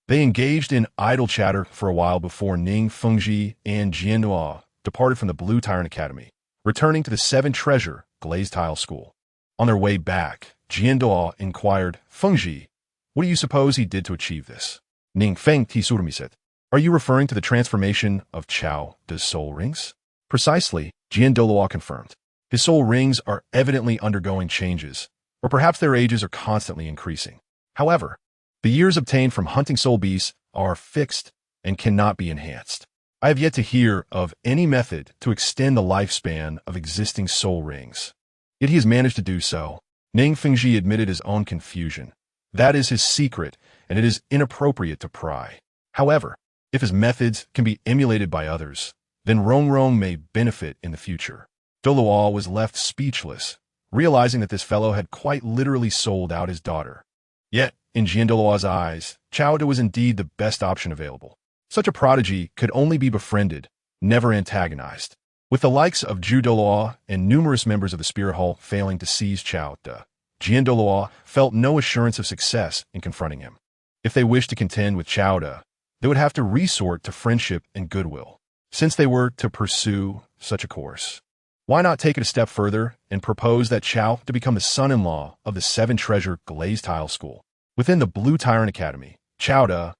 they engaged in idle chatter for a while before Ning Fengji and Jian Douluo departed from the Blue Tyrant Academy, returning to the seven-treasure glazed tile school. On their way back, Jian Douluo inquired, Fengji, what do you suppose he did to achieve this? Ning Feng Tisurmiset, are you referring to the transformation of Qiao De's soul rings? Precisely, Jian Douluo confirmed. His soul rings are evidently undergoing changes, or perhaps their ages are constantly increasing. However, the years obtained from hunting soul beasts are fixed and cannot be enhanced. I have yet to hear of any method to extend the lifespan of existing soul rings. Yet he has managed to do so. Ning Fengji admitted his own confusion. That is his secret, and it is inappropriate to pry. However, if his methods can be emulated by others, then Rongrong may benefit in the future. Douluo was left speechless, realizing that this fellow had quite literally sold out his daughter. Yet, in Jian Douluo's eyes, Qiao De was indeed the best option available. Such a prodigy could only be befriended, never antagonized. With the likes of Zhu Douluo and numerous members of the Spirit Hall failing to seize Qiao De, Qian Douluo felt no assurance of success in confronting him. If they wished to contend with Qiao De, they would have to resort to friendship and goodwill. Since they were to pursue such a course, why not take it a step further and propose that Qiao to become the son-in-law of the seven-treasure glazed tile school? Within the Blue Tyrant Academy, Qiao De,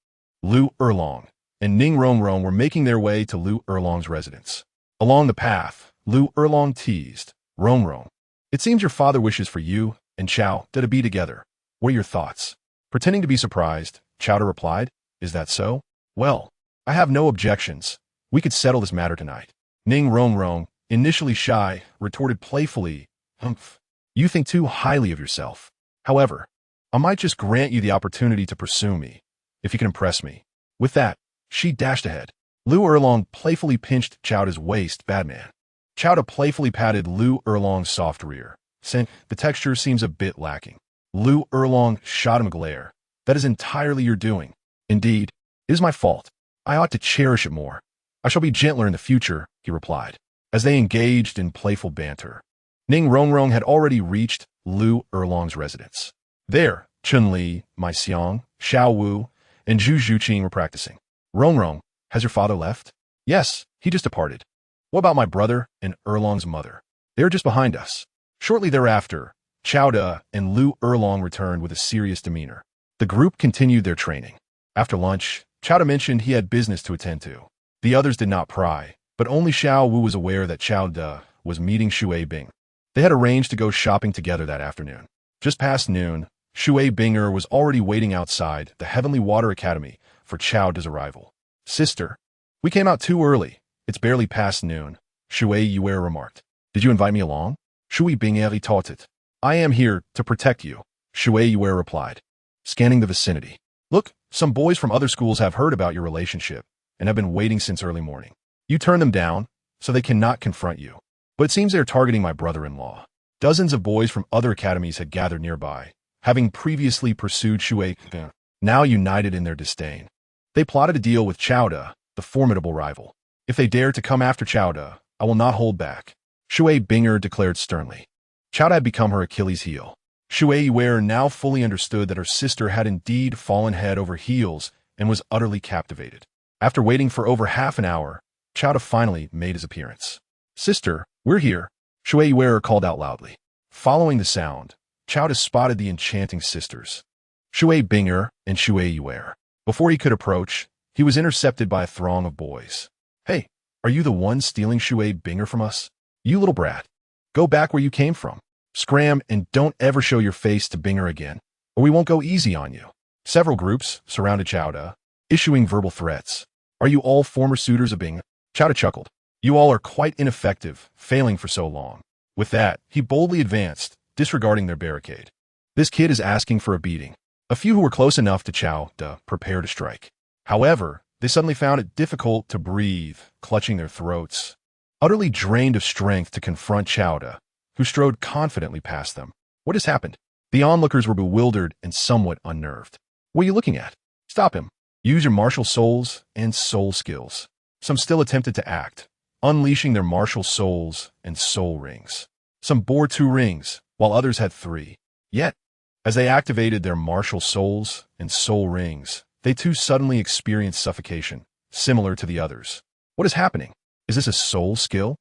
Lu Erlong, and Ning Rongrong were making their way to Lu Erlong's residence. Along the path, Lu Erlong teased, "Rongrong, it seems your father wishes for you and Qiao De to be together. What are your thoughts?" Pretending to be surprised, Qiao De replied, "Is that so? Well, I have no objections. We could settle this matter tonight." Ning Rongrong, initially shy, retorted playfully, "Humph, you think too highly of yourself. However, I might just grant you the opportunity to pursue me, if you can impress me." With that, she dashed ahead. Lu Erlong playfully pinched Qiao De's waist, "Bad man." Qiao De playfully patted Lu Erlong's soft rear, saying, "The texture seems a bit lacking." Lu Erlong shot him a glare. "That is entirely your doing. Indeed, it is my fault. I ought to cherish it more. I shall be gentler in the future," he replied, as they engaged in playful banter. Ning Rongrong had already reached Lu Erlong's residence. There, Chun-Li, Mai Xiang, Xiao Wu, and Zhu Zhuqing were practicing. "Rongrong, has your father left?" "Yes, he just departed." "What about my brother and Erlong's mother?" "They are just behind us." Shortly thereafter, Qiao De and Lu Erlong returned with a serious demeanor. The group continued their training. After lunch, Qiao De mentioned he had business to attend to. The others did not pry, but only Xiao Wu was aware that Qiao De was meeting Xue Bing. They had arranged to go shopping together that afternoon. Just past noon, Xue Binger was already waiting outside the Heavenly Water Academy for Qiao De's arrival. "Sister, we came out too early. It's barely past noon," Xue Yuer remarked. "Did you invite me along?" Xue Binger retorted. "I am here to protect you," Xue Yuer replied, scanning the vicinity. "Look, some boys from other schools have heard about your relationship and have been waiting since early morning. You turned them down, so they cannot confront you. But it seems they are targeting my brother-in-law." Dozens of boys from other academies had gathered nearby, having previously pursued Xue Binger, now united in their disdain. They plotted a deal with Qiao De, the formidable rival. "If they dare to come after Qiao De, I will not hold back," Xue Binger declared sternly. Qiao De had become her Achilles' heel. Xue Yuer now fully understood that her sister had indeed fallen head over heels and was utterly captivated. After waiting for over half an hour, Qiao De finally made his appearance. "Sister, we're here," Xue Yuer called out loudly. Following the sound, Qiao De spotted the enchanting sisters, Xue Binger and Xue Yuer. Before he could approach, he was intercepted by a throng of boys. "Hey, are you the one stealing Xue Binger from us? You little brat. Go back where you came from. Scram and don't ever show your face to Binger again, or we won't go easy on you." Several groups surrounded Qiao De, issuing verbal threats. "Are you all former suitors of Binger?" Qiao De chuckled. "You all are quite ineffective, failing for so long." With that, he boldly advanced, disregarding their barricade. "This kid is asking for a beating." A few who were close enough to Qiao De prepared to strike. However, they suddenly found it difficult to breathe, clutching their throats. Utterly drained of strength to confront Qiao De, who strode confidently past them. "What has happened?" The onlookers were bewildered and somewhat unnerved. "What are you looking at? Stop him. Use your martial souls and soul skills." Some still attempted to act, unleashing their martial souls and soul rings. Some bore 2 rings, while others had 3. Yet, as they activated their martial souls and soul rings, they too suddenly experienced suffocation, similar to the others. What is happening? Is this a soul skill?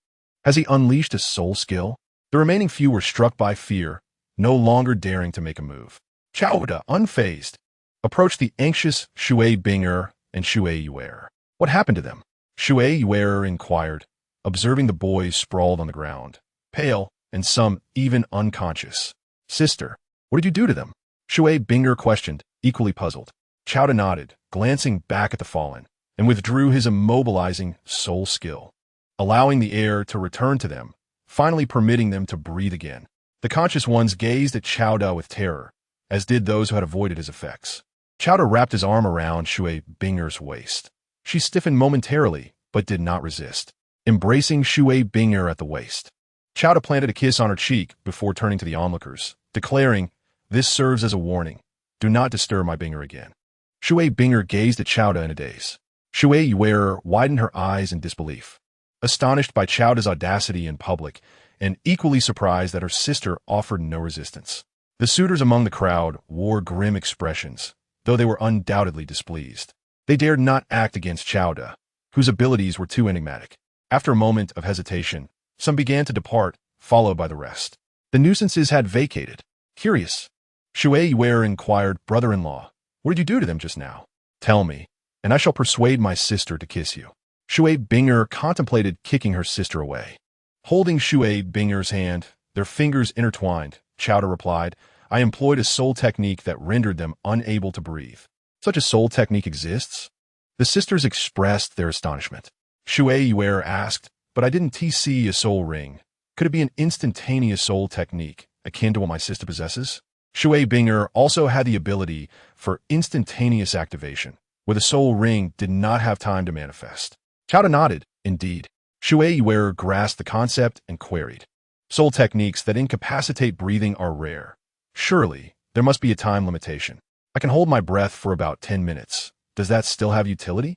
Has he unleashed a soul skill? The remaining few were struck by fear, no longer daring to make a move. Qiao De, unfazed, approached the anxious Xue Binger and Xue Yuer. "What happened to them?" Xue Yuer inquired, observing the boys sprawled on the ground, pale and some even unconscious. "Sister, what did you do to them?" Xue Binger questioned, equally puzzled. Qiao De nodded, glancing back at the fallen, and withdrew his immobilizing soul skill, allowing the air to return to them, finally permitting them to breathe again. The conscious ones gazed at Qiao De with terror, as did those who had avoided his effects. Qiao De wrapped his arm around Xue Binger's waist. She stiffened momentarily, but did not resist, embracing Xue Binger at the waist. Qiao De planted a kiss on her cheek before turning to the onlookers, declaring, "This serves as a warning. Do not disturb my Binger again." Xue Binger gazed at Qiao De in a daze. Xue Yuer widened her eyes in disbelief. astonished by Chowda's audacity in public and equally surprised that her sister offered no resistance. The suitors among the crowd wore grim expressions, though they were undoubtedly displeased. They dared not act against Chowda, whose abilities were too enigmatic. After a moment of hesitation, some began to depart, followed by the rest. The nuisances had vacated. Curious. Xue Yu inquired, brother-in-law, what did you do to them just now? Tell me, and I shall persuade my sister to kiss you. Xue Binger contemplated kicking her sister away. Holding Xue Binger's hand, their fingers intertwined, Chowda replied, I employed a soul technique that rendered them unable to breathe. Such a soul technique exists? The sisters expressed their astonishment. Xue Yu asked, but I didn't see a soul ring. Could it be an instantaneous soul technique, akin to what my sister possesses? Xue Binger also had the ability for instantaneous activation, where the soul ring did not have time to manifest. Chowda nodded, indeed. Xue Yu grasped the concept and queried. Soul techniques that incapacitate breathing are rare. Surely, there must be a time limitation. I can hold my breath for about 10 minutes. Does that still have utility?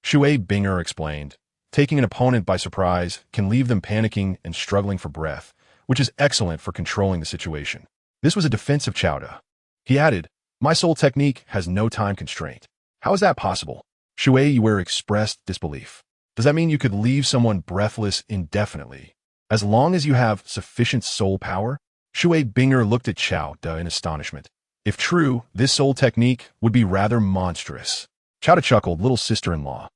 Xue Binger explained. Taking an opponent by surprise can leave them panicking and struggling for breath, which is excellent for controlling the situation. This was a defense of Chowda. He added, my soul technique has no time constraint. How is that possible? Xue Yu expressed disbelief. Does that mean you could leave someone breathless indefinitely, as long as you have sufficient soul power? Xue Binger looked at Chowda in astonishment. If true, this soul technique would be rather monstrous. Chowda chuckled, little sister-in-law.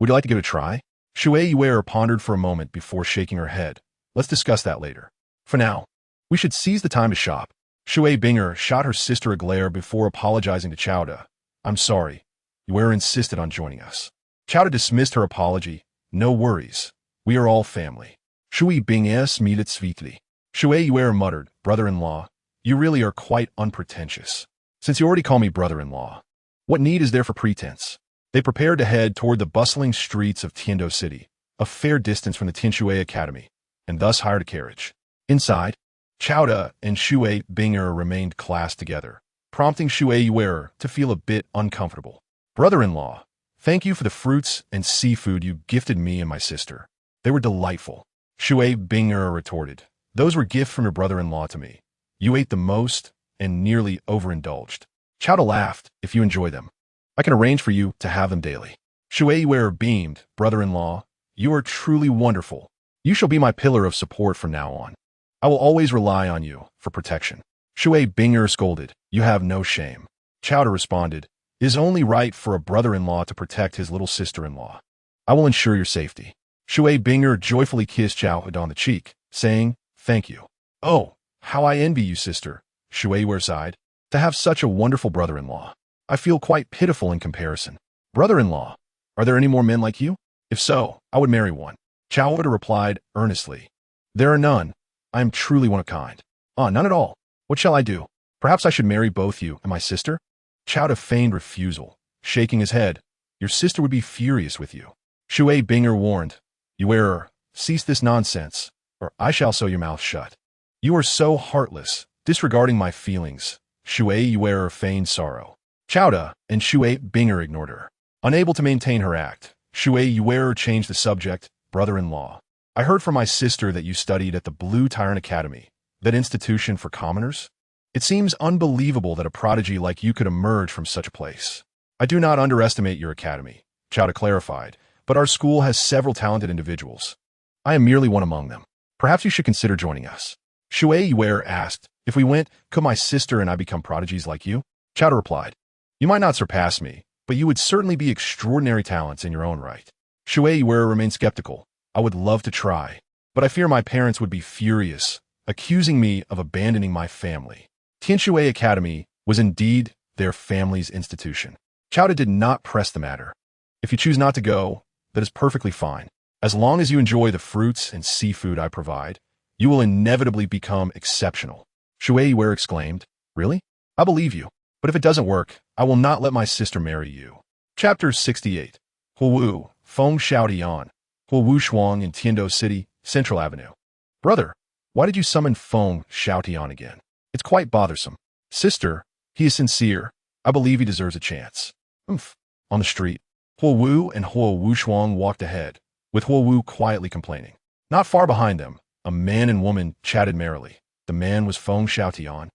Would you like to give it a try? Xue Yu pondered for a moment before shaking her head. Let's discuss that later. For now, we should seize the time to shop. Xue Binger shot her sister a glare before apologizing to Chowda. I'm sorry. Yu insisted on joining us. Chowda dismissed her apology. No worries. We are all family. Xue Binger smiled sweetly. Xue Yu muttered, brother-in-law, you really are quite unpretentious. Since you already call me brother-in-law, what need is there for pretense? They prepared to head toward the bustling streets of Tiando City, a fair distance from the Tianxue Academy, and thus hired a carriage. Inside, Chowda and Xue Binger remained clasped together, prompting Xue Yu to feel a bit uncomfortable. Brother-in-law, thank you for the fruits and seafood you gifted me and my sister. They were delightful. Xue Binger retorted. Those were gifts from your brother-in-law to me. You ate the most and nearly overindulged. Chowda laughed, if you enjoy them. I can arrange for you to have them daily. Xue Yu beamed, brother-in-law, you are truly wonderful. You shall be my pillar of support from now on. I will always rely on you for protection. Xue Binger scolded, you have no shame. Chowda responded, it is only right for a brother-in-law to protect his little sister-in-law. I will ensure your safety. Xue Binger joyfully kissed Chowda on the cheek, saying, thank you. Oh, how I envy you, sister, Xue Yu sighed. To have such a wonderful brother-in-law. I feel quite pitiful in comparison. Brother-in-law, are there any more men like you? If so, I would marry one. Chowda replied earnestly. There are none. I am truly one of kind. None at all. What shall I do? Perhaps I should marry both you and my sister? Chowda feigned refusal, shaking his head. Your sister would be furious with you. Xue Binger warned. You cease this nonsense, or I shall sew your mouth shut. You are so heartless, disregarding my feelings. Xue Yu feigned sorrow. Chowda and Xue Binger ignored her. Unable to maintain her act, Xue Yu changed the subject, brother-in-law. I heard from my sister that you studied at the Blue Tyrant Academy, that institution for commoners. It seems unbelievable that a prodigy like you could emerge from such a place. I do not underestimate your academy, Chowda clarified, but our school has several talented individuals. I am merely one among them. Perhaps you should consider joining us. Xue Yu asked, if we went, could my sister and I become prodigies like you? Chowda replied, you might not surpass me, but you would certainly be extraordinary talents in your own right. Xue Yu remained skeptical. I would love to try, but I fear my parents would be furious, accusing me of abandoning my family. Tianxue Academy was indeed their family's institution. Chowda did not press the matter. If you choose not to go, that is perfectly fine. As long as you enjoy the fruits and seafood I provide, you will inevitably become exceptional. Xue Yu exclaimed, really? I believe you. But if it doesn't work, I will not let my sister marry you. Chapter 68. Huo Wu, Feng Xiaotian. Huo Wu Shuang in Tiando City, Central Avenue. Brother, why did you summon Feng Xiaotian again? It's quite bothersome. Sister, he is sincere. I believe he deserves a chance. On the street, Huo Wu and Huo Wu Shuang walked ahead, with Huo Wu quietly complaining. Not far behind them, a man and woman chatted merrily. The man was Feng Xiaotian,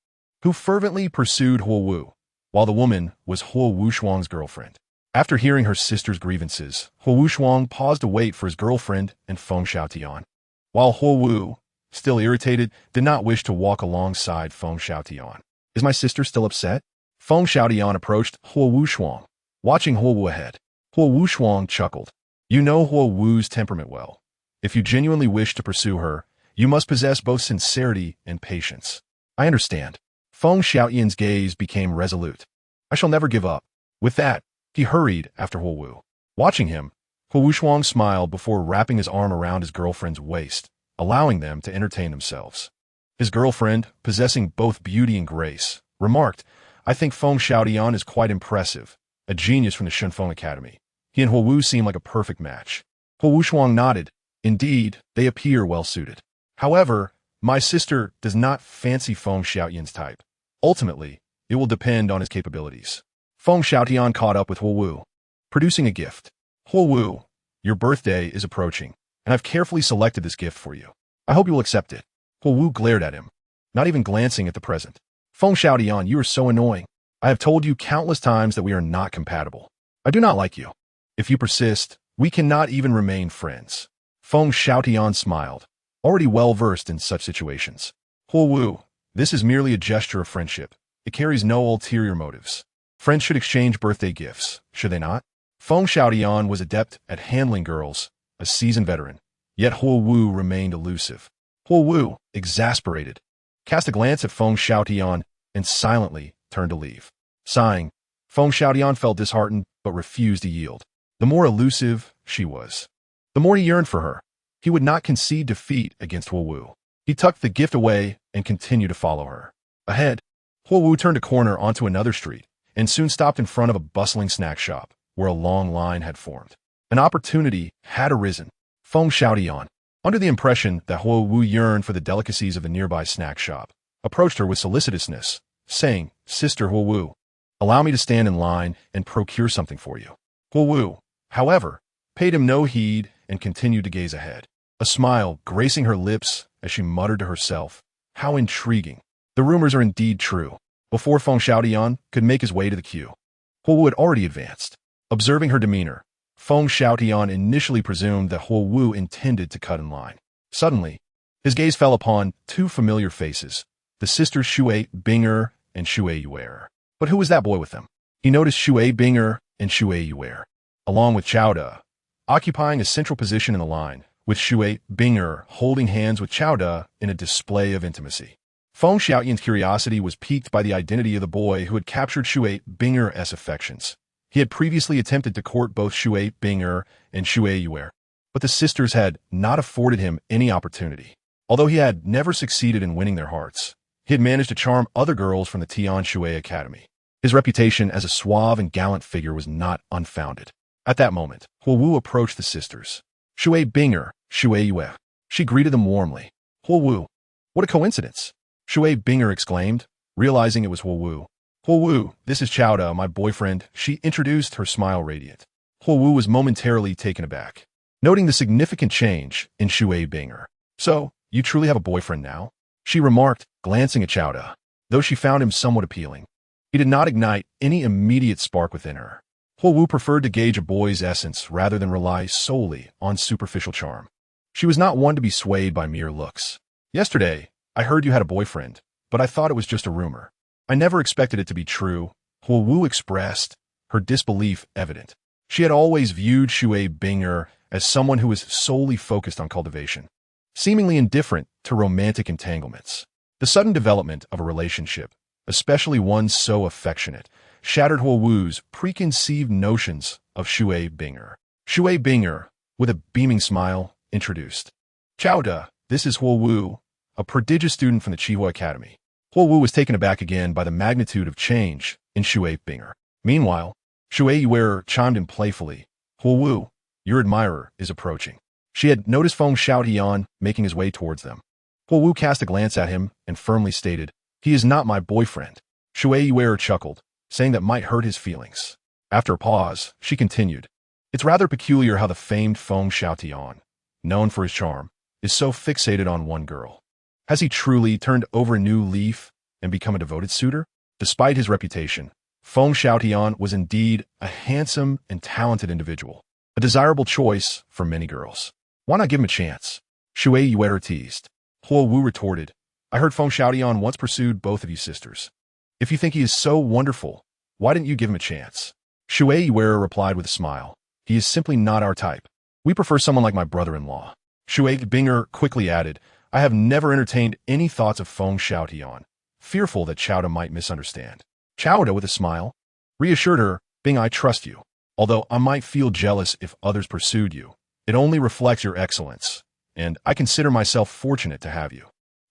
who fervently pursued Huo Wu, while the woman was Huo Wushuang's girlfriend. After hearing her sister's grievances, Huo Wushuang paused to wait for his girlfriend and Feng Xiaotian, while Huo Wu, still irritated, did not wish to walk alongside Feng Xiaotian. Is my sister still upset? Feng Xiaotian approached Huo Wushuang, watching Huo Wu ahead. Huo Wushuang chuckled. You know Huo Wu's temperament well. If you genuinely wish to pursue her, you must possess both sincerity and patience. I understand. Feng Xiaotian's gaze became resolute. I shall never give up. With that, he hurried after Huo Wu. Watching him, Huo Wushuang smiled before wrapping his arm around his girlfriend's waist, allowing them to entertain themselves. His girlfriend, possessing both beauty and grace, remarked, I think Feng Xiaotian is quite impressive, a genius from the Shunfeng Academy. He and Huo Wu seem like a perfect match. Huo Wushuang nodded. Indeed, they appear well-suited. However, my sister does not fancy Feng Xiaotian's type. Ultimately, it will depend on his capabilities. Feng Xiaotian caught up with Huo Wu, producing a gift. Huo Wu, your birthday is approaching, and I've carefully selected this gift for you. I hope you will accept it. Huo Wu glared at him, not even glancing at the present. Feng Xiaotian, you are so annoying. I have told you countless times that we are not compatible. I do not like you. If you persist, we cannot even remain friends. Feng Xiaotian smiled, already well-versed in such situations. Huo Wu, this is merely a gesture of friendship. It carries no ulterior motives. Friends should exchange birthday gifts, should they not? Feng Xiaotian was adept at handling girls, a seasoned veteran. Yet Huo Wu remained elusive. Huo Wu, exasperated, cast a glance at Feng Xiaotian and silently turned to leave. Sighing, Feng Xiaotian felt disheartened but refused to yield. The more elusive she was, the more he yearned for her. He would not concede defeat against Huo Wu. He tucked the gift away and continued to follow her. Ahead, Huo Wu turned a corner onto another street and soon stopped in front of a bustling snack shop where a long line had formed. An opportunity had arisen. Feng Xiaotian, under the impression that Huo Wu yearned for the delicacies of the nearby snack shop, approached her with solicitousness, saying, Sister Huo Wu, allow me to stand in line and procure something for you. Huo Wu, however, paid him no heed and continued to gaze ahead, a smile gracing her lips as she muttered to herself, how intriguing. The rumors are indeed true. Before Feng Xiaotian could make his way to the queue, Huo Wu had already advanced. Observing her demeanor, Feng Xiaotian initially presumed that Huo Wu intended to cut in line. Suddenly, his gaze fell upon two familiar faces, the sisters Xue Binger and Xue Yuer. But who was that boy with them? He noticed Xue Binger and Xue Yuer, along with Chao De, occupying a central position in the line, with Xue Binger holding hands with Chao De in a display of intimacy. Feng Xiaotian's curiosity was piqued by the identity of the boy who had captured Xue Binger's affections. He had previously attempted to court both Xue Binger and Xue Yuer, but the sisters had not afforded him any opportunity. Although he had never succeeded in winning their hearts, he had managed to charm other girls from the Qian Renxue Academy. His reputation as a suave and gallant figure was not unfounded. At that moment, Huo Wu approached the sisters. Xue Binger, Xue Yuer. She greeted them warmly. Huo Wu, what a coincidence! Xue Binger exclaimed, realizing it was Huo Wu. Huo Wu, this is Chao De, my boyfriend, she introduced, her smile radiant. Huo Wu was momentarily taken aback, noting the significant change in Xue Binger. So, you truly have a boyfriend now? She remarked, glancing at Chao De, though she found him somewhat appealing. He did not ignite any immediate spark within her. Huo Wu preferred to gauge a boy's essence rather than rely solely on superficial charm. She was not one to be swayed by mere looks. Yesterday, I heard you had a boyfriend, but I thought it was just a rumor. I never expected it to be true, Huo Wu expressed, her disbelief evident. She had always viewed Xue Binger as someone who was solely focused on cultivation, seemingly indifferent to romantic entanglements. The sudden development of a relationship, especially one so affectionate, shattered Huo Wu's preconceived notions of Xue Binger. Xue Binger, with a beaming smile, introduced. Chao De, this is Huo Wu, a prodigious student from the Qihua Academy. Huo Wu was taken aback again by the magnitude of change in Xue Binger. Meanwhile, Xue Yuer chimed in playfully, Huo Wu, your admirer is approaching. She had noticed Feng Xiaotian making his way towards them. Huo Wu cast a glance at him and firmly stated, he is not my boyfriend. Xue Yuer chuckled, saying that might hurt his feelings. After a pause, she continued, It's rather peculiar how the famed Feng Xiaotian, known for his charm, is so fixated on one girl. Has he truly turned over a new leaf and become a devoted suitor? Despite his reputation, Feng Xiaotian was indeed a handsome and talented individual, a desirable choice for many girls. Why not give him a chance? Shui Yuer teased. Huo Wu retorted, I heard Feng Xiaotian once pursued both of you sisters. If you think he is so wonderful, why didn't you give him a chance? Shui Yuer replied with a smile. He is simply not our type. We prefer someone like my brother-in-law. Shui Binger quickly added, I have never entertained any thoughts of Feng Xiaotian, fearful that Chowda might misunderstand. Chowda, with a smile, reassured her, Bing, I trust you. Although I might feel jealous if others pursued you, it only reflects your excellence, and I consider myself fortunate to have you.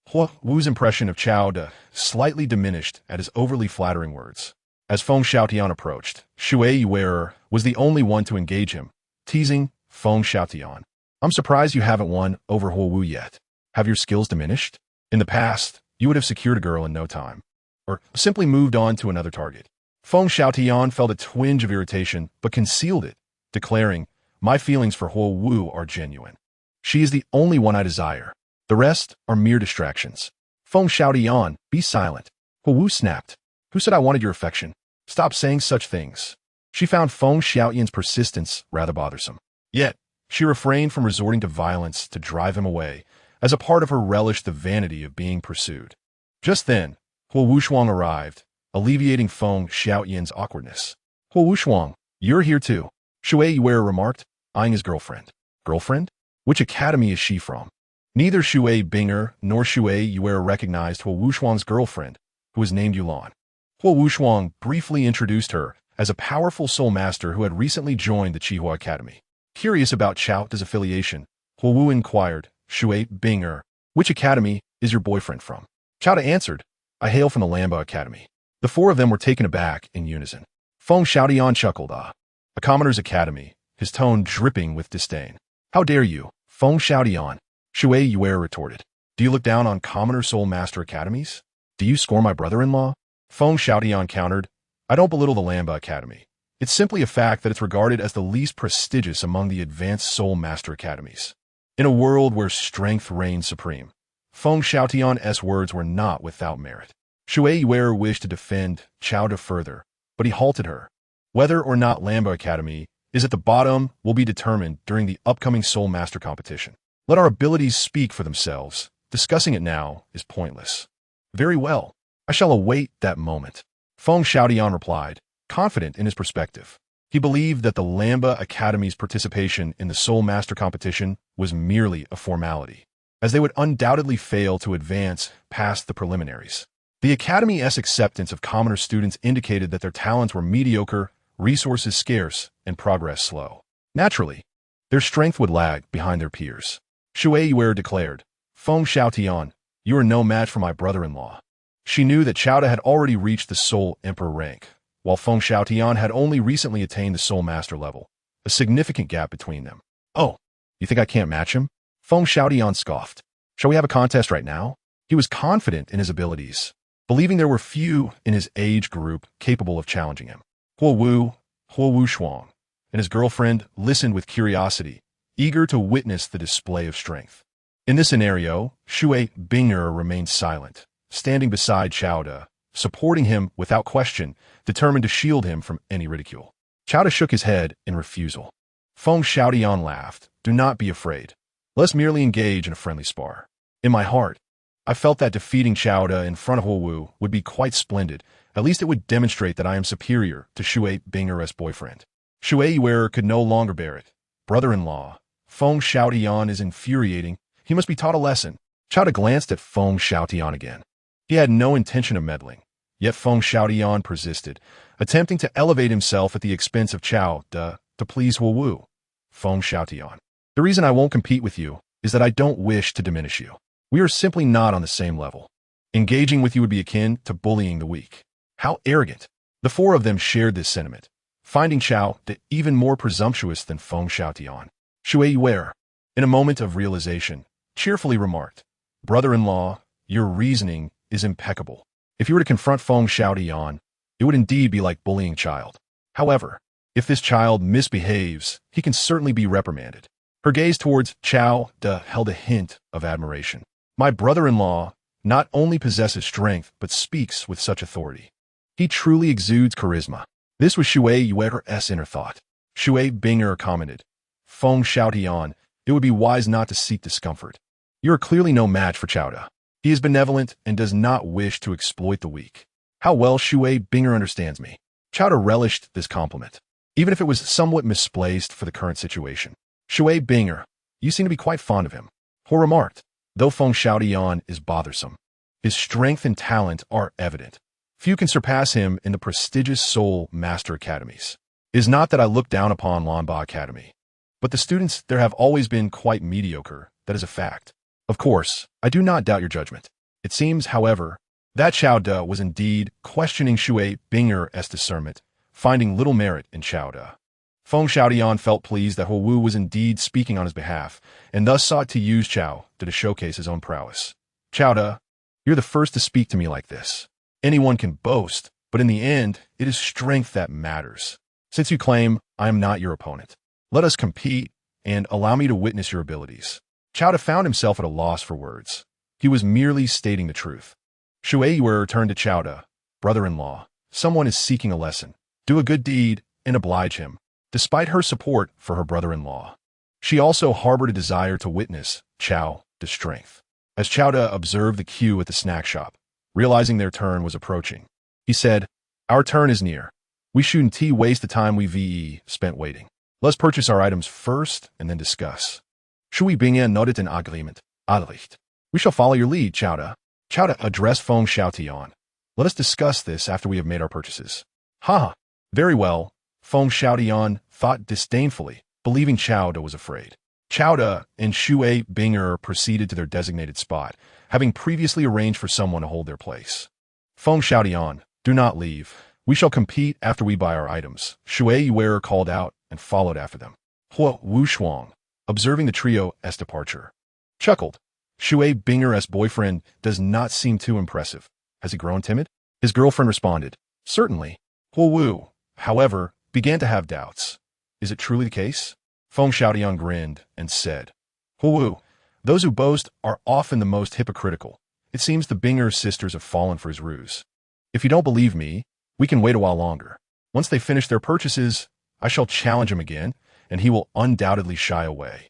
Huo Wu's impression of Chowda slightly diminished at his overly flattering words. As Feng Xiaotian approached, Shui Yuer was the only one to engage him, teasing Feng Xiaotian. I'm surprised you haven't won over Huo Wu yet. Have your skills diminished? In the past, you would have secured a girl in no time, or simply moved on to another target. Feng Xiaotian felt a twinge of irritation, but concealed it, declaring, my feelings for Huo Wu are genuine. She is the only one I desire. The rest are mere distractions. Feng Xiaotian, be silent. Huo Wu snapped. Who said I wanted your affection? Stop saying such things. She found Feng Xiaotian's persistence rather bothersome. Yet, she refrained from resorting to violence to drive him away, as a part of her relished the vanity of being pursued. Just then, Huo Wushuang arrived, alleviating Feng Xiaotian's awkwardness. Huo Wushuang, you're here too, Shui Yuer remarked, eyeing his girlfriend. Girlfriend? Which academy is she from? Neither Shui Binger nor Shui Yuer recognized Huo Wushuang's girlfriend, who was named Yulan. Huo Wushuang briefly introduced her as a powerful soul master who had recently joined the Qihua Academy. Curious about Chowda's affiliation, Huo Wu inquired, Shui Binger, which academy is your boyfriend from? Chowda answered, I hail from the Lamba Academy. The four of them were taken aback in unison. Feng Xiaotian chuckled, a commoner's academy, his tone dripping with disdain. How dare you, Feng Xiaotian? Shui Yuer retorted. Do you look down on commoner soul master academies? Do you scorn my brother-in-law? Feng Xiaotian countered, I don't belittle the Lamba Academy. It's simply a fact that it's regarded as the least prestigious among the advanced soul master academies. In a world where strength reigns supreme, Feng Xiaotian's words were not without merit. Shui Yuer wished to defend Chowda further, but he halted her. Whether or not Lamba Academy is at the bottom will be determined during the upcoming Soul Master competition. Let our abilities speak for themselves. Discussing it now is pointless. Very well. I shall await that moment. Feng Xiaotian replied, confident in his perspective. He believed that the Lamba Academy's participation in the Soul Master competition was merely a formality, as they would undoubtedly fail to advance past the preliminaries. The Academy's acceptance of commoner students indicated that their talents were mediocre, resources scarce, and progress slow. Naturally, their strength would lag behind their peers. Shui Yuer declared, Feng Xiaotian, you are no match for my brother-in-law. She knew that Chowda had already reached the Soul Emperor rank, while Feng Xiaotian had only recently attained the Soul Master level, a significant gap between them. Oh, you think I can't match him? Feng Xiaotian scoffed. Shall we have a contest right now? He was confident in his abilities, believing there were few in his age group capable of challenging him. Huo Wushuang, and his girlfriend listened with curiosity, eager to witness the display of strength. In this scenario, Shui Binger remained silent, standing beside Chowda, supporting him without question, determined to shield him from any ridicule. Chowda shook his head in refusal. Feng Xiaotian laughed. Do not be afraid. Let's merely engage in a friendly spar. In my heart, I felt that defeating Chowda in front of Huo Wu would be quite splendid. At least it would demonstrate that I am superior to Shui Binger's boyfriend. Shui Yuer could no longer bear it. Brother-in-law, Feng Xiaotian is infuriating. He must be taught a lesson. Chowda glanced at Feng Xiaotian again. He had no intention of meddling, yet Feng Xiaotian persisted, attempting to elevate himself at the expense of Chowda to please Huo Wu. Feng Xiaotian, the reason I won't compete with you is that I don't wish to diminish you. We are simply not on the same level. Engaging with you would be akin to bullying the weak. How arrogant. The four of them shared this sentiment, finding Chowda even more presumptuous than Feng Xiaotian. Shui Yuer, in a moment of realization, cheerfully remarked, Brother-in-law, your reasoning is impeccable. If you were to confront Feng Xiaotian, it would indeed be like bullying a child. However, If this child misbehaves, he can certainly be reprimanded. Her gaze towards Qiao De held a hint of admiration. My brother-in-law not only possesses strength, but speaks with such authority. He truly exudes charisma. This was Xue Yuer's inner thought. Xue Binger commented, Feng Xiaotian, it would be wise not to seek discomfort. You are clearly no match for Qiao De. He is benevolent and does not wish to exploit the weak. How well Xue Binger understands me. Qiao De relished this compliment, even if it was somewhat misplaced for the current situation. Xue Binger, you seem to be quite fond of him. Huo remarked, though Feng Xiaotian is bothersome. His strength and talent are evident. Few can surpass him in the prestigious Soul Master Academies. It is not that I look down upon Lanba Academy, but the students there have always been quite mediocre, that is a fact. Of course, I do not doubt your judgment. It seems, however, that Qiao De was indeed questioning Xue Binger's discernment, finding little merit in Qiao De. Feng Xiaotian felt pleased that Huo Wu was indeed speaking on his behalf, and thus sought to use Qiao De to showcase his own prowess. Qiao De, you're the first to speak to me like this. Anyone can boast, but in the end, it is strength that matters. Since you claim I am not your opponent, let us compete and allow me to witness your abilities. Qiao De found himself at a loss for words. He was merely stating the truth. Xue Yu turned to Qiao De, brother-in-law, someone is seeking a lesson. Do a good deed and oblige him. Despite her support for her brother-in-law, she also harbored a desire to witness Qiao De's strength. As Qiao De observed the queue at the snack shop, realizing their turn was approaching, he said, our turn is near. We shouldn't waste the time we spent waiting. Let's purchase our items first and then discuss. Shui Bingyan nodded in agreement. Adlicht. We shall follow your lead, Qiao De. Qiao De addressed Feng Xiaotian. Let us discuss this after we have made our purchases. Ha! Very well, Feng Xiaotian thought disdainfully, believing Qiao De was afraid. Qiao De and Xue Binger proceeded to their designated spot, having previously arranged for someone to hold their place. Feng Xiaotian, do not leave. We shall compete after we buy our items. Xue Yu called out and followed after them. Huo Wu, observing the trio's departure, chuckled. Xue Binger's boyfriend does not seem too impressive. Has he grown timid? His girlfriend responded, certainly. Huo Wu, however, began to have doubts. Is it truly the case? Feng Xiaotian grinned and said, Huo Wu, those who boast are often the most hypocritical. It seems the Binger sisters have fallen for his ruse. If you don't believe me, we can wait a while longer. Once they finish their purchases, I shall challenge him again, and he will undoubtedly shy away.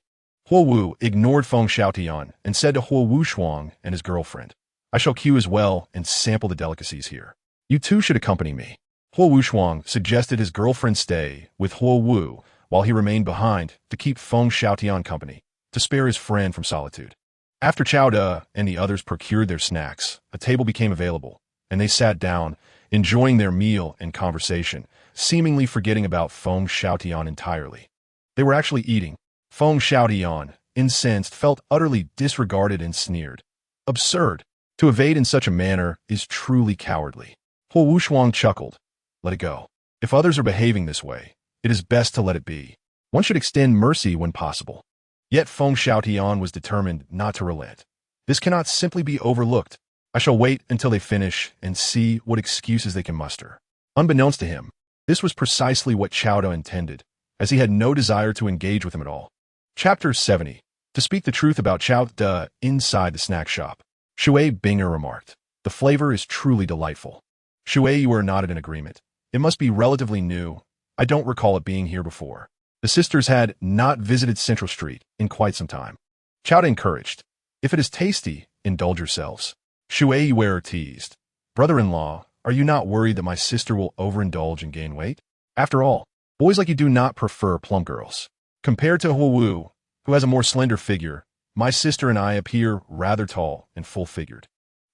Huo Wu ignored Feng Xiaotian and said to Huo Wu and his girlfriend, I shall queue as well and sample the delicacies here. You two should accompany me. Huo Wu suggested his girlfriend stay with Huo Wu while he remained behind to keep Feng Xiaotian company, to spare his friend from solitude. After Qiao De and the others procured their snacks, a table became available, and they sat down, enjoying their meal and conversation, seemingly forgetting about Feng Xiaotian entirely. They were actually eating. Feng Xiaotian, incensed, felt utterly disregarded and sneered. Absurd. To evade in such a manner is truly cowardly. Huo Wu chuckled. Let it go. If others are behaving this way, it is best to let it be. One should extend mercy when possible. Yet Feng Xiaotian was determined not to relent. This cannot simply be overlooked. I shall wait until they finish and see what excuses they can muster. Unbeknownst to him, this was precisely what Qiao De intended, as he had no desire to engage with him at all. Chapter 70. To speak the truth about Qiao De inside the snack shop, Xue Binger remarked, the flavor is truly delightful. Xue Yu nodded in agreement. It must be relatively new. I don't recall it being here before. The sisters had not visited Central Street in quite some time. Qiao De encouraged, if it is tasty, indulge yourselves. Xue Yu teased, brother-in-law, are you not worried that my sister will overindulge and gain weight? After all, boys like you do not prefer plump girls. Compared to Huo Wu, who has a more slender figure, my sister and I appear rather tall and full-figured.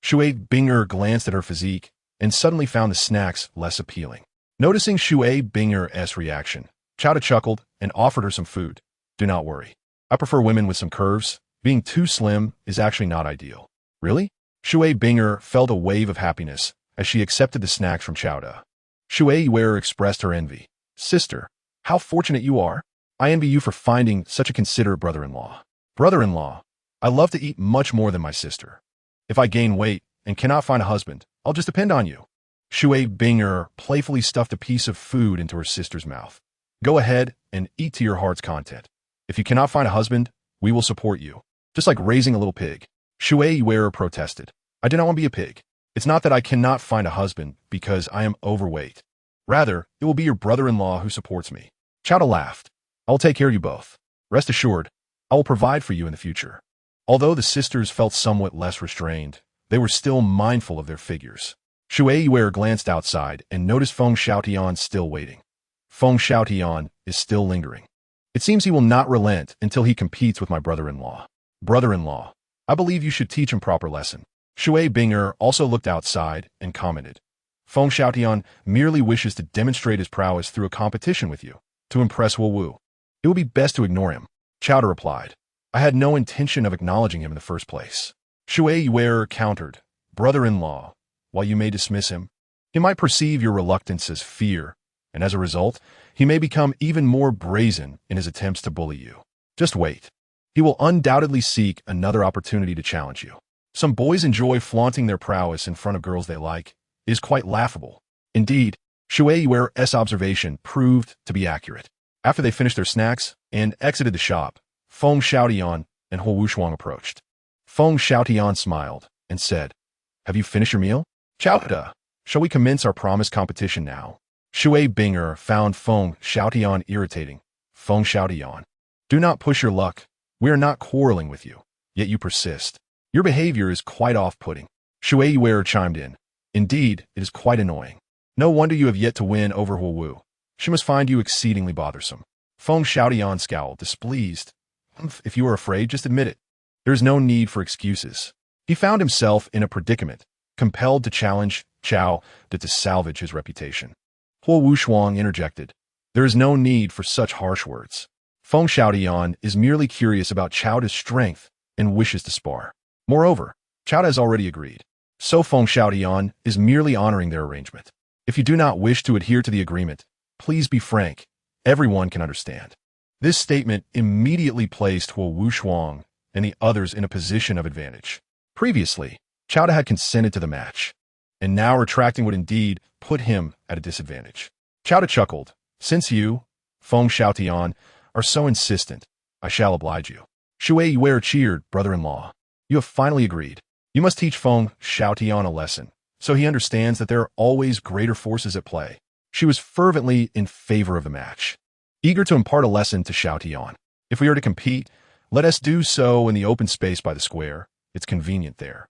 Xue Binger glanced at her physique and suddenly found the snacks less appealing. Noticing Xue Binger's reaction, Qiao De chuckled and offered her some food. Do not worry. I prefer women with some curves. Being too slim is actually not ideal. Really? Xue Binger felt a wave of happiness as she accepted the snacks from Qiao De. Xue Yu expressed her envy. Sister, how fortunate you are. I envy you for finding such a considerate brother-in-law. Brother-in-law, I love to eat much more than my sister. If I gain weight and cannot find a husband, I'll just depend on you. Xue Binger playfully stuffed a piece of food into her sister's mouth. Go ahead and eat to your heart's content. If you cannot find a husband, we will support you. Just like raising a little pig. Shui Wearer protested. I do not want to be a pig. It's not that I cannot find a husband because I am overweight. Rather, it will be your brother-in-law who supports me. Chowda laughed. I will take care of you both. Rest assured, I will provide for you in the future. Although the sisters felt somewhat less restrained, they were still mindful of their figures. Shui Wearer glanced outside and noticed Feng Xiaotian still waiting. Feng Xiaotian is still lingering. It seems he will not relent until he competes with my brother-in-law. Brother-in-law, I believe you should teach him proper lesson. Shui Binger also looked outside and commented. Feng Xiaotian merely wishes to demonstrate his prowess through a competition with you, to impress Huo Wu. It would be best to ignore him. Chowda replied. I had no intention of acknowledging him in the first place. Shui Wearer countered. Brother-in-law, while you may dismiss him, he might perceive your reluctance as fear, and as a result, he may become even more brazen in his attempts to bully you. Just wait. He will undoubtedly seek another opportunity to challenge you. Some boys enjoy flaunting their prowess in front of girls they like. It is quite laughable. Indeed, Shui Wearer's observation proved to be accurate. After they finished their snacks and exited the shop, Feng Xiaotian and Huo Wu approached. Feng Xiaotian smiled and said, Have you finished your meal? Chowda, shall we commence our promised competition now? Shui Binger found Feng Xiaotian irritating. Feng Xiaotian, do not push your luck. We are not quarreling with you, yet you persist. Your behavior is quite off-putting. Shui Wearer chimed in. Indeed, it is quite annoying. No wonder you have yet to win over Huo Wu. She must find you exceedingly bothersome. Feng Xiaotian scowled, displeased. If you are afraid, just admit it. There is no need for excuses. He found himself in a predicament, compelled to challenge Chao to salvage his reputation. Huo Wu interjected. There is no need for such harsh words. Feng Xiaotian is merely curious about Chowda's strength and wishes to spar. Moreover, Chowda has already agreed. So Feng Xiaotian is merely honoring their arrangement. If you do not wish to adhere to the agreement, please be frank. Everyone can understand. This statement immediately placed Huo Wu and the others in a position of advantage. Previously, Chowda had consented to the match, and now retracting would indeed put him at a disadvantage. Chowda chuckled. Since you, Feng Xiaotian, are so insistent, I shall oblige you. Shui Wearer cheered, brother-in-law. You have finally agreed. You must teach Feng Xiaotian a lesson, so he understands that there are always greater forces at play. She was fervently in favor of the match, eager to impart a lesson to Xiaotian. If we are to compete, let us do so in the open space by the square. It's convenient there.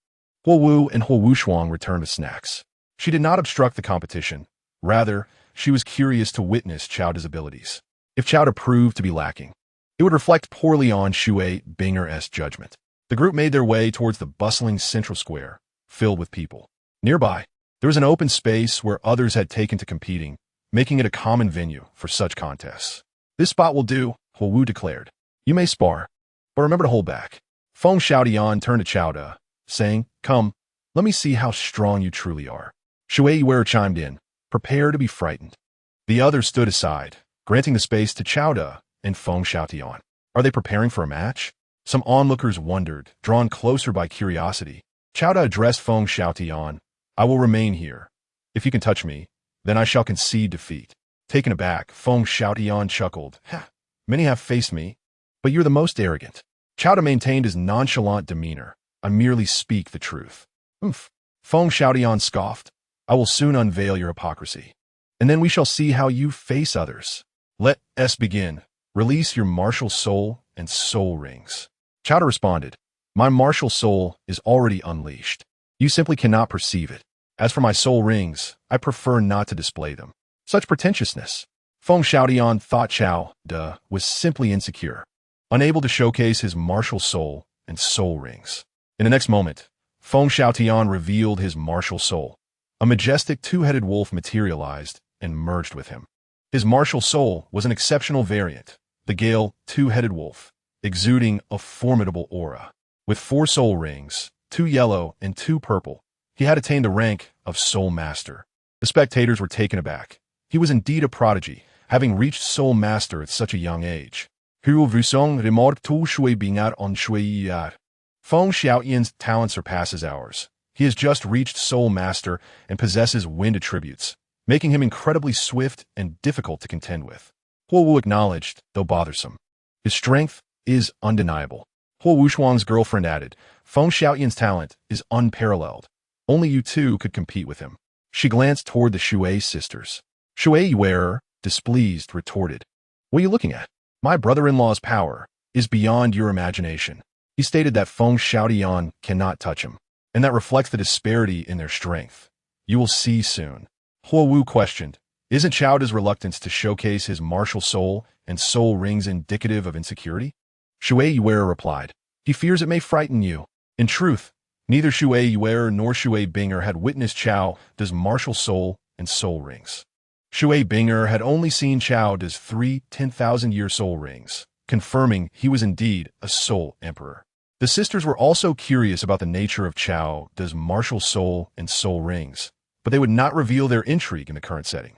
Huo Wu and Huo Wu returned to snacks. She did not obstruct the competition. Rather, she was curious to witness Chowda's abilities. If Chowda proved to be lacking, it would reflect poorly on Shui Binger's judgment. The group made their way towards the bustling central square, filled with people. Nearby, there was an open space where others had taken to competing, making it a common venue for such contests. This spot will do, Huo Wu declared. You may spar, but remember to hold back. Feng Xiaotian turned to Chowda, saying, Come, let me see how strong you truly are. Shui Wearer chimed in, Prepare to be frightened. The others stood aside, granting the space to Chowda and Feng Xiaotian. Are they preparing for a match? Some onlookers wondered, drawn closer by curiosity. Chowda addressed Feng Xiaotian. I will remain here. If you can touch me, then I shall concede defeat. Taken aback, Feng Xiaotian chuckled. Many have faced me, but you're the most arrogant. Chowda maintained his nonchalant demeanor. I merely speak the truth. Feng Xiaotian scoffed. I will soon unveil your hypocrisy, and then we shall see how you face others. Let us begin. Release your martial soul and soul rings. Chowda responded, My martial soul is already unleashed. You simply cannot perceive it. As for my soul rings, I prefer not to display them. Such pretentiousness. Feng Xiaotian thought Chowda was simply insecure, unable to showcase his martial soul and soul rings. In the next moment, Feng Xiaotian revealed his martial soul. A majestic two-headed wolf materialized and merged with him. His martial soul was an exceptional variant, the Gale two-headed wolf, exuding a formidable aura. With 4 soul rings, 2 yellow and 2 purple, he had attained the rank of Soul Master. The spectators were taken aback. He was indeed a prodigy, having reached Soul Master at such a young age. Huo Wu remarked tout Shui Bingar on Shui Yar. Feng Xiaotian's talent surpasses ours. He has just reached Soul Master and possesses wind attributes, making him incredibly swift and difficult to contend with. Huo Wu acknowledged, though bothersome. His strength is undeniable. Huo Wushuang's girlfriend added, Feng Xiaoyan's talent is unparalleled. Only you two could compete with him. She glanced toward the Shui sisters. Shui Yuer, displeased, retorted, What are you looking at? My brother-in-law's power is beyond your imagination. He stated that Feng Xiaotian cannot touch him, and that reflects the disparity in their strength. You will see soon. Huo Wu questioned, Isn't Chaoda's reluctance to showcase his martial soul and soul rings indicative of insecurity? Shui Yuer replied, He fears it may frighten you. In truth, neither Shui Yuer nor Shui Binger had witnessed Chaoda's martial soul and soul rings. Shui Binger had only seen Chaoda's 3 10,000-year soul rings, confirming he was indeed a soul emperor. The sisters were also curious about the nature of Chaoda's martial soul and soul rings, but they would not reveal their intrigue in the current setting.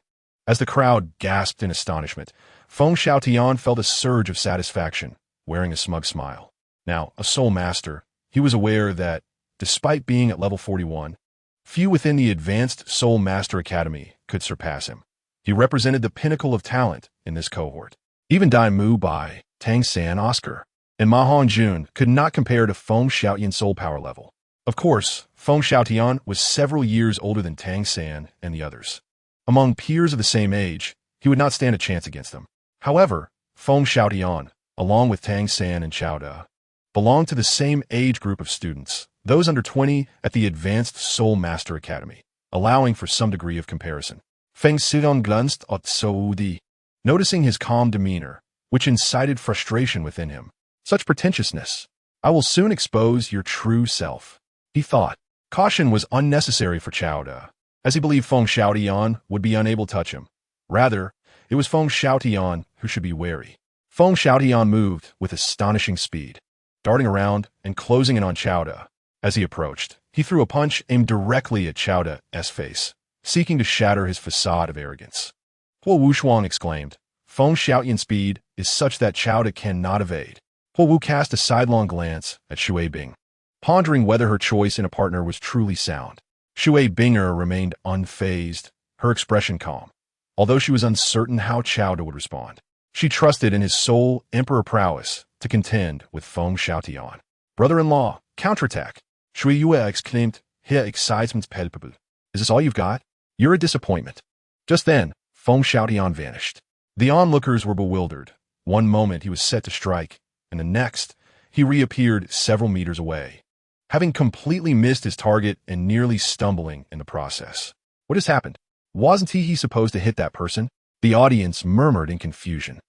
As the crowd gasped in astonishment, Feng Xiaotian felt a surge of satisfaction, wearing a smug smile. Now, a soul master, he was aware that, despite being at level 41, few within the Advanced Soul Master Academy could surpass him. He represented the pinnacle of talent in this cohort. Even Dai Mu Bai, Tang San Oscar, and Ma Hongjun could not compare to Feng Xiaotian's soul power level. Of course, Feng Xiaotian was several years older than Tang San and the others. Among peers of the same age, he would not stand a chance against them. However, Feng Xiaotian, along with Tang San and Chaoda, belonged to the same age group of students, those under 20 at the Advanced Soul Master Academy, allowing for some degree of comparison. Feng Xiaotian glanced at Xiao Wu, noticing his calm demeanor, which incited frustration within him. Such pretentiousness. I will soon expose your true self, he thought. Caution was unnecessary for Chaoda, as he believed Feng Xiaotian would be unable to touch him. Rather, it was Feng Xiaotian who should be wary. Feng Xiaotian moved with astonishing speed, darting around and closing in on Chaoda. As he approached, he threw a punch aimed directly at Chaoda's face, seeking to shatter his facade of arrogance. Huo Wushuang exclaimed, Feng Xiaotian's speed is such that Chaoda cannot evade. Huo Wu cast a sidelong glance at Shui Bing, pondering whether her choice in a partner was truly sound. Shui Binger remained unfazed, her expression calm, although she was uncertain how Chaoda would respond. She trusted in his soul emperor prowess to contend with Feng Xiaotian. Brother-in-law, counterattack. Shui Yue exclaimed, Here excitement palpable. Is this all you've got? You're a disappointment. Just then, Feng Xiaotian vanished. The onlookers were bewildered. One moment he was set to strike, and the next, he reappeared several meters away, having completely missed his target and nearly stumbling in the process. What has happened? Wasn't he supposed to hit that person? The audience murmured in confusion.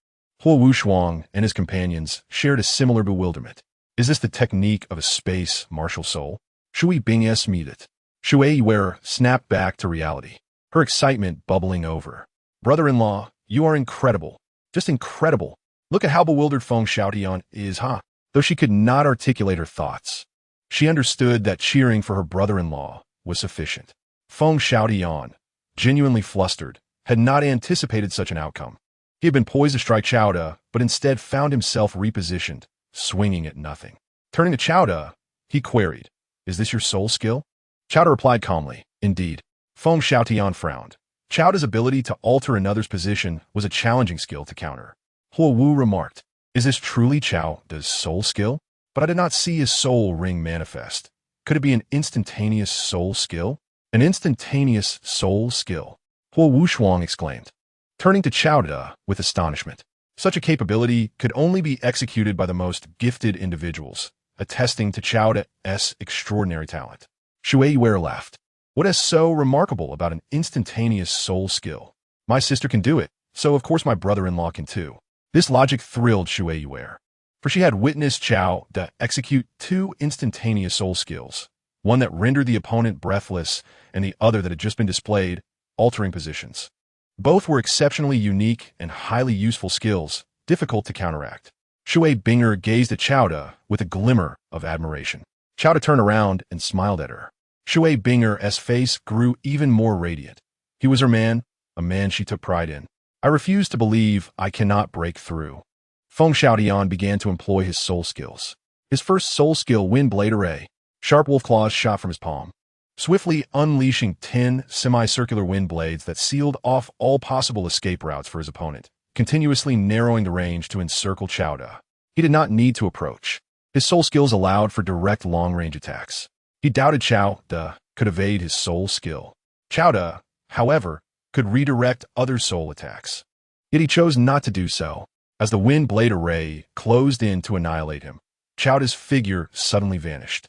Huo Wushuang and his companions shared a similar bewilderment. Is this the technique of a space martial soul? Shui Bing es it. Shui Yuer snapped back to reality, her excitement bubbling over. Brother-in-law, you are incredible. Just incredible. Look at how bewildered Feng Xiaotian is, huh? Though she could not articulate her thoughts, she understood that cheering for her brother-in-law was sufficient. Feng Xiaotian, genuinely flustered, had not anticipated such an outcome. He had been poised to strike Chaoda, but instead found himself repositioned, swinging at nothing. Turning to Chaoda, he queried, Is this your soul skill? Chaoda replied calmly, Indeed. Feng Xiaotian frowned. Chaoda's ability to alter another's position was a challenging skill to counter. Huo Wu remarked, Is this truly Chaoda's soul skill? But I did not see his soul ring manifest. Could it be an instantaneous soul skill? An instantaneous soul skill? Huo Wushuang exclaimed, turning to Chaoda with astonishment. Such a capability could only be executed by the most gifted individuals, attesting to Chaoda's extraordinary talent. Shui Yuer laughed. What is so remarkable about an instantaneous soul skill? My sister can do it, so of course my brother-in-law can too. This logic thrilled Shui Yuer, for she had witnessed Chaoda execute 2 instantaneous soul skills, one that rendered the opponent breathless and the other that had just been displayed, altering positions. Both were exceptionally unique and highly useful skills, difficult to counteract. Shui Binger gazed at Chaoda with a glimmer of admiration. Chaoda turned around and smiled at her. Shui Binger's face grew even more radiant. He was her man, a man she took pride in. I refuse to believe I cannot break through. Feng Xiaotian began to employ his soul skills. His first soul skill, Wind Blade Array. Sharp wolf claws shot from his palm, swiftly unleashing 10 semicircular wind blades that sealed off all possible escape routes for his opponent. continuously narrowing the range to encircle Xiao De. He did not need to approach. His soul skills allowed for direct long-range attacks. He doubted Xiao De could evade his soul skill. Xiao De, however, could redirect other soul attacks. Yet he chose not to do so. As the wind blade array closed in to annihilate him, Xiao De's figure suddenly vanished.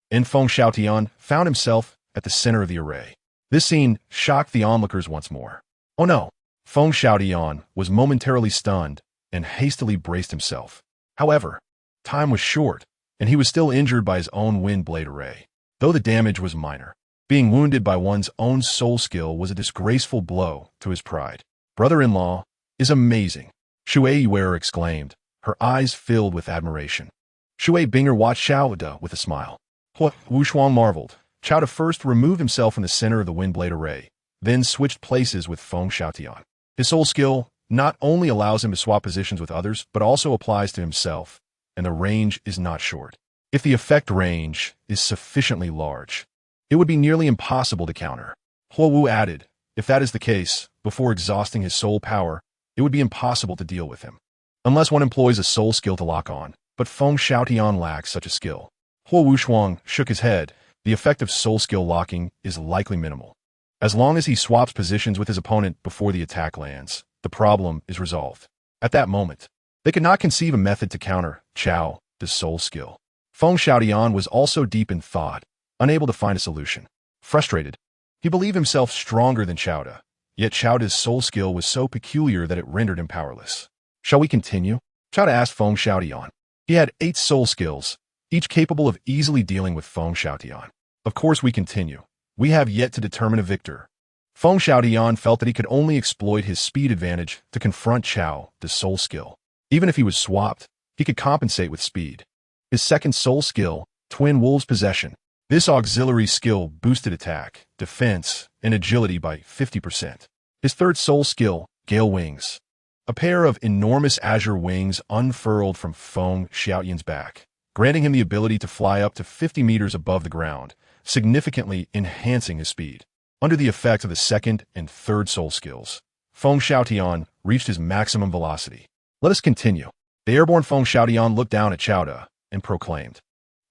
Feng Xiaotian found himself at the center of the array. This scene shocked the onlookers once more. Oh no! Feng Xiaotian was momentarily stunned and hastily braced himself. However, time was short, and he was still injured by his own wind blade array. Though the damage was minor, being wounded by one's own soul skill was a disgraceful blow to his pride. Brother-in-law is amazing, Shui Yuer exclaimed, her eyes filled with admiration. Shui Binger watched Xiao De with a smile. Huo Wu marveled. Xiao De first removed himself from the center of the wind blade array, then switched places with Feng Xiaotian. His soul skill not only allows him to swap positions with others, but also applies to himself, and the range is not short. If the effect range is sufficiently large, it would be nearly impossible to counter. Huo Wu added, if that is the case, before exhausting his soul power, it would be impossible to deal with him. Unless one employs a soul skill to lock on, but Feng Xiaotian lacks such a skill. Huo Wu shook his head. The effect of soul skill locking is likely minimal. As long as he swaps positions with his opponent before the attack lands, the problem is resolved. At that moment, they could not conceive a method to counter Xiao De's soul skill. Feng Xiaotian was also deep in thought, unable to find a solution. Frustrated, he believed himself stronger than Xiao De, yet Xiao De's soul skill was so peculiar that it rendered him powerless. Shall we continue? Xiao De asked Feng Xiaotian. He had 8 soul skills, each capable of easily dealing with Feng Xiaotian. Of course we continue. We have yet to determine a victor. Feng Xiaotian felt that he could only exploit his speed advantage to confront Xiao De's soul skill. Even if he was swapped, he could compensate with speed. His second soul skill, Twin Wolves Possession. This auxiliary skill boosted attack, defense, and agility by 50%. His third soul skill, Gale Wings. A pair of enormous azure wings unfurled from Feng Xiaotian's back, granting him the ability to fly up to 50 meters above the ground, significantly enhancing his speed. Under the effect of the second and third soul skills, Feng Xiaotian reached his maximum velocity. Let us continue. The airborne Feng Xiaotian looked down at Xiao De and proclaimed,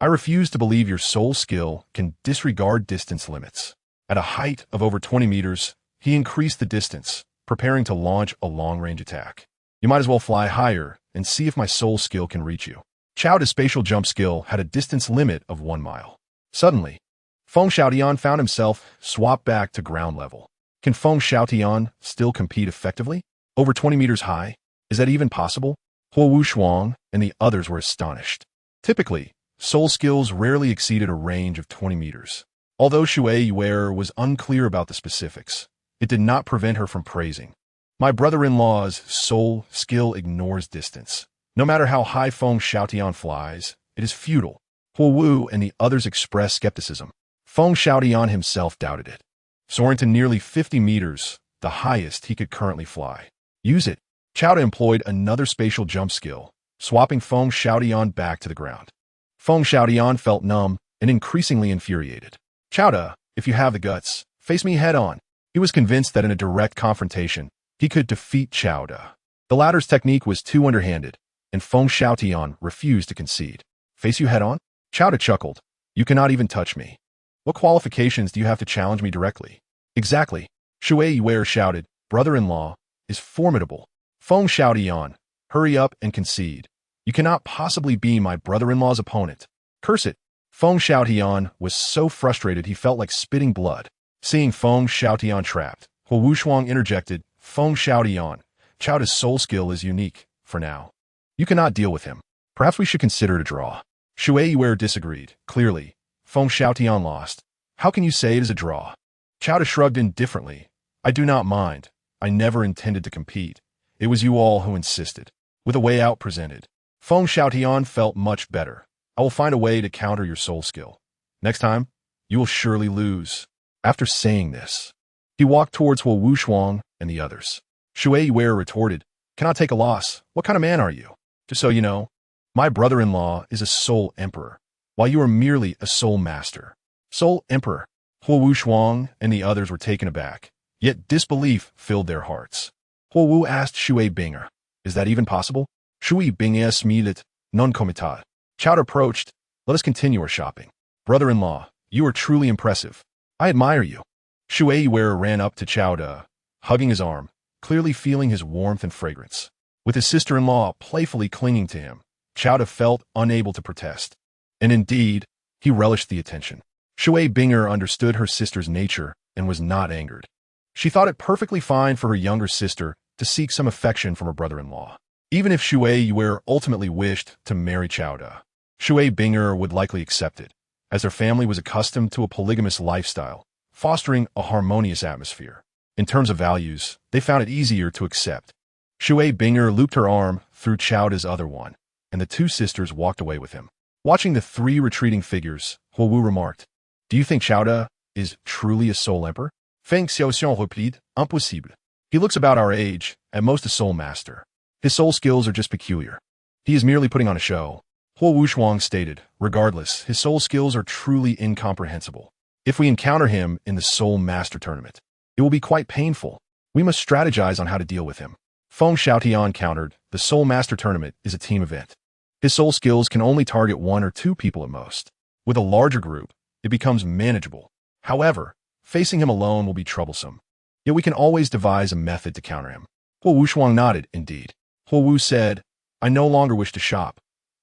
I refuse to believe your soul skill can disregard distance limits. At a height of over 20 meters, he increased the distance, preparing to launch a long-range attack. You might as well fly higher and see if my soul skill can reach you. Xiao De's spatial jump skill had a distance limit of 1 mile. Suddenly, Feng Xiaotian found himself swapped back to ground level. Can Feng Xiaotian still compete effectively? Over 20 meters high? Is that even possible? Huo Wu and the others were astonished. Typically, soul skills rarely exceeded a range of 20 meters. Although Shui Yuer was unclear about the specifics, it did not prevent her from praising. My brother-in-law's soul skill ignores distance. No matter how high Feng Xiaotian flies, it is futile. Huo Wu and the others expressed skepticism. Feng Xiaotian himself doubted it. Soaring to nearly 50 meters, the highest he could currently fly. Use it. Xiao De employed another spatial jump skill, swapping Feng Xiaotian back to the ground. Feng Xiaotian felt numb and increasingly infuriated. Xiao De, if you have the guts, face me head-on. He was convinced that in a direct confrontation, he could defeat Xiao De. The latter's technique was too underhanded, and Feng Xiaotian refused to concede. Face you head-on? Xiao De chuckled. You cannot even touch me. What qualifications do you have to challenge me directly? Exactly. Shui Yuer shouted. Brother-in-law is formidable. Feng Xiaotian, hurry up and concede. You cannot possibly be my brother-in-law's opponent. Curse it. Feng Xiaotian was so frustrated he felt like spitting blood. Seeing Feng Xiaotian trapped, Huo Wu interjected, Feng Xiaotian, Xiao De's soul skill is unique, for now. You cannot deal with him. Perhaps we should consider it a draw. Shui Yuer disagreed. Clearly, Feng Xiaotian lost. How can you say it is a draw? Xiao De shrugged indifferently. I do not mind. I never intended to compete. It was you all who insisted. With a way out presented, Feng Xiaotian felt much better. I will find a way to counter your soul skill. Next time, you will surely lose. After saying this, he walked towards Huo Wu and the others. Shui Yuer retorted, Cannot take a loss. What kind of man are you? Just so you know, my brother-in-law is a soul emperor, while you are merely a soul master. Soul emperor. Huo Wu and the others were taken aback, yet disbelief filled their hearts. Huo Wu asked Shui Binger. Is that even possible? Shui Binger smiled, non comitat. Chao approached. Let us continue our shopping. Brother-in-law, you are truly impressive. I admire you. Shui Wearer ran up to Chao, hugging his arm, clearly feeling his warmth and fragrance. With his sister-in-law playfully clinging to him, Chao felt unable to protest. And indeed, he relished the attention. Shui Binger understood her sister's nature and was not angered. She thought it perfectly fine for her younger sister to seek some affection from her brother-in-law. Even if Shui Wearer ultimately wished to marry Chao, Shui Binger would likely accept it, as their family was accustomed to a polygamous lifestyle, fostering a harmonious atmosphere. In terms of values, they found it easier to accept. Shui Binger looped her arm through Chaoda's other one, and the two sisters walked away with him. Watching the three retreating figures, Huo Wu remarked, "Do you think Chao is truly a soul emperor?" Feng Xiaoxian replied, "Impossible. He looks about our age, at most a soul master. His soul skills are just peculiar. He is merely putting on a show." Huo Wuxuang stated, "Regardless, his soul skills are truly incomprehensible. If we encounter him in the Soul Master Tournament, it will be quite painful. We must strategize on how to deal with him." Feng Xiaotian countered, "The Soul Master Tournament is a team event. His soul skills can only target one or two people at most. With a larger group, it becomes manageable. However, facing him alone will be troublesome. Yet we can always devise a method to counter him." Huo Wuxuang nodded, indeed. Huo Wu said, "I no longer wish to shop.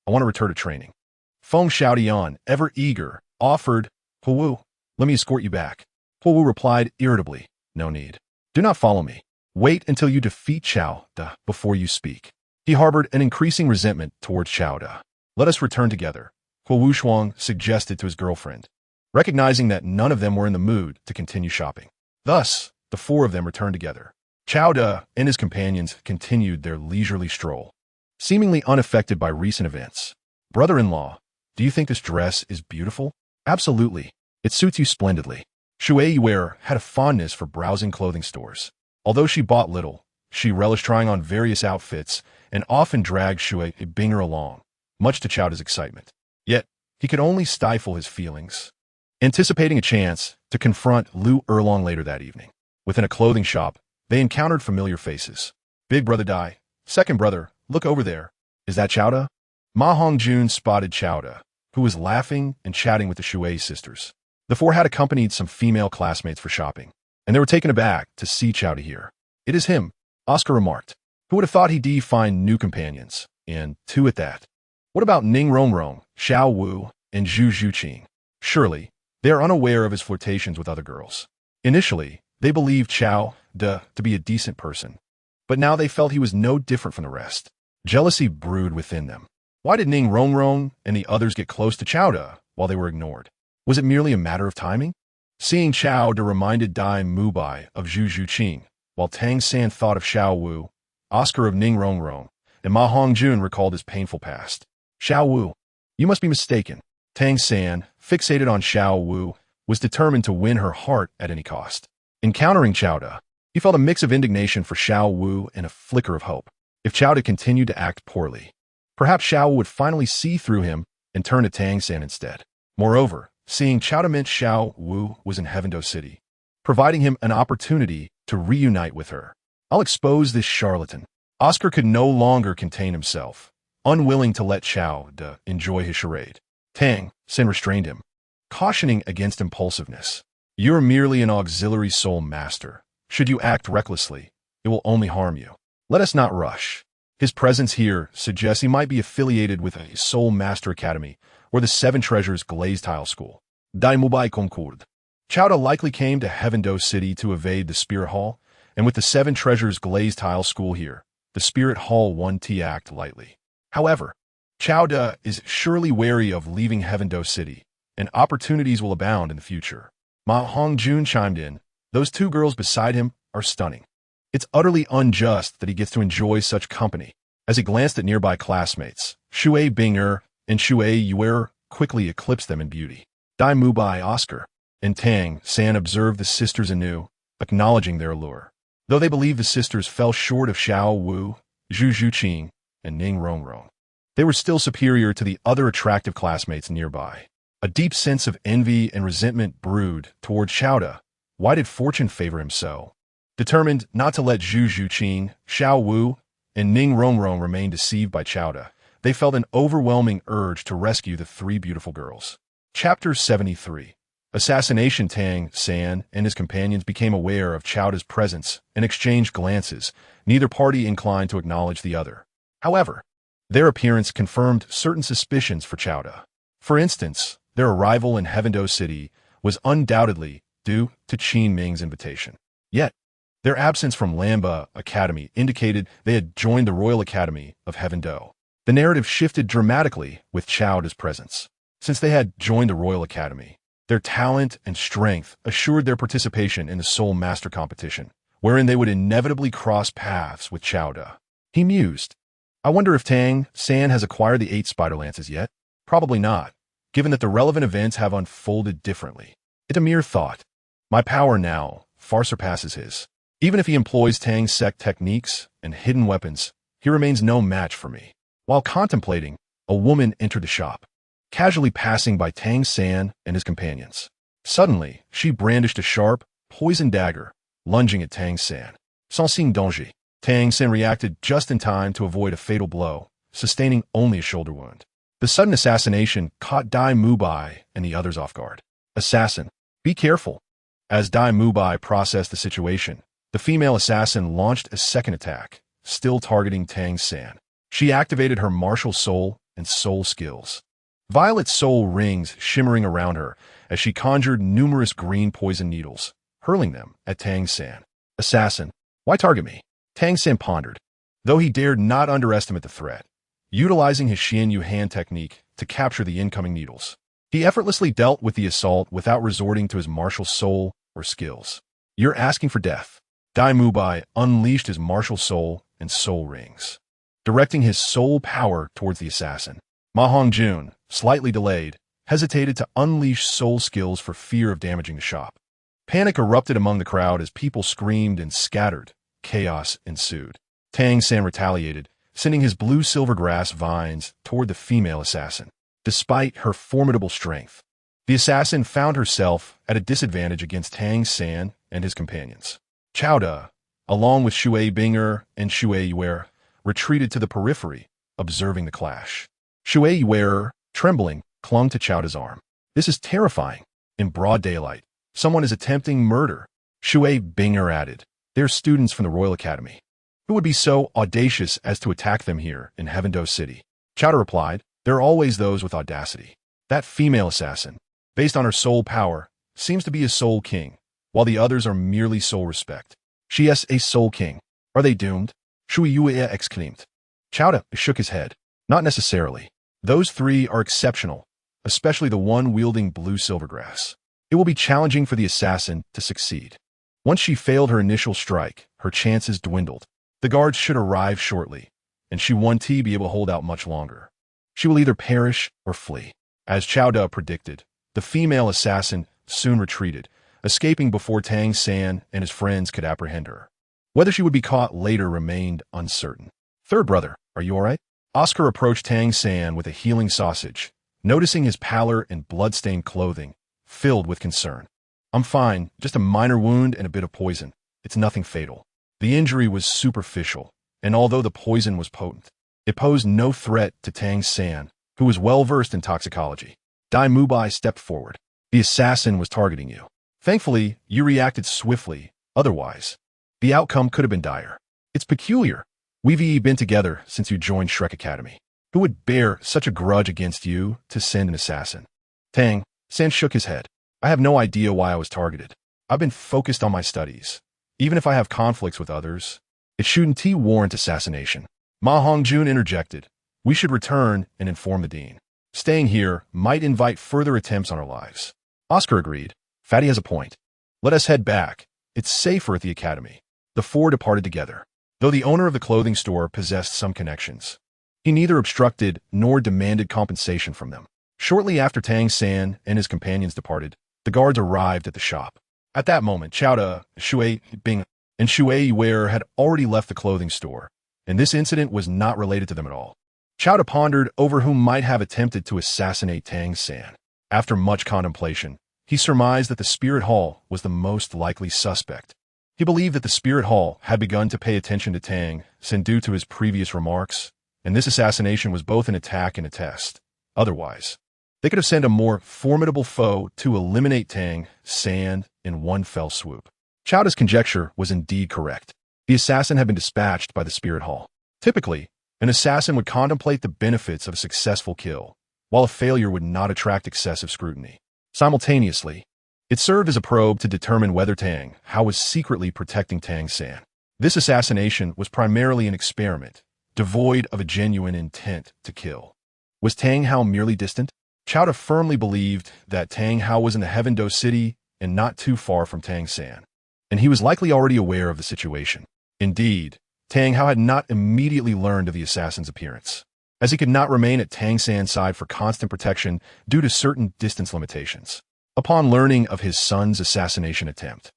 I want to return to training." Feng Xiaotian, ever eager, offered, "Huo Wu, let me escort you back." Huo Wu replied irritably, "No need. Do not follow me. Wait until you defeat Chao before you speak." He harbored an increasing resentment towards Chao. "Let us return together," Huo Wuxuang suggested to his girlfriend, recognizing that none of them were in the mood to continue shopping. Thus, the four of them returned together. Chao and his companions continued their leisurely stroll, seemingly unaffected by recent events. "Brother-in-law, do you think this dress is beautiful?" "Absolutely. It suits you splendidly." Shui Wearer had a fondness for browsing clothing stores. Although she bought little, she relished trying on various outfits and often dragged Shui Binger along, much to Chaoda's excitement. Yet, he could only stifle his feelings, anticipating a chance to confront Lu Erlong later that evening. Within a clothing shop, they encountered familiar faces. "Big brother Dai, second brother, look over there. Is that Chao?" Ma Hongjun spotted Chao, who was laughing and chatting with the Shui sisters. The four had accompanied some female classmates for shopping, and they were taken aback to see Chao here. "It is him," Oscar remarked. "Who would have thought he'd find new companions, and two at that? What about Ning Rongrong, Xiao Wu, and Zhu Zhuqing? Surely, they are unaware of his flirtations with other girls." Initially, they believed Chao to be a decent person, but now they felt he was no different from the rest. Jealousy brewed within them. Why did Ning Rongrong and the others get close to Chao while they were ignored? Was it merely a matter of timing? Seeing Chao reminded Dai Mubai of Zhu Zhuqing, while Tang San thought of Xiao Wu, Oscar of Ning Rongrong, and Ma Hongjun recalled his painful past. "Xiao Wu, you must be mistaken." Tang San, fixated on Xiao Wu, was determined to win her heart at any cost. Encountering Chao, he felt a mix of indignation for Xiao Wu and a flicker of hope. If Chao continued to act poorly, perhaps Xiao Wu would finally see through him and turn to Tang San instead. Moreover, seeing Chao meant Xiao Wu was in Heavendo City, providing him an opportunity to reunite with her. "I'll expose this charlatan." Oscar could no longer contain himself, unwilling to let Chao enjoy his charade. Tang San restrained him, cautioning against impulsiveness. "You're merely an auxiliary soul master. Should you act recklessly, it will only harm you. Let us not rush." His presence here suggests he might be affiliated with a Soul Master Academy or the Seven Treasures Glazed Tile School. Dai Mubai Concord. Chao likely came to Heavendo City to evade the Spirit Hall, and with the Seven Treasures Glazed Tile School here, the Spirit Hall won to act lightly. However, Chao is surely wary of leaving Heavendo City, and opportunities will abound in the future. Ma Hongjun chimed in, "Those two girls beside him are stunning. It's utterly unjust that he gets to enjoy such company." As he glanced at nearby classmates, Shui Binger and Shui Wearer quickly eclipsed them in beauty. Dai Mubai Oscar and Tang San observed the sisters anew, acknowledging their allure. Though they believed the sisters fell short of Xiao Wu, Zhu Zhuqing, and Ning Rongrong, they were still superior to the other attractive classmates nearby. A deep sense of envy and resentment brewed toward Chao. Why did fortune favor him so? Determined not to let Zhu Zhuqing, Xiao Wu, and Ning Rongrong remain deceived by Chowda, they felt an overwhelming urge to rescue the three beautiful girls. Chapter 73. Assassination. Tang San and his companions became aware of Chowda's presence and exchanged glances, neither party inclined to acknowledge the other. However, their appearance confirmed certain suspicions for Chowda. For instance, their arrival in Heavendo City was undoubtedly due to Qin Ming's invitation. Yet, their absence from Lamba Academy indicated they had joined the Royal Academy of Heavendo. The narrative shifted dramatically with Chowda's presence. Since they had joined the Royal Academy, their talent and strength assured their participation in the Soul Master competition, wherein they would inevitably cross paths with Chowda. He mused, I wonder if Tang San has acquired the 8 spider lances yet? Probably not, given that the relevant events have unfolded differently. It's a mere thought. My power now far surpasses his. Even if he employs Tang Sect techniques and hidden weapons, he remains no match for me. While contemplating, a woman entered the shop, casually passing by Tang San and his companions. Suddenly, she brandished a sharp, poisoned dagger, lunging at Tang San. Sans signe danger. Tang San reacted just in time to avoid a fatal blow, sustaining only a shoulder wound. The sudden assassination caught Dai Mubai and the others off guard. Assassin, be careful. As Dai Mubai processed the situation, the female assassin launched a second attack, still targeting Tang San. She activated her martial soul and soul skills. Violet soul rings shimmering around her as she conjured numerous green poison needles, hurling them at Tang San. Assassin, why target me? Tang San pondered, though he dared not underestimate the threat, utilizing his Xian Yu hand technique to capture the incoming needles. He effortlessly dealt with the assault without resorting to his martial soul or skills. You're asking for death. Dai Mubai unleashed his martial soul and soul rings, directing his soul power towards the assassin. Ma Hongjun, slightly delayed, hesitated to unleash soul skills for fear of damaging the shop. Panic erupted among the crowd as people screamed and scattered. Chaos ensued. Tang San retaliated, sending his blue silver grass vines toward the female assassin. Despite her formidable strength, the assassin found herself at a disadvantage against Tang San and his companions. Chowda, along with Shui Binger and Shui Yuer, retreated to the periphery, observing the clash. Shui Yuer, trembling, clung to Chowda's arm. This is terrifying. In broad daylight, someone is attempting murder. Shui Binger added, they're students from the Royal Academy. Who would be so audacious as to attack them here in Heavendo City? Chowda replied, there are always those with audacity. That female assassin, based on her soul power, seems to be a soul king, while the others are merely soul respect. She is a soul king. Are they doomed? Shui Yue exclaimed. Chowda shook his head. Not necessarily. Those three are exceptional, especially the one wielding blue silvergrass. It will be challenging for the assassin to succeed. Once she failed her initial strike, her chances dwindled. The guards should arrive shortly, and she won't be able to hold out much longer. She will either perish or flee. As Chowda predicted, the female assassin soon retreated, escaping before Tang San and his friends could apprehend her. Whether she would be caught later remained uncertain. Third brother, are you all right? Oscar approached Tang San with a healing sausage, noticing his pallor and blood-stained clothing, filled with concern. I'm fine, just a minor wound and a bit of poison. It's nothing fatal. The injury was superficial, and although the poison was potent, it posed no threat to Tang San, who was well-versed in toxicology. Dai Mubai stepped forward. The assassin was targeting you. Thankfully, you reacted swiftly. Otherwise, the outcome could have been dire. It's peculiar. We've been together since you joined Shrek Academy. Who would bear such a grudge against you to send an assassin? Tang San shook his head. I have no idea why I was targeted. I've been focused on my studies. Even if I have conflicts with others, it shouldn't warrant assassination. Ma Hongjun interjected. We should return and inform the dean. Staying here might invite further attempts on our lives. Oscar agreed. Fatty has a point. Let us head back. It's safer at the academy. The four departed together. Though the owner of the clothing store possessed some connections, he neither obstructed nor demanded compensation from them. Shortly after Tang San and his companions departed, the guards arrived at the shop. At that moment, Chowda, Shui Bing, and Shui Yuer had already left the clothing store, and this incident was not related to them at all. Chowda pondered over who might have attempted to assassinate Tang San. After much contemplation, he surmised that the Spirit Hall was the most likely suspect. He believed that the Spirit Hall had begun to pay attention to Tang San due to his previous remarks, and this assassination was both an attack and a test. Otherwise, they could have sent a more formidable foe to eliminate Tang San in one fell swoop. Chowda's conjecture was indeed correct. The assassin had been dispatched by the Spirit Hall. Typically, an assassin would contemplate the benefits of a successful kill, while a failure would not attract excessive scrutiny. Simultaneously, it served as a probe to determine whether Tang Hao was secretly protecting Tang San. This assassination was primarily an experiment, devoid of a genuine intent to kill. Was Tang Hao merely distant? Chowda firmly believed that Tang Hao was in the Heaven Do City and not too far from Tang San, and he was likely already aware of the situation. Indeed, Tang Hao had not immediately learned of the assassin's appearance, as he could not remain at Tang San's side for constant protection due to certain distance limitations. Upon learning of his son's assassination attempt,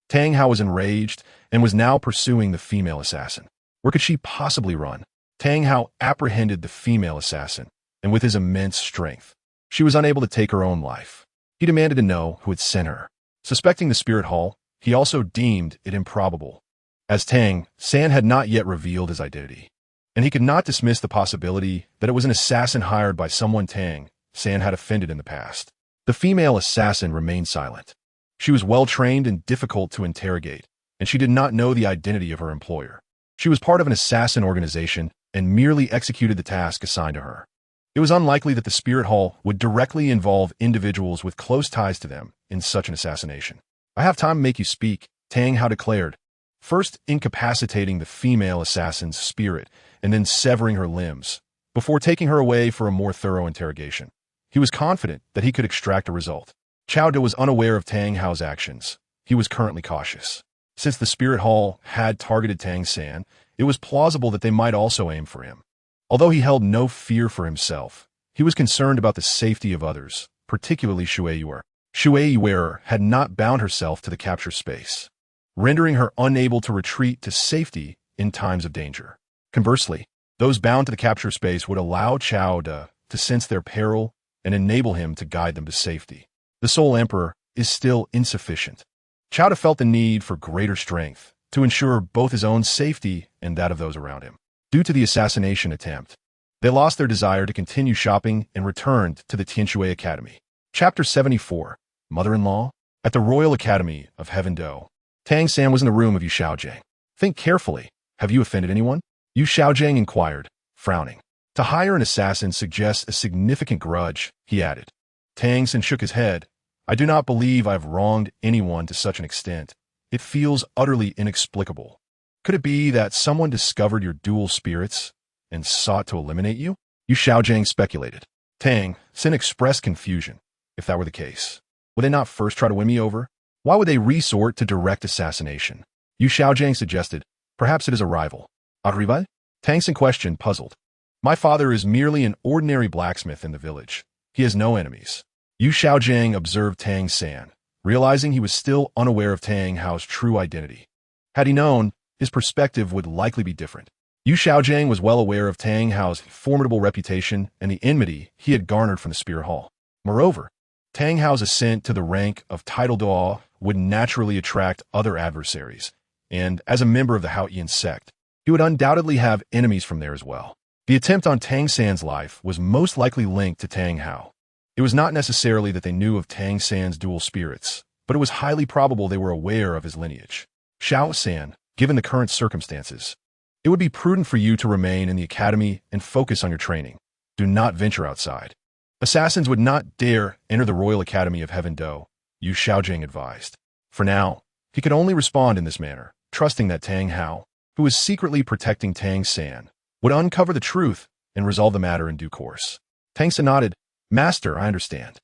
Tang Hao was enraged and was now pursuing the female assassin. Where could she possibly run? Tang Hao apprehended the female assassin, and with his immense strength, she was unable to take her own life. He demanded to know who had sent her. Suspecting the Spirit Hall, he also deemed it improbable, as Tang San had not yet revealed his identity, and he could not dismiss the possibility that it was an assassin hired by someone Tang San had offended in the past. The female assassin remained silent. She was well-trained and difficult to interrogate, and she did not know the identity of her employer. She was part of an assassin organization and merely executed the task assigned to her. It was unlikely that the Spirit Hall would directly involve individuals with close ties to them in such an assassination. "I have time to make you speak," Tang Hao declared, first incapacitating the female assassin's spirit and then severing her limbs, before taking her away for a more thorough interrogation. He was confident that he could extract a result. Chowda was unaware of Tang Hao's actions. He was currently cautious. Since the Spirit Hall had targeted Tang San, it was plausible that they might also aim for him. Although he held no fear for himself, he was concerned about the safety of others, particularly Xue Yu. Xue Yu had not bound herself to the capture space, rendering her unable to retreat to safety in times of danger. Conversely, those bound to the capture space would allow Chowda to sense their peril and enable him to guide them to safety. The Soul Emperor is still insufficient. Chowda felt the need for greater strength to ensure both his own safety and that of those around him. Due to the assassination attempt, they lost their desire to continue shopping and returned to the Tianxue Academy. Chapter 74, Mother-in-Law. At the Royal Academy of Heaven Do, Tang San was in the room of Yu Xiaojing. "Think carefully. Have you offended anyone?" Yu Xiaojing inquired, frowning. "To hire an assassin suggests a significant grudge," he added. Tang San shook his head. "I do not believe I have wronged anyone to such an extent. It feels utterly inexplicable. Could it be that someone discovered your dual spirits and sought to eliminate you?" Yu Xiaojing speculated. Tang San expressed confusion. If that were the case, would they not first try to win me over? Why would they resort to direct assassination? Yu Xiaojing suggested, "Perhaps it is a rival." "A rival?" Tang San questioned, puzzled. "My father is merely an ordinary blacksmith in the village. He has no enemies." Yu Xiaojing observed Tang San, realizing he was still unaware of Tang Hao's true identity. Had he known, his perspective would likely be different. Yu Xiaojing was well aware of Tang Hao's formidable reputation and the enmity he had garnered from the Spirit Hall. Moreover, Tang Hao's ascent to the rank of title Douluo would naturally attract other adversaries, and as a member of the Haotian sect, he would undoubtedly have enemies from there as well. The attempt on Tang San's life was most likely linked to Tang Hao. It was not necessarily that they knew of Tang San's dual spirits, but it was highly probable they were aware of his lineage. "Xiao San, given the current circumstances, it would be prudent for you to remain in the academy and focus on your training. Do not venture outside. Assassins would not dare enter the Royal Academy of Heaven Do," Yu Xiaojing advised. For now, he could only respond in this manner, trusting that Tang Hao, who was secretly protecting Tang San, would uncover the truth and resolve the matter in due course. Tang San nodded. "Master, I understand.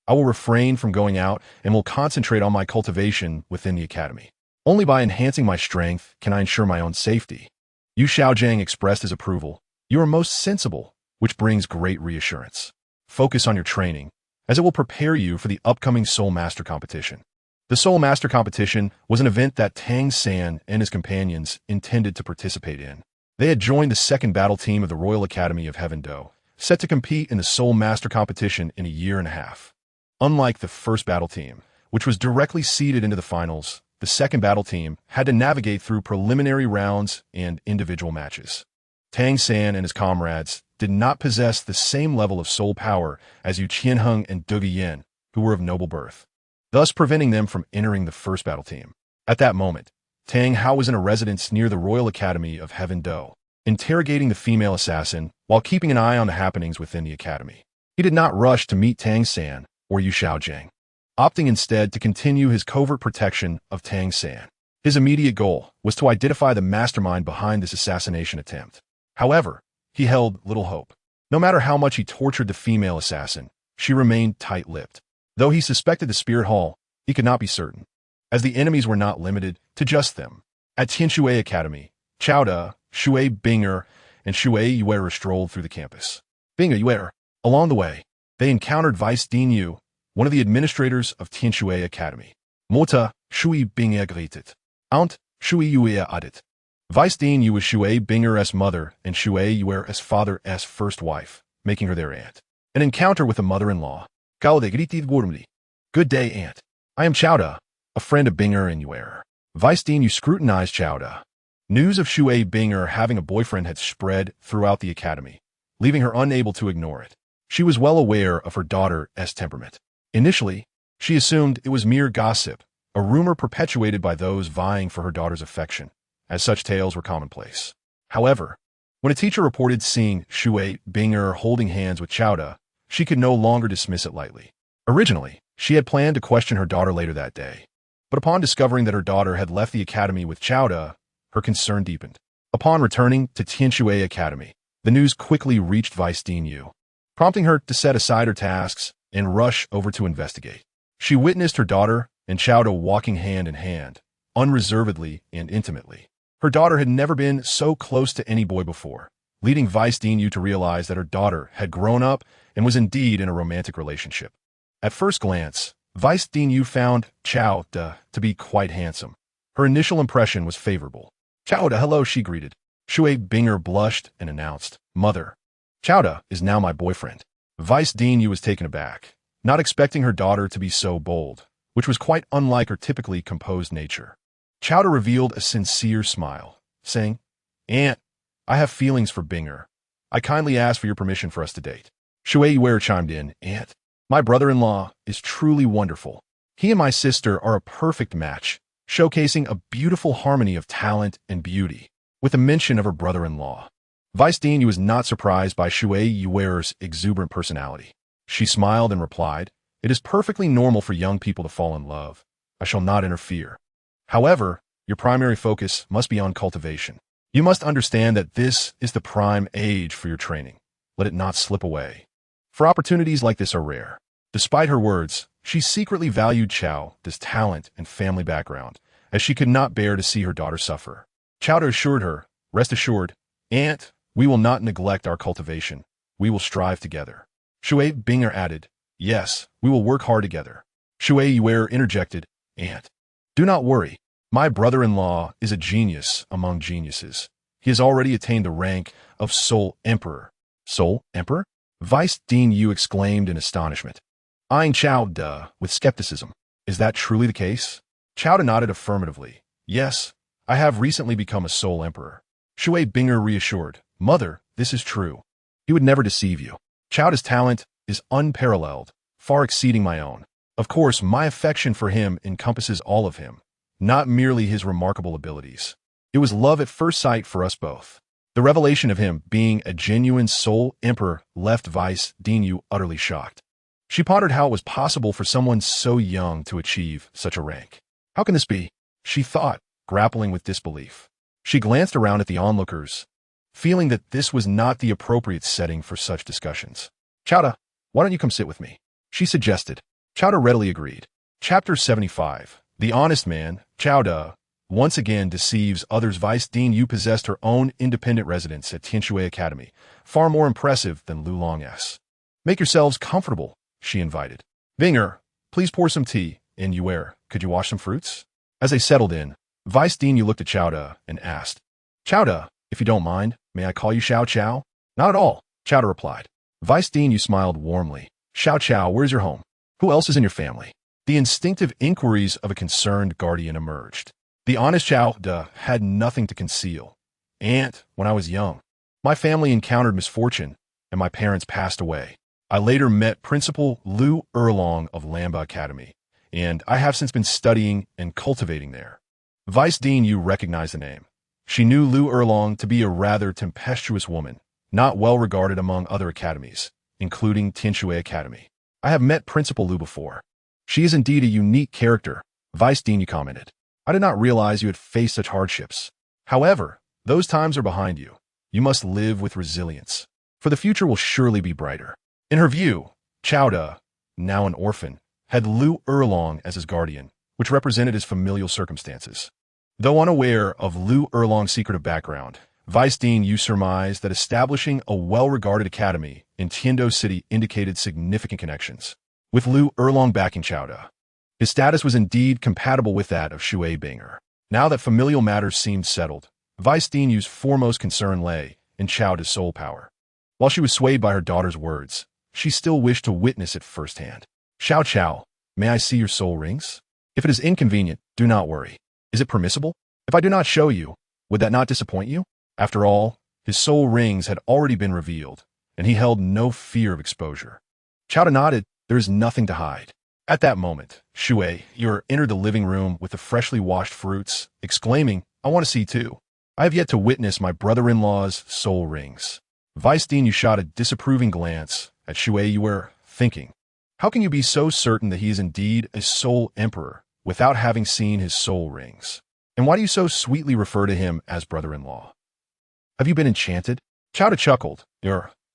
I will refrain from going out and will concentrate on my cultivation within the academy. Only by enhancing my strength can I ensure my own safety." Yu Xiaojing expressed his approval. "You are most sensible, which brings great reassurance. Focus on your training, as it will prepare you for the upcoming Soul Master competition." The Soul Master competition was an event that Tang San and his companions intended to participate in. They had joined the second battle team of the Royal Academy of Heaven Do, set to compete in the Soul Master competition in a year and a half. Unlike the first battle team, which was directly seeded into the finals, the second battle team had to navigate through preliminary rounds and individual matches. Tang San and his comrades did not possess the same level of soul power as Yu Qianheng and Duge Yin, who were of noble birth, thus preventing them from entering the first battle team. At that moment, Tang Hao was in a residence near the Royal Academy of Heaven Do, interrogating the female assassin while keeping an eye on the happenings within the academy. He did not rush to meet Tang San or Yu Xiaojing, opting instead to continue his covert protection of Tang San. His immediate goal was to identify the mastermind behind this assassination attempt. However, he held little hope. No matter how much he tortured the female assassin, she remained tight-lipped. Though he suspected the Spirit Hall, he could not be certain, as the enemies were not limited to just them. At Tianxue Academy, Chao De, Shui Binger, and Shui Yuer strolled through the campus. Binger Yuer. Along the way, they encountered Vice Dean Yu, one of the administrators of Tianxue Academy. Mutter, Shui Binger greetet. Aunt, Shui Yuer adet. Vice Dean Yu was Shui Binger's mother and Shui Yuer's father's first wife, making her their aunt. An encounter with a mother-in-law. Good day, aunt. I am Chao De, a friend of Binger and Yuer. Vice Dean Yu scrutinized Chao De. News of Shui Binger having a boyfriend had spread throughout the academy, leaving her unable to ignore it. She was well aware of her daughter's temperament. Initially, she assumed it was mere gossip, a rumor perpetuated by those vying for her daughter's affection, as such tales were commonplace. However, when a teacher reported seeing Shui Binger holding hands with Chao De, she could no longer dismiss it lightly. Originally, she had planned to question her daughter later that day, but upon discovering that her daughter had left the academy with Chao De, her concern deepened. Upon returning to Tianxue Academy, the news quickly reached Vice Dean Yu, prompting her to set aside her tasks and rush over to investigate. She witnessed her daughter and Chao De walking hand in hand, unreservedly and intimately. Her daughter had never been so close to any boy before, leading Vice Dean Yu to realize that her daughter had grown up and was indeed in a romantic relationship. At first glance, Vice Dean Yu found Chao De to be quite handsome. Her initial impression was favorable. Chao De, hello, she greeted. Shui Binger blushed and announced, Mother, Chao De is now my boyfriend. Vice Dean Yu was taken aback, not expecting her daughter to be so bold, which was quite unlike her typically composed nature. Chao De revealed a sincere smile, saying, Aunt, I have feelings for Binger. I kindly ask for your permission for us to date. Shui Yuer chimed in, Aunt, my brother-in-law is truly wonderful. He and my sister are a perfect match, showcasing a beautiful harmony of talent and beauty, with a mention of her brother-in-law. Vice Dean Yu was not surprised by Shui Yuer's exuberant personality. She smiled and replied, It is perfectly normal for young people to fall in love. I shall not interfere. However, your primary focus must be on cultivation. You must understand that this is the prime age for your training. Let it not slip away. For opportunities like this are rare. Despite her words, she secretly valued Chao De's talent and family background, as she could not bear to see her daughter suffer. Chao De assured her, Rest assured, Aunt, we will not neglect our cultivation. We will strive together. Shui Binger added, Yes, we will work hard together. Shui Yuer interjected, Aunt, do not worry. My brother-in-law is a genius among geniuses. He has already attained the rank of Soul Emperor. Soul Emperor? Vice Dean Yu exclaimed in astonishment, eyeing Chao De with skepticism. Is that truly the case? Chao De nodded affirmatively. Yes, I have recently become a Soul Emperor. Shui Binger reassured, Mother, this is true. He would never deceive you. Chao De's talent is unparalleled, far exceeding my own. Of course, my affection for him encompasses all of him, not merely his remarkable abilities. It was love at first sight for us both. The revelation of him being a genuine Soul Emperor left Vice Dean Yu utterly shocked. She pondered how it was possible for someone so young to achieve such a rank. How can this be? She thought, grappling with disbelief. She glanced around at the onlookers, feeling that this was not the appropriate setting for such discussions. Chao De, why don't you come sit with me? She suggested. Chao De readily agreed. Chapter 75. The honest man, Chao De, once again deceives others. Vice Dean Yu possessed her own independent residence at Tianxue Academy, far more impressive than Lulong's. Make yourselves comfortable, she invited. Binger, please pour some tea, and Yuer, could you wash some fruits? As they settled in, Vice Dean Yu looked at Chao De and asked, Chao De, if you don't mind, may I call you Xiao Chao? Not at all, Chao De replied. Vice Dean Yu smiled warmly. Xiao Chao, where's your home? Who else is in your family? The instinctive inquiries of a concerned guardian emerged. The honest Xiao De had nothing to conceal. And, when I was young, my family encountered misfortune, and my parents passed away. I later met Principal Lu Erlong of Lamba Academy, and I have since been studying and cultivating there. Vice Dean Yu recognized the name. She knew Lu Erlong to be a rather tempestuous woman, not well regarded among other academies, including Tianshui Academy. I have met Principal Lu before. She is indeed a unique character, Vice Dean Yu commented. I did not realize you had faced such hardships. However, those times are behind you. You must live with resilience, for the future will surely be brighter. In her view, Xiao De, now an orphan, had Lu Erlong as his guardian, which represented his familial circumstances. Though unaware of Lu Erlong's secretive background, Vice Dean Yu surmised that establishing a well-regarded academy in Tiando City indicated significant connections. With Lu Erlong backing Xiao De, his status was indeed compatible with that of Shui Binger. Now that familial matters seemed settled, Vice Dean Yu's foremost concern lay in Xiao De's soul power. While she was swayed by her daughter's words, she still wished to witness it firsthand. Xiao, may I see your soul rings? If it is inconvenient, do not worry. Is it permissible? If I do not show you, would that not disappoint you? After all, his soul rings had already been revealed, and he held no fear of exposure. Xiao De nodded. There is nothing to hide. At that moment, Shui entered the living room with the freshly washed fruits, exclaiming, I want to see too. I have yet to witness my brother-in-law's soul rings. Vice Dean Yu shot a disapproving glance at Shui, thinking, how can you be so certain that he is indeed a soul emperor without having seen his soul rings? And why do you so sweetly refer to him as brother-in-law? Have you been enchanted? Xiao De chuckled.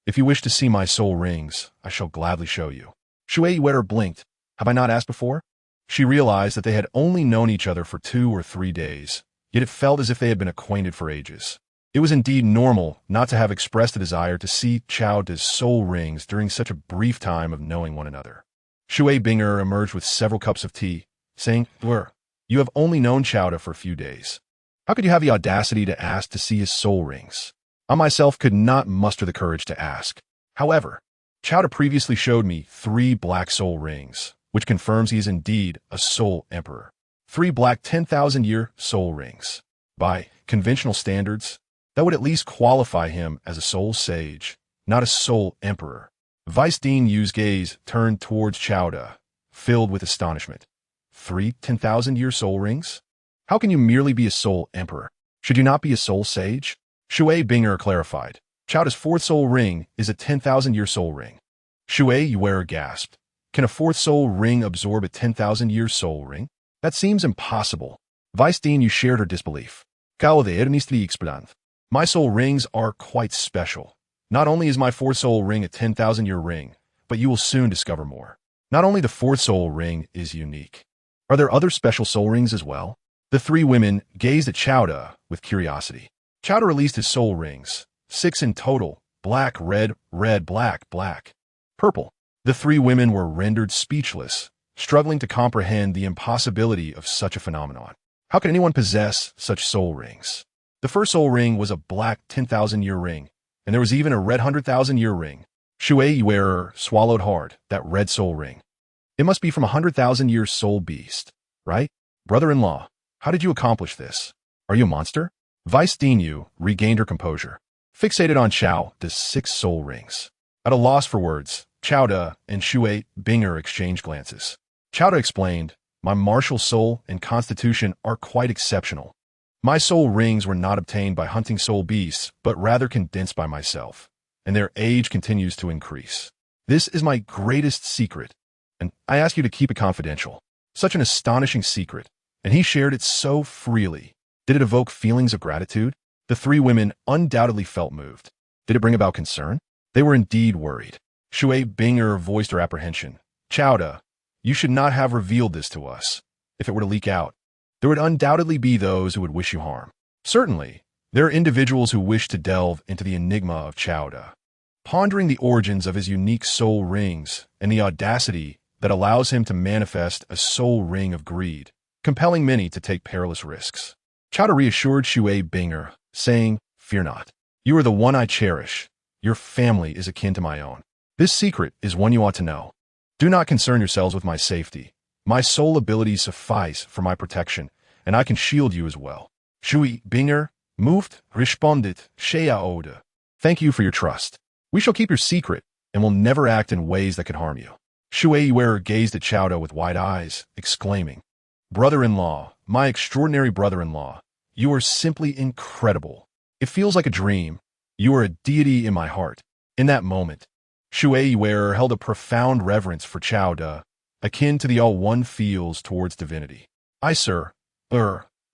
If you wish to see my soul rings, I shall gladly show you. Shui blinked. Have I not asked before? She realized that they had only known each other for 2 or 3 days, yet it felt as if they had been acquainted for ages. It was indeed normal not to have expressed a desire to see Xiao De's soul rings during such a brief time of knowing one another. Shui Binger emerged with several cups of tea, saying, you have only known Xiao De for a few days. How could you have the audacity to ask to see his soul rings? I myself could not muster the courage to ask. However, Xiao De previously showed me 3 black soul rings, which confirms he is indeed a soul emperor. 3 black 10,000-year soul rings. By conventional standards, that would at least qualify him as a soul sage, not a soul emperor. Vice Dean Yu's gaze turned towards Xiao De, filled with astonishment. 3 10,000-year soul rings? How can you merely be a soul emperor? Should you not be a soul sage? Shui Binger clarified. Xiao De's 4th soul ring is a 10,000-year soul ring. Shui gasped. Can a 4th soul ring absorb a 10,000-year soul ring? That seems impossible. Vice Dean Yu shared her disbelief. My soul rings are quite special. Not only is my 4th soul ring a 10,000-year ring, but you will soon discover more. Not only the 4th soul ring is unique. Are there other special soul rings as well? The 3 women gazed at Xiao De with curiosity. Xiao De released his soul rings, 6 in total, black, red, black, purple. The 3 women were rendered speechless, struggling to comprehend the impossibility of such a phenomenon. How could anyone possess such soul rings? The first soul ring was a black 10,000-year ring, and there was even a red 100,000-year ring. Shui swallowed hard, that red soul ring. It must be from a 100,000-year soul beast, right? Brother-in-law, how did you accomplish this? Are you a monster? Vice Dean Yu regained her composure, fixated on Xiao De's 6 soul rings. At a loss for words, Xiao De and Shui Binger exchanged glances. Xiao De explained, my martial soul and constitution are quite exceptional. My soul rings were not obtained by hunting soul beasts, but rather condensed by myself, and their age continues to increase. This is my greatest secret, and I ask you to keep it confidential. Such an astonishing secret, and he shared it so freely. Did it evoke feelings of gratitude? The 3 women undoubtedly felt moved. Did it bring about concern? They were indeed worried. Shui Binger voiced her apprehension. Xiao De, you should not have revealed this to us. If it were to leak out, there would undoubtedly be those who would wish you harm. Certainly, there are individuals who wish to delve into the enigma of Xiao De, pondering the origins of his unique soul rings and the audacity that allows him to manifest a soul ring of greed, compelling many to take perilous risks. Xiao De reassured Shui Binger, saying, fear not. You are the one I cherish. Your family is akin to my own. This secret is one you ought to know. Do not concern yourselves with my safety. My soul abilities suffice for my protection, and I can shield you as well. Shui Binger, moved, responded, Xiao Wu. Thank you for your trust. We shall keep your secret, and will never act in ways that could harm you. Shui Wu gazed at Xiao Du with wide eyes, exclaiming, Brother-in-law, my extraordinary brother-in-law, you are simply incredible. It feels like a dream. You are a deity in my heart. In that moment, Shui Wu held a profound reverence for Xiao Du, akin to the all one feels towards divinity. Sir,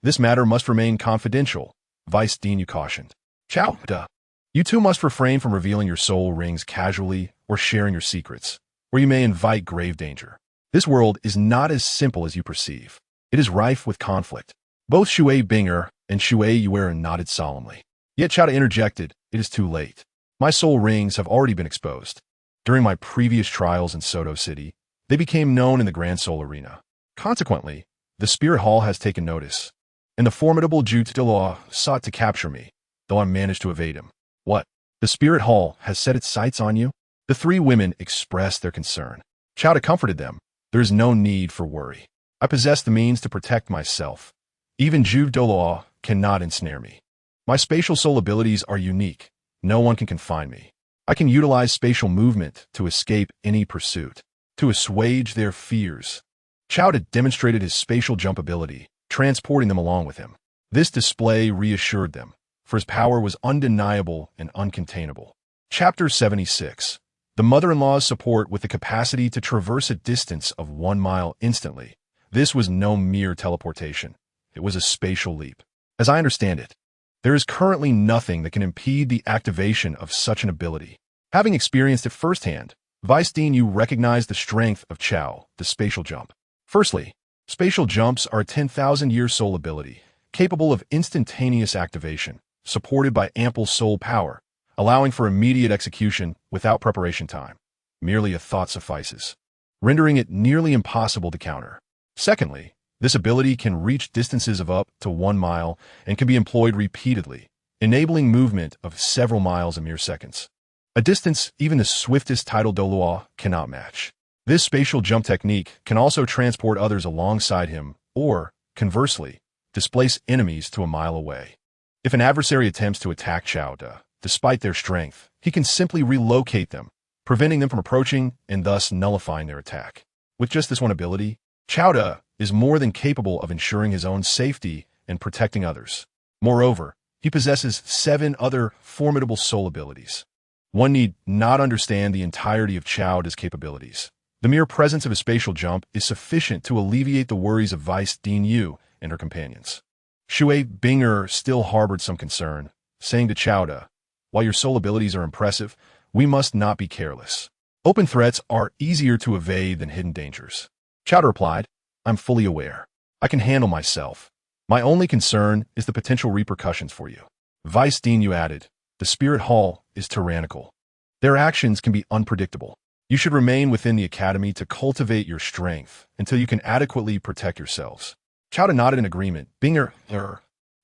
this matter must remain confidential, Vice Dean Yu cautioned. Xiao Du, you too must refrain from revealing your soul rings casually or sharing your secrets, where you may invite grave danger. This world is not as simple as you perceive. It is rife with conflict. Both Shui Binger and Shui Wu nodded solemnly. Yet Xiao Du interjected, it is too late. My soul rings have already been exposed. During my previous trials in Soto City, they became known in the Grand Soul Arena. Consequently, the Spirit Hall has taken notice, and the formidable Zhu Zhuqing sought to capture me, though I managed to evade him. What? The Spirit Hall has set its sights on you? The three women expressed their concern. Xiao Du comforted them. There is no need for worry. I possess the means to protect myself. Even Zhu Zhuqing cannot ensnare me. My spatial soul abilities are unique. No one can confine me. I can utilize spatial movement to escape any pursuit, to assuage their fears. Xiao Du demonstrated his spatial jump ability, transporting them along with him. This display reassured them, for his power was undeniable and uncontainable. Chapter 76. The mother-in-law's support with the capacity to traverse a distance of 1 mile instantly. This was no mere teleportation. It was a spatial leap. As I understand it, there is currently nothing that can impede the activation of such an ability. Having experienced it firsthand, Vice Dean Yu recognized the strength of Qiao, the spatial jump. Firstly, spatial jumps are a 10,000-year soul ability, capable of instantaneous activation, supported by ample soul power, allowing for immediate execution without preparation time. Merely a thought suffices, rendering it nearly impossible to counter. Secondly, this ability can reach distances of up to 1 mile and can be employed repeatedly, enabling movement of several miles in mere seconds. A distance even the swiftest tidal Douluo cannot match. This spatial jump technique can also transport others alongside him or, conversely, displace enemies to 1 mile away. If an adversary attempts to attack Xiao Du, despite their strength, he can simply relocate them, preventing them from approaching and thus nullifying their attack. With just this one ability, Xiao Du is more than capable of ensuring his own safety and protecting others. Moreover, he possesses 7 other formidable soul abilities. One need not understand the entirety of Qiao Du's capabilities. The mere presence of a spatial jump is sufficient to alleviate the worries of Vice Dean Yu and her companions. Shui Binger still harbored some concern, saying to Qiao Du, while your soul abilities are impressive, we must not be careless. Open threats are easier to evade than hidden dangers. Qiao Du replied, I'm fully aware. I can handle myself. My only concern is the potential repercussions for you. Vice Dean Yu added, the Spirit Hall is tyrannical. Their actions can be unpredictable. You should remain within the academy to cultivate your strength until you can adequately protect yourselves. Qiao Du nodded in agreement. Binger,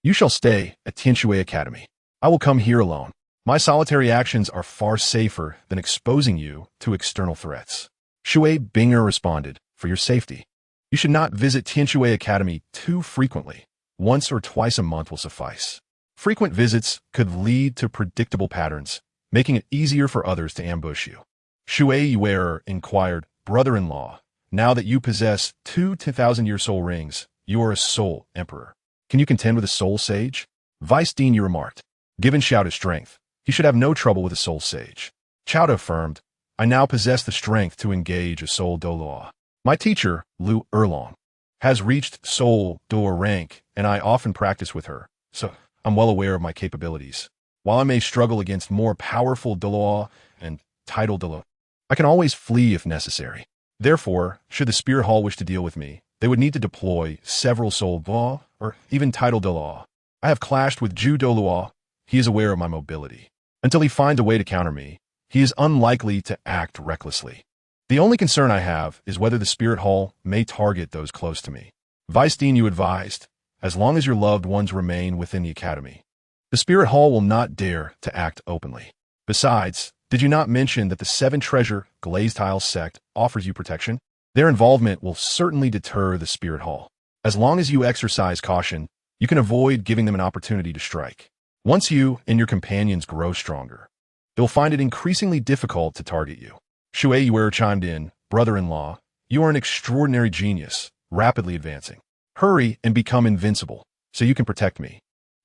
you shall stay at Tianshui Academy. I will come here alone. My solitary actions are far safer than exposing you to external threats. Shui Binger responded, for your safety. You should not visit Tianshui Academy too frequently. Once or twice a month will suffice. Frequent visits could lead to predictable patterns, making it easier for others to ambush you. Shui Wu inquired, brother-in-law, now that you possess 2 10,000-year soul rings, you are a soul emperor. Can you contend with a soul sage? Vice Dean Yu remarked, given Xiao Du's strength, he should have no trouble with a soul sage. Xiao Du affirmed, I now possess the strength to engage a soul Douluo. My teacher, Lu Erlong, has reached soul Douluo rank, and I often practice with her, so I'm well aware of my capabilities. While I may struggle against more powerful Douluo and tidal Douluo, I can always flee if necessary. Therefore, should the Spirit Hall wish to deal with me, they would need to deploy several soul Douluo or even tidal Douluo. I have clashed with Zhu Douluo. He is aware of my mobility. Until he finds a way to counter me, he is unlikely to act recklessly. The only concern I have is whether the Spirit Hall may target those close to me. Vice Dean Yu advised, as long as your loved ones remain within the academy, the Spirit Hall will not dare to act openly. Besides, did you not mention that the 7 treasure glazed tile sect offers you protection? Their involvement will certainly deter the spirit hall. As long as you exercise caution, you can avoid giving them an opportunity to strike. Once you and your companions grow stronger, they will find it increasingly difficult to target you. Xue Wu chimed in, brother-in-law, you are an extraordinary genius, rapidly advancing. Hurry and become invincible, so you can protect me.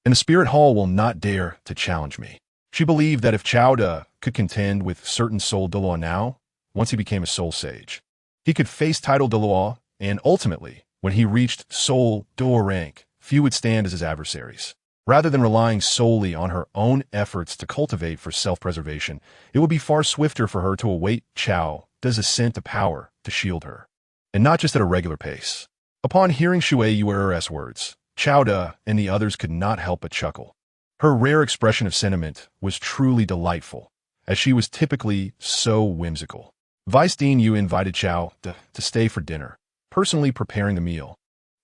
And the spirit hall will not dare to challenge me. She believed that if Qiao De could contend with certain soul Douluo now, once he became a soul sage, he could face title Douluo, and ultimately, when he reached soul Douluo rank, few would stand as his adversaries. Rather than relying solely on her own efforts to cultivate for self-preservation, it would be far swifter for her to await Qiao De's ascent to power to shield her, and not just at a regular pace. Upon hearing Xue Wu's words, Qiao De and the others could not help but chuckle. Her rare expression of sentiment was truly delightful, as she was typically so whimsical. Vice Dean Yu invited Qiao De to stay for dinner, personally preparing the meal,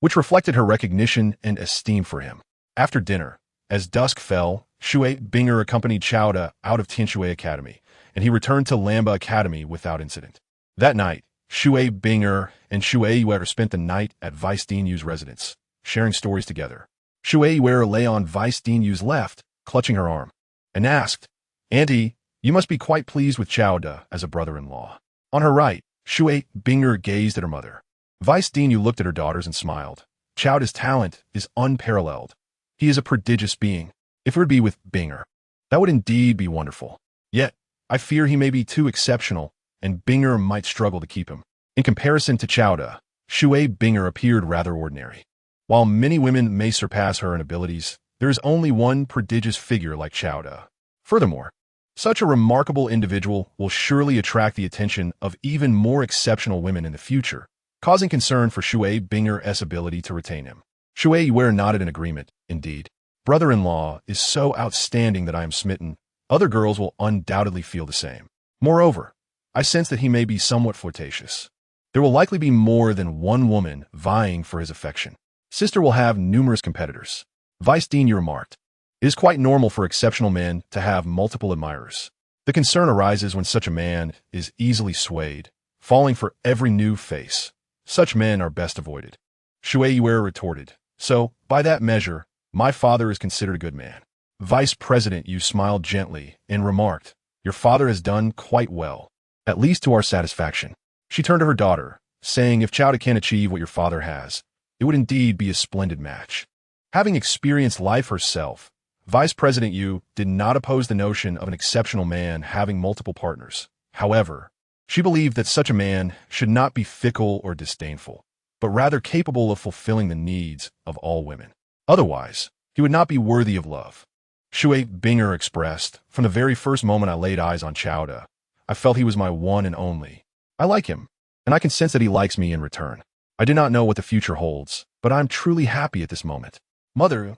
which reflected her recognition and esteem for him. After dinner, as dusk fell, Xue Binger accompanied Qiao De out of Tianxue Academy, and he returned to Lamba Academy without incident. That night, Xue Binger and Xue Wu spent the night at Vice Dean Yu's residence, sharing stories together. Xue Wu lay on Vice Dean Yu's left, clutching her arm, and asked, Auntie, you must be quite pleased with Qiao De as a brother-in-law. On her right, Xue Binger gazed at her mother. Vice Dean Yu looked at her daughters and smiled. Qiao De's talent is unparalleled. He is a prodigious being. If it would be with Binger, that would indeed be wonderful. Yet, I fear he may be too exceptional, and Binger might struggle to keep him. In comparison to Qiao De, Xue Binger appeared rather ordinary. While many women may surpass her in abilities, there is only one prodigious figure like Qiao De. Furthermore, such a remarkable individual will surely attract the attention of even more exceptional women in the future, causing concern for Xue Binger's ability to retain him. Xue Wu nodded in agreement. Indeed, brother-in-law is so outstanding that I am smitten. Other girls will undoubtedly feel the same. Moreover, I sense that he may be somewhat flirtatious. There will likely be more than one woman vying for his affection. Sister will have numerous competitors. Vice Dean Yu remarked, it is quite normal for exceptional men to have multiple admirers. The concern arises when such a man is easily swayed, falling for every new face. Such men are best avoided. Xue Wu retorted, so, by that measure, my father is considered a good man. Vice President Yu smiled gently and remarked, your father has done quite well, at least to our satisfaction. She turned to her daughter, saying if Qiao De can achieve what your father has, it would indeed be a splendid match. Having experienced life herself, Vice President Yu did not oppose the notion of an exceptional man having multiple partners. However, she believed that such a man should not be fickle or disdainful, but rather capable of fulfilling the needs of all women. Otherwise, he would not be worthy of love. Xue Binger expressed, from the very first moment I laid eyes on Qiao De, I felt he was my one and only. I like him, and I can sense that he likes me in return. I do not know what the future holds, but I am truly happy at this moment. Mother,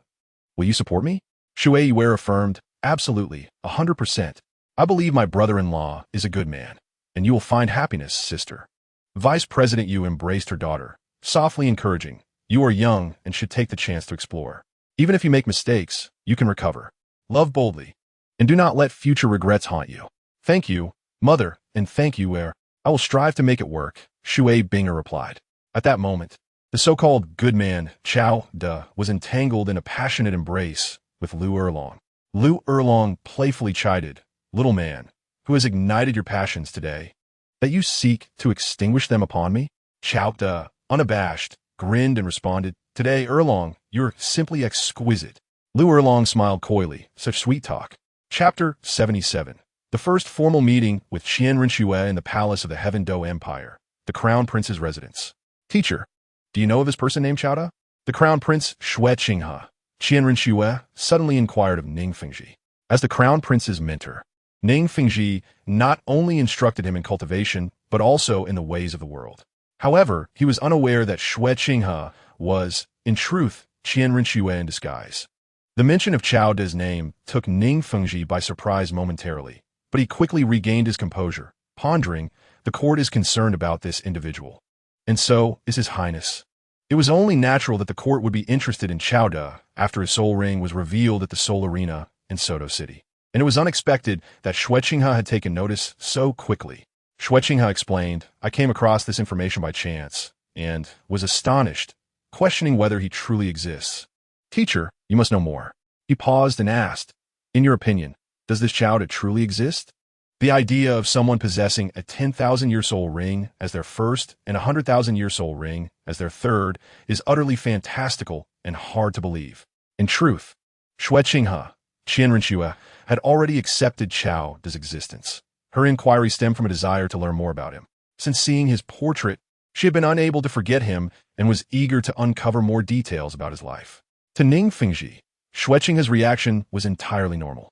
will you support me? Xue Wu affirmed, absolutely, 100%. I believe my brother-in-law is a good man, and you will find happiness, sister. Vice President Yu embraced her daughter, softly encouraging, you are young and should take the chance to explore. Even if you make mistakes, you can recover. Love boldly, and do not let future regrets haunt you. Thank you, mother, and thank you, Where. I will strive to make it work, Xue Binger replied. At that moment, the so-called good man, Qiao De, was entangled in a passionate embrace with Lu Erlong. Lu Erlong playfully chided, little man, who has ignited your passions today, that you seek to extinguish them upon me? Qiao De, unabashed, grinned and responded, today, Erlong, you're simply exquisite. Lu Erlong smiled coyly, such sweet talk. Chapter 77. The first formal meeting with Qian Renxue in the palace of the Heaven Do Empire, the Crown Prince's residence. Teacher, do you know of this person named Qiao De? The Crown Prince Xue Qinghe, Qian Renxue, suddenly inquired of Ning Fengji. As the Crown Prince's mentor, Ning Fengji not only instructed him in cultivation, but also in the ways of the world. However, he was unaware that Xue Qinghe was, in truth, Qian Renxue in disguise. The mention of Qiao De's name took Ning Fengji by surprise momentarily, but he quickly regained his composure, pondering, the court is concerned about this individual. And so is His Highness. It was only natural that the court would be interested in Qiao De after his soul ring was revealed at the Soul Arena in Soto City. And it was unexpected that Xue Qinghe had taken notice so quickly. Xue Qinghe explained, I came across this information by chance, and was astonished, questioning whether he truly exists. Teacher, you must know more. He paused and asked, in your opinion, does this Qiao truly exist? The idea of someone possessing a 10,000-year soul ring as their first and a 100,000-year soul ring as their third is utterly fantastical and hard to believe. In truth, Xue Qinghe, Qian Renxue, had already accepted Qiao's existence. Her inquiry stemmed from a desire to learn more about him. Since seeing his portrait, she had been unable to forget him and was eager to uncover more details about his life. To Ning Fengji, Xue Qinghe's reaction was entirely normal.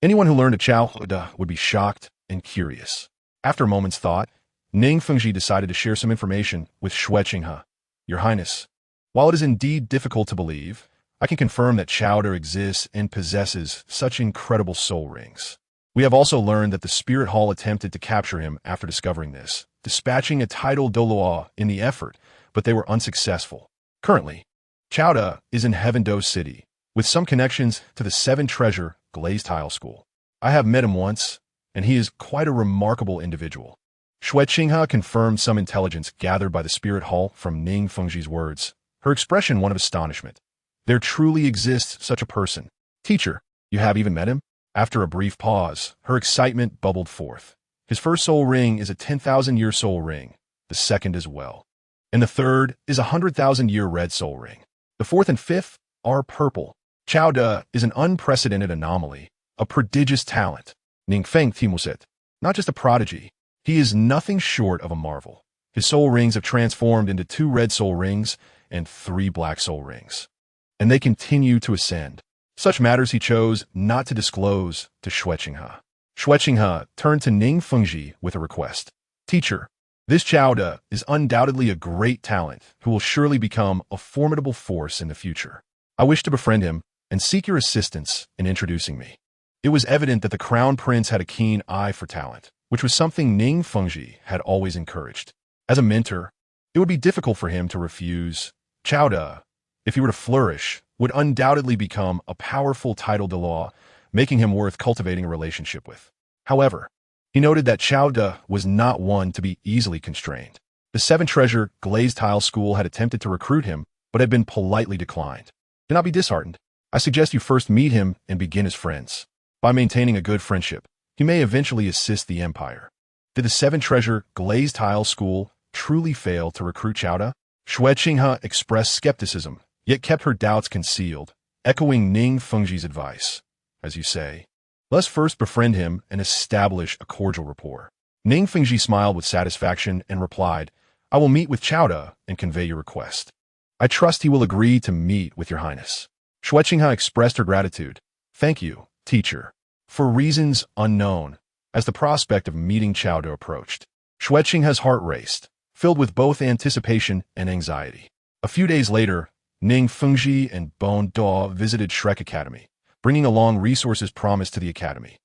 Anyone who learned of Qiao would be shocked and curious. After a moment's thought, Ning Fengji decided to share some information with Xue Qinghe. Your Highness, while it is indeed difficult to believe, I can confirm that Qiao exists and possesses such incredible soul rings. We have also learned that the Spirit Hall attempted to capture him after discovering this, dispatching a titled Douluo in the effort, but they were unsuccessful. Currently, Qiao is in Heaven-Do City, with some connections to the Seven Treasure Glazed Tile School. I have met him once, and he is quite a remarkable individual. Xue Qinghe confirmed some intelligence gathered by the Spirit Hall from Ning Fengji's words, her expression one of astonishment. There truly exists such a person. Teacher, you have even met him? After a brief pause, her excitement bubbled forth. His first soul ring is a 10,000-year soul ring, the second as well. And the third is a 100,000-year red soul ring. The fourth and fifth are purple. Qiao is an unprecedented anomaly, a prodigious talent. Ning Feng Timuset, not just a prodigy, he is nothing short of a marvel. His soul rings have transformed into 2 red soul rings and 3 black soul rings. And they continue to ascend. Such matters he chose not to disclose to Xue Qinghe. Xue Qinghe turned to Ning Fengji with a request. Teacher, this Qiao is undoubtedly a great talent who will surely become a formidable force in the future. I wish to befriend him and seek your assistance in introducing me. It was evident that the Crown Prince had a keen eye for talent, which was something Ning Fengji had always encouraged. As a mentor, it would be difficult for him to refuse. Qiao, if he were to flourish, would undoubtedly become a powerful title de law, making him worth cultivating a relationship with. However, he noted that Qiao was not one to be easily constrained. The Seven Treasure Glazed Tile School had attempted to recruit him, but had been politely declined. Do not be disheartened. I suggest you first meet him and begin as friends. By maintaining a good friendship, he may eventually assist the Empire. Did the Seven Treasure Glazed Tile School truly fail to recruit Qiao? Xue Qinghe expressed skepticism, yet kept her doubts concealed, echoing Ning Fengji's advice. As you say, let's first befriend him and establish a cordial rapport. Ning Fengji smiled with satisfaction and replied, I will meet with Qiao and convey your request. I trust he will agree to meet with your Highness. Xue Qinghe expressed her gratitude. Thank you, teacher. For reasons unknown, as the prospect of meeting Qiao approached, Xue Qinghe's heart raced, filled with both anticipation and anxiety. A few days later, Ning Fengji and Bon Da visited Shrek Academy, bringing along resources promised to the academy.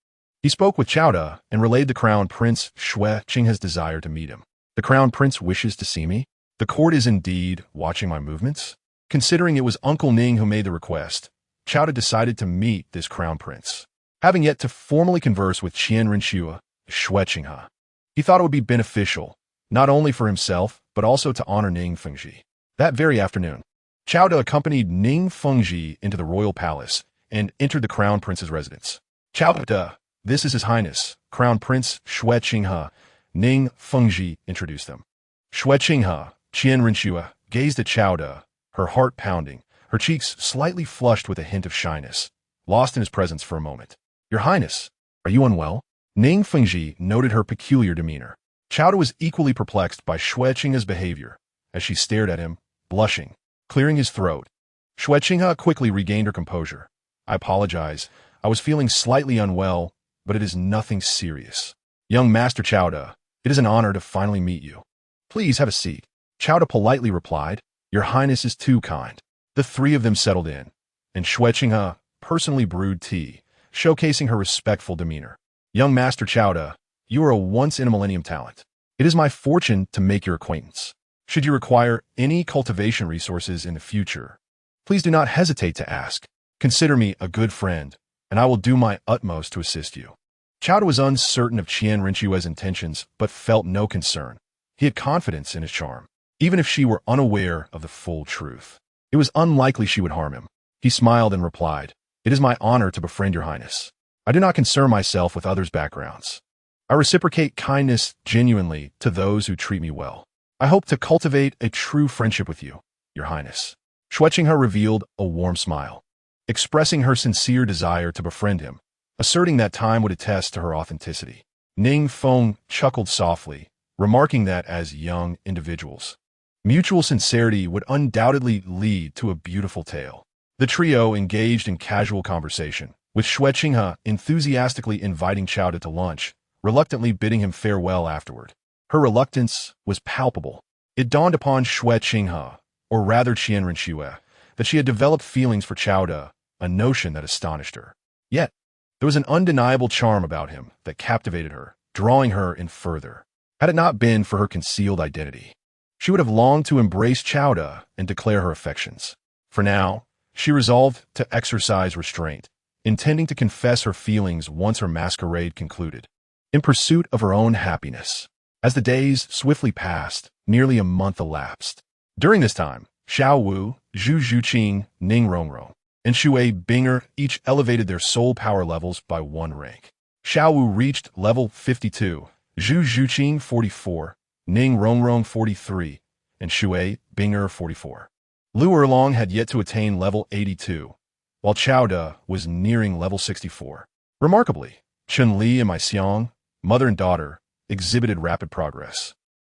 He spoke with Qiao and relayed the Crown Prince Xue Qinghe's desire to meet him. The Crown Prince wishes to see me? The court is indeed watching my movements? Considering it was Uncle Ning who made the request, Qiao decided to meet this Crown Prince. Having yet to formally converse with Qian Renxue, Xue Qinghe, he thought it would be beneficial, not only for himself, but also to honor Ning Fengji. That very afternoon, Qiao accompanied Ning Fengji into the royal palace and entered the Crown Prince's residence. Qiao, this is His Highness, Crown Prince Xue Qinghe. Ning Fengji introduced them. Xue Qinghe, Qian Renxue, gazed at Qiao, her heart pounding, her cheeks slightly flushed with a hint of shyness, lost in his presence for a moment. Your Highness, are you unwell? Ning Fengji noted her peculiar demeanor. Qiao was equally perplexed by Xue Qinghe's behavior, as she stared at him, blushing, clearing his throat. Xue Qinghe quickly regained her composure. I apologize. I was feeling slightly unwell, but it is nothing serious. Young Master Qiao, it is an honor to finally meet you. Please have a seat. Qiao politely replied, Your Highness is too kind. The three of them settled in, and Xue Qinghe personally brewed tea, showcasing her respectful demeanor. Young Master Qiao, you are a once-in-a-millennium talent. It is my fortune to make your acquaintance. Should you require any cultivation resources in the future, please do not hesitate to ask. Consider me a good friend, and I will do my utmost to assist you. Qiao was uncertain of Qian Renxue's intentions, but felt no concern. He had confidence in his charm, even if she were unaware of the full truth. It was unlikely she would harm him. He smiled and replied, "It is my honor to befriend your highness. I do not concern myself with others' backgrounds. I reciprocate kindness genuinely to those who treat me well. I hope to cultivate a true friendship with you, your highness." Zhu Zhuqing revealed a warm smile, expressing her sincere desire to befriend him, asserting that time would attest to her authenticity. Ning Feng chuckled softly, remarking that as young individuals, mutual sincerity would undoubtedly lead to a beautiful tale. The trio engaged in casual conversation, with Zhu Zhuqing enthusiastically inviting Qiao to lunch, reluctantly bidding him farewell afterward. Her reluctance was palpable. It dawned upon Zhu Zhuqing, or rather Qian Renxue, that she had developed feelings for Qiao, a notion that astonished her. Yet, there was an undeniable charm about him that captivated her, drawing her in further. Had it not been for her concealed identity, she would have longed to embrace Qiao and declare her affections. For now, she resolved to exercise restraint, intending to confess her feelings once her masquerade concluded, in pursuit of her own happiness. As the days swiftly passed, nearly a month elapsed. During this time, Xiao Wu, Zhu Zhuqing, Ning Rongrong, and Shui Binger each elevated their soul power levels by 1 rank. Xiao Wu reached level 52, Zhu Zhuqing 44, Ning Rongrong 43, and Shui Binger 44. Lu Erlong had yet to attain level 82, while Qiao was nearing level 64. Remarkably, Chun-Li and Mai Xiang, mother and daughter, exhibited rapid progress,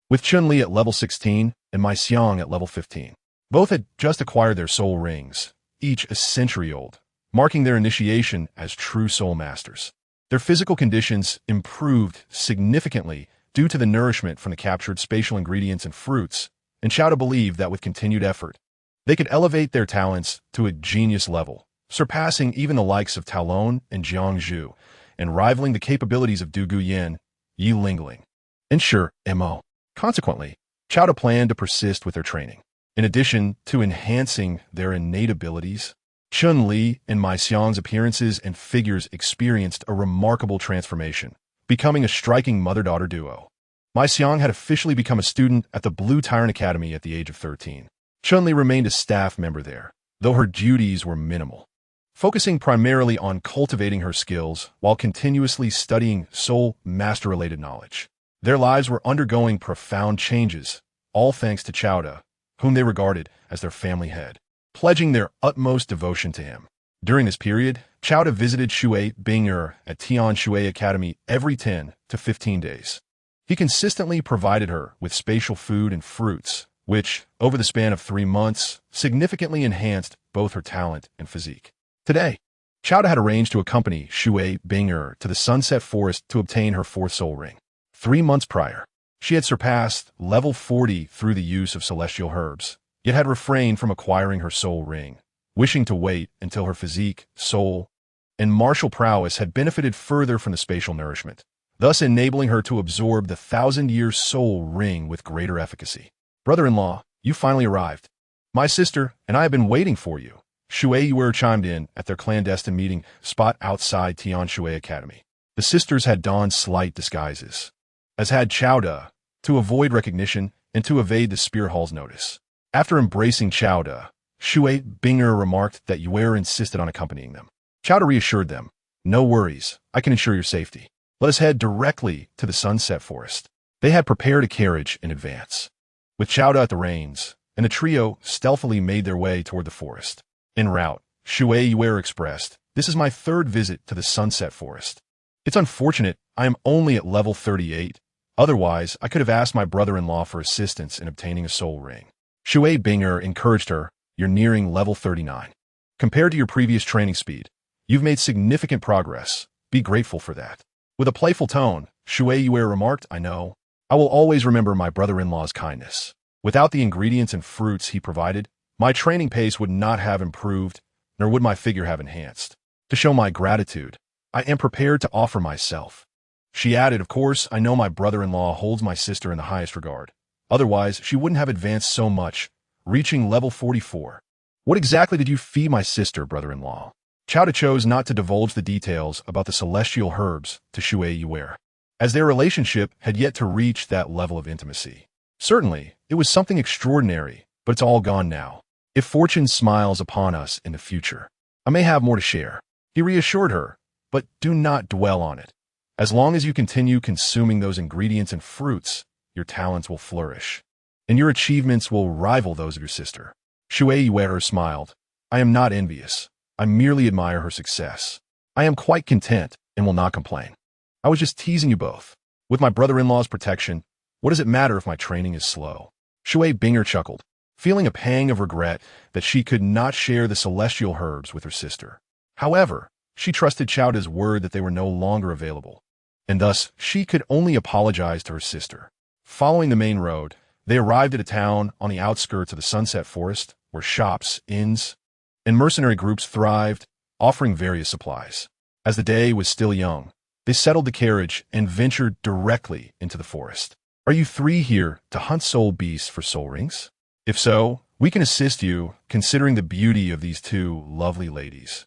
with Chun-Li at level 16 and Mai Xiang at level 15. Both had just acquired their soul rings, each a century old, marking their initiation as true soul masters. Their physical conditions improved significantly due to the nourishment from the captured spatial ingredients and fruits, and Qiao believed that with continued effort, they could elevate their talents to a genius level, surpassing even the likes of Talon and Jiangzhu, and rivaling the capabilities of Du Guyan, Yi Lingling, and Shi Mo. Consequently, Qiao planned to persist with their training. In addition to enhancing their innate abilities, Chun-Li and Mai Xiang's appearances and figures experienced a remarkable transformation, becoming a striking mother-daughter duo. Mai Xiang had officially become a student at the Blue Tyrant Academy at the age of 13. Chun-Li remained a staff member there, though her duties were minimal, focusing primarily on cultivating her skills while continuously studying soul master-related knowledge. Their lives were undergoing profound changes, all thanks to Qiao, whom they regarded as their family head, pledging their utmost devotion to him. During this period, Qiao visited Shui Binger at Tian Shui Academy every 10 to 15 days. He consistently provided her with spatial food and fruits, which, over the span of 3 months, significantly enhanced both her talent and physique. Today, Qiao had arranged to accompany Shui Binger to the Sunset Forest to obtain her 4th soul ring. 3 months prior, she had surpassed level 40 through the use of celestial herbs, yet had refrained from acquiring her soul ring, wishing to wait until her physique, soul, and martial prowess had benefited further from the spatial nourishment, thus enabling her to absorb the 1,000-year soul ring with greater efficacy. "Brother-in-law, you finally arrived. My sister and I have been waiting for you," Shui Wu chimed in at their clandestine meeting spot outside Tian Shui Academy. The sisters had donned slight disguises, as had Qiao, to avoid recognition and to evade the Spear Hall's notice. After embracing Qiao, Shui Binger remarked that Yue insisted on accompanying them. Qiao reassured them, "No worries, I can ensure your safety. Let us head directly to the Sunset Forest." They had prepared a carriage in advance, with Qiao at the reins, and the trio stealthily made their way toward the forest. En route, Shui Yu expressed, "This is my 3rd visit to the Sunset Forest. It's unfortunate I am only at level 38. Otherwise, I could have asked my brother-in-law for assistance in obtaining a soul ring." Shui Binger encouraged her, "You're nearing level 39. Compared to your previous training speed, you've made significant progress. Be grateful for that." With a playful tone, Shui Yu remarked, "I know. I will always remember my brother-in-law's kindness. Without the ingredients and fruits he provided, my training pace would not have improved, nor would my figure have enhanced. To show my gratitude, I am prepared to offer myself." She added, "Of course, I know my brother-in-law holds my sister in the highest regard. Otherwise, she wouldn't have advanced so much, reaching level 44. What exactly did you feed my sister, brother-in-law?" Chao chose not to divulge the details about the celestial herbs to Xue Yu, as their relationship had yet to reach that level of intimacy. Certainly, it was something extraordinary, but it's all gone now. If fortune smiles upon us in the future, I may have more to share. He reassured her, but do not dwell on it. As long as you continue consuming those ingredients and fruits, your talents will flourish, and your achievements will rival those of your sister. Xue Yu smiled. I am not envious. I merely admire her success. I am quite content and will not complain. I was just teasing you both. With my brother-in-law's protection, what does it matter if my training is slow? Xue Binger chuckled, feeling a pang of regret that she could not share the celestial herbs with her sister. However, she trusted Chowda's word that they were no longer available, and thus she could only apologize to her sister. Following the main road, they arrived at a town on the outskirts of the Sunset Forest, where shops, inns, and mercenary groups thrived, offering various supplies. As the day was still young, they settled the carriage and ventured directly into the forest. Are you three here to hunt soul beasts for soul rings? If so, we can assist you, considering the beauty of these two lovely ladies.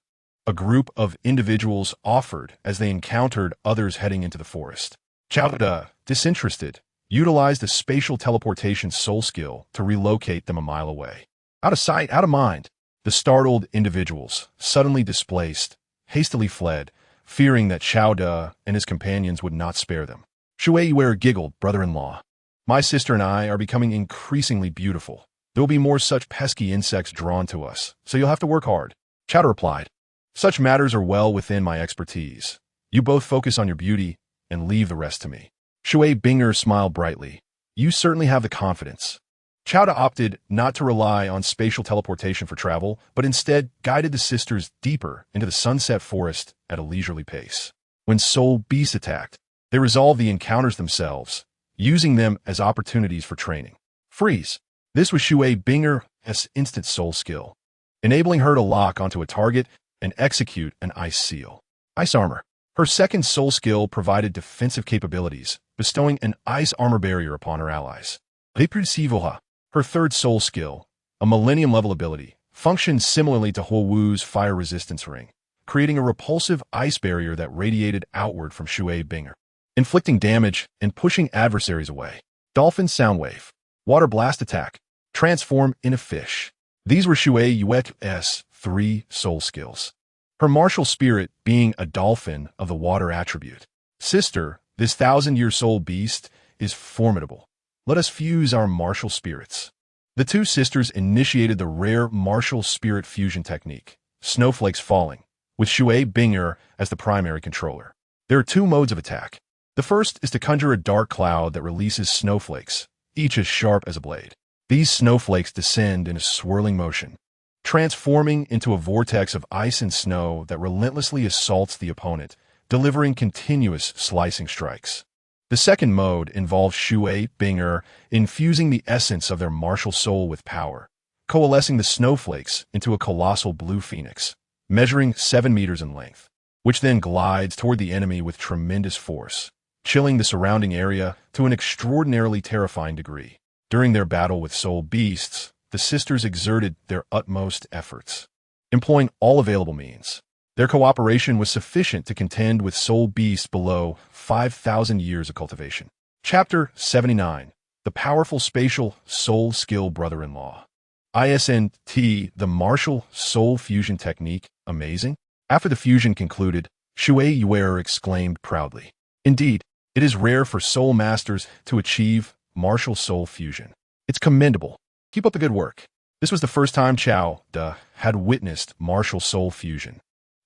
A group of individuals offered as they encountered others heading into the forest. Chowda, disinterested, utilized a spatial teleportation soul skill to relocate them a mile away. Out of sight, out of mind. The startled individuals, suddenly displaced, hastily fled, fearing that Chowda and his companions would not spare them. Xue Yu giggled, brother-in-law. My sister and I are becoming increasingly beautiful. There will be more such pesky insects drawn to us, so you'll have to work hard. Chowda replied, such matters are well within my expertise. You both focus on your beauty and leave the rest to me. Xue Binger smiled brightly. You certainly have the confidence. Chowda opted not to rely on spatial teleportation for travel, but instead guided the sisters deeper into the Sunset Forest at a leisurely pace. When soul beasts attacked, they resolved the encounters themselves, using them as opportunities for training. Freeze. This was Xue Binger's instant soul skill, enabling her to lock onto a target and execute an ice seal. Ice armor. Her second soul skill provided defensive capabilities, bestowing an ice armor barrier upon her allies. Repulsivoha. Her third soul skill, a millennium-level ability, functioned similarly to Huo Wu's fire resistance ring, creating a repulsive ice barrier that radiated outward from Xue Binger, inflicting damage and pushing adversaries away. Dolphin Soundwave. Water Blast Attack. Transform in a fish. These were Xue Yu's three soul skills. Her martial spirit being a dolphin of the water attribute. Sister, this 1,000-year soul beast is formidable. Let us fuse our martial spirits. The two sisters initiated the rare martial spirit fusion technique, snowflakes falling, with Xue Binger as the primary controller. There are two modes of attack. The first is to conjure a dark cloud that releases snowflakes, each as sharp as a blade. These snowflakes descend in a swirling motion, transforming into a vortex of ice and snow that relentlessly assaults the opponent, delivering continuous slicing strikes. The second mode involves Xue Binger infusing the essence of their martial soul with power, coalescing the snowflakes into a colossal blue phoenix, measuring 7 meters in length, which then glides toward the enemy with tremendous force, chilling the surrounding area to an extraordinarily terrifying degree. During their battle with soul beasts, the sisters exerted their utmost efforts, employing all available means. Their cooperation was sufficient to contend with soul beasts below 5,000 years of cultivation. Chapter 79. The Powerful Spatial Soul Skill Brother-in-Law. ISNT, the Martial Soul Fusion Technique, amazing? After the fusion concluded, Xue Yu exclaimed proudly. Indeed, it is rare for soul masters to achieve martial soul fusion. It's commendable. Keep up the good work. This was the first time Chowda had witnessed martial soul fusion.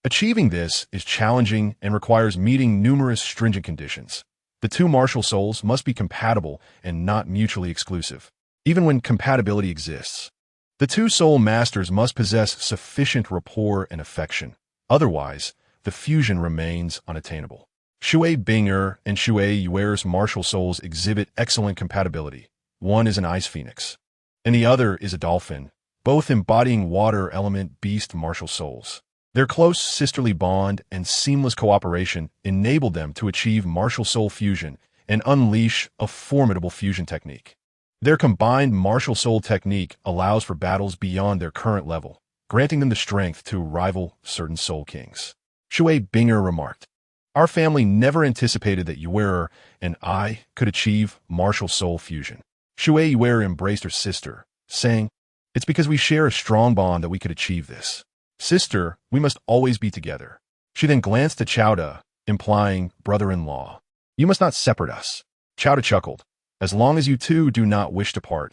Achieving this is challenging and requires meeting numerous stringent conditions. The two martial souls must be compatible and not mutually exclusive, even when compatibility exists. The two soul masters must possess sufficient rapport and affection. Otherwise, the fusion remains unattainable. Xue Binger and Xue Yu's martial souls exhibit excellent compatibility. One is an ice phoenix, and the other is a dolphin, both embodying water element beast martial souls. Their close sisterly bond and seamless cooperation enabled them to achieve martial soul fusion and unleash a formidable fusion technique. Their combined martial soul technique allows for battles beyond their current level, granting them the strength to rival certain soul kings. Shui Binger remarked, "Our family never anticipated that Yuer and I could achieve martial soul fusion." Shui Yuer embraced her sister, saying, "It's because we share a strong bond that we could achieve this. Sister, we must always be together." She then glanced at Chowda, implying brother-in-law. "You must not separate us." Chowda chuckled. "As long as you two do not wish to part,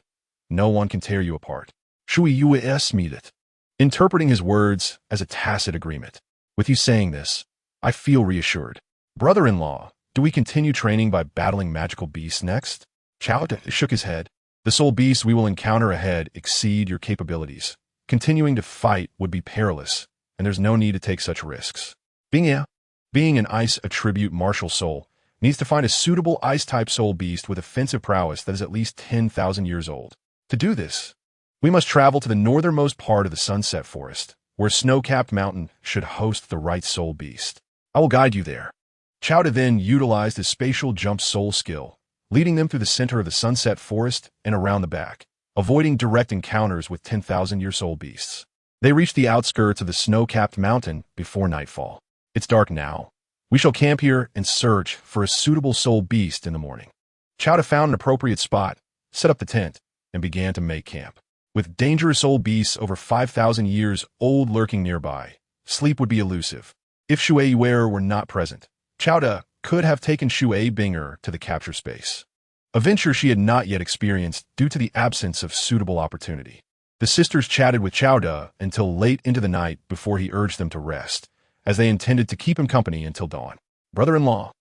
no one can tear you apart." Shui Yues meet it, interpreting his words as a tacit agreement. "With you saying this, I feel reassured. Brother-in-law, do we continue training by battling magical beasts next?" Chowda shook his head. "The soul beasts we will encounter ahead exceed your capabilities. Continuing to fight would be perilous, and there's no need to take such risks. Being an ice attribute martial soul needs to find a suitable ice-type soul beast with offensive prowess that is at least 10,000 years old. To do this, we must travel to the northernmost part of the Sunset Forest, where a snow-capped mountain should host the right soul beast. I will guide you there." Chowda then utilized his spatial jump soul skill, leading them through the center of the Sunset Forest and around the back, avoiding direct encounters with 10,000-year soul beasts. They reached the outskirts of the snow-capped mountain before nightfall. "It's dark now. We shall camp here and search for a suitable soul beast in the morning." Chowda found an appropriate spot, set up the tent, and began to make camp. With dangerous soul beasts over 5,000 years old lurking nearby, sleep would be elusive. If Shui Yuer were not present, Chowda could have taken Shui Binger to the capture space, a venture she had not yet experienced due to the absence of suitable opportunity. The sisters chatted with Chowda until late into the night before he urged them to rest, as they intended to keep him company until dawn. "Brother-in-law,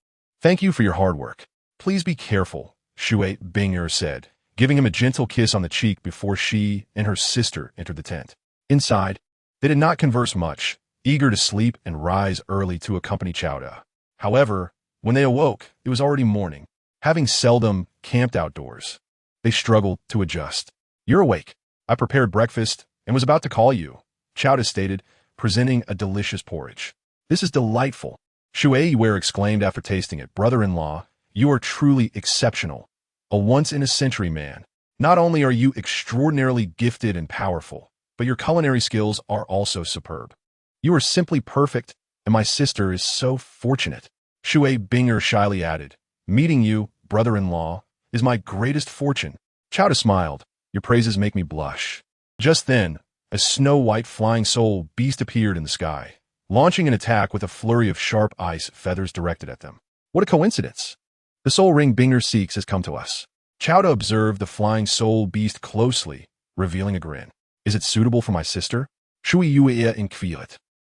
thank you for your hard work. Please be careful," Shui Binger said, giving him a gentle kiss on the cheek before she and her sister entered the tent. Inside, they did not converse much, eager to sleep and rise early to accompany Chowda. However, when they awoke, it was already morning. Having seldom camped outdoors, they struggled to adjust. "You're awake. I prepared breakfast and was about to call you," Chowda stated, presenting a delicious porridge. "This is delightful," Shui Yuer exclaimed after tasting it. "Brother-in-law, you are truly exceptional. A once-in-a-century man. Not only are you extraordinarily gifted and powerful, but your culinary skills are also superb. You are simply perfect, and my sister is so fortunate." Shui Binger shyly added, "Meeting you, brother-in-law, is my greatest fortune." Chowda smiled. "Your praises make me blush." Just then, a snow-white flying soul beast appeared in the sky, launching an attack with a flurry of sharp ice feathers directed at them. "What a coincidence! The soul ring Binger seeks has come to us." Chowda observed the flying soul beast closely, revealing a grin. "Is it suitable for my sister?" Shui Yuia inquired.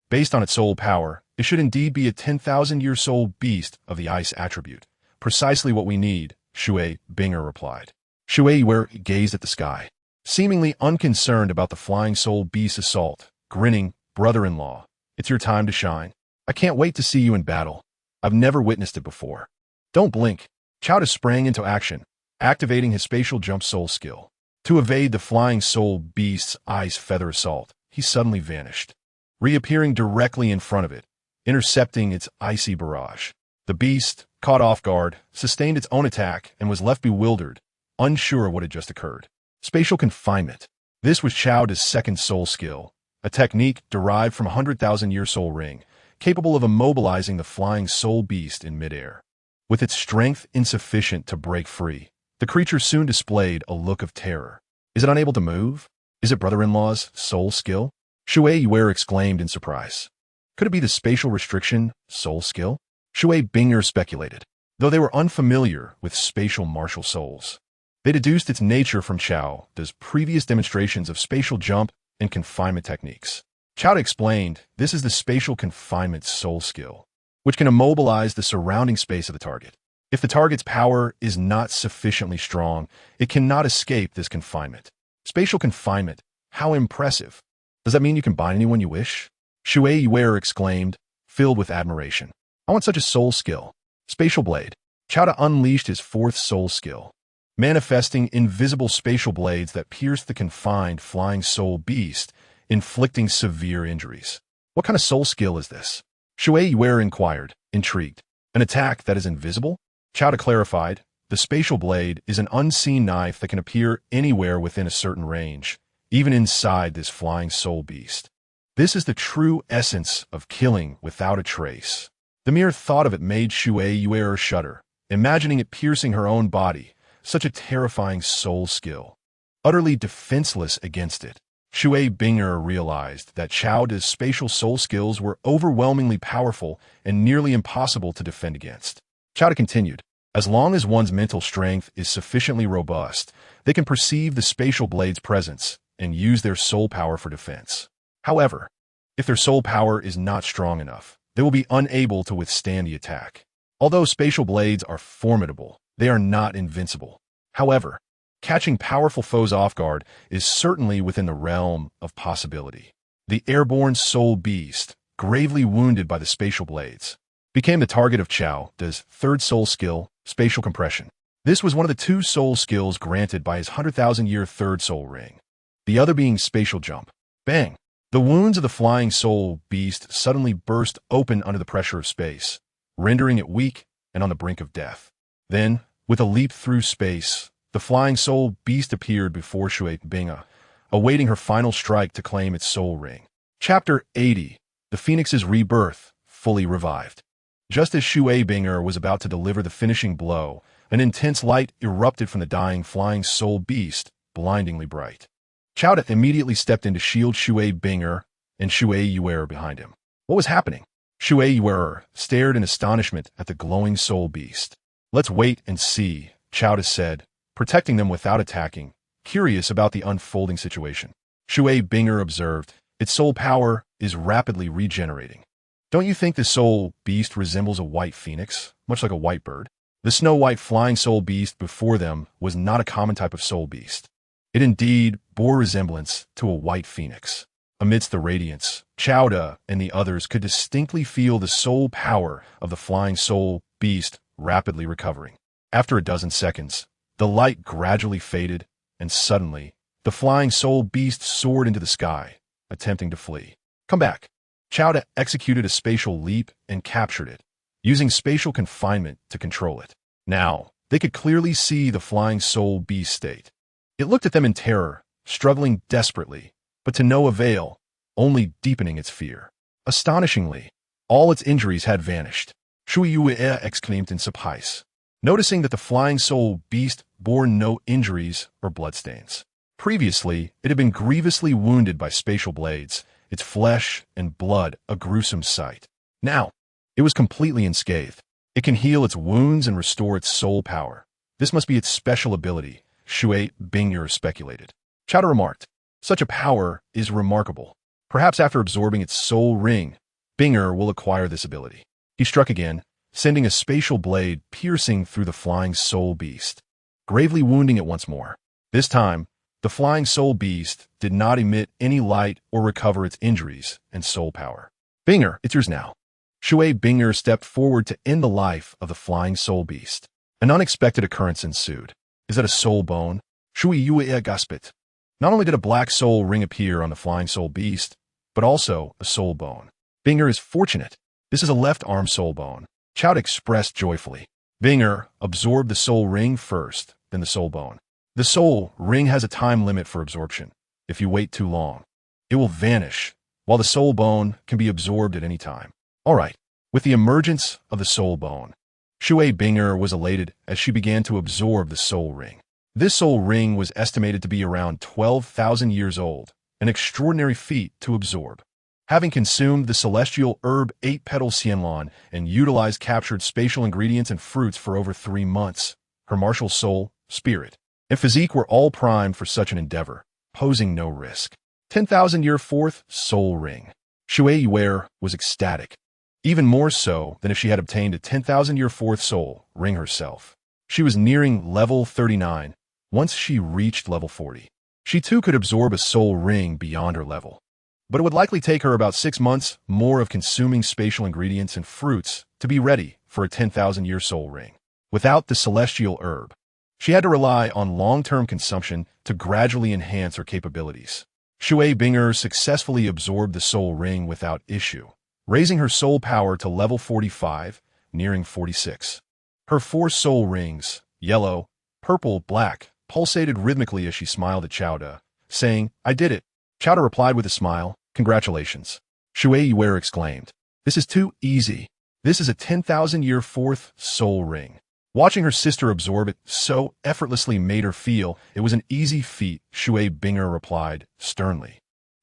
"Based on its soul power, it should indeed be a 10,000-year soul beast of the ice attribute. Precisely what we need," Shui Binger replied. Shui Yuer gazed at the sky, seemingly unconcerned about the flying soul beast's assault, grinning. "Brother-in-law, it's your time to shine. I can't wait to see you in battle. I've never witnessed it before." "Don't blink." Chowda sprang into action, activating his spatial jump soul skill. To evade the flying soul beast's ice feather assault, he suddenly vanished, reappearing directly in front of it, intercepting its icy barrage. The beast, caught off guard, sustained its own attack and was left bewildered, unsure what had just occurred. Spatial confinement. This was Chowda's second soul skill, a technique derived from a 100,000-year soul ring, capable of immobilizing the flying soul beast in midair. With its strength insufficient to break free, the creature soon displayed a look of terror. "Is it unable to move? Is it brother-in-law's soul skill?" Shui Yuer exclaimed in surprise. Could it be the spatial restriction soul skill? Shui Binger speculated, though they were unfamiliar with spatial martial souls. They deduced its nature from Chowda's previous demonstrations of spatial jump and confinement techniques. Chowda explained this is the spatial confinement soul skill, which can immobilize the surrounding space of the target. If the target's power is not sufficiently strong, it cannot escape this confinement. Spatial confinement, how impressive. Does that mean you can bind anyone you wish? Shui Yuer exclaimed, filled with admiration. I want such a soul skill. Spatial blade. Chowda unleashed his fourth soul skill, manifesting invisible spatial blades that pierced the confined flying soul beast, inflicting severe injuries. What kind of soul skill is this? Shui Yuer inquired, intrigued. An attack that is invisible? Chowda clarified, the spatial blade is an unseen knife that can appear anywhere within a certain range, even inside this flying soul beast. This is the true essence of killing without a trace. The mere thought of it made Shui Yuer shudder, imagining it piercing her own body, such a terrifying soul skill. Utterly defenseless against it, Shui Binger realized that Qiao Da's spatial soul skills were overwhelmingly powerful and nearly impossible to defend against. Qiao Da continued, as long as one's mental strength is sufficiently robust, they can perceive the spatial blade's presence and use their soul power for defense. However, if their soul power is not strong enough, they will be unable to withstand the attack. Although spatial blades are formidable, they are not invincible. However, catching powerful foes off guard is certainly within the realm of possibility. The airborne soul beast, gravely wounded by the spatial blades, became the target of Qiao Da's third soul skill, spatial compression. This was one of the two soul skills granted by his 100,000-year third soul ring, the other being spatial jump. Bang! The wounds of the flying soul beast suddenly burst open under the pressure of space, rendering it weak and on the brink of death. Then, with a leap through space, the flying soul beast appeared before Shui Binger, awaiting her final strike to claim its soul ring. Chapter 80. The Phoenix's Rebirth, Fully Revived. Just as Shui Binger was about to deliver the finishing blow, an intense light erupted from the dying flying soul beast, blindingly bright. Qiao Da immediately stepped in to shield Shui Binger and Shui Yuer behind him. What was happening? Shui Yuer stared in astonishment at the glowing soul beast. Let's wait and see, Qiao Da said, protecting them without attacking, curious about the unfolding situation. Shui Binger observed, its soul power is rapidly regenerating. Don't you think the soul beast resembles a white phoenix, much like a white bird? The snow-white flying soul beast before them was not a common type of soul beast. It indeed bore resemblance to a white phoenix. Amidst the radiance, Qiao Da and the others could distinctly feel the soul power of the flying soul beast rapidly recovering. After a dozen seconds, the light gradually faded, and suddenly, the flying soul beast soared into the sky, attempting to flee. Come back. Qiao Da executed a spatial leap and captured it, using spatial confinement to control it. Now, they could clearly see the flying soul beast state. It looked at them in terror, struggling desperately, but to no avail, only deepening its fear. Astonishingly, all its injuries had vanished. Shui Yue exclaimed in surprise, noticing that the flying soul beast bore no injuries or bloodstains. Previously, it had been grievously wounded by spatial blades, its flesh and blood a gruesome sight. Now, it was completely unscathed. It can heal its wounds and restore its soul power. This must be its special ability, Shui Binger speculated. Qiao Da remarked, such a power is remarkable. Perhaps after absorbing its soul ring, Binger will acquire this ability. He struck again, sending a spatial blade piercing through the flying soul beast, gravely wounding it once more. This time, the flying soul beast did not emit any light or recover its injuries and soul power. Binger, it's yours now. Shui Binger stepped forward to end the life of the flying soul beast. An unexpected occurrence ensued. Is that a soul bone? Shui Yue gasped. Not only did a black soul ring appear on the flying soul beast, but also a soul bone. Binger is fortunate. This is a left arm soul bone. Qiao Da expressed joyfully. Binger absorbed the soul ring first, then the soul bone. The soul ring has a time limit for absorption. If you wait too long, it will vanish, while the soul bone can be absorbed at any time. All right. With the emergence of the soul bone, Shui Binger was elated as she began to absorb the soul ring. This soul ring was estimated to be around 12,000 years old, an extraordinary feat to absorb. Having consumed the celestial herb 8-petal xianlon and utilized captured spatial ingredients and fruits for over 3 months, her martial soul, spirit, and physique were all primed for such an endeavor, posing no risk. 10,000-year fourth soul ring. Shui Yuer was ecstatic, even more so than if she had obtained a 10,000-year fourth soul ring herself. She was nearing level 39 once she reached level 40. She too could absorb a soul ring beyond her level, but it would likely take her about 6 months more of consuming spatial ingredients and fruits to be ready for a 10,000-year soul ring. Without the celestial herb, she had to rely on long-term consumption to gradually enhance her capabilities. Shui Binger successfully absorbed the soul ring without issue, raising her soul power to level 45, nearing 46. Her 4 soul rings, yellow, purple, black, pulsated rhythmically as she smiled at Qiao Da, saying, I did it. Qiao Da replied with a smile, Congratulations. Shui Yu exclaimed. This is too easy. This is a 10,000-year fourth soul ring. Watching her sister absorb it so effortlessly made her feel it was an easy feat. Shui Binger replied sternly.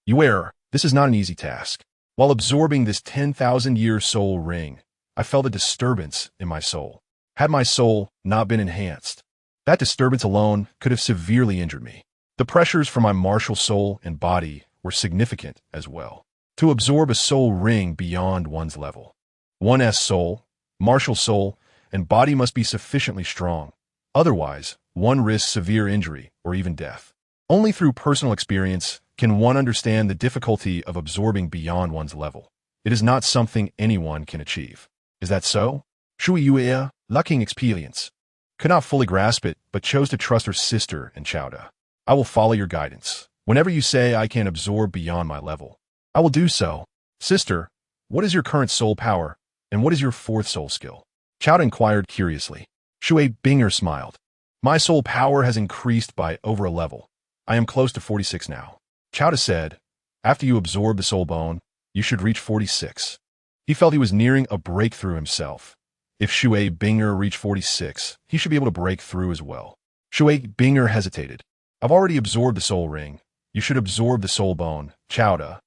Yu, this is not an easy task. While absorbing this 10,000-year soul ring, I felt a disturbance in my soul. Had my soul not been enhanced, that disturbance alone could have severely injured me. The pressures from my martial soul and body were significant as well. To absorb a soul ring beyond one's level, one's soul, martial soul, and body must be sufficiently strong. Otherwise, one risks severe injury or even death. Only through personal experience can one understand the difficulty of absorbing beyond one's level. It is not something anyone can achieve. Is that so? Shui Yu, lacking experience, could not fully grasp it, but chose to trust her sister and Qiao. I will follow your guidance. Whenever you say I can absorb beyond my level, I will do so. Sister, what is your current soul power, and what is your fourth soul skill? Qiao inquired curiously. Shui Binger smiled. My soul power has increased by over a level. I am close to 46 now. Qiao said, after you absorb the soul bone, you should reach 46. He felt he was nearing a breakthrough himself. If Shui Binger reached 46, he should be able to break through as well. Shui Binger hesitated. I've already absorbed the soul ring. You should absorb the soul bone. Qiao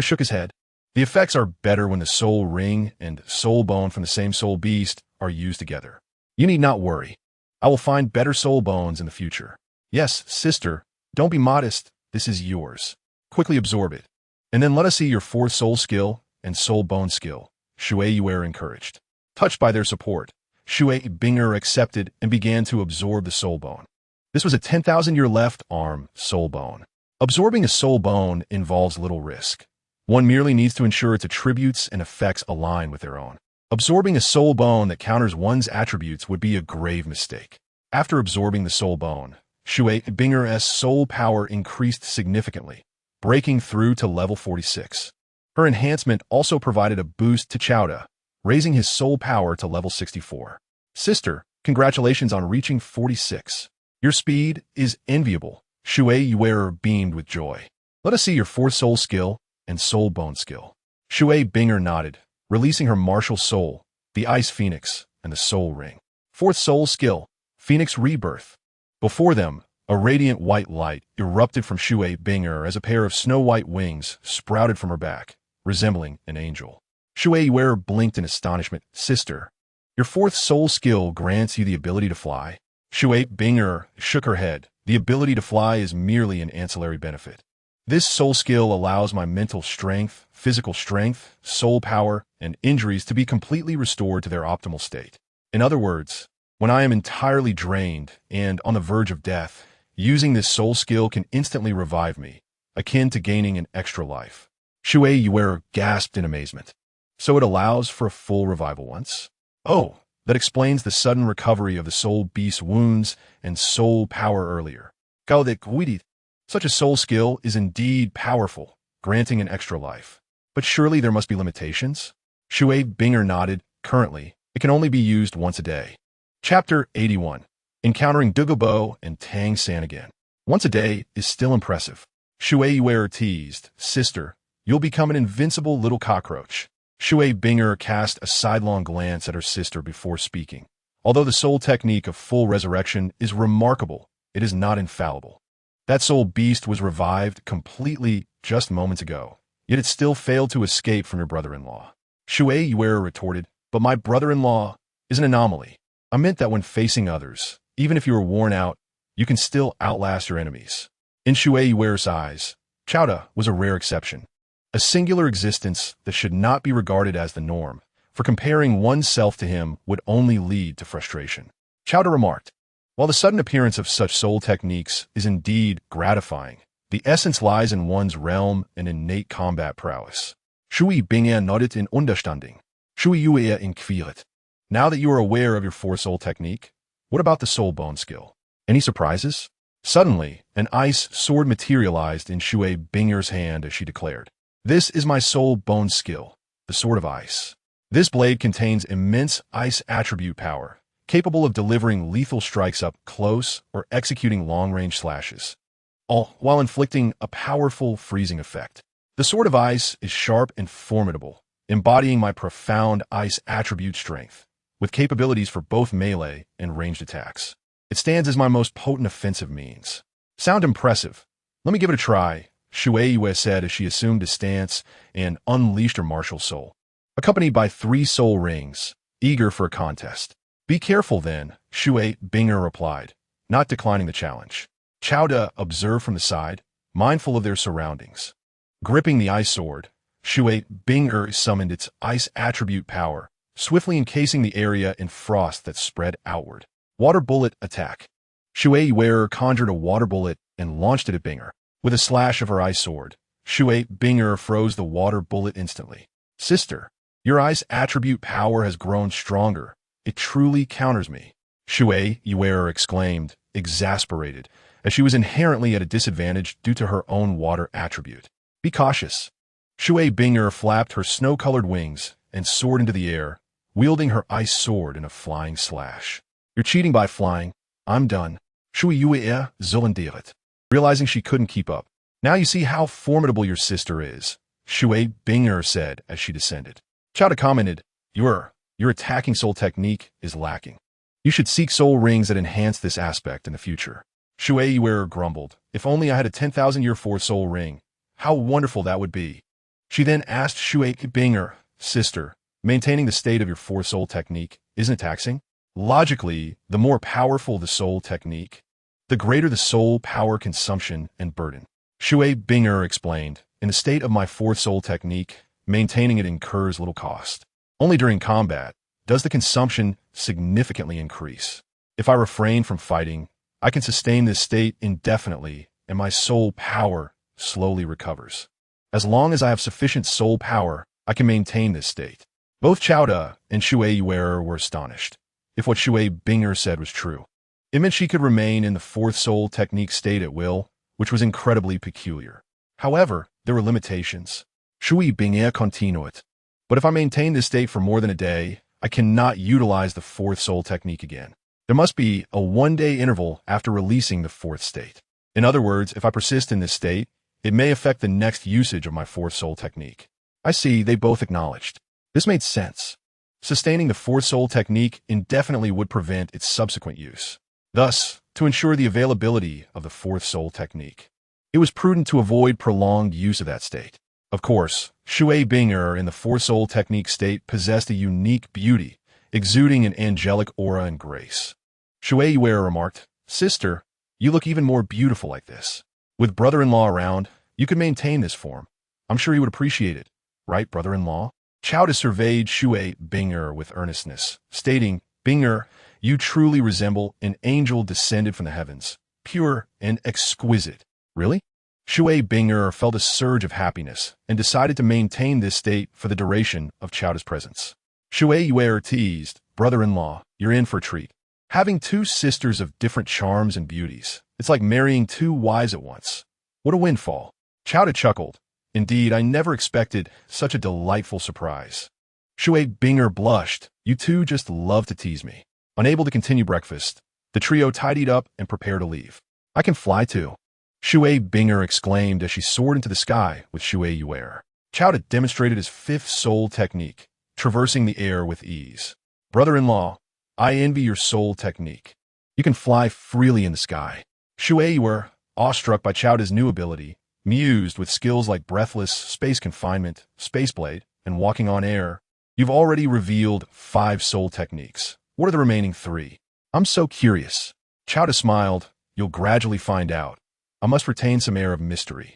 shook his head. The effects are better when the soul ring and soul bone from the same soul beast are used together. You need not worry. I will find better soul bones in the future. Yes, sister, don't be modest. This is yours. Quickly absorb it. And then let us see your fourth soul skill and soul bone skill. Shui Yu encouraged. Touched by their support, Shui Binger accepted and began to absorb the soul bone. This was a 10,000-year left arm soul bone. Absorbing a soul bone involves little risk. One merely needs to ensure its attributes and effects align with their own. Absorbing a soul bone that counters one's attributes would be a grave mistake. After absorbing the soul bone, Shui Binger's soul power increased significantly, breaking through to level 46. Her enhancement also provided a boost to Qiao, raising his soul power to level 64. Sister, congratulations on reaching 46. Your speed is enviable. Shui Yu beamed with joy. Let us see your fourth soul skill and soul bone skill. Shui Binger nodded, releasing her martial soul, the Ice Phoenix, and the soul ring. Fourth soul skill, Phoenix Rebirth. Before them, a radiant white light erupted from Shui Binger as a pair of snow-white wings sprouted from her back, resembling an angel. Shui Yu blinked in astonishment. Sister, your fourth soul skill grants you the ability to fly. Shui Binger shook her head. The ability to fly is merely an ancillary benefit. This soul skill allows my mental strength, physical strength, soul power, and injuries to be completely restored to their optimal state. In other words, when I am entirely drained and on the verge of death, using this soul skill can instantly revive me, akin to gaining an extra life. Shui Yu gasped in amazement. So it allows for a full revival once? Oh, that explains the sudden recovery of the soul beast's wounds and soul power earlier. Such a soul skill is indeed powerful, granting an extra life. But surely there must be limitations? Shui Binger nodded. Currently, it can only be used once a day. Chapter 81. Encountering Douluo and Tang San again. Once a day is still impressive. Shui Yu teased. Sister, you'll become an invincible little cockroach. Shui Binger cast a sidelong glance at her sister before speaking. Although the soul technique of full resurrection is remarkable, it is not infallible. That soul beast was revived completely just moments ago, yet it still failed to escape from your brother-in-law. Shui Yu retorted, but my brother-in-law is an anomaly. I meant that when facing others, even if you are worn out, you can still outlast your enemies. In Shui Yu's eyes, Qiao was a rare exception. A singular existence that should not be regarded as the norm, for comparing oneself to him would only lead to frustration. Qiao remarked, while the sudden appearance of such soul techniques is indeed gratifying, the essence lies in one's realm and innate combat prowess. Shui Binger nodded in understanding. Shui Yu inquired. Now that you are aware of your four soul technique, what about the soul bone skill? Any surprises? Suddenly, an ice sword materialized in Shui Binger's hand as she declared, this is my soul bone skill, the Sword of Ice. This blade contains immense ice attribute power, capable of delivering lethal strikes up close or executing long-range slashes, all while inflicting a powerful freezing effect. The The sword of ice is sharp and formidable, embodying my profound ice attribute strength, with capabilities for both melee and ranged attacks. It stands as my most potent offensive means. Sound impressive. Let me give it a try, Shui Yue said as she assumed a stance and unleashed her martial soul, accompanied by 3 soul rings, eager for a contest. Be careful then, Shui Binger replied, not declining the challenge. Qiao De observed from the side, mindful of their surroundings. Gripping the ice sword, Shui Binger summoned its ice attribute power, swiftly encasing the area in frost that spread outward. Water bullet attack. Shui Yue conjured a water bullet and launched it at Binger. With a slash of her ice sword, Shui Binger froze the water bullet instantly. Sister, your ice attribute power has grown stronger. It truly counters me, Shui Yue exclaimed, exasperated, as she was inherently at a disadvantage due to her own water attribute. Be cautious. Shui Binger flapped her snow-colored wings and soared into the air, wielding her ice sword in a flying slash. You're cheating by flying. I'm done. Shui Yue Zullendiret. Realizing she couldn't keep up. Now you see how formidable your sister is, Shui Binger said as she descended. Qiao De commented, Your attacking soul technique is lacking. You should seek soul rings that enhance this aspect in the future. Shui Yue grumbled, if only I had a 10,000-year 4 soul ring. How wonderful that would be. She then asked Shui Binger, Sister, maintaining the state of your 4 soul technique, isn't it taxing? Logically, the more powerful the soul technique, the greater the soul power consumption and burden. Shui Binger explained, in the state of my 4th soul technique, maintaining it incurs little cost. Only during combat does the consumption significantly increase. If I refrain from fighting, I can sustain this state indefinitely and my soul power slowly recovers. As long as I have sufficient soul power, I can maintain this state. Both Qiao De and Shui Yue were astonished. If what Shui Binger said was true, it meant she could remain in the 4th soul technique state at will, which was incredibly peculiar. However, there were limitations. Shui Binger continued. But if I maintain this state for more than a day, I cannot utilize the 4th soul technique again. There must be a 1-day interval after releasing the 4th state. In other words, if I persist in this state, it may affect the next usage of my 4th soul technique. I see, they both acknowledged. This made sense. Sustaining the 4th soul technique indefinitely would prevent its subsequent use. Thus, to ensure the availability of the 4th soul technique, it was prudent to avoid prolonged use of that state. Of course, Shui Binger in the 4th soul technique state possessed a unique beauty, exuding an angelic aura and grace. Shui Yue remarked, Sister, you look even more beautiful like this. With brother-in-law around, you could maintain this form. I'm sure he would appreciate it. Right, brother-in-law? Qiao De surveyed Shui Binger with earnestness, stating, Binger, you truly resemble an angel descended from the heavens, pure and exquisite. Really? Shui Binger felt a surge of happiness and decided to maintain this state for the duration of Qiao De's presence. Shui Yue teased, brother-in-law, you're in for a treat. Having 2 sisters of different charms and beauties, it's like marrying 2 wives at once. What a windfall. Qiao De chuckled. Indeed, I never expected such a delightful surprise. Shui Binger blushed. You 2 just love to tease me. Unable to continue breakfast, the trio tidied up and prepared to leave. I can fly too, Shui Binger exclaimed as she soared into the sky with Shui Yue. Qiao De demonstrated his 5th soul technique, traversing the air with ease. Brother-in-law, I envy your soul technique. You can fly freely in the sky. Shui Yue, awestruck by Qiao De's new ability, mused with skills like breathless, space confinement, space blade, and walking on air. You've already revealed 5 soul techniques. What are the remaining 3? I'm so curious. Qiao De smiled. You'll gradually find out. I must retain some air of mystery.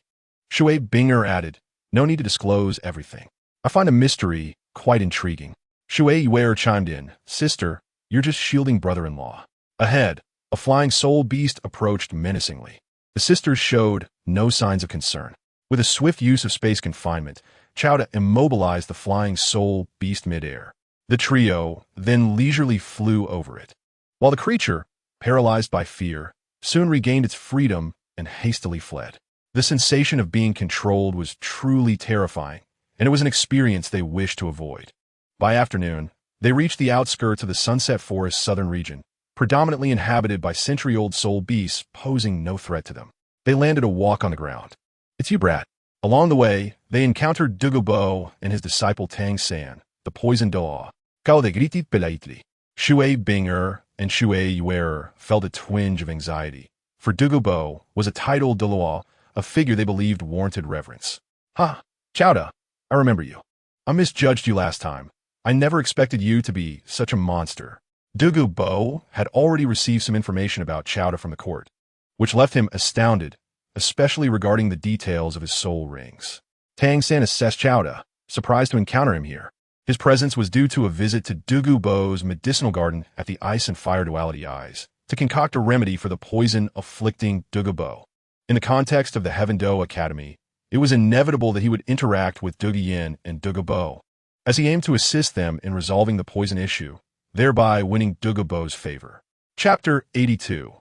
Shui Binger added, no need to disclose everything. I find a mystery quite intriguing. Shui Yue chimed in, Sister, you're just shielding brother-in-law. Ahead, a flying soul beast approached menacingly. The sisters showed no signs of concern. With a swift use of space confinement, Qiao De immobilized the flying soul beast midair. The trio then leisurely flew over it, while the creature, paralyzed by fear, soon regained its freedom and hastily fled. The sensation of being controlled was truly terrifying, and it was an experience they wished to avoid. By afternoon, they reached the outskirts of the Sunset Forest southern region, predominantly inhabited by century-old soul beasts posing no threat to them. They landed a walk on the ground. It's you, brat. Along the way, they They encountered Douluo and his disciple Tang San, the poisoned Douluo. Cao de gritit pelaitli. Xue Binger and Xue Yuer felt a twinge of anxiety, for Douluo was a titled Douluo, a figure they believed warranted reverence. Ha! Chowda, I remember you. I misjudged you last time. I never expected you to be such a monster. Douluo had already received some information about Chowda from the court, which left him astounded, especially regarding the details of his soul rings. Tang San assessed Chowda, surprised to encounter him here. His presence was due to a visit to Douluo's medicinal garden at the Ice and Fire Duality Eyes, to concoct a remedy for the poison afflicting Douluo. In the context of the Heaven Do Academy, it was inevitable that he would interact with Douluo and Douluo, as he aimed to assist them in resolving the poison issue, thereby winning Douluo's favor. Chapter 82.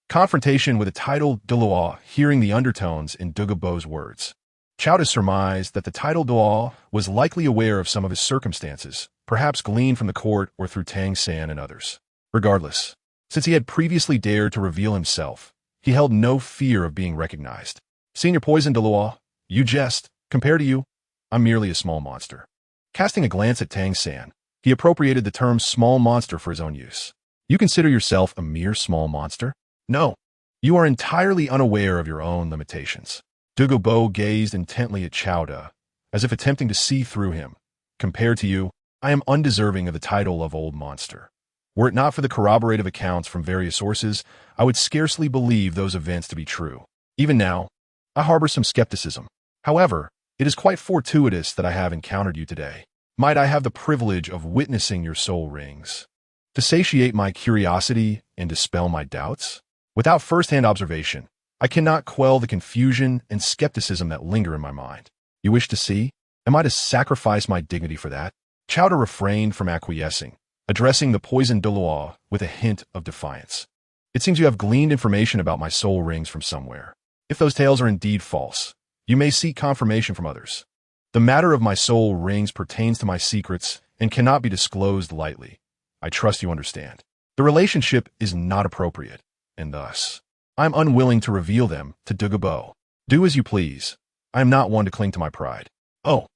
Confrontation with a titled Douluo, hearing the undertones in Douluo's words. Chowda surmised that the titled Douluo was likely aware of some of his circumstances, perhaps gleaned from the court or through Tang San and others. Regardless, since he had previously dared to reveal himself, he held no fear of being recognized. Senior Poison Douluo, you jest. Compared to you, I'm merely a small monster. Casting a glance at Tang San, he appropriated the term small monster for his own use. You consider yourself a mere small monster? No. You are entirely unaware of your own limitations. Douluo gazed intently at Chowda, as if attempting to see through him. Compared to you, I am undeserving of the title of Old Monster. Were it not for the corroborative accounts from various sources, I would scarcely believe those events to be true. Even now, I harbor some skepticism. However, it is quite fortuitous that I have encountered you today. Might I have the privilege of witnessing your soul rings, to satiate my curiosity and dispel my doubts? Without first-hand observation, I cannot quell the confusion and skepticism that linger in my mind. You wish to see? Am I to sacrifice my dignity for that? Chowda refrained from acquiescing, addressing the poisoned Douluo with a hint of defiance. It seems you have gleaned information about my soul rings from somewhere. If those tales are indeed false, you may seek confirmation from others. The matter of my soul rings pertains to my secrets and cannot be disclosed lightly. I trust you understand. The relationship is not appropriate, and thus, I am unwilling to reveal them to Douluo. Do as you please. I am not one to cling to my pride. Oh,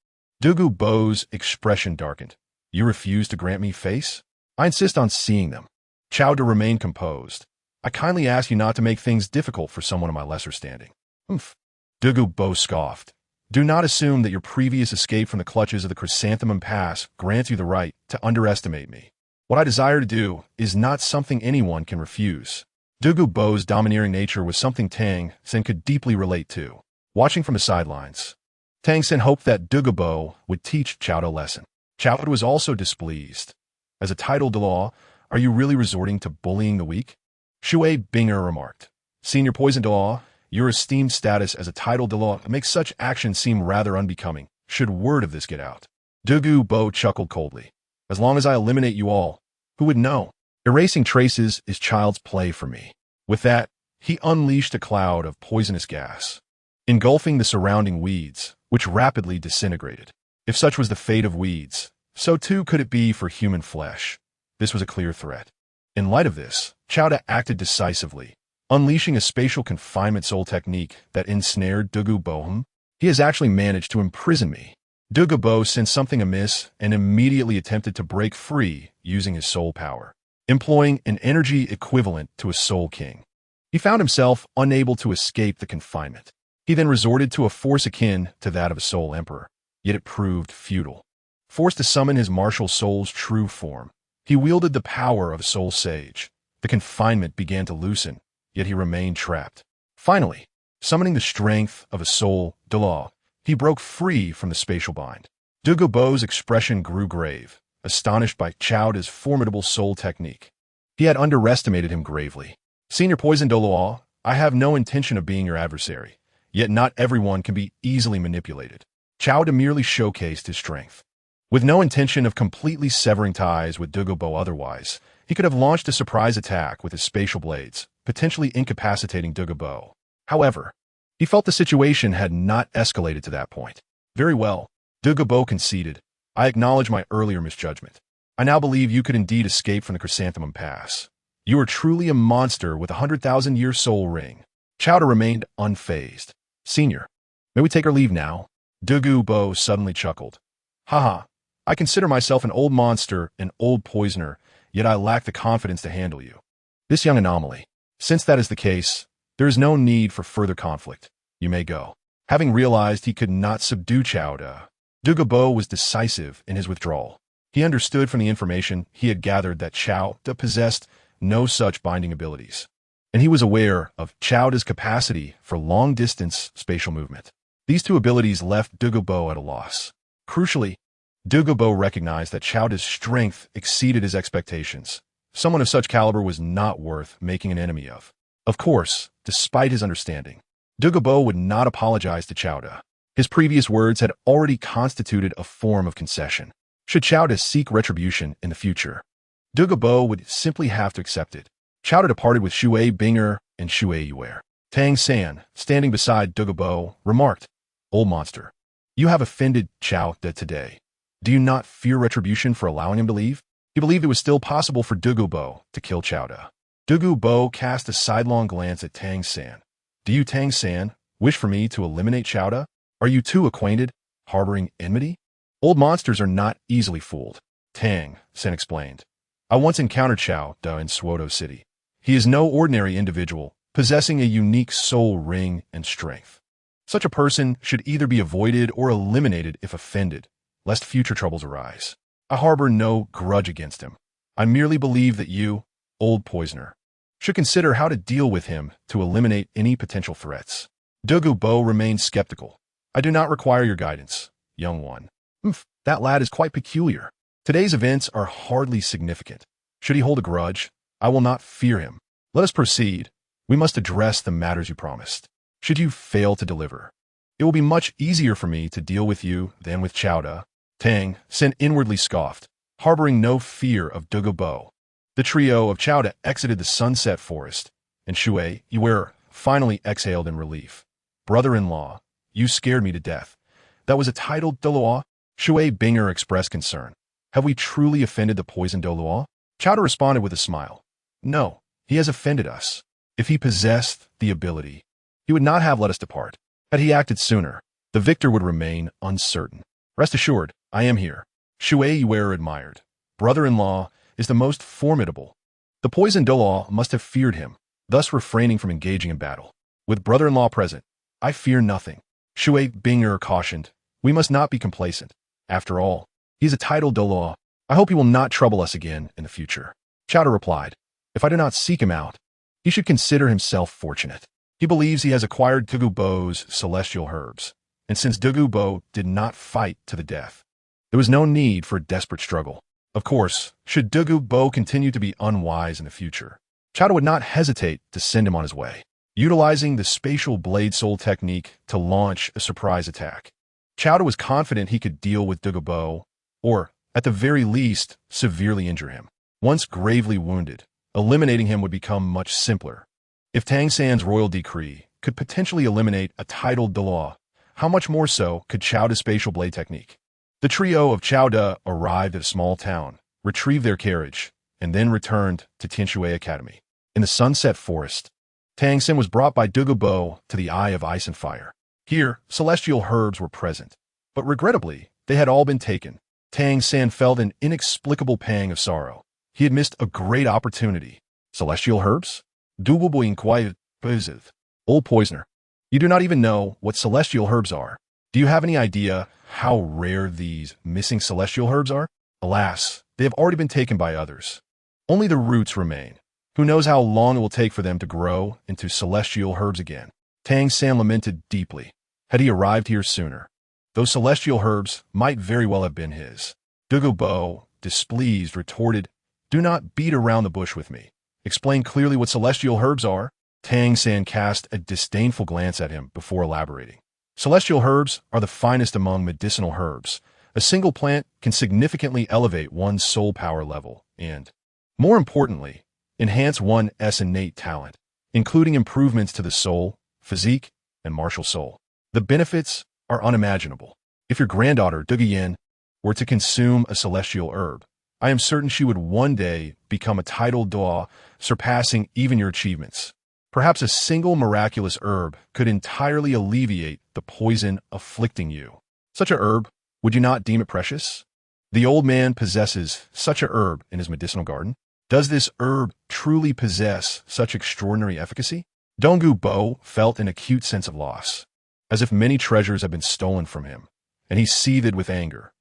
Douluo's expression darkened. You refuse to grant me face? I insist on seeing them. Chowda remained composed. I kindly ask you not to make things difficult for someone of my lesser standing. Humph. Douluo scoffed. Do not assume that your previous escape from the clutches of the Chrysanthemum Pass grants you the right to underestimate me. What I desire to do is not something anyone can refuse. Douluo's domineering nature was something Tang San could deeply relate to. Watching from the sidelines, Tang San hoped that Douluo would teach Chowda a lesson. Chowda was also displeased. As a titled Douluo, are you really resorting to bullying the weak? Xue Binger remarked. Senior Poison Douluo, your esteemed status as a titled Douluo makes such actions seem rather unbecoming, should word of this get out. Douluo chuckled coldly. As long as I eliminate you all, who would know? Erasing traces is child's play for me. With that, he unleashed a cloud of poisonous gas, engulfing the surrounding weeds, which rapidly disintegrated. If such was the fate of weeds, so too could it be for human flesh. This was a clear threat. In light of this, Chowda acted decisively, unleashing a spatial confinement soul technique that ensnared Douluo. He has actually managed to imprison me. Douluo sensed something amiss and immediately attempted to break free using his soul power, employing an energy equivalent to a soul king. He found himself unable to escape the confinement. He then resorted to a force akin to that of a soul emperor, yet it proved futile. Forced to summon his martial soul's true form, he wielded the power of a soul sage. The confinement began to loosen, yet he remained trapped. Finally, summoning the strength of a soul Douluo, he broke free from the spatial bind. Douluo's expression grew grave, astonished by Chowda's formidable soul technique. He had underestimated him gravely. Senior Poison Douluo, I have no intention of being your adversary, yet not everyone can be easily manipulated. Chowda merely showcased his strength. With no intention of completely severing ties with Douluo otherwise, he could have launched a surprise attack with his spatial blades, potentially incapacitating Douluo. However, he felt the situation had not escalated to that point. Very well, Douluo conceded. I acknowledge my earlier misjudgment. I now believe you could indeed escape from the Chrysanthemum Pass. You are truly a monster with a 100,000-year soul ring. Chowda remained unfazed. Senior, may we take our leave now? Douluo suddenly chuckled. Haha, I consider myself an old monster, an old poisoner, yet I lack the confidence to handle you. This young anomaly. Since that is the case, there is no need for further conflict. You may go. Having realized he could not subdue Xiao De, Douluo was decisive in his withdrawal. He understood from the information he had gathered that Xiao De possessed no such binding abilities, and he was aware of Xiao De's capacity for long-distance spatial movement. These two abilities left Douluo at a loss. Crucially, Douluo recognized that Xiao De's strength exceeded his expectations. Someone of such caliber was not worth making an enemy of. Of course, despite his understanding, Douluo would not apologize to Xiao De. His previous words had already constituted a form of concession. Should Xiao De seek retribution in the future, Douluo would simply have to accept it. Xiao De departed with Shui Binger and Shui Wu. Tang San, standing beside Douluo, remarked, Old monster, you have offended Xiao De today. Do you not fear retribution for allowing him to leave? He believed it was still possible for Douluo to kill Xiao De. Douluo cast a sidelong glance at Tang San. Do you, Tang San, wish for me to eliminate Xiao De? Are you two acquainted, harboring enmity? Old monsters are not easily fooled, Tang San explained. I once encountered Xiao De in Suodo City. He is no ordinary individual, possessing a unique soul ring and strength. Such a person should either be avoided or eliminated if offended, lest future troubles arise. I harbor no grudge against him. I merely believe that you, old poisoner, should consider how to deal with him to eliminate any potential threats. Douluo remained skeptical. I do not require your guidance, young one. That lad is quite peculiar. Today's events are hardly significant. Should he hold a grudge, I will not fear him. Let us proceed. We must address the matters you promised. Should you fail to deliver, it will be much easier for me to deal with you than with Xiao De. Tang San inwardly scoffed, harboring no fear of Douluo. The trio of Xiao De exited the sunset forest, and Shui Wu finally exhaled in relief. Brother-in-law, you scared me to death. That was a titled Douluo? Shui Binger expressed concern. Have we truly offended the poisoned Douluo? Xiao De responded with a smile. No, he has offended us. If he possessed the ability, he would not have let us depart. Had he acted sooner, the victor would remain uncertain. Rest assured, I am here. Shui Wu admired. Brother-in-law is the most formidable. The poisoned Douluo must have feared him, thus refraining from engaging in battle. With brother-in-law present, I fear nothing. Shui Binger cautioned, we must not be complacent. After all, he is a titled Douluo. I hope he will not trouble us again in the future. Xiao De replied, if I do not seek him out, he should consider himself fortunate. He believes he has acquired Douluo's celestial herbs, and since Douluo did not fight to the death, there was no need for a desperate struggle. Of course, should Douluo continue to be unwise in the future, Xiao De would not hesitate to send him on his way, utilizing the spatial blade soul technique to launch a surprise attack. Xiao De was confident he could deal with Douluo, or, at the very least, severely injure him. Once gravely wounded, eliminating him would become much simpler. If Tang San's royal decree could potentially eliminate a titled Douluo, how much more so could Xiao De's spatial blade technique? The trio of Xiao De arrived at a small town, retrieved their carriage, and then returned to Tianshui Academy. In the sunset forest, Tang San was brought by Douluo to the Eye of Ice and Fire. Here, celestial herbs were present, but regrettably, they had all been taken. Tang San felt an inexplicable pang of sorrow. He had missed a great opportunity. Celestial herbs? Douluo inquired, Old poisoner, you do not even know what celestial herbs are. Do you have any idea how rare these missing celestial herbs are? Alas, they have already been taken by others. Only the roots remain. Who knows how long it will take for them to grow into celestial herbs again? Tang San lamented deeply. Had he arrived here sooner, those celestial herbs might very well have been his. Douluo, displeased, retorted, do not beat around the bush with me. Explain clearly what celestial herbs are. Tang San cast a disdainful glance at him before elaborating. Celestial herbs are the finest among medicinal herbs. A single plant can significantly elevate one's soul power level and, more importantly, enhance one's innate talent, including improvements to the soul, physique, and martial soul. The benefits are unimaginable. If your granddaughter, Duguyen, were to consume a celestial herb, I am certain she would one day become a titled Douluo, surpassing even your achievements. Perhaps a single miraculous herb could entirely alleviate the poison afflicting you. Such a herb, would you not deem it precious? The old man possesses such a herb in his medicinal garden. Does this herb truly possess such extraordinary efficacy? Dongwu Bo felt an acute sense of loss, as if many treasures had been stolen from him, and he seethed with anger.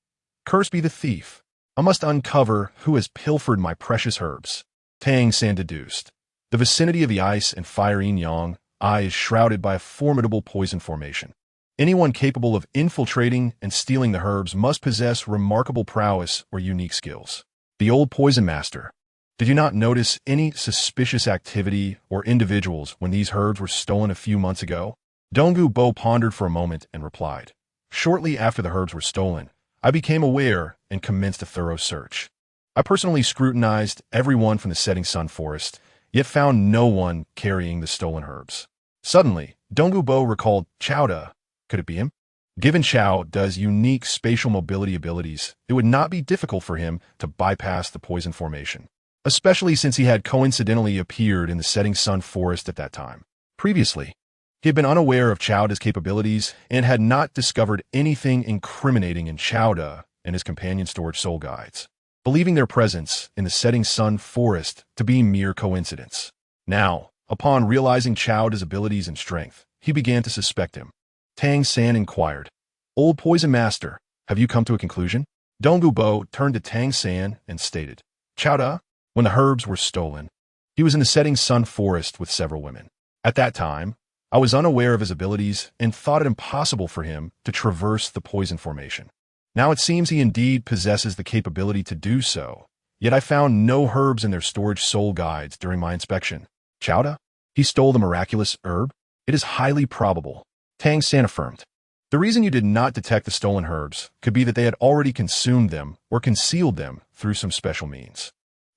Cursed be the thief! I must uncover who has pilfered my precious herbs. Tang San deduced. The vicinity of the ice and fire yin-yang eye is shrouded by a formidable poison formation. Anyone capable of infiltrating and stealing the herbs must possess remarkable prowess or unique skills. The old poison master. Did you not notice any suspicious activity or individuals when these herbs were stolen a few months ago? Dongwu Bo pondered for a moment and replied. Shortly after the herbs were stolen, I became aware and commenced a thorough search. I personally scrutinized everyone from the setting sun forest, yet found no one carrying the stolen herbs. Suddenly, Dongwu Bo recalled Xiao Da. Could it be him? Given Xiao Da's unique spatial mobility abilities, it would not be difficult for him to bypass the poison formation, especially since he had coincidentally appeared in the setting sun forest at that time. Previously, he had been unaware of Xiao Da's capabilities and had not discovered anything incriminating in Xiao Da and his companion storage soul guides, believing their presence in the setting sun forest to be mere coincidence. Now, upon realizing Xiao Da's abilities and strength, he began to suspect him. Tang San inquired, Old Poison Master, have you come to a conclusion? Dongwu Bo turned to Tang San and stated, Xiao Da, when the herbs were stolen, he was in the setting sun forest with several women. At that time, I was unaware of his abilities and thought it impossible for him to traverse the poison formation. Now it seems he indeed possesses the capability to do so, yet I found no herbs in their storage soul guides during my inspection. Xiao Da? He stole the miraculous herb? It is highly probable. Tang San affirmed. The reason you did not detect the stolen herbs could be that they had already consumed them or concealed them through some special means.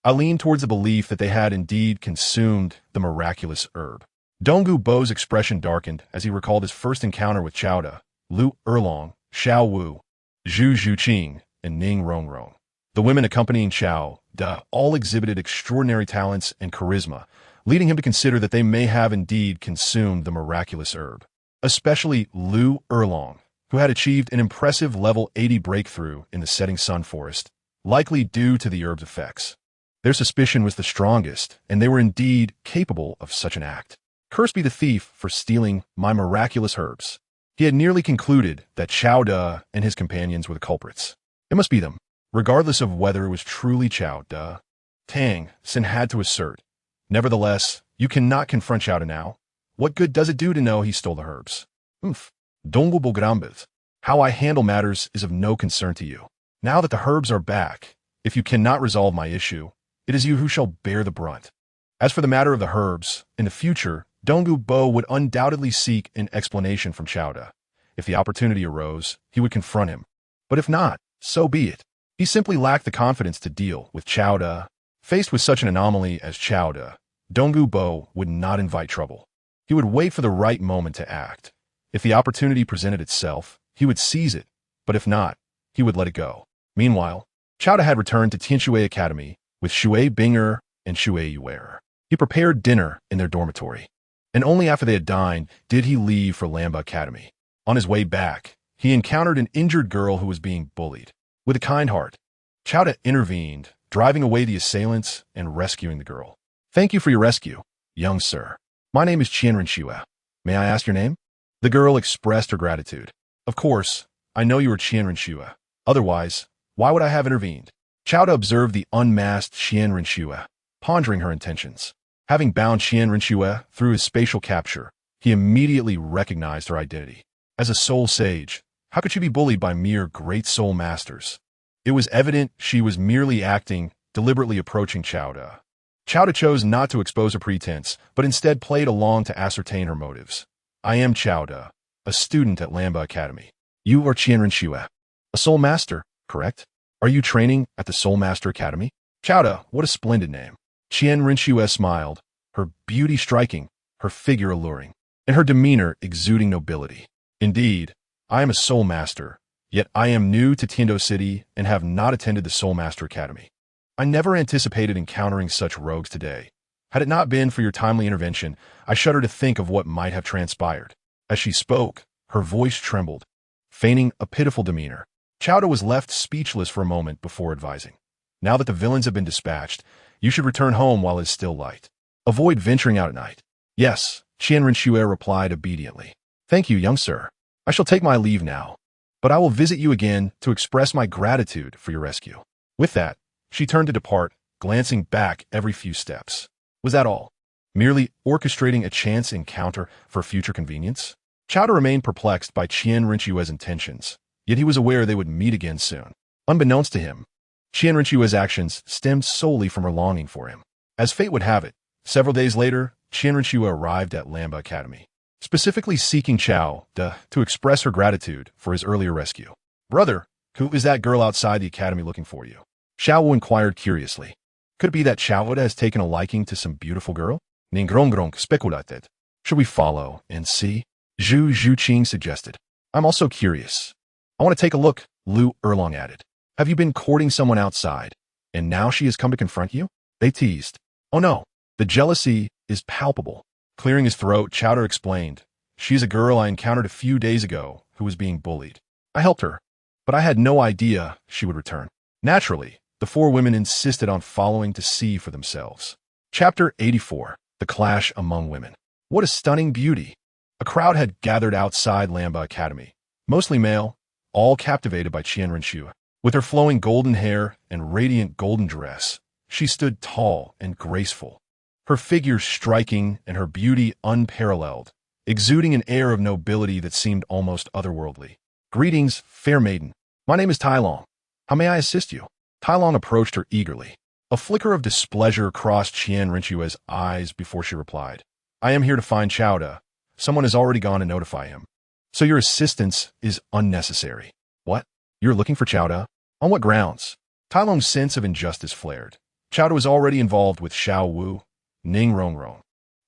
I leaned towards the belief that they had indeed consumed the miraculous herb. Dongwu Bo's expression darkened as he recalled his first encounter with Xiao Da, Lu Erlong, Xiao Wu, Zhu Zhuqing, and Ning Rongrong. The women accompanying Xiao Da all exhibited extraordinary talents and charisma, leading him to consider that they may have indeed consumed the miraculous herb. Especially Lu Erlong, who had achieved an impressive level 80 breakthrough in the setting sun forest, likely due to the herb's effects. Their suspicion was the strongest, and they were indeed capable of such an act. Cursed be the thief for stealing my miraculous herbs. He had nearly concluded that Xiao Da and his companions were the culprits. It must be them, regardless of whether it was truly Xiao Da. Tang San had to assert. Nevertheless, you cannot confront Xiao Da now. What good does it do to know he stole the herbs? Dongwu Bo Grambeth. How I handle matters is of no concern to you. Now that the herbs are back, if you cannot resolve my issue, it is you who shall bear the brunt. As for the matter of the herbs, in the future, Dongwu Bo would undoubtedly seek an explanation from Xiao Da. If the opportunity arose, he would confront him. But if not, so be it. He simply lacked the confidence to deal with Xiao Da. Faced with such an anomaly as Xiao Da, Dongwu Bo would not invite trouble. He would wait for the right moment to act. If the opportunity presented itself, he would seize it, but if not, he would let it go. Meanwhile, Xiao Da had returned to Tianshui Academy with Shui Binger and Shui Yuer. He prepared dinner in their dormitory, and only after they had dined did he leave for Lamba Academy. On his way back, he encountered an injured girl who was being bullied. With a kind heart, Xiao Da intervened, driving away the assailants and rescuing the girl. Thank you for your rescue, young sir. My name is Qian Renxue. May I ask your name? The girl expressed her gratitude. Of course, I know you are Qian Renxue. Otherwise, why would I have intervened? Xiao Da observed the unmasked Qian Renxue, pondering her intentions. Having bound Qian Renxue through his spatial capture, he immediately recognized her identity. As a soul sage, how could she be bullied by mere great soul masters? It was evident she was merely acting, deliberately approaching Xiao Da. Xiao Da chose not to expose her pretense, but instead played along to ascertain her motives. I am Xiao Da, a student at Lamba Academy. You are Qian Renxue, a soul master, correct? Are you training at the Soul Master Academy? Xiao Da, what a splendid name. Qian Renxue smiled, her beauty striking, her figure alluring, and her demeanor exuding nobility. Indeed, I am a soul master, yet I am new to Tiando City and have not attended the Soul Master Academy. I never anticipated encountering such rogues today. Had it not been for your timely intervention, I shudder to think of what might have transpired. As she spoke, her voice trembled. feigning a pitiful demeanor. Chowda was left speechless for a moment before advising. Now that the villains have been dispatched, you should return home while it is still light. Avoid venturing out at night. Yes, Qian Renxue replied obediently. Thank you, young sir. I shall take my leave now, but I will visit you again to express my gratitude for your rescue. With that, she turned to depart, glancing back every few steps. Was that all? Merely orchestrating a chance encounter for future convenience? Chowda remained perplexed by Qian Renxue's intentions, yet he was aware they would meet again soon. Unbeknownst to him, Qian Renxue's actions stemmed solely from her longing for him. As fate would have it, several days later, Qian Renxue arrived at Lamba Academy, specifically seeking Xiao to express her gratitude for his earlier rescue. Brother, who is that girl outside the academy looking for you? Xiao Wu inquired curiously. Could it be that Xiao Wu has taken a liking to some beautiful girl? Ning Rongrong speculated. Should we follow and see? Zhu Zhuqing suggested. I'm also curious. I want to take a look, Lu Erlong added. Have you been courting someone outside, and now she has come to confront you? They teased. Oh no, the jealousy is palpable. Clearing his throat, Chowder explained. She's a girl I encountered a few days ago who was being bullied. I helped her, but I had no idea she would return. Naturally, the four women insisted on following to see for themselves. Chapter 84. The Clash Among Women. What a stunning beauty. A crowd had gathered outside Lamba Academy, mostly male, all captivated by Qian Renxue. With her flowing golden hair and radiant golden dress, she stood tall and graceful, her figure striking and her beauty unparalleled, exuding an air of nobility that seemed almost otherworldly. Greetings, fair maiden. My name is Tai Long. How may I assist you? Tai Long approached her eagerly. A flicker of displeasure crossed Qian Renxue's eyes before she replied. I am here to find Chowda. Someone has already gone to notify him. So your assistance is unnecessary. What? You're looking for Chowda? On what grounds? Tai Long's sense of injustice flared. Chowda was already involved with Xiao Wu, Ning Rongrong,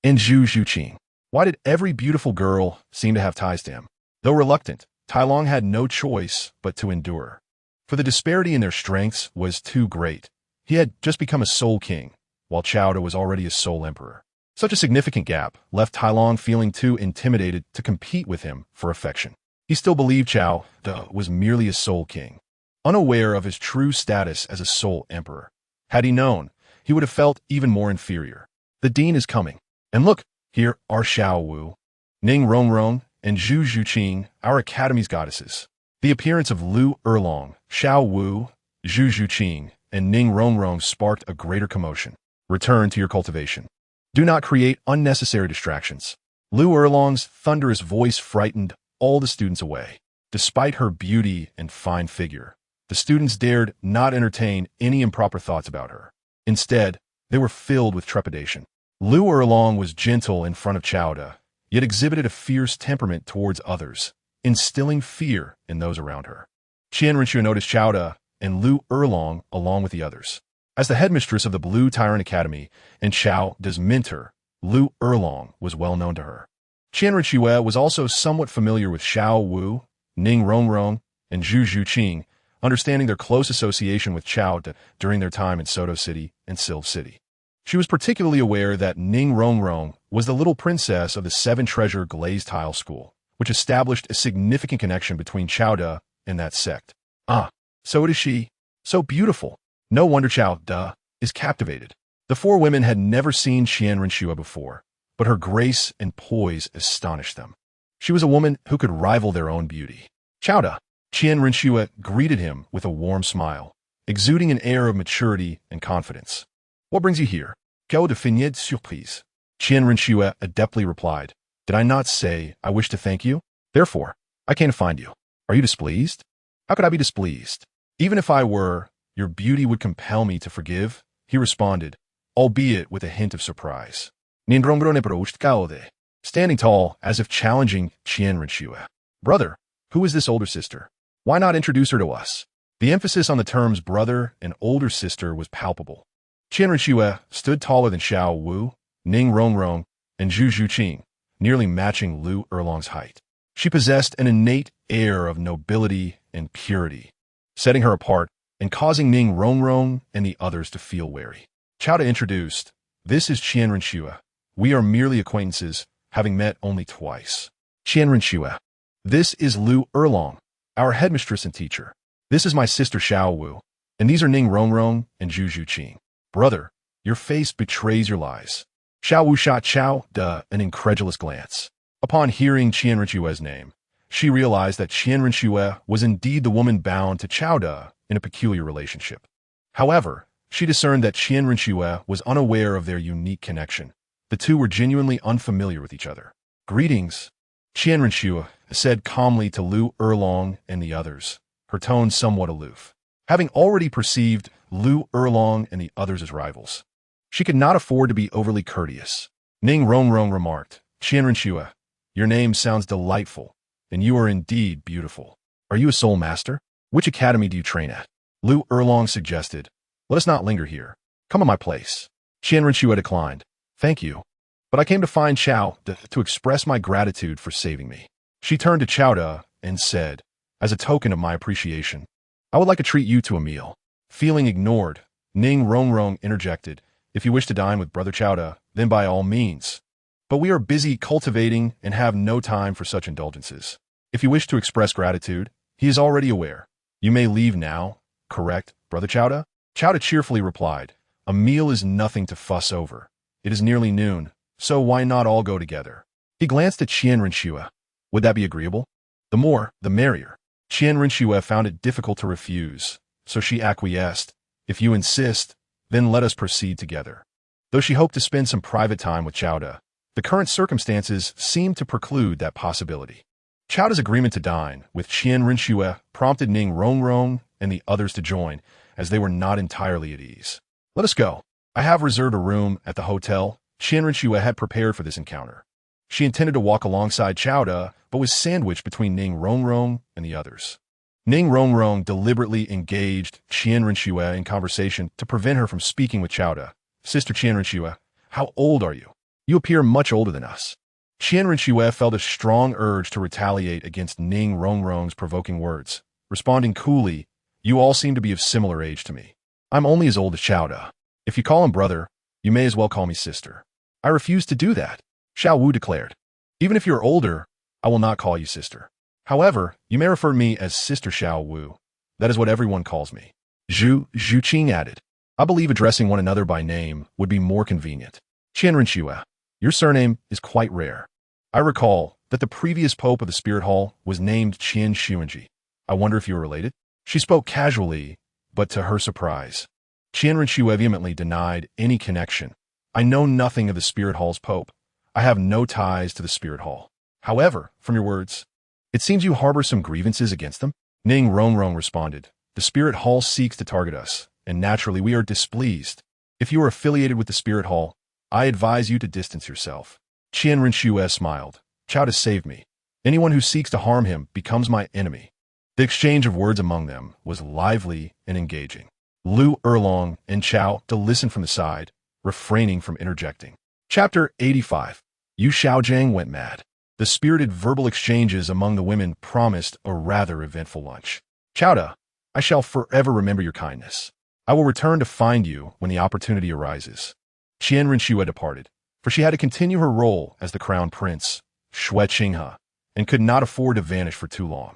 and Zhu Zhuqing. Why did every beautiful girl seem to have ties to him? Though reluctant, Tai Long had no choice but to endure. For the disparity in their strengths was too great. He had just become a soul king, while Chowda was already a soul emperor. Such a significant gap left Tai Long feeling too intimidated to compete with him for affection. He still believed Chowda was merely a soul king, unaware of his true status as a soul emperor. Had he known, he would have felt even more inferior. The dean is coming. And look, here are Xiao Wu, Ning Rongrong, and Zhu Zhuqing, our academy's goddesses. The appearance of Lu Erlong, Xiao Wu, Zhu Zhuqing, and Ning Rongrong sparked a greater commotion. Return to your cultivation. Do not create unnecessary distractions. Lu Erlong's thunderous voice frightened all the students away. Despite her beauty and fine figure, the students dared not entertain any improper thoughts about her. Instead, they were filled with trepidation. Lu Erlong was gentle in front of Chowda, yet exhibited a fierce temperament towards others, instilling fear in those around her. Qian Renxue noticed Chowda and Lu Erlong along with the others. As the headmistress of the Blue Tyrant Academy and Chowda's mentor, Lu Erlong was well known to her. Qian Renxue was also somewhat familiar with Xiao Wu, Ning Rongrong, and Zhu Zhuqing, understanding their close association with Chowda during their time in Soto City and Silv City. She was particularly aware that Ning Rongrong was the little princess of the Seven Treasure Glazed Tile School, which established a significant connection between Chowda and that sect. Ah, so it is she. So beautiful. No wonder Chowda is captivated. The four women had never seen Qian Renxue before, but her grace and poise astonished them. She was a woman who could rival their own beauty. Chowda. Qian Renxue greeted him with a warm smile, exuding an air of maturity and confidence. What brings you here? Que de finir de surprise. Qian Renxue adeptly replied. Did I not say I wish to thank you? Therefore, I came to find you. Are you displeased? How could I be displeased? Even if I were, your beauty would compel me to forgive, he responded, albeit with a hint of surprise. Ning Rongrong standing tall as if challenging Qian Renxue. Brother, who is this older sister? Why not introduce her to us? The emphasis on the terms brother and older sister was palpable. Qian Renxue stood taller than Xiao Wu, Ning Rongrong, and Zhu Zhuqing, nearly matching Lu Erlong's height. She possessed an innate air of nobility and purity, setting her apart and causing Ning Rongrong and the others to feel wary. Chowda introduced, This is Qian Renxue. We are merely acquaintances, having met only twice. Qian Renxue. This is Lu Erlong. our headmistress and teacher. This is my sister Xiao Wu, and these are Ning Rongrong and Zhu Zhuqing. Brother, your face betrays your lies. Xiao Wu shot Qiao De an incredulous glance. Upon hearing Qian Renxue's name, she realized that Qian Renxue was indeed the woman bound to Qiao De in a peculiar relationship. However, she discerned that Qian Renxue was unaware of their unique connection. The two were genuinely unfamiliar with each other. Greetings, Qian Renxue said calmly to Lu Erlong and the others, her tone somewhat aloof. Having already perceived Lu Erlong and the others as rivals, she could not afford to be overly courteous. Ning Rongrong remarked, Qian Renxue, your name sounds delightful, and you are indeed beautiful. Are you a soul master? Which academy do you train at? Lu Erlong suggested. Let us not linger here. Come to my place. Qian Renxue declined. Thank you. But I came to find Qiao De to express my gratitude for saving me. She turned to Qiao De and said, as a token of my appreciation, I would like to treat you to a meal. Feeling ignored, Ning Rongrong interjected, if you wish to dine with Brother Qiao De, then by all means. But we are busy cultivating and have no time for such indulgences. If you wish to express gratitude, he is already aware. You may leave now, correct, Brother Qiao De? Qiao De cheerfully replied, a meal is nothing to fuss over. It is nearly noon, so why not all go together? He glanced at Qian Renxue. Would that be agreeable? The more, the merrier. Qian Renxue found it difficult to refuse, so she acquiesced. If you insist, then let us proceed together. Though she hoped to spend some private time with Qiao De, the current circumstances seemed to preclude that possibility. Qiao De's agreement to dine with Qian Renxue prompted Ning Rongrong and the others to join, as they were not entirely at ease. Let us go. I have reserved a room at the hotel Qian Renxue had prepared for this encounter. She intended to walk alongside Qiao De, but was sandwiched between Ning Rongrong and the others. Ning Rongrong deliberately engaged Qian Renxue in conversation to prevent her from speaking with Qiao De. Sister Qian Renxue, how old are you? You appear much older than us. Qian Renxue felt a strong urge to retaliate against Ning Rongrong's provoking words, responding coolly, you all seem to be of similar age to me. I'm only as old as Qiao De. If you call him brother, you may as well call me sister. I refuse to do that, Xiao Wu declared. Even if you're older, I will not call you sister. However, you may refer to me as Sister Xiao Wu. That is what everyone calls me. Zhu Zhuqing added. I believe addressing one another by name would be more convenient. Qian Renxue, your surname is quite rare. I recall that the previous pope of the Spirit Hall was named Qian Xuanji. I wonder if you are related? She spoke casually, but to her surprise, Qian Renxue vehemently denied any connection. I know nothing of the Spirit Hall's pope. I have no ties to the Spirit Hall. However, from your words, it seems you harbor some grievances against them? Ning Rongrong responded, the Spirit Hall seeks to target us, and naturally we are displeased. If you are affiliated with the Spirit Hall, I advise you to distance yourself. Qian Renxue smiled. Qiao De saved me. Anyone who seeks to harm him becomes my enemy. The exchange of words among them was lively and engaging. Lu Erlong and Qiao De listened from the side, refraining from interjecting. Chapter 85. Yu Xiaojiang went mad. The spirited verbal exchanges among the women promised a rather eventful lunch. Qiao De, I shall forever remember your kindness. I will return to find you when the opportunity arises. Qian Renxue departed, for she had to continue her role as the crown prince, Shui Qinghe, and could not afford to vanish for too long.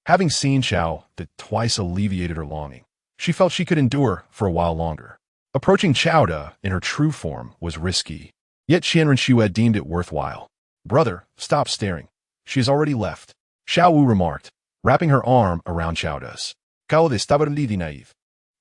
Having seen Qiao De twice alleviated her longing, she felt she could endure for a while longer. Approaching Qiao De in her true form was risky, yet Qian Renxue deemed it worthwhile. Brother, stop staring. She has already left, Xiao Wu remarked, wrapping her arm around Qiao De's. Qiao De estaba naive.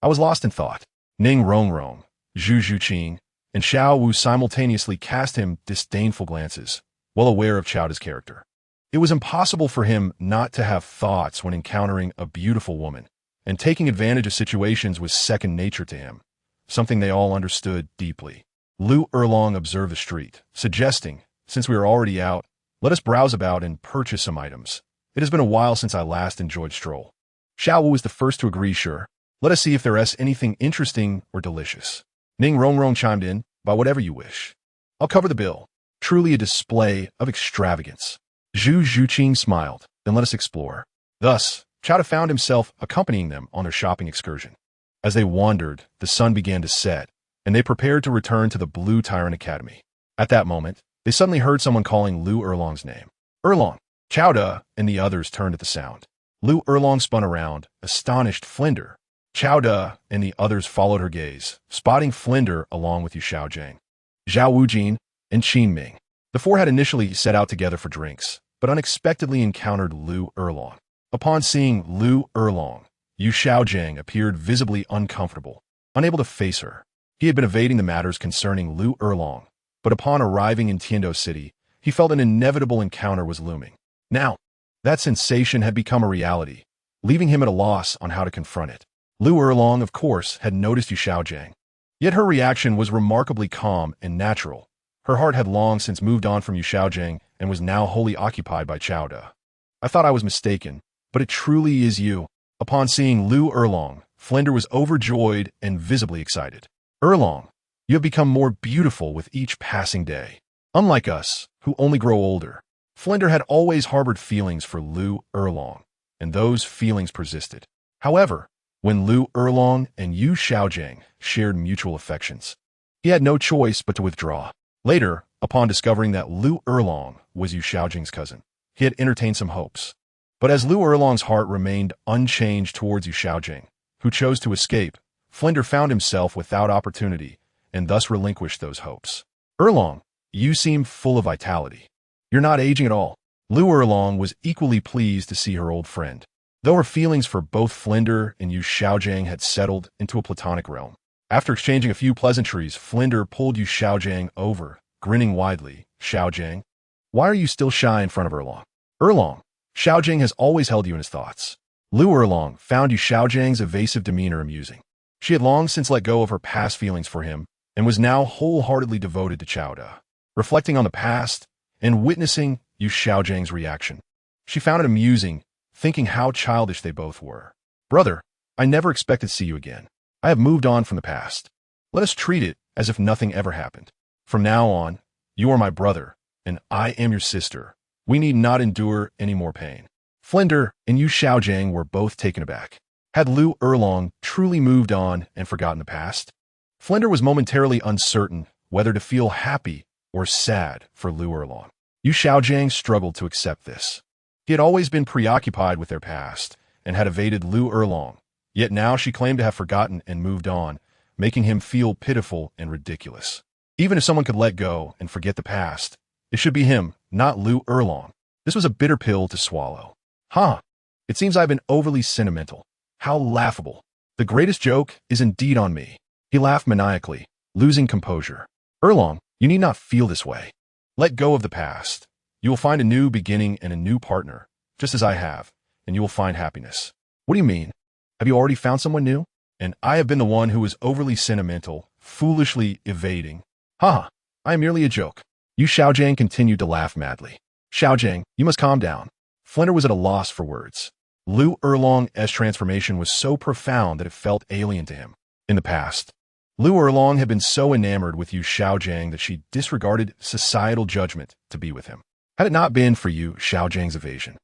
I was lost in thought. Ning Rongrong, Zhu Zhuqing, and Xiao Wu simultaneously cast him disdainful glances, well aware of Qiao De's character. It was impossible for him not to have thoughts when encountering a beautiful woman, and taking advantage of situations was second nature to him, something they all understood deeply. Lu Erlong observed the street, suggesting, since we are already out, let us browse about and purchase some items. It has been a while since I last enjoyed stroll. Xiao Wu was the first to agree, sure. Let us see if there is anything interesting or delicious. Ning Rongrong chimed in, by whatever you wish. I'll cover the bill. Truly a display of extravagance. Zhu Zhuqing smiled, then let us explore. Thus, Qiao De found himself accompanying them on their shopping excursion. As they wandered, the sun began to set, and they prepared to return to the Blue Tyrant Academy. At that moment, they suddenly heard someone calling Lu Erlong's name. Erlong! Qiao De and the others turned at the sound. Lu Erlong spun around, astonished Flinder. Qiao De and the others followed her gaze, spotting Flinder along with Yu Xiaojing, Zhao Wujin, and Qin Ming. The four had initially set out together for drinks, but unexpectedly encountered Lu Erlong. Upon seeing Lu Erlong, Yu Xiaojing appeared visibly uncomfortable, unable to face her. He had been evading the matters concerning Lu Erlong, but upon arriving in Tiando City, he felt an inevitable encounter was looming. Now, that sensation had become a reality, leaving him at a loss on how to confront it. Lu Erlong, of course, had noticed Yu Xiaojing. Yet her reaction was remarkably calm and natural. Her heart had long since moved on from Yu Xiaojing and was now wholly occupied by Qiao De. I thought I was mistaken, but it truly is you. Upon seeing Lu Erlong, Flinder was overjoyed and visibly excited. Erlong, you have become more beautiful with each passing day. Unlike us, who only grow older, Flinder had always harbored feelings for Lu Erlong, and those feelings persisted. However, when Lu Erlong and Yu Xiaojing shared mutual affections, he had no choice but to withdraw. Later, upon discovering that Lu Erlong was Yu Xiaojing's cousin, he had entertained some hopes. But as Lu Erlong's heart remained unchanged towards Yu Xiaojing, who chose to escape, Flinder found himself without opportunity and thus relinquished those hopes. Erlong, you seem full of vitality. You're not aging at all. Lu Erlong was equally pleased to see her old friend, though her feelings for both Flinder and Yu Xiaojing had settled into a platonic realm. After exchanging a few pleasantries, Flinder pulled Yu Xiaojing over, grinning widely. Xiaojing, why are you still shy in front of Erlong? Erlong, Xiaojing has always held you in his thoughts. Lu Erlong found Yu Xiaojing's evasive demeanor amusing. She had long since let go of her past feelings for him and was now wholeheartedly devoted to Qiao De. Reflecting on the past and witnessing Yu Xiaojing's reaction, she found it amusing, thinking how childish they both were. Brother, I never expected to see you again. I have moved on from the past. Let us treat it as if nothing ever happened. From now on, you are my brother, and I am your sister. We need not endure any more pain. Flinder and Yu Xiaojing were both taken aback. Had Lu Erlong truly moved on and forgotten the past? Flinder was momentarily uncertain whether to feel happy or sad for Lu Erlong. Yu Xiaojing struggled to accept this. He had always been preoccupied with their past and had evaded Lu Erlong, yet now she claimed to have forgotten and moved on, making him feel pitiful and ridiculous. Even if someone could let go and forget the past, it should be him, not Lu Erlong. This was a bitter pill to swallow. It seems I've been overly sentimental. How laughable. The greatest joke is indeed on me. He laughed maniacally, losing composure. Erlong, you need not feel this way. Let go of the past. You will find a new beginning and a new partner, just as I have, and you will find happiness. What do you mean? Have you already found someone new? And I have been the one who was overly sentimental, foolishly evading. I am merely a joke. Yu Xiaojing continued to laugh madly. Xiaojing, you must calm down. Flinder was at a loss for words. Lu Erlong's transformation was so profound that it felt alien to him. In the past, Lu Erlong had been so enamored with Yu Xiaojing that she disregarded societal judgment to be with him. Had it not been for Yu Xiaojing's evasion,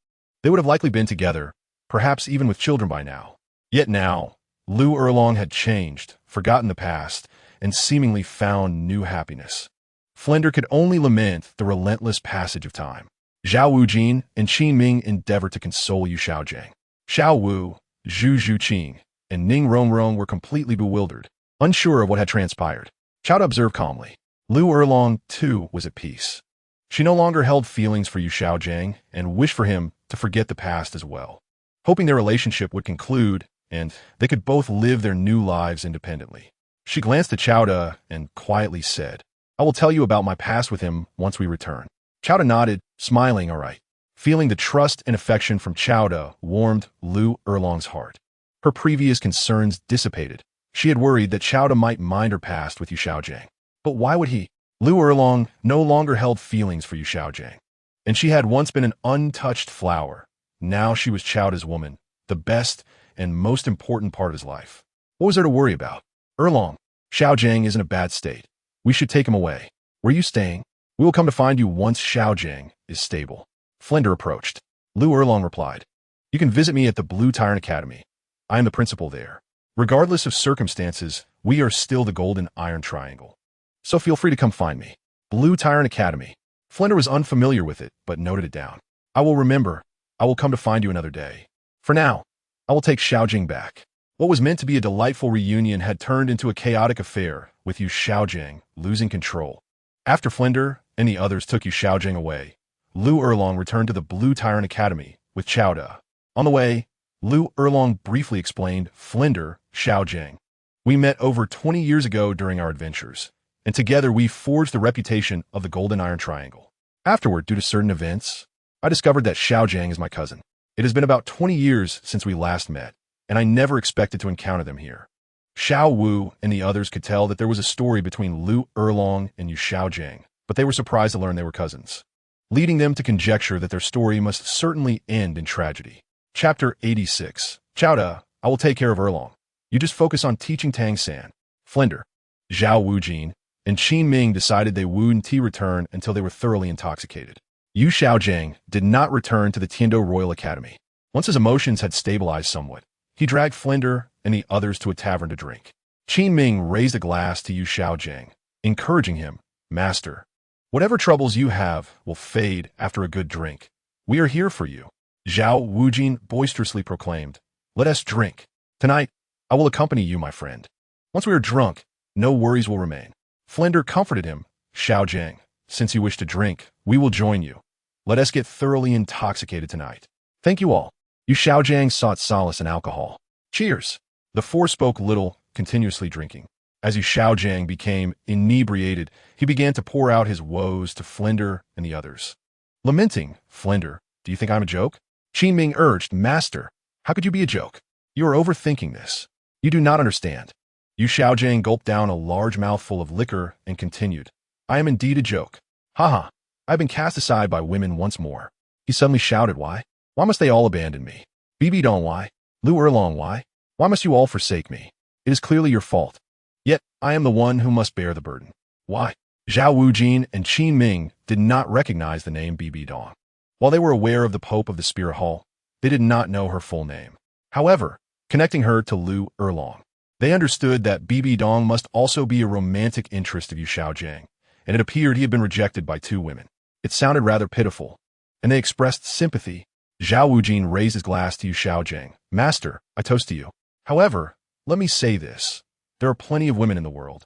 they would have likely been together, perhaps even with children by now. Yet now, Lu Erlong had changed, forgotten the past, and seemingly found new happiness. Flinder could only lament the relentless passage of time. Zhao Wujin and Qin Ming endeavored to console Yu Xiaojing. Xiao Wu, Zhu Zhuqing, and Ning Rongrong were completely bewildered, unsure of what had transpired. Qiao De observed calmly. Lu Erlong, too, was at peace. She no longer held feelings for Yu Xiaojing and wished for him to forget the past as well, hoping their relationship would conclude and they could both live their new lives independently. She glanced at Qiao De and quietly said, I will tell you about my past with him once we return. Qiao De nodded, smiling all right. Feeling the trust and affection from Qiao De warmed Lu Erlong's heart. Her previous concerns dissipated. She had worried that Qiao De might mind her past with Yu Xiaojing. But why would he? Lu Erlong no longer held feelings for Yu Xiaojing. And she had once been an untouched flower. Now she was Qiao De's woman, the best and most important part of his life. What was there to worry about? Erlong, Xiaojing is in a bad state. We should take him away. Where are you staying? We will come to find you once Xiaojing is stable. Flinder approached. Lu Erlong replied, You can visit me at the Blue Tyrant Academy. I am the principal there. Regardless of circumstances, we are still the Golden Iron Triangle. So feel free to come find me. Blue Tyrant Academy. Flinder was unfamiliar with it, but noted it down. I will remember. I will come to find you another day. For now, I will take Xiaojing back. What was meant to be a delightful reunion had turned into a chaotic affair, with Yu Xiaojing losing control. After Flinder and the others took Yu Xiaojing away, Lu Erlong returned to the Blue Tyrant Academy with Qiao Da. On the way, Lu Erlong briefly explained Flinder, Xiaojing. We met over 20 years ago during our adventures, and together we forged the reputation of the Golden Iron Triangle. Afterward, due to certain events, I discovered that Xiaojing is my cousin. It has been about 20 years since we last met, and I never expected to encounter them here. Xiao Wu and the others could tell that there was a story between Lu Erlong and Yu Xiaojing, but they were surprised to learn they were cousins, leading them to conjecture that their story must certainly end in tragedy. Chapter 86. Qiao Da, I will take care of Erlong. You just focus on teaching Tang San. Flinder, Zhao Wujin, and Qin Ming decided they wouldn't return until they were thoroughly intoxicated. Yu Xiaojing did not return to the Tiando Royal Academy. Once his emotions had stabilized somewhat, he dragged Flinder and the others to a tavern to drink. Qin Ming raised a glass to Yu Xiaojing, encouraging him, Master, whatever troubles you have will fade after a good drink. We are here for you. Zhao Wujin boisterously proclaimed, Let us drink. Tonight, I will accompany you, my friend. Once we are drunk, no worries will remain. Flinder comforted him, Xiaojing, since you wish to drink, we will join you. Let us get thoroughly intoxicated tonight. Thank you all. Yu Xiaojing sought solace in alcohol. Cheers. The four spoke little, continuously drinking. As Yu Xiaojing became inebriated, he began to pour out his woes to Flinder and the others. Lamenting, Flinder, do you think I'm a joke? Qin Ming urged, Master, how could you be a joke? You are overthinking this. You do not understand. Yu Xiaojing gulped down a large mouthful of liquor and continued, I am indeed a joke. Haha, I've been cast aside by women once more. He suddenly shouted, Why? Why must they all abandon me? Bibi Dong, why? Lu Erlong, why? Why must you all forsake me? It is clearly your fault. Yet, I am the one who must bear the burden. Why? Zhao Wujin and Qin Ming did not recognize the name Bibi Dong. While they were aware of the Pope of the Spirit Hall, they did not know her full name. However, connecting her to Lu Erlong, they understood that Bibi Dong must also be a romantic interest of Yu Xiaojing, and it appeared he had been rejected by two women. It sounded rather pitiful, and they expressed sympathy. Zhao Wujin raised his glass to Yu Xiaojing. Master, I toast to you. However, let me say this. There are plenty of women in the world.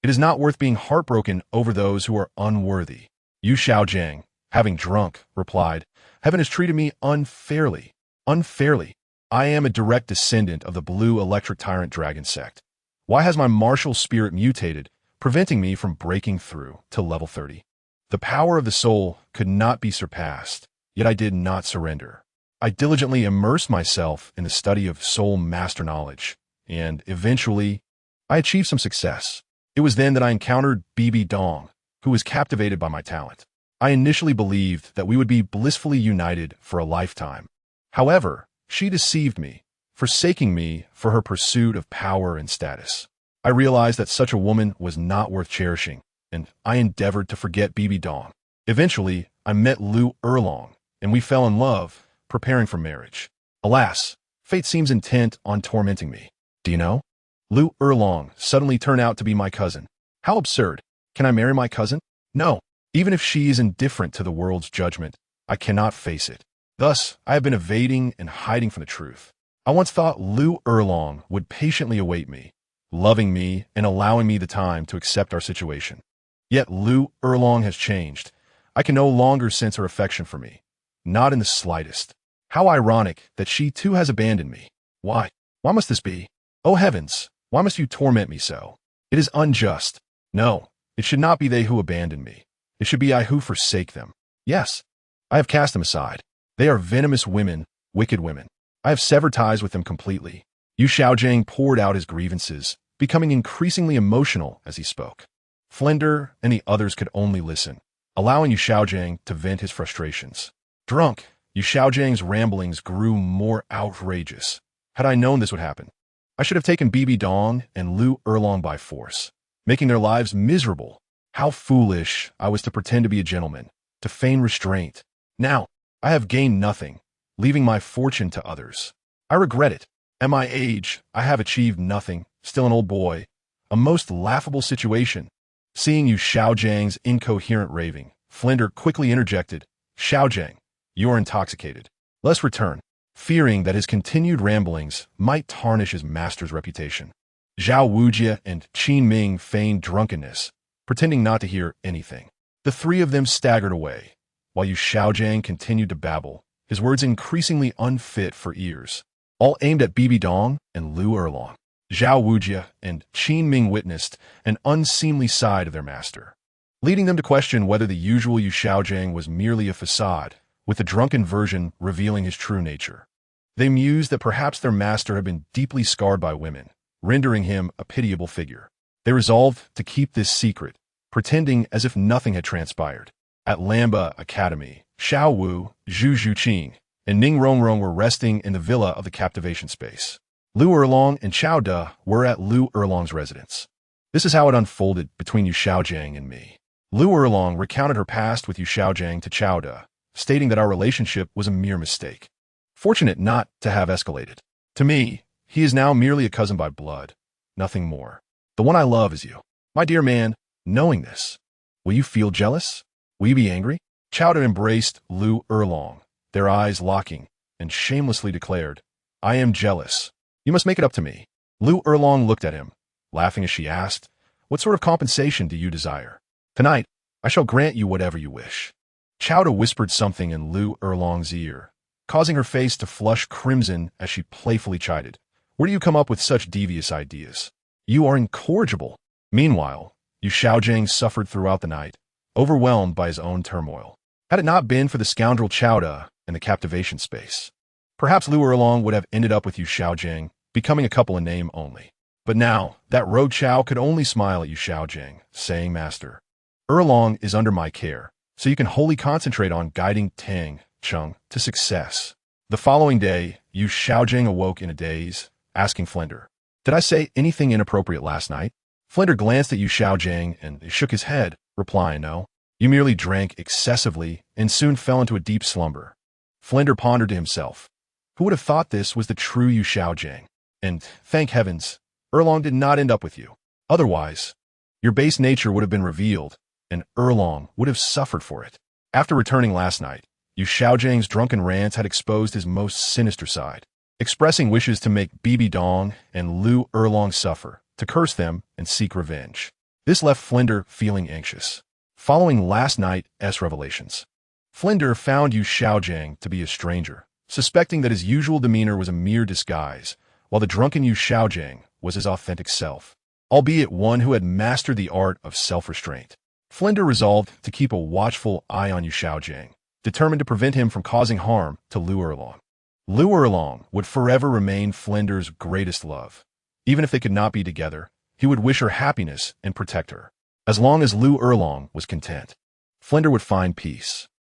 It is not worth being heartbroken over those who are unworthy. Yu Xiaojing, having drunk, replied, Heaven has treated me unfairly. Unfairly. I am a direct descendant of the blue electric tyrant dragon sect. Why has my martial spirit mutated, preventing me from breaking through to level 30? The power of the soul could not be surpassed, yet I did not surrender. I diligently immersed myself in the study of soul master knowledge, and eventually, I achieved some success. It was then that I encountered Bibi Dong, who was captivated by my talent. I initially believed that we would be blissfully united for a lifetime. However, she deceived me, forsaking me for her pursuit of power and status. I realized that such a woman was not worth cherishing, and I endeavored to forget Bibi Dong. Eventually, I met Lu Erlong, and we fell in love, preparing for marriage. Alas, fate seems intent on tormenting me. Do you know? Lu Erlong suddenly turned out to be my cousin. How absurd. Can I marry my cousin? No. Even if she is indifferent to the world's judgment, I cannot face it. Thus, I have been evading and hiding from the truth. I once thought Lu Erlong would patiently await me, loving me and allowing me the time to accept our situation. Yet Lu Erlong has changed. I can no longer sense her affection for me. Not in the slightest. How ironic that she too has abandoned me. Why? Why must this be? Oh heavens, why must you torment me so? It is unjust. No, it should not be they who abandon me. It should be I who forsake them. Yes, I have cast them aside. They are venomous women, wicked women. I have severed ties with them completely. Yu Xiaojing poured out his grievances, becoming increasingly emotional as he spoke. Flinder and the others could only listen, allowing Yu Xiaojing to vent his frustrations. Drunk, Yu Xiaojing's ramblings grew more outrageous. Had I known this would happen, I should have taken Bibi Dong and Lu Erlong by force, making their lives miserable. How foolish I was to pretend to be a gentleman, to feign restraint. Now, I have gained nothing, leaving my fortune to others. I regret it. At my age, I have achieved nothing, still an old boy. A most laughable situation. Seeing Yu Xiaojing's incoherent raving, Flinder quickly interjected, Xiaojing, you are intoxicated. Let's return. fearing that his continued ramblings might tarnish his master's reputation. Xiao Wu and Qin Ming feigned drunkenness, pretending not to hear anything. The three of them staggered away, while Yu Xiaojiang continued to babble, his words increasingly unfit for ears, all aimed at Bibi Dong and Lu Erlong. Xiao Wu and Qin Ming witnessed an unseemly side of their master, leading them to question whether the usual Yu Xiaojiang was merely a facade, with the drunken version revealing his true nature. They mused that perhaps their master had been deeply scarred by women, rendering him a pitiable figure. They resolved to keep this secret, pretending as if nothing had transpired. At Lamba Academy, Xiao Wu, Zhu Zhuqing, and Ning Rongrong were resting in the villa of the captivation space. Lu Erlong and Chao De were at Lu Erlong's residence. This is how it unfolded between Yu Xiaojiang and me. Lu Erlong recounted her past with Yu Xiaojiang to Chao De, stating that our relationship was a mere mistake. Fortunate not to have escalated. To me, he is now merely a cousin by blood, nothing more. The one I love is you. My dear man, knowing this, will you feel jealous? Will you be angry? Chao De embraced Lu Erlong, their eyes locking, and shamelessly declared, I am jealous. You must make it up to me. Lu Erlong looked at him, laughing as she asked, what sort of compensation do you desire? Tonight, I shall grant you whatever you wish. Chao De whispered something in Lu Erlong's ear, causing her face to flush crimson as she playfully chided. Where do you come up with such devious ideas? You are incorrigible. Meanwhile, Yu Xiaojiang suffered throughout the night, overwhelmed by his own turmoil. Had it not been for the scoundrel Chao De in the captivation space, perhaps Lu Erlong would have ended up with Yu Xiaojiang, becoming a couple in name only. But now, that rogue Chao could only smile at Yu Xiaojiang, saying, Master, Erlong is under my care, so you can wholly concentrate on guiding Tang Chung to success. The following day, Yu Xiaojiang awoke in a daze, asking Flender, did I say anything inappropriate last night? Flender glanced at Yu Xiaojiang and shook his head, replying, no. You merely drank excessively and soon fell into a deep slumber. Flender pondered to himself, who would have thought this was the true Yu Xiaojiang? And, thank heavens, Erlong did not end up with you. Otherwise, your base nature would have been revealed, and Erlong would have suffered for it. After returning last night, Yu Xiaojiang's drunken rants had exposed his most sinister side, expressing wishes to make Bibi Dong and Lu Erlong suffer, to curse them and seek revenge. This left Flender feeling anxious. Following last night's revelations, Flender found Yu Xiaojiang to be a stranger, suspecting that his usual demeanor was a mere disguise, while the drunken Yu Xiaojiang was his authentic self, albeit one who had mastered the art of self-restraint. Flender resolved to keep a watchful eye on Yu Xiaojiang, determined to prevent him from causing harm to Lu Erlong. Lu Erlong would forever remain Flender's greatest love. Even if they could not be together, he would wish her happiness and protect her. As long as Lu Erlong was content, Flender would find peace.